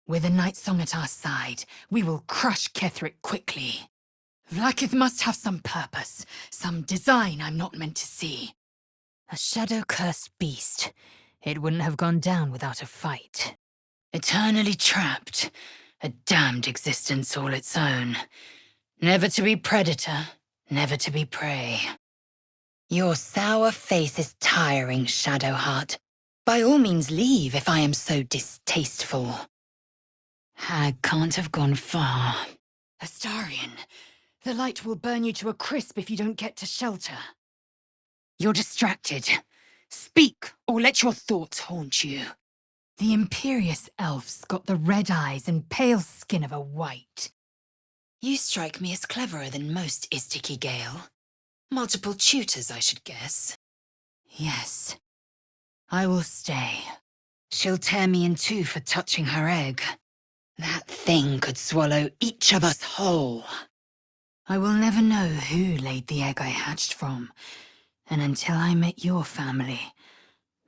With a night song at our side, we will crush Ketheric quickly. Vlaakith must have some purpose, some design I'm not meant to see. A shadow-cursed beast. It wouldn't have gone down without a fight. Eternally trapped. A damned existence all its own. Never to be predator, never to be prey. Your sour face is tiring, Shadowheart. By all means leave if I am so distasteful. Hag can't have gone far. Astarion, the light will burn you to a crisp if you don't get to shelter. You're distracted. Speak, or let your thoughts haunt you. The imperious elf's got the red eyes and pale skin of a white. You strike me as cleverer than most Istiki Gale. Multiple tutors, I should guess. Yes. I will stay. She'll tear me in two for touching her egg. That thing could swallow each of us whole. I will never know who laid the egg I hatched from, and until I met your family,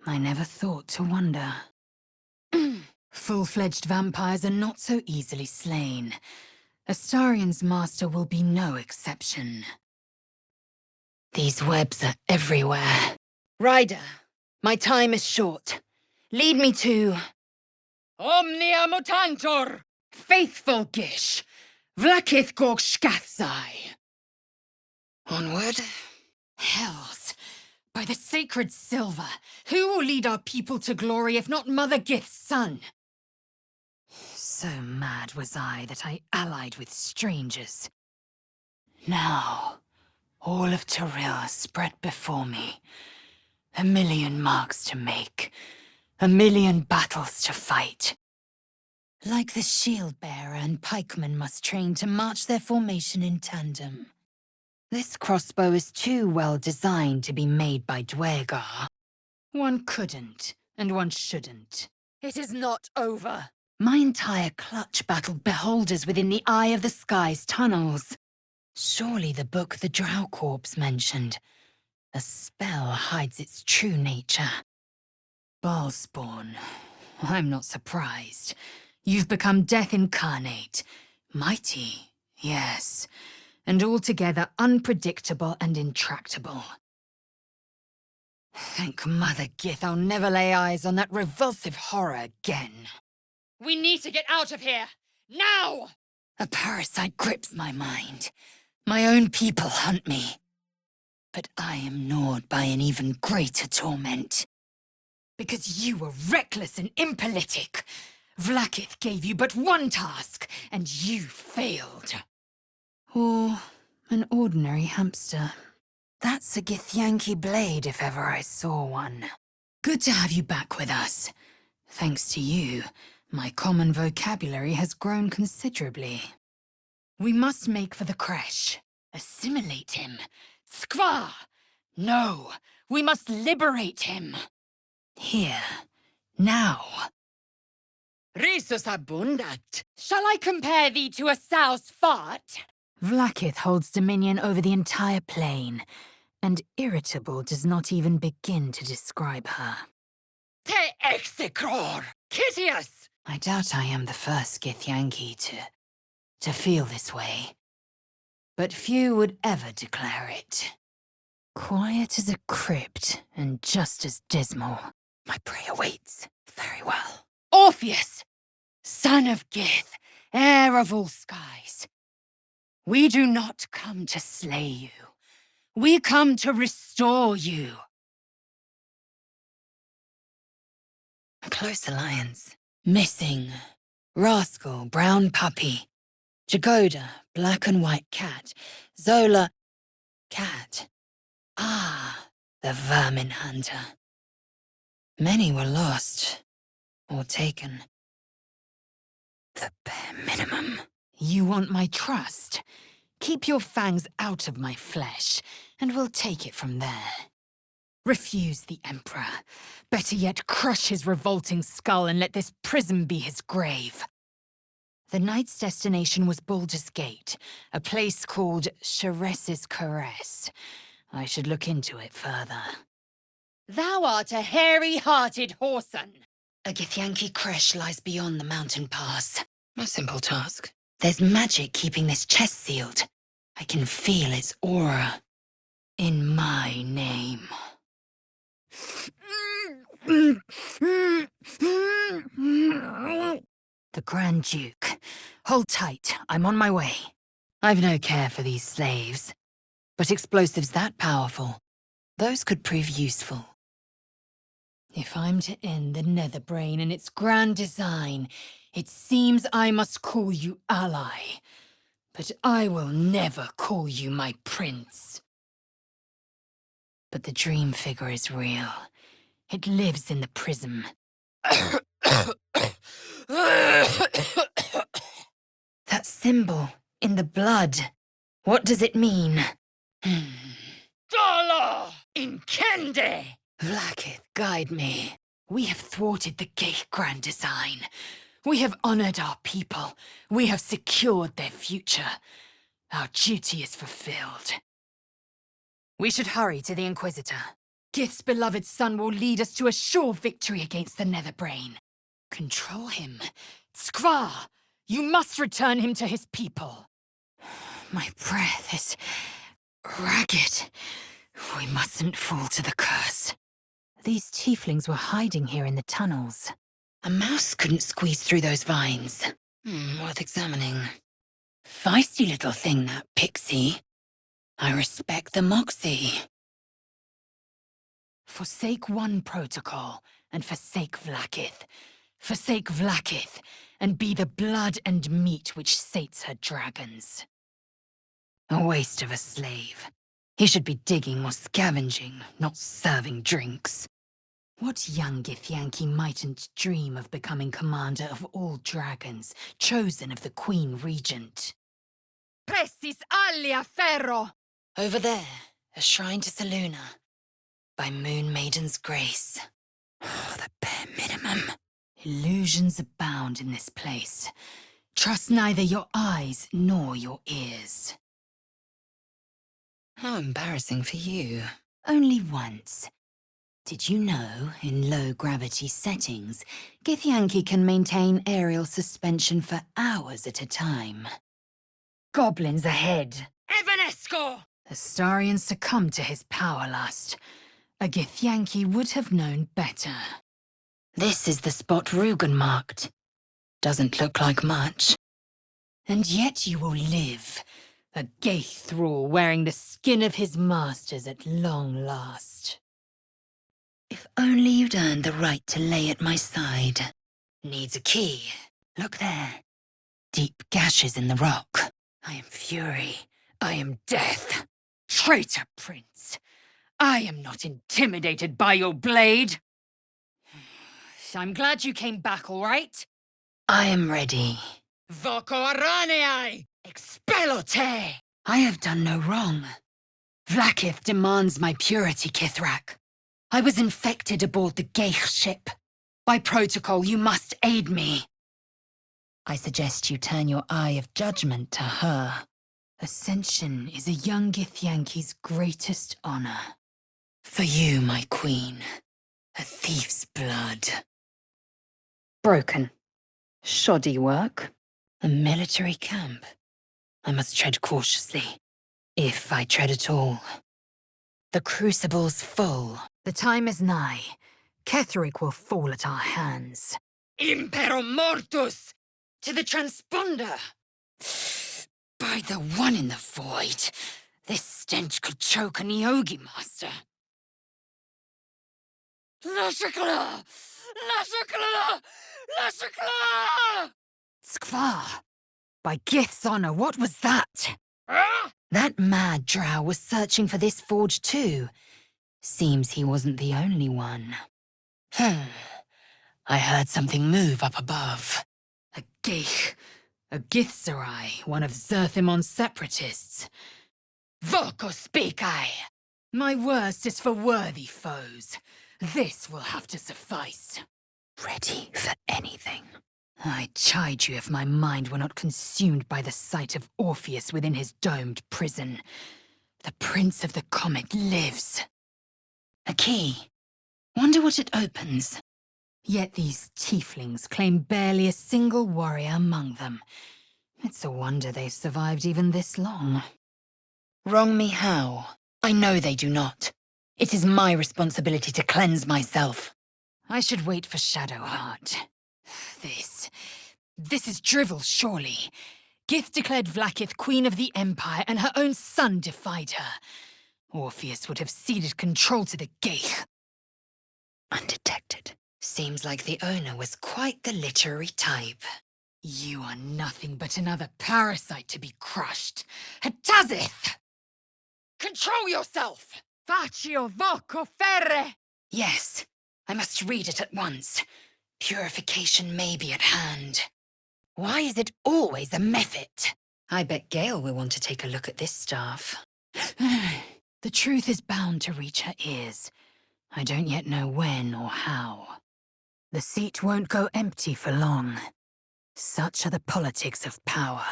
I never thought to wonder. Full-fledged vampires are not so easily slain. Astarion's master will be no exception. These webs are everywhere. Ryder, my time is short. Lead me to... Omnia mutantur! Faithful Gish! Vlaakith Gorg Shkathzai! Onward. Hells! By the sacred silver, who will lead our people to glory if not Mother Gith's son? So mad was I that I allied with strangers. Now, all of Toril spread before me. 1,000,000 marks to make. 1,000,000 battles to fight. Like the shield-bearer and pikeman must train to march their formation in tandem. This crossbow is too well designed to be made by Dwergar. One couldn't, and one shouldn't. It is not over. My entire clutch battled beholders within the eye of the sky's tunnels. Surely the book the Drow Corpse mentioned. A spell hides its true nature. Balspawn. I'm not surprised. You've become death incarnate. Mighty, yes. And altogether unpredictable and intractable. Thank Mother Gith I'll never lay eyes on that revulsive horror again. We need to get out of here! Now! A parasite grips my mind. My own people hunt me. But I am gnawed by an even greater torment. Because you were reckless and impolitic. Vlaakith gave you but one task, and you failed. Or an ordinary hamster. That's a Githyanki blade if ever I saw one. Good to have you back with us. Thanks to you, my common vocabulary has grown considerably. We must make for the creche. Assimilate him. Skva! No, we must liberate him. Here. Now. Risus abundat. Shall I compare thee to a sow's fart? Vlaakith holds dominion over the entire plane, and Irritable does not even begin to describe her. Te execror! Kitius! I doubt I am the first Githyanki to feel this way. But few would ever declare it. Quiet as a crypt, and just as dismal. My prey awaits. Very well. Orpheus! Son of Gith, heir of all skies. We do not come to slay you. We come to restore you. A close alliance. Missing. Rascal, brown puppy. Jagoda, black and white cat. Zola, cat. Ah, the vermin hunter. Many were lost, or taken. The bare minimum. You want my trust? Keep your fangs out of my flesh, and we'll take it from there. Refuse the Emperor. Better yet, crush his revolting skull and let this prison be his grave. The knight's destination was Baldur's Gate, a place called Sharess's Caress. I should look into it further. Thou art a hairy-hearted whoreson. A Githyanki creche lies beyond the mountain pass. A simple task. There's magic keeping this chest sealed. I can feel its aura. In my name. The Grand Duke. Hold tight, I'm on my way. I've no care for these slaves. But explosives that powerful, those could prove useful. If I'm to end the Netherbrain and its grand design, it seems I must call you ally. But I will never call you my prince. But the dream figure is real. It lives in the prism. That symbol in the blood. What does it mean? Dala! Incende! Vlaakith, guide me. We have thwarted the Gate grand design. We have honored our people. We have secured their future. Our duty is fulfilled. We should hurry to the Inquisitor. Gith's beloved son will lead us to a sure victory against the Netherbrain. Control him. Skva, you must return him to his people. My breath is ragged. We mustn't fall to the curse. These tieflings were hiding here in the tunnels. A mouse couldn't squeeze through those vines. Worth examining. Feisty little thing, that pixie. I respect the moxie. Forsake one protocol, and forsake Vlaakith. Forsake Vlaakith, and be the blood and meat which sates her dragons. A waste of a slave. He should be digging or scavenging, not serving drinks. What young Githyanki mightn't dream of becoming commander of all dragons, chosen of the Queen Regent? Pressis alia ferro! Over there, a shrine to Selûne. By Moon Maiden's grace. Oh, the bare minimum. Illusions abound in this place. Trust neither your eyes nor your ears. How embarrassing for you. Only once. Did you know, in low-gravity settings, Githyanki can maintain aerial suspension for hours at a time? Goblins ahead! Evanesco! The Starian succumbed to his power lust. A Githyanki would have known better. This is the spot Rugen marked. Doesn't look like much. And yet you will live. A Gaith thrall wearing the skin of his masters at long last. If only you'd earned the right to lay at my side. Needs a key. Look there. Deep gashes in the rock. I am fury. I am death. Traitor prince. I am not intimidated by your blade. I'm glad you came back, all right? I am ready. Voco araneai! Expelote! I have done no wrong. Vlaakith demands my purity, Kithrak. I was infected aboard the Gaich ship. By protocol, you must aid me. I suggest you turn your eye of judgment to her. Ascension is a young Githyanki's greatest honor. For you, my queen. A thief's blood. Broken. Shoddy work. A military camp. I must tread cautiously. If I tread at all. The crucible's full. The time is nigh. Ketheric will fall at our hands. Impero mortus! To the transponder! By the one in the void, this stench could choke an Yogi master. Lashakla! Lashakla! Lashakla! Skvar! By Gith's honor, what was that? Ah! That mad drow was searching for this forge too. Seems he wasn't the only one. I heard something move up above. A Gaich. A Githzerai, one of Zerthimon's separatists. Voco speakai! My worst is for worthy foes. This will have to suffice. Ready for anything. I'd chide you if my mind were not consumed by the sight of Orpheus within his domed prison. The Prince of the Comet lives. A key. Wonder what it opens. Yet these tieflings claim barely a single warrior among them. It's a wonder they've survived even this long. Wrong me how? I know they do not. It is my responsibility to cleanse myself. I should wait for Shadowheart. This is drivel, surely. Gith declared Vlaakith Queen of the Empire, and her own son defied her. Orpheus would have ceded control to the Gaich. Undetected. Seems like the owner was quite the literary type. You are nothing but another parasite to be crushed. Hetazith! Control yourself! Faccio voco ferre! Yes, I must read it at once. Purification may be at hand. Why is it always a mephit? I bet Gale will want to take a look at this staff. The truth is bound to reach her ears. I don't yet know when or how. The seat won't go empty for long. Such are the politics of power.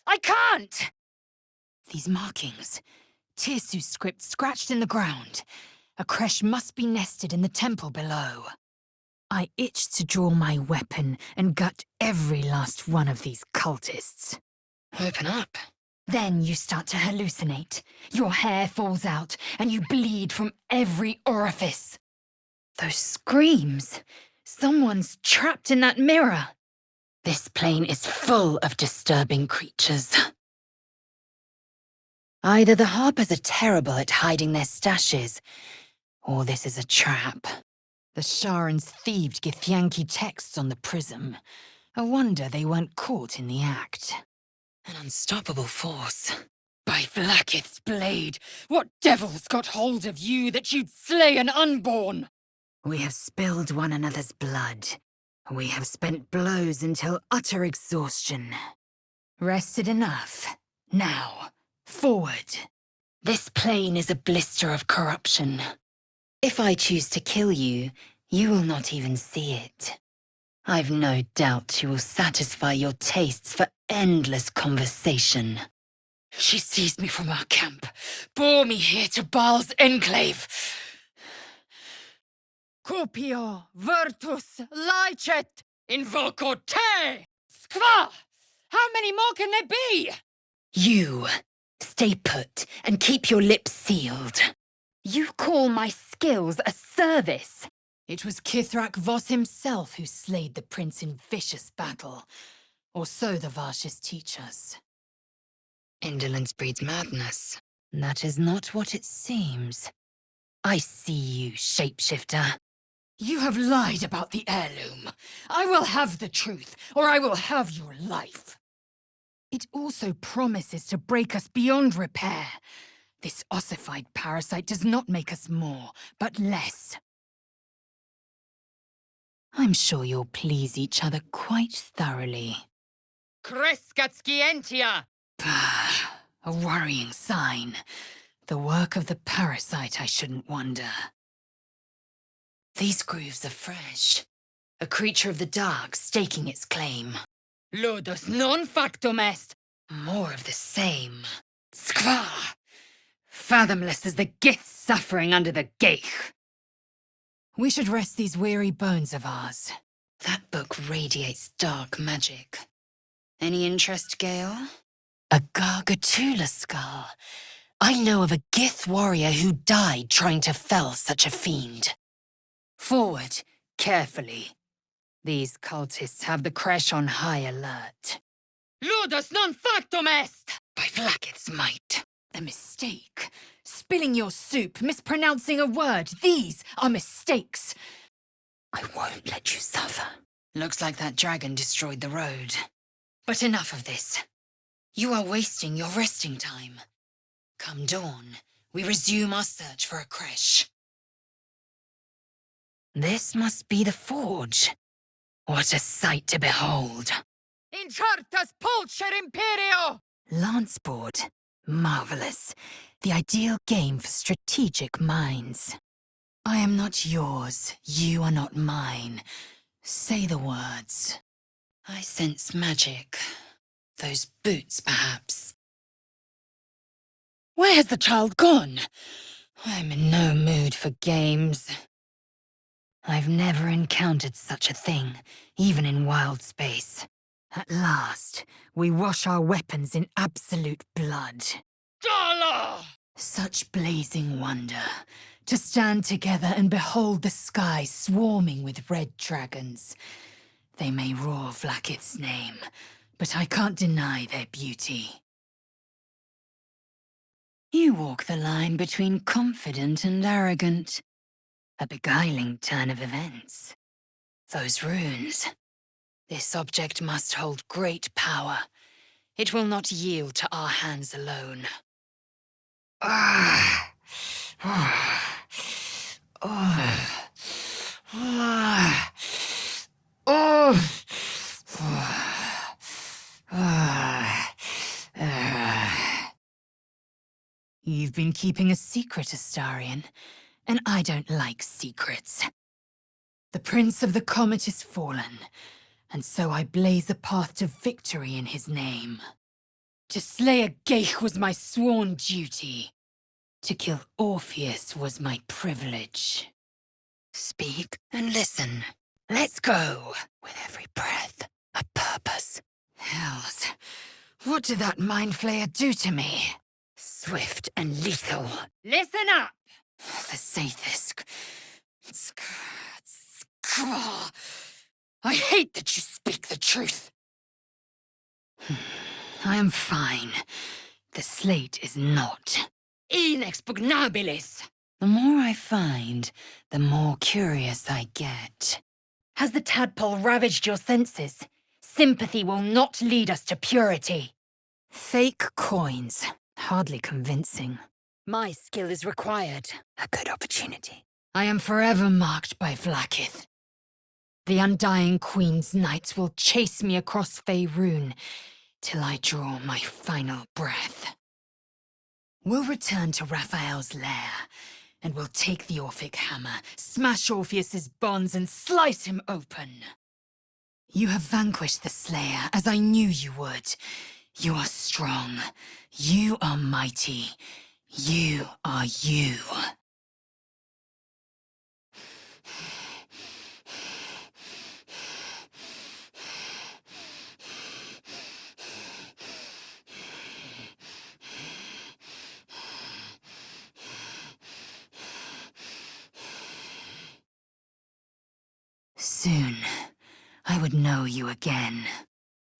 I can't! These markings. Tirsu's script scratched in the ground. A creche must be nested in the temple below. I itched to draw my weapon and gut every last one of these cultists. Open up. Then you start to hallucinate. Your hair falls out, and you bleed from every orifice. Those screams. Someone's trapped in that mirror. This plane is full of disturbing creatures. Either the Harpers are terrible at hiding their stashes, or this is a trap. The Sharans thieved Githyanki texts on the prism. A wonder they weren't caught in the act. An unstoppable force. By Vlaakith's blade, what devils got hold of you that you'd slay an unborn? We have spilled one another's blood. We have spent blows until utter exhaustion. Rested enough. Now, forward. This plane is a blister of corruption. If I choose to kill you, you will not even see it. I've no doubt she will satisfy your tastes for endless conversation. She seized me from our camp, bore me here to Baal's enclave. Copio, virtus, licet, invoco te! Skva! How many more can there be? You, stay put and keep your lips sealed. You call my skills a service? It was Kithrak Voss himself who slayed the prince in vicious battle. Or so the Varshis teach us. Indolence breeds madness. That is not what it seems. I see you, shapeshifter. You have lied about the heirloom. I will have the truth, or I will have your life. It also promises to break us beyond repair. This ossified parasite does not make us more, but less. I'm sure you'll please each other quite thoroughly. Crescatskientia! A worrying sign. The work of the parasite, I shouldn't wonder. These grooves are fresh. A creature of the dark staking its claim. Ludus non factum est! More of the same. Skva! Fathomless as the Gith suffering under the Geich. We should rest these weary bones of ours. That book radiates dark magic. Any interest, Gale? A Gargatula skull. I know of a Gith warrior who died trying to fell such a fiend. Forward, carefully. These cultists have the Kresh on high alert. Ludus non factum est! By Vlaakith's might. A mistake. Spilling your soup, mispronouncing a word. These are mistakes. I won't let you suffer. Looks like that dragon destroyed the road. But enough of this. You are wasting your resting time. Come dawn, we resume our search for a Kresh. This must be the forge. What a sight to behold. Inchartas pulcher imperio! Lanceboard. Marvelous. The ideal game for strategic minds. I am not yours. You are not mine. Say the words. I sense magic. Those boots, perhaps. Where has the child gone? I'm in no mood for games. I've never encountered such a thing, even in wild space. At last, we wash our weapons in absolute blood. Dala! Such blazing wonder. To stand together and behold the sky swarming with red dragons. They may roar Vlaakith's name, but I can't deny their beauty. You walk the line between confident and arrogant. A beguiling turn of events. Those runes. This object must hold great power. It will not yield to our hands alone. You've been keeping a secret, Astarion, and I don't like secrets. The Prince of the Comet is fallen, and so I blaze a path to victory in his name. To slay a Geich was my sworn duty. To kill Orpheus was my privilege. Speak and listen. Let's go. With every breath, a purpose. Hells, what did that mind flayer do to me? Swift and lethal. Listen up! The Sathisk. I hate that you speak the truth. I am fine. The slate is not. Inexpugnabilis! The more I find, the more curious I get. Has the tadpole ravaged your senses? Sympathy will not lead us to purity. Fake coins. Hardly convincing. My skill is required. A good opportunity. I am forever marked by Vlaakith. The Undying Queen's knights will chase me across Faerun till I draw my final breath. We'll return to Raphael's lair, and we'll take the Orphic hammer, smash Orpheus's bonds, and slice him open. You have vanquished the Slayer, as I knew you would. You are strong. You are mighty. You are you. Soon, I would know you again.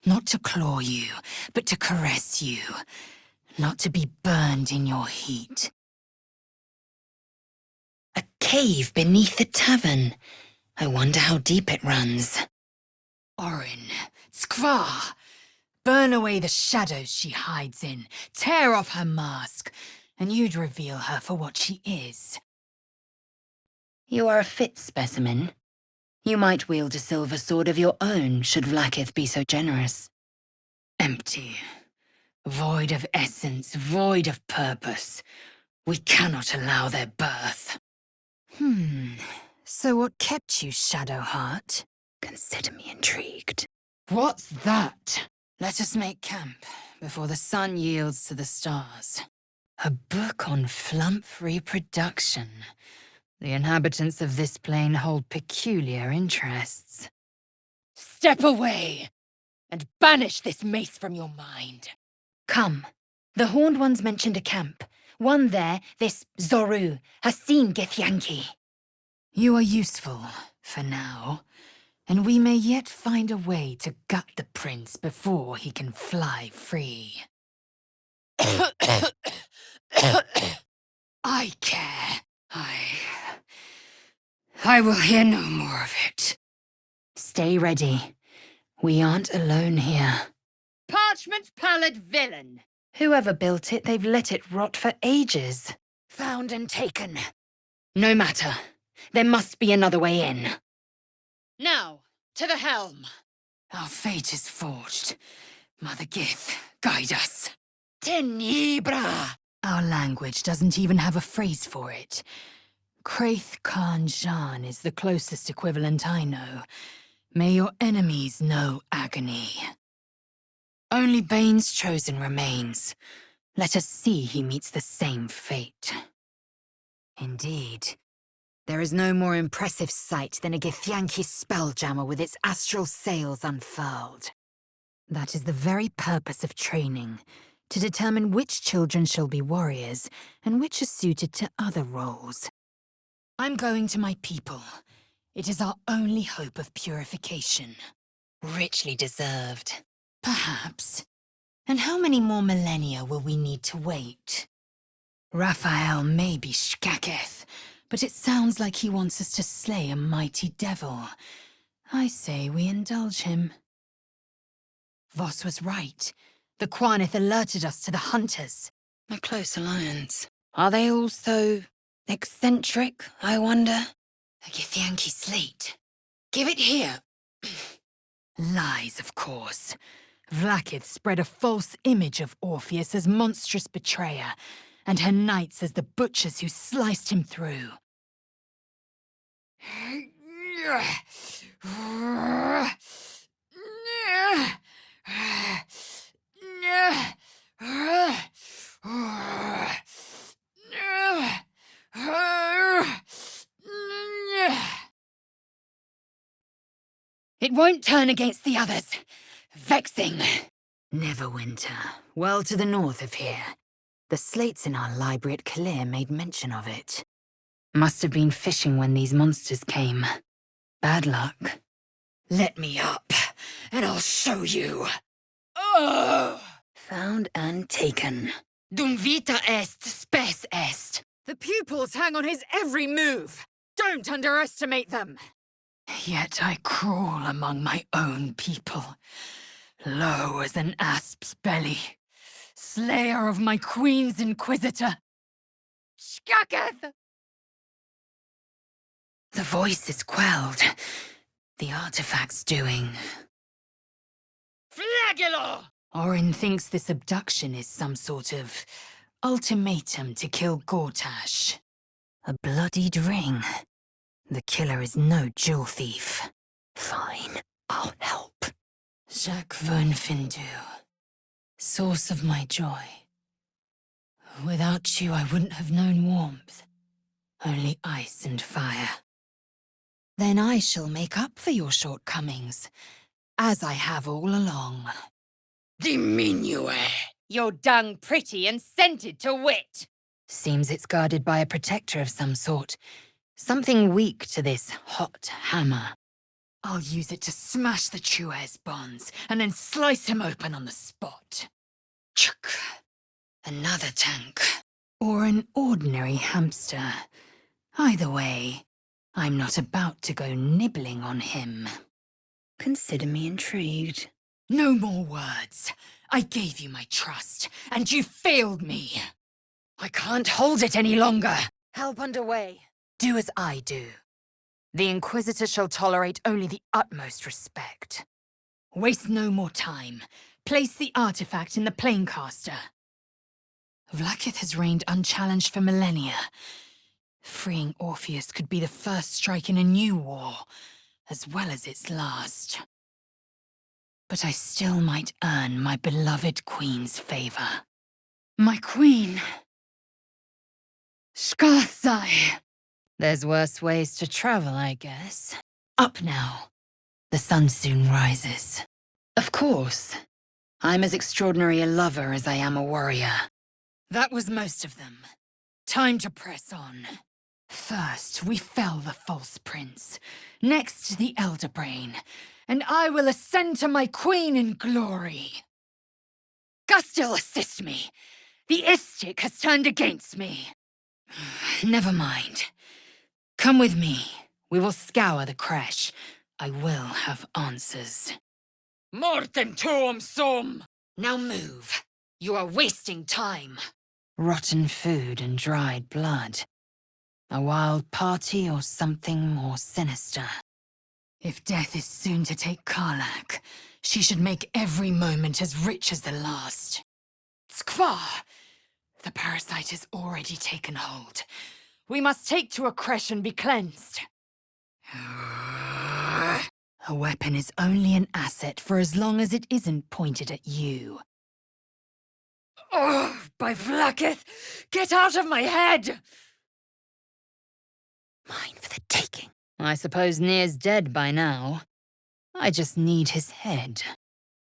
Not to claw you, but to caress you. Not to be burned in your heat. A cave beneath the tavern. I wonder how deep it runs. Orin, Skvar! Burn away the shadows she hides in. Tear off her mask, and you'd reveal her for what she is. You are a fit specimen. You might wield a silver sword of your own, should Vlaakith be so generous. Empty. Void of essence, void of purpose. We cannot allow their birth. So what kept you, Shadowheart? Consider me intrigued. What's that? Let us make camp before the sun yields to the stars. A book on flump reproduction. The inhabitants of this plane hold peculiar interests. Step away and banish this mace from your mind. Come. The Horned Ones mentioned a camp. One there, this Zoru, has seen Githyanki. You are useful, for now. And we may yet find a way to gut the prince before he can fly free. I care. I will hear no more of it. Stay ready. We aren't alone here. Parchment-pallid villain! Whoever built it, they've let it rot for ages. Found and taken. No matter. There must be another way in. Now, to the helm. Our fate is forged. Mother Gith, guide us. Tenebra! Our language doesn't even have a phrase for it. Kraith Khan Jan is the closest equivalent I know. May your enemies know agony. Only Bane's chosen remains. Let us see he meets the same fate. Indeed. There is no more impressive sight than a Githyanki spelljammer with its astral sails unfurled. That is the very purpose of training, to determine which children shall be warriors and which are suited to other roles. I'm going to my people. It is our only hope of purification. Richly deserved. Perhaps. And how many more millennia will we need to wait? Raphael may be Shkaketh, but it sounds like he wants us to slay a mighty devil. I say we indulge him. Voss was right. The Quanith alerted us to the hunters. A close alliance. Are they all so eccentric, I wonder? A Githyanki slate. Give it here. Lies, of course. Vlaakith spread a false image of Orpheus as monstrous betrayer, and her knights as the butchers who sliced him through. It won't turn against the others. Vexing. Neverwinter, well to the north of here. The slates in our library at Kalir made mention of it. Must have been fishing when these monsters came. Bad luck. Let me up, and I'll show you. Oh! Found and taken. Dum vita est, spes est. The pupils hang on his every move. Don't underestimate them. Yet I crawl among my own people, low as an asp's belly, slayer of my queen's inquisitor. Shkaketh! The voice is quelled. The artifact's doing. Flagellor! Orin thinks this abduction is some sort of ultimatum to kill Gortash. A bloodied ring. The killer is no jewel thief. Fine. I'll help. Jacques von Findu, source of my joy. Without you, I wouldn't have known warmth. Only ice and fire. Then I shall make up for your shortcomings, as I have all along. Diminue! You're dang pretty and scented to wit! Seems it's guarded by a protector of some sort. Something weak to this hot hammer. I'll use it to smash the Chuez bonds and then slice him open on the spot. Chuk. Another tank. Or an ordinary hamster. Either way, I'm not about to go nibbling on him. Consider me intrigued. No more words. I gave you my trust, and you failed me. I can't hold it any longer. Help underway. Do as I do. The Inquisitor shall tolerate only the utmost respect. Waste no more time. Place the artifact in the planecaster. Vlaakith has reigned unchallenged for millennia. Freeing Orpheus could be the first strike in a new war, as well as its last. But I still might earn my beloved Queen's favor. My queen. Skarsai. There's worse ways to travel, I guess. Up now. The sun soon rises. Of course. I'm as extraordinary a lover as I am a warrior. That was most of them. Time to press on. First, we fell the false prince. Next, the elder brain. And I will ascend to my queen in glory. Gustil, assist me. The Istik has turned against me. Never mind. Come with me. We will scour the crash. I will have answers. Mortem tuum sum! Now move. You are wasting time. Rotten food and dried blood. A wild party or something more sinister. If death is soon to take Karlak, she should make every moment as rich as the last. Skvar! The parasite has already taken hold. We must take to a creche and be cleansed. A weapon is only an asset for as long as it isn't pointed at you. Oh, by Vlaakith! Get out of my head! Mine for the taking. I suppose Nir's dead by now. I just need his head.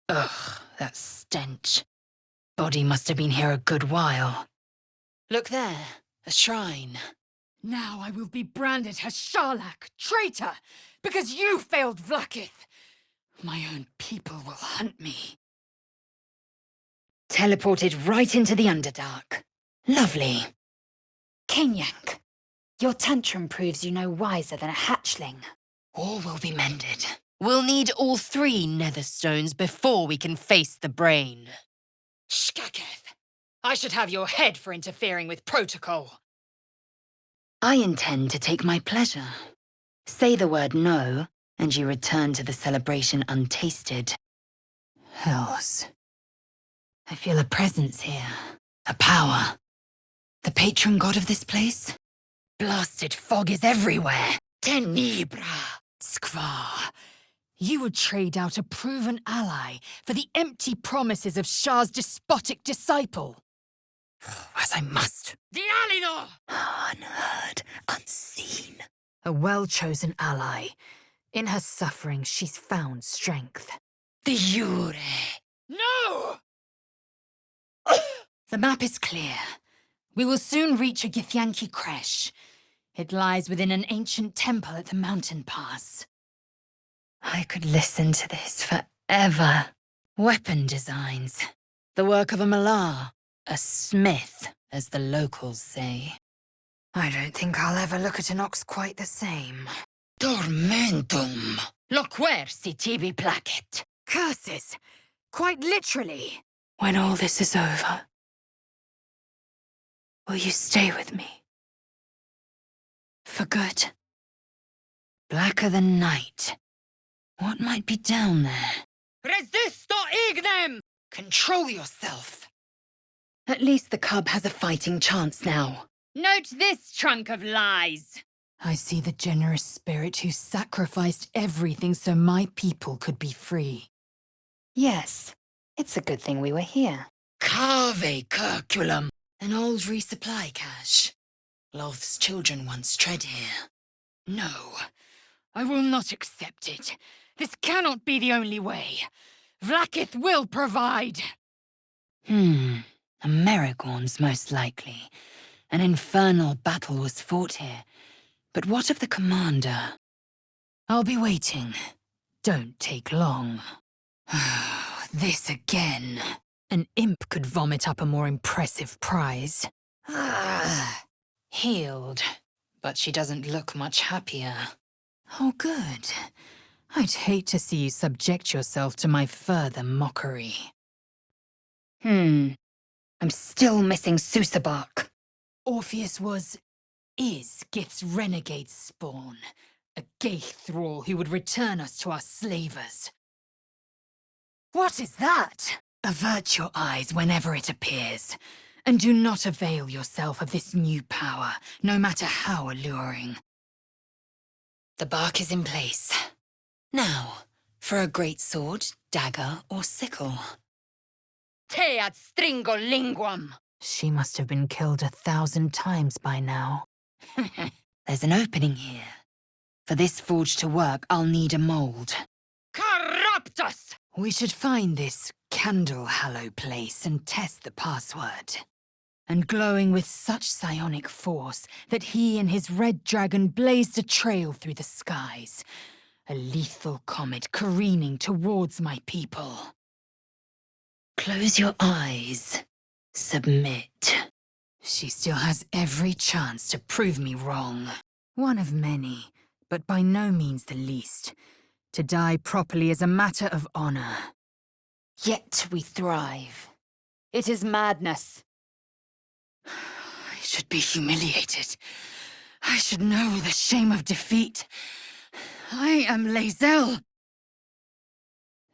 Ugh, that stench. Body must have been here a good while. Look there, a shrine. Now I will be branded as Sharlak, traitor, because you failed Vlaakith. My own people will hunt me. Teleported right into the Underdark. Lovely. Kenyank, your tantrum proves you no wiser than a hatchling. All will be mended. We'll need all 3 netherstones before we can face the brain. Shkaketh, I should have your head for interfering with protocol. I intend to take my pleasure. Say the word no, and you return to the celebration untasted. Hells. I feel a presence here. A power. The patron god of this place? Blasted fog is everywhere. Tenebra! Skvar, you would trade out a proven ally for the empty promises of Shah's despotic disciple. As I must. Dialino! Unheard, unseen. A well-chosen ally. In her suffering, she's found strength. The Jure. No! The map is clear. We will soon reach a Githyanki creche. It lies within an ancient temple at the mountain pass. I could listen to this forever. Weapon designs. The work of a Malar. A smith, as the locals say. I don't think I'll ever look at an ox quite the same. Tormentum. Loquersi tibi placet. Curses! Quite literally. When all this is over, will you stay with me? For good? Blacker than night. What might be down there? Resisto ignem! Control yourself. At least the cub has a fighting chance now. Note this trunk of lies. I see the generous spirit who sacrificed everything so my people could be free. Yes, it's a good thing we were here. Cave curculum. An old resupply cache. Loth's children once tread here. No, I will not accept it. This cannot be the only way. Vlaakith will provide. A Merigorn's most likely. An infernal battle was fought here. But what of the commander? I'll be waiting. Don't take long. This again. An imp could vomit up a more impressive prize. Healed. But she doesn't look much happier. Oh, good. I'd hate to see you subject yourself to my further mockery. I'm still missing Susabark. Orpheus is Gith's renegade spawn. A Gaith thrall who would return us to our slavers. What is that? Avert your eyes whenever it appears, and do not avail yourself of this new power, no matter how alluring. The bark is in place. Now, for a great sword, dagger, or sickle. Te ad stringo linguam. She must have been killed 1,000 times by now. There's an opening here. For this forge to work, I'll need a mold. Corruptus! We should find this candle-hallow place and test the password. And glowing with such psionic force that he and his red dragon blazed a trail through the skies. A lethal comet careening towards my people. Close your eyes. Submit. She still has every chance to prove me wrong. One of many, but by no means the least. To die properly is a matter of honor. Yet we thrive. It is madness. I should be humiliated. I should know the shame of defeat. I am Lae'zel.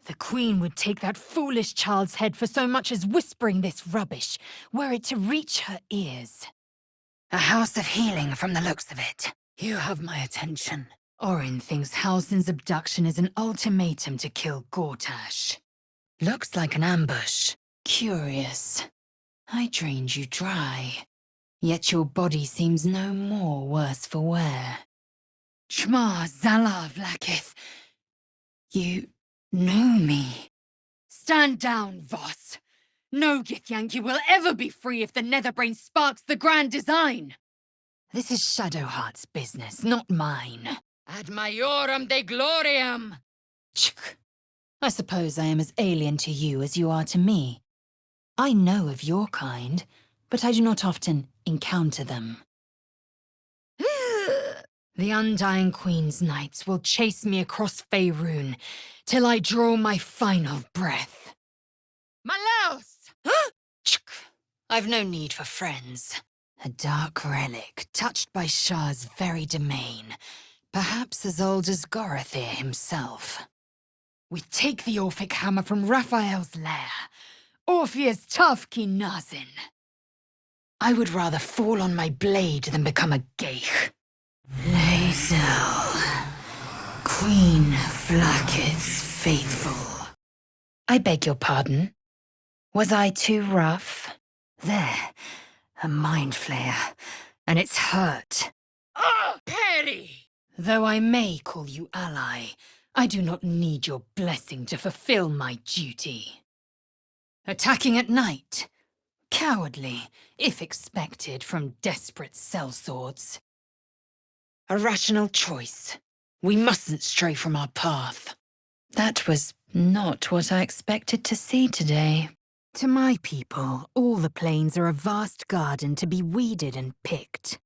The Queen would take that foolish child's head for so much as whispering this rubbish, were it to reach her ears. A house of healing from the looks of it. You have my attention. Orin thinks Halsin's abduction is an ultimatum to kill Gortash. Looks like an ambush. Curious. I drained you dry. Yet your body seems no more worse for wear. Shma Zala Vlaakith. You know me. Stand down, Voss. No Githyanki will ever be free if the Netherbrain sparks the grand design. This is Shadowheart's business, not mine. Ad majorem de gloriam. Tsk. I suppose I am as alien to you as you are to me. I know of your kind, but I do not often encounter them. The Undying Queen's knights will chase me across Faerun till I draw my final breath. Malaus! Tsk. I've no need for friends. A dark relic touched by Shah's very domain, perhaps as old as Gorathir himself. We take the Orphic hammer from Raphael's lair. Orpheus Tafki Nazin. I would rather fall on my blade than become a Gaich. Lae'zel, Queen Vlaakith's faithful. I beg your pardon. Was I too rough? There, a mind flayer, and it's hurt. Ah, Perry! Though I may call you ally, I do not need your blessing to fulfill my duty. Attacking at night? Cowardly, if expected from desperate sellswords. A rational choice. We mustn't stray from our path. That was not what I expected to see today. To my people, all the plains are a vast garden to be weeded and picked.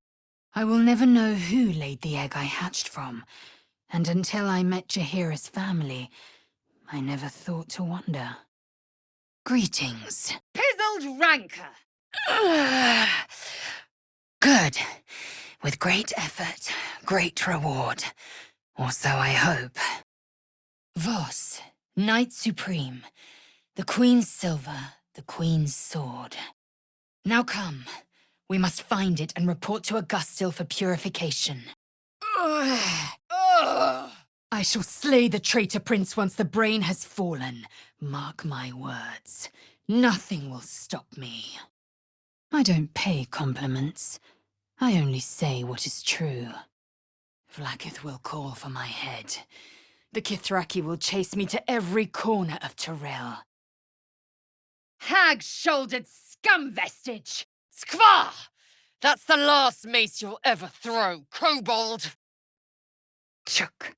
I will never know who laid the egg I hatched from, and until I met Jaheira's family, I never thought to wonder. Greetings. Pizzled rancor! Good. With great effort, great reward. Or so I hope. Voss, Knight Supreme, the Queen's silver, the Queen's sword. Now come, we must find it and report to Augustil for purification. I shall slay the traitor prince once the brain has fallen. Mark my words. Nothing will stop me. I don't pay compliments. I only say what is true. Vlaakith will call for my head. The Kithraki will chase me to every corner of Tyrell. Hag-shouldered scum vestige! Skvar! That's the last mace you'll ever throw, kobold! Chuk.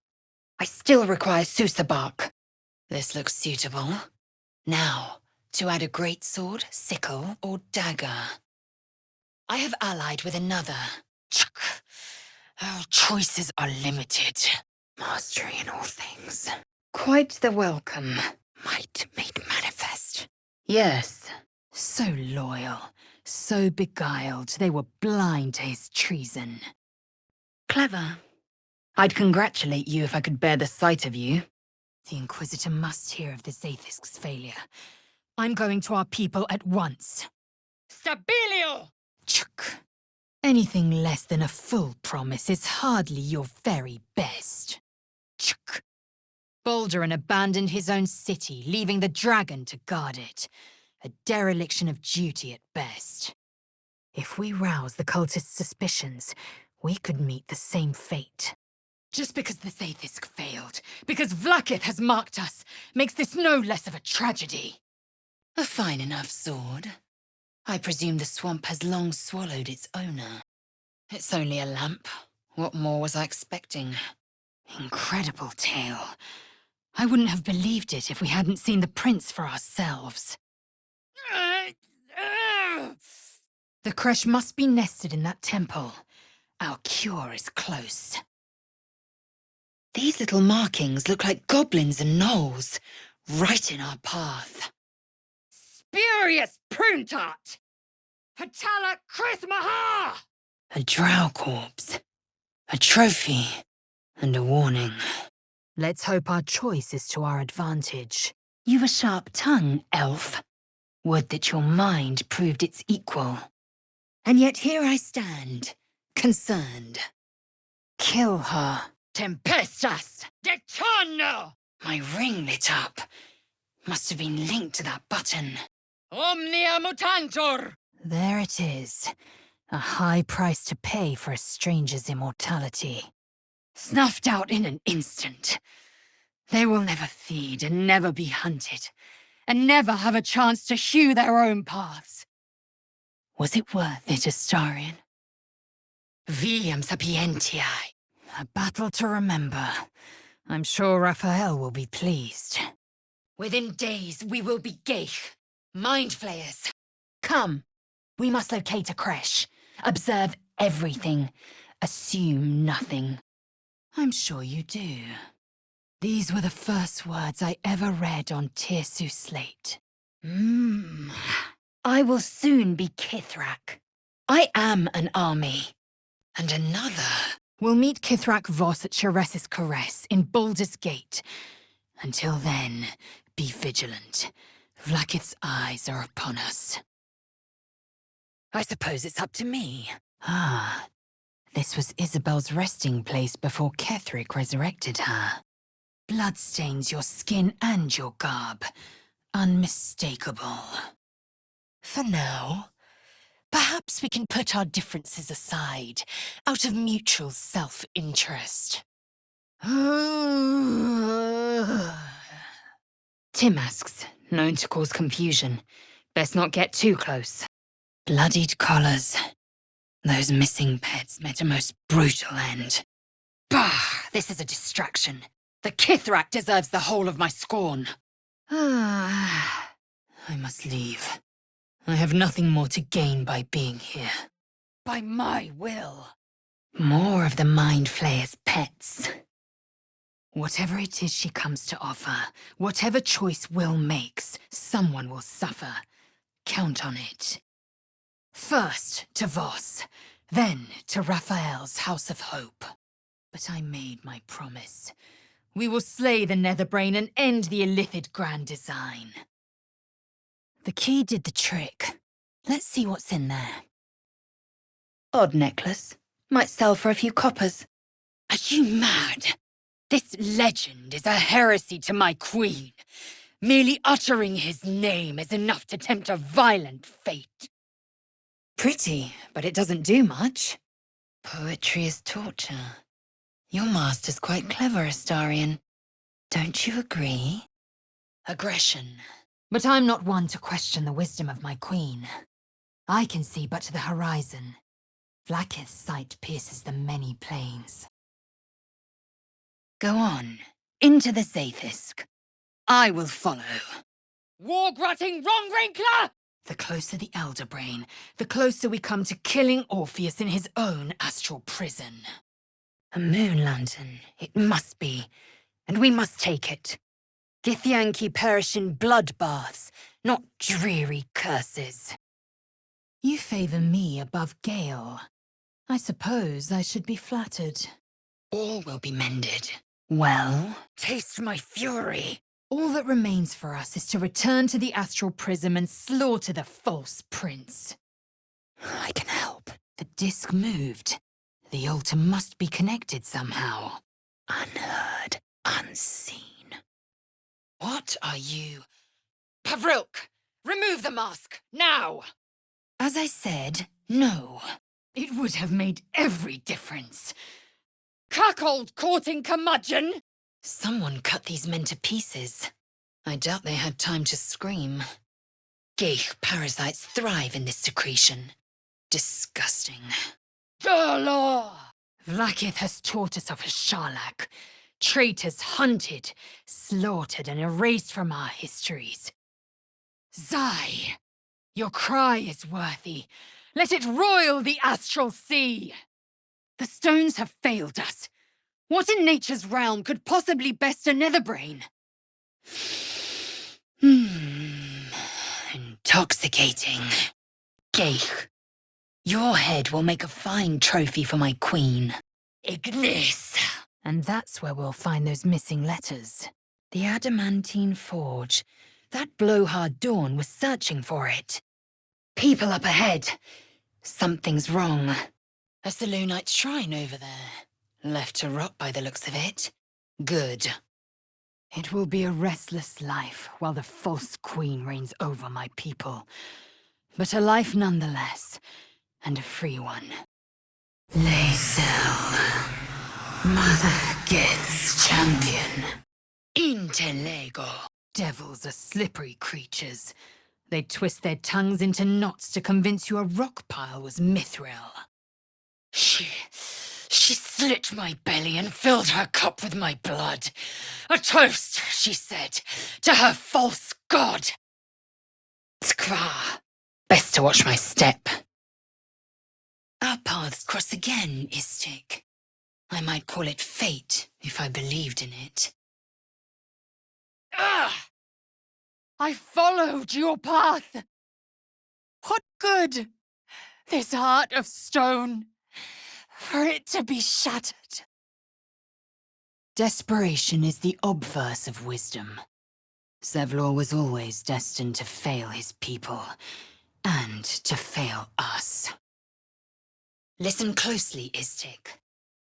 I still require Sousa bark. This looks suitable. Now, to add a greatsword, sickle, or dagger. I have allied with another. Chuk. Our choices are limited. Mastery in all things. Quite the welcome. Might made manifest. Yes. So loyal, so beguiled, they were blind to his treason. Clever. I'd congratulate you if I could bear the sight of you. The Inquisitor must hear of the Zaithisk's failure. I'm going to our people at once. Stabilio! Chuk. Anything less than a full promise is hardly your very best. Chuk. Baldur abandoned his own city, leaving the dragon to guard it. A dereliction of duty at best. If we rouse the cultists' suspicions, we could meet the same fate. Just because the Zaithisk failed, because Vlaakith has marked us, makes this no less of a tragedy. A fine enough sword. I presume the swamp has long swallowed its owner. It's only a lamp. What more was I expecting? Incredible tale. I wouldn't have believed it if we hadn't seen the prince for ourselves. The creche must be nested in that temple. Our cure is close. These little markings look like goblins and gnolls, right in our path. Spurious prune tart! Hatala Krithmaha! A drow corpse, a trophy, and a warning. Let's hope our choice is to our advantage. You've a sharp tongue, elf. Would that your mind proved its equal. And yet here I stand, concerned. Kill her. Tempestas! Detonno! My ring lit up. Must have been linked to that button. Omnia mutantur! There it is. A high price to pay for a stranger's immortality. Snuffed out in an instant. They will never feed and never be hunted, and never have a chance to hew their own paths. Was it worth it, Astarion? Viam sapientiae. A battle to remember. I'm sure Raphael will be pleased. Within days we will be Geich, mind flayers. Come. We must locate a creche. Observe everything. Assume nothing. I'm sure you do. These were the first words I ever read on Tirsu's slate. I will soon be Kithrak. I am an army. And another. We'll meet Kithrak Voss at Sheres's Caress in Baldur's Gate. Until then, be vigilant. Vlaakith's eyes are upon us. I suppose it's up to me. Ah, this was Isabel's resting place before Ketheric resurrected her. Blood stains your skin and your garb. Unmistakable. For now, perhaps we can put our differences aside, out of mutual self-interest. Timasks, known to cause confusion. Best not get too close. Bloodied collars. Those missing pets met a most brutal end. Bah! This is a distraction. The Kithrak deserves the whole of my scorn. I must leave. I have nothing more to gain by being here. By my will. More of the Mind Flayer's pets. Whatever it is she comes to offer, whatever choice Will makes, someone will suffer. Count on it. First to Voss, then to Raphael's House of Hope. But I made my promise. We will slay the Netherbrain and end the Illithid grand design. The key did the trick. Let's see what's in there. Odd necklace. Might sell for a few coppers. Are you mad? This legend is a heresy to my queen. Merely uttering his name is enough to tempt a violent fate. Pretty, but it doesn't do much. Poetry is torture. Your master's quite clever, Astarion. Don't you agree? Aggression. But I'm not one to question the wisdom of my queen. I can see but to the horizon. Vlaakith's sight pierces the many plains. Go on, into the Zaithisk. I will follow. War-grutting wrong-wrinkler! The closer the Elder Brain, the closer we come to killing Orpheus in his own astral prison. A moon lantern, it must be, and we must take it. Githyanki perish in bloodbaths, not dreary curses. You favor me above Gale. I suppose I should be flattered. All will be mended. Well? Taste my fury. All that remains for us is to return to the astral prism and slaughter the false prince. I can help. The disc moved. The altar must be connected somehow. Unheard, unseen. What are you? Pavrilk, remove the mask, now! As I said, no. It would have made every difference. Cuckold courting curmudgeon! Someone cut these men to pieces. I doubt they had time to scream. Geich parasites thrive in this secretion. Disgusting. Durlaw! Vlaakith has taught us of his Sharlak. Traitors hunted, slaughtered, and erased from our histories. Zai, your cry is worthy. Let it roil the astral sea. The stones have failed us. What in nature's realm could possibly best a netherbrain? Intoxicating. Geich, your head will make a fine trophy for my queen. Ignis! And that's where we'll find those missing letters. The adamantine forge. That blowhard Dawn was searching for it. People up ahead. Something's wrong. A Selûnite shrine over there. Left to rot by the looks of it. Good. It will be a restless life while the false queen reigns over my people. But a life nonetheless, and a free one. Lae'zel. Mother Geth's champion. Interlego. Devils are slippery creatures. They twist their tongues into knots to convince you a rock pile was mithril. She slit my belly and filled her cup with my blood. A toast, she said, to her false god. Skvar. Best to watch my step. Our paths cross again, Istik. I might call it fate if I believed in it. Ah! I followed your path. What good? This heart of stone, for it to be shattered. Desperation is the obverse of wisdom. Zevlor was always destined to fail his people, and to fail us. Listen closely, Istik.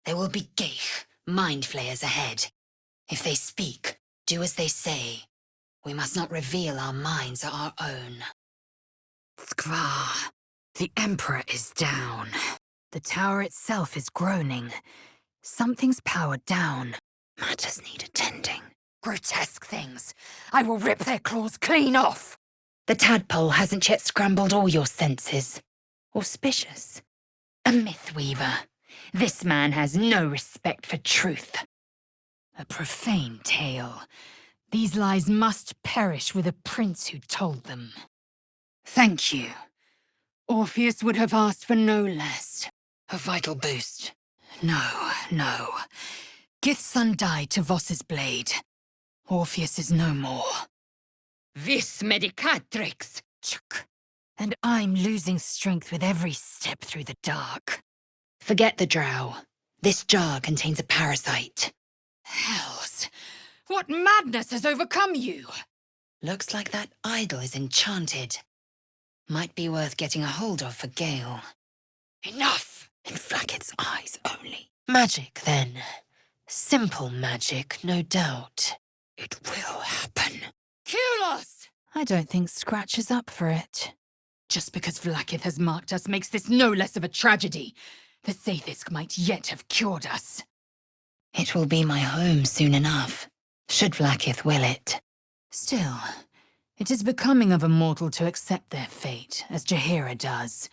There will be Geich, mind flayers ahead. If they speak, do as they say. We must not reveal our minds are our own. Skvar, the Emperor is down. The tower itself is groaning. Something's powered down. Matters need attending. Grotesque things. I will rip their claws clean off. The tadpole hasn't yet scrambled all your senses. Auspicious. A myth weaver. This man has no respect for truth. A profane tale. These lies must perish with a prince who told them. Thank you. Orpheus would have asked for no less. A vital boost. No, no. Gith's son died to Voss's blade. Orpheus is no more. Vis medicatrix. Chuk. And I'm losing strength with every step through the dark. Forget the drow. This jar contains a parasite. Hells! What madness has overcome you? Looks like that idol is enchanted. Might be worth getting a hold of for Gale. Enough! In Vlaakith's eyes only. Magic, then. Simple magic, no doubt. It will happen. Kill us! I don't think Scratch is up for it. Just because Vlaakith has marked us makes this no less of a tragedy. The Sathisk might yet have cured us. It will be my home soon enough, should Vlaakith will it. Still, it is becoming of a mortal to accept their fate, as Jaheira does.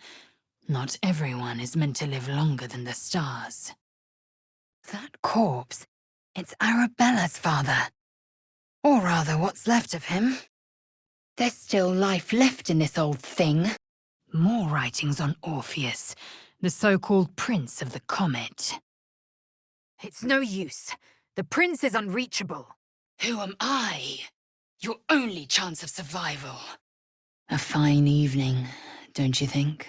Not everyone is meant to live longer than the stars. That corpse, it's Arabella's father. Or rather, what's left of him. There's still life left in this old thing. More writings on Orpheus, the so-called Prince of the Comet. It's no use. The prince is unreachable. Who am I? Your only chance of survival. A fine evening, don't you think?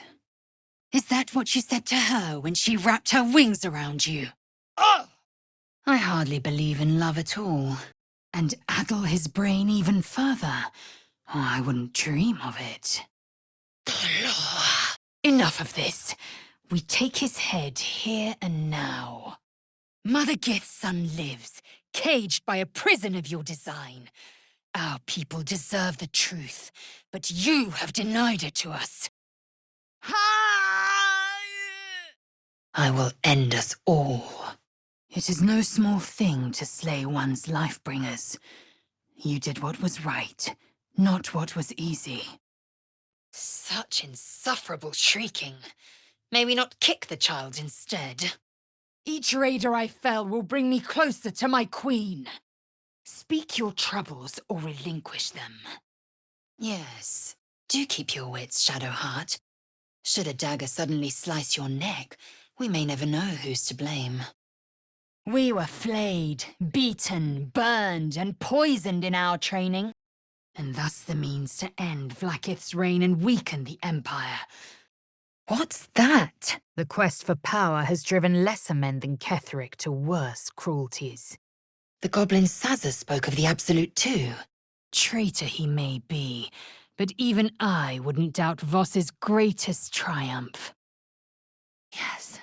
Is that what you said to her when she wrapped her wings around you? Oh! I hardly believe in love at all. And addle his brain even further. Oh, I wouldn't dream of it. Enough of this. We take his head here and now. Mother Gith's son lives, caged by a prison of your design. Our people deserve the truth, but you have denied it to us. I will end us all. It is no small thing to slay one's life-bringers. You did what was right, not what was easy. Such insufferable shrieking. May we not kick the child instead? Each raider I fell will bring me closer to my queen. Speak your troubles or relinquish them. Yes, do keep your wits, Shadowheart. Should a dagger suddenly slice your neck, we may never know who's to blame. We were flayed, beaten, burned, and poisoned in our training, and thus the means to end Vlaakith's reign and weaken the Empire. What's that? The quest for power has driven lesser men than Ketheric to worse cruelties. The goblin Sazza spoke of the Absolute too. Traitor he may be, but even I wouldn't doubt Voss's greatest triumph. Yes.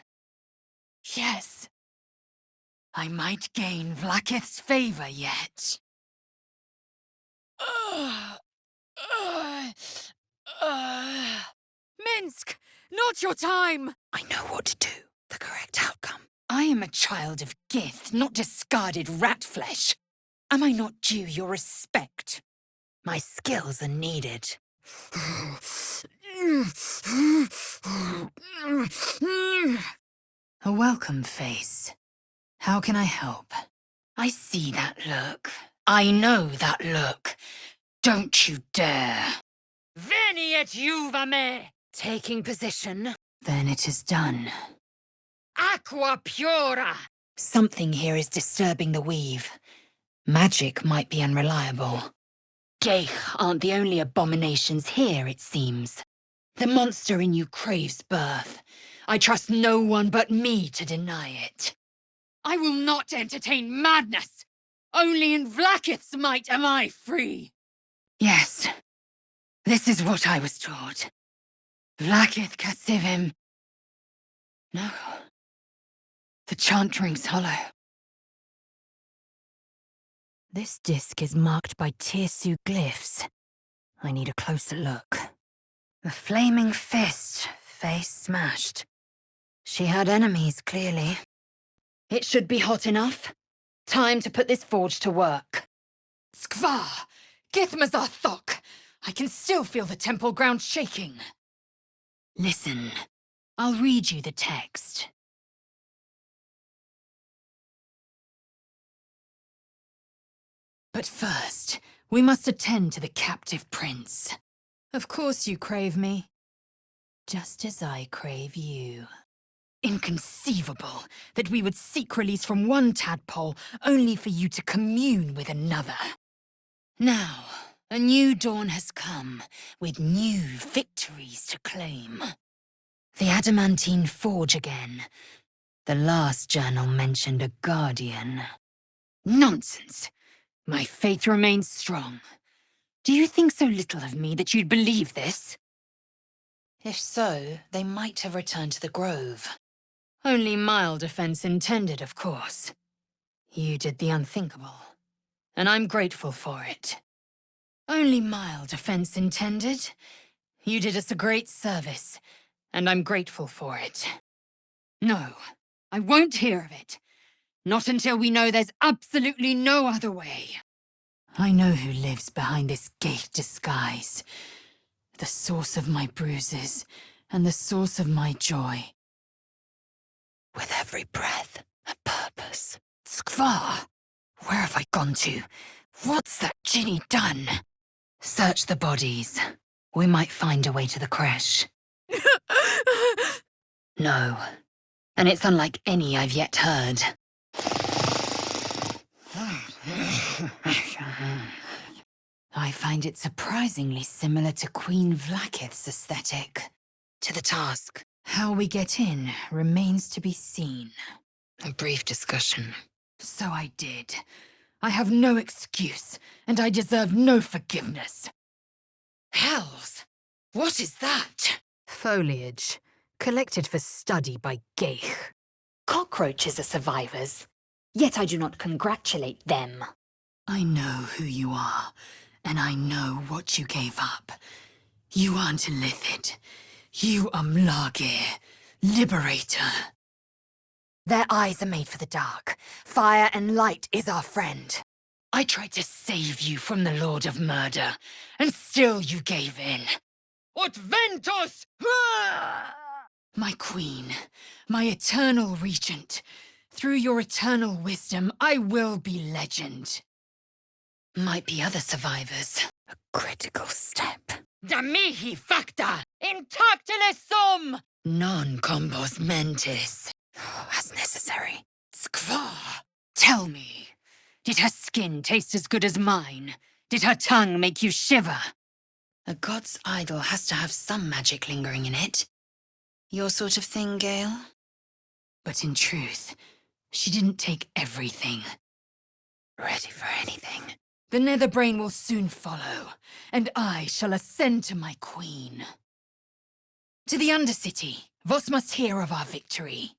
Yes. I might gain Vlaakith's favor yet. Minsk! Not your time! I know what to do. The correct outcome. I am a child of Gith, not discarded rat flesh. Am I not due your respect? My skills are needed. A welcome face. How can I help? I see that look. I know that look. Don't you dare. Veni et juva me! Taking position. Then it is done. Aqua pura! Something here is disturbing the weave. Magic might be unreliable. Geich aren't the only abominations here, it seems. The monster in you craves birth. I trust no one but me to deny it. I will not entertain madness! Only in Vlaakith's might am I free! Yes, this is what I was taught. Vlaakith Kasivim. No, the chant rings hollow. This disc is marked by Tirsu glyphs. I need a closer look. The flaming fist, face smashed. She had enemies, clearly. It should be hot enough. Time to put this forge to work. Skvar! Githmazar Thok! I can still feel the temple ground shaking. Listen, I'll read you the text. But first, we must attend to the captive prince. Of course you crave me. Just as I crave you. Inconceivable that we would seek release from one tadpole only for you to commune with another. Now, a new dawn has come, with new victories to claim. The adamantine forge again. The last journal mentioned a guardian. Nonsense! My faith remains strong. Do you think so little of me that you'd believe this? If so, they might have returned to the grove. Only mild offense intended, of course. You did the unthinkable, and I'm grateful for it. Only mild offense intended. You did us a great service, and I'm grateful for it. No, I won't hear of it. Not until we know there's absolutely no other way. I know who lives behind this gate disguise. The source of my bruises, and the source of my joy. With every breath, a purpose. Skvar! Where have I gone to? What's that Ginny done? Search the bodies. We might find a way to the creche. No. And it's unlike any I've yet heard. I find it surprisingly similar to Queen Vlaakith's aesthetic. To the task. How we get in remains to be seen. A brief discussion. So I did. I have no excuse, and I deserve no forgiveness. Hells! What is that? Foliage, collected for study by Geich. Cockroaches are survivors, yet I do not congratulate them. I know who you are, and I know what you gave up. You aren't a Lithid. You are Mlagir, Liberator. Their eyes are made for the dark. Fire and light is our friend. I tried to save you from the Lord of Murder, and still you gave in. Ut ventus! My queen, my eternal regent. Through your eternal wisdom, I will be legend. Might be other survivors. A critical step. Da mihi facta, intactile sum! Non combos mentis. As necessary. Skvar! Tell me, did her skin taste as good as mine? Did her tongue make you shiver? A god's idol has to have some magic lingering in it. Your sort of thing, Gale? But in truth, she didn't take everything. Ready for anything. The Netherbrain will soon follow, and I shall ascend to my queen. To the Undercity, Voss must hear of our victory.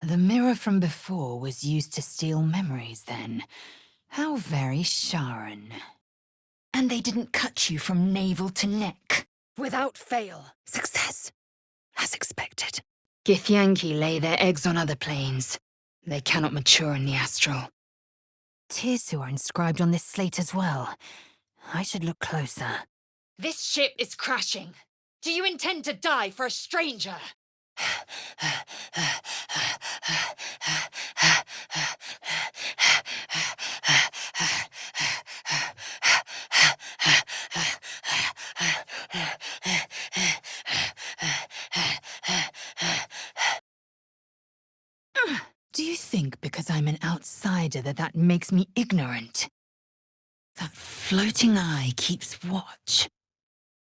The mirror from before was used to steal memories then. How very Sharon. And they didn't cut you from navel to neck. Without fail. Success. As expected. Githyanki lay their eggs on other planes. They cannot mature in the astral. Tirsu are inscribed on this slate as well. I should look closer. This ship is crashing. Do you intend to die for a stranger? Do you think because I'm an outsider that makes me ignorant? That floating eye keeps watch.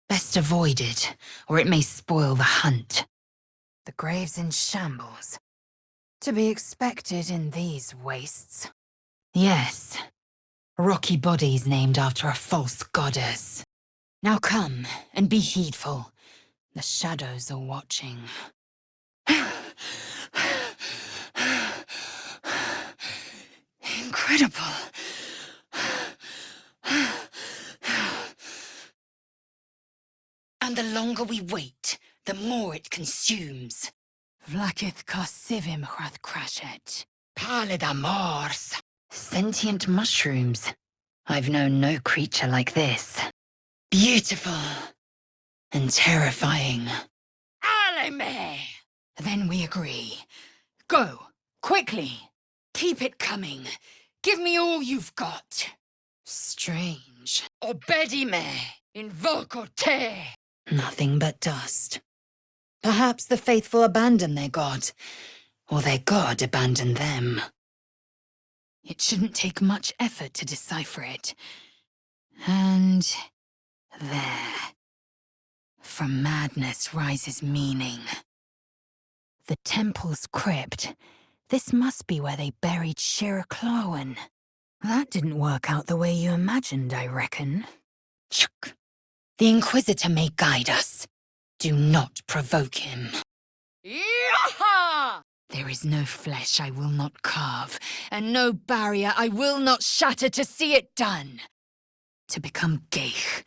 Best avoid it, or it may spoil the hunt. The grave's in shambles. To be expected in these wastes. Yes. Rocky bodies named after a false goddess. Now come, and be heedful. The shadows are watching. Incredible. And the longer we wait, the more it consumes. Vlaakith Karsivim Hrath Crashet. Pallida mors. Sentient mushrooms. I've known no creature like this. Beautiful. And terrifying. Aleme! Then we agree. Go, quickly. Keep it coming. Give me all you've got. Strange. Obedime, invoco te. Nothing but dust. Perhaps the faithful abandon their god, or their god abandoned them. It shouldn't take much effort to decipher it. And there. From madness rises meaning. The temple's crypt. This must be where they buried Shira Clowen. That didn't work out the way you imagined, I reckon. Chuk. The Inquisitor may guide us. Do not provoke him. Yaha! There is no flesh I will not carve, and no barrier I will not shatter to see it done. To become Geich,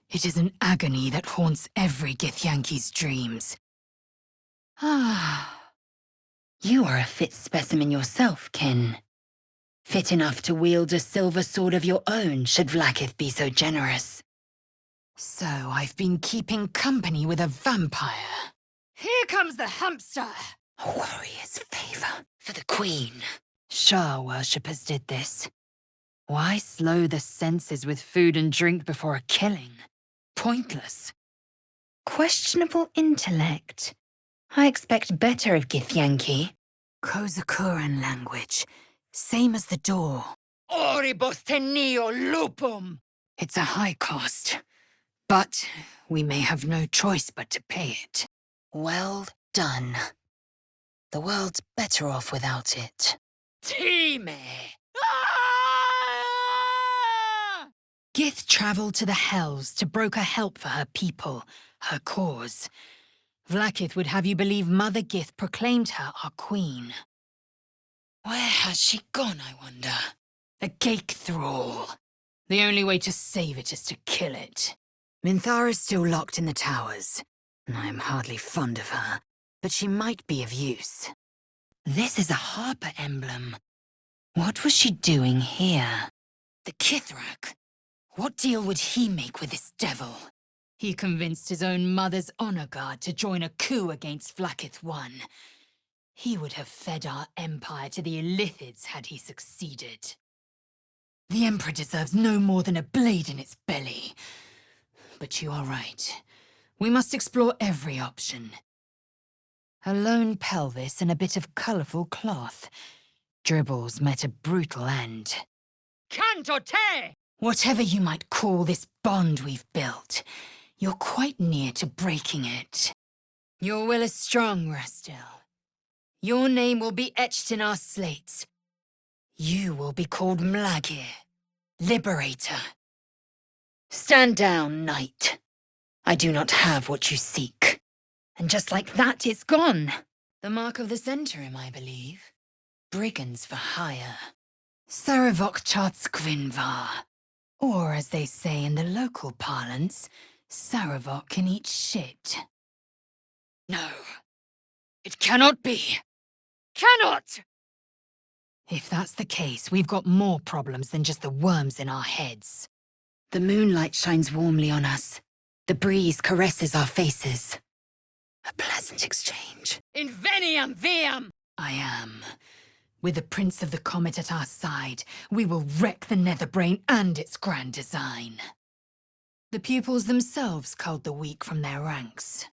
it is an agony that haunts every Githyanki's dreams. Ah. You are a fit specimen yourself, kin. Fit enough to wield a silver sword of your own, should Vlaakith be so generous. So I've been keeping company with a vampire. Here comes the hamster! A warrior's favor. For the Queen. Shah worshippers did this. Why slow the senses with food and drink before a killing? Pointless. Questionable intellect. I expect better of Githyanki. Kozakuran language, same as the door. Oribus tenio lupum! It's a high cost, but we may have no choice but to pay it. Well done. The world's better off without it. Time! Gith travelled to the Hells to broker help for her people, her cause. Vlaakith would have you believe Mother Gith proclaimed her our queen. Where has she gone, I wonder? A Geich thrall. The only way to save it is to kill it. Minthara's still locked in the towers. I am hardly fond of her, but she might be of use. This is a Harper emblem. What was she doing here? The Kithrak. What deal would he make with this devil? He convinced his own mother's honor guard to join a coup against Vlaakith I. He would have fed our empire to the Illithids had he succeeded. The Emperor deserves no more than a blade in its belly. But you are right. We must explore every option. A lone pelvis and a bit of colourful cloth. Dribbles met a brutal end. Canto te! Whatever you might call this bond we've built, you're quite near to breaking it. Your will is strong, Rastil. Your name will be etched in our slates. You will be called Mlagir, Liberator. Stand down, knight. I do not have what you seek. And just like that, it's gone. The mark of the Centurion, I believe. Brigands for hire. Saravok Chartskvinvar. Or, as they say in the local parlance, Saravok can eat shit. No. It cannot be. Cannot! If that's the case, we've got more problems than just the worms in our heads. The moonlight shines warmly on us. The breeze caresses our faces. A pleasant exchange. Inveniam viam! I am. With the Prince of the Comet at our side, we will wreck the Netherbrain and its grand design. The pupils themselves culled the weak from their ranks.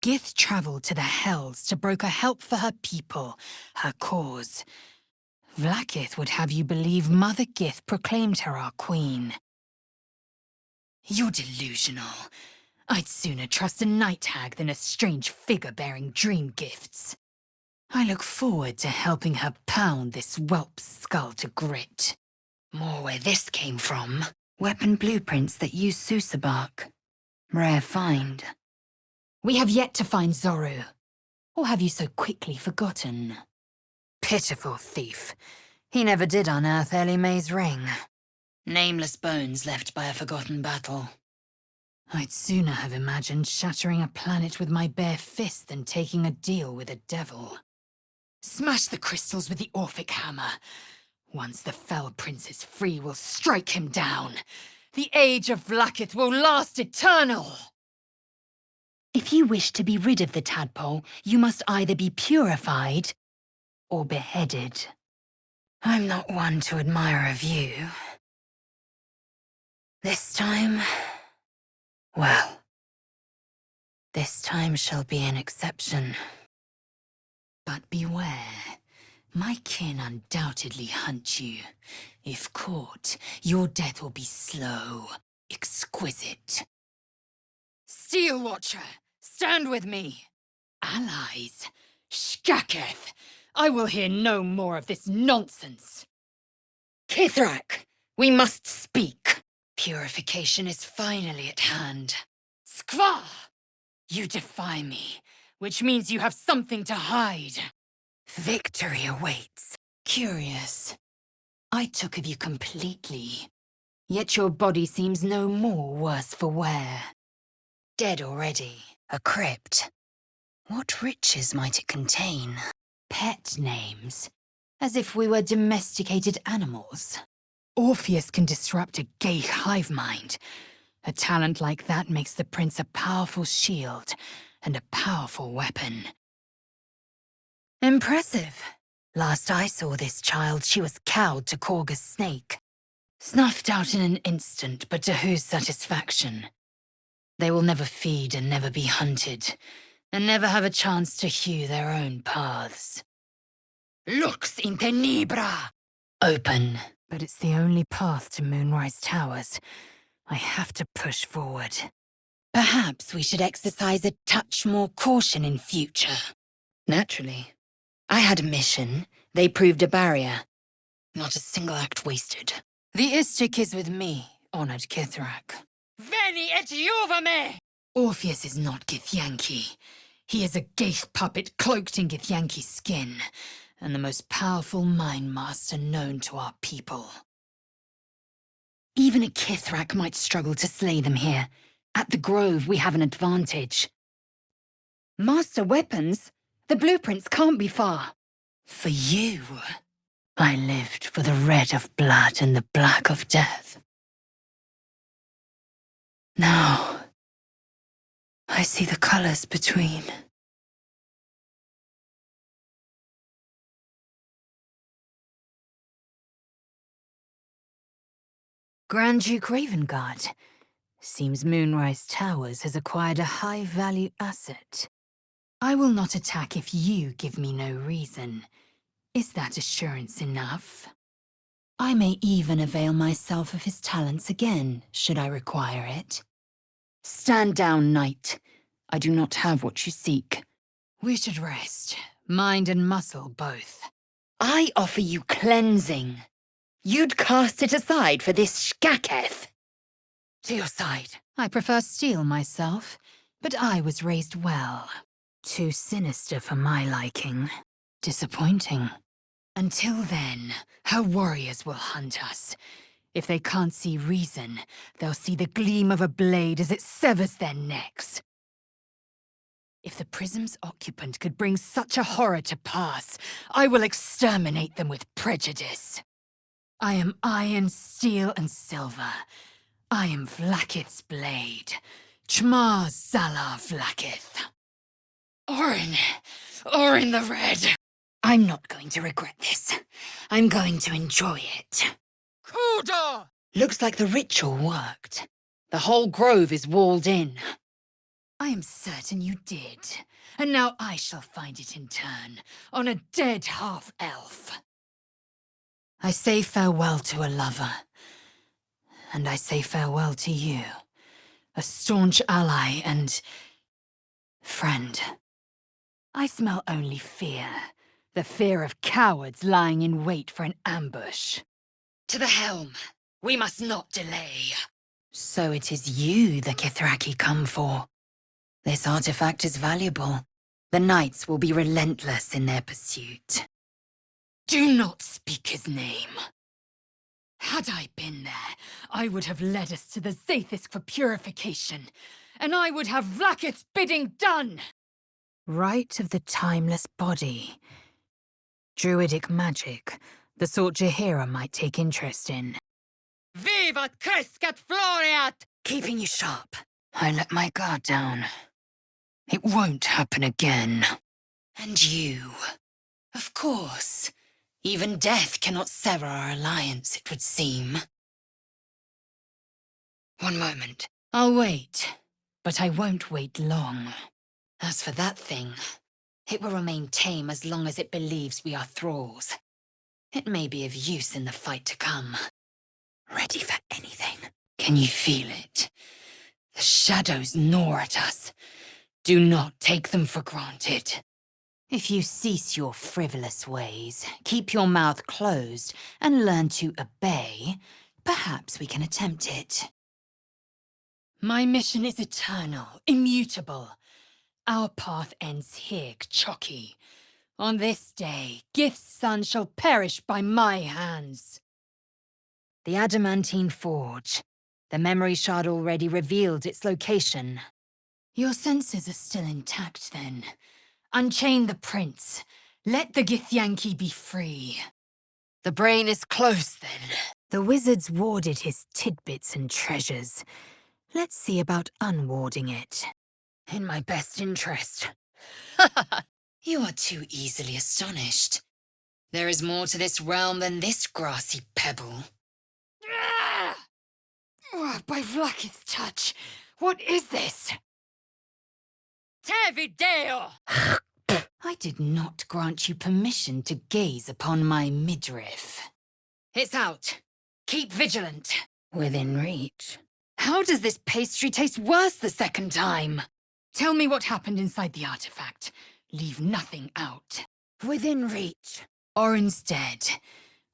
Gith travelled to the Hells to broker help for her people, her cause. Vlaakith would have you believe Mother Gith proclaimed her our queen. You're delusional. I'd sooner trust a night hag than a strange figure bearing dream gifts. I look forward to helping her pound this whelp's skull to grit. More where this came from. Weapon blueprints that use Sousa bark. Rare find. We have yet to find Zoru. Or have you so quickly forgotten? Pitiful thief. He never did unearth Ellie May's ring. Nameless bones left by a forgotten battle. I'd sooner have imagined shattering a planet with my bare fist than taking a deal with a devil. Smash the crystals with the Orphic hammer. Once the Fell Prince is free, we'll strike him down. The age of Vlaakith will last eternal. If you wish to be rid of the tadpole, you must either be purified or beheaded. I'm not one to admire a view. This time, well, this time shall be an exception. But beware. My kin undoubtedly hunt you. If caught, your death will be slow, exquisite. Steel Watcher, stand with me. Allies? Shkaketh! I will hear no more of this nonsense. Kithrak, we must speak. Purification is finally at hand. Skvar! You defy me. which means you have something to hide. Victory awaits. Curious. I took of you completely. Yet your body seems no more worse for wear. Dead already. A crypt. What riches might it contain? Pet names. As if we were domesticated animals. Orpheus can disrupt a gay hive mind. A talent like that makes the prince a powerful shield and a powerful weapon. Impressive. Last I saw this child, she was cowed to Korga's snake. Snuffed out in an instant, but to whose satisfaction? They will never feed and never be hunted, and never have a chance to hew their own paths. Lux in tenebra! Open. But it's the only path to Moonrise Towers. I have to push forward. Perhaps we should exercise a touch more caution in future. Naturally. I had a mission. They proved a barrier. Not a single act wasted. The Istik is with me, honored Kithrak. Veni et Juvame! Orpheus is not Githyanki. He is a Gaith puppet cloaked in Githyanki's skin, and the most powerful mind master known to our people. Even a Kithrak might struggle to slay them here. At the Grove, we have an advantage. Master weapons? The blueprints can't be far. For you, I lived for the red of blood and the black of death. Now, I see the colors between. Grand Duke Ravengard. Seems Moonrise Towers has acquired a high-value asset. I will not attack if you give me no reason. Is that assurance enough? I may even avail myself of his talents again, should I require it. Stand down, knight. I do not have what you seek. We should rest, mind and muscle both. I offer you cleansing. You'd cast it aside for this Shkaketh. To your side. I prefer steel myself, but I was raised well. Too sinister for my liking. Disappointing. Until then, her warriors will hunt us. If they can't see reason, they'll see the gleam of a blade as it severs their necks. If the prism's occupant could bring such a horror to pass, I will exterminate them with prejudice. I am iron, steel, and silver. I am Vlakith's blade. Chma Zala Vlakith. Orin the Red. I'm not going to regret this. I'm going to enjoy it. Kuda! Looks like the ritual worked. The whole grove is walled in. I am certain you did. And now I shall find it in turn, on a dead half-elf. I say farewell to a lover. And I say farewell to you. A staunch ally and friend. I smell only fear. The fear of cowards lying in wait for an ambush. To the helm. We must not delay. So it is you the Kithraki come for. This artifact is valuable. The knights will be relentless in their pursuit. Do not speak his name. Had I been there, I would have led us to the Zaithisk for purification, and I would have Vlakith's bidding done! Rite of the timeless body. Druidic magic, the sort Jaheira might take interest in. Vivat crescat floreat! Keeping you sharp. I let my guard down. It won't happen again. And you. Of course. Even death cannot sever our alliance, it would seem. One moment. I'll wait. But I won't wait long. As for that thing, it will remain tame as long as it believes we are thralls. It may be of use in the fight to come. Ready for anything. Can you feel it? The shadows gnaw at us. Do not take them for granted. If you cease your frivolous ways, keep your mouth closed, and learn to obey, perhaps we can attempt it. My mission is eternal, immutable. Our path ends here, Kchoki. On this day, Gith's son shall perish by my hands. The adamantine forge. The memory shard already revealed its location. Your senses are still intact, then. Unchain the prince. Let the Githyanki be free. The brain is close, then. The wizards warded his tidbits and treasures. Let's see about unwarding it. In my best interest. You are too easily astonished. There is more to this realm than this grassy pebble. By Vlakith's touch, what is this? Tevideo! I did not grant you permission to gaze upon my midriff. It's out. Keep vigilant. Within reach. How does this pastry taste worse the second time? Tell me what happened inside the artifact. Leave nothing out. Within reach. Or instead,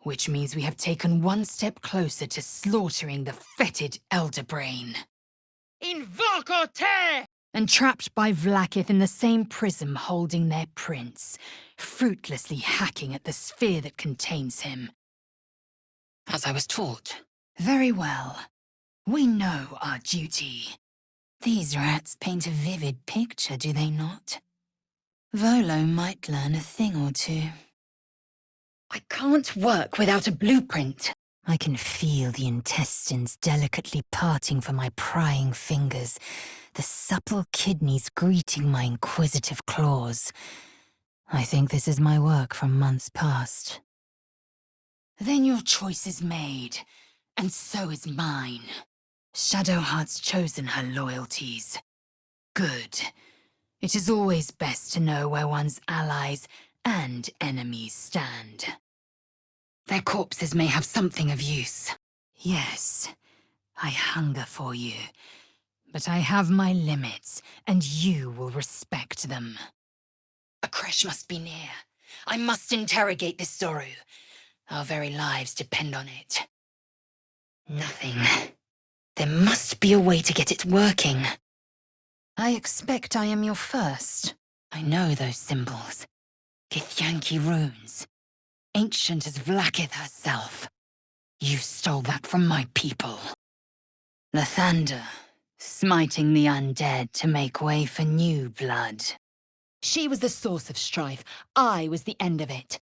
which means we have taken one step closer to slaughtering the fetid Elder Brain. Invoco te! And trapped by Vlakith in the same prism holding their prince, fruitlessly hacking at the sphere that contains him. As I was taught. Very well. We know our duty. These rats paint a vivid picture, do they not? Volo might learn a thing or two. I can't work without a blueprint. I can feel the intestines delicately parting for my prying fingers, the supple kidneys greeting my inquisitive claws. I think this is my work from months past. Then your choice is made, and so is mine. Shadowheart's chosen her loyalties. Good. It is always best to know where one's allies and enemies stand. Their corpses may have something of use. Yes, I hunger for you. But I have my limits, and you will respect them. A creche must be near. I must interrogate this Zoru. Our very lives depend on it. Nothing. There must be a way to get it working. I expect I am your first. I know those symbols. Githyanki runes. Ancient as Vlakith herself. You stole that from my people. Lathander, smiting the undead to make way for new blood. She was the source of strife. I was the end of it.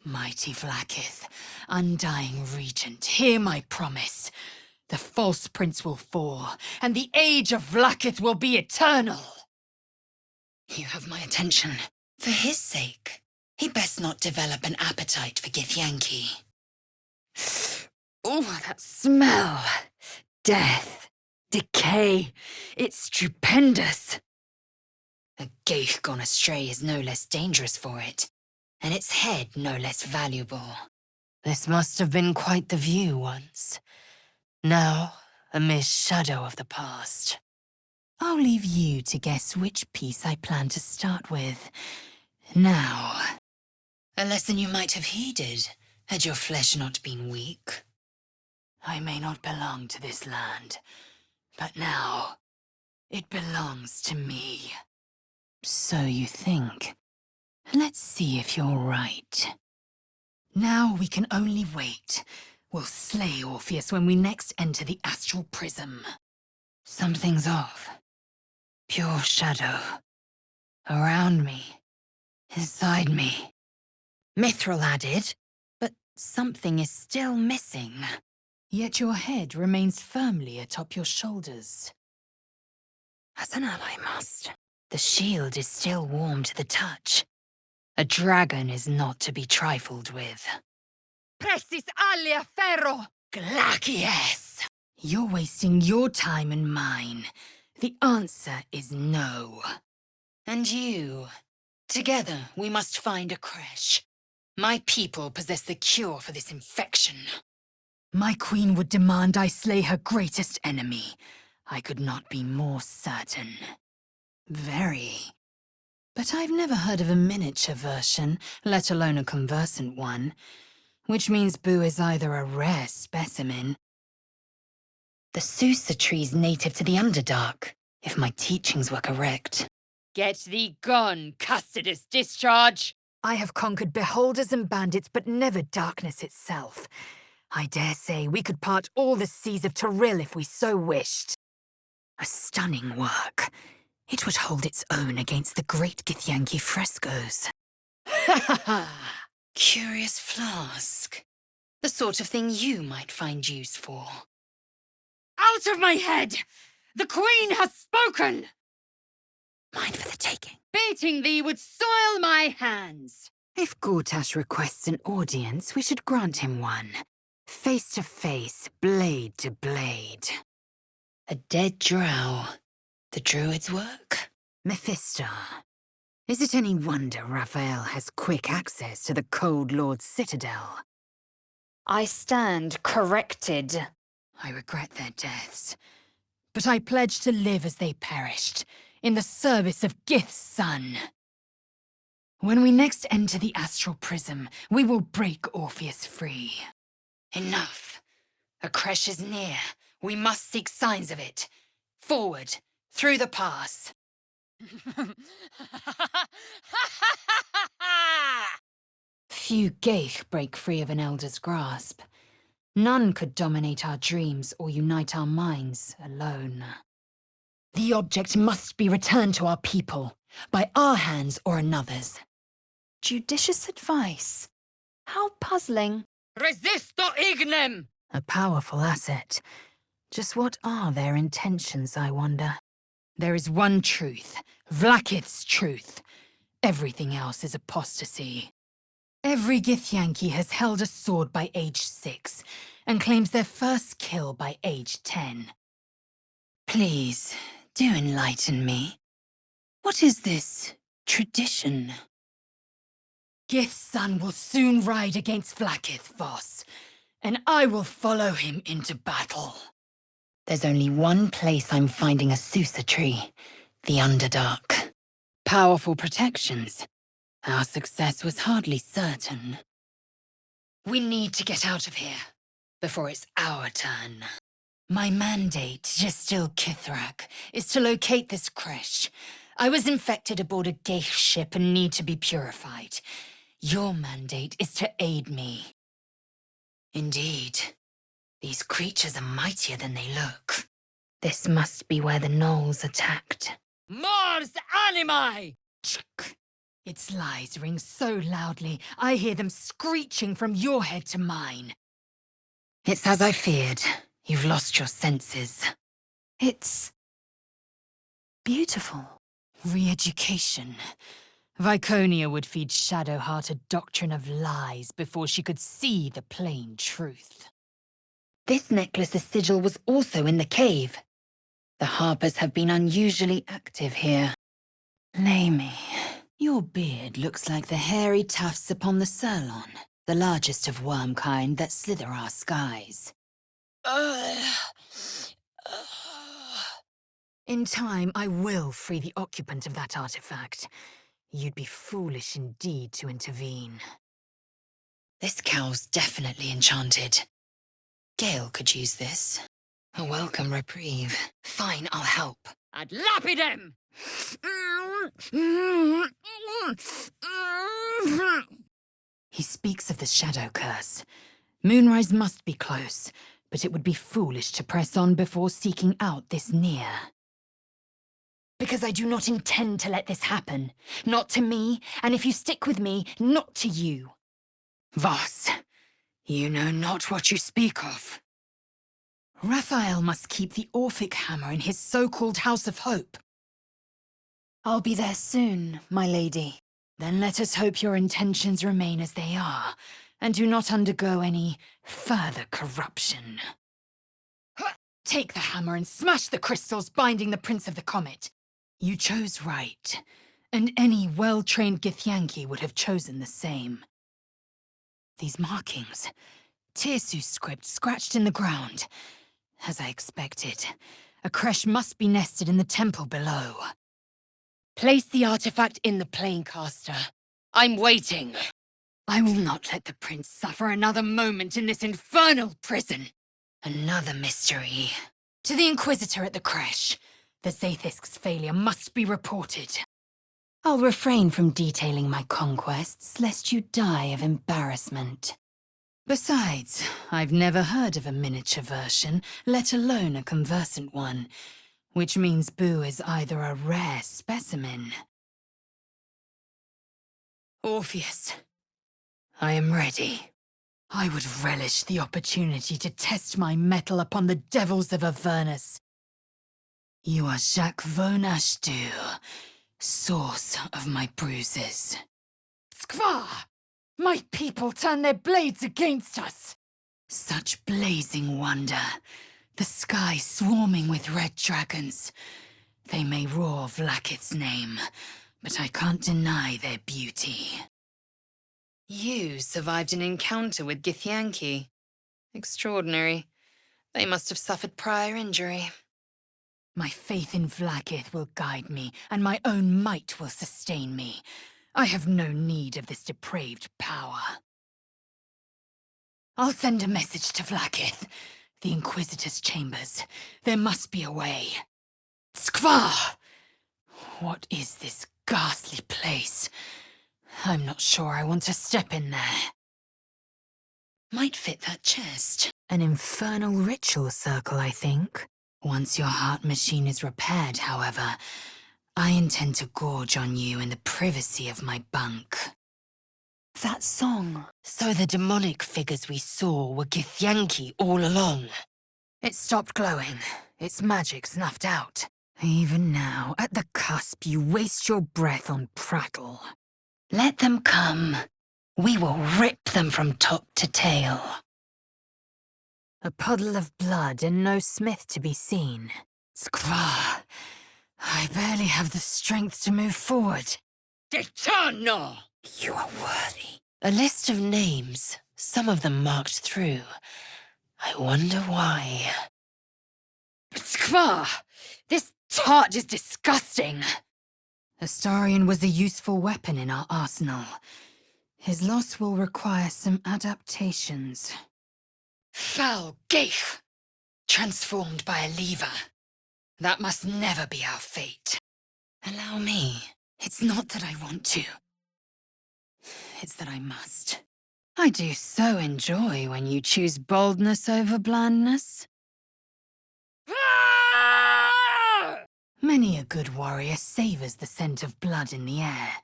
Mighty Vlakith, undying regent, hear my promise. The false prince will fall, and the age of Vlakith will be eternal. You have my attention. For his sake, he best not develop an appetite for Githyanki. Oh, that smell! Death, decay, it's stupendous. A geich gone astray is no less dangerous for it, and its head no less valuable. This must have been quite the view once. Now, a mere shadow of the past. I'll leave you to guess which piece I plan to start with. Now. A lesson you might have heeded, had your flesh not been weak. I may not belong to this land, but now it belongs to me. So you think. Let's see if you're right. Now we can only wait. We'll slay Orpheus when we next enter the astral prism. Something's off. Pure shadow. Around me. Inside me. Mithril added, but something is still missing. Yet your head remains firmly atop your shoulders. As an ally must. The shield is still warm to the touch. A dragon is not to be trifled with. Pressis alia ferro! Glacius! You're wasting your time and mine. The answer is no. And you. Together, we must find a creche. My people possess the cure for this infection. My queen would demand I slay her greatest enemy. I could not be more certain. Very. But I've never heard of a miniature version, let alone a conversant one. Which means Boo is either a rare specimen. The Susa tree's native to the Underdark, if my teachings were correct. Get thee gone, custodious discharge! I have conquered beholders and bandits, but never darkness itself. I dare say we could part all the seas of Toril if we so wished. A stunning work. It would hold its own against the great Githyanki frescoes. Ha ha ha! Curious flask. The sort of thing you might find use for. Out of my head! The Queen has spoken! Mine for the taking. Beating thee would soil my hands. If Gortash requests an audience, we should grant him one. Face to face, blade to blade. A dead drow. The druid's work? Mephisto. Is it any wonder Raphael has quick access to the Cold Lord's citadel? I stand corrected. I regret their deaths, but I pledge to live as they perished, in the service of Gith's son. When we next enter the astral prism, we will break Orpheus free. Enough. A crash is near. We must seek signs of it. Forward, through the pass. Few Geich break free of an elder's grasp. None could dominate our dreams or unite our minds alone. The object must be returned to our people, by our hands or another's. Judicious advice. How puzzling. Resisto ignem! A powerful asset. Just what are their intentions, I wonder? There is one truth, Vlaakith's truth. Everything else is apostasy. Every Githyanki has held a sword by age 6, and claims their first kill by age 10. Please, do enlighten me. What is this tradition? Gith's son will soon ride against Vlaakith, Voss, and I will follow him into battle. There's only one place I'm finding a Susa tree. The Underdark. Powerful protections. Our success was hardly certain. We need to get out of here, before it's our turn. My mandate, Gestil Kithrak, is to locate this creche. I was infected aboard a Geich ship and need to be purified. Your mandate is to aid me. Indeed. These creatures are mightier than they look. This must be where the gnolls attacked. Mars animi! Its lies ring so loudly, I hear them screeching from your head to mine. It's as I feared. You've lost your senses. It's beautiful. Re-education. Viconia would feed Shadowheart a doctrine of lies before she could see the plain truth. This necklace's sigil was also in the cave. The Harpers have been unusually active here. Lae'zel, your beard looks like the hairy tufts upon the Sirlon, the largest of worm kind that slither our skies. In time, I will free the occupant of that artifact. You'd be foolish indeed to intervene. This cow's definitely enchanted. Gale could use this. A welcome reprieve. Fine, I'll help. Ad lapidem! He speaks of the shadow curse. Moonrise must be close, but it would be foolish to press on before seeking out this near. Because I do not intend to let this happen. Not to me, and if you stick with me, not to you. Voss, you know not what you speak of. Raphael must keep the Orphic hammer in his so-called House of Hope. I'll be there soon, my lady. Then let us hope your intentions remain as they are, and do not undergo any further corruption. Take the hammer and smash the crystals binding the Prince of the Comet. You chose right, and any well-trained Githyanki would have chosen the same. These markings, Tirsu script scratched in the ground. As I expected, a creche must be nested in the temple below. Place the artifact in the planecaster. I'm waiting. I will not let the prince suffer another moment in this infernal prison. Another mystery. To the Inquisitor at the creche. The Zaithisk's failure must be reported. I'll refrain from detailing my conquests, lest you die of embarrassment. Besides, I've never heard of a miniature version, let alone a conversant one, which means Boo is either a rare specimen. Orpheus, I am ready. I would relish the opportunity to test my mettle upon the devils of Avernus. You are Jacques Vonashdur, source of my bruises. Skvar! My people turn their blades against us! Such blazing wonder, the sky swarming with red dragons. They may roar Vlaakith's name, but I can't deny their beauty. You survived an encounter with Githyanki. Extraordinary. They must have suffered prior injury. My faith in Vlaakith will guide me, and my own might will sustain me. I have no need of this depraved power. I'll send a message to Vlaakith. The Inquisitor's chambers. There must be a way. Skvar! What is this ghastly place? I'm not sure I want to step in there. Might fit that chest. An infernal ritual circle, I think. Once your heart machine is repaired, however, I intend to gorge on you in the privacy of my bunk. That song. So the demonic figures we saw were Githyanki all along. It stopped glowing, its magic snuffed out. Even now, at the cusp, you waste your breath on prattle. Let them come. We will rip them from top to tail. A puddle of blood and no smith to be seen. Skvar! I barely have the strength to move forward. Detano! You are worthy. A list of names, some of them marked through. I wonder why. Skvar! This tart is disgusting! Astarion was a useful weapon in our arsenal. His loss will require some adaptations. Foul Geich! Transformed by a lever. That must never be our fate. Allow me. It's not that I want to. It's that I must. I do so enjoy when you choose boldness over blandness. Ah! Many a good warrior savors the scent of blood in the air.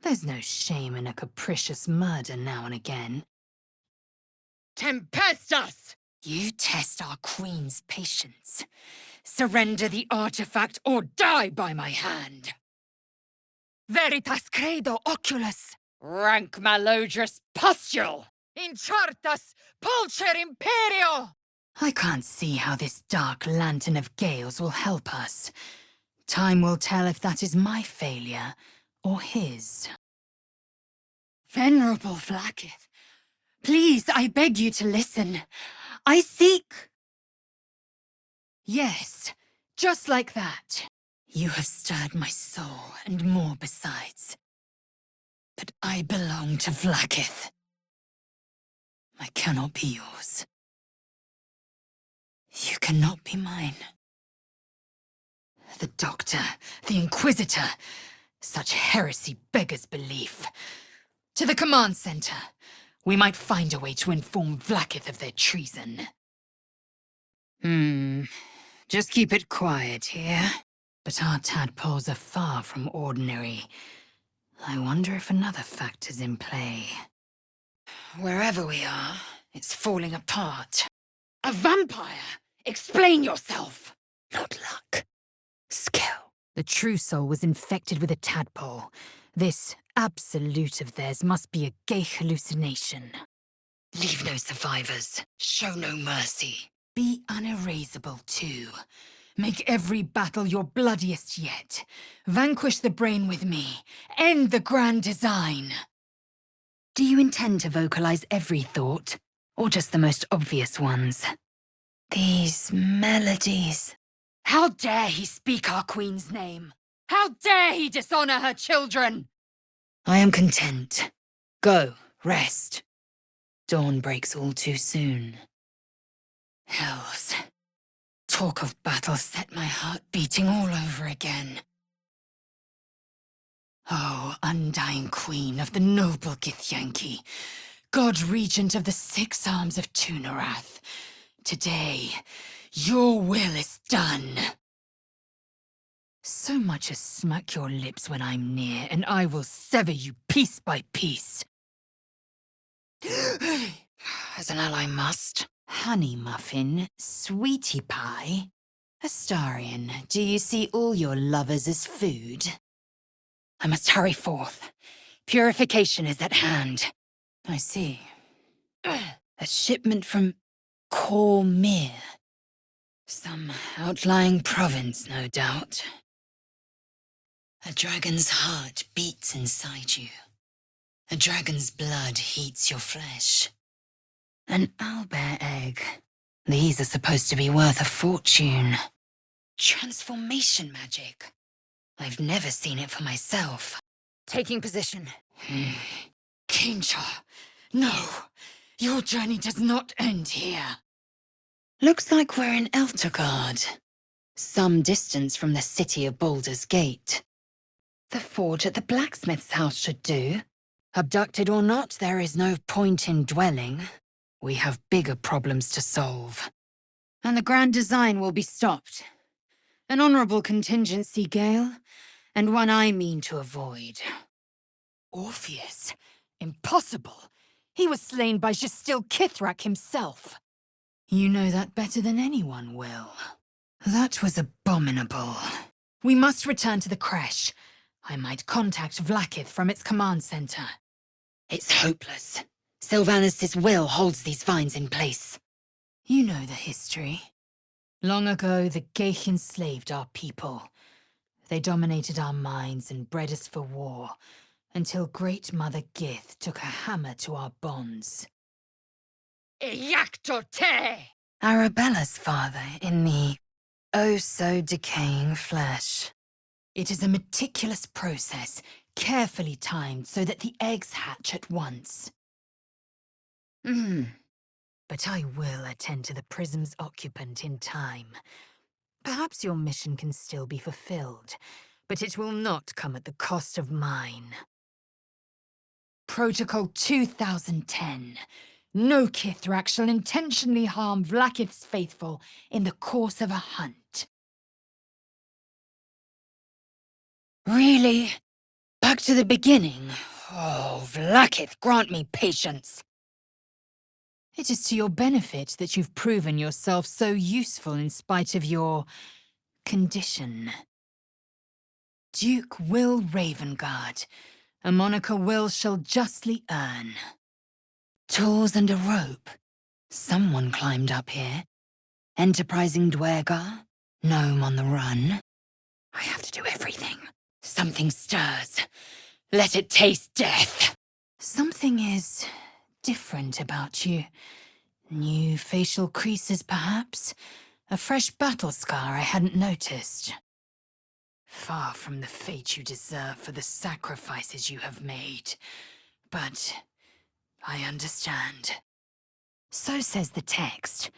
There's no shame in a capricious murder now and again. Tempestus! You test our queen's patience. Surrender the artifact or die by my hand. Veritas credo oculus! Rank malodorous pustule! Inchartas pulcher imperio! I can't see how this dark lantern of gales will help us. Time will tell if that is my failure or his. Venerable Vlaakith, please, I beg you to listen. I seek... Yes, just like that. You have stirred my soul and more besides. But I belong to Vlaakith. I cannot be yours. You cannot be mine. The Doctor, the Inquisitor, such heresy beggars belief. To the command center. We might find a way to inform Vlaakith of their treason. Just keep it quiet here. But our tadpoles are far from ordinary. I wonder if another factor's in play. Wherever we are, it's falling apart. A vampire! Explain yourself! Not luck. Skill. The true soul was infected with a tadpole. This absolute of theirs must be a gay hallucination. Leave no survivors. Show no mercy. Be unerasable, too. Make every battle your bloodiest yet. Vanquish the brain with me. End the grand design. Do you intend to vocalize every thought, or just the most obvious ones? These melodies. How dare he speak our queen's name? How dare he dishonor her children? I am content. Go, rest. Dawn breaks all too soon. Hells. Talk of battle set my heart beating all over again. Oh, undying queen of the noble Githyanki, god regent of the 6 arms of Tunorath, today, your will is done. So much as smack your lips when I'm near, and I will sever you piece by piece. As an ally must. Honey muffin, sweetie pie. Astarion, do you see all your lovers as food? I must hurry forth. Purification is at hand. I see. A shipment from Cormyr. Some outlying province, no doubt. A dragon's heart beats inside you. A dragon's blood heats your flesh. An owlbear egg. These are supposed to be worth a fortune. Transformation magic. I've never seen it for myself. Taking position. Kincha, no, your journey does not end here. Looks like we're in Eltergard. Some distance from the city of Baldur's Gate. The forge at the blacksmith's house should do. Abducted or not, there is no point in dwelling. We have bigger problems to solve. And the grand design will be stopped. An honorable contingency, Gale, and one I mean to avoid. Orpheus? Impossible. He was slain by Justil Kithrak himself. You know that better than anyone will. That was abominable. We must return to the creche. I might contact Vlaakith from its command center. It's hopeless. Sylvanus' will holds these vines in place. You know the history. Long ago, the Geich enslaved our people. They dominated our minds and bred us for war, until Great Mother Gith took a hammer to our bonds. Iactote! Arabella's father in the oh-so-decaying flesh. It is a meticulous process, carefully timed so that the eggs hatch at once. But I will attend to the prism's occupant in time. Perhaps your mission can still be fulfilled, but it will not come at the cost of mine. Protocol 2010. No Kithrak shall intentionally harm Vlaakith's faithful in the course of a hunt. Really? Back to the beginning? Oh, Vlaakith, grant me patience. It is to your benefit that you've proven yourself so useful in spite of your condition. Duke Will Ravengard, a moniker Will shall justly earn. Tools and a rope. Someone climbed up here. Enterprising Dwergar, gnome on the run. I have to do everything. Something stirs. Let it taste death. Something is different about you. New facial creases, perhaps? A fresh battle scar I hadn't noticed. Far from the fate you deserve for the sacrifices you have made. But I understand. So says the text.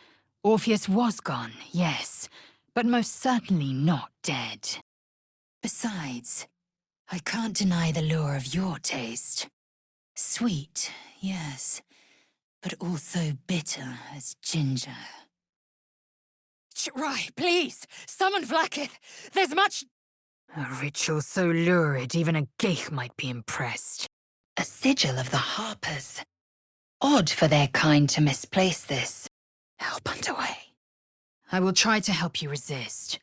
Orpheus was gone, yes, but most certainly not dead. Besides, I can't deny the lure of your taste. Sweet, yes, but also bitter as ginger. Rai, please, summon Vlaakith. There's much... A ritual so lurid even a geich might be impressed. A sigil of the Harpers. Odd for their kind to misplace this. Help underway. I will try to help you resist,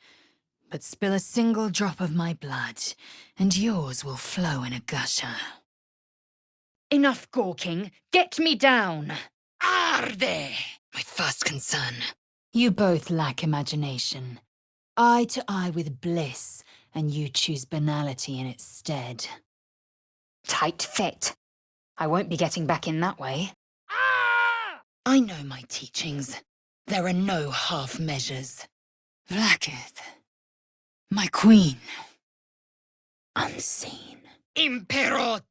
but spill a single drop of my blood, and yours will flow in a gusher. Enough gawking. Get me down. Arde! My first concern. You both lack imagination. Eye to eye with bliss, and you choose banality in its stead. Tight fit. I won't be getting back in that way. I know my teachings. There are no half measures. Vlaakith, my queen. Unseen. Imperote!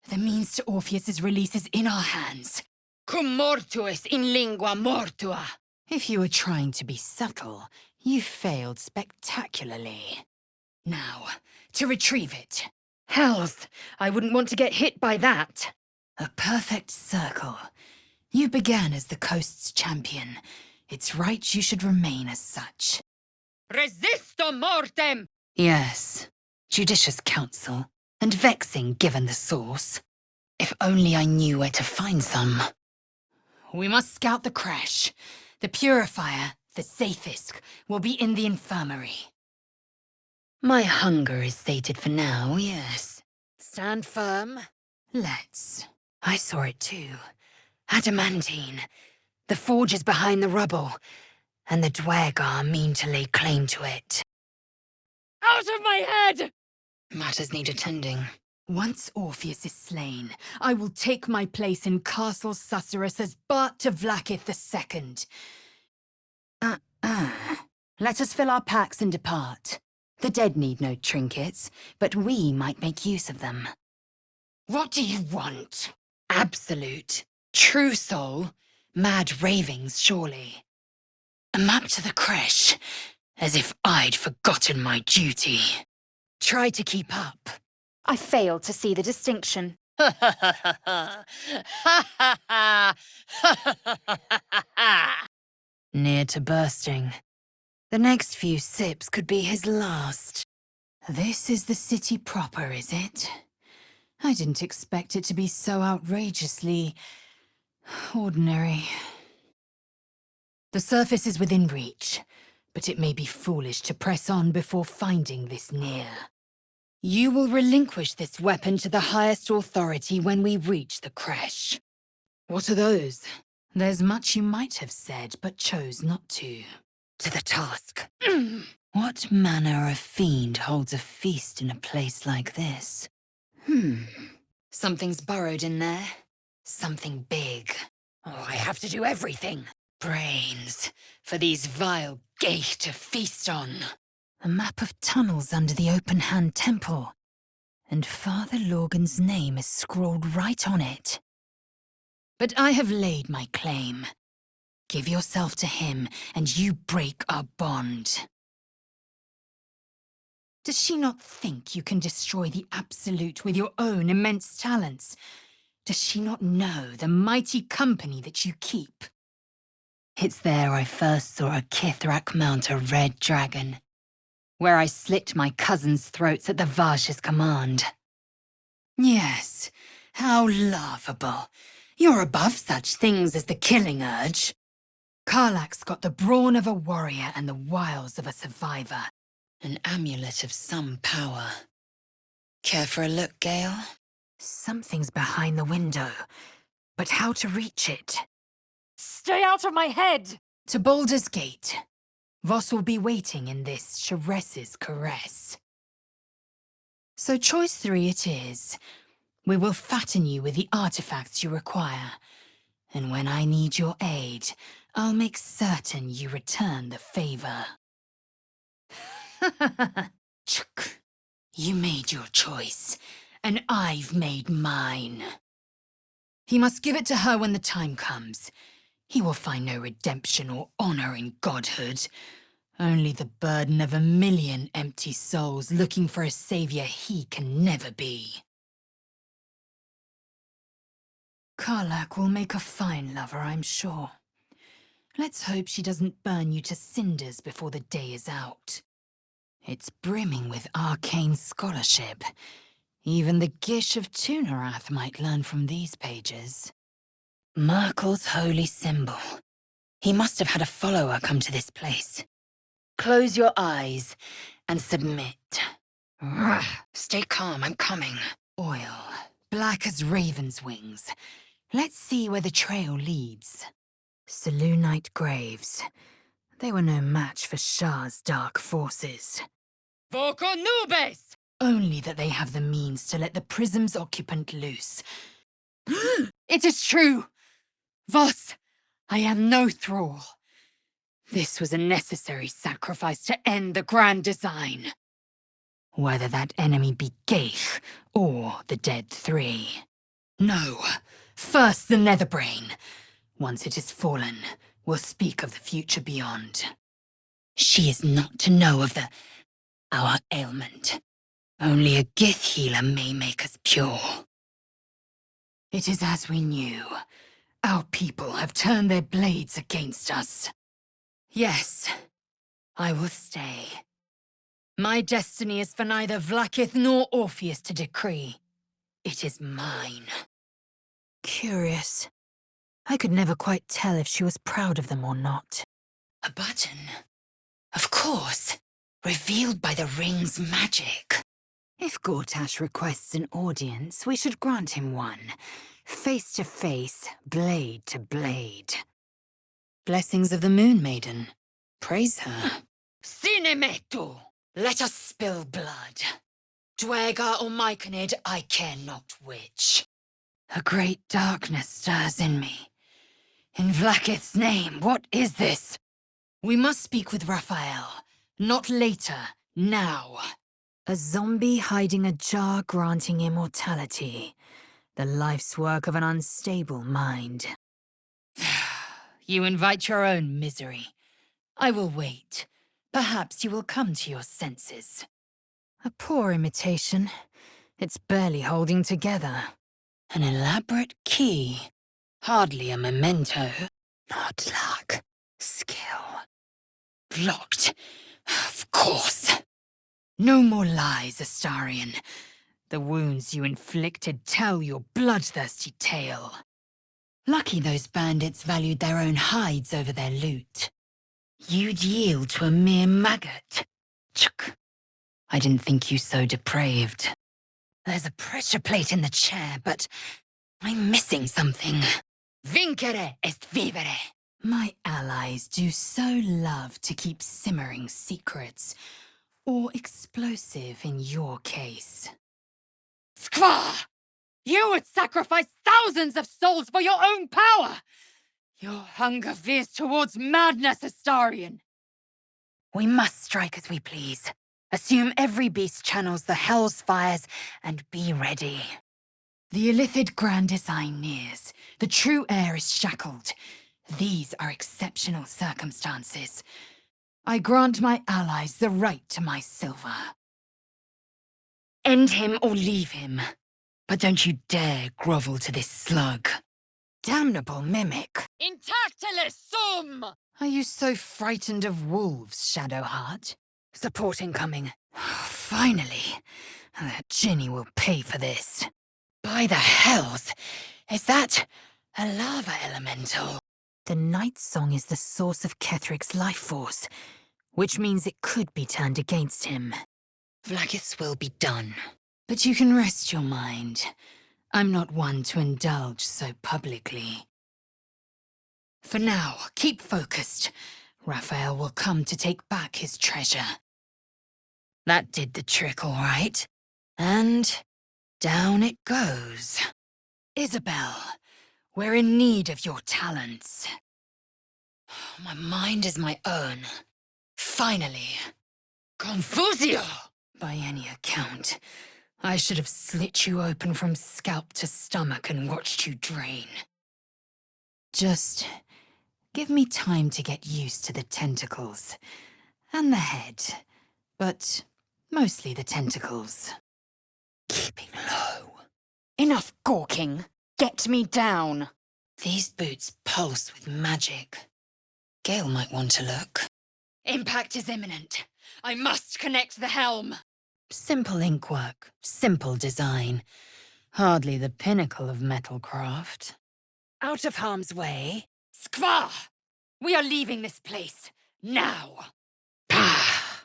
The means to Orpheus's release is in our hands. Cum mortuus in lingua mortua. If you were trying to be subtle, you failed spectacularly. Now, to retrieve it. Hells, I wouldn't want to get hit by that. A perfect circle. You began as the coast's champion. It's right you should remain as such. Resistum mortem! Yes, judicious counsel, and vexing given the source. If only I knew where to find some. We must scout the crash. The purifier, the Safesk, will be in the infirmary. My hunger is sated for now, yes. Stand firm. Let's. I saw it too. Adamantine. The forge is behind the rubble, and the Dwergar mean to lay claim to it. Out of my head! Matters need attending. Once Orpheus is slain, I will take my place in Castle Susurrus as Bart to Vlaakith II. Let us fill our packs and depart. The dead need no trinkets, but we might make use of them. What do you want? Absolute, true soul, mad ravings, surely. A map to the creche, as if I'd forgotten my duty. Try to keep up. I fail to see the distinction. Near to bursting. The next few sips could be his last. This is the city proper, is it? I didn't expect it to be so outrageously ordinary. The surface is within reach, but it may be foolish to press on before finding this near. You will relinquish this weapon to the highest authority when we reach the creche. What are those? There's much you might have said, but chose not to. To the task. What manner of fiend holds a feast in a place like this? Something's burrowed in there. Something big. Oh, I have to do everything. Brains. For these vile geich to feast on. A map of tunnels under the open-hand temple. And Father Lorgan's name is scrawled right on it. But I have laid my claim. Give yourself to him, and you break our bond. Does she not think you can destroy the Absolute with your own immense talents? Does she not know the mighty company that you keep? It's there I first saw a Kithrak mount a red dragon, where I slit my cousins' throats at the Varsh's command. Yes, how laughable. You're above such things as the killing urge. Karlak's got the brawn of a warrior and the wiles of a survivor. An amulet of some power. Care for a look, Gale? Something's behind the window, but how to reach it? Stay out of my head! To Baldur's Gate. Voss will be waiting in this Sharess's caress. So choice 3 it is. We will fatten you with the artifacts you require. And when I need your aid, I'll make certain you return the favor. Chuk. You made your choice, and I've made mine. He must give it to her when the time comes. He will find no redemption or honor in godhood. Only the burden of 1,000,000 empty souls looking for a savior he can never be. Karlak will make a fine lover, I'm sure. Let's hope she doesn't burn you to cinders before the day is out. It's brimming with arcane scholarship. Even the Gish of Tunarath might learn from these pages. Merkel's holy symbol. He must have had a follower come to this place. Close your eyes and submit. Stay calm, I'm coming. Oil, black as raven's wings. Let's see where the trail leads. Selûnite graves. They were no match for Shah's dark forces. Voco nubes! Only that they have the means to let the prism's occupant loose. It is true! Voss, I am no thrall. This was a necessary sacrifice to end the grand design. Whether that enemy be Geich or the Dead Three. No, first the Netherbrain. Once it is fallen, we'll speak of the future beyond. She is not to know of our ailment. Only a Gith healer may make us pure. It is as we knew. Our people have turned their blades against us. Yes, I will stay. My destiny is for neither Vlaakith nor Orpheus to decree. It is mine. Curious. I could never quite tell if she was proud of them or not. A button? Of course. Revealed by the ring's magic. If Gortash requests an audience, we should grant him one. Face to face, blade to blade. Blessings of the Moon Maiden. Praise her. Sinemetu! Let us spill blood. Dwergar or Myconid, I care not which. A great darkness stirs in me. In Vlaakith's name, what is this? We must speak with Raphael. Not later, now. A zombie hiding a jar granting immortality. The life's work of an unstable mind. You invite your own misery. I will wait. Perhaps you will come to your senses. A poor imitation. It's barely holding together. An elaborate key. Hardly a memento. Not luck. Skill. Blocked. Of course. No more lies, Astarion. The wounds you inflicted tell your bloodthirsty tale. Lucky those bandits valued their own hides over their loot. You'd yield to a mere maggot. Chuk. I didn't think you so depraved. There's a pressure plate in the chair, but I'm missing something. Vincere est vivere. My allies do so love to keep simmering secrets, or explosive in your case. Skvar! You would sacrifice thousands of souls for your own power! Your hunger veers towards madness, Astarion. We must strike as we please. Assume every beast channels the hell's fires, and be ready. The Illithid grand design nears. The true heir is shackled. These are exceptional circumstances. I grant my allies the right to my silver. End him or leave him. But don't you dare grovel to this slug. Damnable mimic. Intactile sum! Are you so frightened of wolves, Shadowheart? Support incoming. Finally. That Ginny will pay for this. By the hells! Is that a lava elemental? The Night Song is the source of Kethric's life force, which means it could be turned against him. Vlaakith's will be done. But you can rest your mind. I'm not one to indulge so publicly. For now, keep focused. Raphael will come to take back his treasure. That did the trick all right. And down it goes. Isabel, we're in need of your talents. My mind is my own. Finally. Confusio! By any account, I should have slit you open from scalp to stomach and watched you drain. Just give me time to get used to the tentacles. And the head. But mostly the tentacles. Keeping low. Enough gawking. Get me down. These boots pulse with magic. Gale might want to look. Impact is imminent. I must connect the helm. Simple inkwork, simple design. Hardly the pinnacle of metalcraft. Out of harm's way. Skvar! We are leaving this place. Now. Pah!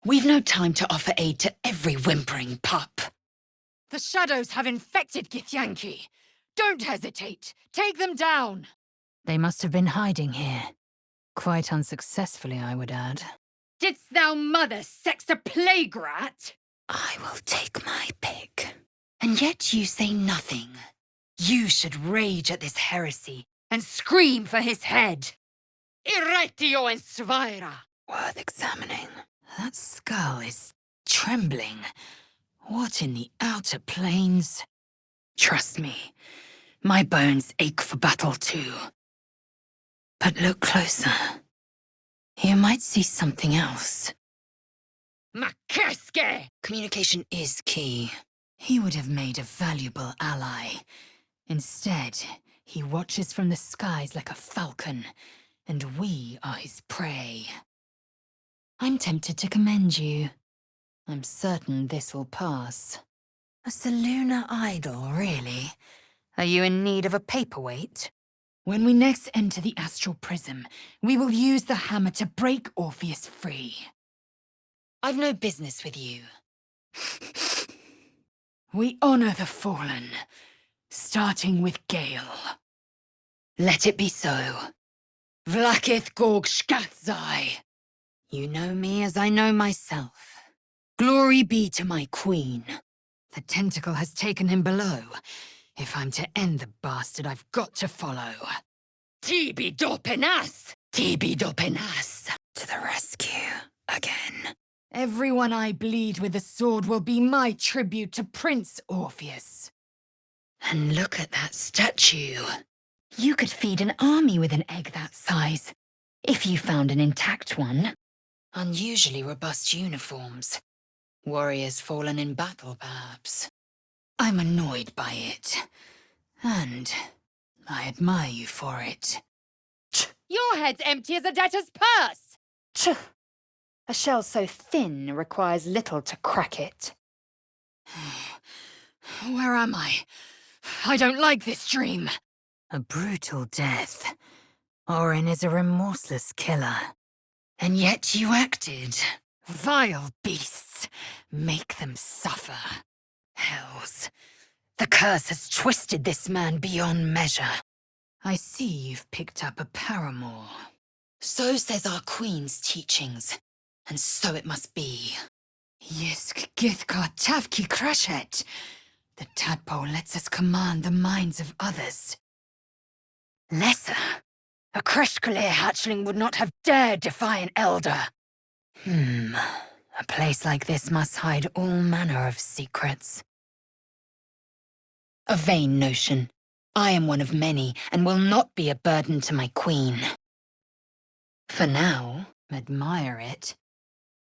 We've no time to offer aid to every whimpering pup. The shadows have infected Githyanki. Don't hesitate. Take them down. They must have been hiding here. Quite unsuccessfully, I would add. Didst thou mother sex a plague rat? I will take my pick. And yet you say nothing. You should rage at this heresy. And scream for his head. Irretio en svaira. Worth examining. That skull is trembling. What in the outer planes? Trust me, my bones ache for battle too. But look closer. You might see something else. Makeske! Communication is key. He would have made a valuable ally. Instead, he watches from the skies like a falcon, and we are his prey. I'm tempted to commend you. I'm certain this will pass. A Selûne idol, really? Are you in need of a paperweight? When we next enter the astral prism, we will use the hammer to break Orpheus free. I've no business with you. We honor the fallen, starting with Gale. Let it be so. Vlakith Gorg Shkathzai. You know me as I know myself. Glory be to my queen. The tentacle has taken him below. If I'm to end the bastard, I've got to follow. Tibi dopenas! Tibi dopenas. To the rescue. Again. Everyone I bleed with the sword will be my tribute to Prince Orpheus. And look at that statue. You could feed an army with an egg that size, if you found an intact one. Unusually robust uniforms. Warriors fallen in battle, perhaps. I'm annoyed by it. And I admire you for it. Your head's empty as a debtor's purse! Tch! A shell so thin requires little to crack it. Where am I? I don't like this dream. A brutal death. Orin is a remorseless killer. And yet you acted. Vile beasts. Make them suffer. Hells. The curse has twisted this man beyond measure. I see you've picked up a paramour. So says our queen's teachings. And so it must be. Yisk Githkar Tavki Krashet. The tadpole lets us command the minds of others. Lesser. A Kreshkalir hatchling would not have dared defy an elder. A place like this must hide all manner of secrets. A vain notion. I am one of many, and will not be a burden to my queen. For now, Admire it.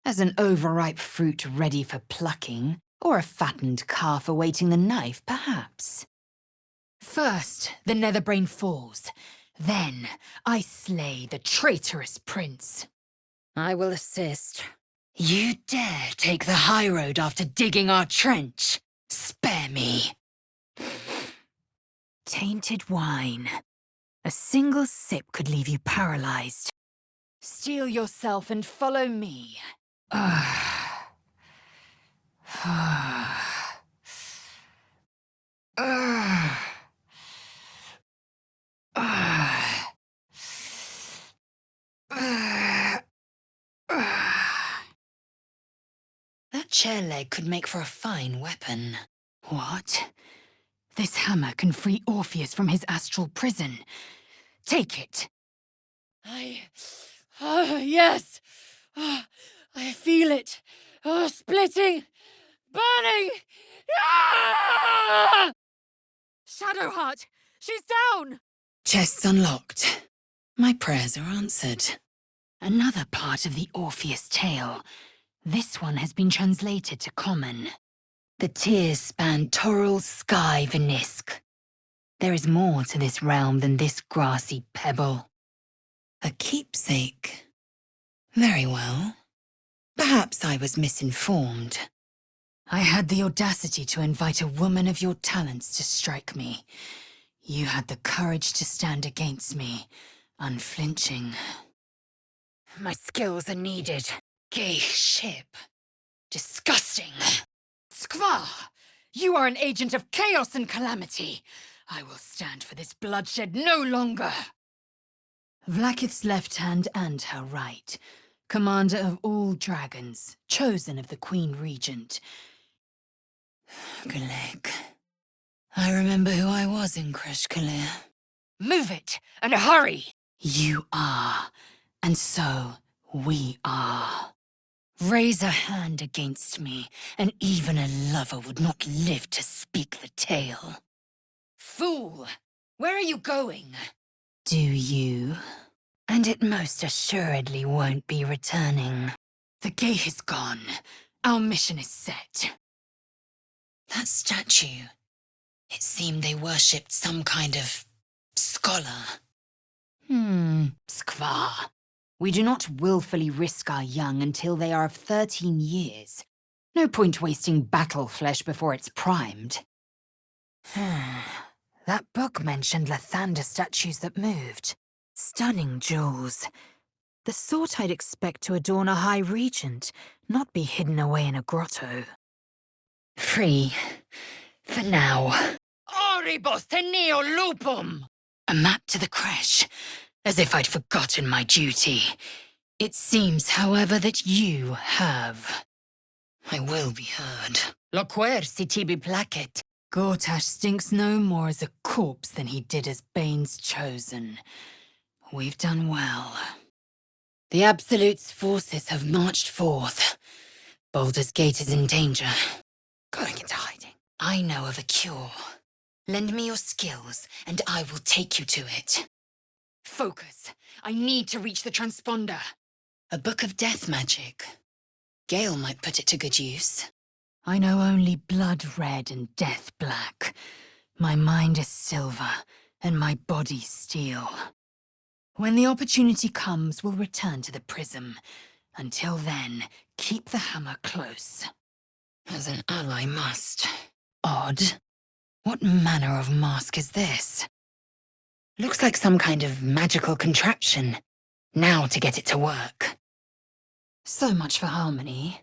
As an overripe fruit ready for plucking, or a fattened calf awaiting the knife, perhaps. First, the Netherbrain falls. Then, I slay the traitorous prince. I will assist. You dare take the high road after digging our trench? Spare me. Tainted wine. A single sip could leave you paralyzed. Steel yourself and follow me. That chair leg could make for a fine weapon. What? This hammer can free Orpheus from his astral prison. Take it. Yes! I feel it. Splitting! Burning! Ah! Shadowheart! She's down! Chests unlocked. My prayers are answered. Another part of the Orpheus tale. This one has been translated to Common. The tears span Toril sky Venisk. There is more to this realm than this grassy pebble. A keepsake. Very well. Perhaps I was misinformed. I had the audacity to invite a woman of your talents to strike me. You had the courage to stand against me, unflinching. My skills are needed. Gay ship. Disgusting. Skvar! You are an agent of chaos and calamity. I will stand for this bloodshed no longer. Vlakith's left hand and her right. Commander of all dragons, chosen of the Queen Regent. Galek. I remember who I was in Kreshkalir. Move it, and hurry! You are, and so we are. Raise a hand against me, and even a lover would not live to speak the tale. Fool! Where are you going? Do you? And it most assuredly won't be returning. The gate is gone, Our mission is set. That statue. It seemed they worshipped some kind of scholar. Skvar. We do not willfully risk our young until they are of 13 years. No point wasting battle flesh before it's primed. That book mentioned Lathander statues that moved. Stunning jewels. The sort I'd expect to adorn a high regent, not be hidden away in a grotto. Free. For now. Oribus teneo lupum! A map to the creche. As if I'd forgotten my duty. It seems, however, that you have. I will be heard. Loquer si tibi placet. Gortash stinks no more as a corpse than he did as Bane's chosen. We've done well. The Absolute's forces have marched forth. Baldur's Gate is in danger. Going into hiding. I know of a cure. Lend me your skills, and I will take you to it. Focus. I need to reach the transponder. A book of death magic. Gale might put it to good use. I know only blood red and death black. My mind is silver, and my body steel. When the opportunity comes, we'll return to the prism. Until then, keep the hammer close. As an ally must. Odd. What manner of mask is this? Looks like some kind of magical contraption. Now to get it to work. So much for harmony.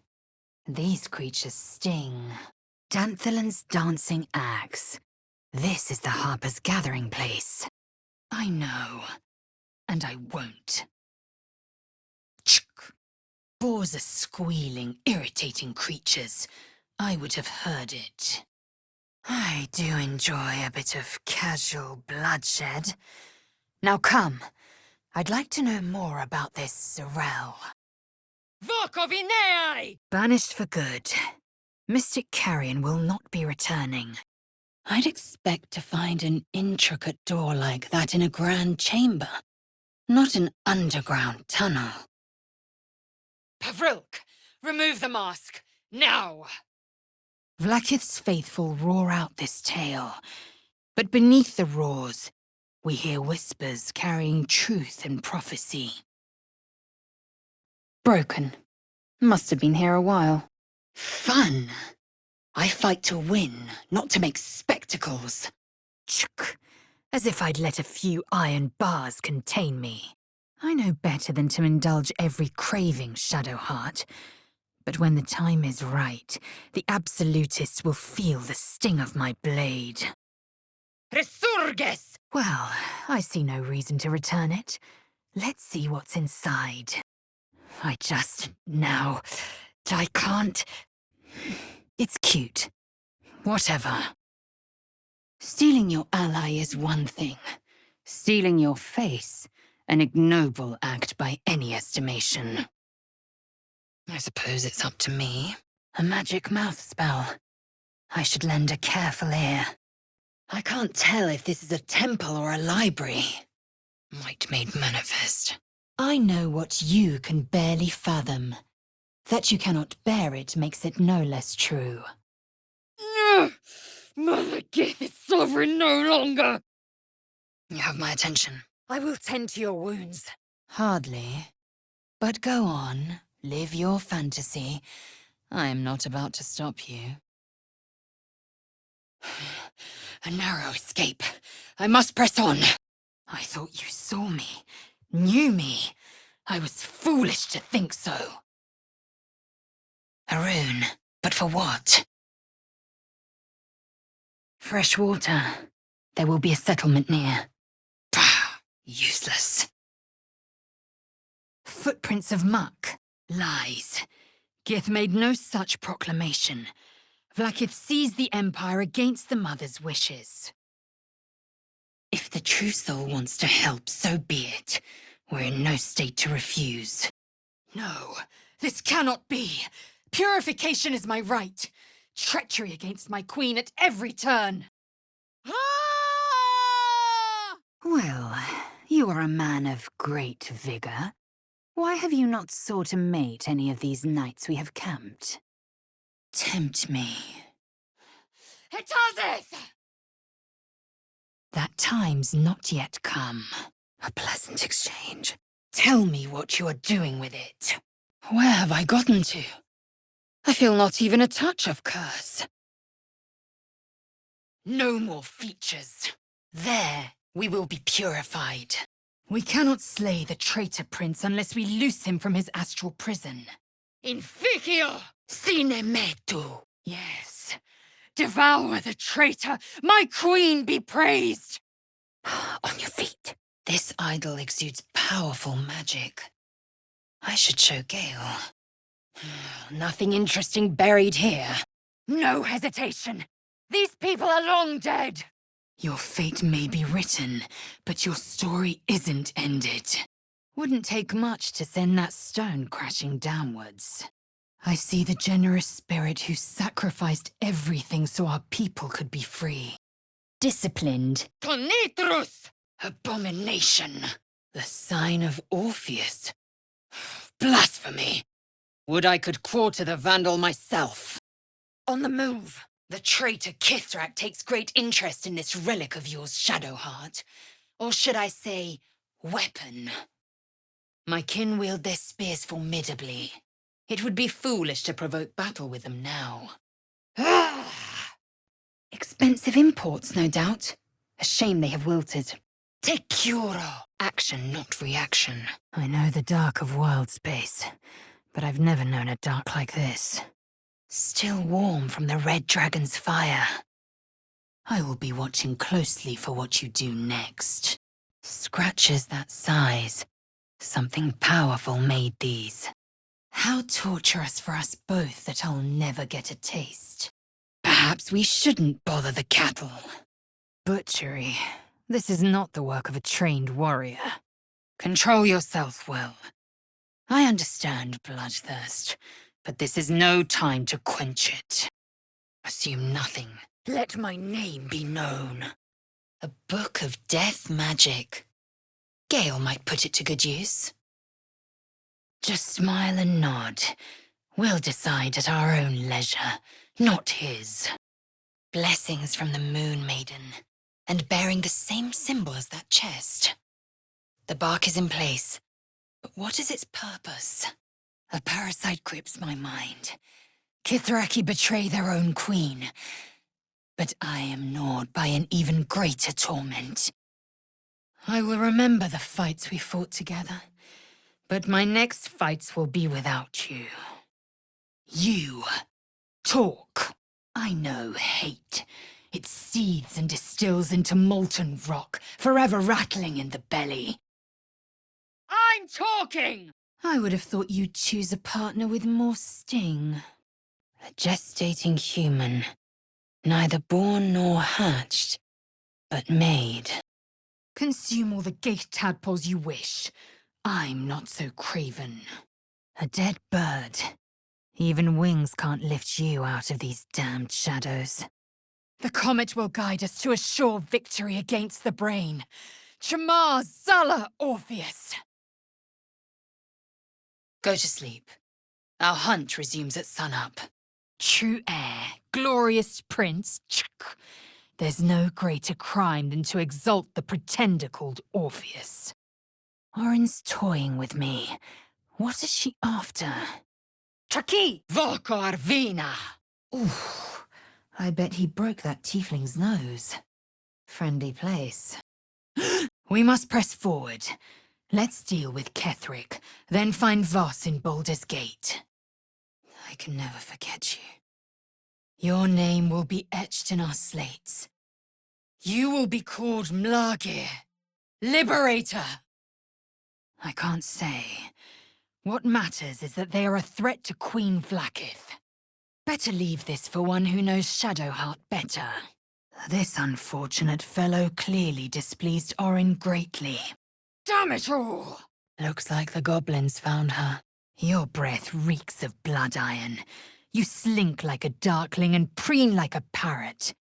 These creatures sting. Danthalan's dancing axe. This is the Harper's gathering place. I know. And I won't. Chuk. Boars are squealing, irritating creatures. I would have heard it. I do enjoy a bit of casual bloodshed. Now come. I'd like to know more about this Sorel. Vokovineai! Banished for good. Mystic Carrion will not be returning. I'd expect to find an intricate door like that in a grand chamber, not an underground tunnel. Pavrilk, remove the mask, now! Vlaakith's faithful roar out this tale, but beneath the roars, we hear whispers carrying truth and prophecy. Broken. Must have been here a while. Fun! I fight to win, not to make spectacles. Chuk. As if I'd let a few iron bars contain me. I know better than to indulge every craving, Shadowheart. But when the time is right, the Absolutists will feel the sting of my blade. Resurges! Well, I see no reason to return it. Let's see what's inside. I can't... It's cute. Whatever. Stealing your ally is one thing. Stealing your face, an ignoble act by any estimation. I suppose it's up to me. A magic mouth spell. I should lend a careful ear. I can't tell if this is a temple or a library. Might made manifest. I know what you can barely fathom. That you cannot bear it makes it no less true. Mother Gith is sovereign no longer! You have my attention. I will tend to your wounds. Hardly. But go on, live your fantasy. I am not about to stop you. A narrow escape. I must press on. I thought you saw me, knew me. I was foolish to think so. A rune. But for what? Fresh water. There will be a settlement near. Bah! Useless. Footprints of muck. Lies. Gith made no such proclamation. Vlaakith seized the Empire against the Mother's wishes. If the true soul wants to help, so be it. We're in no state to refuse. No, this cannot be. Purification is my right. Treachery against my queen at every turn. Ah! Well, you are a man of great vigor. Why have you not sought a mate any of these nights we have camped? tempt me. Hitazith! That time's not yet come. A pleasant exchange. Tell me what you are doing with it. Where have I gotten to? I feel not even a touch of curse. No more features. There, we will be purified. We cannot slay the traitor prince unless we loose him from his astral prison. Inficio! Sine metu. Yes. Devour the traitor! My queen be praised! On your feet. This idol exudes powerful magic. I should show Gale. Nothing interesting buried here. No hesitation! These people are long dead! Your fate may be written, but your story isn't ended. Wouldn't take much to send that stone crashing downwards. I see the generous spirit who sacrificed everything so our people could be free. Disciplined. Conitrus! Abomination! The sign of Orpheus. Blasphemy! Would I could quarter the vandal myself. On the move! The traitor Kithrak takes great interest in this relic of yours, Shadowheart. Or should I say, weapon. My kin wield their spears formidably. It would be foolish to provoke battle with them now. Expensive imports, no doubt. A shame they have wilted. Tekuro! Action, not reaction. I know the dark of wild space, but I've never known a dark like this. Still warm from the red dragon's fire. I will be watching closely for what you do next. Scratches that size. Something powerful made these. How torturous for us both that I'll never get a taste. Perhaps we shouldn't bother the cattle. Butchery. This is not the work of a trained warrior. Control yourself well. I understand bloodthirst, but this is no time to quench it. Assume nothing. Let my name be known. A book of death magic. Gale might put it to good use. Just smile and nod. We'll decide at our own leisure, not his. Blessings from the Moon Maiden, and bearing the same symbol as that chest. The bark is in place, but what is its purpose? A parasite grips my mind. Kithraki betray their own queen, but I am gnawed by an even greater torment. I will remember the fights we fought together, but my next fights will be without you. You talk. I know hate. It seethes and distills into molten rock, forever rattling in the belly. I'm talking! I would have thought you'd choose a partner with more sting. A gestating human. Neither born nor hatched, but made. Consume all the gate tadpoles you wish. I'm not so craven. A dead bird. Even wings can't lift you out of these damned shadows. The comet will guide us to a sure victory against the brain. Chamar Zala Orpheus! Go to sleep. Our hunt resumes at sunup. True heir, glorious prince. There's no greater crime than to exalt the pretender called Orpheus. Orin's toying with me. What is she after? Taki! Voco Arvina! Ooh, I bet he broke that tiefling's nose. Friendly place. We must press forward. Let's deal with Ketheric, then find Voss in Baldur's Gate. I can never forget you. Your name will be etched in our slates. You will be called Mlagir, Liberator. I can't say. What matters is that they are a threat to Queen Vlaakith. Better leave this for one who knows Shadowheart better. This unfortunate fellow clearly displeased Orin greatly. Damn it all! Looks like the goblins found her. Your breath reeks of blood iron. You slink like a darkling and preen like a parrot.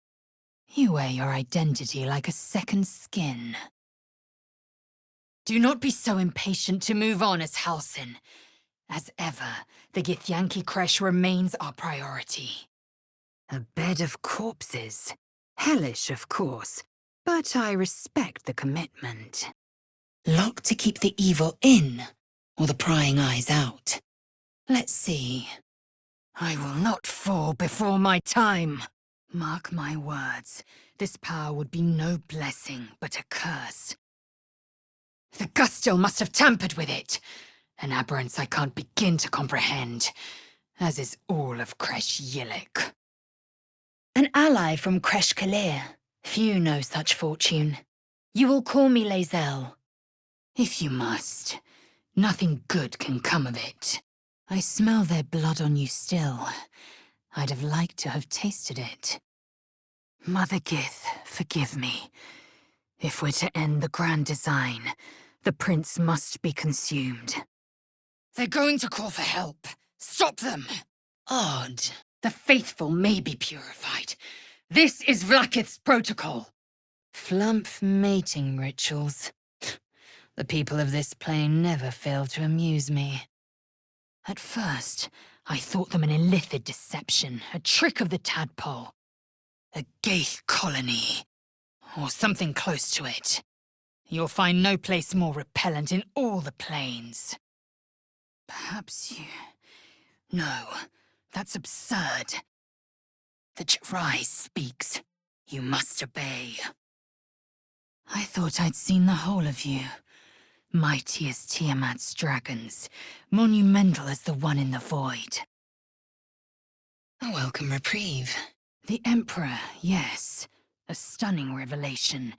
You wear your identity like a second skin. Do not be so impatient to move on as Halsin. As ever, the Githyanki Kresh remains our priority. A bed of corpses. Hellish, of course, but I respect the commitment. Locked to keep the evil in, or the prying eyes out? Let's see. I will not fall before my time. Mark my words, this power would be no blessing, but a curse. The Gustil must have tampered with it. An aberrance I can't begin to comprehend, as is all of Kresh Yillik. An ally from Kresh Kalir. Few know such fortune. You will call me Lae'zel. If you must, nothing good can come of it. I smell their blood on you still. I'd have liked to have tasted it. Mother Gith, forgive me. If we're to end the grand design, the prince must be consumed. They're going to call for help. Stop them! Odd. The faithful may be purified. This is Vlaakith's protocol. Flump mating rituals. The people of this plane never fail to amuse me. At first, I thought them an illithid deception, a trick of the tadpole. A Gaith colony, or something close to it. You'll find no place more repellent in all the plains. Perhaps you... No, that's absurd. The Jrai speaks. You must obey. I thought I'd seen the whole of you. Mighty as Tiamat's dragons, monumental as the one in the void. A welcome reprieve. The Emperor, yes. A stunning revelation,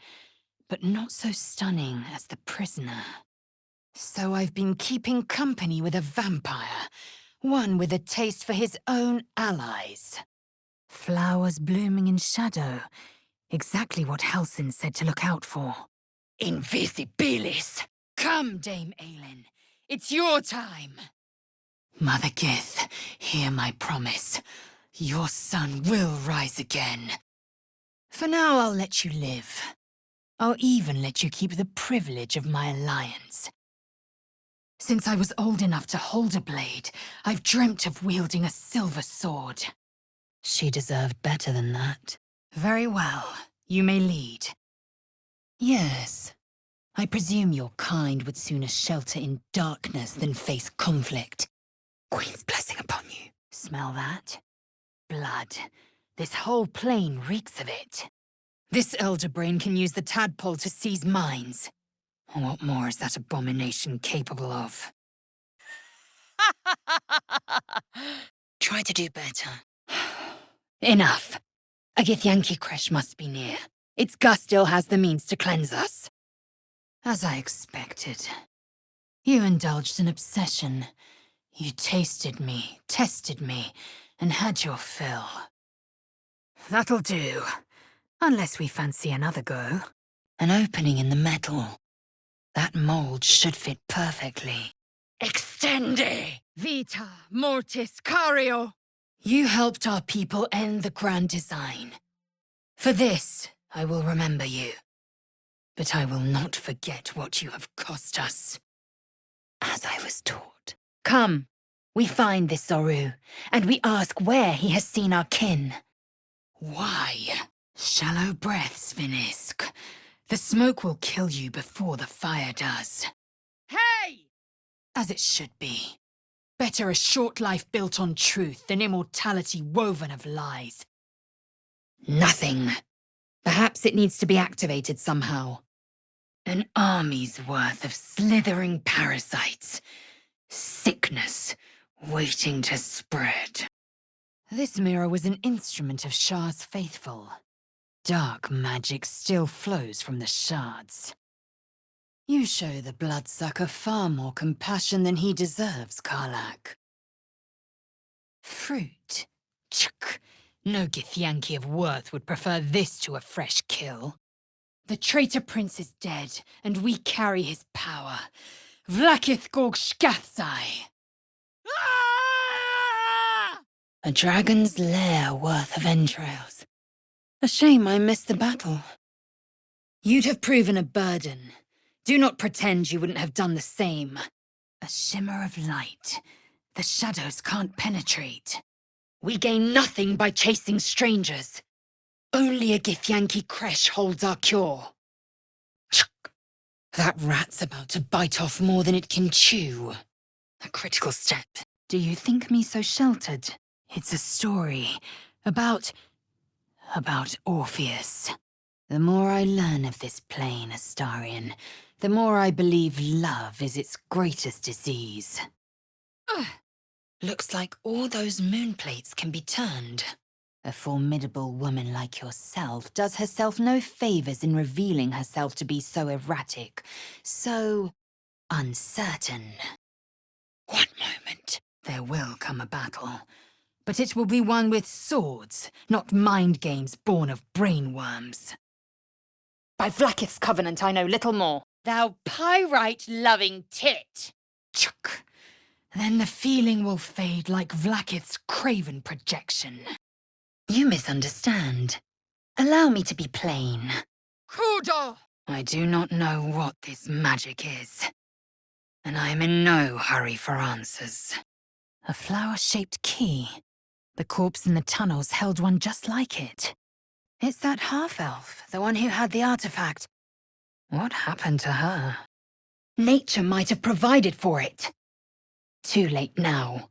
but not so stunning as the prisoner. So I've been keeping company with a vampire, one with a taste for his own allies. Flowers blooming in shadow. Exactly what Halsin said to look out for. Invisibilis! Come, Dame Aelin. It's your time. Mother Gith, hear my promise. Your son will rise again. For now, I'll let you live. I'll even let you keep the privilege of my alliance. Since I was old enough to hold a blade, I've dreamt of wielding a silver sword. She deserved better than that. Very well. You may lead. Yes. I presume your kind would sooner shelter in darkness than face conflict. Queen's blessing upon you. Smell that? Blood. This whole plane reeks of it. This elder brain can use the tadpole to seize minds. What more is that abomination capable of? Try to do better. Enough. A Githyanki Kresh must be near. Its gust still has the means to cleanse us. As I expected. You indulged in obsession. You tasted me, tested me, and had your fill. That'll do. Unless we fancy another go. An opening in the metal. That mold should fit perfectly. Extende! Vita mortis cario! You helped our people end the grand design. For this, I will remember you. But I will not forget what you have cost us. As I was taught. Come, we find this Zoru, and we ask where he has seen our kin. Why? Shallow breaths, Vinisk. The smoke will kill you before the fire does. Hey! As it should be. Better a short life built on truth than immortality woven of lies. Nothing. Perhaps it needs to be activated somehow. An army's worth of slithering parasites. Sickness waiting to spread. This mirror was an instrument of Shah's faithful. Dark magic still flows from the shards. You show the bloodsucker far more compassion than he deserves, Karlak. Fruit. Chuk. No Githyanki of worth would prefer this to a fresh kill. The traitor prince is dead, and we carry his power. Vlaakith Gorg Shkathzai! A dragon's lair worth of entrails. A shame I missed the battle. You'd have proven a burden. Do not pretend you wouldn't have done the same. A shimmer of light, The shadows can't penetrate. We gain nothing by chasing strangers. Only a Githyanki creche holds our cure. That rat's about to bite off more than it can chew. A critical step. Do you think me so sheltered? It's a story about Orpheus. The more I learn of this plane, Astarion, the more I believe love is its greatest disease. Looks like all those moon plates can be turned. A formidable woman like yourself does herself no favors in revealing herself to be so erratic, so uncertain. One moment. There will come a battle, but it will be one with swords, not mind games born of brainworms. By Vlaakith's covenant, I know little more. Thou pyrite-loving tit! Chuk. Then the feeling will fade like Vlaakith's craven projection. You misunderstand. Allow me to be plain. Kudo! I do not know what this magic is, and I am in no hurry for answers. A flower-shaped key. The corpse in the tunnels held one just like it. It's that half-elf, the one who had the artifact. What happened to her? Nature might have provided for it. Too late now.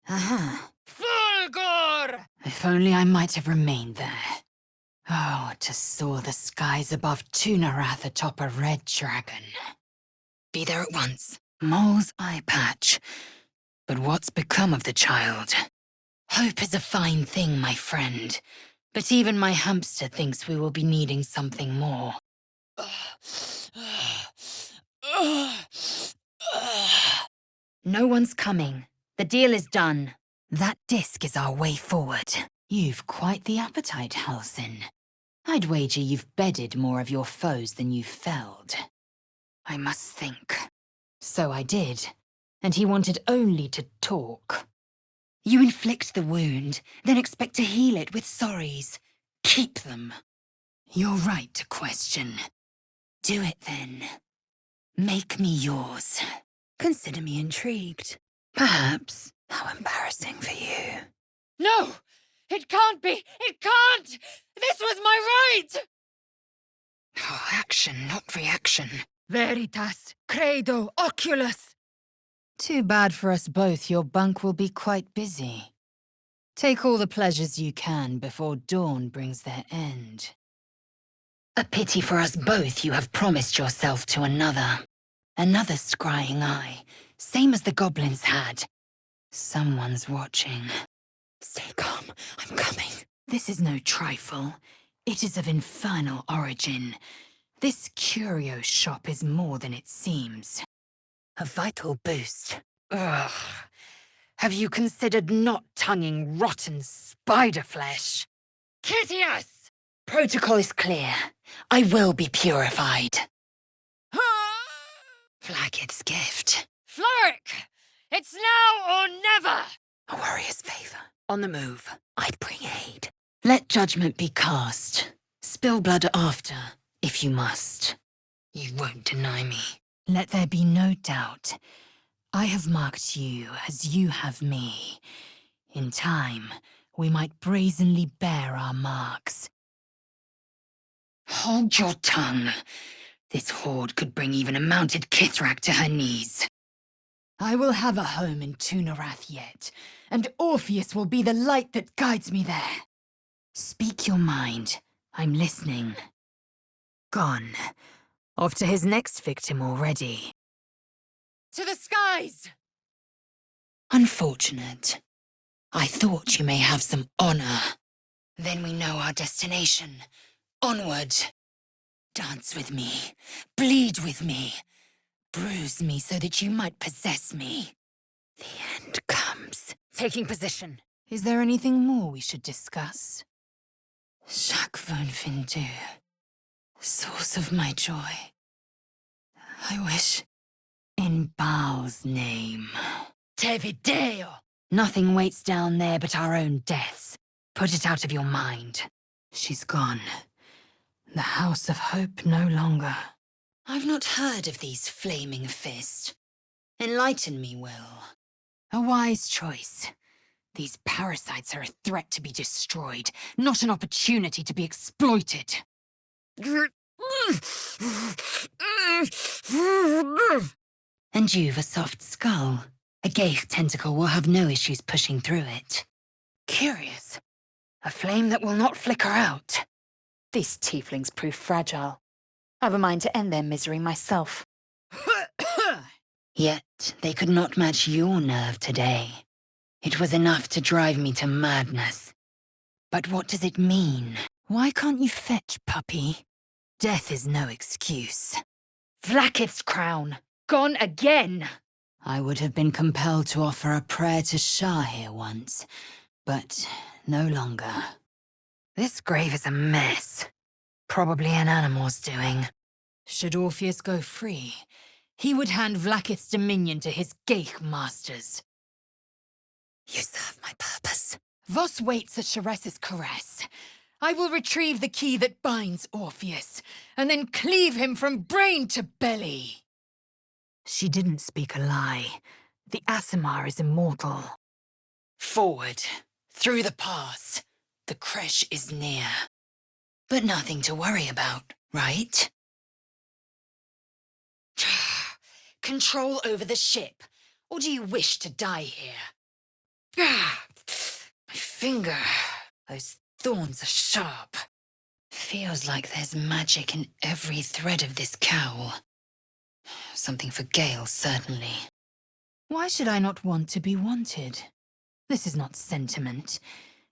Aha. Fulgur! If only I might have remained there. Oh, to soar the skies above Tunarath atop a red dragon. Be there at once. Mole's eye patch. But what's become of the child? Hope is a fine thing, my friend. But even my hamster thinks we will be needing something more. No one's coming. The deal is done. That disc is our way forward. You've quite the appetite, Halsin. I'd wager you've bedded more of your foes than you've felled. I must think. So I did. And he wanted only to talk. You inflict the wound, then expect to heal it with sorries. Keep them. You're right to question. Do it then. Make me yours. Consider me intrigued. Perhaps. How embarrassing for you. No! It can't be! It can't! This was my right! Oh, action, not reaction. Veritas, credo, oculus. Too bad for us both, your bunk will be quite busy. Take all the pleasures you can before dawn brings their end. A pity for us both you have promised yourself to another. Another scrying eye, same as the goblins had. Someone's watching. Stay calm, I'm coming. This is no trifle. It is of infernal origin. This curio shop is more than it seems. A vital boost. Ugh. Have you considered not tonguing rotten spider flesh? Kitius! Protocol is clear. I will be purified. Vlaakith's gift. Floric! It's now or never! A warrior's favor. On the move. I'd bring aid. Let judgment be cast. Spill blood after, if you must. You won't deny me. Let there be no doubt. I have marked you as you have me. In time, we might brazenly bear our marks. Hold your tongue. This horde could bring even a mounted Kithrak to her knees. I will have a home in Tunarath yet, and Orpheus will be the light that guides me there. Speak your mind. I'm listening. Gone. Off to his next victim already. To the skies! Unfortunate. I thought you may have some honor. Then we know our destination. Onward. Dance with me. Bleed with me. Bruise me so that you might possess me. The end comes. Taking position. Is there anything more we should discuss? Chaque von Findu. Source of my joy. I wish... In Baal's name. Tevideo! Nothing waits down there but our own deaths. Put it out of your mind. She's gone. The House of Hope no longer. I've not heard of these flaming fists. Enlighten me, Will. A wise choice. These parasites are a threat to be destroyed, not an opportunity to be exploited. And you've a soft skull. A Gaith tentacle will have no issues pushing through it. Curious. A flame that will not flicker out. These tieflings prove fragile. I've a mind to end their misery myself. Yet they could not match your nerve today. It was enough to drive me to madness. But what does it mean? Why can't you fetch, puppy? Death is no excuse. Vlaakith's crown! Gone again! I would have been compelled to offer a prayer to Shah here once, but no longer. This grave is a mess. Probably an animal's doing. Should Orpheus go free, he would hand Vlaakith's dominion to his Gaich masters. You serve my purpose. Voss waits at Sharess's caress. I will retrieve the key that binds Orpheus, and then cleave him from brain to belly. She didn't speak a lie. The Aasimar is immortal. Forward, through the pass. The creche is near. But nothing to worry about, right? Control over the ship, or do you wish to die here? My finger. Those thorns are sharp. Feels like there's magic in every thread of this cowl. Something for Gale, certainly. Why should I not want to be wanted? This is not sentiment.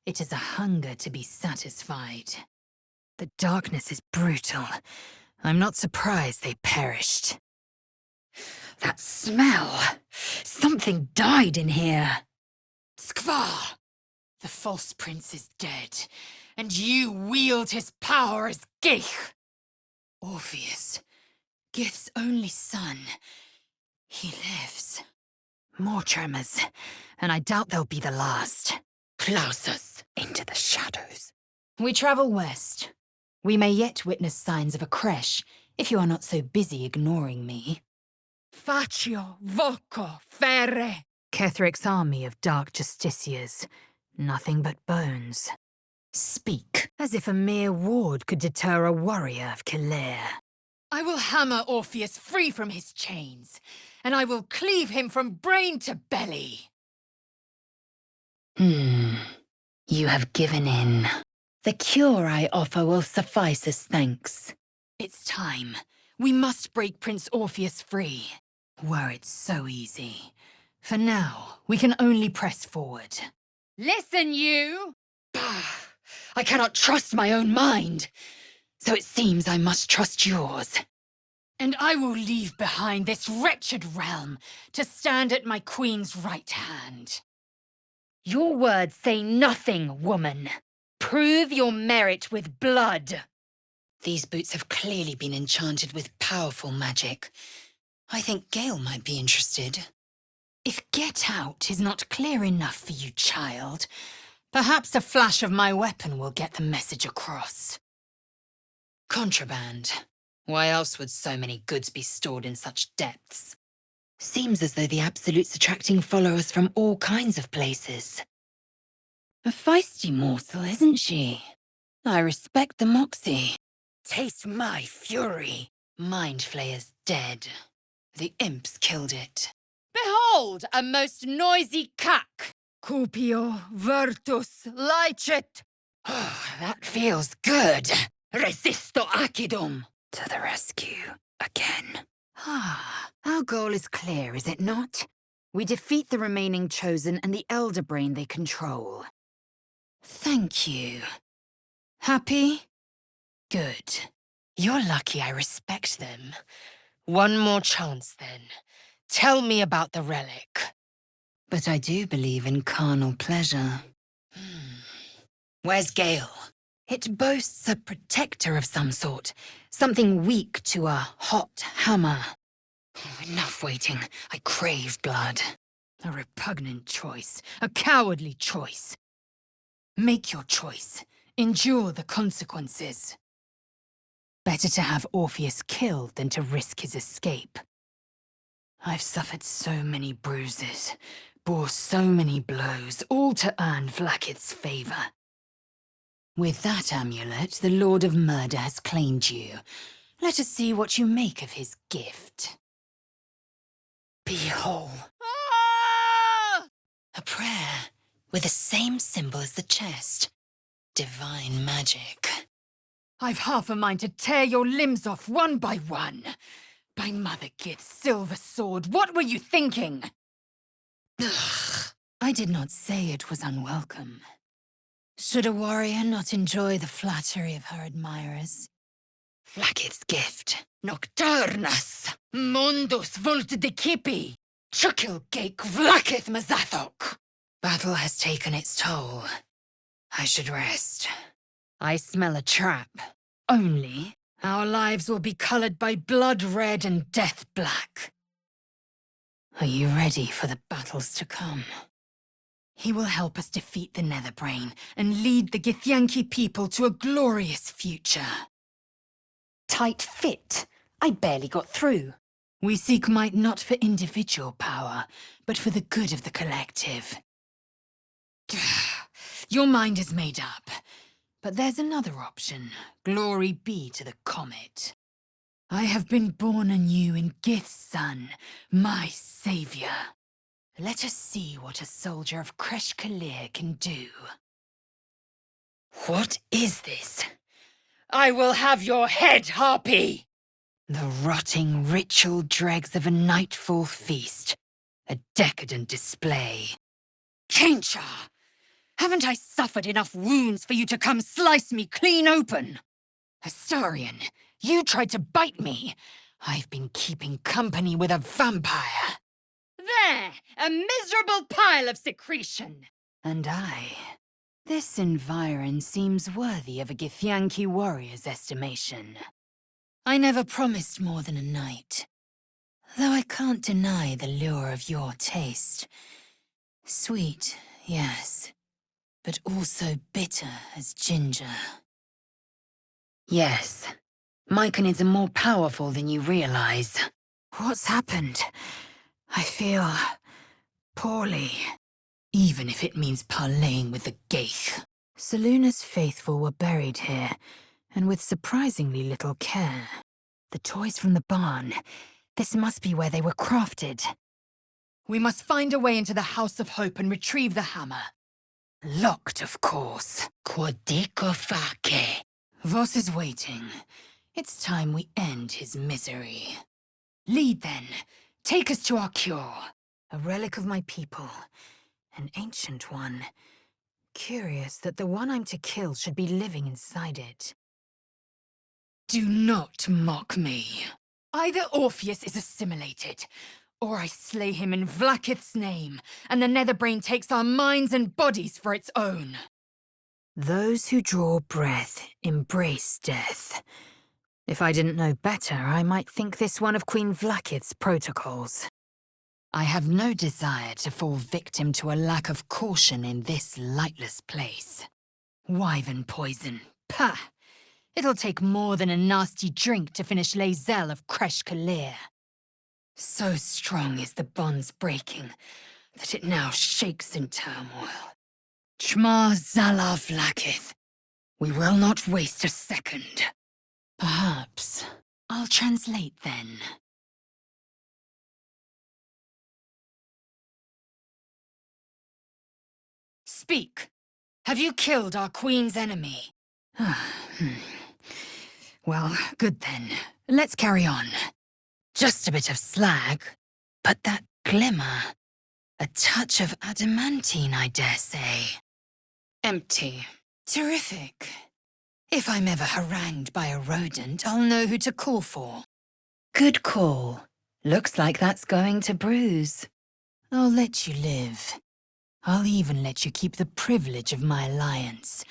It is a hunger to be satisfied. The darkness is brutal. I'm not surprised they perished. That smell! Something died in here. Skvar! The false prince is dead, and you wield his power as Gaich. Orpheus, Gith's only son. He lives. More tremors, and I doubt they'll be the last. Klausus, into the shadows. We travel west. We may yet witness signs of a creche, if you are not so busy ignoring me. Faccio voco ferre. Kethric's army of dark justiciars. Nothing but bones. Speak, as if a mere ward could deter a warrior of Killare. I will hammer Orpheus free from his chains, and I will cleave him from brain to belly. You have given in. The cure I offer will suffice as thanks. It's time. We must break Prince Orpheus free. Were it so easy. For now, we can only press forward. Listen, you! I cannot trust my own mind. So it seems I must trust yours. And I will leave behind this wretched realm to stand at my queen's right hand. Your words say nothing, woman. Prove your merit with blood. These boots have clearly been enchanted with powerful magic. I think Gale might be interested. If get out is not clear enough for you, child, perhaps a flash of my weapon will get the message across. Contraband. Why else would so many goods be stored in such depths? Seems as though the Absolute's attracting followers from all kinds of places. A feisty morsel, isn't she? I respect the moxie. Taste my fury. Mind Flayer's dead. The imps killed it. Behold, a most noisy cack! Cupio virtus licet. That feels good. Resisto acidum. To the rescue, again. Our goal is clear, is it not? We defeat the remaining Chosen and the Elder Brain they control. Thank you. Happy? Good. You're lucky I respect them. One more chance, then. Tell me about the relic. But I do believe in carnal pleasure. Where's Gale? It boasts a protector of some sort. Something weak to a hot hammer. Enough waiting. I crave blood. A repugnant choice. A cowardly choice. Make your choice. Endure the consequences. Better to have Orpheus killed than to risk his escape. I've suffered so many bruises, bore so many blows, all to earn Vlakith's favor. With that amulet, the Lord of Murder has claimed you. Let us see what you make of his gift. Be whole. A prayer with the same symbol as the chest. Divine magic. I've half a mind to tear your limbs off one by one. By Mother Gith's silver sword, what were you thinking? Ugh. I did not say it was unwelcome. Should a warrior not enjoy the flattery of her admirers? Vlakith's gift. Nocturnus, mundus vult decipi, chukil geik Vlakith mazathok. Battle has taken its toll. I should rest. I smell a trap. Only our lives will be colored by blood red and death black. Are you ready for the battles to come? He will help us defeat the Netherbrain and lead the Githyanki people to a glorious future. Tight fit. I barely got through. We seek might not for individual power, but for the good of the collective. Your mind is made up. But there's another option. Glory be to the comet. I have been born anew in Gith's son, my savior. Let us see what a soldier of Kresh Kalir can do. What is this? I will have your head, Harpy! The rotting ritual dregs of a nightfall feast. A decadent display. Kencha! Haven't I suffered enough wounds for you to come slice me clean open? Astarion, you tried to bite me. I've been keeping company with a vampire. There! A miserable pile of secretion! And I. This environ seems worthy of a Githyanki warrior's estimation. I never promised more than a night. Though I can't deny the lure of your taste. Sweet, yes, but also bitter as ginger. Yes. Myconids are more powerful than you realize. What's happened? I feel poorly. Even if it means parleying with the Gaith. Selûne's faithful were buried here, and with surprisingly little care. The toys from the barn. This must be where they were crafted. We must find a way into the House of Hope and retrieve the hammer. Locked, of course. Quodico face. Voss is waiting. It's time we end his misery. Lead, then. Take us to our cure. A relic of my people. An ancient one. Curious that the one I'm to kill should be living inside it. Do not mock me. Either Orpheus is assimilated, or I slay him in Vlakith's name, and the Netherbrain takes our minds and bodies for its own. Those who draw breath embrace death. If I didn't know better, I might think this one of Queen Vlakith's protocols. I have no desire to fall victim to a lack of caution in this lightless place. Wyvern poison. Pah! It'll take more than a nasty drink to finish Lae'zel of Kresh Kalir. So strong is the bonds breaking that it now shakes in turmoil. Chma Zala Vlakith. We will not waste a second. Perhaps. I'll translate then. Speak. Have you killed our queen's enemy? Well, good then. Let's carry on. Just a bit of slag, but that glimmer. A touch of adamantine, I dare say. Empty. Terrific. If I'm ever harangued by a rodent, I'll know who to call for. Good call. Looks like that's going to bruise. I'll let you live. I'll even let you keep the privilege of my alliance.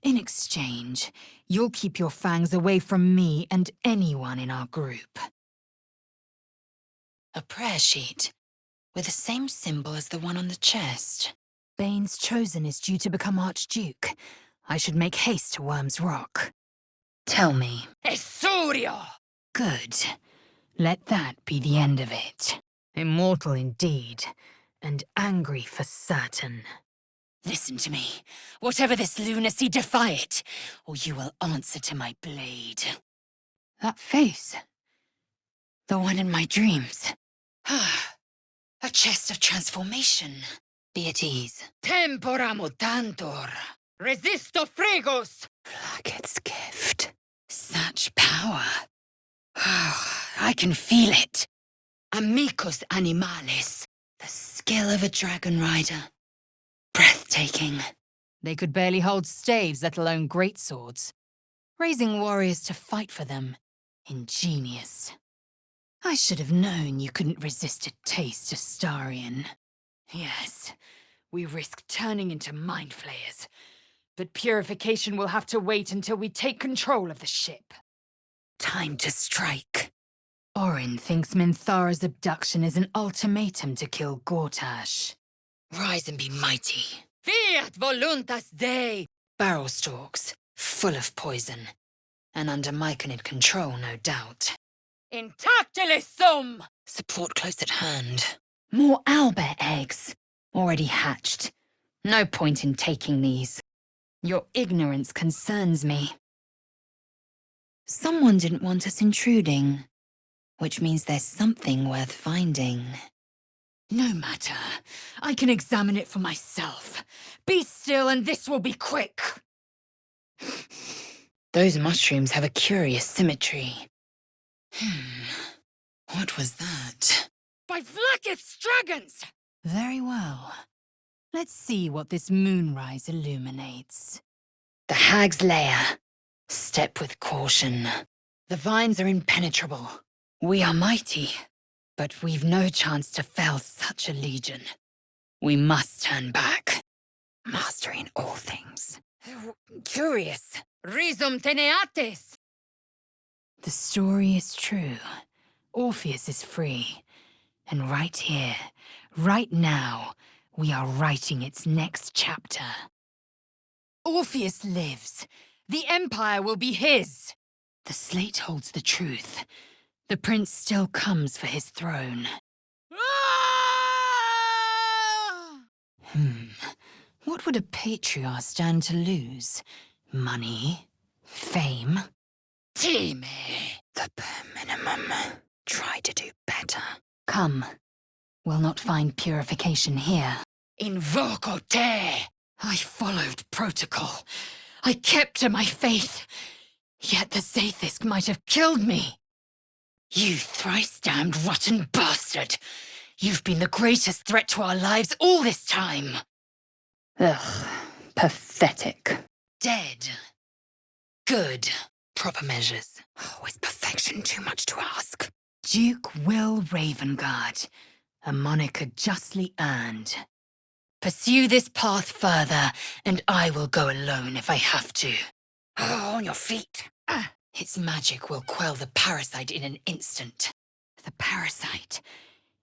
In exchange, you'll keep your fangs away from me and anyone in our group. A prayer sheet, with the same symbol as the one on the chest. Bane's chosen is due to become Archduke. I should make haste to Worm's Rock. Tell me. Esurio! Good. Let that be the end of it. Immortal indeed. and angry for certain. Listen to me. Whatever this lunacy, defy it, or you will answer to my blade. That face. The one in my dreams. A chest of transformation. Be at ease. Tempora mutantur. Resisto frigos. Blackhead's gift. Such power. I can feel it. Amicus animalis. The skill of a dragon rider. Breathtaking. They could barely hold staves, let alone greatswords. Raising warriors to fight for them. Ingenious. I should have known you couldn't resist a taste, Astarion. Yes, we risk turning into mind flayers. But purification will have to wait until we take control of the ship. Time to strike. Orin thinks Minthara's abduction is an ultimatum to kill Gortash. Rise and be mighty. Fiat voluntas Dei. Barrel stalks, full of poison. And under Myconid control, no doubt. Intactilis sum. Support close at hand. More owlbear eggs. Already hatched. No point in taking these. Your ignorance concerns me. Someone didn't want us intruding. Which means there's something worth finding. No matter. I can examine it for myself. Be still and this will be quick. Those mushrooms have a curious symmetry. What was that? By Vlaakith's dragons. Very well. Let's see what this moonrise illuminates. The hag's lair. Step with caution. The vines are impenetrable. We are mighty, but we've no chance to fell such a legion. We must turn back. Mastery in all things. Curious. Risum teneatis. The story is true. Orpheus is free. And right here, right now, we are writing its next chapter. Orpheus lives. The Empire will be his. The slate holds the truth. The prince still comes for his throne. What would a patriarch stand to lose? Money? Fame? Time. The bare minimum. Try to do better. Come. We'll not find purification here. Invoco te. I followed protocol. I kept to my faith. Yet the Zaithisk might have killed me. You thrice-damned rotten bastard! You've been the greatest threat to our lives all this time! Ugh, pathetic. Dead. Good. Proper measures. Oh, is perfection too much to ask? Duke Will Ravengard, a moniker justly earned. Pursue this path further, and I will go alone if I have to. Oh, on your feet. Its magic will quell the parasite in an instant. The parasite.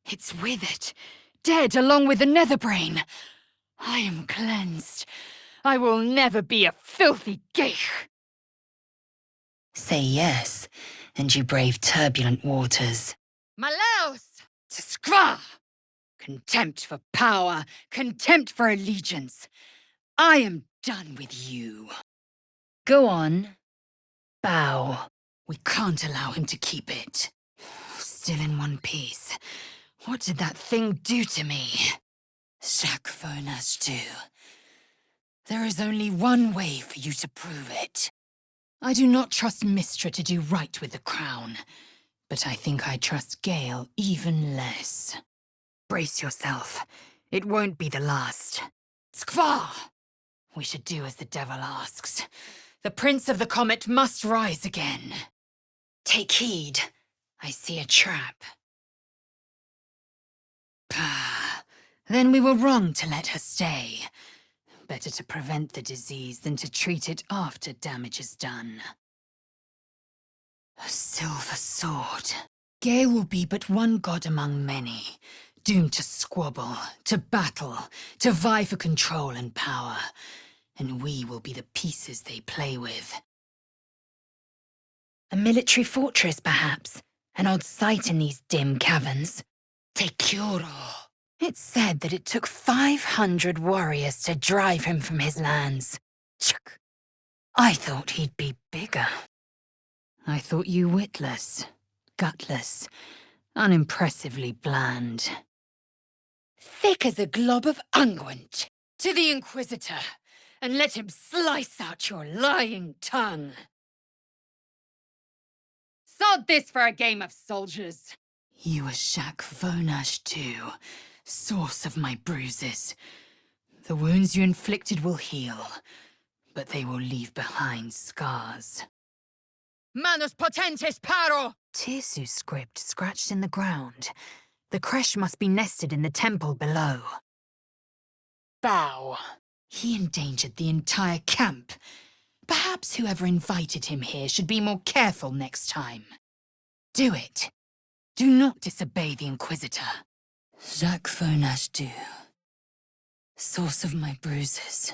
It's withered. Dead along with the netherbrain. I am cleansed. I will never be a filthy geich. Say yes, and you brave turbulent waters. Malaus. Tskva. Contempt for power. Contempt for allegiance. I am done with you. Go on. Bow. We can't allow him to keep it. Still in one piece. What did that thing do to me? Sakvonas do. There is only one way for you to prove it. I do not trust Mistra to do right with the crown, but I think I trust Gale even less. Brace yourself. It won't be the last. Skva! We should do as the devil asks. The Prince of the Comet must rise again. Take heed. I see a trap. Then we were wrong to let her stay. Better to prevent the disease than to treat it after damage is done. A silver sword. Gale will be but one god among many, doomed to squabble, to battle, to vie for control and power. And we will be the pieces they play with. A military fortress, perhaps? An odd sight in these dim caverns. Te curo. It's said that it took 500 warriors to drive him from his lands. Chuk. I thought he'd be bigger. I thought you witless, gutless, unimpressively bland. Thick as a glob of unguent. To the Inquisitor, and let him slice out your lying tongue. Sod this for a game of soldiers. You are Jacques Vonache too, source of my bruises. The wounds you inflicted will heal, but they will leave behind scars. Manus potentis paro! Tirsu script scratched in the ground. The creche must be nested in the temple below. Bow. He endangered the entire camp. Perhaps whoever invited him here should be more careful next time. Do it. Do not disobey the Inquisitor. Jacques Vonache du, source of my bruises.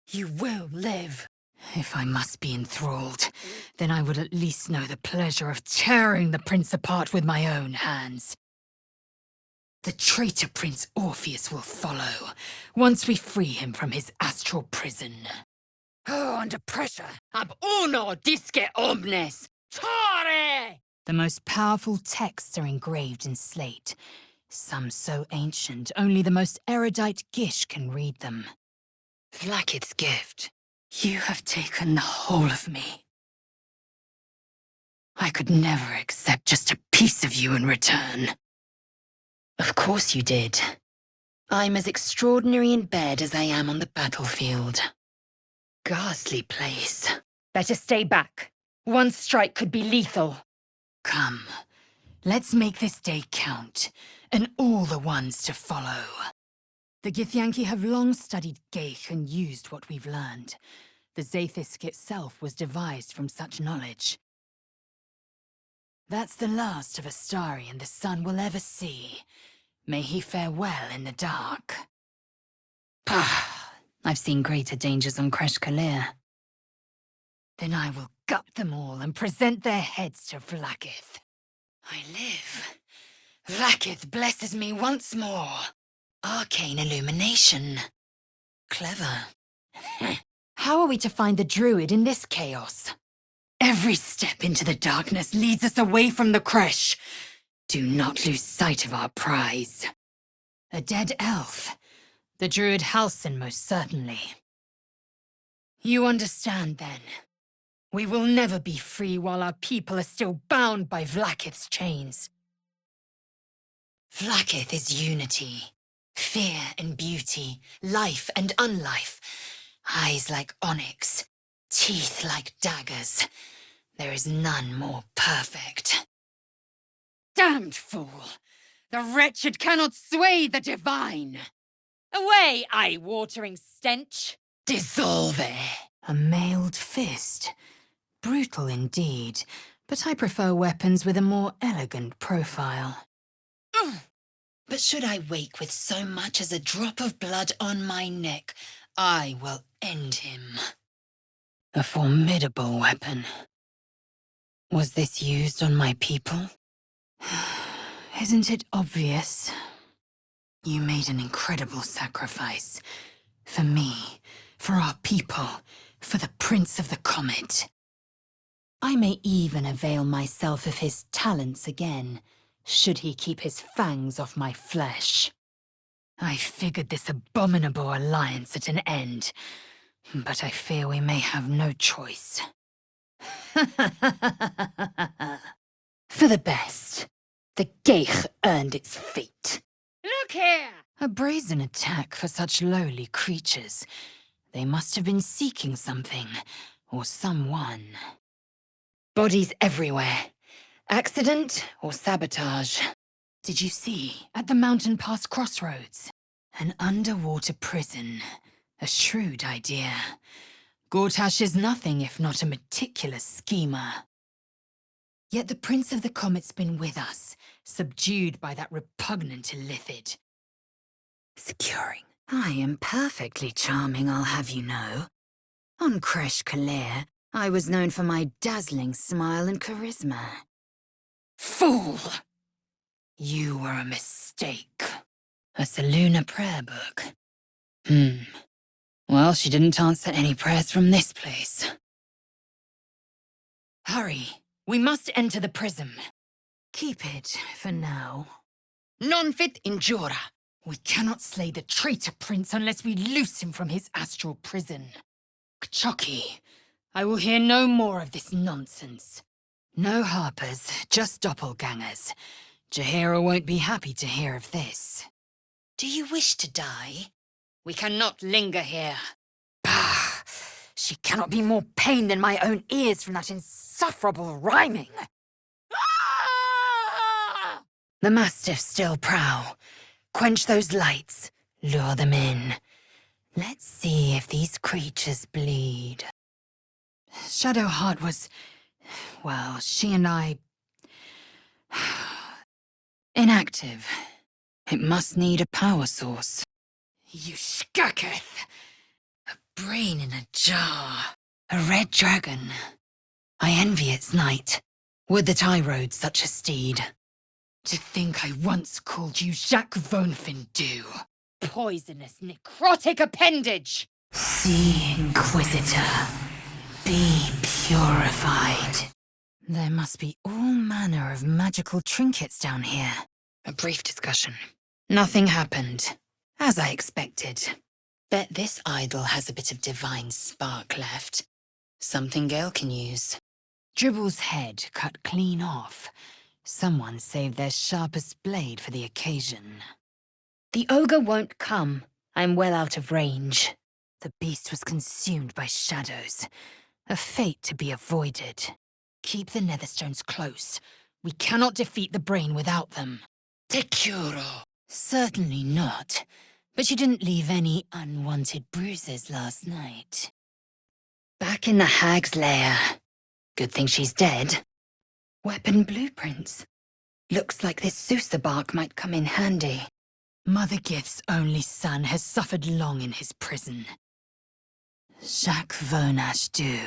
You will live. If I must be enthralled, then I would at least know the pleasure of tearing the prince apart with my own hands. The traitor Prince Orpheus will follow, once we free him from his astral prison. Oh, under pressure. Ab uno disce omnes. Tore! The most powerful texts are engraved in slate. Some so ancient, only the most erudite Gish can read them. Vlakith's gift. You have taken the whole of me. I could never accept just a piece of you in return. Of course you did. I'm as extraordinary in bed as I am on the battlefield. Ghastly place. Better stay back. One strike could be lethal. Come, let's make this day count, and all the ones to follow. The Githyanki have long studied Geich and used what we've learned. The Zaithisk itself was devised from such knowledge. That's the last of Astarion the sun will ever see. May he fare well in the dark. Pah! I've seen greater dangers on Kresh Kalir. Then I will gut them all and present their heads to Vlakith. I live. Vlakith blesses me once more. Arcane illumination. Clever. How are we to find the druid in this chaos? Every step into the darkness leads us away from the creche. Do not lose sight of our prize. A dead elf. The druid Halsin, most certainly. You understand, then. We will never be free while our people are still bound by Vlakith's chains. Vlakith is unity. Fear and beauty, life and unlife. Eyes like onyx, teeth like daggers. There is none more perfect. Damned fool! The wretched cannot sway the divine! Away, eye-watering stench! Dissolve! A mailed fist. Brutal indeed, but I prefer weapons with a more elegant profile. But should I wake with so much as a drop of blood on my neck, I will end him. A formidable weapon. Was this used on my people? Isn't it obvious? You made an incredible sacrifice. For me, for our people, for the Prince of the Comet. I may even avail myself of his talents again, should he keep his fangs off my flesh. I figured this abominable alliance at an end, but I fear we may have no choice. For the best. The Geich earned its fate. Look here! A brazen attack for such lowly creatures. They must have been seeking something, or someone. Bodies everywhere. Accident or sabotage? Did you see, at the mountain pass crossroads? An underwater prison. A shrewd idea. Gortash is nothing if not a meticulous schemer. Yet the Prince of the Comet's been with us, subdued by that repugnant illithid. Securing. I am perfectly charming, I'll have you know. On Kresh Kalir, I was known for my dazzling smile and charisma. Fool! You were a mistake. A Selûne prayer book. Well, she didn't answer any prayers from this place. Hurry! We must enter the prism. Keep it for now. Non fit injura. We cannot slay the traitor prince unless we loose him from his astral prison. Kchoki, I will hear no more of this nonsense. No harpers, just doppelgangers. Jaheira won't be happy to hear of this. Do you wish to die? We cannot linger here. Bah! She cannot be more pain than my own ears from that insufferable rhyming. Ah! The mastiffs still prowl. Quench those lights. Lure them in. Let's see if these creatures bleed. Shadowheart was... well, she and I... Inactive. It must need a power source. You skaketh! Brain in a jar. A red dragon. I envy its knight. Would that I rode such a steed. To think I once called you Jacques Vonfindu. Poisonous, necrotic appendage! See, Inquisitor. Be purified. There must be all manner of magical trinkets down here. A brief discussion. Nothing happened. As I expected. Bet this idol has a bit of divine spark left. Something Gale can use. Dribble's head cut clean off. Someone saved their sharpest blade for the occasion. The ogre won't come. I'm well out of range. The beast was consumed by shadows. A fate to be avoided. Keep the netherstones close. We cannot defeat the brain without them. Securo. Certainly not. But you didn't leave any unwanted bruises last night. Back in the hag's lair. Good thing she's dead. Weapon blueprints. Looks like this Sousa bark might come in handy. Mother Gith's only son has suffered long in his prison. Jacques Vonfindu.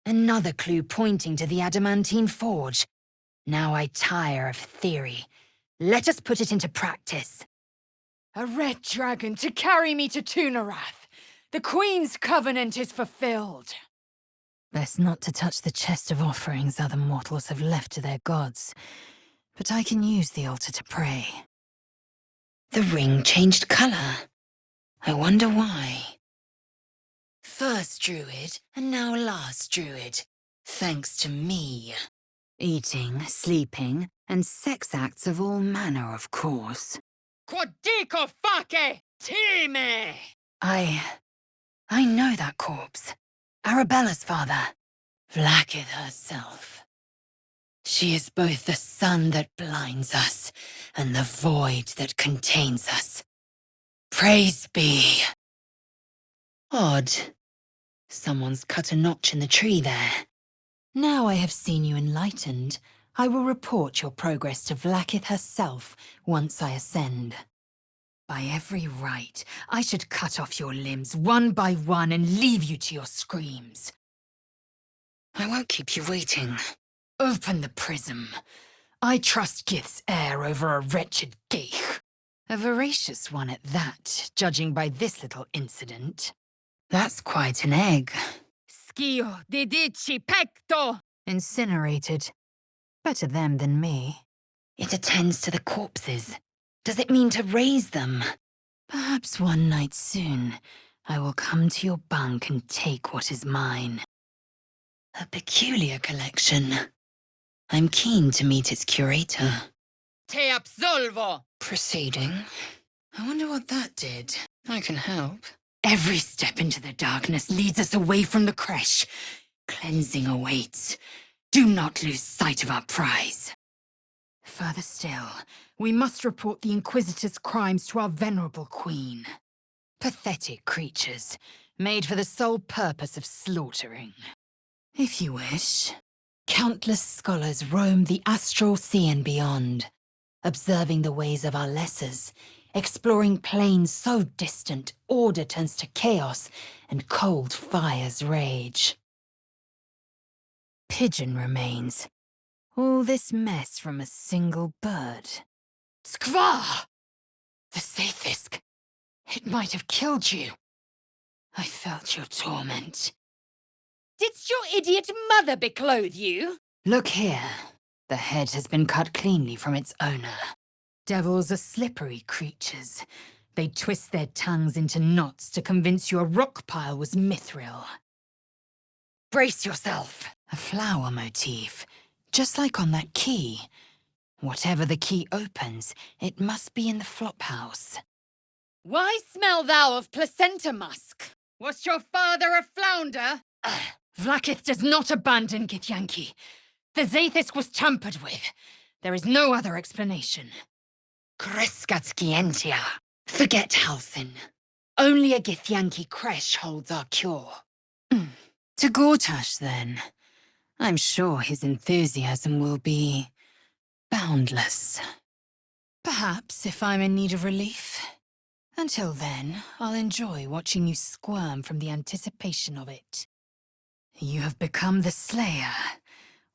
Another clue pointing to the adamantine forge. Now I tire of theory. Let us put it into practice. A red dragon to carry me to Tunarath. The Queen's covenant is fulfilled. Best not to touch the chest of offerings other mortals have left to their gods. But I can use the altar to pray. The ring changed color. I wonder why. First druid, and now last druid. Thanks to me. Eating, sleeping, and sex acts of all manner, of course. Quodico face time! I know that corpse. Arabella's father. Vlaakith herself. She is both the sun that blinds us and the void that contains us. Praise be. Odd. Someone's cut a notch in the tree there. Now I have seen you enlightened, I will report your progress to Vlaakith herself once I ascend. By every right, I should cut off your limbs one by one and leave you to your screams. I won't keep you waiting. Open the prism. I trust Gith's heir over a wretched geich. A voracious one at that, judging by this little incident. That's quite an egg. Schio di dici pecto! Incinerated. Better them than me. It attends to the corpses. Does it mean to raise them? Perhaps one night soon, I will come to your bunk and take what is mine. A peculiar collection. I'm keen to meet its curator. Te absolvo! Proceeding. I wonder what that did. I can help. Every step into the darkness leads us away from the creche. Cleansing awaits. Do not lose sight of our prize. Further still, we must report the Inquisitor's crimes to our venerable queen. Pathetic creatures, made for the sole purpose of slaughtering. If you wish, countless scholars roam the astral sea and beyond, observing the ways of our lessers, exploring planes so distant order turns to chaos and cold fires rage. Pigeon remains, All this mess from a single bird. Skvar! The Sathisk. It might have killed you. I felt your torment. Didst your idiot mother beclothe you? Look here. The head has been cut cleanly from its owner. Devils are slippery creatures. They twist their tongues into knots to convince you a rock pile was mithril. Brace yourself. A flower motif, just like on that key. Whatever the key opens, it must be in the flophouse. Why smell thou of placenta musk? Was your father a flounder? Vlaakith does not abandon Githyanki. The Zaithis was tampered with. There is no other explanation. Kreskatskientia. Forget Halsin. Only a Githyanki creche holds our cure. To Gortash, then. I'm sure his enthusiasm will be boundless. Perhaps if I'm in need of relief. Until then, I'll enjoy watching you squirm from the anticipation of it. You have become the Slayer.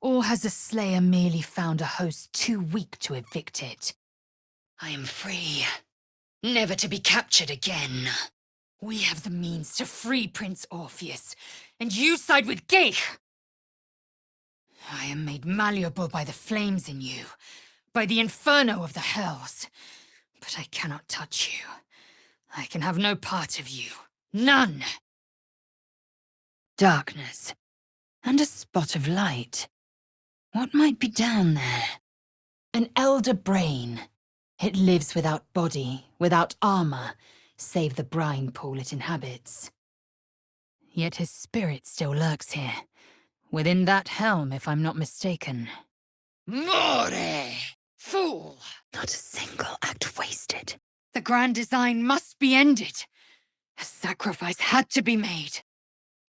Or has a Slayer merely found a host too weak to evict it? I am free, never to be captured again. We have the means to free Prince Orpheus, and you side with Geich! I am made malleable by the flames in you, by the inferno of the hells. But I cannot touch you. I can have no part of you. None! Darkness. And a spot of light. What might be down there? An elder brain. It lives without body, without armor, save the brine pool it inhabits. Yet his spirit still lurks here. Within that helm, if I'm not mistaken. More! Fool! Not a single act wasted. The grand design must be ended. A sacrifice had to be made.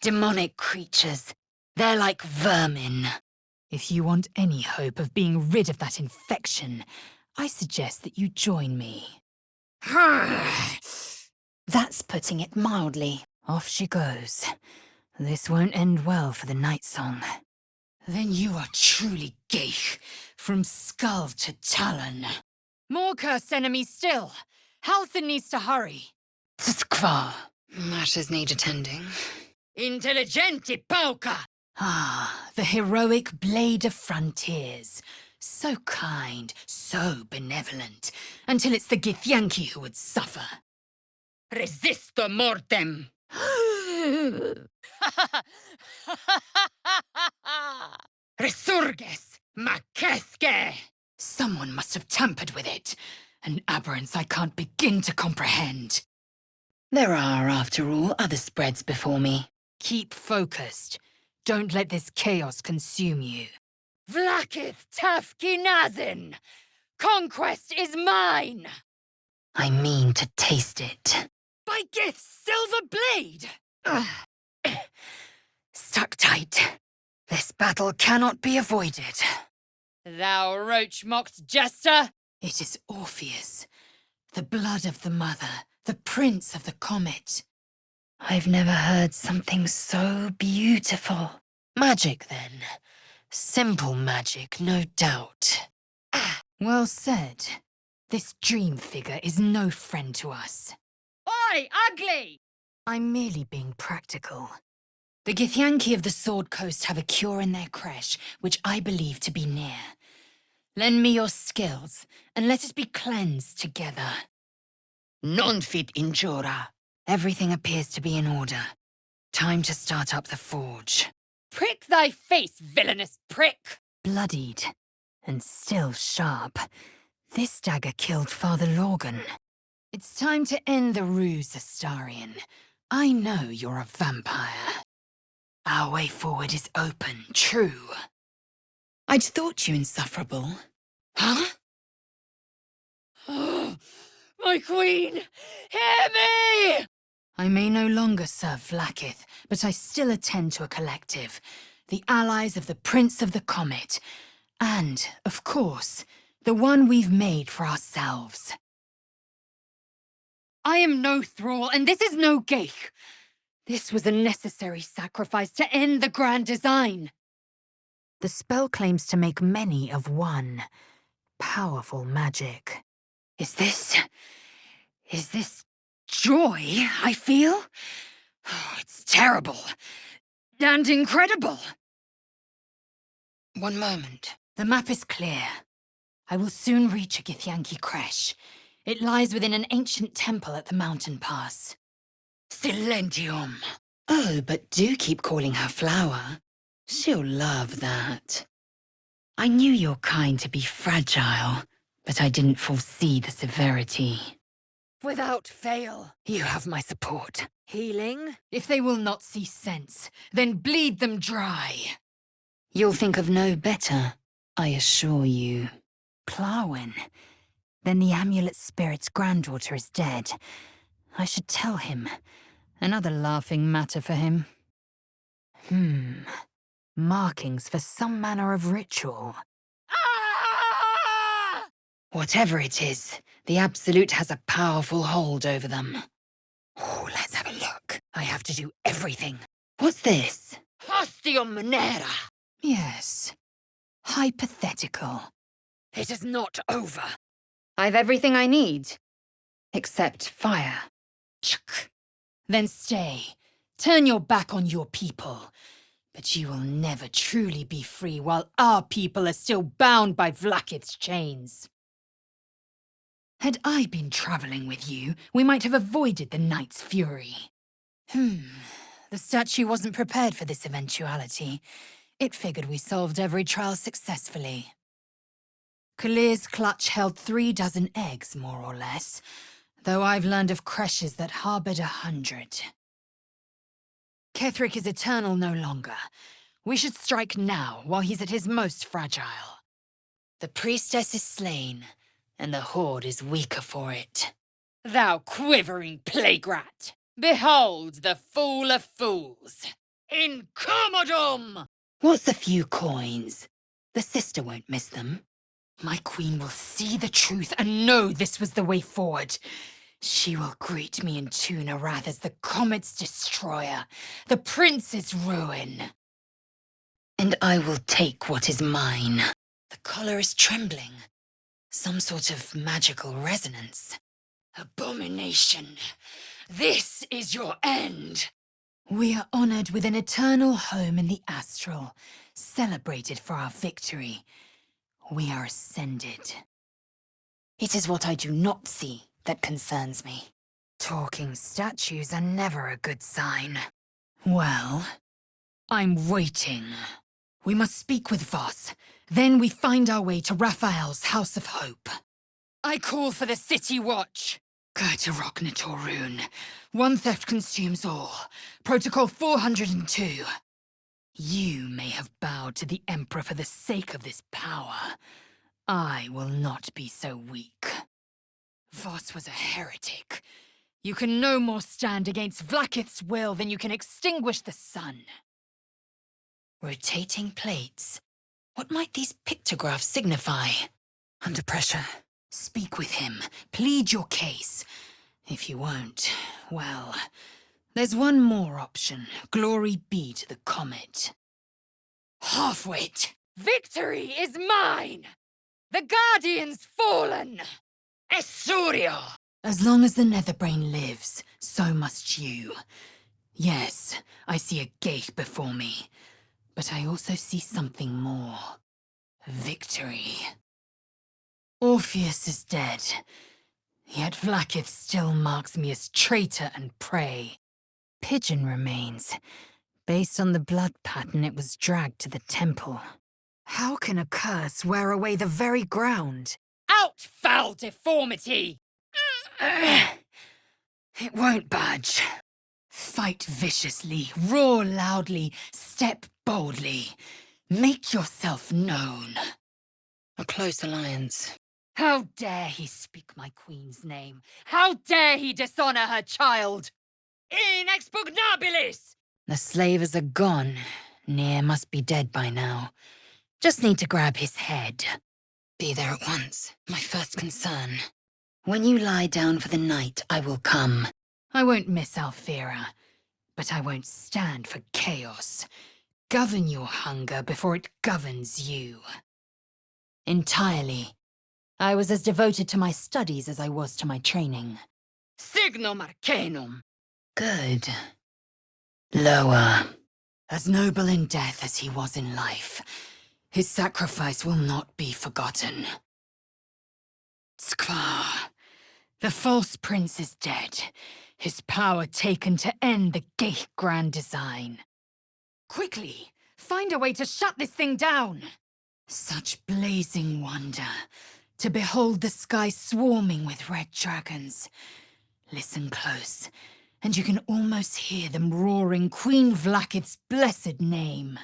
Demonic creatures. They're like vermin. If you want any hope of being rid of that infection, I suggest that you join me. That's putting it mildly. Off she goes. This won't end well for the night song. Then you are truly Geich, from skull to talon. More cursed enemies still. Halsin needs to hurry. Skvar. Matters need attending. Intelligenti pauka! Ah, the heroic Blade of Frontiers. So kind, so benevolent, until it's the Githyanki who would suffer. Resisto mortem! Resurges! Makeske! Someone must have tampered with it. An aberrance I can't begin to comprehend. There are, after all, other spreads before me. Keep focused. Don't let this chaos consume you. Vlaakith Tafki Nazin! Conquest is mine! I mean to taste it. By Gith's silver blade! Stuck tight. This battle cannot be avoided. Thou roach-mocked jester! It is Orpheus, the blood of the mother, the prince of the comet. I've never heard something so beautiful. Magic, then. Simple magic, no doubt. Well said. This dream figure is no friend to us. Oi, ugly! I'm merely being practical. The Githyanki of the Sword Coast have a cure in their creche, which I believe to be near. Lend me your skills, and let us be cleansed together. Non fit injura. Everything appears to be in order. Time to start up the forge. Prick thy face, villainous prick! Bloodied, and still sharp. This dagger killed Father Lorgan. It's time to end the ruse, Astarion. I know you're a vampire. Our way forward is open, true. I'd thought you insufferable. Huh? My queen! Hear me! I may no longer serve Vlaakith, but I still attend to a collective. The allies of the Prince of the Comet. And, of course, the one we've made for ourselves. I am no thrall, and this is no Geich. This was a necessary sacrifice to end the grand design. The spell claims to make many of one. Powerful magic. Is this joy I feel? Oh, it's terrible. And incredible. One moment. The map is clear. I will soon reach a Githyanki creche. It lies within an ancient temple at the mountain pass. Silentium. Oh, but do keep calling her Flower. She'll love that. I knew your kind to be fragile, but I didn't foresee the severity. Without fail, you have my support. Healing? If they will not see sense, then bleed them dry. You'll think of no better, I assure you. Plowin. Then the amulet spirit's granddaughter is dead. I should tell him. Another laughing matter for him. Markings for some manner of ritual. Ah! Whatever it is, the Absolute has a powerful hold over them. Oh, let's have a look. I have to do everything. What's this? Hostium Monera. Yes. Hypothetical. It is not over. I've everything I need. Except fire. Chuk. Then stay. Turn your back on your people. But you will never truly be free while our people are still bound by Vlakith's chains. Had I been traveling with you, we might have avoided the Knight's fury. The statue wasn't prepared for this eventuality. It figured we solved every trial successfully. Kalir's clutch held 36 eggs, more or less, though I've learned of creches that harbored 100. Ketherick is eternal no longer. We should strike now, while he's at his most fragile. The priestess is slain, and the Horde is weaker for it. Thou quivering plague rat! Behold the fool of fools! Incommodum! What's a few coins? The sister won't miss them. My queen will see the truth and know this was the way forward. She will greet me in Tunarath as the Comet's destroyer, the prince's ruin. And I will take what is mine. The collar is trembling. Some sort of magical resonance. Abomination! This is your end! We are honored with an eternal home in the astral, celebrated for our victory. We are ascended. It is what I do not see that concerns me. Talking statues are never a good sign. Well, I'm waiting. We must speak with Voss. Then we find our way to Raphael's House of Hope. I call for the City Watch! Gertarokna Torun. One theft consumes all. Protocol 402. You may have bowed to the Emperor for the sake of this power. I will not be so weak. Voss was a heretic. You can no more stand against Vlakith's will than you can extinguish the sun. Rotating plates. What might these pictographs signify? Under pressure. Speak with him. Plead your case. If you won't, well, there's one more option. Glory be to the Comet. Halfwit! Victory is mine! The Guardian's fallen! Essurio! As long as the Netherbrain lives, so must you. Yes, I see a gate before me, but I also see something more. Victory. Orpheus is dead, yet Vlakith still marks me as traitor and prey. Pigeon remains. Based on the blood pattern, it was dragged to the temple. How can a curse wear away the very ground? Out, foul deformity! It won't budge. Fight viciously, roar loudly, step boldly. Make yourself known. A close alliance. How dare he speak my queen's name? How dare he dishonor her child? Inexpugnabilis! The slavers are gone. Near must be dead by now. Just need to grab his head. Be there at once. My first concern. When you lie down for the night, I will come. I won't miss Alfira, but I won't stand for chaos. govern your hunger before it governs you. Entirely. I was as devoted to my studies as I was to my training. Signum arcanum. Good. Lower. As noble in death as he was in life, his sacrifice will not be forgotten. Skvar. The false prince is dead, his power taken to end the Geich grand design. Quickly, find a way to shut this thing down! Such blazing wonder, to behold the sky swarming with red dragons. Listen close, and you can almost hear them roaring Queen Vlaakith's blessed name.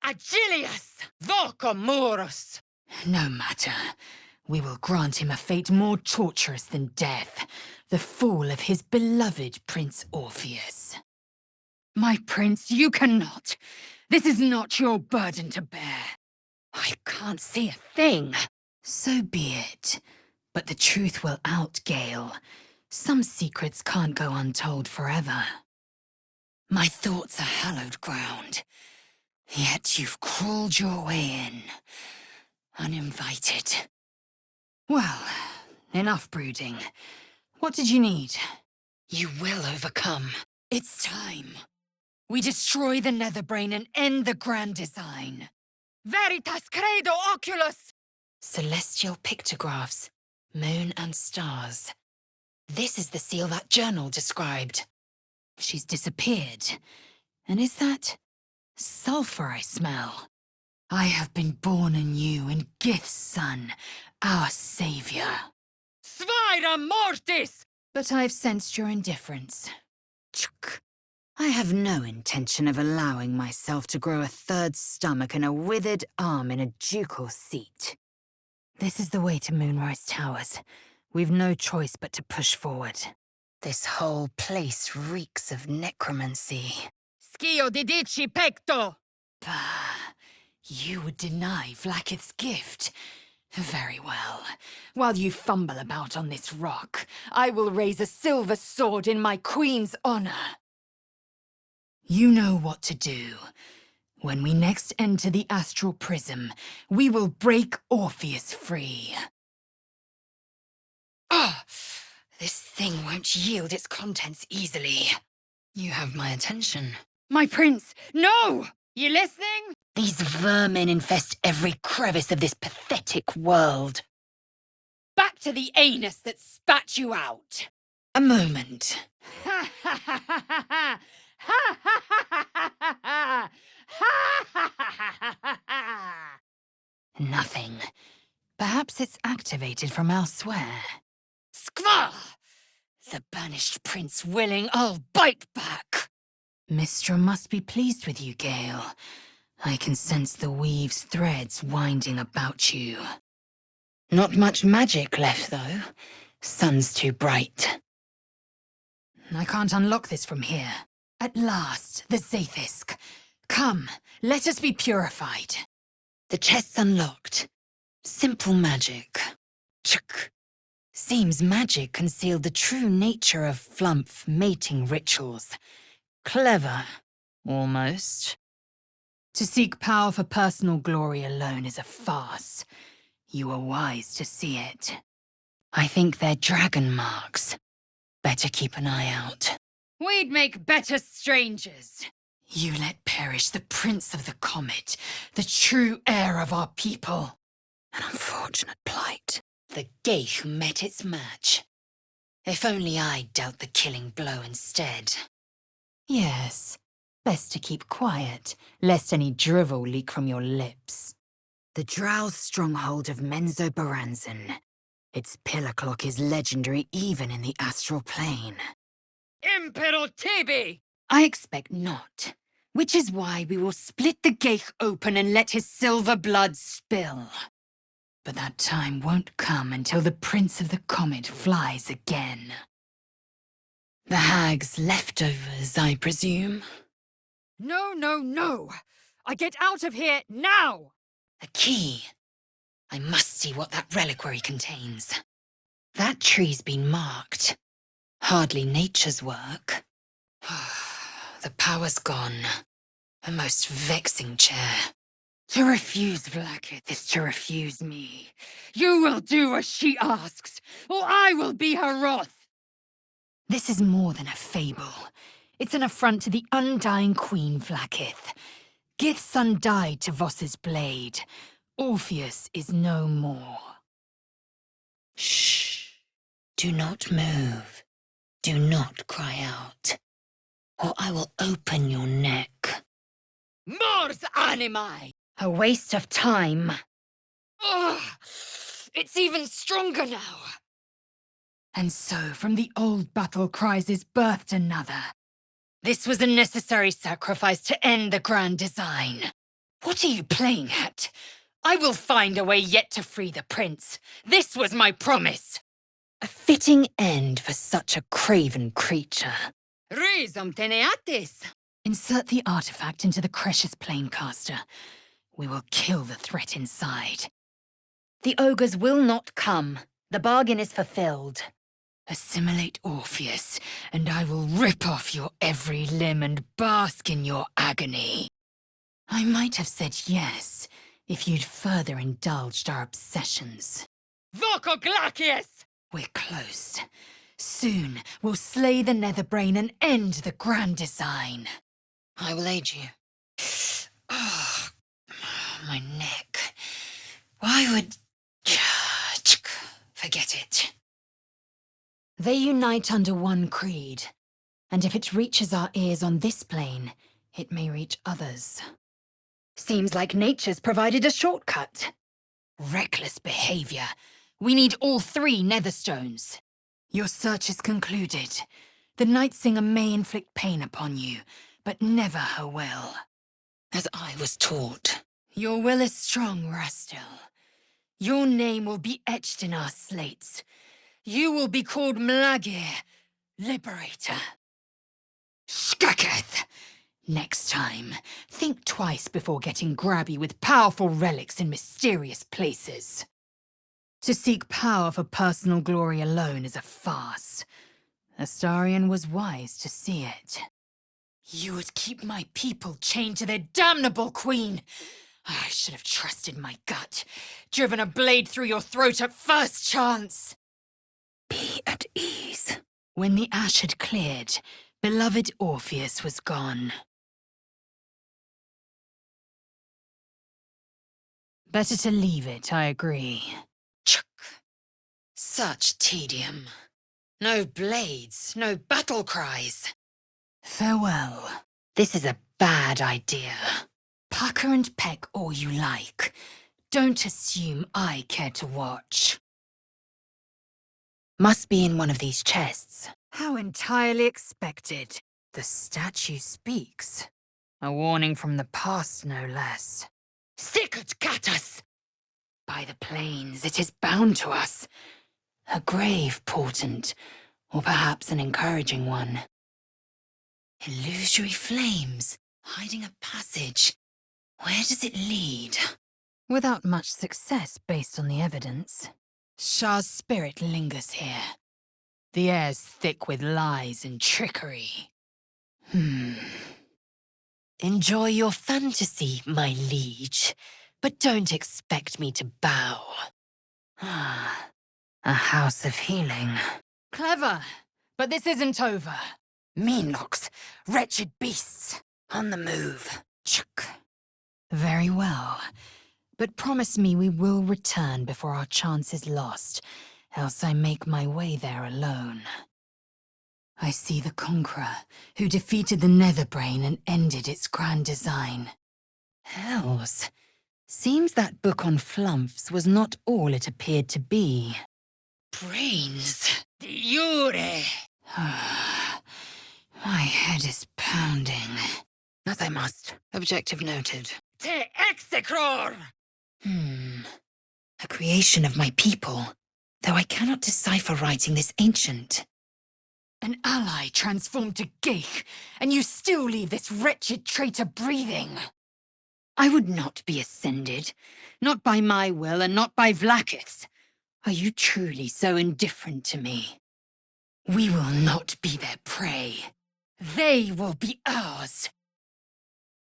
Agilius! Vocomurus! No matter. We will grant him a fate more torturous than death, the fall of his beloved Prince Orpheus. My prince, you cannot. This is not your burden to bear. I can't see a thing. So be it. But the truth will out, Gale. Some secrets can't go untold forever. My thoughts are hallowed ground. Yet you've crawled your way in, uninvited. Well, enough brooding. What did you need? You will overcome. It's time. We destroy the Netherbrain and end the grand design. Veritas credo oculus! Celestial pictographs, moon and stars. This is the seal that journal described. She's disappeared. And is that sulfur I smell? I have been born anew in Gith's son, our savior. Svira mortis! But I've sensed your indifference. Chuk. I have no intention of allowing myself to grow a third stomach and a withered arm in a ducal seat. This is the way to Moonrise Towers. We've no choice but to push forward. This whole place reeks of necromancy. Schio didici pecto! Bah, you would deny Vlaakith's gift. Very well. While you fumble about on this rock, I will raise a silver sword in my queen's honor. You know what to do. When we next enter the astral prism, we will break Orpheus free. Ah! This thing won't yield its contents easily. You have my attention. My prince, no! You listening? These vermin infest every crevice of this pathetic world. Back to the anus that spat you out! A moment. Ha ha ha ha ha ha! Ha ha ha ha ha ha! Ha ha ha ha ha! Nothing. Perhaps it's activated from elsewhere. Skvar! The banished prince willing, I'll bite back. Mistra must be pleased with you, Gale. I can sense the weave's threads winding about you. Not much magic left, though. Sun's too bright. I can't unlock this from here. At last, the Zaithisk. Come, let us be purified. The chest's unlocked. Simple magic. Chuk. Seems magic concealed the true nature of flumph mating rituals. Clever, almost. To seek power for personal glory alone is a farce. You were wise to see it. I think they're dragon marks. Better keep an eye out. We'd make better strangers. You let perish the Prince of the Comet, the true heir of our people. An unfortunate plight. The Geich met its match. If only I'd dealt the killing blow instead. Yes, best to keep quiet, lest any drivel leak from your lips. The Drow's stronghold of Menzo Baranzan. Its pillar clock is legendary even in the astral plane. Impero tibi! I expect not. Which is why we will split the Geich open and let his silver blood spill. But that time won't come until the Prince of the Comet flies again. The hag's leftovers, I presume. No, no, no! I get out of here now! A key. I must see what that reliquary contains. That tree's been marked. Hardly nature's work. The power's gone. A most vexing chair. To refuse Vlaakith is to refuse me. You will do as she asks, or I will be her wrath. This is more than a fable. It's an affront to the undying Queen Vlaakith. Gith's son died to Voss's blade. Orpheus is no more. Shh. Do not move. Do not cry out, or I will open your neck. Mors animae! A waste of time. Ugh! It's even stronger now. And so, from the old battle cries is birthed another. This was a necessary sacrifice to end the grand design. What are you playing at? I will find a way yet to free the prince. This was my promise. A fitting end for such a craven creature. Reasum teneatis. Insert the artifact into the Cretius Planecaster. We will kill the threat inside. The ogres will not come. The bargain is fulfilled. Assimilate Orpheus, and I will rip off your every limb and bask in your agony. I might have said yes, if you'd further indulged our obsessions. Voco glacius! We're close. Soon, we'll slay the Netherbrain and end the grand design. I will aid you. Oh, my neck. Why would... Forget it. They unite under one creed, and if it reaches our ears on this plane, it may reach others. Seems like nature's provided a shortcut. Reckless behavior. We need all 3 Netherstones. Your search is concluded. The Night Singer may inflict pain upon you, but never her will. As I was taught. Your will is strong, Rastil. Your name will be etched in our slates. You will be called Mlagir, Liberator. Skaketh! Next time, think twice before getting grabby with powerful relics in mysterious places. To seek power for personal glory alone is a farce. Astarion was wise to see it. You would keep my people chained to their damnable queen. I should have trusted my gut, driven a blade through your throat at first chance. Be at ease. When the ash had cleared, beloved Orpheus was gone. Better to leave it, I agree. Chuck. Such tedium. No blades, no battle cries. Farewell. This is a bad idea. Pucker and peck all you like. Don't assume I care to watch. Must be in one of these chests. How entirely expected. The statue speaks. A warning from the past, no less. Sicut catus! By the plains, it is bound to us. A grave portent, or perhaps an encouraging one. Illusory flames, hiding a passage. Where does it lead? Without much success based on the evidence. Shah's spirit lingers here. The air's thick with lies and trickery. Enjoy your fantasy, my liege, but don't expect me to bow. A house of healing. Clever, but this isn't over. Meanlocks, wretched beasts, on the move. Chuk. Very well, but promise me we will return before our chance is lost, else I make my way there alone. I see the Conqueror, who defeated the Netherbrain and ended its grand design. Hells. Seems that book on flumphs was not all it appeared to be. Brains. Diure. My head is pounding. As I must. Objective noted. Te execror! A creation of my people, though I cannot decipher writing this ancient. An ally transformed to Geich, and you still leave this wretched traitor breathing. I would not be ascended, not by my will and not by Vlaakith's. Are you truly so indifferent to me? We will not be their prey. They will be ours.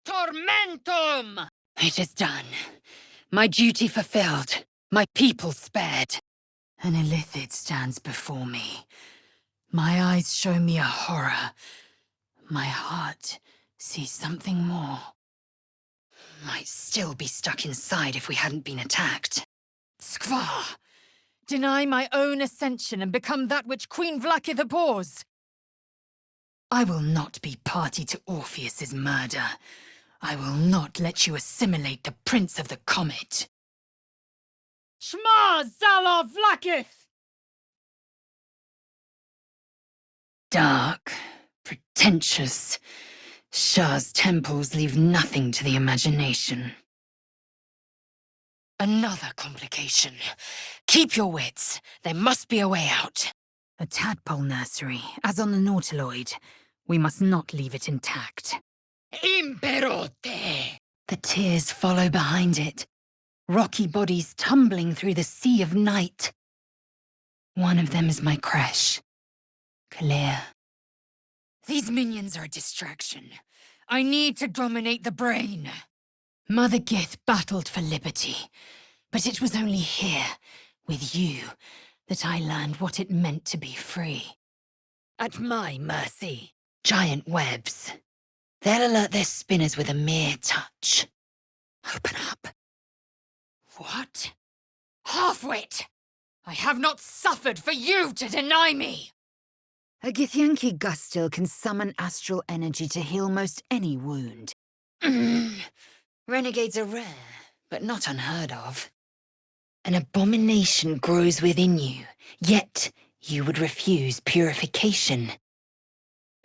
Tormentum! It is done. My duty fulfilled. My people spared. An illithid stands before me. My eyes show me a horror. My heart sees something more. Might still be stuck inside if we hadn't been attacked. Skvar! Deny my own ascension and become that which Queen Vlaakith abhors. I will not be party to Orpheus's murder. I will not let you assimilate the Prince of the Comet. Shma Zala Vlaakith! Dark, pretentious. Shah's temples leave nothing to the imagination. Another complication. Keep your wits. There must be a way out. A tadpole nursery, as on the Nautiloid. We must not leave it intact. Imperote! The tears follow behind it. Rocky bodies tumbling through the sea of night. One of them is my creche. Clear. These minions are a distraction. I need to dominate the brain. Mother Gith battled for liberty, but it was only here, with you, that I learned what it meant to be free. At my mercy. Giant webs. They'll alert their spinners with a mere touch. Open up. What? Halfwit! I have not suffered for you to deny me! A Githyanki Gustil can summon astral energy to heal most any wound. Renegades are rare, but not unheard of. An abomination grows within you, yet you would refuse purification.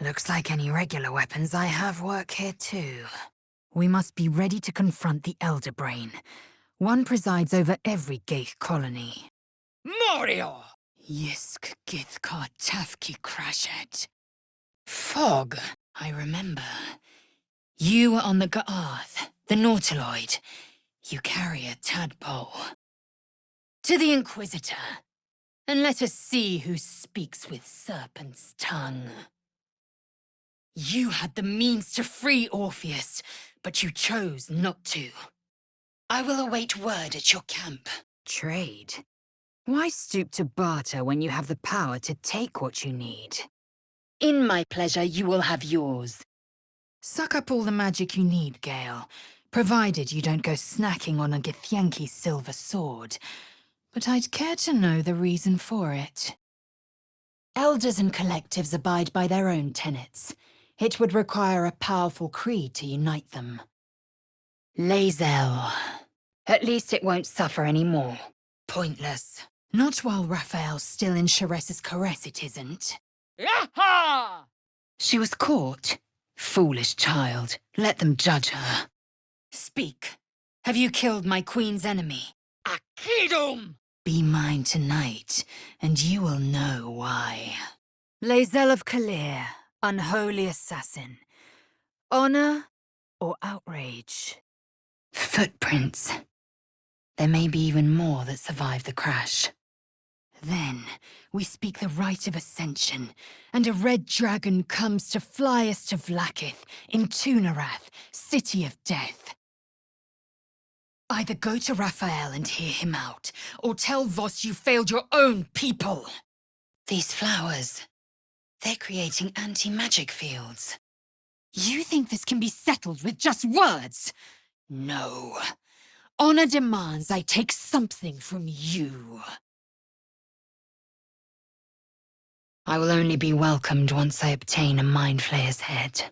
Looks like any regular weapons I have work here too. We must be ready to confront the Elder Brain. One presides over every Gaith colony. Morio! Yisk Githkar Tafki Crashet. Fog, I remember. You were on the Ga'ath, the Nautiloid. You carry a tadpole. To the Inquisitor, and let us see who speaks with serpent's tongue. You had the means to free Orpheus, but you chose not to. I will await word at your camp. Trade? Why stoop to barter when you have the power to take what you need? In my pleasure, you will have yours. Suck up all the magic you need, Gale, provided you don't go snacking on a Githyanki silver sword. But I'd care to know the reason for it. Elders and collectives abide by their own tenets. It would require a powerful creed to unite them. Lae'zel. At least it won't suffer any more. Pointless. Not while Raphael's still in Sharess's caress, it isn't. Yaha! She was caught. Foolish child. Let them judge her. Speak. Have you killed my queen's enemy? Akidum! Be mine tonight, and you will know why. Lae'zel of Kalir, unholy assassin. Honor or outrage? Footprints. There may be even more that survive the crash. Then we speak the rite of ascension, and a red dragon comes to fly us to Vlaakith in Tunarath, city of death. Either go to Raphael and hear him out, or tell Voss you failed your own people. These flowers, they're creating anti-magic fields. You think this can be settled with just words? No. Honor demands I take something from you. I will only be welcomed once I obtain a Mind Flayer's head.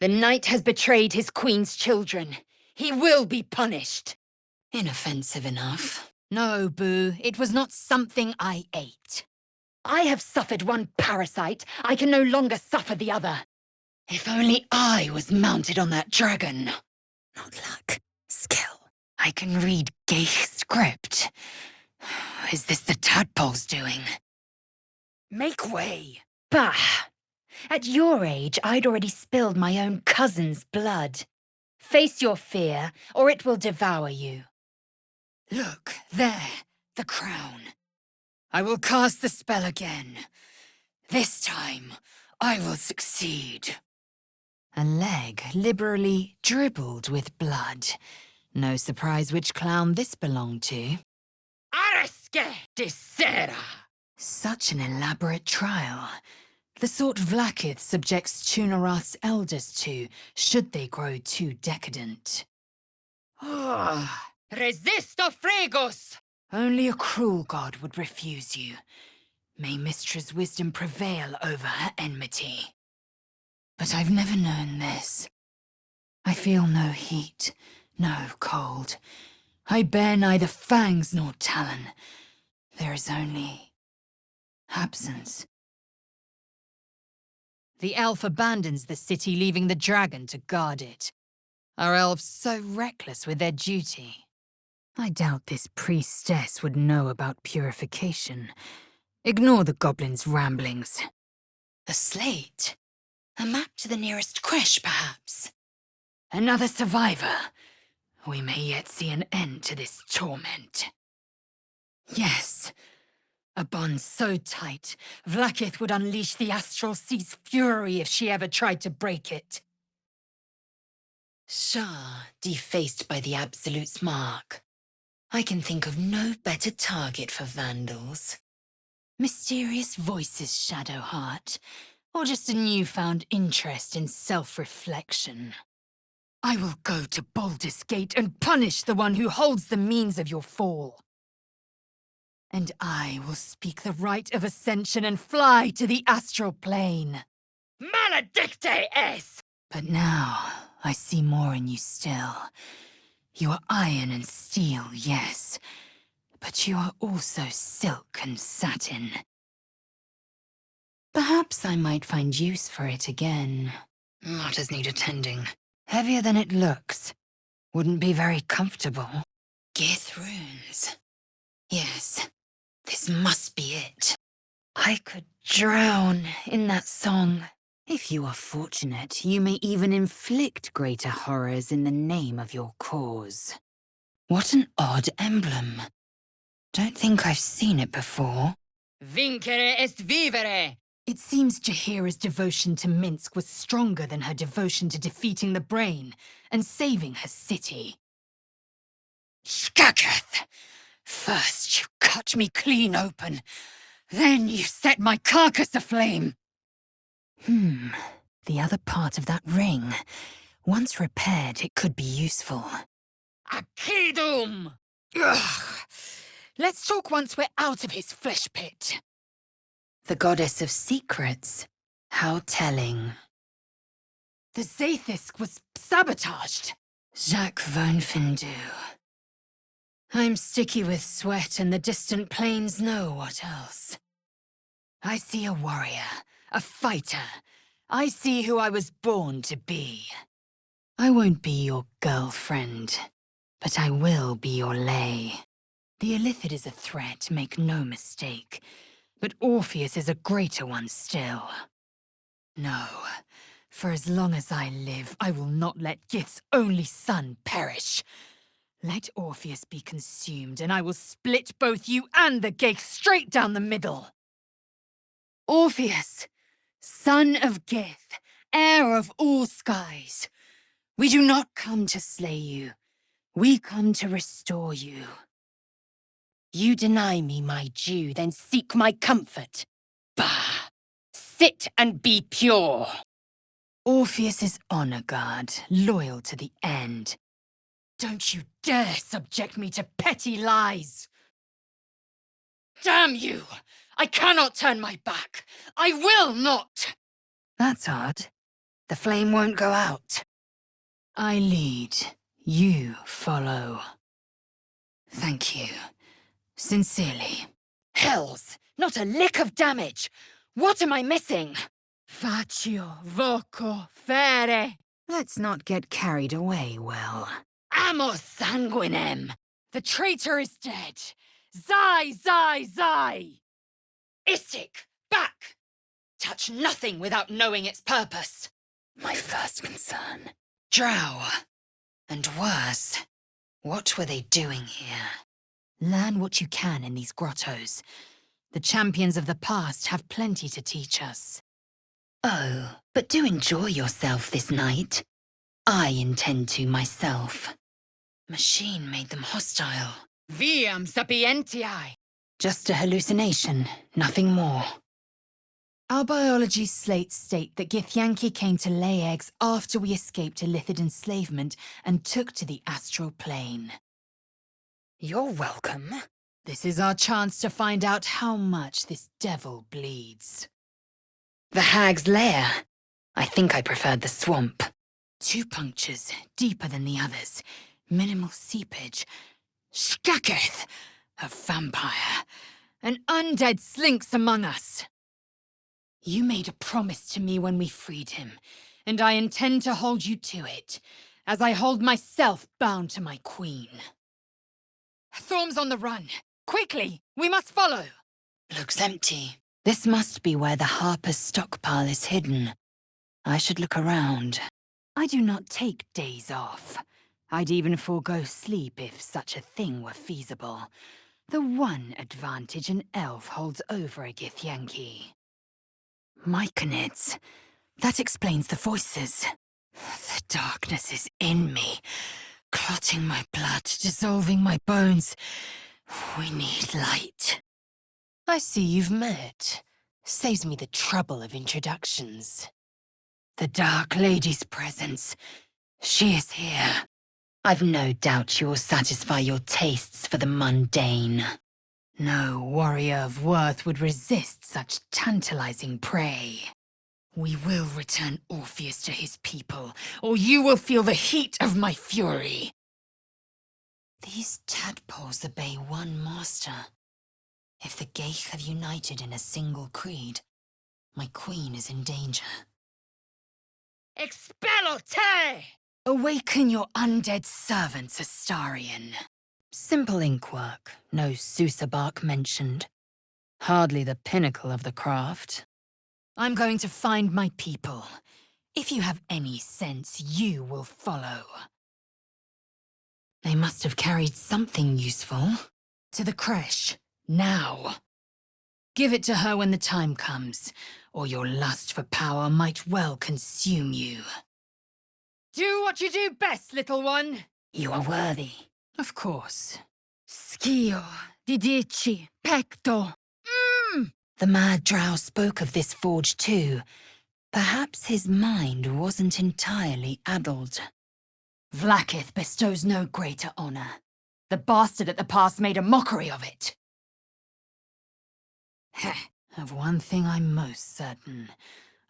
The knight has betrayed his queen's children. He will be punished. Inoffensive enough. No, Boo, it was not something I ate. I have suffered one parasite. I can no longer suffer the other. If only I was mounted on that dragon. Not luck, skill. I can read Gaith script. Is this the tadpole's doing? Make way. Bah! At your age, I'd already spilled my own cousin's blood. Face your fear, or it will devour you. Look, there, the crown. I will cast the spell again. This time, I will succeed. A leg liberally dribbled with blood. No surprise which clown this belonged to. Areske de Sera! Such an elaborate trial. The sort Vlaakith subjects Tu'narath's elders to, should they grow too decadent. Resisto fregos! Only a cruel god would refuse you. May Mistra's wisdom prevail over her enmity. But I've never known this. I feel no heat, no cold. I bear neither fangs nor talon. There is only absence. The elf abandons the city, leaving the dragon to guard it. Are elves so reckless with their duty? I doubt this priestess would know about purification. Ignore the goblin's ramblings. A slate? A map to the nearest creche, perhaps? Another survivor. We may yet see an end to this torment. Yes. A bond so tight, Vlaakith would unleash the Astral Sea's fury if she ever tried to break it. Shah, defaced by the Absolute's mark. I can think of no better target for vandals. Mysterious voices, Shadowheart, or just a newfound interest in self-reflection. I will go to Baldur's Gate and punish the one who holds the means of your fall. And I will speak the rite of ascension and fly to the astral plane. Maledicte es! But now, I see more in you still. You are iron and steel, yes. But you are also silk and satin. Perhaps I might find use for it again. Matters need attending. Heavier than it looks. Wouldn't be very comfortable. Gith runes. Yes, this must be it. I could drown in that song. If you are fortunate, you may even inflict greater horrors in the name of your cause. What an odd emblem. Don't think I've seen it before. Vincere est vivere! It seems Jaheira's devotion to Minsk was stronger than her devotion to defeating the Brain and saving her city. Skaketh! First you cut me clean open, then you set my carcass aflame. The other part of that ring. Once repaired, it could be useful. Accidum! Ugh. Let's talk once we're out of his flesh pit. The goddess of secrets. How telling. The Zaithisk was sabotaged. Jacques von Findu. I'm sticky with sweat, and the distant plains know what else. I see a warrior, a fighter. I see who I was born to be. I won't be your girlfriend, but I will be your lay. The Illithid is a threat, make no mistake. But Orpheus is a greater one still. No, for as long as I live, I will not let Gith's only son perish. Let Orpheus be consumed, and I will split both you and the Ghaik straight down the middle. Orpheus, son of Gith, heir of all skies, we do not come to slay you. We come to restore you. You deny me my due, then seek my comfort. Bah! Sit and be pure. Orpheus is honor guard, loyal to the end. Don't you dare subject me to petty lies! Damn you! I cannot turn my back. I will not! That's odd. The flame won't go out. I lead, you follow. Thank you. Sincerely. Hells! Not a lick of damage! What am I missing? Faccio voco fere. Let's not get carried away, well. Amos sanguinem! The traitor is dead. Zai, zai, zai! Istik, back! Touch nothing without knowing its purpose. My first concern. Drow. And worse. What were they doing here? Learn what you can in these grottos. The champions of the past have plenty to teach us. Oh, but do enjoy yourself this night. I intend to myself. Machine made them hostile. Viam sapientiae. Just a hallucination, nothing more. Our biology slates state that Githyanki came to lay eggs after we escaped Illithid enslavement and took to the astral plane. You're welcome. This is our chance to find out how much this devil bleeds. The hag's lair. I think I preferred the swamp. 2 punctures, deeper than the others. Minimal seepage. Shkaketh! A vampire. An undead slinks among us. You made a promise to me when we freed him, and I intend to hold you to it, as I hold myself bound to my queen. Thorm's on the run. Quickly, we must follow. Looks empty. This must be where the Harper's stockpile is hidden. I should look around. I do not take days off. I'd even forego sleep if such a thing were feasible. The one advantage an elf holds over a Githyanki. Myconids. That explains the voices. The darkness is in me, clotting my blood, dissolving my bones. We need light. I see you've met. Saves me the trouble of introductions. The Dark Lady's presence. She is here. I've no doubt she will satisfy your tastes for the mundane. No warrior of worth would resist such tantalizing prey. We will return Orpheus to his people, or you will feel the heat of my fury. These tadpoles obey one master. If the Geich have united in a single creed, my queen is in danger. Expello te! Awaken your undead servants, Astarion. Simple inkwork, no Sousa bark mentioned. Hardly the pinnacle of the craft. I'm going to find my people. If you have any sense, you will follow. They must have carried something useful. To the creche, now. Give it to her when the time comes, or your lust for power might well consume you. Do what you do best, little one. You are worthy. Of course. Schio, didici, pecto. The mad drow spoke of this forge too. Perhaps his mind wasn't entirely addled. Vlaakith bestows no greater honor. The bastard at the pass made a mockery of it. Heh, of one thing I'm most certain.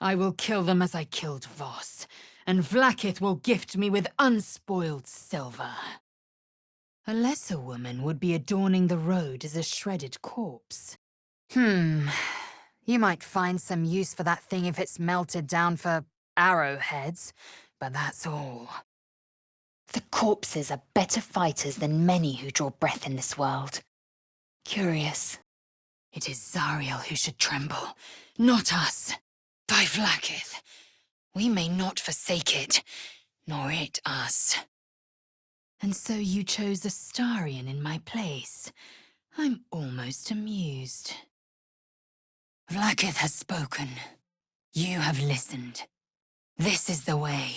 I will kill them as I killed Voss, and Vlaakith will gift me with unspoiled silver. A lesser woman would be adorning the road as a shredded corpse. You might find some use for that thing if it's melted down for arrowheads, but that's all. The corpses are better fighters than many who draw breath in this world. Curious. It is Zariel who should tremble, not us. By Vlaakith, we may not forsake it, nor it us. And so you chose Astarion in my place. I'm almost amused. Vlaakith has spoken. You have listened. This is the way.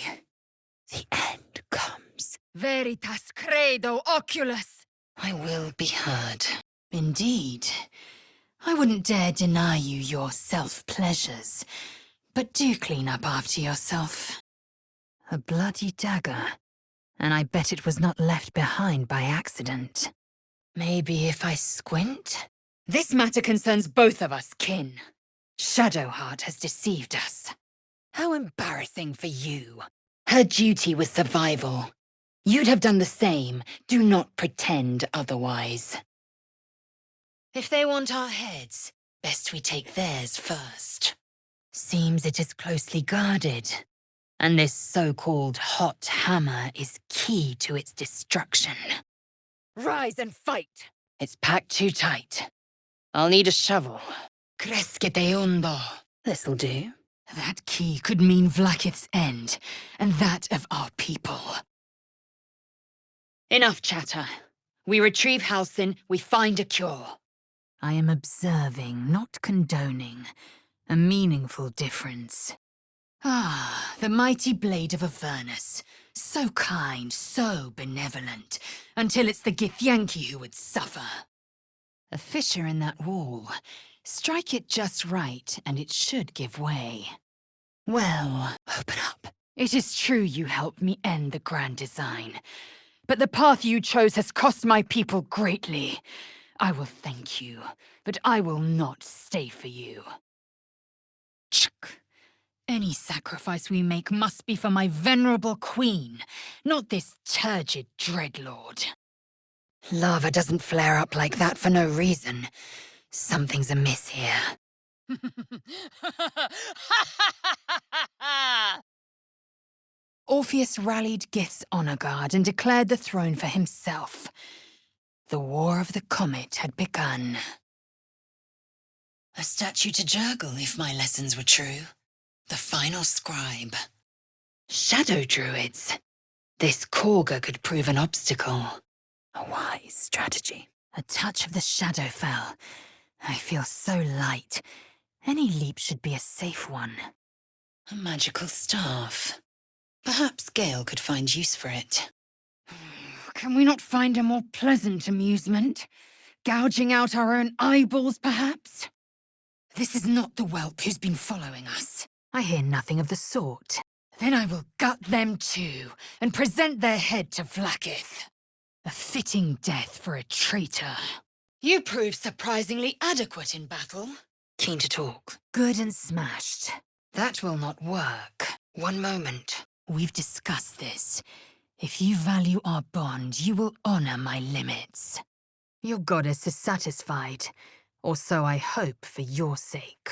The end comes. Veritas credo oculus. I will be heard. Indeed. I wouldn't dare deny you your self-pleasures, but do clean up after yourself. A bloody dagger, and I bet it was not left behind by accident. Maybe if I squint? This matter concerns both of us, kin. Shadowheart has deceived us. How embarrassing for you. Her duty was survival. You'd have done the same. Do not pretend otherwise. If they want our heads, best we take theirs first. Seems it is closely guarded, and this so-called hot hammer is key to its destruction. Rise and fight! It's packed too tight. I'll need a shovel. Crescete hondo. This'll do. That key could mean Vlaakith's end, and that of our people. Enough chatter. We retrieve Halsin, we find a cure. I am observing, not condoning. A meaningful difference. Ah, the mighty blade of Avernus. So kind, so benevolent, until it's the Githyanki who would suffer. A fissure in that wall. Strike it just right, and it should give way. Well, Open up. it is true you helped me end the grand design, but the path you chose has cost my people greatly. I will thank you, but I will not stay for you. Chuk. Any sacrifice we make must be for my venerable queen, not this turgid dreadlord. Lava doesn't flare up like that for no reason. Something's amiss here. Orpheus rallied Gith's honor guard and declared the throne for himself. The War of the Comet had begun. A statue to Jurgle, if my lessons were true. The final scribe. Shadow druids. This Korga could prove an obstacle. A wise strategy. A touch of the shadow fell. I feel so light. Any leap should be a safe one. A magical staff. Perhaps Gale could find use for it. Can we not find a more pleasant amusement? Gouging out our own eyeballs, perhaps? This is not the whelp who's been following us. I hear nothing of the sort. Then I will gut them too, and present their head to Vlaakith. A fitting death for a traitor. You prove surprisingly adequate in battle. Keen to talk. Good and smashed. That will not work. One moment. We've discussed this. If you value our bond, you will honor my limits. Your goddess is satisfied, or so I hope for your sake.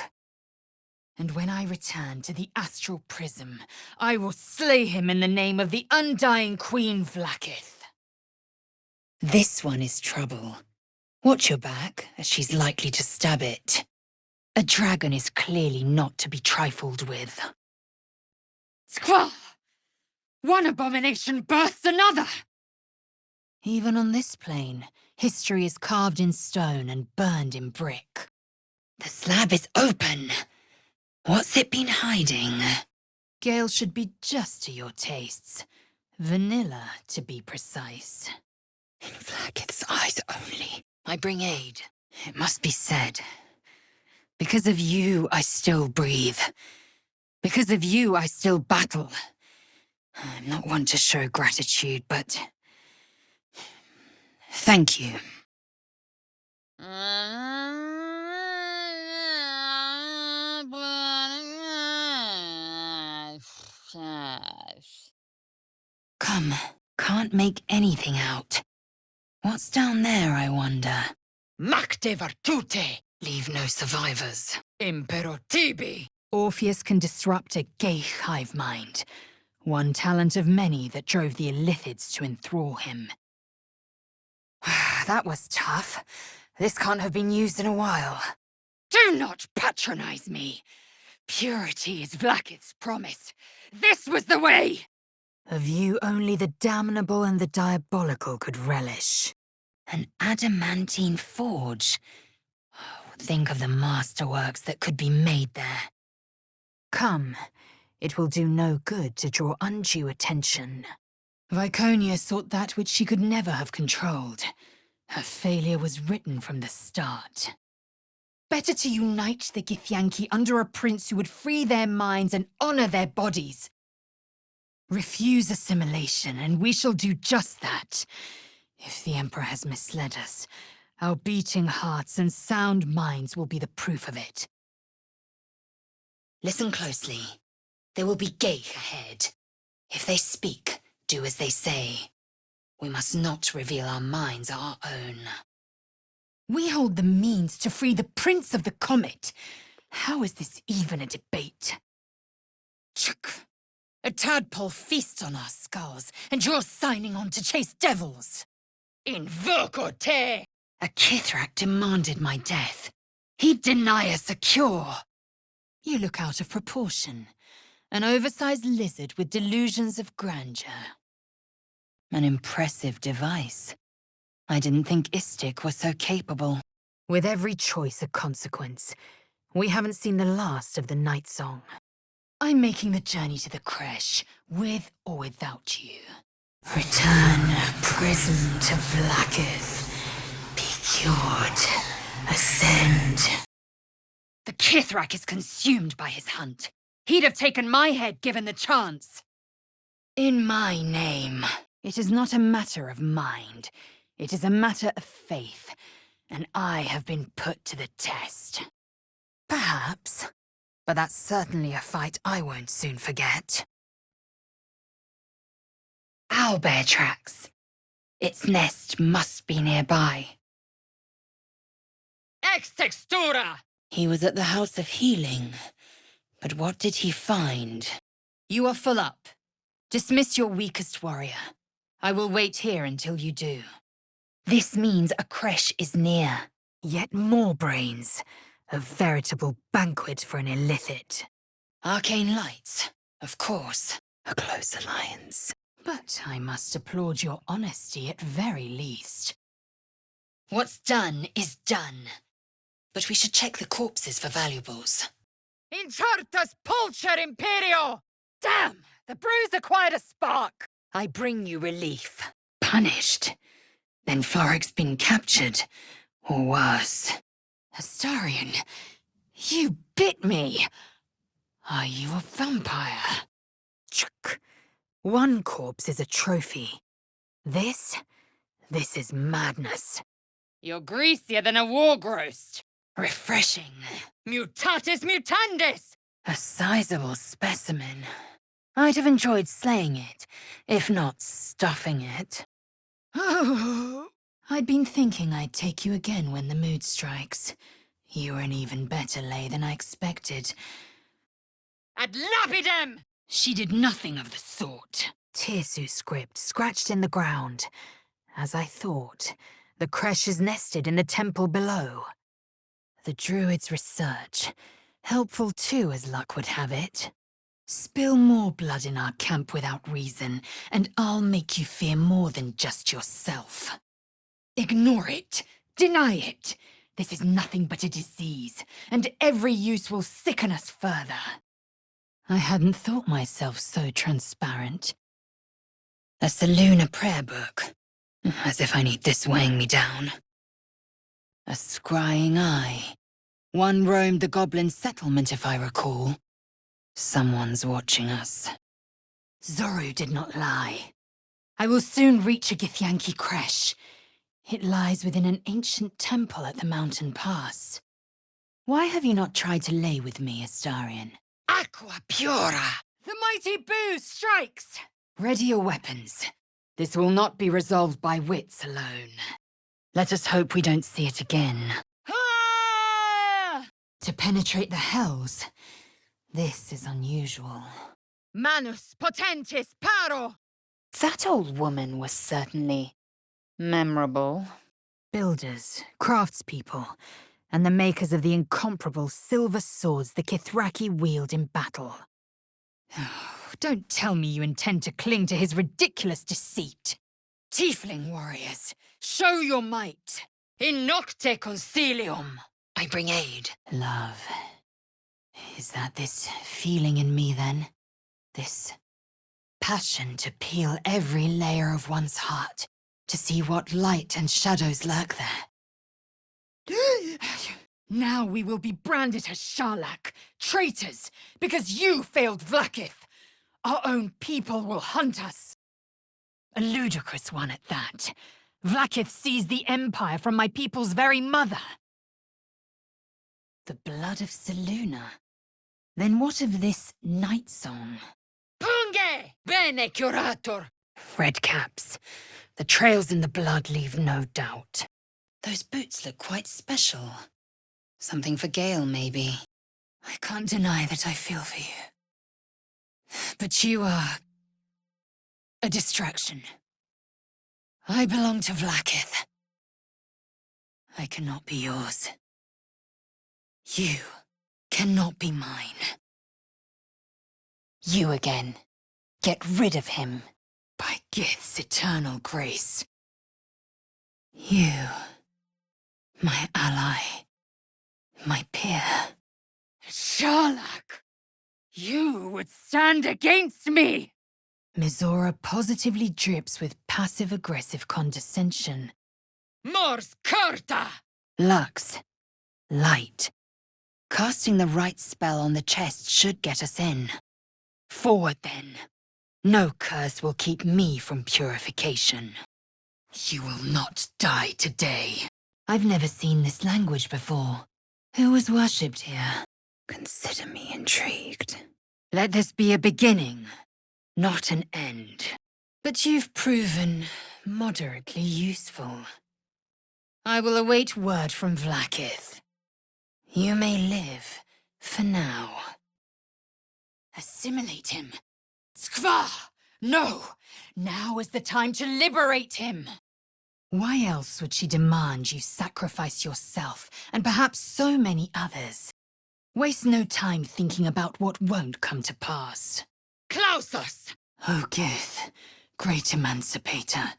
And when I return to the astral prism, I will slay him in the name of the undying Queen Vlaakith. This one is trouble. Watch your back, as she's likely to stab it. A dragon is clearly not to be trifled with. Squall! One abomination births another! Even on this plane, history is carved in stone and burned in brick. The slab is open. What's it been hiding? Gale should be just to your tastes. Vanilla, to be precise. In Vlaakith's eyes only. I bring aid. It must be said. Because of you, I still breathe. Because of you, I still battle. I'm not one to show gratitude, but... thank you. Come, can't make anything out. What's down there, I wonder? Macte virtute! Leave no survivors. Impero tibi! Orpheus can disrupt a gay hive mind. One talent of many that drove the Illithids to enthrall him. That was tough. This can't have been used in a while. Do not patronize me! Purity is Vlaakith's promise. This was the way! A view only the damnable and the diabolical could relish. An adamantine forge. Think of the masterworks that could be made there. Come, it will do no good to draw undue attention. Viconia sought that which she could never have controlled. Her failure was written from the start. Better to unite the Githyanki under a prince who would free their minds and honor their bodies. Refuse assimilation, and we shall do just that. If the Emperor has misled us, our beating hearts and sound minds will be the proof of it. Listen closely. There will be Geich ahead. If they speak, do as they say. We must not reveal our minds are our own. We hold the means to free the Prince of the Comet. How is this even a debate? Chuk! A tadpole feasts on our skulls, and you're signing on to chase devils. Invoco te! A Kithrak demanded my death. He'd deny us a cure. You look out of proportion. An oversized lizard with delusions of grandeur. An impressive device. I didn't think Istik was so capable. With every choice a consequence. We haven't seen the last of the Night Song. I'm making the journey to the creche, with or without you. Return prism to Vlaakith. Be cured. Ascend. The Kithrak is consumed by his hunt. He'd have taken my head given the chance. In my name. It is not a matter of mind. It is a matter of faith. And I have been put to the test. Perhaps. But that's certainly a fight I won't soon forget. Owlbear tracks. Its nest must be nearby. Ex textura! He was at the House of Healing. But what did he find? You are full up. Dismiss your weakest warrior. I will wait here until you do. This means a creche is near. Yet more brains. A veritable banquet for an illithid. Arcane lights, of course. A close alliance. But I must applaud your honesty at very least. What's done is done. But we should check the corpses for valuables. Incertus pulcher imperio! Damn! The bruise acquired a spark! I bring you relief. Punished. Then Floric's been captured. Or worse. Astarion, you bit me! Are you a vampire? Chuck. One corpse is a trophy. This is madness. You're greasier than a wargroast. Refreshing. Mutatis mutandis! A sizable specimen. I'd have enjoyed slaying it, if not stuffing it. I'd been thinking I'd take you again when the mood strikes. You were an even better lay than I expected. Ad lapidem! She did nothing of the sort. Tirsu script scratched in the ground. As I thought, the creche is nested in the temple below. The druid's research. Helpful too, as luck would have it. Spill more blood in our camp without reason, and I'll make you fear more than just yourself. Ignore it. Deny it. This is nothing but a disease, and every use will sicken us further. I hadn't thought myself so transparent. A Selûne prayer book. As if I need this weighing me down. A scrying eye. One roamed the goblin settlement, if I recall. Someone's watching us. Zoru did not lie. I will soon reach a Githyanki creche. It lies within an ancient temple at the mountain pass. Why have you not tried to lay with me, Astarion? Aqua pura! The mighty boo strikes! Ready your weapons. This will not be resolved by wits alone. Let us hope we don't see it again. Ah! To penetrate the hells, this is unusual. Manus potentis paro! That old woman was certainly memorable. Builders, craftspeople, and the makers of the incomparable silver swords the Kithraki wield in battle. Don't tell me you intend to cling to his ridiculous deceit. Tiefling warriors, show your might! In nocte concilium! I bring aid. Love. Is that this feeling in me, then? This passion to peel every layer of one's heart, to see what light and shadows lurk there? Now we will be branded as Sharlak, traitors, because you failed Vlaakith. Our own people will hunt us. A ludicrous one at that. Vlaakith seized the Empire from my people's very mother. The blood of Selûne. Then what of this night song? Punge! Bene curator! Red caps. The trails in the blood leave no doubt. Those boots look quite special. Something for Gale, maybe. I can't deny that I feel for you. But you are a distraction. I belong to Vlaakith. I cannot be yours. You cannot be mine. You again. Get rid of him. By Gith's eternal grace. You, my ally, my peer. Sharlak! You would stand against me! Mizora positively drips with passive-aggressive condescension. Mors Curta! Lux. Light. Casting the right spell on the chest should get us in. Forward, then. No curse will keep me from purification. You will not die today. I've never seen this language before. Who was worshipped here? Consider me intrigued. Let this be a beginning, not an end. But you've proven moderately useful. I will await word from Vlaakith. You may live, for now. Assimilate him. Skva! No! Now is the time to liberate him! Why else would she demand you sacrifice yourself, and perhaps so many others? Waste no time thinking about what won't come to pass. Klausos! O Gith, great emancipator,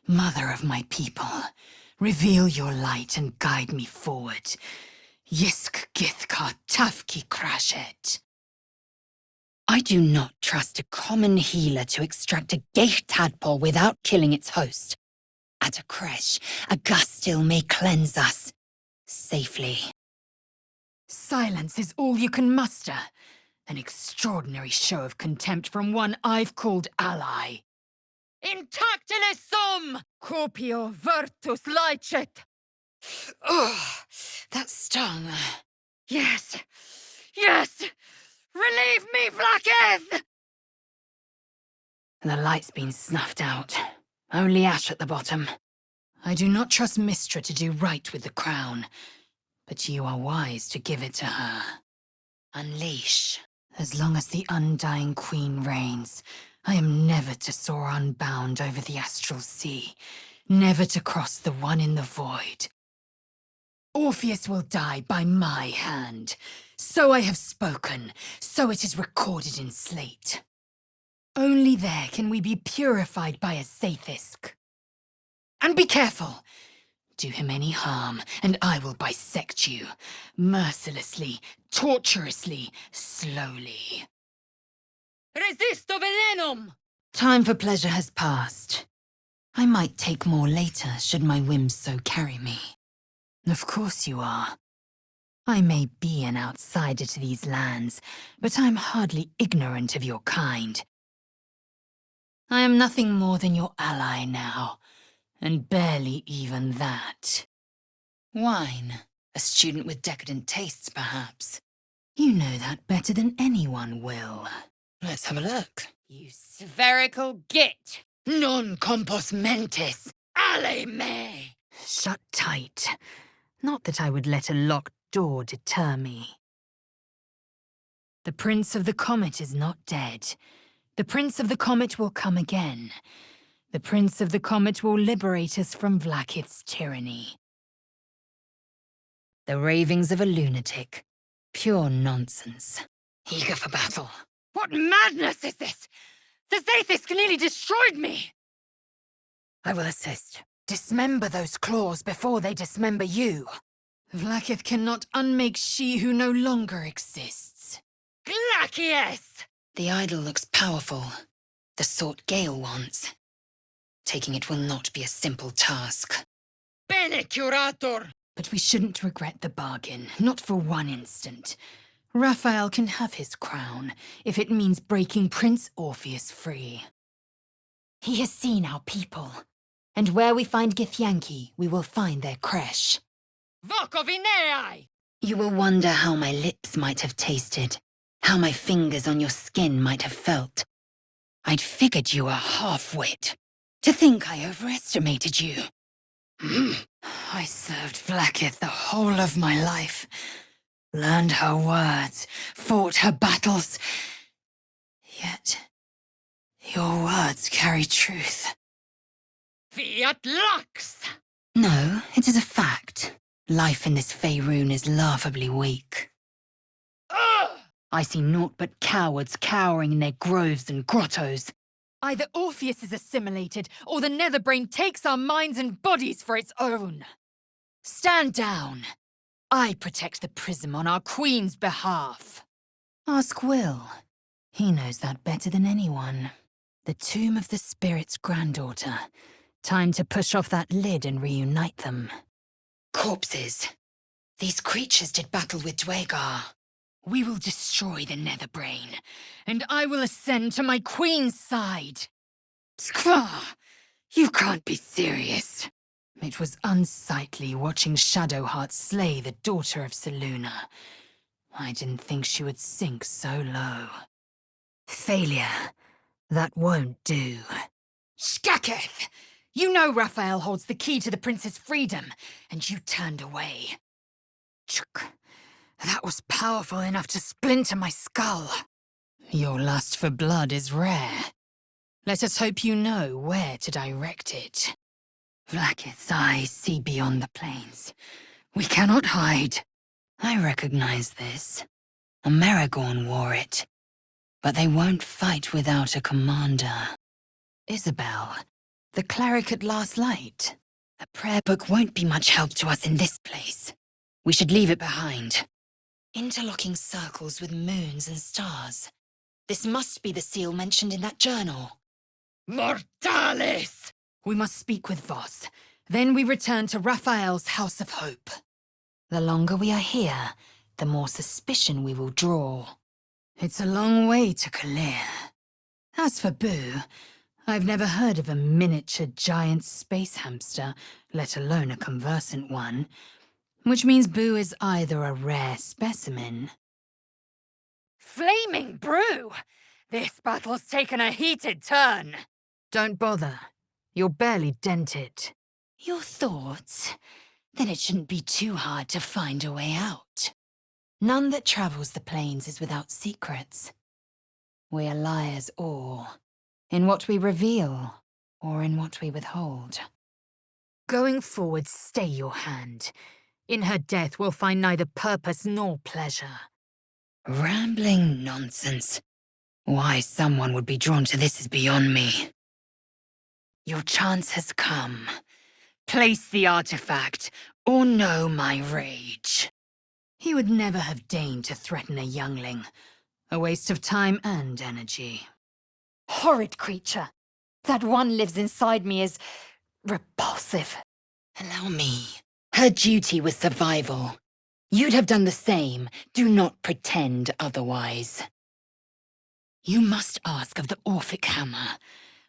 mother of my people, reveal your light and guide me forward. Yisk Githkar Tafki Krashet. I do not trust a common healer to extract a Geich tadpole without killing its host. At a creche, a Gustil may cleanse us. Safely. Silence is all you can muster. An extraordinary show of contempt from one I've called ally. Intactile sum! Copio virtus licet! Oh, that stung. Yes! Yes! Relieve me, Vlaakith! The light's been snuffed out. Only ash at the bottom. I do not trust Mistra to do right with the crown, but you are wise to give it to her. Unleash. As long as the undying queen reigns, I am never to soar unbound over the astral sea, never to cross the one in the void. Orpheus will die by my hand. So I have spoken, so it is recorded in slate. Only there can we be purified by a Sathisk. And be careful! Do him any harm, and I will bisect you. Mercilessly, torturously, slowly. Resisto venenum! Time for pleasure has passed. I might take more later, should my whims so carry me. Of course you are. I may be an outsider to these lands, but I'm hardly ignorant of your kind. I am nothing more than your ally now, and barely even that. Wine. A student with decadent tastes, perhaps. You know that better than anyone will. Let's have a look. You spherical git! Non compos mentis! Ale me! Shut tight. Not that I would let a locked door deter me. The Prince of the Comet is not dead. The Prince of the Comet will come again. The Prince of the Comet will liberate us from Vlaakith's tyranny. The ravings of a lunatic. Pure nonsense. Eager for battle. What madness is this? The Zathisk nearly destroyed me! I will assist. Dismember those claws before they dismember you. Vlaakith cannot unmake she who no longer exists. Glacius! The idol looks powerful. The sort Gale wants. Taking it will not be a simple task. Bene curator! But we shouldn't regret the bargain, not for one instant. Raphael can have his crown, if it means breaking Prince Orpheus free. He has seen our people, and where we find Githyanki, we will find their creche. Vocovineae! You will wonder how my lips might have tasted, how my fingers on your skin might have felt. I'd figured you a half-wit. To think I overestimated you. I served Vlaakith the whole of my life. Learned her words, fought her battles. Yet, your words carry truth. Fiat lux! No, it is a fact. Life in this Faerun is laughably weak. Ugh! I see naught but cowards cowering in their groves and grottos. Either Orpheus is assimilated, or the Netherbrain takes our minds and bodies for its own. Stand down. I protect the prism on our queen's behalf. Ask Will. He knows that better than anyone. The tomb of the spirit's granddaughter. Time to push off that lid and reunite them. Corpses. These creatures did battle with Dwagar. We will destroy the Netherbrain, and I will ascend to my queen's side. Skva! You can't be serious. It was unsightly watching Shadowheart slay the daughter of Selûne. I didn't think she would sink so low. Failure. That won't do. Skaketh! You know Raphael holds the key to the prince's freedom, and you turned away. Chuk. That was powerful enough to splinter my skull. Your lust for blood is rare. Let us hope you know where to direct it. Vlaakith's eyes see beyond the plains. We cannot hide. I recognize this. Amerigorn wore it. But they won't fight without a commander. Isabel, the cleric at Last Light. A prayer book won't be much help to us in this place. We should leave it behind. Interlocking circles with moons and stars. This must be the seal mentioned in that journal. Mortalis! We must speak with Voss. Then we return to Raphael's House of Hope. The longer we are here, the more suspicion we will draw. It's a long way to Kalir. As for Boo, I've never heard of a miniature giant space hamster, let alone a conversant one. Which means Boo is either a rare specimen. Flaming brew! This battle's taken a heated turn. Don't bother. You're barely dented. Your thoughts? Then it shouldn't be too hard to find a way out. None that travels the plains is without secrets. We are liars all, in what we reveal, or in what we withhold. Going forward, stay your hand. In her death, we'll find neither purpose nor pleasure. Rambling nonsense. Why someone would be drawn to this is beyond me. Your chance has come. Place the artifact, or know my rage. He would never have deigned to threaten a youngling. A waste of time and energy. Horrid creature. That one lives inside me is repulsive. Allow me. Her duty was survival. You'd have done the same. Do not pretend otherwise. You must ask of the Orphic Hammer.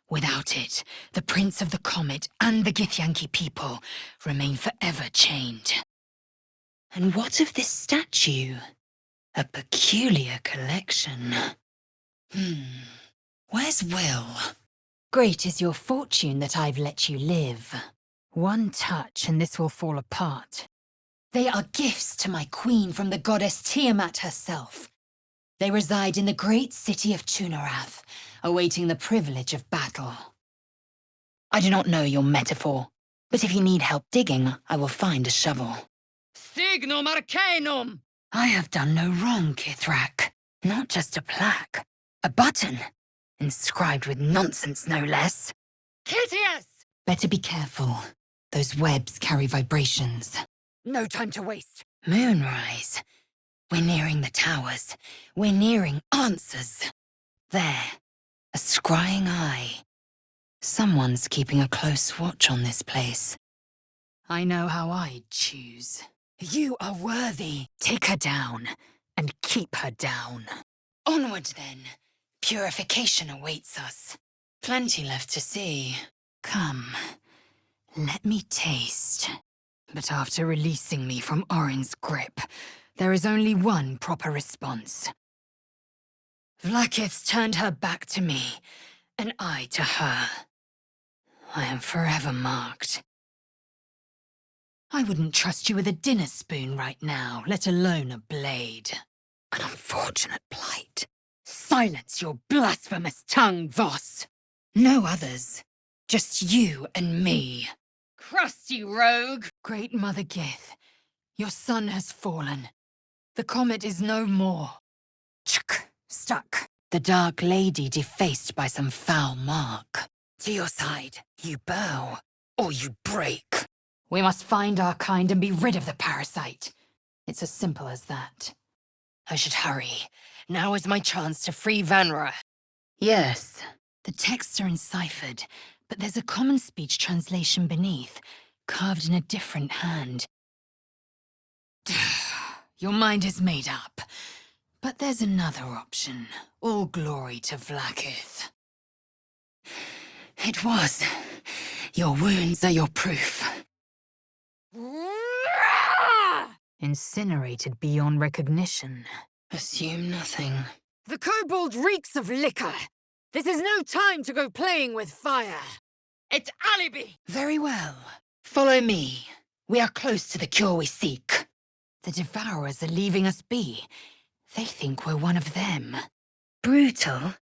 Without it, the Prince of the Comet and the Githyanki people remain forever chained. And what of this statue? A peculiar collection. Where's Will? Great is your fortune that I've let you live. One touch and this will fall apart. They are gifts to my queen from the goddess Tiamat herself. They reside in the great city of Tunarath, awaiting the privilege of battle. I do not know your metaphor, but if you need help digging, I will find a shovel. Signum Arcanum! I have done no wrong, Kithrak. Not just a plaque. A button. Inscribed with nonsense, no less. Kitius! Better be careful. Those webs carry vibrations. No time to waste. Moonrise. We're nearing the towers. We're nearing answers. There. A scrying eye. Someone's keeping a close watch on this place. I know how I'd choose. You are worthy. Take her down, and keep her down. Onward, then. Purification awaits us. Plenty left to see. Come, let me taste. But after releasing me from Orin's grip, there is only one proper response. Vlaakith's turned her back to me, and I to her. I am forever marked. I wouldn't trust you with a dinner spoon right now, let alone a blade. An unfortunate plight. Silence your blasphemous tongue, Voss! No others. Just you and me. Crusty rogue! Great Mother Gith, your son has fallen. The comet is no more. Stuck. The Dark Lady defaced by some foul mark. To your side, you bow, or you break. We must find our kind and be rid of the parasite. It's as simple as that. I should hurry. Now is my chance to free Vanra. Yes, the texts are enciphered, but there's a common speech translation beneath, carved in a different hand. Your mind is made up. But there's another option. All glory to Vlaakith. It was. Your wounds are your proof. Incinerated beyond recognition. Assume nothing. The kobold reeks of liquor. This is no time to go playing with fire. It's alibi. Very well. Follow me. We are close to the cure we seek. The Devourers are leaving us be. They think we're one of them. Brutal?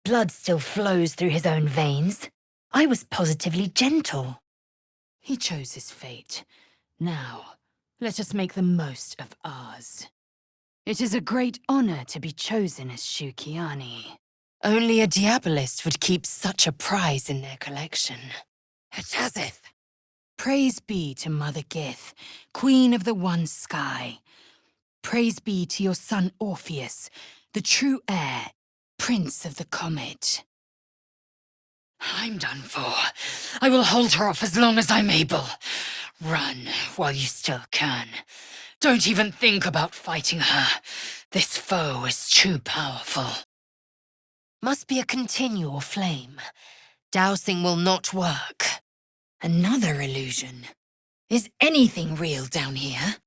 Blood still flows through his own veins. I was positively gentle. He chose his fate. Now, let us make the most of ours. It is a great honor to be chosen as Shukiani. Only a Diabolist would keep such a prize in their collection. Hatazeth! Praise be to Mother Gith, Queen of the One Sky. Praise be to your son Orpheus, the true heir, Prince of the Comet. I'm done for. I will hold her off as long as I'm able. Run while you still can. Don't even think about fighting her. This foe is too powerful. Must be a continual flame. Dousing will not work. Another illusion. Is anything real down here?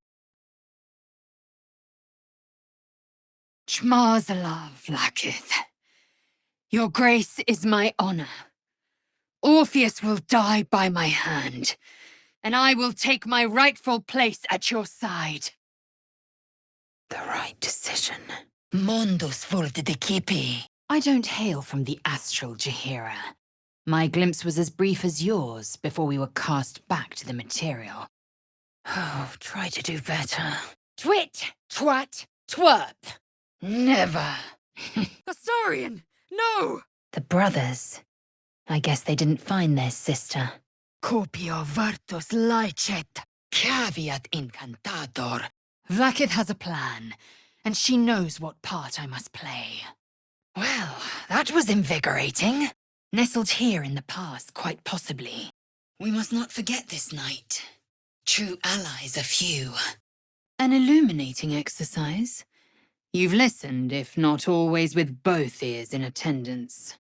Chmarzala, Vlaakith. Your grace is my honor. Orpheus will die by my hand, and I will take my rightful place at your side. The right decision. Mondus Voltidicipi. I don't hail from the astral Jahira. My glimpse was as brief as yours before we were cast back to the material. Oh, try to do better. Twit, twat, twerp. Never. Astarion, no! The brothers. I guess they didn't find their sister. Copio vartus laicet. Caveat incantador. Vlaakith has a plan, and she knows what part I must play. Well, that was invigorating. Nestled here in the past, quite possibly. We must not forget this night. True allies are few. An illuminating exercise. You've listened, if not always with both ears in attendance.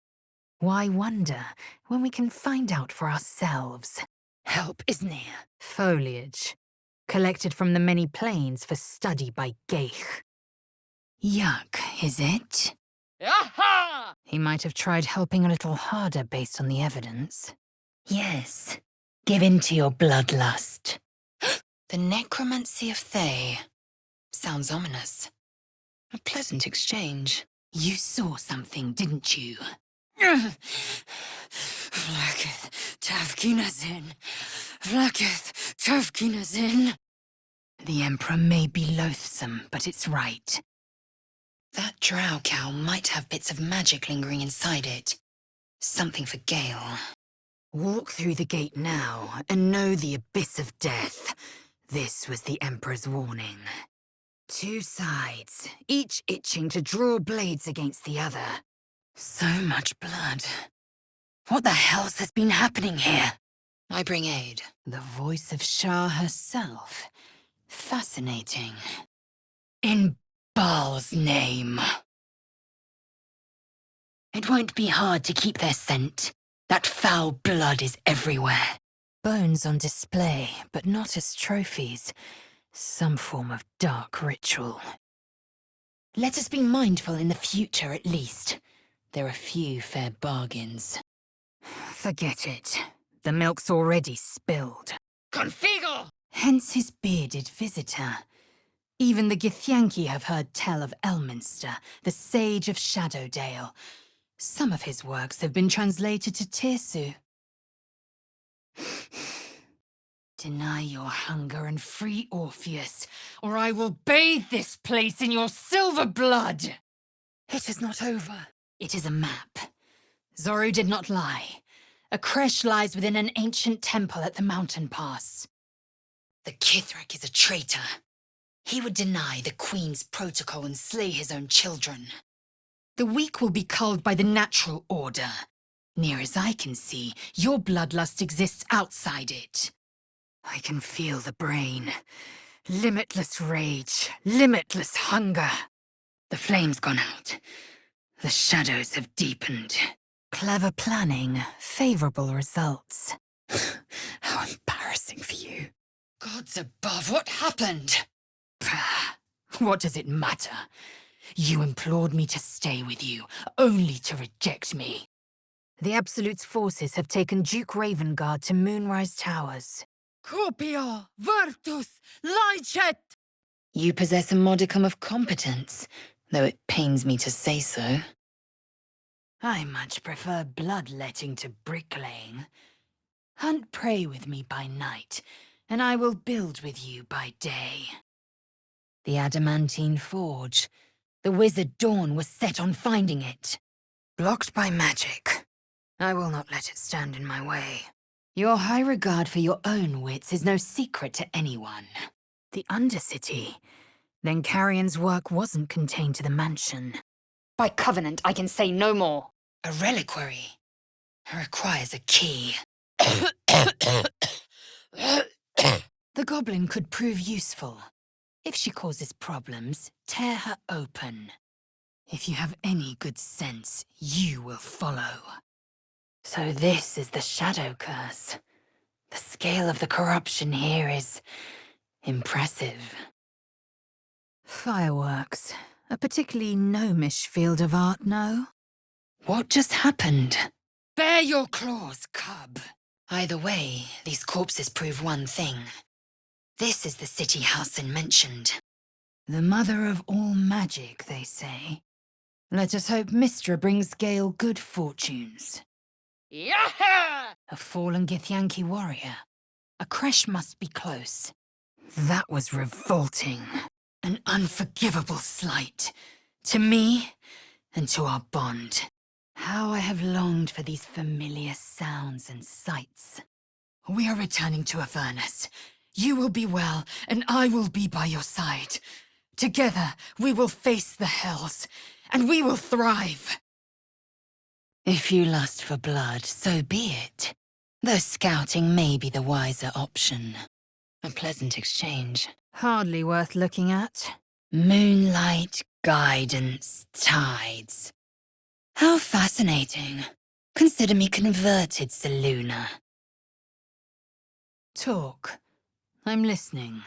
Why wonder when we can find out for ourselves? Help is near. Foliage, collected from the many plains for study by Geich. Yuck, is it? Aha! He might have tried helping a little harder based on the evidence. Yes. Give in to your bloodlust. The necromancy of Thay. Sounds ominous. A pleasant exchange. You saw something, didn't you? Vlaakith Tavkinazin. Vlaakith Tavkinazin. The Emperor may be loathsome, but it's right. That drow cow might have bits of magic lingering inside it. Something for Gale. Walk through the gate now, and know the abyss of death. This was the Emperor's warning. Two sides, each itching to draw blades against the other. So much blood. What the hell's has been happening here? I bring aid. The voice of Shah herself. Fascinating. In Baal's name. It won't be hard to keep their scent. That foul blood is everywhere. Bones on display, but not as trophies. Some form of dark ritual. Let us be mindful in the future, at least. There are few fair bargains. Forget it. The milk's already spilled. Configo! Hence his bearded visitor. Even the Githyanki have heard tell of Elminster, the sage of Shadowdale. Some of his works have been translated to Tirsu. Deny your hunger and free Orpheus, Or I will bathe this place in your silver blood! It is not over. It is a map. Zoru did not lie. A creche lies within an ancient temple at the mountain pass. The Kithrak is a traitor. He would deny the Queen's protocol and slay his own children. The weak will be culled by the natural order. Near as I can see, your bloodlust exists outside it. I can feel the brain. Limitless rage, limitless hunger. The flame's gone out. The shadows have deepened. Clever planning, favorable results. How embarrassing for you. Gods above, what happened? What does it matter? You implored me to stay with you, only to reject me. The Absolute's forces have taken Duke Ravengard to Moonrise Towers. Copia virtus licet! You possess a modicum of competence, though it pains me to say so. I much prefer bloodletting to bricklaying. Hunt prey with me by night, and I will build with you by day. The adamantine forge. The wizard Dawn was set on finding it. Blocked by magic. I will not let it stand in my way. Your high regard for your own wits is no secret to anyone. The Undercity. Then Carrion's work wasn't contained to the mansion. By covenant, I can say no more. A reliquary. It requires a key. The goblin could prove useful. If she causes problems, tear her open. If you have any good sense, you will follow. So this is the Shadow Curse. The scale of the corruption here is impressive. Fireworks. A particularly gnomish field of art, no? What just happened? Bare your claws, cub. Either way, these corpses prove one thing. This is the city Halsin mentioned. The mother of all magic, they say. Let us hope Mistra brings Gale good fortunes. Yaha! A fallen Githyanki warrior. A creche must be close. That was revolting. An unforgivable slight. To me, and to our bond. How I have longed for these familiar sounds and sights. We are returning to Avernus. You will be well, and I will be by your side. Together, we will face the hells, and we will thrive. If you lust for blood, so be it. Though scouting may be the wiser option. A pleasant exchange. Hardly worth looking at. Moonlight, guidance, tides. How fascinating. Consider me converted, Seluna. Talk. I'm listening.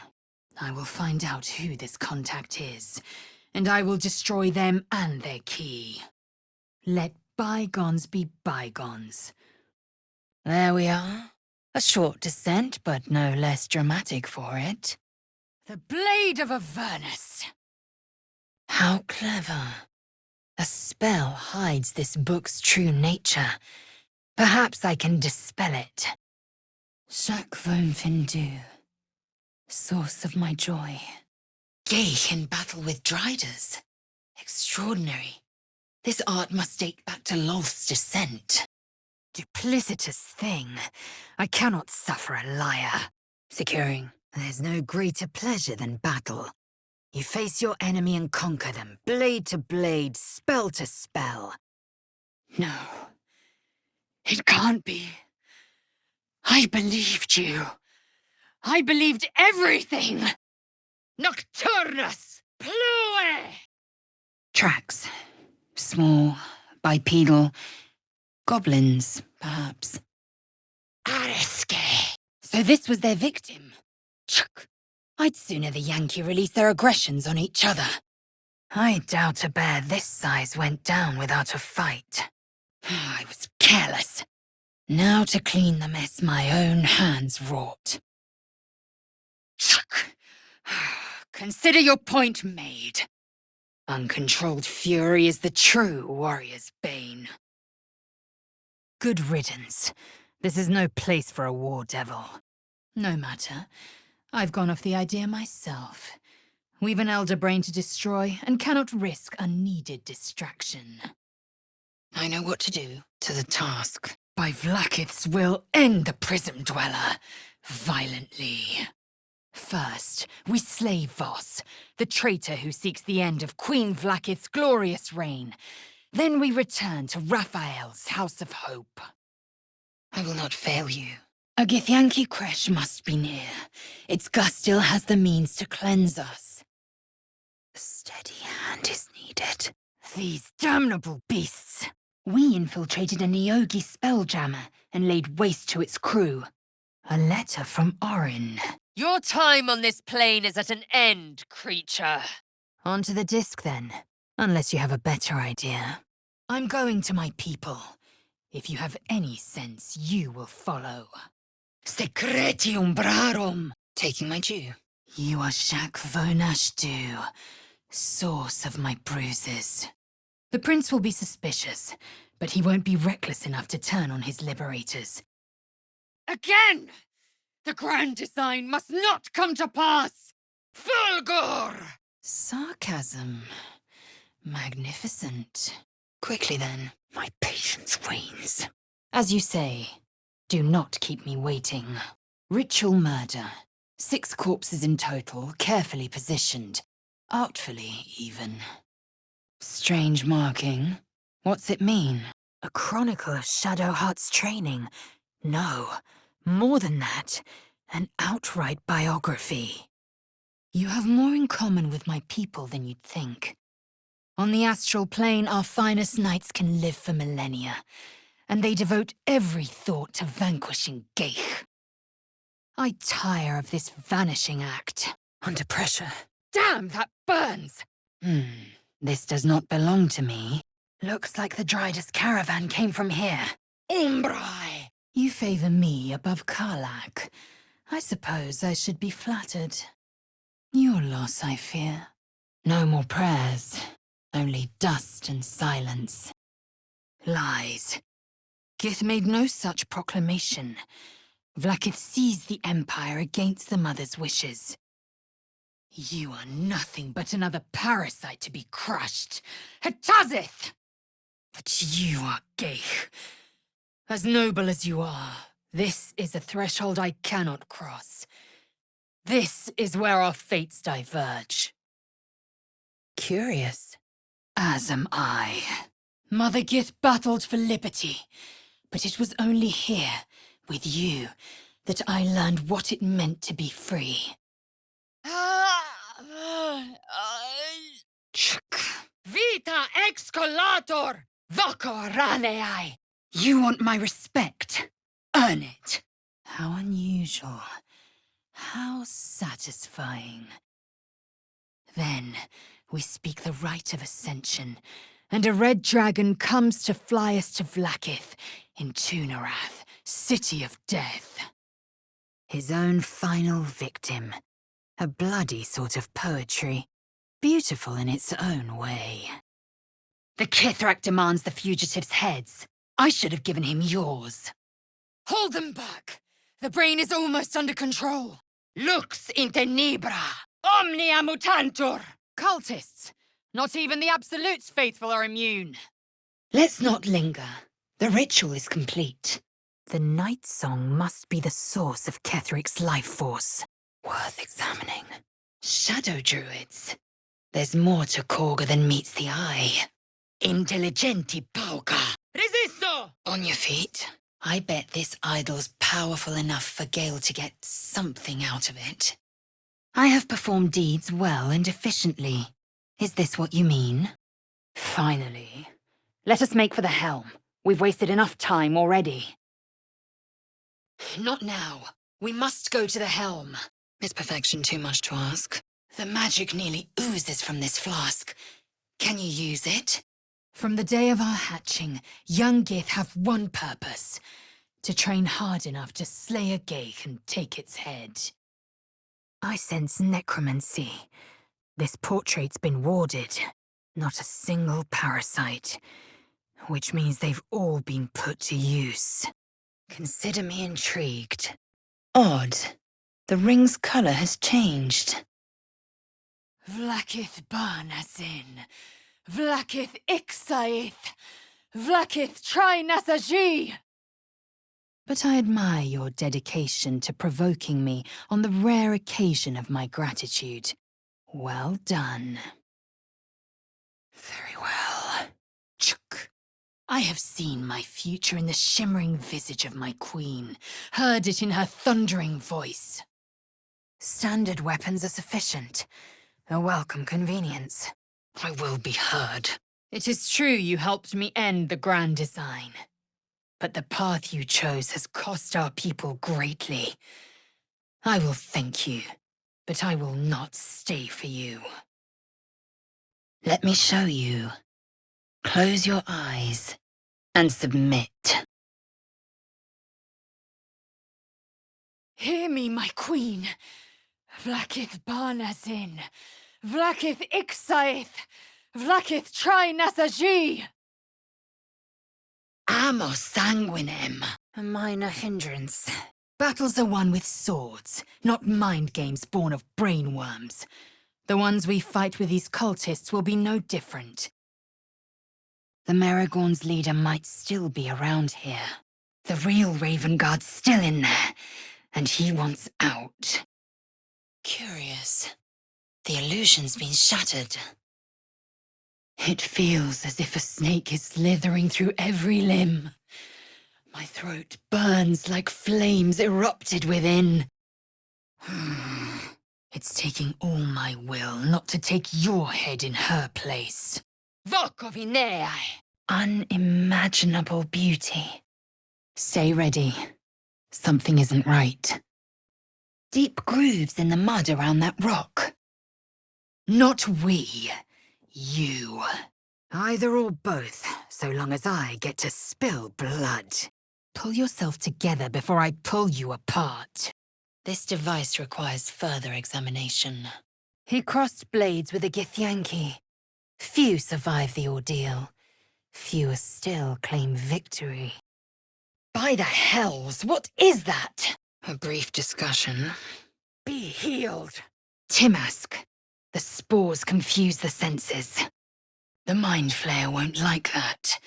I will find out who this contact is, and I will destroy them and their key. Let bygones be bygones. There we are. A short descent, but no less dramatic for it. The blade of Avernus. How clever. A spell hides this book's true nature. Perhaps I can dispel it. Chaque Vom Findu. Source of my joy. Gay in battle with Driders. Extraordinary. This art must date back to Lolth's descent. Duplicitous thing. I cannot suffer a liar. Securing. There's no greater pleasure than battle. You face your enemy and conquer them, blade to blade, spell to spell. No. It can't be. I believed you. I believed everything. Nocturnus! Plue! Tracks. Small, bipedal. Goblins, perhaps. Ariske! So this was their victim. Chuk. I'd sooner the Yankee release their aggressions on each other. I doubt a bear this size went down without a fight. I was careless. Now to clean the mess my own hands wrought. Chuk. Consider your point made. Uncontrolled fury is the true warrior's bane. Good riddance. This is no place for a war devil. No matter. I've gone off the idea myself. We've an elder brain to destroy and cannot risk unneeded distraction. I know what to do. To the task. By Vlaakith's will, end the Prism Dweller. Violently. First, we slay Voss, the traitor who seeks the end of Queen Vlaakith's glorious reign. Then we return to Raphael's House of Hope. I will not fail you. A Githyanki creche must be near. Its gust still has the means to cleanse us. A steady hand is needed. These damnable beasts! We infiltrated a Neogi spelljammer and laid waste to its crew. A letter from Orin. Your time on this plane is at an end, creature. Onto the disc then, unless you have a better idea. I'm going to my people. If you have any sense, you will follow. Secretium brarum. Taking my due. You are Jacques Vonashdu, source of my bruises. The prince will be suspicious, but he won't be reckless enough to turn on his liberators. Again! The grand design must not come to pass! Fulgur! Sarcasm. Magnificent. Quickly then, my patience wanes. As you say, do not keep me waiting. Ritual murder. 6 corpses in total, carefully positioned. Artfully, even. Strange marking. What's it mean? A chronicle of Shadowheart's training. No, more than that. An outright biography. You have more in common with my people than you'd think. On the astral plane, our finest knights can live for millennia, and they devote every thought to vanquishing Geich. I tire of this vanishing act. Under pressure. Damn, that burns! This does not belong to me. Looks like the Drydas caravan came from here. Umbrai! You favor me above Karlak. I suppose I should be flattered. Your loss, I fear. No more prayers. Only dust and silence. Lies. Gith made no such proclamation. Vlaakith seized the Empire against the Mother's wishes. You are nothing but another parasite to be crushed. Hetazith! But you are Geich. As noble as you are, this is a threshold I cannot cross. This is where our fates diverge. Curious. As am I. Mother Gith battled for liberty, but it was only here, with you, that I learned what it meant to be free. Vita excolator! Voco raneai! You want my respect. Earn it. How unusual. How satisfying. Then we speak the rite of ascension, And a red dragon comes to fly us to Vlaakith in Tunarath, city of death. his own final victim. A bloody sort of poetry, beautiful in its own way. The Kithrak demands the fugitives' heads. I should have given him yours. Hold them back! The brain is almost under control. Lux in tenebra, omnia mutantur! Cultists! Not even the Absolute's faithful are immune. Let's not linger. The ritual is complete. The night song must be the source of Kethric's life force. Worth examining. Shadow druids. There's more to Korga than meets the eye. Intelligenti pauka. Resisto! On your feet. I bet this idol's powerful enough for Gale to get something out of it. I have performed deeds well and efficiently. Is this what you mean? Finally. Let us make for the helm. We've wasted enough time already. Not now. We must go to the helm. Is perfection too much to ask? The magic nearly oozes from this flask. Can you use it? From the day of our hatching, young Gith have one purpose: to train hard enough to slay a Geich and take its head. I sense necromancy. This portrait's been warded. Not a single parasite. Which means they've all been put to use. Consider me intrigued. Odd. The ring's color has changed. Vlaakith Barnasin, Vlaakith Ixaith, Vlaakith Trinasagi! but I admire your dedication to provoking me on the rare occasion of my gratitude. Well done. Very well. Chuk. I have seen my future in the shimmering visage of my queen, heard it in her thundering voice. Standard weapons are sufficient. A welcome convenience. I will be heard. It is true you helped me end the grand design, but the path you chose has cost our people greatly. I will thank you, but I will not stay for you. Let me show you. Close your eyes and submit. Hear me, my queen. Vlakith Barnazin, Vlakith Ixaith, Vlakith Tri Nasaji. Amo sanguinem. A minor hindrance. Battles are won with swords, not mind games born of brainworms. The ones we fight with these cultists will be no different. The Merigorn's leader might still be around here. The real Raven Guard's still in there, and he wants out. Curious. The illusion's been shattered. It feels as if a snake is slithering through every limb. My throat burns like flames erupted within. It's taking all my will not to take your head in her place. Vokovineai! Unimaginable beauty. Stay ready. Something isn't right. Deep grooves in the mud around that rock. Not we. You. Either or both, so long as I get to spill blood. Pull yourself together before I pull you apart. This device requires further examination. He crossed blades with a Githyanki. Few survive the ordeal. Fewer still claim victory. By the hells, what is that? A brief discussion. Be healed. Timask. The spores confuse the senses. The Mind Flayer won't like that.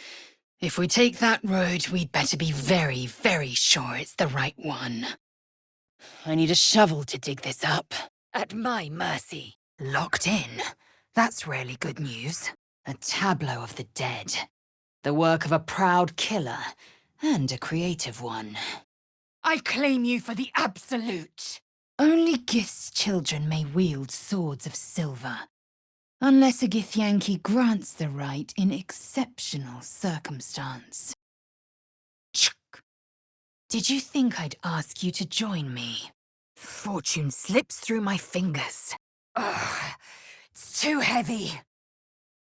If we take that road, we'd better be very, very sure it's the right one. I need a shovel to dig this up. At my mercy. Locked in? That's really good news. A tableau of the dead. The work of a proud killer, and a creative one. I claim you for the absolute. Only Gith's children may wield swords of silver, unless a Githyanki grants the right in exceptional circumstance. Chuk. Did you think I'd ask you to join me? Fortune slips through my fingers. Ugh, it's too heavy.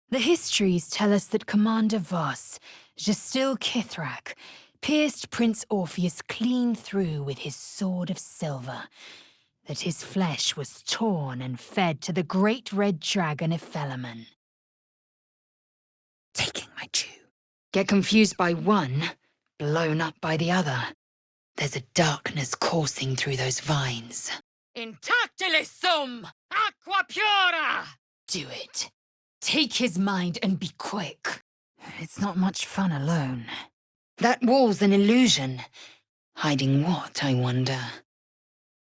The histories tell us that Commander Voss, Gestil Kithrak, pierced Prince Orpheus clean through with his sword of silver, that his flesh was torn and fed to the great red dragon Ephelaman. Taking my due. Get confused by one, blown up by the other. There's a darkness coursing through those vines. Intactile sum! Aqua pura! Do it. Take his mind and be quick. It's not much fun alone. That wall's an illusion. Hiding what, I wonder?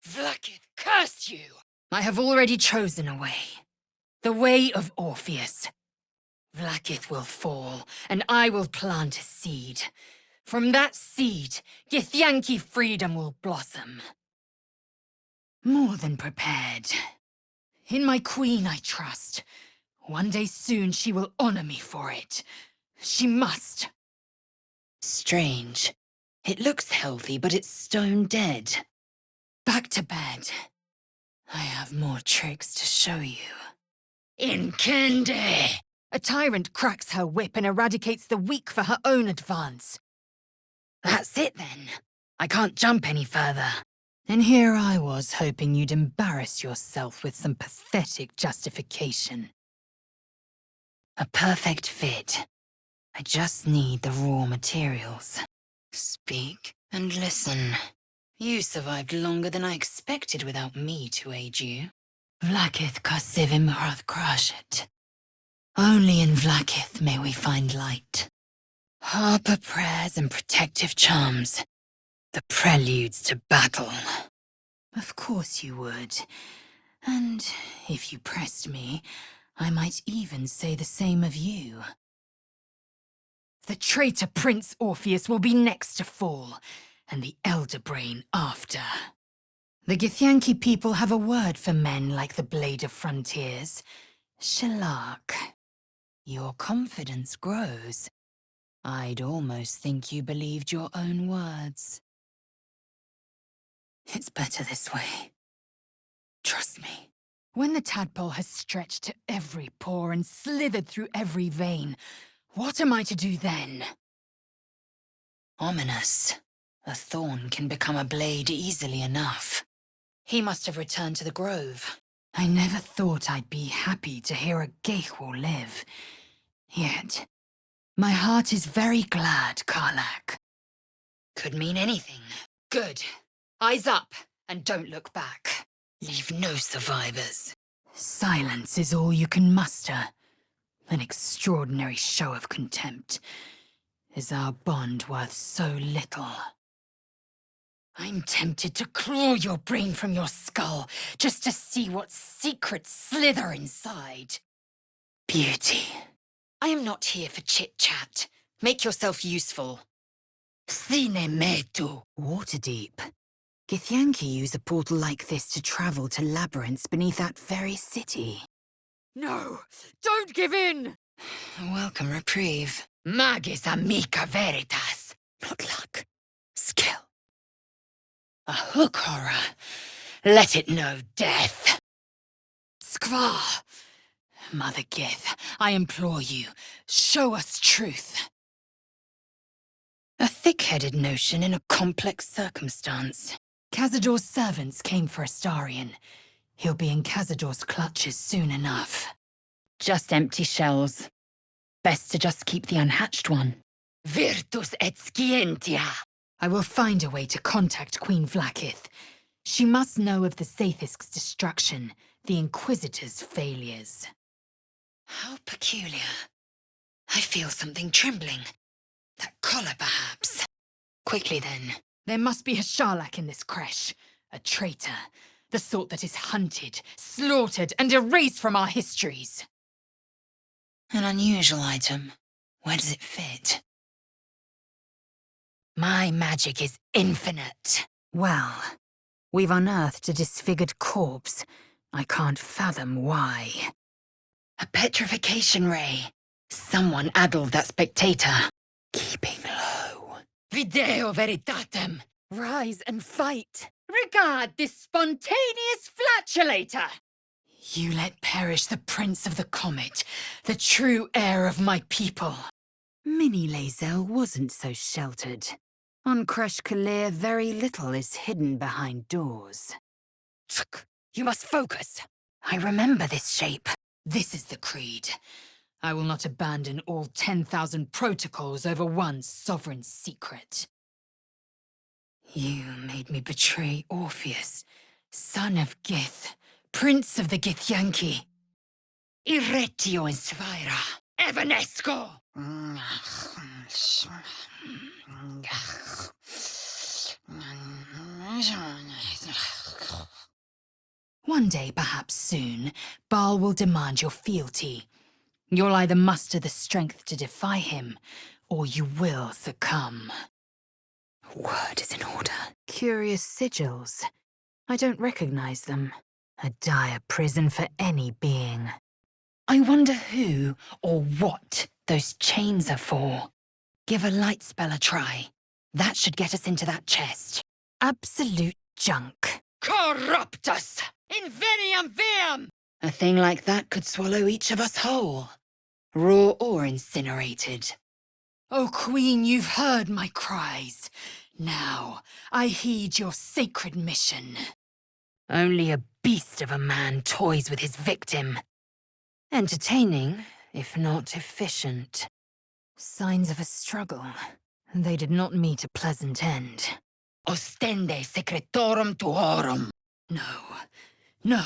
Vlakith, curse you! I have already chosen a way. The way of Orpheus. Vlakith will fall, and I will plant a seed. From that seed, Githyanki freedom will blossom. More than prepared. In my queen I trust. One day soon she will honor me for it. She must. Strange. It looks healthy, but it's stone dead. Back to bed. I have more tricks to show you. Incende! A tyrant cracks her whip and eradicates the weak for her own advance. That's it then. I can't jump any further. And here I was hoping you'd embarrass yourself with some pathetic justification. A perfect fit. I just need the raw materials. Speak and listen. You survived longer than I expected without me to aid you. Vlakith Kasivim Krashet. Only in Vlakith may we find light. Harbor prayers and protective charms. the preludes to battle. Of course you would. And if you pressed me, I might even say the same of you. The traitor Prince Orpheus will be next to fall, and the Elder Brain after. The Githyanki people have a word for men like the Blade of Frontiers. Shalak. Your confidence grows. I'd almost think you believed your own words. It's better this way. Trust me. When the tadpole has stretched to every pore and slithered through every vein, what am I to do then? Ominous. A thorn can become a blade easily enough. He must have returned to the grove. I never thought I'd be happy to hear a Geihwal live. Yet, my heart is very glad, Karlak. Could mean anything. Good. Eyes up, and don't look back. Leave no survivors. Silence is all you can muster. An extraordinary show of contempt. Is our bond worth so little? I'm tempted to claw your brain from your skull, just to see what secrets slither inside. Beauty. I am not here for chit-chat. Make yourself useful. Sine metu. Waterdeep. Githyanki use a portal like this to travel to labyrinths beneath that very city. No! Don't give in! A welcome reprieve. Magis amica veritas. Not luck. Skill. A hook horror. Let it know death. Skvar! Mother Gith, I implore you, show us truth. A thick-headed notion in a complex circumstance. Cazador's servants came for Astarion. He'll be in Cazador's clutches soon enough. Just empty shells. Best to just keep the unhatched one. Virtus et scientia. I will find a way to contact Queen Vlaakith. She must know of the Sathisk's destruction, the Inquisitor's failures. How peculiar. I feel something trembling. That collar, perhaps. Quickly, then. There must be a Sharlak in this creche. A traitor. The sort that is hunted, slaughtered, and erased from our histories. An unusual item. Where does it fit? My magic is infinite. Well, we've unearthed a disfigured corpse. I can't fathom why. A petrification ray. Someone addled that spectator. Keeping low. Video veritatem. Rise and fight! Regard this spontaneous flatulator! You let perish the Prince of the Comet, the true heir of my people. Mini Lae'zel wasn't so sheltered. On Kresh Kalir, very little is hidden behind doors. You must focus. I remember this shape. This is the creed. I will not abandon all 10,000 protocols over one sovereign secret. You made me betray Orpheus, son of Gith, Prince of the Githyanki. Irretio in Sphira. Evanesco! One day, perhaps soon, Baal will demand your fealty. You'll either muster the strength to defy him, or you will succumb. Word is in order. Curious sigils. I don't recognize them. A dire prison for any being. I wonder who or what those chains are for. Give a light spell a try. That should get us into that chest. Absolute junk. Corruptus! Inveniam viam! A thing like that could swallow each of us whole. Raw or incinerated. Oh, Queen, you've heard my cries. Now, I heed your sacred mission. Only a beast of a man toys with his victim. Entertaining, if not efficient. Signs of a struggle. They did not meet a pleasant end. Ostende secretorum tuorum. No, no.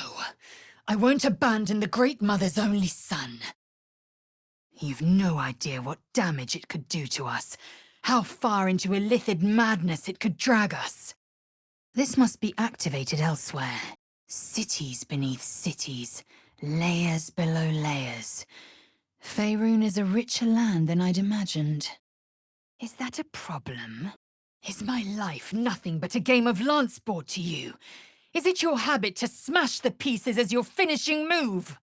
I won't abandon the Great Mother's only son. You've no idea what damage it could do to us. How far into illithid madness it could drag us. This must be activated elsewhere. Cities beneath cities, layers below layers. Faerun is a richer land than I'd imagined. Is that a problem? Is my life nothing but a game of lance sport to you? Is it your habit to smash the pieces as your finishing move?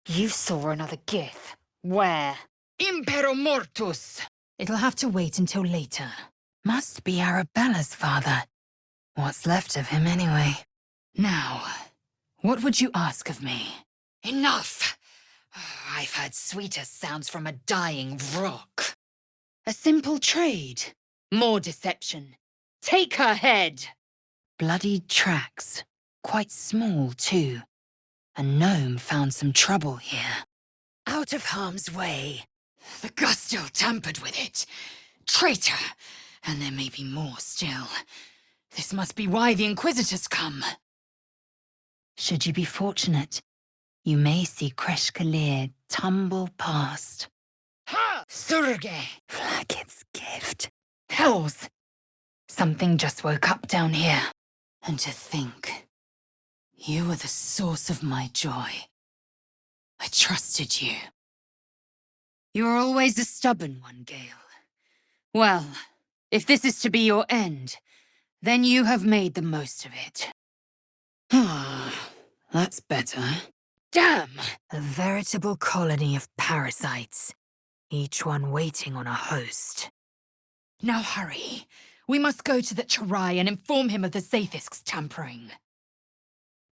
You saw another Gith. Where? Impero Mortus! It'll have to wait until later. Must be Arabella's father. What's left of him anyway? Now, what would you ask of me? Enough! I've heard sweeter sounds from a dying rock. A simple trade. More deception. Take her head! Bloodied tracks. Quite small, too. A gnome found some trouble here. Out of harm's way. The Gustil tampered with it. Traitor! And there may be more still. This must be why the Inquisitors come. Should you be fortunate, you may see Kresh Kalir tumble past. Ha! Surge! Flacket's gift. Hells! Something just woke up down here. And to think, you were the source of my joy. I trusted you. You're always a stubborn one, Gale. Well, if this is to be your end, then you have made the most of it. That's better. Damn! A veritable colony of parasites, each one waiting on a host. Now hurry. We must go to the Charai and inform him of the Zaithisk's tampering.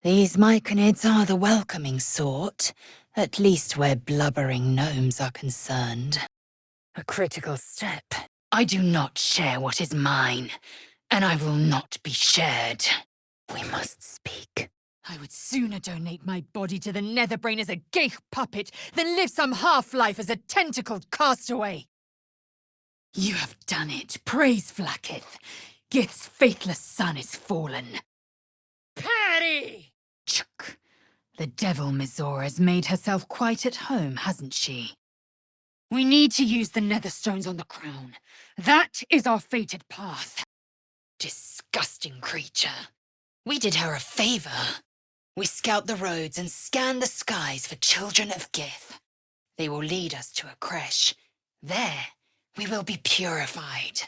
These Myconids are the welcoming sort, at least where blubbering gnomes are concerned. A critical step. I do not share what is mine, and I will not be shared. We must speak. I would sooner donate my body to the Netherbrain as a geich puppet than live some half-life as a tentacled castaway. You have done it. Praise Flacketh. Gith's faithless son is fallen. Patty! Chuk. The devil Mizora has made herself quite at home, hasn't she? We need to use the Netherstones on the crown. That is our fated path. Disgusting creature. We did her a favor. We scout the roads and scan the skies for children of Gith. They will lead us to a creche. There, we will be purified.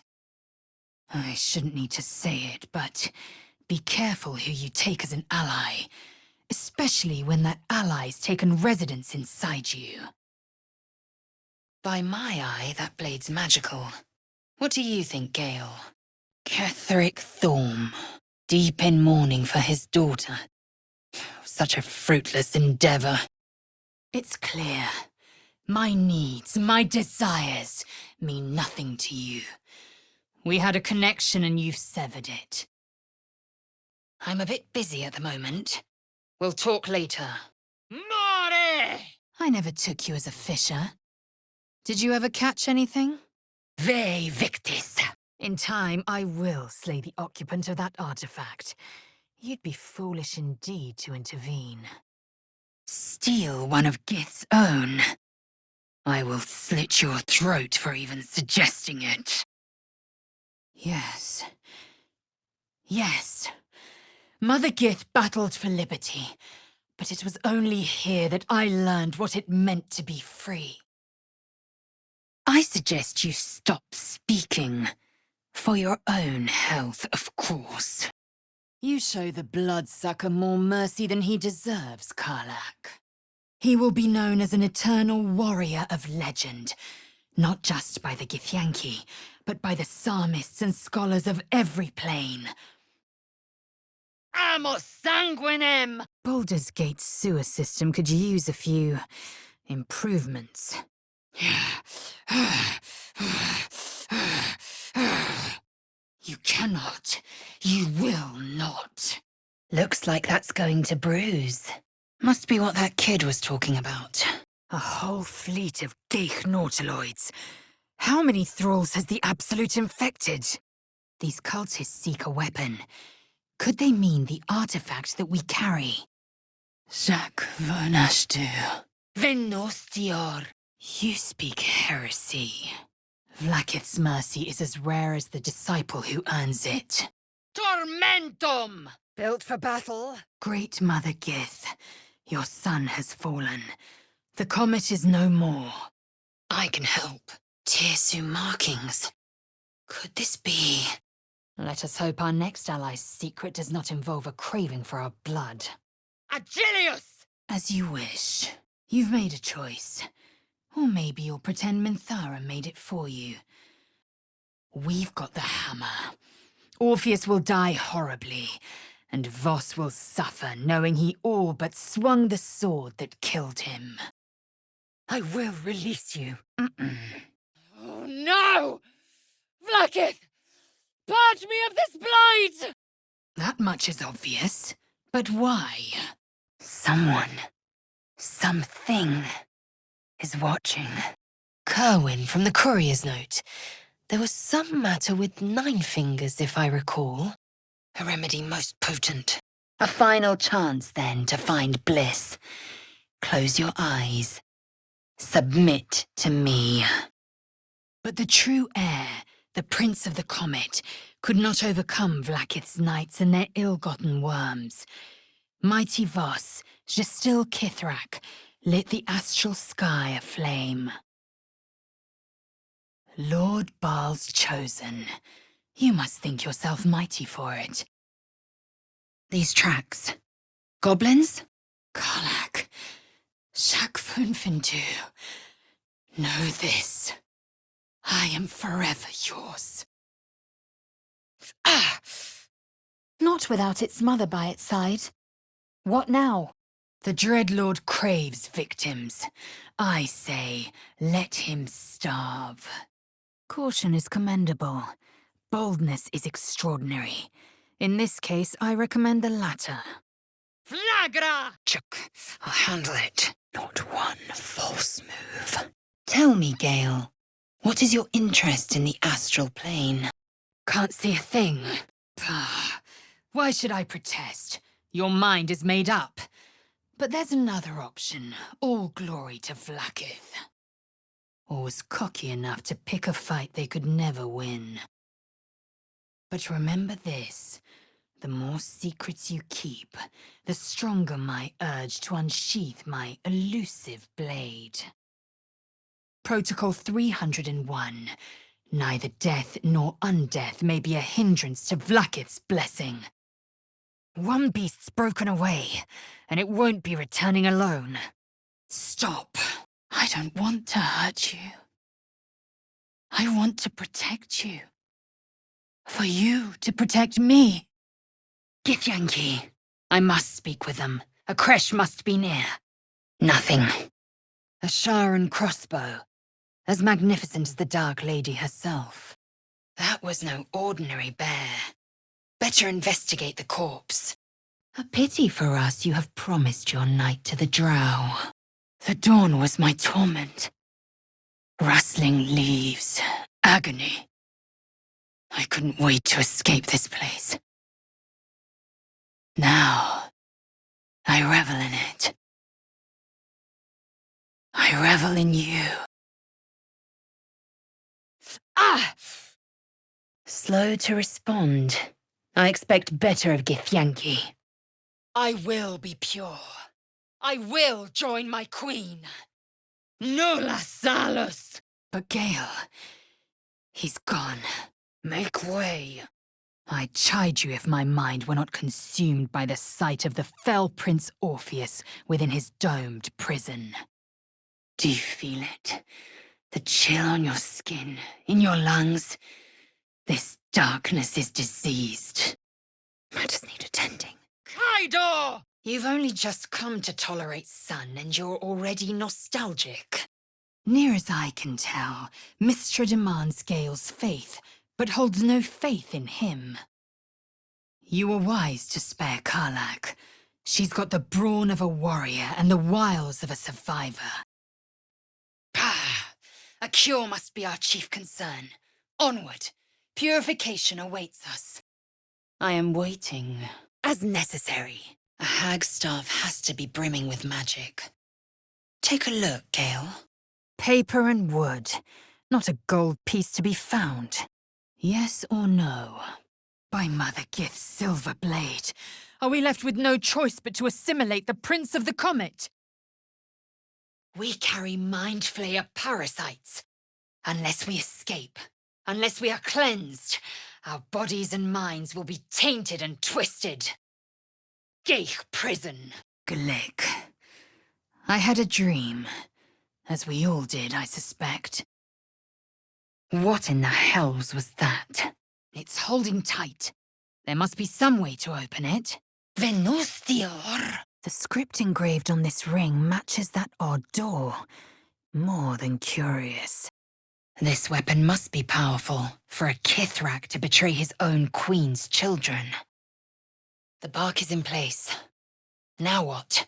I shouldn't need to say it, but be careful who you take as an ally, especially when that ally's taken residence inside you. By my eye, that blade's magical. What do you think, Gale? Ketheric Thorm, deep in mourning for his daughter. Such a fruitless endeavor. It's clear. My needs, my desires, mean nothing to you. We had a connection and you've severed it. I'm a bit busy at the moment. We'll talk later. Mare! I never took you as a fisher. Did you ever catch anything? Ve victis. In time, I will slay the occupant of that artifact. You'd be foolish indeed to intervene. Steal one of Gith's own. I will slit your throat for even suggesting it. Yes. Yes. Mother Gith battled for liberty, but it was only here that I learned what it meant to be free. I suggest you stop speaking. For your own health, of course. You show the bloodsucker more mercy than he deserves, Karlak. He will be known as an eternal warrior of legend, not just by the Githyanki, but by the psalmists and scholars of every plane. Amos sanguinem! Baldur's Gate's sewer system could use a few improvements. You cannot. You will not. Looks like that's going to bruise. Must be what that kid was talking about. A whole fleet of geich nautiloids. How many thralls has the Absolute infected? These cultists seek a weapon. Could they mean the artifact that we carry? Jacques Vernashtu. Venostior. You speak heresy. Vlaakith's mercy is as rare as the disciple who earns it. Tormentum! Built for battle? Great Mother Gith, your son has fallen. The comet is no more. I can help. Tirsu markings. Could this be... Let us hope our next ally's secret does not involve a craving for our blood. Agilius! As you wish. You've made a choice. Or maybe you'll pretend Minthara made it for you. We've got the hammer. Orpheus will die horribly, and Voss will suffer knowing he all but swung the sword that killed him. I will release you. Mm-mm. Oh no! Vlaakith! Purge me of this blight! That much is obvious. But why? Someone, something, is watching. Kerwin from the courier's note. There was some matter with 9 fingers, if I recall. A remedy most potent. A final chance, then, to find bliss. Close your eyes. Submit to me. But the true heir, the Prince of the Comet, could not overcome Vlaakith's knights and their ill-gotten worms. Mighty Voss, Gestil Kithrak, lit the astral sky aflame. Lord Baal's chosen. You must think yourself mighty for it. These tracks. Goblins? Karlach, Shakfunfindu. Know this. I am forever yours. Ah! Not without its mother by its side. What now? The Dreadlord craves victims. I say, let him starve. Caution is commendable. Boldness is extraordinary. In this case, I recommend the latter. Flagra! Chuck, I'll handle it. Not one false move. Tell me, Gale, what is your interest in the astral plane? Can't see a thing. Pah. Why should I protest? Your mind is made up. But there's another option. All glory to Vlaakith. Or was cocky enough to pick a fight they could never win. But remember this. The more secrets you keep, the stronger my urge to unsheath my elusive blade. Protocol 301. Neither death nor undeath may be a hindrance to Vlaakith's blessing. One beast's broken away, and it won't be returning alone. Stop. I don't want to hurt you. I want to protect you. For you to protect me. Githyanki, I must speak with them. A creche must be near. Nothing. A Sharan crossbow, as magnificent as the Dark Lady herself. That was no ordinary bear. Better investigate the corpse. A pity for us you have promised your night to the drow. The dawn was my torment. Rustling leaves, agony. I couldn't wait to escape this place. Now, I revel in it. I revel in you. Ah! Slow to respond. I expect better of Githyanki. I will be pure. I will join my queen. Nulla salus! But Gale, he's gone. Make way. I'd chide you if my mind were not consumed by the sight of the fell Prince Orpheus within his domed prison. Do you feel it? The chill on your skin, in your lungs? This darkness is diseased. Matters need attending. Kaido! You've only just come to tolerate sun and you're already nostalgic. Near as I can tell, Mystra demands Gale's faith, but holds no faith in him. You were wise to spare Karlach. She's got the brawn of a warrior and the wiles of a survivor. A cure must be our chief concern. Onward. Purification awaits us. I am waiting. As necessary. A hag's staff has to be brimming with magic. Take a look, Gale. Paper and wood. Not a gold piece to be found. Yes or no? By Mother Gith's silver blade, are we left with no choice but to assimilate the Prince of the Comet? We carry mind flayer parasites. Unless we escape, unless we are cleansed, our bodies and minds will be tainted and twisted. Geich prison. Glick. I had a dream. As we all did, I suspect. What in the hells was that? It's holding tight. There must be some way to open it. Venustior. The script engraved on this ring matches that odd door. More than curious. This weapon must be powerful for a Kithrak to betray his own queen's children. The bark is in place. Now what?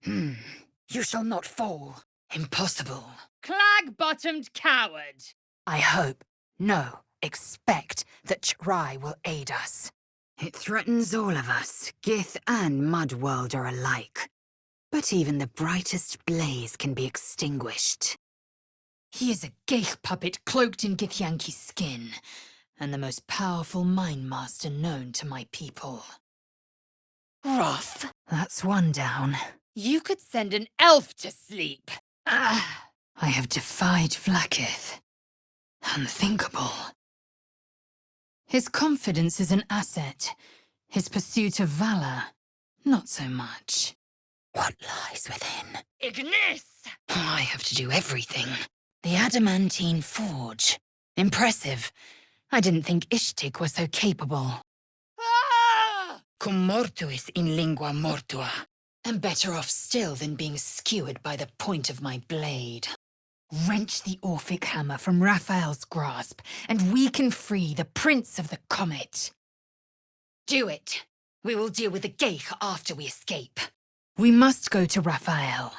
You shall not fall. Impossible. Clag-bottomed coward! I hope, no, expect that Ch'rai will aid us. It threatens all of us, Gith and Mudworlder alike. But even the brightest blaze can be extinguished. He is a Geich puppet cloaked in Githyanki's skin, and the most powerful mind master known to my people. Wrath. That's one down. You could send an elf to sleep. I have defied Vlaakith. Unthinkable. His confidence is an asset. His pursuit of valor, not so much. What lies within? Ignis! I have to do everything. The adamantine forge. Impressive. I didn't think Ishtik was so capable. Ah! Cum mortuis in lingua mortua. I'm better off still than being skewered by the point of my blade. Wrench the Orphic hammer from Raphael's grasp, and we can free the Prince of the Comet. Do it. We will deal with the Geich after we escape. We must go to Raphael.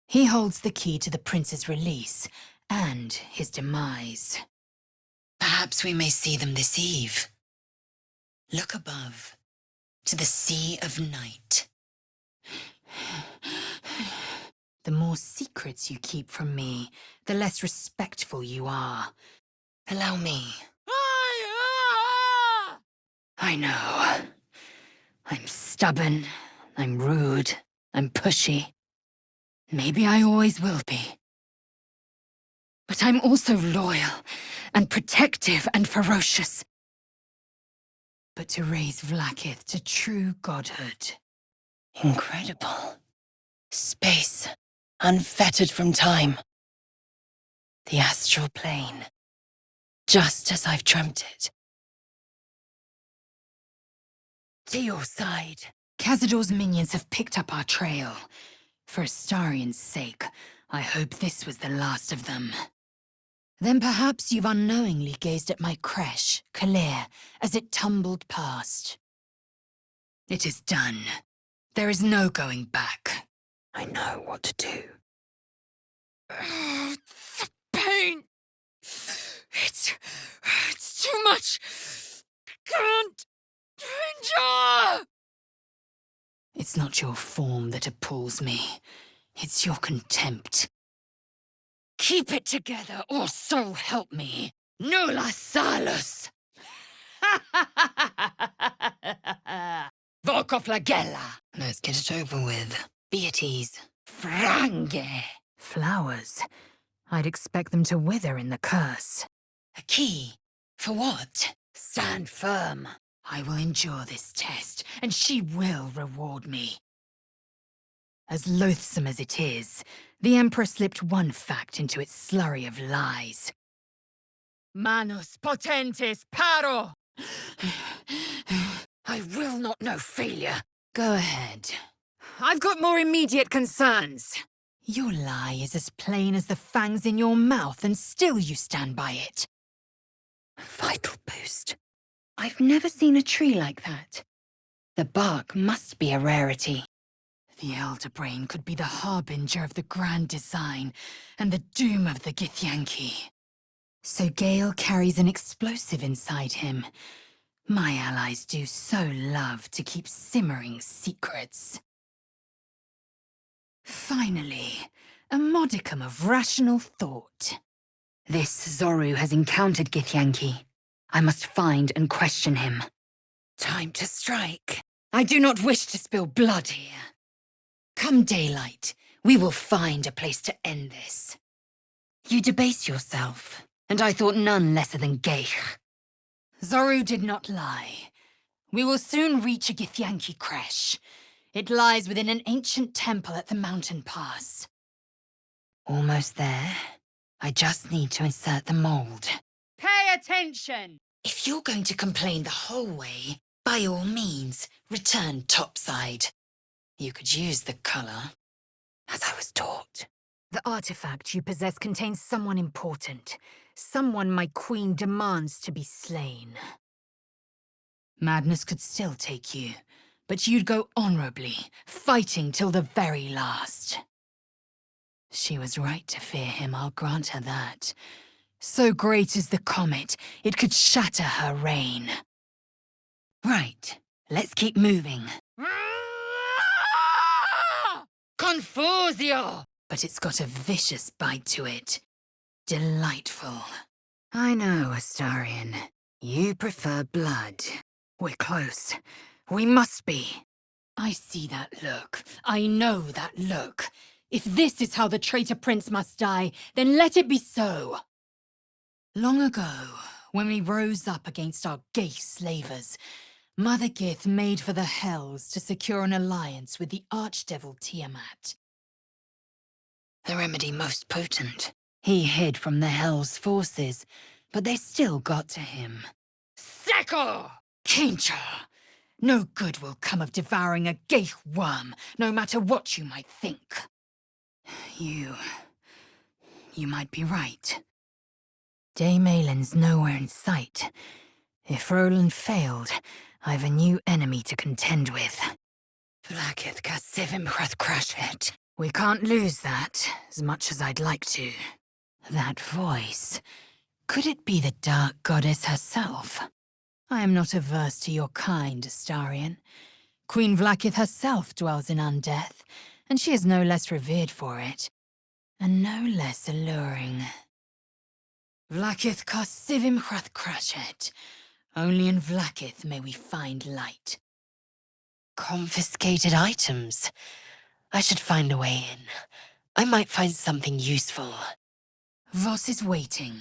He holds the key to the prince's release and his demise. Perhaps we may see them this eve. Look above, to the sea of night. The more secrets you keep from me, the less respectful you are. Allow me. I know. I'm stubborn, I'm rude, I'm pushy. Maybe I always will be. But I'm also loyal and protective and ferocious. But to raise Vlaakith to true godhood. Incredible. Space, unfettered from time. The astral plane. Just as I've dreamt it. To your side. Cazador's minions have picked up our trail. For Astarian's sake, I hope this was the last of them. Then perhaps you've unknowingly gazed at my creche, Kalir, as it tumbled past. It is done. There is no going back. I know what to do. The pain! It's too much! Can't endure! It's not your form that appalls me. It's your contempt. Keep it together, or so help me. Nulla salus! Voco flagella! Let's get it over with. Be at ease. Frange! Flowers. I'd expect them to wither in the curse. A key? For what? Stand firm. I will endure this test, and she will reward me. As loathsome as it is, the Emperor slipped one fact into its slurry of lies. Manus potentes paro! I will not know failure. Go ahead. I've got more immediate concerns. Your lie is as plain as the fangs in your mouth, and still you stand by it. Vital boost. I've never seen a tree like that. The bark must be a rarity. The Elder Brain could be the harbinger of the grand design and the doom of the Githyanki. So Gale carries an explosive inside him. My allies do so love to keep simmering secrets. Finally, a modicum of rational thought. This Zoru has encountered Githyanki. I must find and question him. Time to strike. I do not wish to spill blood here. Come daylight, we will find a place to end this. You debase yourself, and I thought none lesser than Geich. Zoru did not lie. We will soon reach a Githyanki creche. It lies within an ancient temple at the mountain pass. Almost there. I just need to insert the mold. Pay attention! If you're going to complain the whole way, by all means, return topside. You could use the colour, as I was taught. The artifact you possess contains someone important. Someone my queen demands to be slain. Madness could still take you, but you'd go honorably, fighting till the very last. She was right to fear him, I'll grant her that. So great is the comet, it could shatter her reign. Right, let's keep moving. Confusio! But it's got a vicious bite to it. Delightful. I know, Astarion. You prefer blood. We're close. We must be. I see that look. I know that look. If this is how the traitor prince must die, then let it be so. Long ago, when we rose up against our gay slavers, Mother Gith made for the Hells to secure an alliance with the archdevil Tiamat. The remedy most potent. He hid from the Hell's forces, but they still got to him. Seko! Kincha! No good will come of devouring a gay worm, no matter what you might think. You might be right. Dame Aylin's nowhere in sight. If Roland failed, I've a new enemy to contend with. Vlaakith Kasivim Krashet. We can't lose that, as much as I'd like to. That voice. Could it be the Dark Goddess herself? I am not averse to your kind, Astarion. Queen Vlaakith herself dwells in undeath, and she is no less revered for it, and no less alluring. Vlaakith Kasivim Krashet. Only in Vlaakith may we find light. Confiscated items. I should find a way in. I might find something useful. Voss is waiting.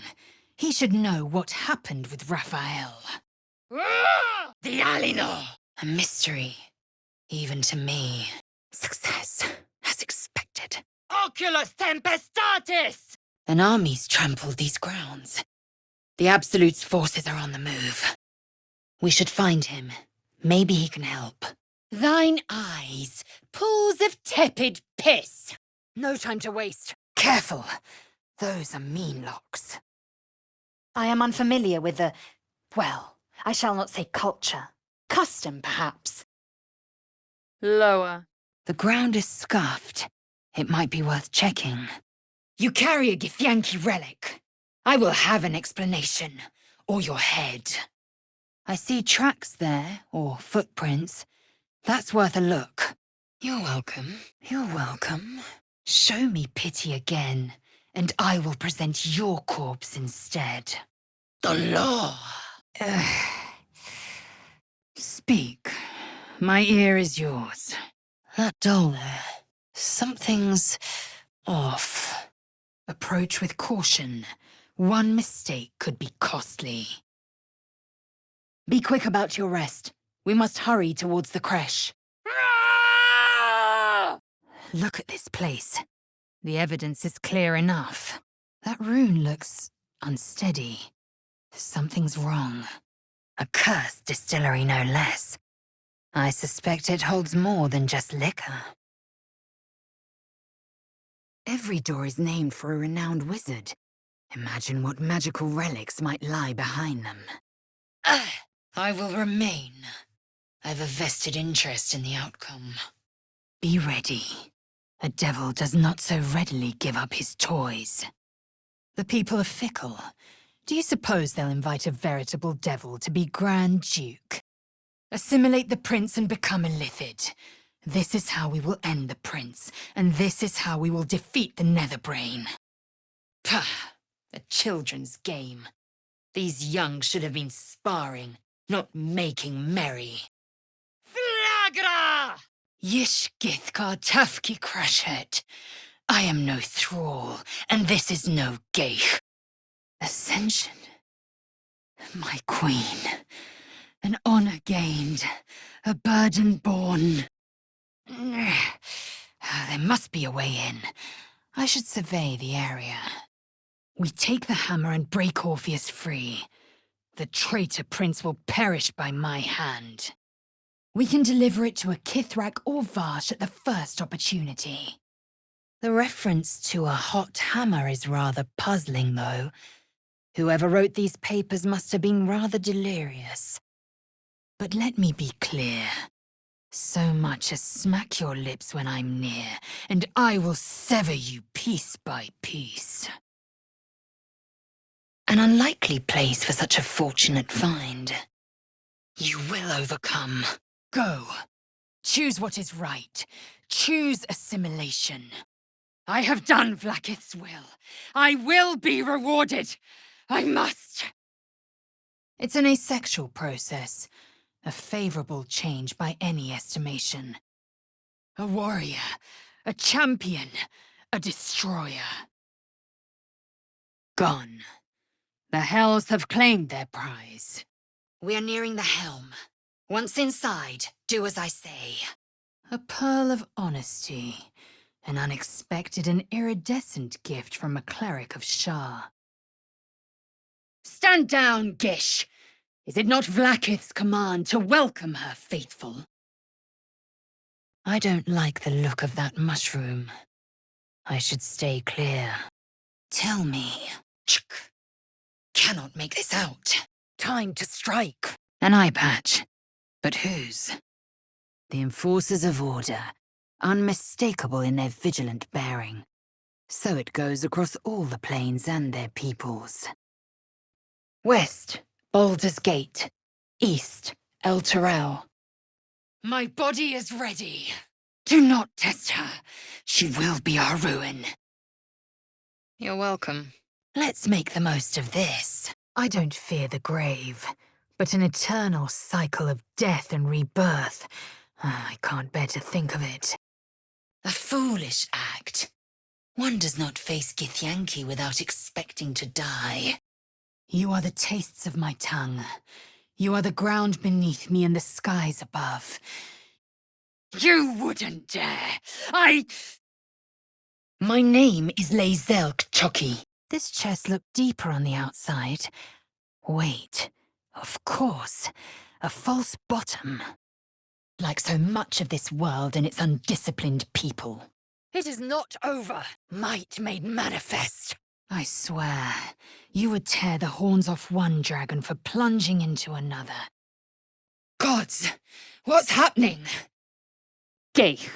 He should know what happened with Raphael. Dialino! A mystery. Even to me. Success, as expected. Oculus Tempestatis! An army's trampled these grounds. The Absolute's forces are on the move. We should find him. Maybe he can help. Thine eyes, pools of tepid piss. No time to waste. Careful. Those are mean locks. I am unfamiliar with the... well, I shall not say culture. Custom, perhaps. Lower. The ground is scuffed. It might be worth checking. You carry a Githyanki relic. I will have an explanation, or your head. I see tracks there, or footprints. That's worth a look. You're welcome. You're welcome. Show me pity again, and I will present your corpse instead. The law! Speak. My ear is yours. That doll there. Something's off. Approach with caution. One mistake could be costly. Be quick about your rest. We must hurry towards the creche. Look at this place. The evidence is clear enough. That rune looks unsteady. Something's wrong. A cursed distillery, no less. I suspect it holds more than just liquor. Every door is named for a renowned wizard. Imagine what magical relics might lie behind them. I will remain. I have a vested interest in the outcome. Be ready. A devil does not so readily give up his toys. The people are fickle. Do you suppose they'll invite a veritable devil to be Grand Duke? Assimilate the prince and become a Lithid. This is how we will end the prince, and this is how we will defeat the Netherbrain. Pah! A children's game. These young should have been sparring, not making merry. Flagra! Yish Githkar Tafki Crashet. I am no thrall, and this is no geich. Ascension. My queen. An honor gained. A burden borne. There must be a way in. I should survey the area. We take the hammer and break Orpheus free. The traitor prince will perish by my hand. We can deliver it to a Kithrak or Varsh at the first opportunity. The reference to a hot hammer is rather puzzling, though. Whoever wrote these papers must have been rather delirious. But let me be clear. So much as smack your lips when I'm near, and I will sever you piece by piece. An unlikely place for such a fortunate find. You will overcome. Go. Choose what is right. Choose assimilation. I have done Vlaakith's will. I will be rewarded. I must. It's an asexual process. A favorable change by any estimation. A warrior. A champion. A destroyer. Gone. The Hells have claimed their prize. We are nearing the helm. Once inside, do as I say. A pearl of honesty. An unexpected and iridescent gift from a cleric of Shah. Stand down, Gish! Is it not Vlaakith's command to welcome her faithful? I don't like the look of that mushroom. I should stay clear. Tell me. Chk. Cannot make this out. Time to strike. An eye patch. But whose? The enforcers of order. Unmistakable in their vigilant bearing. So it goes across all the planes and their peoples. West, Baldur's Gate. East, El Terrell. My body is ready. Do not test her. She will be our ruin. You're welcome. Let's make the most of this. I don't fear the grave, but an eternal cycle of death and rebirth. I can't bear to think of it. A foolish act. One does not face Githyanki without expecting to die. You are the tastes of my tongue. You are the ground beneath me and the skies above. You wouldn't dare! My name is Lae'zel Kchoki. This chest looked deeper on the outside. Wait, of course, a false bottom. Like so much of this world and its undisciplined people. It is not over. Might made manifest. I swear, you would tear the horns off one dragon for plunging into another. Gods, what's happening? Geich,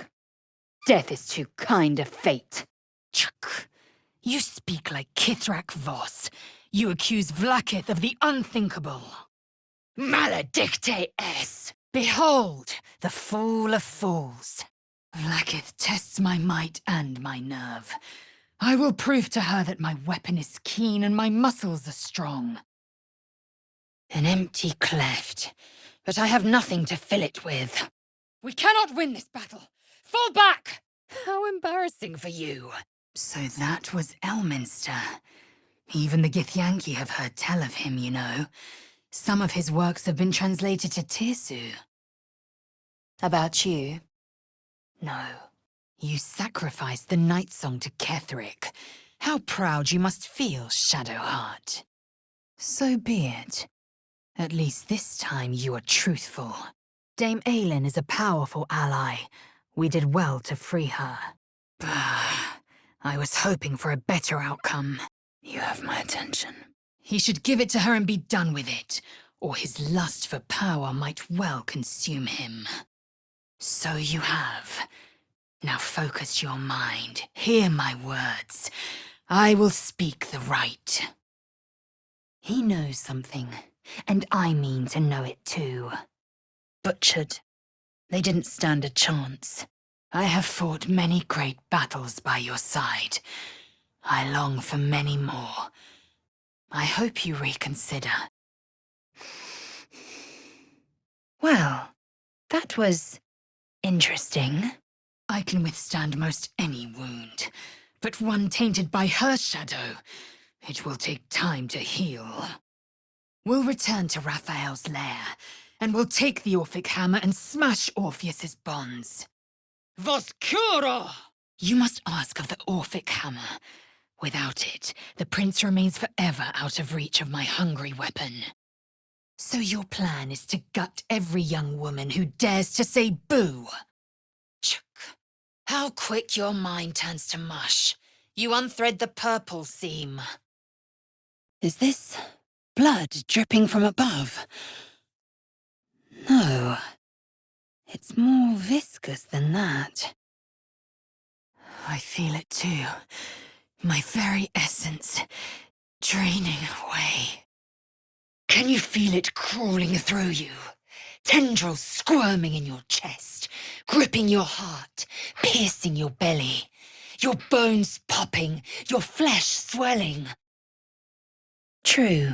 death is too kind a fate. Chuk, you speak like Kithrak Voss. You accuse Vlaakith of the unthinkable. Maledicte es! Behold, the fool of fools. Vlaakith tests my might and my nerve. I will prove to her that my weapon is keen and my muscles are strong. An empty cleft, but I have nothing to fill it with. We cannot win this battle. Fall back! How embarrassing for you. So that was Elminster. Even the Githyanki have heard tell of him, you know. Some of his works have been translated to Tirsu. About you? No. You sacrificed the night song to Ketheric. How proud you must feel, Shadowheart. So be it. At least this time you are truthful. Dame Aelin is a powerful ally. We did well to free her. Bah, I was hoping for a better outcome. You have my attention. He should give it to her and be done with it, or his lust for power might well consume him. So you have. Now focus your mind. Hear my words. I will speak the right. He knows something, and I mean to know it too. Butchered. They didn't stand a chance. I have fought many great battles by your side. I long for many more. I hope you reconsider. Well, that was interesting. I can withstand most any wound, but one tainted by her shadow, it will take time to heal. We'll return to Raphael's lair, and we'll take the Orphic hammer and smash Orpheus's bonds. Voskuro! You must ask of the Orphic hammer. Without it, the prince remains forever out of reach of my hungry weapon. So your plan is to gut every young woman who dares to say boo? Chuk. How quick your mind turns to mush. You unthread the purple seam. Is this blood dripping from above? No. It's more viscous than that. I feel it too. My very essence draining away. Can you feel it crawling through you? Tendrils squirming in your chest, gripping your heart, piercing your belly. Your bones popping, your flesh swelling. True.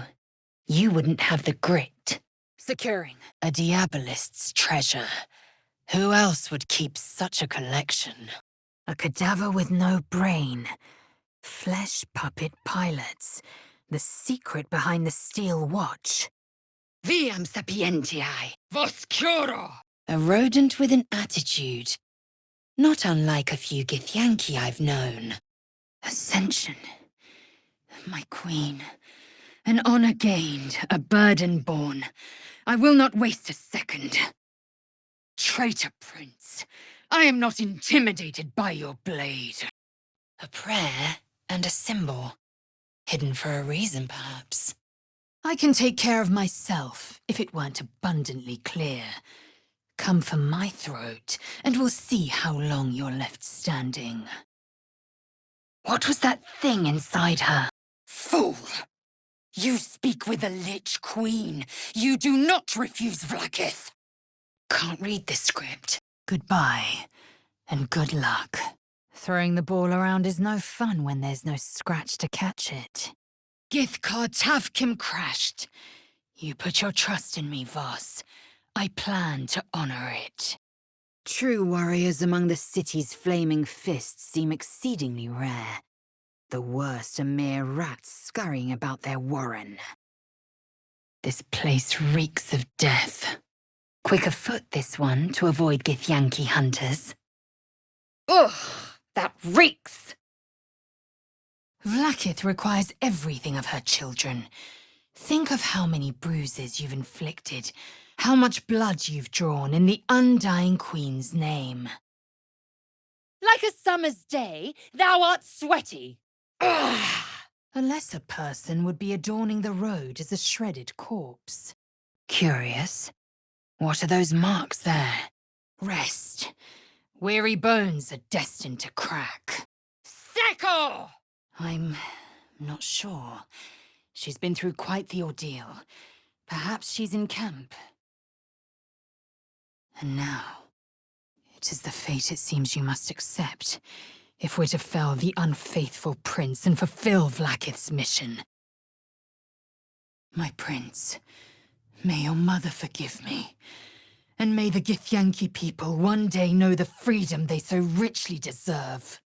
You wouldn't have the grit. Securing. A diabolist's treasure. Who else would keep such a collection? A cadaver with no brain. Flesh puppet pilots. The secret behind the steel watch. Viam sapientiae. Voskuro! A rodent with an attitude. Not unlike a few Githyanki I've known. Ascension. My queen. An honor gained, a burden borne. I will not waste a second. Traitor prince, I am not intimidated by your blade. A prayer and a symbol. Hidden for a reason, perhaps. I can take care of myself, if it weren't abundantly clear. Come for my throat, and we'll see how long you're left standing. What was that thing inside her? Fool! You speak with a lich queen. You do not refuse Vlaakith. Can't read this script. Goodbye, and good luck. Throwing the ball around is no fun when there's no scratch to catch it. Githkar Tavkim crashed. You put your trust in me, Voss. I plan to honor it. True warriors among the city's flaming fists seem exceedingly rare. The worst are mere rats scurrying about their warren. This place reeks of death. Quick of foot, this one, to avoid Githyanki hunters. Ugh! That reeks! Vlaakith requires everything of her children. Think of how many bruises you've inflicted, how much blood you've drawn in the undying queen's name. Like a summer's day, thou art sweaty. Ugh! A lesser person would be adorning the road as a shredded corpse. Curious. What are those marks there? Rest. Weary bones are destined to crack. Seko! I'm not sure. She's been through quite the ordeal. Perhaps she's in camp. And now, it is the fate it seems you must accept, if we're to fell the unfaithful prince and fulfill Vlaakith's mission. My prince, may your mother forgive me, and may the Githyanki people one day know the freedom they so richly deserve.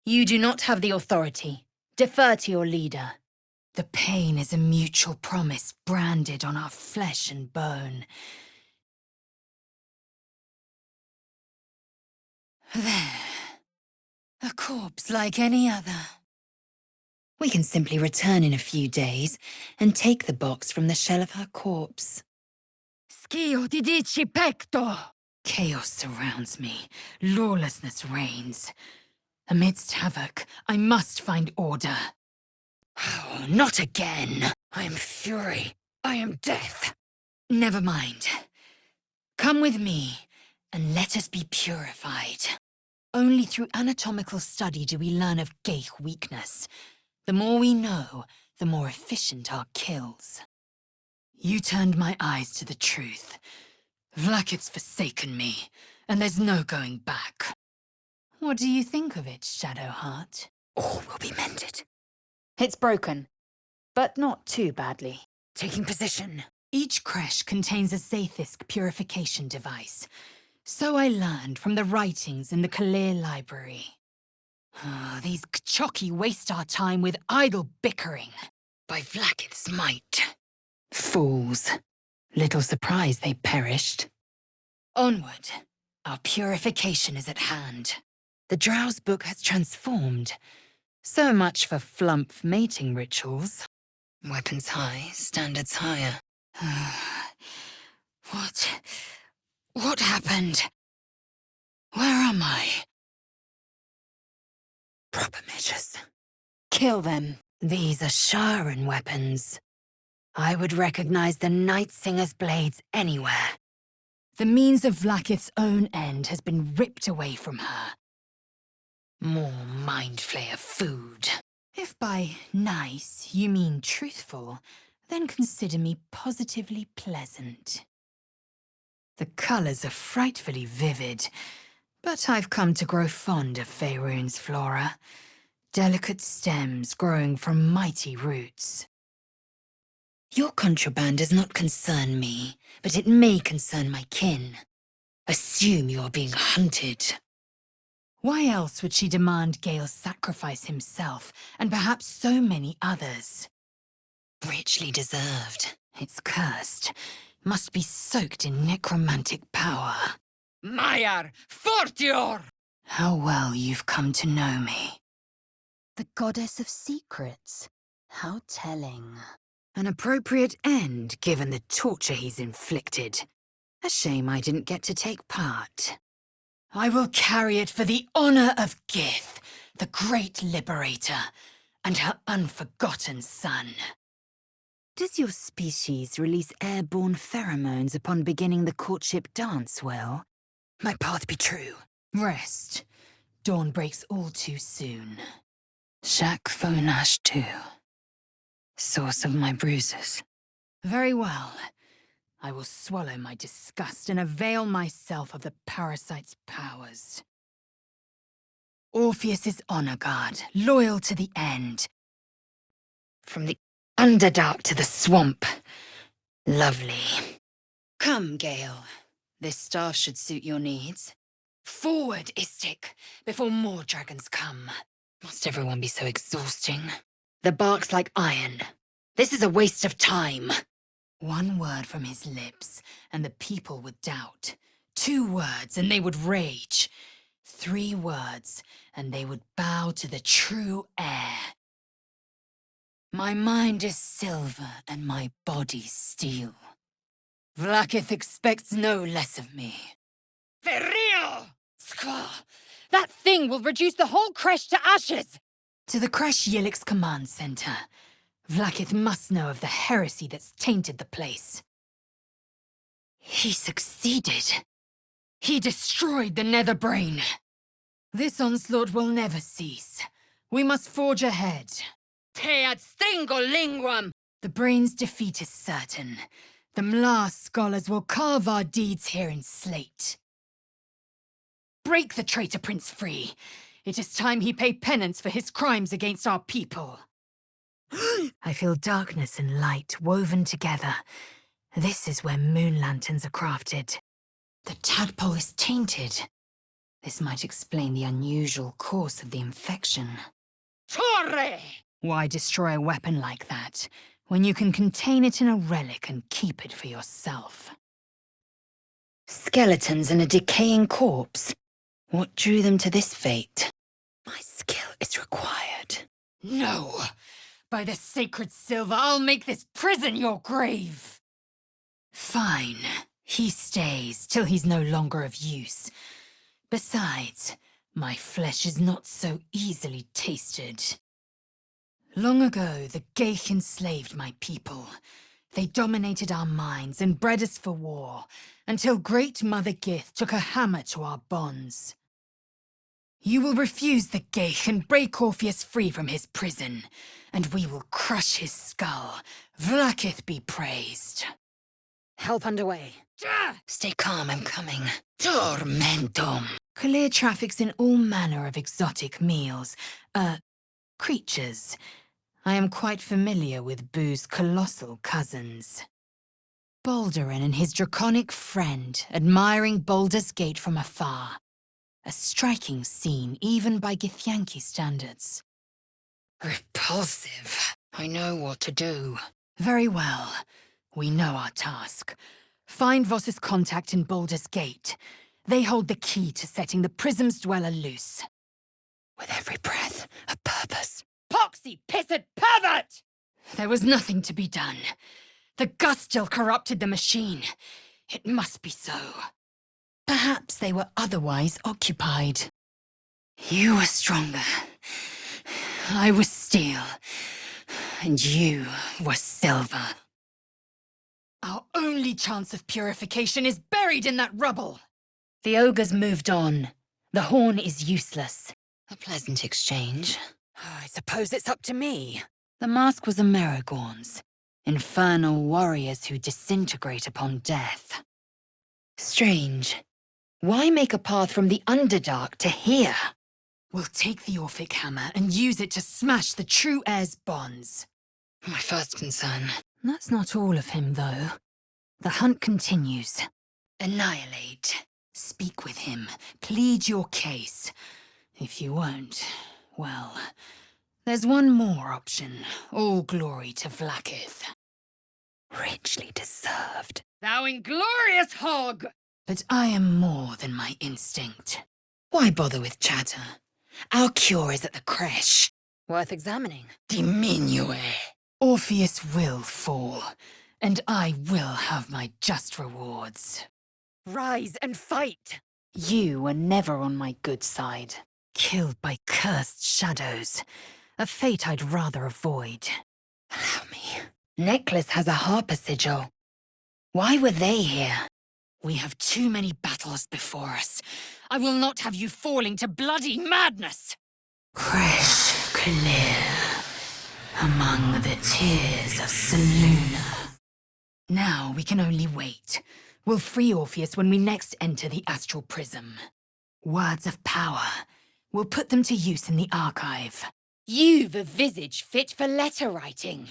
You do not have the authority. Defer to your leader. The pain is a mutual promise branded on our flesh and bone. There. A corpse like any other. We can simply return in a few days and take the box from the shell of her corpse. Schio di dici pecto! Chaos surrounds me. Lawlessness reigns. Amidst havoc, I must find order. Oh, not again. I am fury. I am death. Never mind. Come with me, And let us be purified. Only through anatomical study do we learn of Geich weakness. The more we know, the more efficient our kills. You turned my eyes to the truth. Vlaakith's forsaken me, and there's no going back. What do you think of it, Shadowheart? All will be mended. It's broken. but not too badly. Taking position. Each creche contains a Zaithisk purification device. So I learned from the writings in the Kalir library. These Kchoki waste our time with idle bickering. By Vlaakith's might. Fools. Little surprise they perished. Onward. Our purification is at hand. The Drow's book has transformed. So much for flump mating rituals. Weapons high, standards higher. What happened? Where am I? Proper measures. Kill them. These are Sharan weapons. I would recognize the Night Singer's blades anywhere. The means of Vlaakith's own end has been ripped away from her. More mind flayer food. If by nice you mean truthful, then consider me positively pleasant. The colours are frightfully vivid, but I've come to grow fond of Faerun's flora. Delicate stems growing from mighty roots. Your contraband does not concern me, but it may concern my kin. Assume you are being hunted. Why else would she demand Gale sacrifice himself, and perhaps so many others? Richly deserved. It's cursed. Must be soaked in necromantic power. Maiar, Fortior! How well you've come to know me. The goddess of secrets. How telling. An appropriate end, given the torture he's inflicted. A shame I didn't get to take part. I will carry it for the honor of Gith, the great liberator, and her unforgotten son. Does your species release airborne pheromones upon beginning the courtship dance well? My path be true. Rest. Dawn breaks all too soon. Shak Fonash too. Source of my bruises. Very well. I will swallow my disgust and avail myself of the parasite's powers. Orpheus' honor guard, loyal to the end. From the Underdark to the swamp. Lovely. Come, Gale. This staff should suit your needs. Forward, Istik, before more dragons come. Must everyone be so exhausting? The bark's like iron. This is a waste of time. One word from his lips, and the people would doubt. 2 words, and they would rage. 3 words, and they would bow to the true heir. My mind is silver, and my body steel. Vlaakith expects no less of me. Ferrio! Squaw! That thing will reduce the whole creche to ashes! To the Crash Yillick's command center. Vlaakith must know of the heresy that's tainted the place. He succeeded. He destroyed the Nether Brain. This onslaught will never cease. We must forge ahead. Te ad stringo linguam! The Brain's defeat is certain. The Mlar scholars will carve our deeds here in slate. Break the traitor prince free. It is time he pay penance for his crimes against our people. I feel darkness and light woven together. This is where moon lanterns are crafted. The tadpole is tainted. This might explain the unusual course of the infection. Torre! Why destroy a weapon like that, when you can contain it in a relic and keep it for yourself? Skeletons and a decaying corpse. What drew them to this fate? My skill is required. No! By the sacred silver, I'll make this prison your grave! Fine. He stays till he's no longer of use. Besides, my flesh is not so easily tasted. Long ago, the Geich enslaved my people. They dominated our minds and bred us for war, until Great Mother Gith took a hammer to our bonds. You will refuse the Geich and break Orpheus free from his prison, and we will crush his skull. Vlaakith be praised. Help underway. Stay calm, I'm coming. Tormentum. Kalir traffics in all manner of exotic meals. Creatures. I am quite familiar with Boo's colossal cousins. Baldurin and his draconic friend admiring Baldur's Gate from afar. A striking scene even by Githyanki standards. Repulsive. I know what to do. Very well. We know our task. Find Voss's contact in Baldur's Gate. They hold the key to setting the Prism's Dweller loose. With every breath, a purpose. Poxy pissed pervert! There was nothing to be done. The gust still corrupted the machine. It must be so. Perhaps they were otherwise occupied. You were stronger. I was steel. And you were silver. Our only chance of purification is buried in that rubble. The ogre's moved on. The horn is useless. A pleasant exchange. I suppose it's up to me. The mask was a Merregorn's. Infernal warriors who disintegrate upon death. Strange. Why make a path from the Underdark to here? We'll take the Orphic hammer and use it to smash the true heir's bonds. My first concern. That's not all of him, though. The hunt continues. Annihilate. Speak with him. Plead your case. If you won't, well, there's one more option. All glory to Vlaakith. Richly deserved. Thou inglorious hog! But I am more than my instinct. Why bother with chatter? Our cure is at the creche. Worth examining. Diminue. Orpheus will fall, and I will have my just rewards. Rise and fight! You were never on my good side. Killed by cursed shadows. A fate I'd rather avoid. Allow me. Necklace has a harper sigil. Why were they here? We have too many battles before us. I will not have you falling to bloody madness! Fresh, clear, among the tears of Selûne. Now we can only wait. We'll free Orpheus when we next enter the Astral Prism. Words of power. We'll put them to use in the archive. You've a visage fit for letter writing.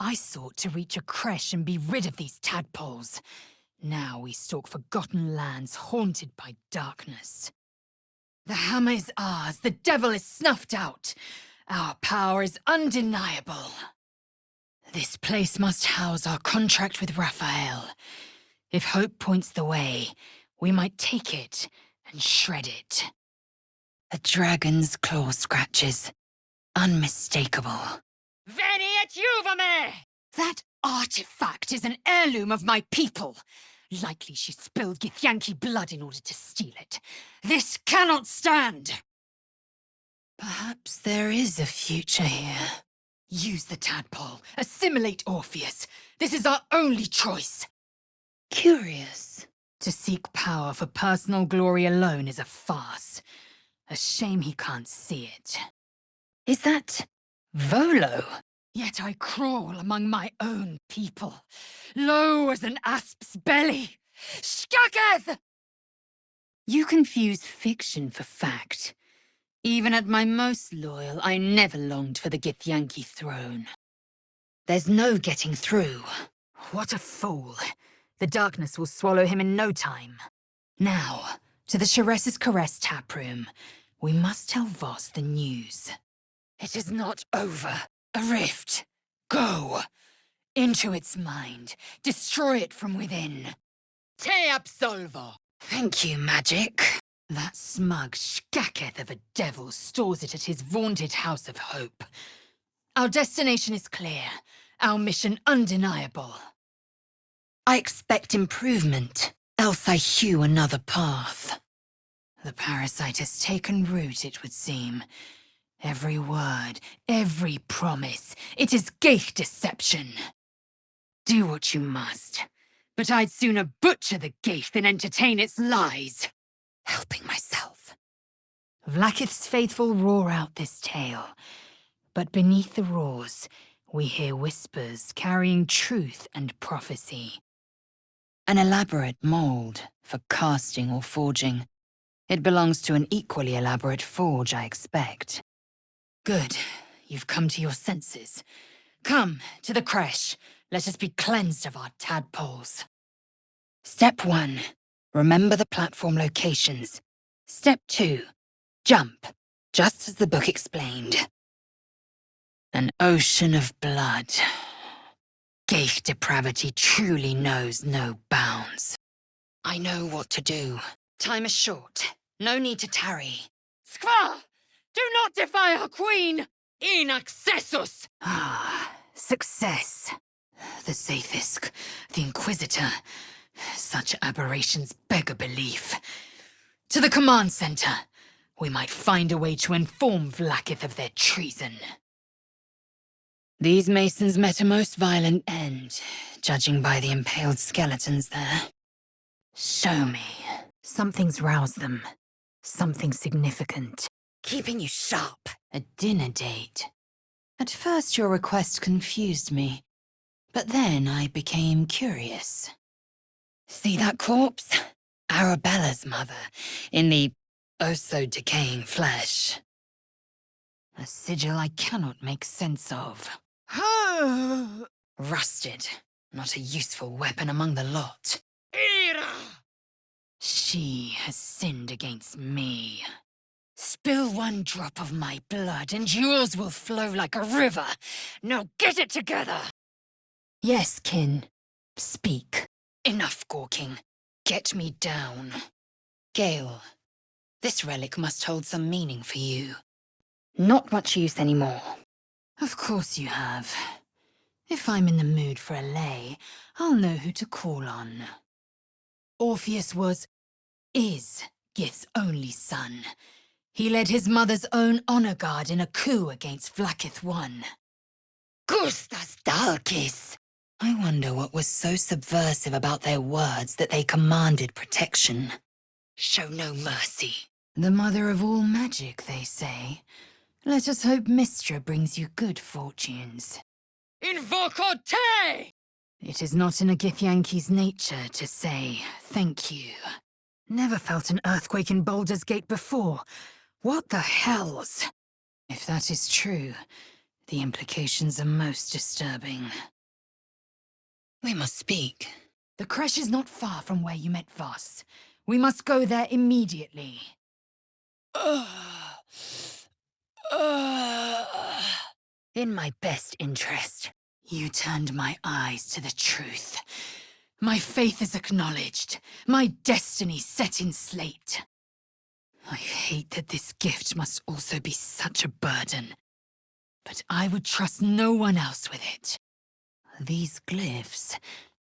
I sought to reach a creche and be rid of these tadpoles. Now we stalk forgotten lands haunted by darkness. The hammer is ours. The devil is snuffed out. Our power is undeniable. This place must house our contract with Raphael. If hope points the way, we might take it and shred it. A dragon's claw scratches. Unmistakable. Veni et juvame! That artifact is an heirloom of my people. Likely she spilled Githyanki blood in order to steal it. This cannot stand! Perhaps there is a future here. Use the tadpole. Assimilate Orpheus. This is our only choice. Curious. To seek power for personal glory alone is a farce. A shame he can't see it. Is that Volo? Yet I crawl among my own people, low as an asp's belly. Skaketh! You confuse fiction for fact. Even at my most loyal, I never longed for the Githyanki throne. There's no getting through. What a fool. The darkness will swallow him in no time. Now, to the Sharess's Caress taproom. We must tell Voss the news. It is not over. A rift. Go. Into its mind. Destroy it from within. Te absolvo! Thank you, magic. That smug skaketh of a devil stores it at his vaunted House of Hope. Our destination is clear. Our mission undeniable. I expect improvement, else I hew another path. The parasite has taken root, it would seem. Every word, every promise, it is Geich deception. Do what you must, but I'd sooner butcher the Geich than entertain its lies. Helping myself. Vlaakith's faithful roar out this tale, but beneath the roars, we hear whispers carrying truth and prophecy. An elaborate mold for casting or forging. It belongs to an equally elaborate forge, I expect. Good. you've come to your senses. Come, to the creche. Let us be cleansed of our tadpoles. Step 1. Remember the platform locations. Step 2. Jump, just as the book explained. An ocean of blood. Geich depravity truly knows no bounds. I know what to do. Time is short. No need to tarry. Skva! Do not defy our queen! In accessus! Success. The Zaithisk, the Inquisitor. Such aberrations beg a belief. To the command center. We might find a way to inform Vlaakith of their treason. These masons met a most violent end, judging by the impaled skeletons there. Show me. Something's roused them. Something significant. Keeping you sharp. A dinner date. At first your request confused me, but then I became curious. See that corpse? Arabella's mother, in the oh-so-decaying flesh. A sigil I cannot make sense of. Rusted, not a useful weapon among the lot. She has sinned against me. Spill one drop of my blood and yours will flow like a river. Now get it together! Yes, kin. Speak. Enough gawking. Get me down. Gale, this relic must hold some meaning for you. Not much use anymore. Of course you have. If I'm in the mood for a lay, I'll know who to call on. Orpheus is Gith's only son. He led his mother's own honor guard in a coup against Vlaakith I. Gustas Dalkis! I wonder what was so subversive about their words that they commanded protection. Show no mercy. The mother of all magic, they say. Let us hope Mistra brings you good fortunes. Invoco te! It is not in a Githyanki's nature to say thank you. Never felt an earthquake in Baldur's Gate before. What the hells? If that is true, the implications are most disturbing. We must speak. The creche is not far from where you met Voss. We must go there immediately. In my best interest. You turned my eyes to the truth. My faith is acknowledged. My destiny set in slate. I hate that this gift must also be such a burden. But I would trust no one else with it. These glyphs,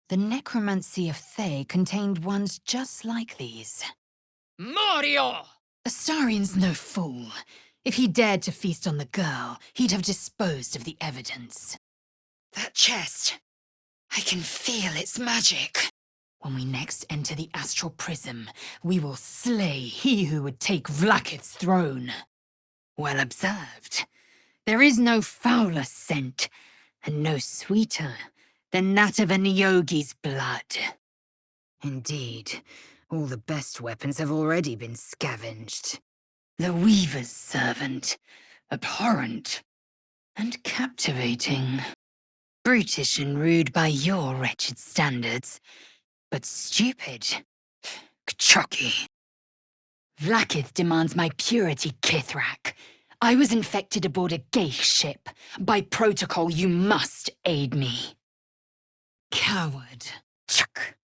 the necromancy of Thay contained ones just like these. Mario! Astarian's no fool. If he dared to feast on the girl, he'd have disposed of the evidence. That chest. I can feel its magic. When we next enter the astral prism, we will slay he who would take Vlaakith's throne. Well observed. There is no fouler scent, and no sweeter than that of a Nyogi's blood. Indeed, all the best weapons have already been scavenged. The Weaver's servant, abhorrent and captivating. Brutish and rude by your wretched standards, but stupid. Kchoki. Vlaakith demands my purity, Kithrak. I was infected aboard a Geich ship. By protocol, you must aid me. Coward. Chuk.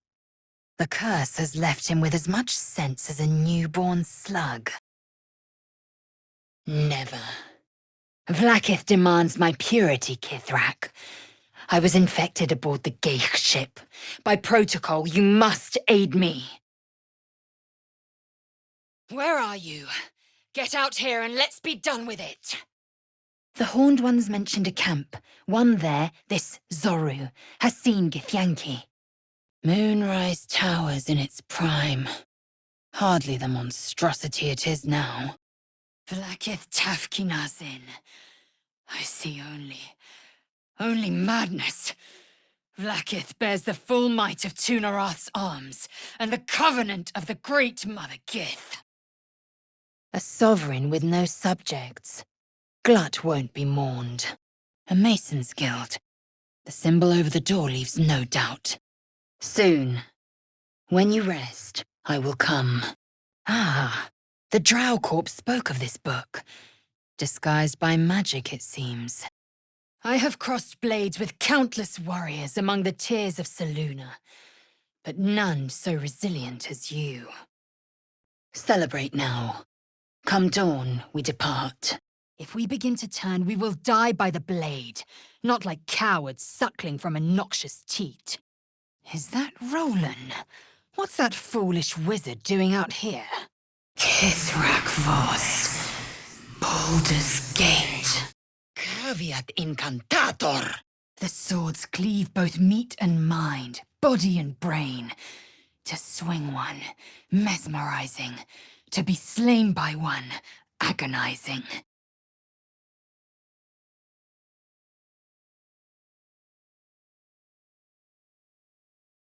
The curse has left him with as much sense as a newborn slug. Never. Vlaakith demands my purity, Kithrak. I was infected aboard the Geich ship. By protocol, you must aid me. Where are you? Get out here and let's be done with it. The Horned Ones mentioned a camp. One there, this Zoru, has seen Githyanki. Moonrise Towers in its prime. Hardly the monstrosity it is now. Vlaakith Tafkinazin. I see only madness. Vlaakith bears the full might of Tunarath's arms, and the covenant of the Great Mother Gith. A sovereign with no subjects. Glut won't be mourned. A mason's guild. The symbol over the door leaves no doubt. Soon, when you rest, I will come. Ah, the Drow Corp spoke of this book. Disguised by magic, it seems. I have crossed blades with countless warriors among the tears of Selûne, but none so resilient as you. Celebrate now. Come dawn, we depart. If we begin to turn, we will die by the blade, not like cowards suckling from a noxious teat. Is that Roland? What's that foolish wizard doing out here? Kithrak Vos, Baldur's Gate. Caveat incantator! The swords cleave both meat and mind, body and brain. To swing one, mesmerizing. To be slain by one, agonizing.